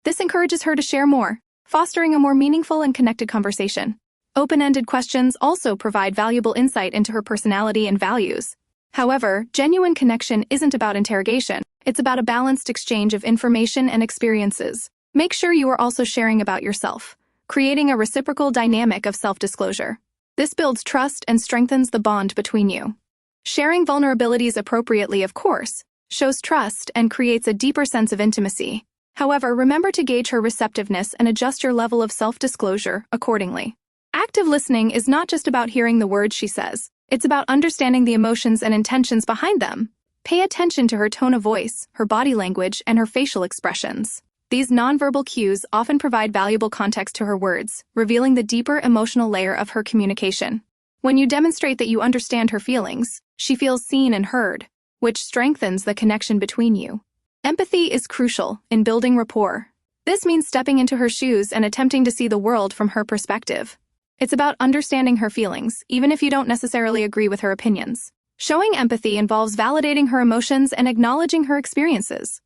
This encourages her to share more, fostering a more meaningful and connected conversation. Open-ended questions also provide valuable insight into her personality and values. However, genuine connection isn't about interrogation. It's about a balanced exchange of information and experiences. Make sure you are also sharing about yourself, creating a reciprocal dynamic of self-disclosure. This builds trust and strengthens the bond between you. Sharing vulnerabilities appropriately, of course, shows trust and creates a deeper sense of intimacy. However, remember to gauge her receptiveness and adjust your level of self-disclosure accordingly. Active listening is not just about hearing the words she says. It's about understanding the emotions and intentions behind them. Pay attention to her tone of voice, her body language, and her facial expressions. These nonverbal cues often provide valuable context to her words, revealing the deeper emotional layer of her communication. When you demonstrate that you understand her feelings, she feels seen and heard, which strengthens the connection between you. Empathy is crucial in building rapport. This means stepping into her shoes and attempting to see the world from her perspective. It's about understanding her feelings, even if you don't necessarily agree with her opinions. Showing empathy involves validating her emotions and acknowledging her experiences.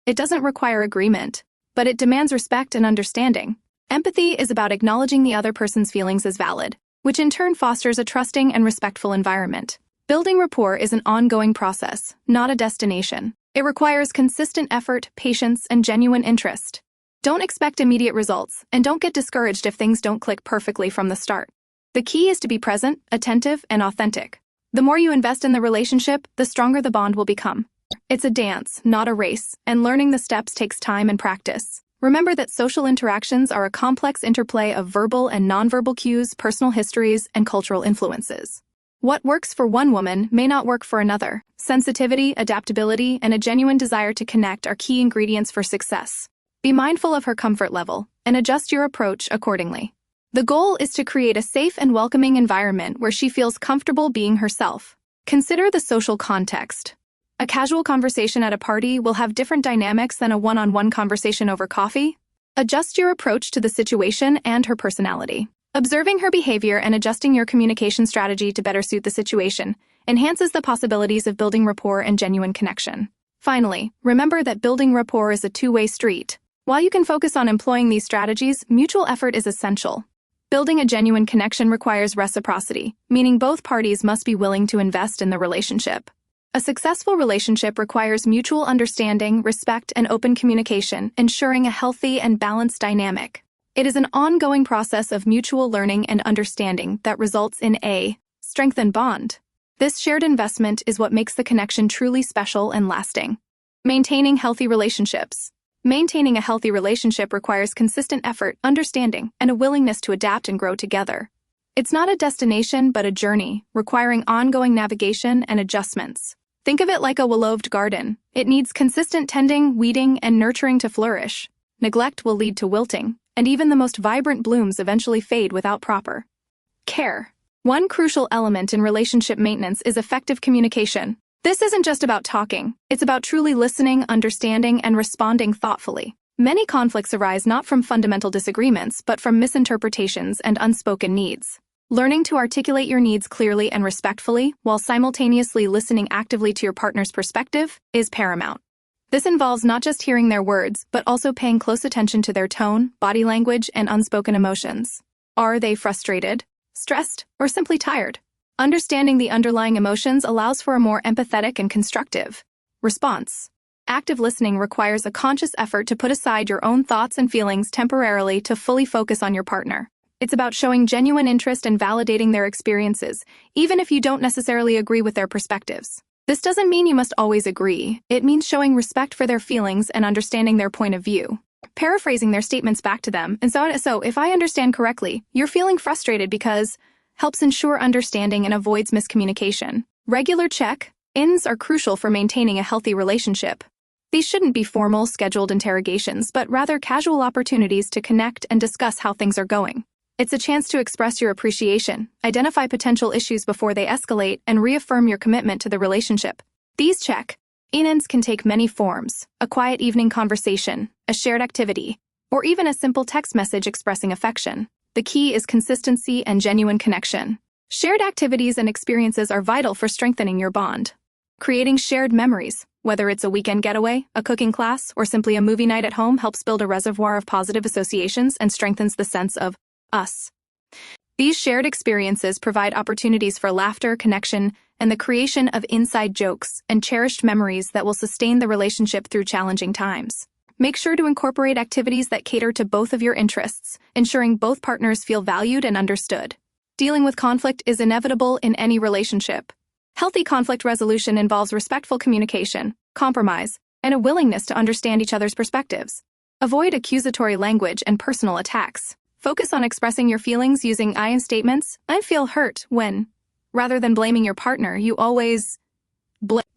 It doesn't require agreement, but it demands respect and understanding. Empathy is about acknowledging the other person's feelings as valid, which in turn fosters a trusting and respectful environment. Building rapport is an ongoing process, not a destination. It requires consistent effort, patience, and genuine interest. Don't expect immediate results, and don't get discouraged if things don't click perfectly from the start. The key is to be present, attentive, and authentic. The more you invest in the relationship, the stronger the bond will become. It's a dance, not a race, and learning the steps takes time and practice. Remember that social interactions are a complex interplay of verbal and nonverbal cues, personal histories, and cultural influences. What works for one woman may not work for another. Sensitivity, adaptability, and a genuine desire to connect are key ingredients for success. Be mindful of her comfort level and adjust your approach accordingly. The goal is to create a safe and welcoming environment where she feels comfortable being herself. Consider the social context. A casual conversation at a party will have different dynamics than a one-on-one conversation over coffee. Adjust your approach to the situation and her personality. Observing her behavior and adjusting your communication strategy to better suit the situation enhances the possibilities of building rapport and genuine connection. Finally, remember that building rapport is a two-way street. While you can focus on employing these strategies, mutual effort is essential. Building a genuine connection requires reciprocity, meaning both parties must be willing to invest in the relationship. A successful relationship requires mutual understanding, respect, and open communication, ensuring a healthy and balanced dynamic. It is an ongoing process of mutual learning and understanding that results in a strengthened bond. This shared investment is what makes the connection truly special and lasting. Maintaining healthy relationships. Maintaining a healthy relationship requires consistent effort, understanding, and a willingness to adapt and grow together. It's not a destination, but a journey, requiring ongoing navigation and adjustments. Think of it like a well-loved garden. It needs consistent tending, weeding, and nurturing to flourish. Neglect will lead to wilting, and even the most vibrant blooms eventually fade without proper care. One crucial element in relationship maintenance is effective communication. This isn't just about talking. It's about truly listening, understanding, and responding thoughtfully. Many conflicts arise not from fundamental disagreements, but from misinterpretations and unspoken needs. Learning to articulate your needs clearly and respectfully, while simultaneously listening actively to your partner's perspective, is paramount. This involves not just hearing their words, but also paying close attention to their tone, body language, and unspoken emotions. Are they frustrated, stressed, or simply tired? Understanding the underlying emotions allows for a more empathetic and constructive response. Active listening requires a conscious effort to put aside your own thoughts and feelings temporarily to fully focus on your partner. It's about showing genuine interest and validating their experiences, even if you don't necessarily agree with their perspectives. This doesn't mean you must always agree. It means showing respect for their feelings and understanding their point of view. Paraphrasing their statements back to them, and so if I understand correctly, you're feeling frustrated because helps ensure understanding and avoids miscommunication. Regular check-ins are crucial for maintaining a healthy relationship. These shouldn't be formal, scheduled interrogations, but rather casual opportunities to connect and discuss how things are going. It's a chance to express your appreciation, identify potential issues before they escalate, and reaffirm your commitment to the relationship. These check-ins can take many forms: a quiet evening conversation, a shared activity, or even a simple text message expressing affection. The key is consistency and genuine connection. Shared activities and experiences are vital for strengthening your bond. Creating shared memories, whether it's a weekend getaway, a cooking class, or simply a movie night at home, helps build a reservoir of positive associations and strengthens the sense of us. These shared experiences provide opportunities for laughter, connection, and the creation of inside jokes and cherished memories that will sustain the relationship through challenging times. Make sure to incorporate activities that cater to both of your interests, ensuring both partners feel valued and understood. Dealing with conflict is inevitable in any relationship. Healthy conflict resolution involves respectful communication, compromise, and a willingness to understand each other's perspectives. Avoid accusatory language and personal attacks. Focus on expressing your feelings using I am statements. I feel hurt when, rather than blaming your partner, you always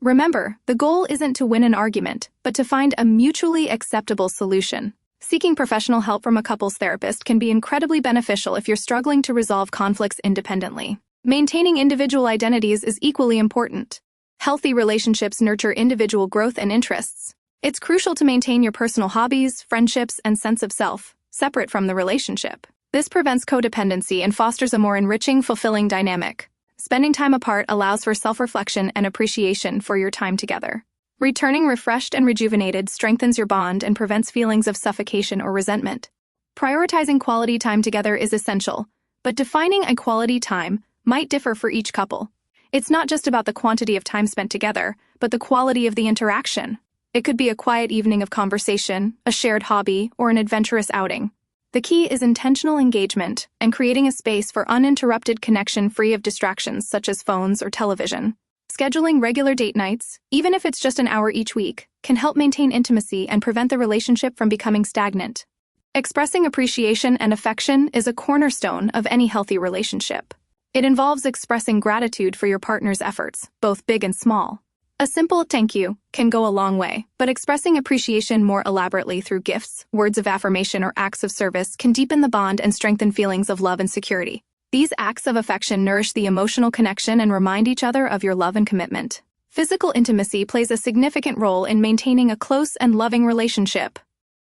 Remember, the goal isn't to win an argument, but to find a mutually acceptable solution. Seeking professional help from a couples therapist can be incredibly beneficial if you're struggling to resolve conflicts independently. Maintaining individual identities is equally important. Healthy relationships nurture individual growth and interests. It's crucial to maintain your personal hobbies, friendships, and sense of self separate from the relationship. This prevents codependency and fosters a more enriching, fulfilling dynamic. Spending time apart allows for self-reflection and appreciation for your time together. Returning refreshed and rejuvenated strengthens your bond and prevents feelings of suffocation or resentment. Prioritizing quality time together is essential, but defining a quality time might differ for each couple. It's not just about the quantity of time spent together, but the quality of the interaction. It could be a quiet evening of conversation, a shared hobby, or an adventurous outing. The key is intentional engagement and creating a space for uninterrupted connection free of distractions such as phones or television. Scheduling regular date nights, even if it's just an hour each week, can help maintain intimacy and prevent the relationship from becoming stagnant. Expressing appreciation and affection is a cornerstone of any healthy relationship. It involves expressing gratitude for your partner's efforts, both big and small. A simple thank you can go a long way, but expressing appreciation more elaborately through gifts, words of affirmation, or acts of service can deepen the bond and strengthen feelings of love and security. These acts of affection nourish the emotional connection and remind each other of your love and commitment. Physical intimacy plays a significant role in maintaining a close and loving relationship.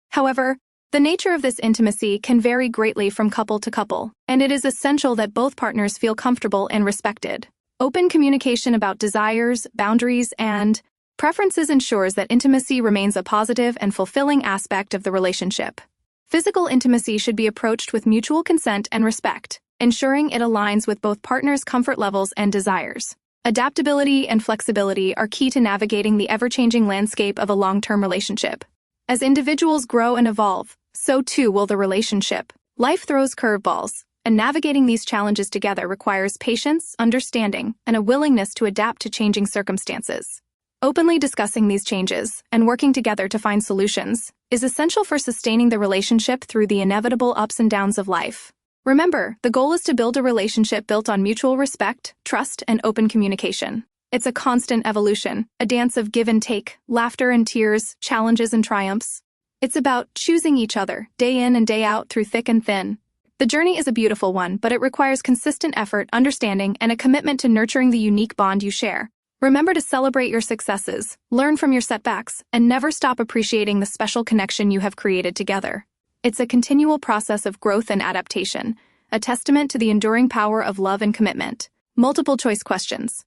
However, the nature of this intimacy can vary greatly from couple to couple, and it is essential that both partners feel comfortable and respected. Open communication about desires, boundaries, and preferences ensures that intimacy remains a positive and fulfilling aspect of the relationship. Physical intimacy should be approached with mutual consent and respect, ensuring it aligns with both partners' comfort levels and desires. Adaptability and flexibility are key to navigating the ever-changing landscape of a long-term relationship. As individuals grow and evolve, so too will the relationship. Life throws curveballs, and navigating these challenges together requires patience, understanding, and a willingness to adapt to changing circumstances. Openly discussing these changes and working together to find solutions is essential for sustaining the relationship through the inevitable ups and downs of life. Remember, the goal is to build a relationship built on mutual respect, trust, and open communication. It's a constant evolution, a dance of give and take, laughter and tears, challenges and triumphs. It's about choosing each other, day in and day out through thick and thin. The journey is a beautiful one, but it requires consistent effort, understanding, and a commitment to nurturing the unique bond you share. Remember to celebrate your successes, learn from your setbacks, and never stop appreciating the special connection you have created together. It's a continual process of growth and adaptation, a testament to the enduring power of love and commitment. Multiple choice questions.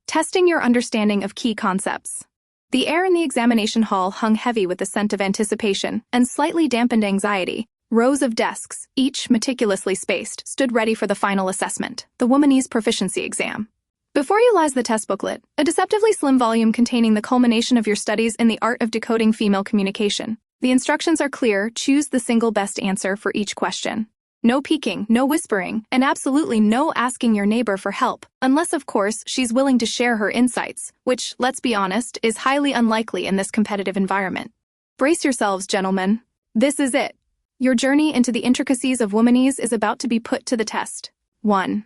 Testing your understanding of key concepts. The air in the examination hall hung heavy with the scent of anticipation and slightly dampened anxiety. Rows of desks, each meticulously spaced, stood ready for the final assessment, the womanese proficiency exam. Before you lies the test booklet, a deceptively slim volume containing the culmination of your studies in the art of decoding female communication. The instructions are clear: choose the single best answer for each question. No peeking, no whispering, and absolutely no asking your neighbor for help, unless of course she's willing to share her insights, which, let's be honest, is highly unlikely in this competitive environment. Brace yourselves, gentlemen. This is it. Your journey into the intricacies of womanese is about to be put to the test. 1.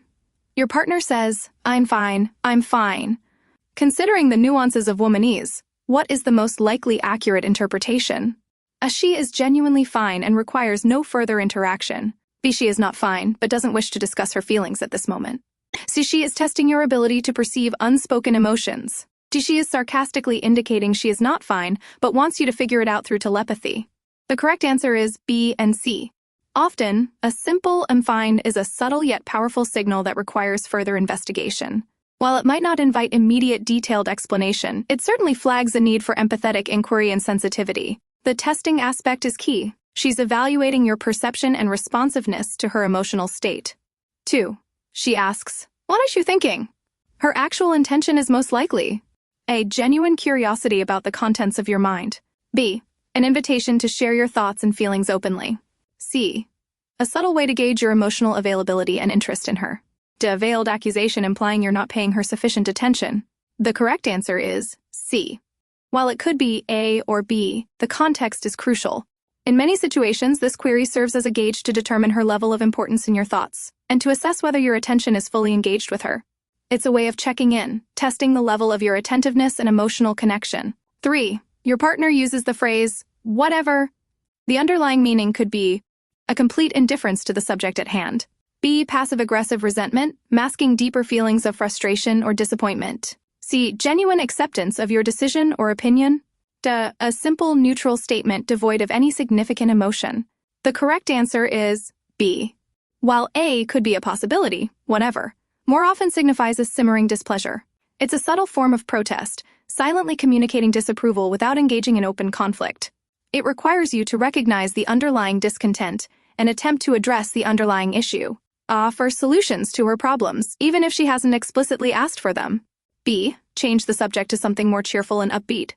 Your partner says, I'm fine, I'm fine. Considering the nuances of womanese, what is the most likely accurate interpretation? A she is genuinely fine and requires no further interaction. B. She is not fine, but doesn't wish to discuss her feelings at this moment. C. She is testing your ability to perceive unspoken emotions. D. She is sarcastically indicating she is not fine, but wants you to figure it out through telepathy. The correct answer is B and C. Often, a simple "I'm fine" is a subtle yet powerful signal that requires further investigation. While it might not invite immediate detailed explanation, it certainly flags a need for empathetic inquiry and sensitivity. The testing aspect is key. She's evaluating your perception and responsiveness to her emotional state. 2. She asks, "What is you thinking?" Her actual intention is most likely A. Genuine curiosity about the contents of your mind. B. An invitation to share your thoughts and feelings openly. C. A subtle way to gauge your emotional availability and interest in her. D. A veiled accusation implying you're not paying her sufficient attention. The correct answer is C. While it could be A or B, the context is crucial. In many situations, this query serves as a gauge to determine her level of importance in your thoughts, and to assess whether your attention is fully engaged with her. It's a way of checking in, testing the level of your attentiveness and emotional connection. 3. Your partner uses the phrase, "whatever." The underlying meaning could be a complete indifference to the subject at hand. B. Passive-aggressive resentment, masking deeper feelings of frustration or disappointment. C. Genuine acceptance of your decision or opinion. D. A simple, neutral statement devoid of any significant emotion. The correct answer is B. While A could be a possibility, whatever, more often signifies a simmering displeasure. It's a subtle form of protest, silently communicating disapproval without engaging in open conflict. It requires you to recognize the underlying discontent and attempt to address the underlying issue. Offer solutions to her problems, even if she hasn't explicitly asked for them. B. Change the subject to something more cheerful and upbeat.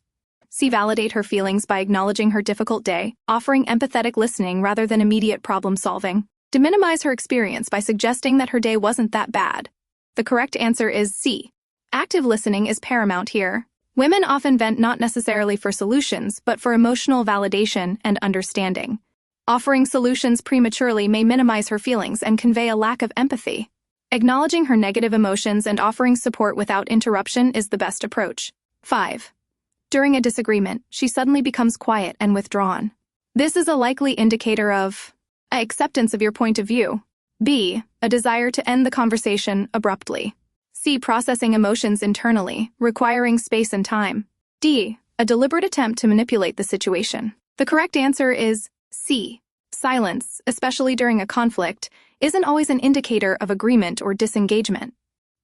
C. Validate her feelings by acknowledging her difficult day, offering empathetic listening rather than immediate problem solving. To minimize her experience by suggesting that her day wasn't that bad. The correct answer is C. Active listening is paramount here. Women often vent not necessarily for solutions, but for emotional validation and understanding. Offering solutions prematurely may minimize her feelings and convey a lack of empathy. Acknowledging her negative emotions and offering support without interruption is the best approach. 5. During a disagreement, she suddenly becomes quiet and withdrawn. This is a likely indicator of A. Acceptance of your point of view. B. A desire to end the conversation abruptly. C. Processing emotions internally, requiring space and time. D. A deliberate attempt to manipulate the situation. The correct answer is C. Silence, especially during a conflict, isn't always an indicator of agreement or disengagement.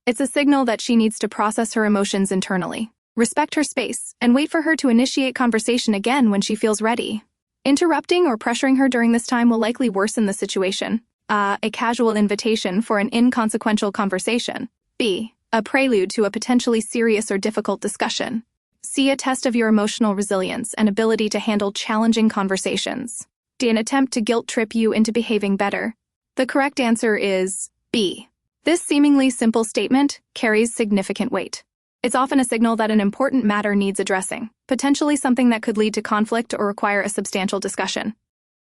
It's a signal that she needs to process her emotions internally. Respect her space, and wait for her to initiate conversation again when she feels ready. Interrupting or pressuring her during this time will likely worsen the situation. A. A casual invitation for an inconsequential conversation. B. A prelude to a potentially serious or difficult discussion. C. A test of your emotional resilience and ability to handle challenging conversations. D. An attempt to guilt-trip you into behaving better. The correct answer is B. This seemingly simple statement carries significant weight. It's often a signal that an important matter needs addressing, potentially something that could lead to conflict or require a substantial discussion.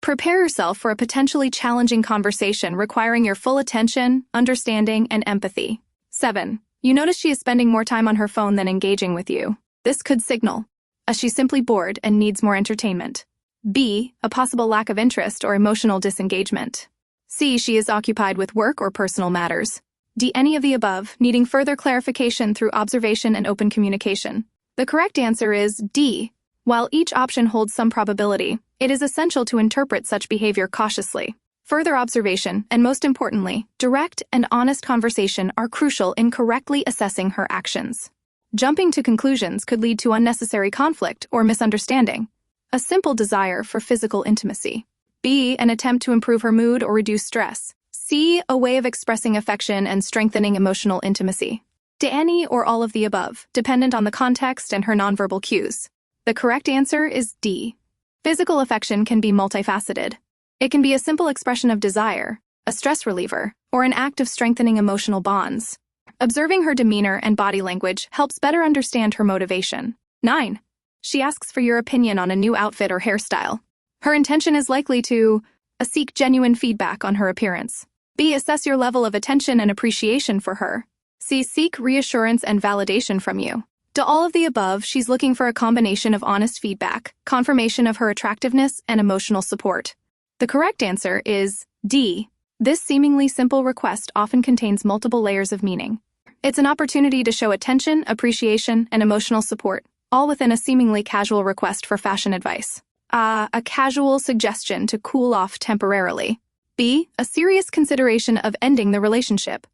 Prepare yourself for a potentially challenging conversation requiring your full attention, understanding, and empathy. 7. You notice she is spending more time on her phone than engaging with you. This could signal A. She's simply bored and needs more entertainment. B. A possible lack of interest or emotional disengagement. C. She is occupied with work or personal matters. D. Any of the above, needing further clarification through observation and open communication. The correct answer is D. While each option holds some probability, it is essential to interpret such behavior cautiously. Further observation, and most importantly, direct and honest conversation are crucial in correctly assessing her actions. Jumping to conclusions could lead to unnecessary conflict or misunderstanding. A simple desire for physical intimacy. B. An attempt to improve her mood or reduce stress. C. A way of expressing affection and strengthening emotional intimacy. D. Any or all of the above, dependent on the context and her nonverbal cues. The correct answer is D. Physical affection can be multifaceted. It can be a simple expression of desire, a stress reliever, or an act of strengthening emotional bonds. Observing her demeanor and body language helps better understand her motivation. 9. She asks for your opinion on a new outfit or hairstyle. Her intention is likely to A. Seek genuine feedback on her appearance. B. Assess your level of attention and appreciation for her. C. Seek reassurance and validation from you. To all of the above, she's looking for a combination of honest feedback, confirmation of her attractiveness, and emotional support. The correct answer is D. This seemingly simple request often contains multiple layers of meaning. It's an opportunity to show attention, appreciation, and emotional support, all within a seemingly casual request for fashion advice. A casual suggestion to cool off temporarily. B, a serious consideration of ending the relationship.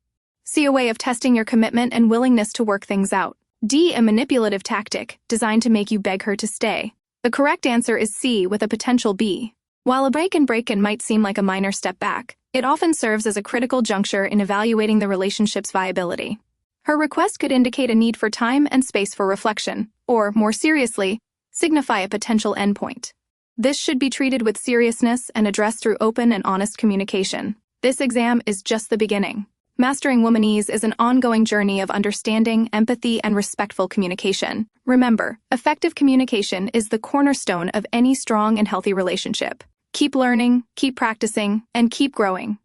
C, a way of testing your commitment and willingness to work things out. D, a manipulative tactic designed to make you beg her to stay. The correct answer is C, with a potential B. While a break-in might seem like a minor step back, it often serves as a critical juncture in evaluating the relationship's viability. Her request could indicate a need for time and space for reflection, or, more seriously, signify a potential endpoint. This should be treated with seriousness and addressed through open and honest communication. This exam is just the beginning. Mastering womanese is an ongoing journey of understanding, empathy, and respectful communication. Remember, effective communication is the cornerstone of any strong and healthy relationship. Keep learning, keep practicing, and keep growing.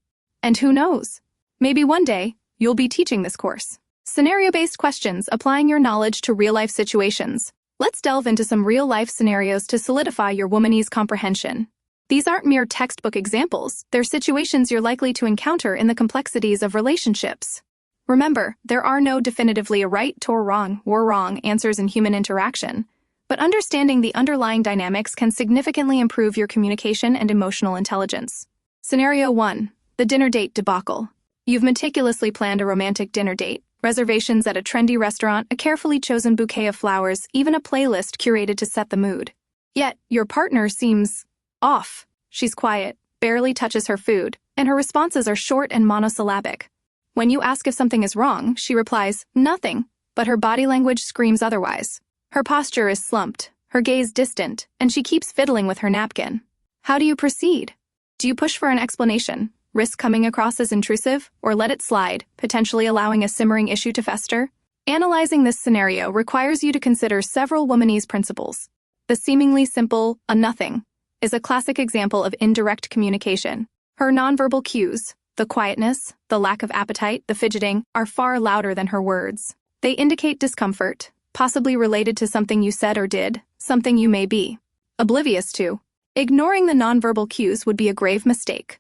And who knows? Maybe one day, you'll be teaching this course. Scenario-based questions applying your knowledge to real-life situations. Let's delve into some real-life scenarios to solidify your womanese comprehension. These aren't mere textbook examples, they're situations you're likely to encounter in the complexities of relationships. Remember, there are no definitively a right or wrong answers in human interaction, but understanding the underlying dynamics can significantly improve your communication and emotional intelligence. Scenario 1. The dinner date debacle. You've meticulously planned a romantic dinner date. Reservations at a trendy restaurant, a carefully chosen bouquet of flowers, even a playlist curated to set the mood. Yet, your partner seems off. She's quiet, barely touches her food, and her responses are short and monosyllabic. When you ask if something is wrong, she replies, "Nothing," but her body language screams otherwise. Her posture is slumped, her gaze distant, and she keeps fiddling with her napkin. How do you proceed? Do you push for an explanation, risk coming across as intrusive, or let it slide, potentially allowing a simmering issue to fester? Analyzing this scenario requires you to consider several womanese principles. The seemingly simple, a nothing, is a classic example of indirect communication. Her nonverbal cues, the quietness, the lack of appetite, the fidgeting, are far louder than her words. They indicate discomfort, possibly related to something you said or did, something you may be oblivious to. Ignoring the nonverbal cues would be a grave mistake.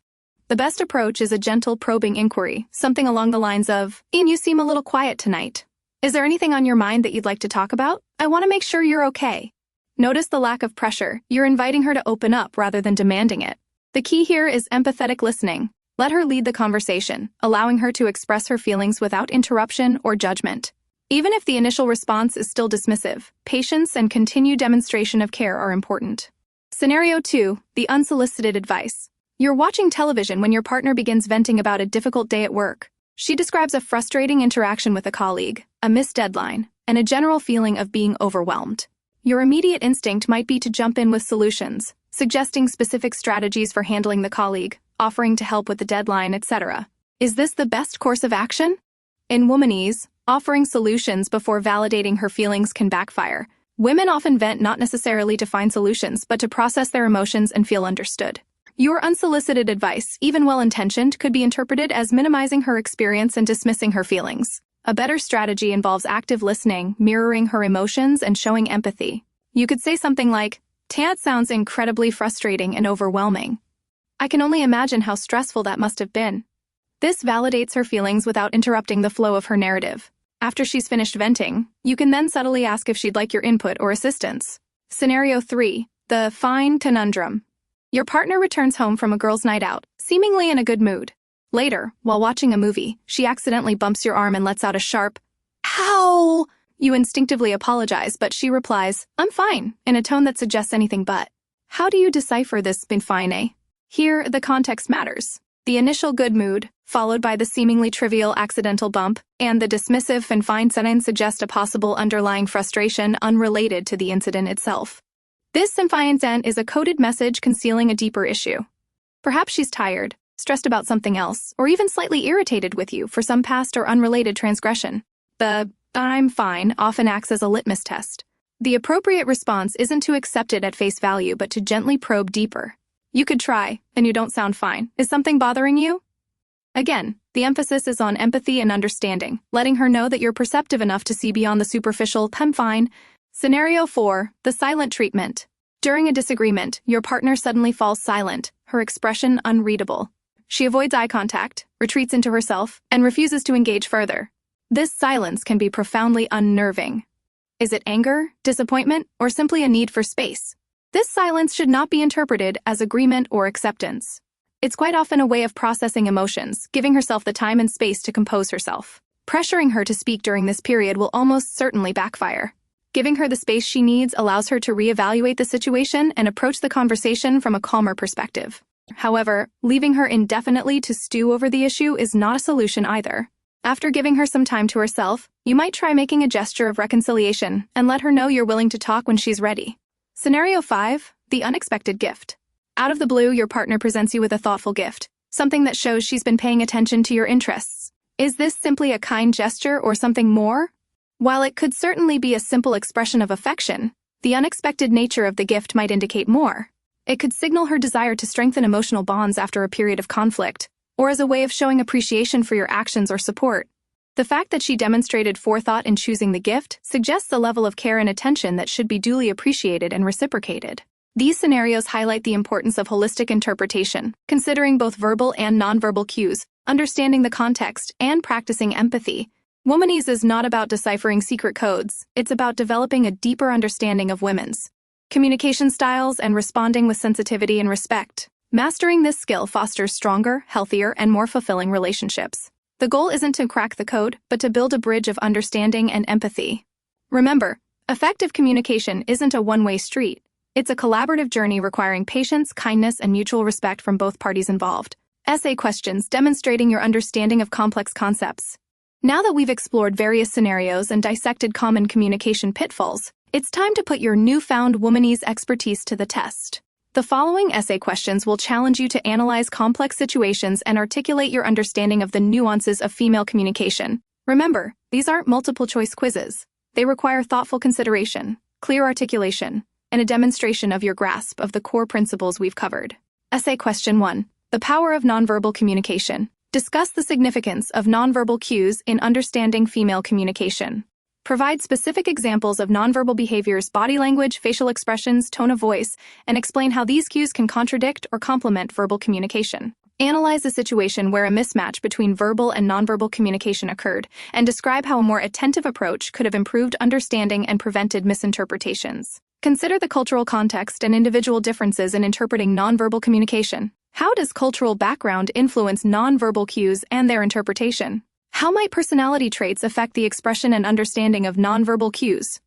The best approach is a gentle probing inquiry, something along the lines of, "Ian, you seem a little quiet tonight. Is there anything on your mind that you'd like to talk about? I want to make sure you're okay." Notice the lack of pressure. You're inviting her to open up rather than demanding it. The key here is empathetic listening. Let her lead the conversation, allowing her to express her feelings without interruption or judgment. Even if the initial response is still dismissive, patience and continued demonstration of care are important. Scenario 2. The unsolicited advice. You're watching television when your partner begins venting about a difficult day at work. She describes a frustrating interaction with a colleague, a missed deadline, and a general feeling of being overwhelmed. Your immediate instinct might be to jump in with solutions, suggesting specific strategies for handling the colleague, offering to help with the deadline, etc. Is this the best course of action? In womanese, offering solutions before validating her feelings can backfire. Women often vent not necessarily to find solutions, but to process their emotions and feel understood. Your unsolicited advice, even well-intentioned, could be interpreted as minimizing her experience and dismissing her feelings. A better strategy involves active listening, mirroring her emotions, and showing empathy. You could say something like, "That sounds incredibly frustrating and overwhelming. I can only imagine how stressful that must have been." This validates her feelings without interrupting the flow of her narrative. After she's finished venting, you can then subtly ask if she'd like your input or assistance. Scenario 3. The fine conundrum. Your partner returns home from a girls' night out, seemingly in a good mood. Later, while watching a movie, she accidentally bumps your arm and lets out a sharp, "Ow!" You instinctively apologize, but she replies, "I'm fine," in a tone that suggests anything but. How do you decipher this "been fine, eh?" Here, the context matters. The initial good mood, followed by the seemingly trivial accidental bump, and the dismissive "and fine" sentence suggest a possible underlying frustration unrelated to the incident itself. This "and fine" is a coded message concealing a deeper issue. Perhaps she's tired, stressed about something else, or even slightly irritated with you for some past or unrelated transgression. The "I'm fine" often acts as a litmus test. The appropriate response isn't to accept it at face value, but to gently probe deeper. You could try, "And you don't sound fine. Is something bothering you?" Again, the emphasis is on empathy and understanding, letting her know that you're perceptive enough to see beyond the superficial "I'm fine." Scenario 4. The silent treatment. During a disagreement, your partner suddenly falls silent, her expression unreadable. She avoids eye contact, retreats into herself, and refuses to engage further. This silence can be profoundly unnerving. Is it anger, disappointment, or simply a need for space? This silence should not be interpreted as agreement or acceptance. It's quite often a way of processing emotions, giving herself the time and space to compose herself. Pressuring her to speak during this period will almost certainly backfire. Giving her the space she needs allows her to reevaluate the situation and approach the conversation from a calmer perspective. However, leaving her indefinitely to stew over the issue is not a solution either. After giving her some time to herself, you might try making a gesture of reconciliation and let her know you're willing to talk when she's ready. Scenario 5. The unexpected gift. Out of the blue, your partner presents you with a thoughtful gift, something that shows she's been paying attention to your interests. Is this simply a kind gesture or something more? While it could certainly be a simple expression of affection, the unexpected nature of the gift might indicate more. It could signal her desire to strengthen emotional bonds after a period of conflict, or as a way of showing appreciation for your actions or support. The fact that she demonstrated forethought in choosing the gift suggests a level of care and attention that should be duly appreciated and reciprocated. These scenarios highlight the importance of holistic interpretation, considering both verbal and nonverbal cues, understanding the context, and practicing empathy. Womanese is not about deciphering secret codes, it's about developing a deeper understanding of women's communication styles and responding with sensitivity and respect. Mastering this skill fosters stronger, healthier, and more fulfilling relationships. The goal isn't to crack the code, but to build a bridge of understanding and empathy. Remember, effective communication isn't a one-way street. It's a collaborative journey requiring patience, kindness, and mutual respect from both parties involved. Essay questions demonstrating your understanding of complex concepts. Now that we've explored various scenarios and dissected common communication pitfalls, it's time to put your newfound womanese expertise to the test. The following essay questions will challenge you to analyze complex situations and articulate your understanding of the nuances of female communication. Remember, these aren't multiple-choice quizzes. They require thoughtful consideration, clear articulation, and a demonstration of your grasp of the core principles we've covered. Essay question 1. The power of nonverbal communication. Discuss the significance of nonverbal cues in understanding female communication. Provide specific examples of nonverbal behaviors, body language, facial expressions, tone of voice, and explain how these cues can contradict or complement verbal communication. Analyze a situation where a mismatch between verbal and nonverbal communication occurred, and describe how a more attentive approach could have improved understanding and prevented misinterpretations. Consider the cultural context and individual differences in interpreting nonverbal communication. How does cultural background influence nonverbal cues and their interpretation? How might personality traits affect the expression and understanding of nonverbal cues?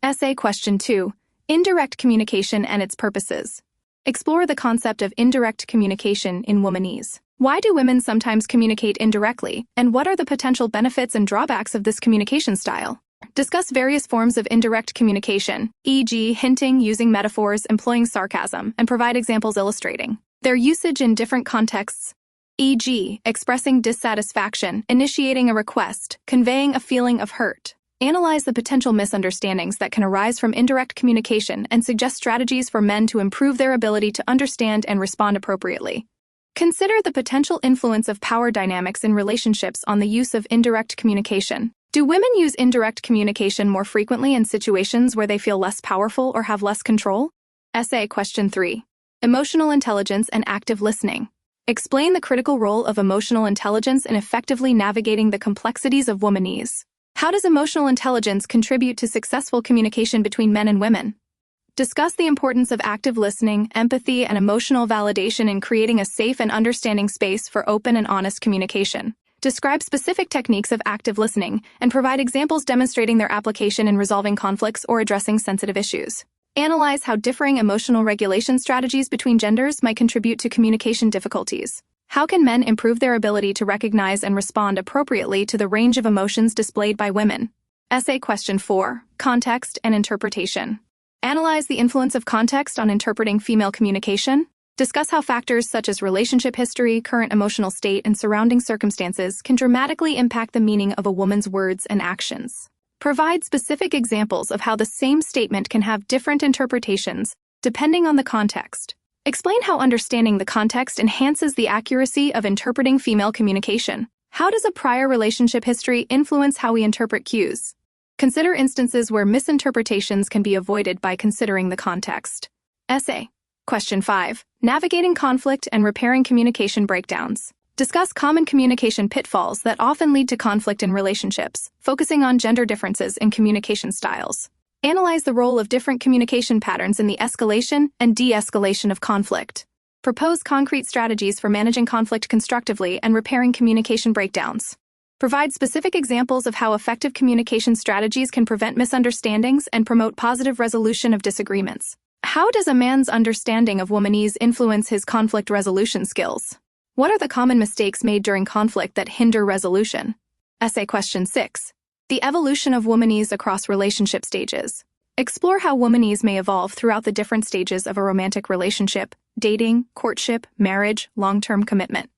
Essay question 2. Indirect communication and its purposes. Explore the concept of indirect communication in womanese. Why do women sometimes communicate indirectly, and what are the potential benefits and drawbacks of this communication style? Discuss various forms of indirect communication, e.g., hinting, using metaphors, employing sarcasm, and provide examples illustrating their usage in different contexts, e.g., expressing dissatisfaction, initiating a request, conveying a feeling of hurt. Analyze the potential misunderstandings that can arise from indirect communication and suggest strategies for men to improve their ability to understand and respond appropriately. Consider the potential influence of power dynamics in relationships on the use of indirect communication. Do women use indirect communication more frequently in situations where they feel less powerful or have less control? Essay question 3. Emotional intelligence and active listening. Explain the critical role of emotional intelligence in effectively navigating the complexities of womanese. How does emotional intelligence contribute to successful communication between men and women? Discuss the importance of active listening, empathy, and emotional validation in creating a safe and understanding space for open and honest communication. Describe specific techniques of active listening and provide examples demonstrating their application in resolving conflicts or addressing sensitive issues. Analyze how differing emotional regulation strategies between genders might contribute to communication difficulties. How can men improve their ability to recognize and respond appropriately to the range of emotions displayed by women? Essay question 4. Context and interpretation. Analyze the influence of context on interpreting female communication. Discuss how factors such as relationship history, current emotional state, and surrounding circumstances can dramatically impact the meaning of a woman's words and actions. Provide specific examples of how the same statement can have different interpretations depending on the context. Explain how understanding the context enhances the accuracy of interpreting female communication. How does a prior relationship history influence how we interpret cues? Consider instances where misinterpretations can be avoided by considering the context. Essay Question 5. Navigating conflict and repairing communication breakdowns. Discuss common communication pitfalls that often lead to conflict in relationships, focusing on gender differences in communication styles. Analyze the role of different communication patterns in the escalation and de-escalation of conflict. Propose concrete strategies for managing conflict constructively and repairing communication breakdowns. Provide specific examples of how effective communication strategies can prevent misunderstandings and promote positive resolution of disagreements. How does a man's understanding of womanese influence his conflict resolution skills? What are the common mistakes made during conflict that hinder resolution? Essay question 6. The evolution of womanese across relationship stages. Explore how womanese may evolve throughout the different stages of a romantic relationship, dating, courtship, marriage, long-term commitment.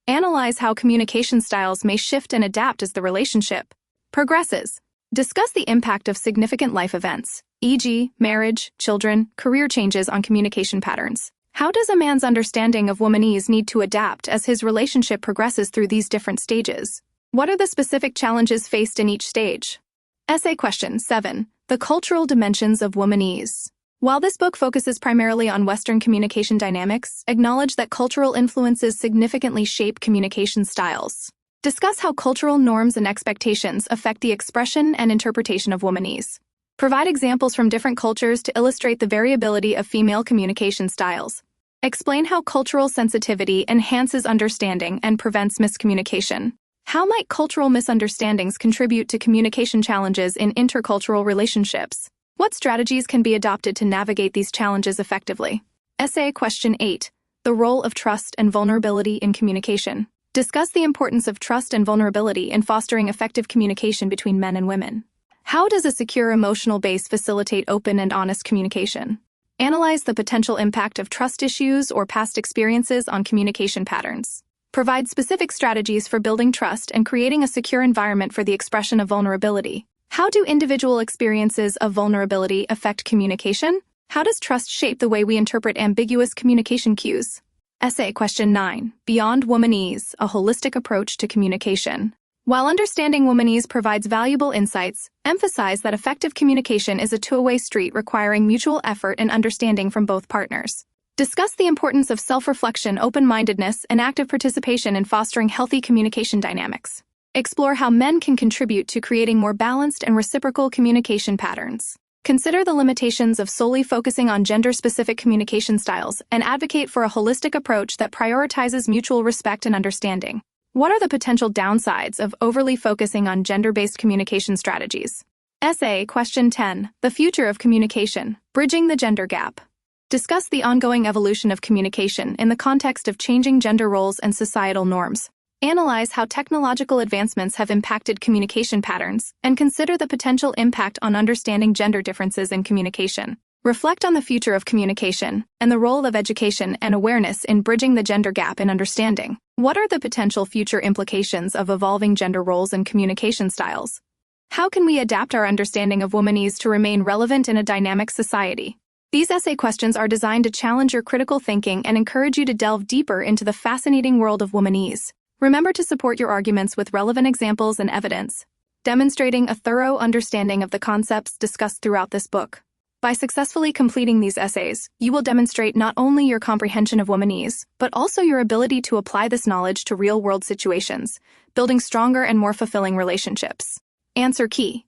Analyze how communication styles may shift and adapt as the relationship progresses. Discuss the impact of significant life events, e.g., marriage, children, career changes on communication patterns. How does a man's understanding of womanese need to adapt as his relationship progresses through these different stages? What are the specific challenges faced in each stage? Essay question 7. The cultural dimensions of womanese. While this book focuses primarily on Western communication dynamics, acknowledge that cultural influences significantly shape communication styles. Discuss how cultural norms and expectations affect the expression and interpretation of womanese. Provide examples from different cultures to illustrate the variability of female communication styles. Explain how cultural sensitivity enhances understanding and prevents miscommunication. How might cultural misunderstandings contribute to communication challenges in intercultural relationships? What strategies can be adopted to navigate these challenges effectively? Essay question 8. The role of trust and vulnerability in communication. Discuss the importance of trust and vulnerability in fostering effective communication between men and women. How does a secure emotional base facilitate open and honest communication? Analyze the potential impact of trust issues or past experiences on communication patterns. Provide specific strategies for building trust and creating a secure environment for the expression of vulnerability. How do individual experiences of vulnerability affect communication? How does trust shape the way we interpret ambiguous communication cues? Essay question 9. Beyond womanese, a holistic approach to communication. While understanding womanese provides valuable insights, emphasize that effective communication is a two-way street requiring mutual effort and understanding from both partners. Discuss the importance of self-reflection, open-mindedness, and active participation in fostering healthy communication dynamics. Explore how men can contribute to creating more balanced and reciprocal communication patterns. Consider the limitations of solely focusing on gender-specific communication styles and advocate for a holistic approach that prioritizes mutual respect and understanding. What are the potential downsides of overly focusing on gender-based communication strategies? Essay question 10. The future of communication, bridging the gender gap. Discuss the ongoing evolution of communication in the context of changing gender roles and societal norms. Analyze how technological advancements have impacted communication patterns, and consider the potential impact on understanding gender differences in communication. Reflect on the future of communication and the role of education and awareness in bridging the gender gap in understanding. What are the potential future implications of evolving gender roles and communication styles? How can we adapt our understanding of womanese to remain relevant in a dynamic society? These essay questions are designed to challenge your critical thinking and encourage you to delve deeper into the fascinating world of womanese. Remember to support your arguments with relevant examples and evidence, demonstrating a thorough understanding of the concepts discussed throughout this book. By successfully completing these essays, you will demonstrate not only your comprehension of womanese, but also your ability to apply this knowledge to real-world situations, building stronger and more fulfilling relationships. Answer key.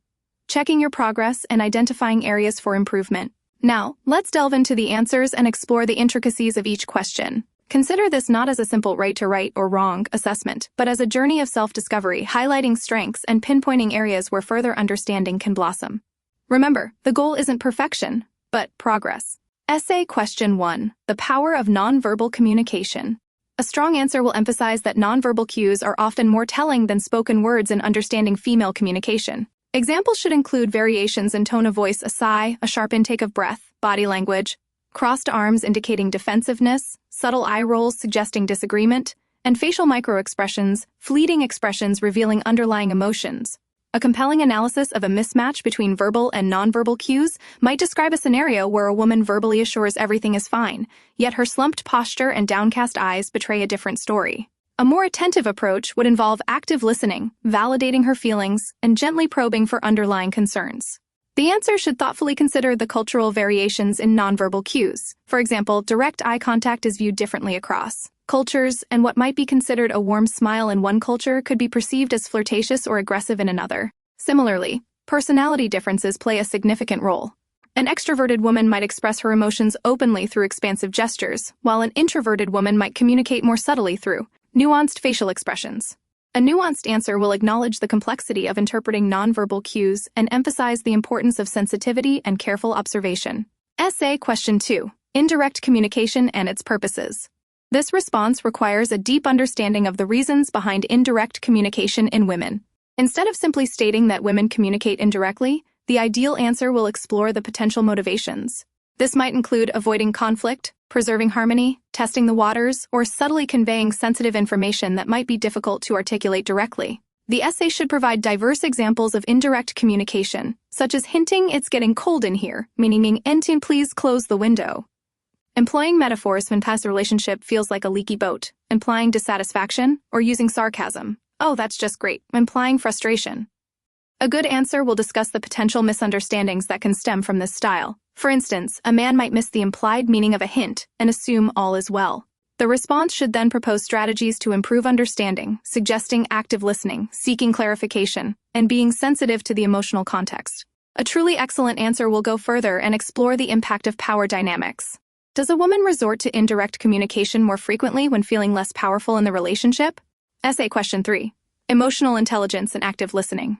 Checking your progress and identifying areas for improvement. Now, let's delve into the answers and explore the intricacies of each question. Consider this not as a simple right to right or wrong assessment, but as a journey of self-discovery, highlighting strengths and pinpointing areas where further understanding can blossom. Remember, the goal isn't perfection, but progress. Essay question 1. The power of nonverbal communication. A strong answer will emphasize that nonverbal cues are often more telling than spoken words in understanding female communication. Examples should include variations in tone of voice, a sigh, a sharp intake of breath, body language, crossed arms indicating defensiveness, subtle eye rolls suggesting disagreement, and facial microexpressions, fleeting expressions revealing underlying emotions. A compelling analysis of a mismatch between verbal and nonverbal cues might describe a scenario where a woman verbally assures everything is fine, yet her slumped posture and downcast eyes betray a different story. A more attentive approach would involve active listening, validating her feelings, and gently probing for underlying concerns. The answer should thoughtfully consider the cultural variations in nonverbal cues. For example, direct eye contact is viewed differently across cultures, and what might be considered a warm smile in one culture could be perceived as flirtatious or aggressive in another. Similarly, personality differences play a significant role. An extroverted woman might express her emotions openly through expansive gestures, while an introverted woman might communicate more subtly through nuanced facial expressions. A nuanced answer will acknowledge the complexity of interpreting nonverbal cues and emphasize the importance of sensitivity and careful observation. Essay Question 2. Indirect communication and its purposes. This response requires a deep understanding of the reasons behind indirect communication in women. Instead of simply stating that women communicate indirectly, the ideal answer will explore the potential motivations. This might include avoiding conflict, preserving harmony, testing the waters, or subtly conveying sensitive information that might be difficult to articulate directly. The essay should provide diverse examples of indirect communication, such as hinting "it's getting cold in here," meaning "Entin, please close the window." Employing metaphors when past relationship feels like a leaky boat, implying dissatisfaction, or using sarcasm. "Oh, that's just great," implying frustration. A good answer will discuss the potential misunderstandings that can stem from this style. For instance, a man might miss the implied meaning of a hint and assume all is well. The response should then propose strategies to improve understanding, suggesting active listening, seeking clarification, and being sensitive to the emotional context. A truly excellent answer will go further and explore the impact of power dynamics. Does a woman resort to indirect communication more frequently when feeling less powerful in the relationship? Essay Question 3. Emotional intelligence and active listening.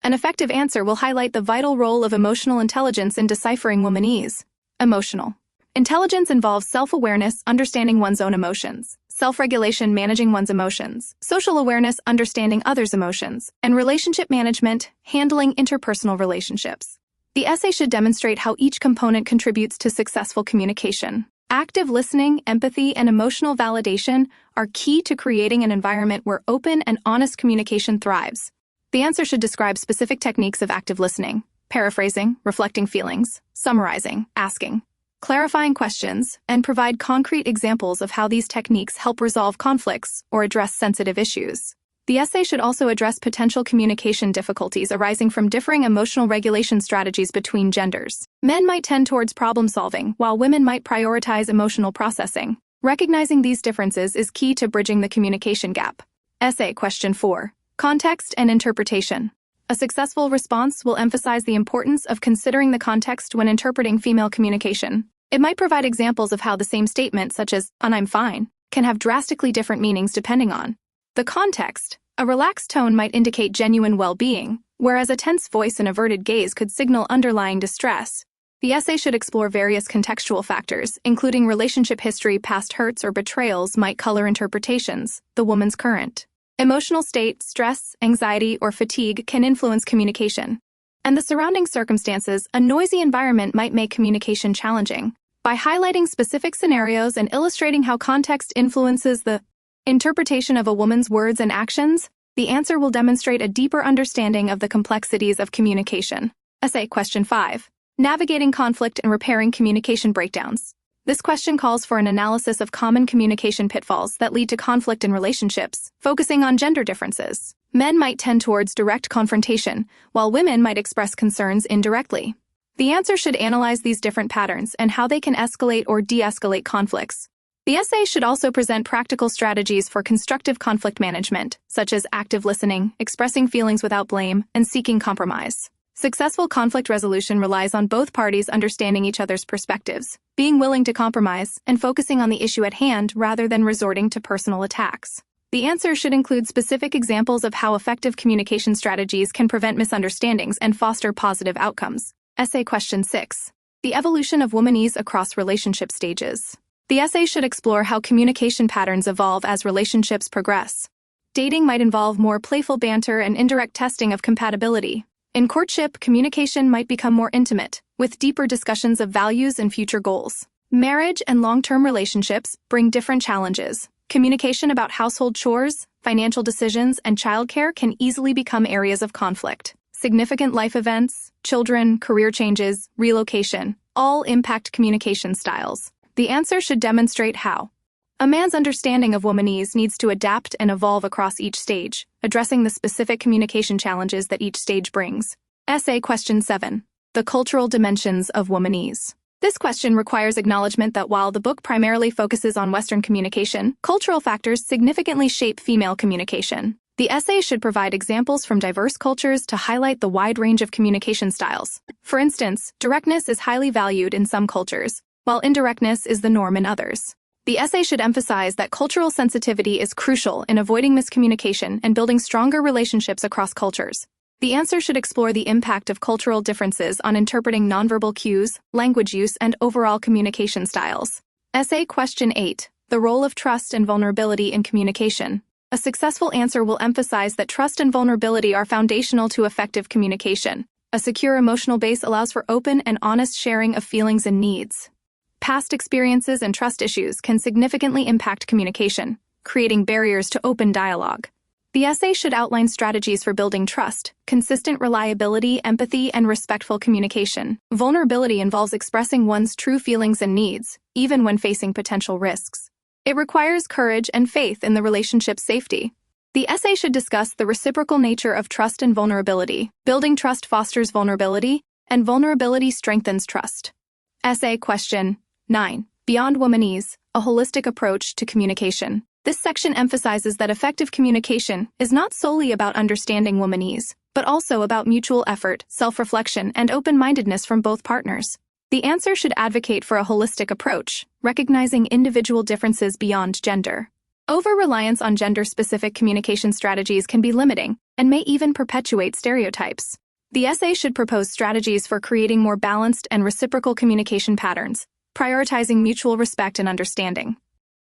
An effective answer will highlight the vital role of emotional intelligence in deciphering womanese. Emotional intelligence involves self-awareness, understanding one's own emotions, self-regulation, managing one's emotions, social awareness, understanding others' emotions, and relationship management, handling interpersonal relationships. The essay should demonstrate how each component contributes to successful communication. Active listening, empathy, and emotional validation are key to creating an environment where open and honest communication thrives. The answer should describe specific techniques of active listening: paraphrasing, reflecting feelings, summarizing, asking, clarifying questions, and provide concrete examples of how these techniques help resolve conflicts or address sensitive issues. The essay should also address potential communication difficulties arising from differing emotional regulation strategies between genders. Men might tend towards problem-solving, while women might prioritize emotional processing. Recognizing these differences is key to bridging the communication gap. Essay Question 4. Context and interpretation. A successful response will emphasize the importance of considering the context when interpreting female communication. It might provide examples of how the same statement, such as "and I'm fine," can have drastically different meanings depending on the context. A relaxed tone might indicate genuine well-being, whereas a tense voice and averted gaze could signal underlying distress. The essay should explore various contextual factors, including relationship history, past hurts or betrayals might color interpretations, the woman's current emotional state, stress, anxiety, or fatigue can influence communication, and the surrounding circumstances. A noisy environment might make communication challenging. By highlighting specific scenarios and illustrating how context influences the interpretation of a woman's words and actions, the answer will demonstrate a deeper understanding of the complexities of communication. Essay Question 5. Navigating conflict and repairing communication breakdowns. This question calls for an analysis of common communication pitfalls that lead to conflict in relationships, focusing on gender differences. Men might tend towards direct confrontation, while women might express concerns indirectly. The answer should analyze these different patterns and how they can escalate or de-escalate conflicts. The essay should also present practical strategies for constructive conflict management, such as active listening, expressing feelings without blame, and seeking compromise. Successful conflict resolution relies on both parties understanding each other's perspectives, being willing to compromise, and focusing on the issue at hand rather than resorting to personal attacks. The answer should include specific examples of how effective communication strategies can prevent misunderstandings and foster positive outcomes. Essay Question 6. The evolution of womanese across relationship stages. The essay should explore how communication patterns evolve as relationships progress. Dating might involve more playful banter and indirect testing of compatibility. In courtship, communication might become more intimate, with deeper discussions of values and future goals. Marriage and long-term relationships bring different challenges. Communication about household chores, financial decisions, and childcare can easily become areas of conflict. Significant life events, children, career changes, relocation, all impact communication styles. The answer should demonstrate how a man's understanding of womanese needs to adapt and evolve across each stage, addressing the specific communication challenges that each stage brings. Essay Question 7. The cultural dimensions of womanese. This question requires acknowledgement that while the book primarily focuses on Western communication, cultural factors significantly shape female communication. The essay should provide examples from diverse cultures to highlight the wide range of communication styles. For instance, directness is highly valued in some cultures, while indirectness is the norm in others. The essay should emphasize that cultural sensitivity is crucial in avoiding miscommunication and building stronger relationships across cultures. The answer should explore the impact of cultural differences on interpreting nonverbal cues, language use, and overall communication styles. Essay Question 8. The role of trust and vulnerability in communication. A successful answer will emphasize that trust and vulnerability are foundational to effective communication. A secure emotional base allows for open and honest sharing of feelings and needs. Past experiences and trust issues can significantly impact communication, creating barriers to open dialogue. The essay should outline strategies for building trust, consistent reliability, empathy, and respectful communication. Vulnerability involves expressing one's true feelings and needs, even when facing potential risks. It requires courage and faith in the relationship's safety. The essay should discuss the reciprocal nature of trust and vulnerability. Building trust fosters vulnerability, and vulnerability strengthens trust. Essay Question 9. Beyond womanese, a holistic approach to communication. This section emphasizes that effective communication is not solely about understanding womanese, but also about mutual effort, self-reflection, and open-mindedness from both partners. The answer should advocate for a holistic approach, recognizing individual differences beyond gender. Over-reliance on gender-specific communication strategies can be limiting and may even perpetuate stereotypes. The essay should propose strategies for creating more balanced and reciprocal communication patterns, prioritizing mutual respect and understanding.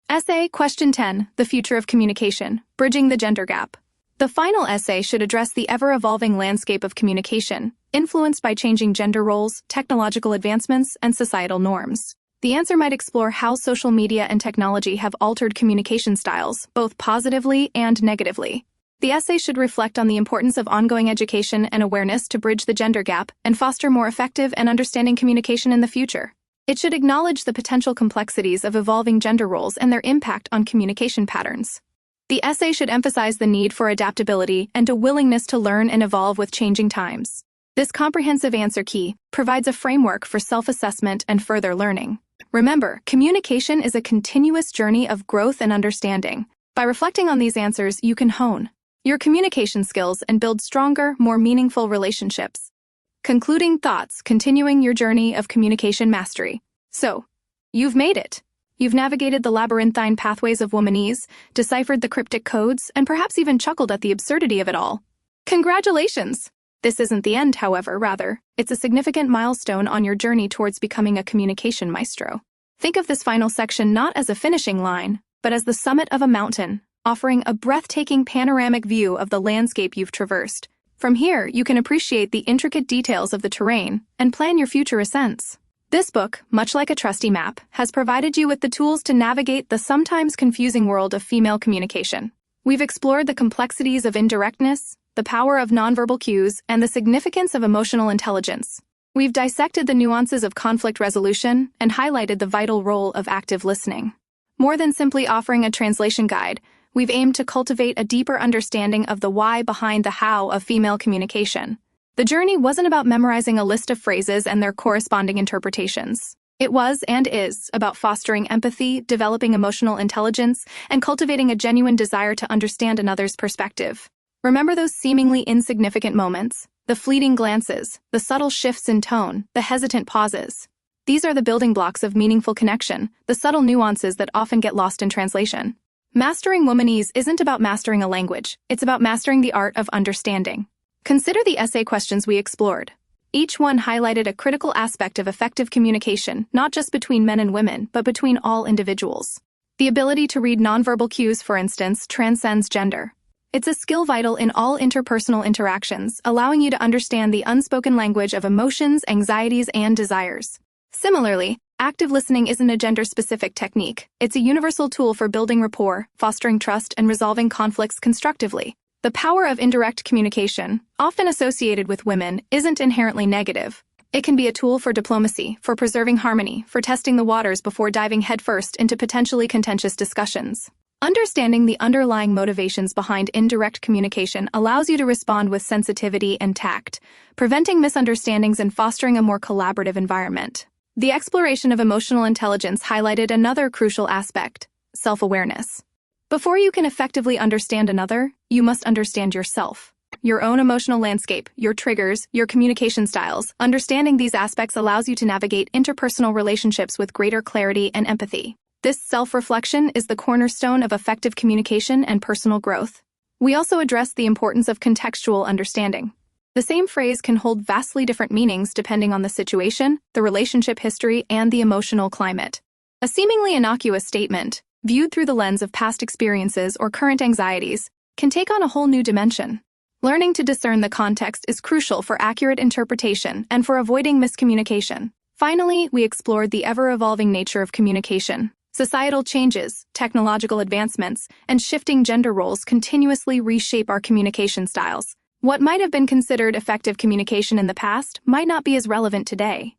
Essay Question 10. The Future of Communication, Bridging the Gender Gap. The final essay should address the ever-evolving landscape of communication, influenced by changing gender roles, technological advancements, and societal norms. The answer might explore how social media and technology have altered communication styles, both positively and negatively. The essay should reflect on the importance of ongoing education and awareness to bridge the gender gap and foster more effective and understanding communication in the future. It should acknowledge the potential complexities of evolving gender roles and their impact on communication patterns. The essay should emphasize the need for adaptability and a willingness to learn and evolve with changing times. This comprehensive answer key provides a framework for self-assessment and further learning. Remember, communication is a continuous journey of growth and understanding. By reflecting on these answers, you can hone your communication skills and build stronger, more meaningful relationships. Concluding thoughts, continuing your journey of communication mastery. So, you've made it. You've navigated the labyrinthine pathways of womanese, deciphered the cryptic codes, and perhaps even chuckled at the absurdity of it all. Congratulations! This isn't the end, however, rather, it's a significant milestone on your journey towards becoming a communication maestro. Think of this final section not as a finishing line, but as the summit of a mountain, offering a breathtaking panoramic view of the landscape you've traversed. From here, you can appreciate the intricate details of the terrain and plan your future ascents. This book, much like a trusty map, has provided you with the tools to navigate the sometimes confusing world of female communication. We've explored the complexities of indirectness, the power of nonverbal cues, and the significance of emotional intelligence. We've dissected the nuances of conflict resolution and highlighted the vital role of active listening. More than simply offering a translation guide, we've aimed to cultivate a deeper understanding of the why behind the how of female communication. The journey wasn't about memorizing a list of phrases and their corresponding interpretations. It was and is about fostering empathy, developing emotional intelligence, and cultivating a genuine desire to understand another's perspective. Remember those seemingly insignificant moments, the fleeting glances, the subtle shifts in tone, the hesitant pauses. These are the building blocks of meaningful connection, the subtle nuances that often get lost in translation. Mastering womanese isn't about mastering a language, it's about mastering the art of understanding. Consider the essay questions we explored. Each one highlighted a critical aspect of effective communication, not just between men and women, but between all individuals. The ability to read nonverbal cues, for instance, transcends gender. It's a skill vital in all interpersonal interactions, allowing you to understand the unspoken language of emotions, anxieties, and desires. Similarly, active listening isn't a gender-specific technique. It's a universal tool for building rapport, fostering trust, and resolving conflicts constructively. The power of indirect communication, often associated with women, isn't inherently negative. It can be a tool for diplomacy, for preserving harmony, for testing the waters before diving headfirst into potentially contentious discussions. Understanding the underlying motivations behind indirect communication allows you to respond with sensitivity and tact, preventing misunderstandings and fostering a more collaborative environment. The exploration of emotional intelligence highlighted another crucial aspect: self-awareness. Before you can effectively understand another, you must understand yourself. Your own emotional landscape, your triggers, your communication styles. Understanding these aspects allows you to navigate interpersonal relationships with greater clarity and empathy. This self-reflection is the cornerstone of effective communication and personal growth. We also address the importance of contextual understanding. The same phrase can hold vastly different meanings depending on the situation, the relationship history, and the emotional climate. A seemingly innocuous statement, viewed through the lens of past experiences or current anxieties, can take on a whole new dimension. Learning to discern the context is crucial for accurate interpretation and for avoiding miscommunication. Finally, we explored the ever-evolving nature of communication. Societal changes, technological advancements, and shifting gender roles continuously reshape our communication styles. What might have been considered effective communication in the past might not be as relevant today.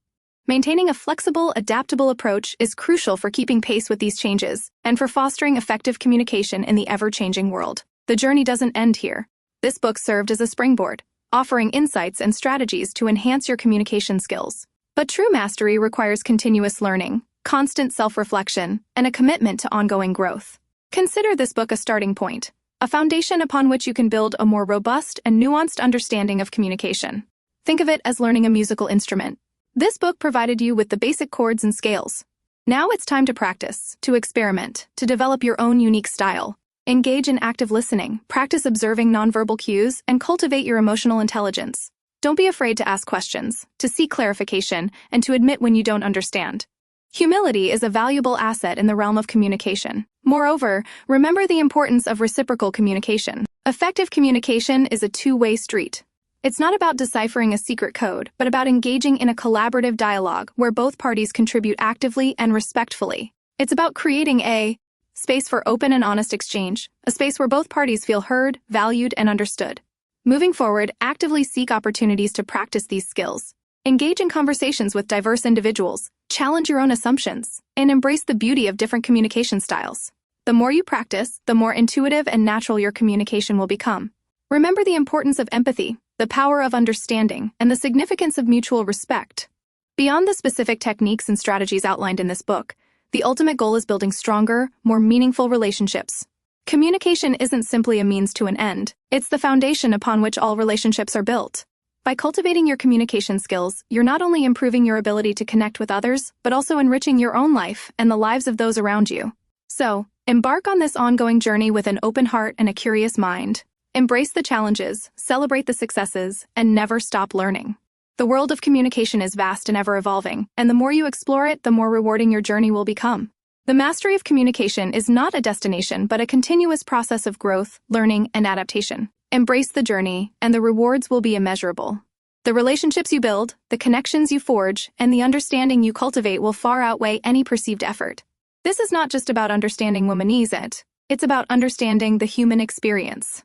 Maintaining a flexible, adaptable approach is crucial for keeping pace with these changes and for fostering effective communication in the ever-changing world. The journey doesn't end here. This book served as a springboard, offering insights and strategies to enhance your communication skills. But true mastery requires continuous learning, constant self-reflection, and a commitment to ongoing growth. Consider this book a starting point, a foundation upon which you can build a more robust and nuanced understanding of communication. Think of it as learning a musical instrument. This book provided you with the basic chords and scales. Now it's time to practice, to experiment, to develop your own unique style. Engage in active listening, practice observing nonverbal cues, and cultivate your emotional intelligence. Don't be afraid to ask questions, to seek clarification, and to admit when you don't understand. Humility is a valuable asset in the realm of communication. Moreover, remember the importance of reciprocal communication. Effective communication is a two-way street. It's not about deciphering a secret code, but about engaging in a collaborative dialogue where both parties contribute actively and respectfully. It's about creating a space for open and honest exchange, a space where both parties feel heard, valued, and understood. Moving forward, actively seek opportunities to practice these skills. Engage in conversations with diverse individuals, challenge your own assumptions, and embrace the beauty of different communication styles. The more you practice, the more intuitive and natural your communication will become. Remember the importance of empathy, the power of understanding, and the significance of mutual respect. Beyond the specific techniques and strategies outlined in this book, the ultimate goal is building stronger, more meaningful relationships. Communication isn't simply a means to an end, it's the foundation upon which all relationships are built. By cultivating your communication skills, you're not only improving your ability to connect with others, but also enriching your own life and the lives of those around you. So, embark on this ongoing journey with an open heart and a curious mind. Embrace the challenges, celebrate the successes, and never stop learning. The world of communication is vast and ever-evolving, and the more you explore it, the more rewarding your journey will become. The mastery of communication is not a destination, but a continuous process of growth, learning, and adaptation. Embrace the journey, and the rewards will be immeasurable. The relationships you build, the connections you forge, and the understanding you cultivate will far outweigh any perceived effort. This is not just about understanding womanese, it's about understanding the human experience.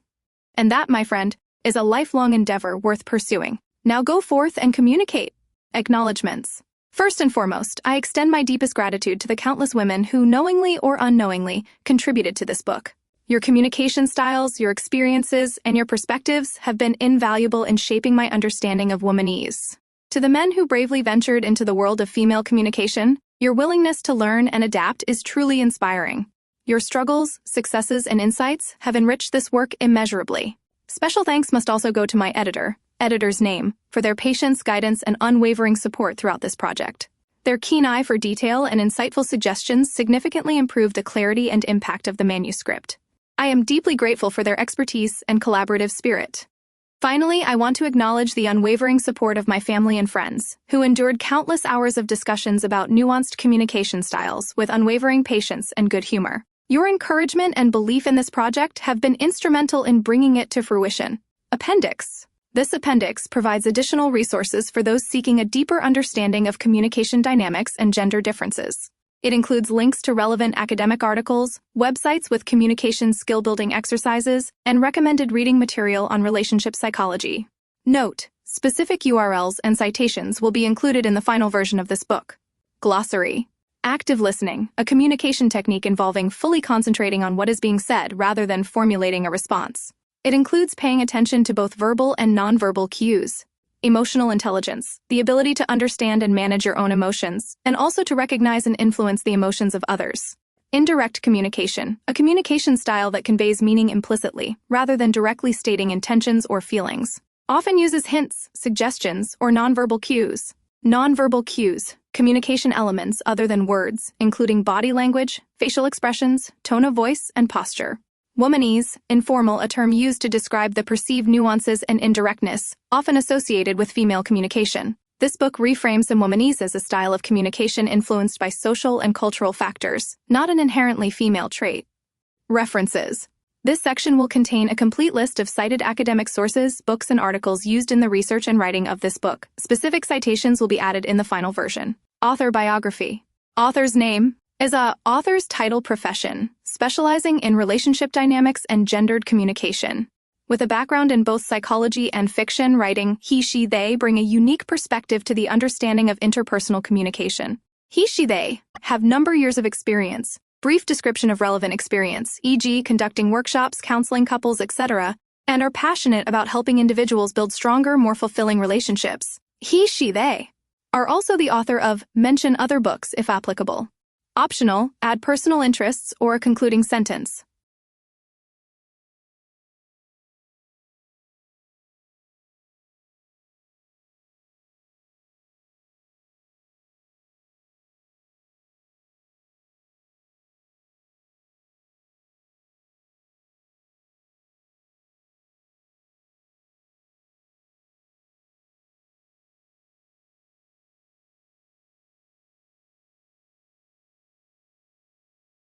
And that, my friend, is a lifelong endeavor worth pursuing. Now go forth and communicate. Acknowledgements. First and foremost, I extend my deepest gratitude to the countless women who, knowingly or unknowingly, contributed to this book. Your communication styles, your experiences, and your perspectives have been invaluable in shaping my understanding of womanese. To the men who bravely ventured into the world of female communication, your willingness to learn and adapt is truly inspiring. Your struggles, successes, and insights have enriched this work immeasurably. Special thanks must also go to my editor's name, for their patience, guidance, and unwavering support throughout this project. Their keen eye for detail and insightful suggestions significantly improved the clarity and impact of the manuscript. I am deeply grateful for their expertise and collaborative spirit. Finally, I want to acknowledge the unwavering support of my family and friends, who endured countless hours of discussions about nuanced communication styles with unwavering patience and good humor. Your encouragement and belief in this project have been instrumental in bringing it to fruition. Appendix. This appendix provides additional resources for those seeking a deeper understanding of communication dynamics and gender differences. It includes links to relevant academic articles, websites with communication skill-building exercises, and recommended reading material on relationship psychology. Note: specific URLs and citations will be included in the final version of this book. Glossary. Active listening, a communication technique involving fully concentrating on what is being said rather than formulating a response. It includes paying attention to both verbal and nonverbal cues. Emotional intelligence, the ability to understand and manage your own emotions, and also to recognize and influence the emotions of others. Indirect communication, a communication style that conveys meaning implicitly, rather than directly stating intentions or feelings. Often uses hints, suggestions, or nonverbal cues. Nonverbal cues, communication elements other than words, including body language, facial expressions, tone of voice, and posture. Womanese, informal, a term used to describe the perceived nuances and indirectness, often associated with female communication. This book reframes the womanese as a style of communication influenced by social and cultural factors, not an inherently female trait. References. This section will contain a complete list of cited academic sources, books, and articles used in the research and writing of this book. Specific citations will be added in the final version. Author biography. Author's name is author's title profession, specializing in relationship dynamics and gendered communication. With a background in both psychology and fiction writing, he, she, they bring a unique perspective to the understanding of interpersonal communication. He, she, they have years of experience. Brief description of relevant experience, e.g., conducting workshops, counseling couples, etc., and are passionate about helping individuals build stronger, more fulfilling relationships. He, she, they are also the author of mention other books if applicable. Optional, add personal interests or a concluding sentence.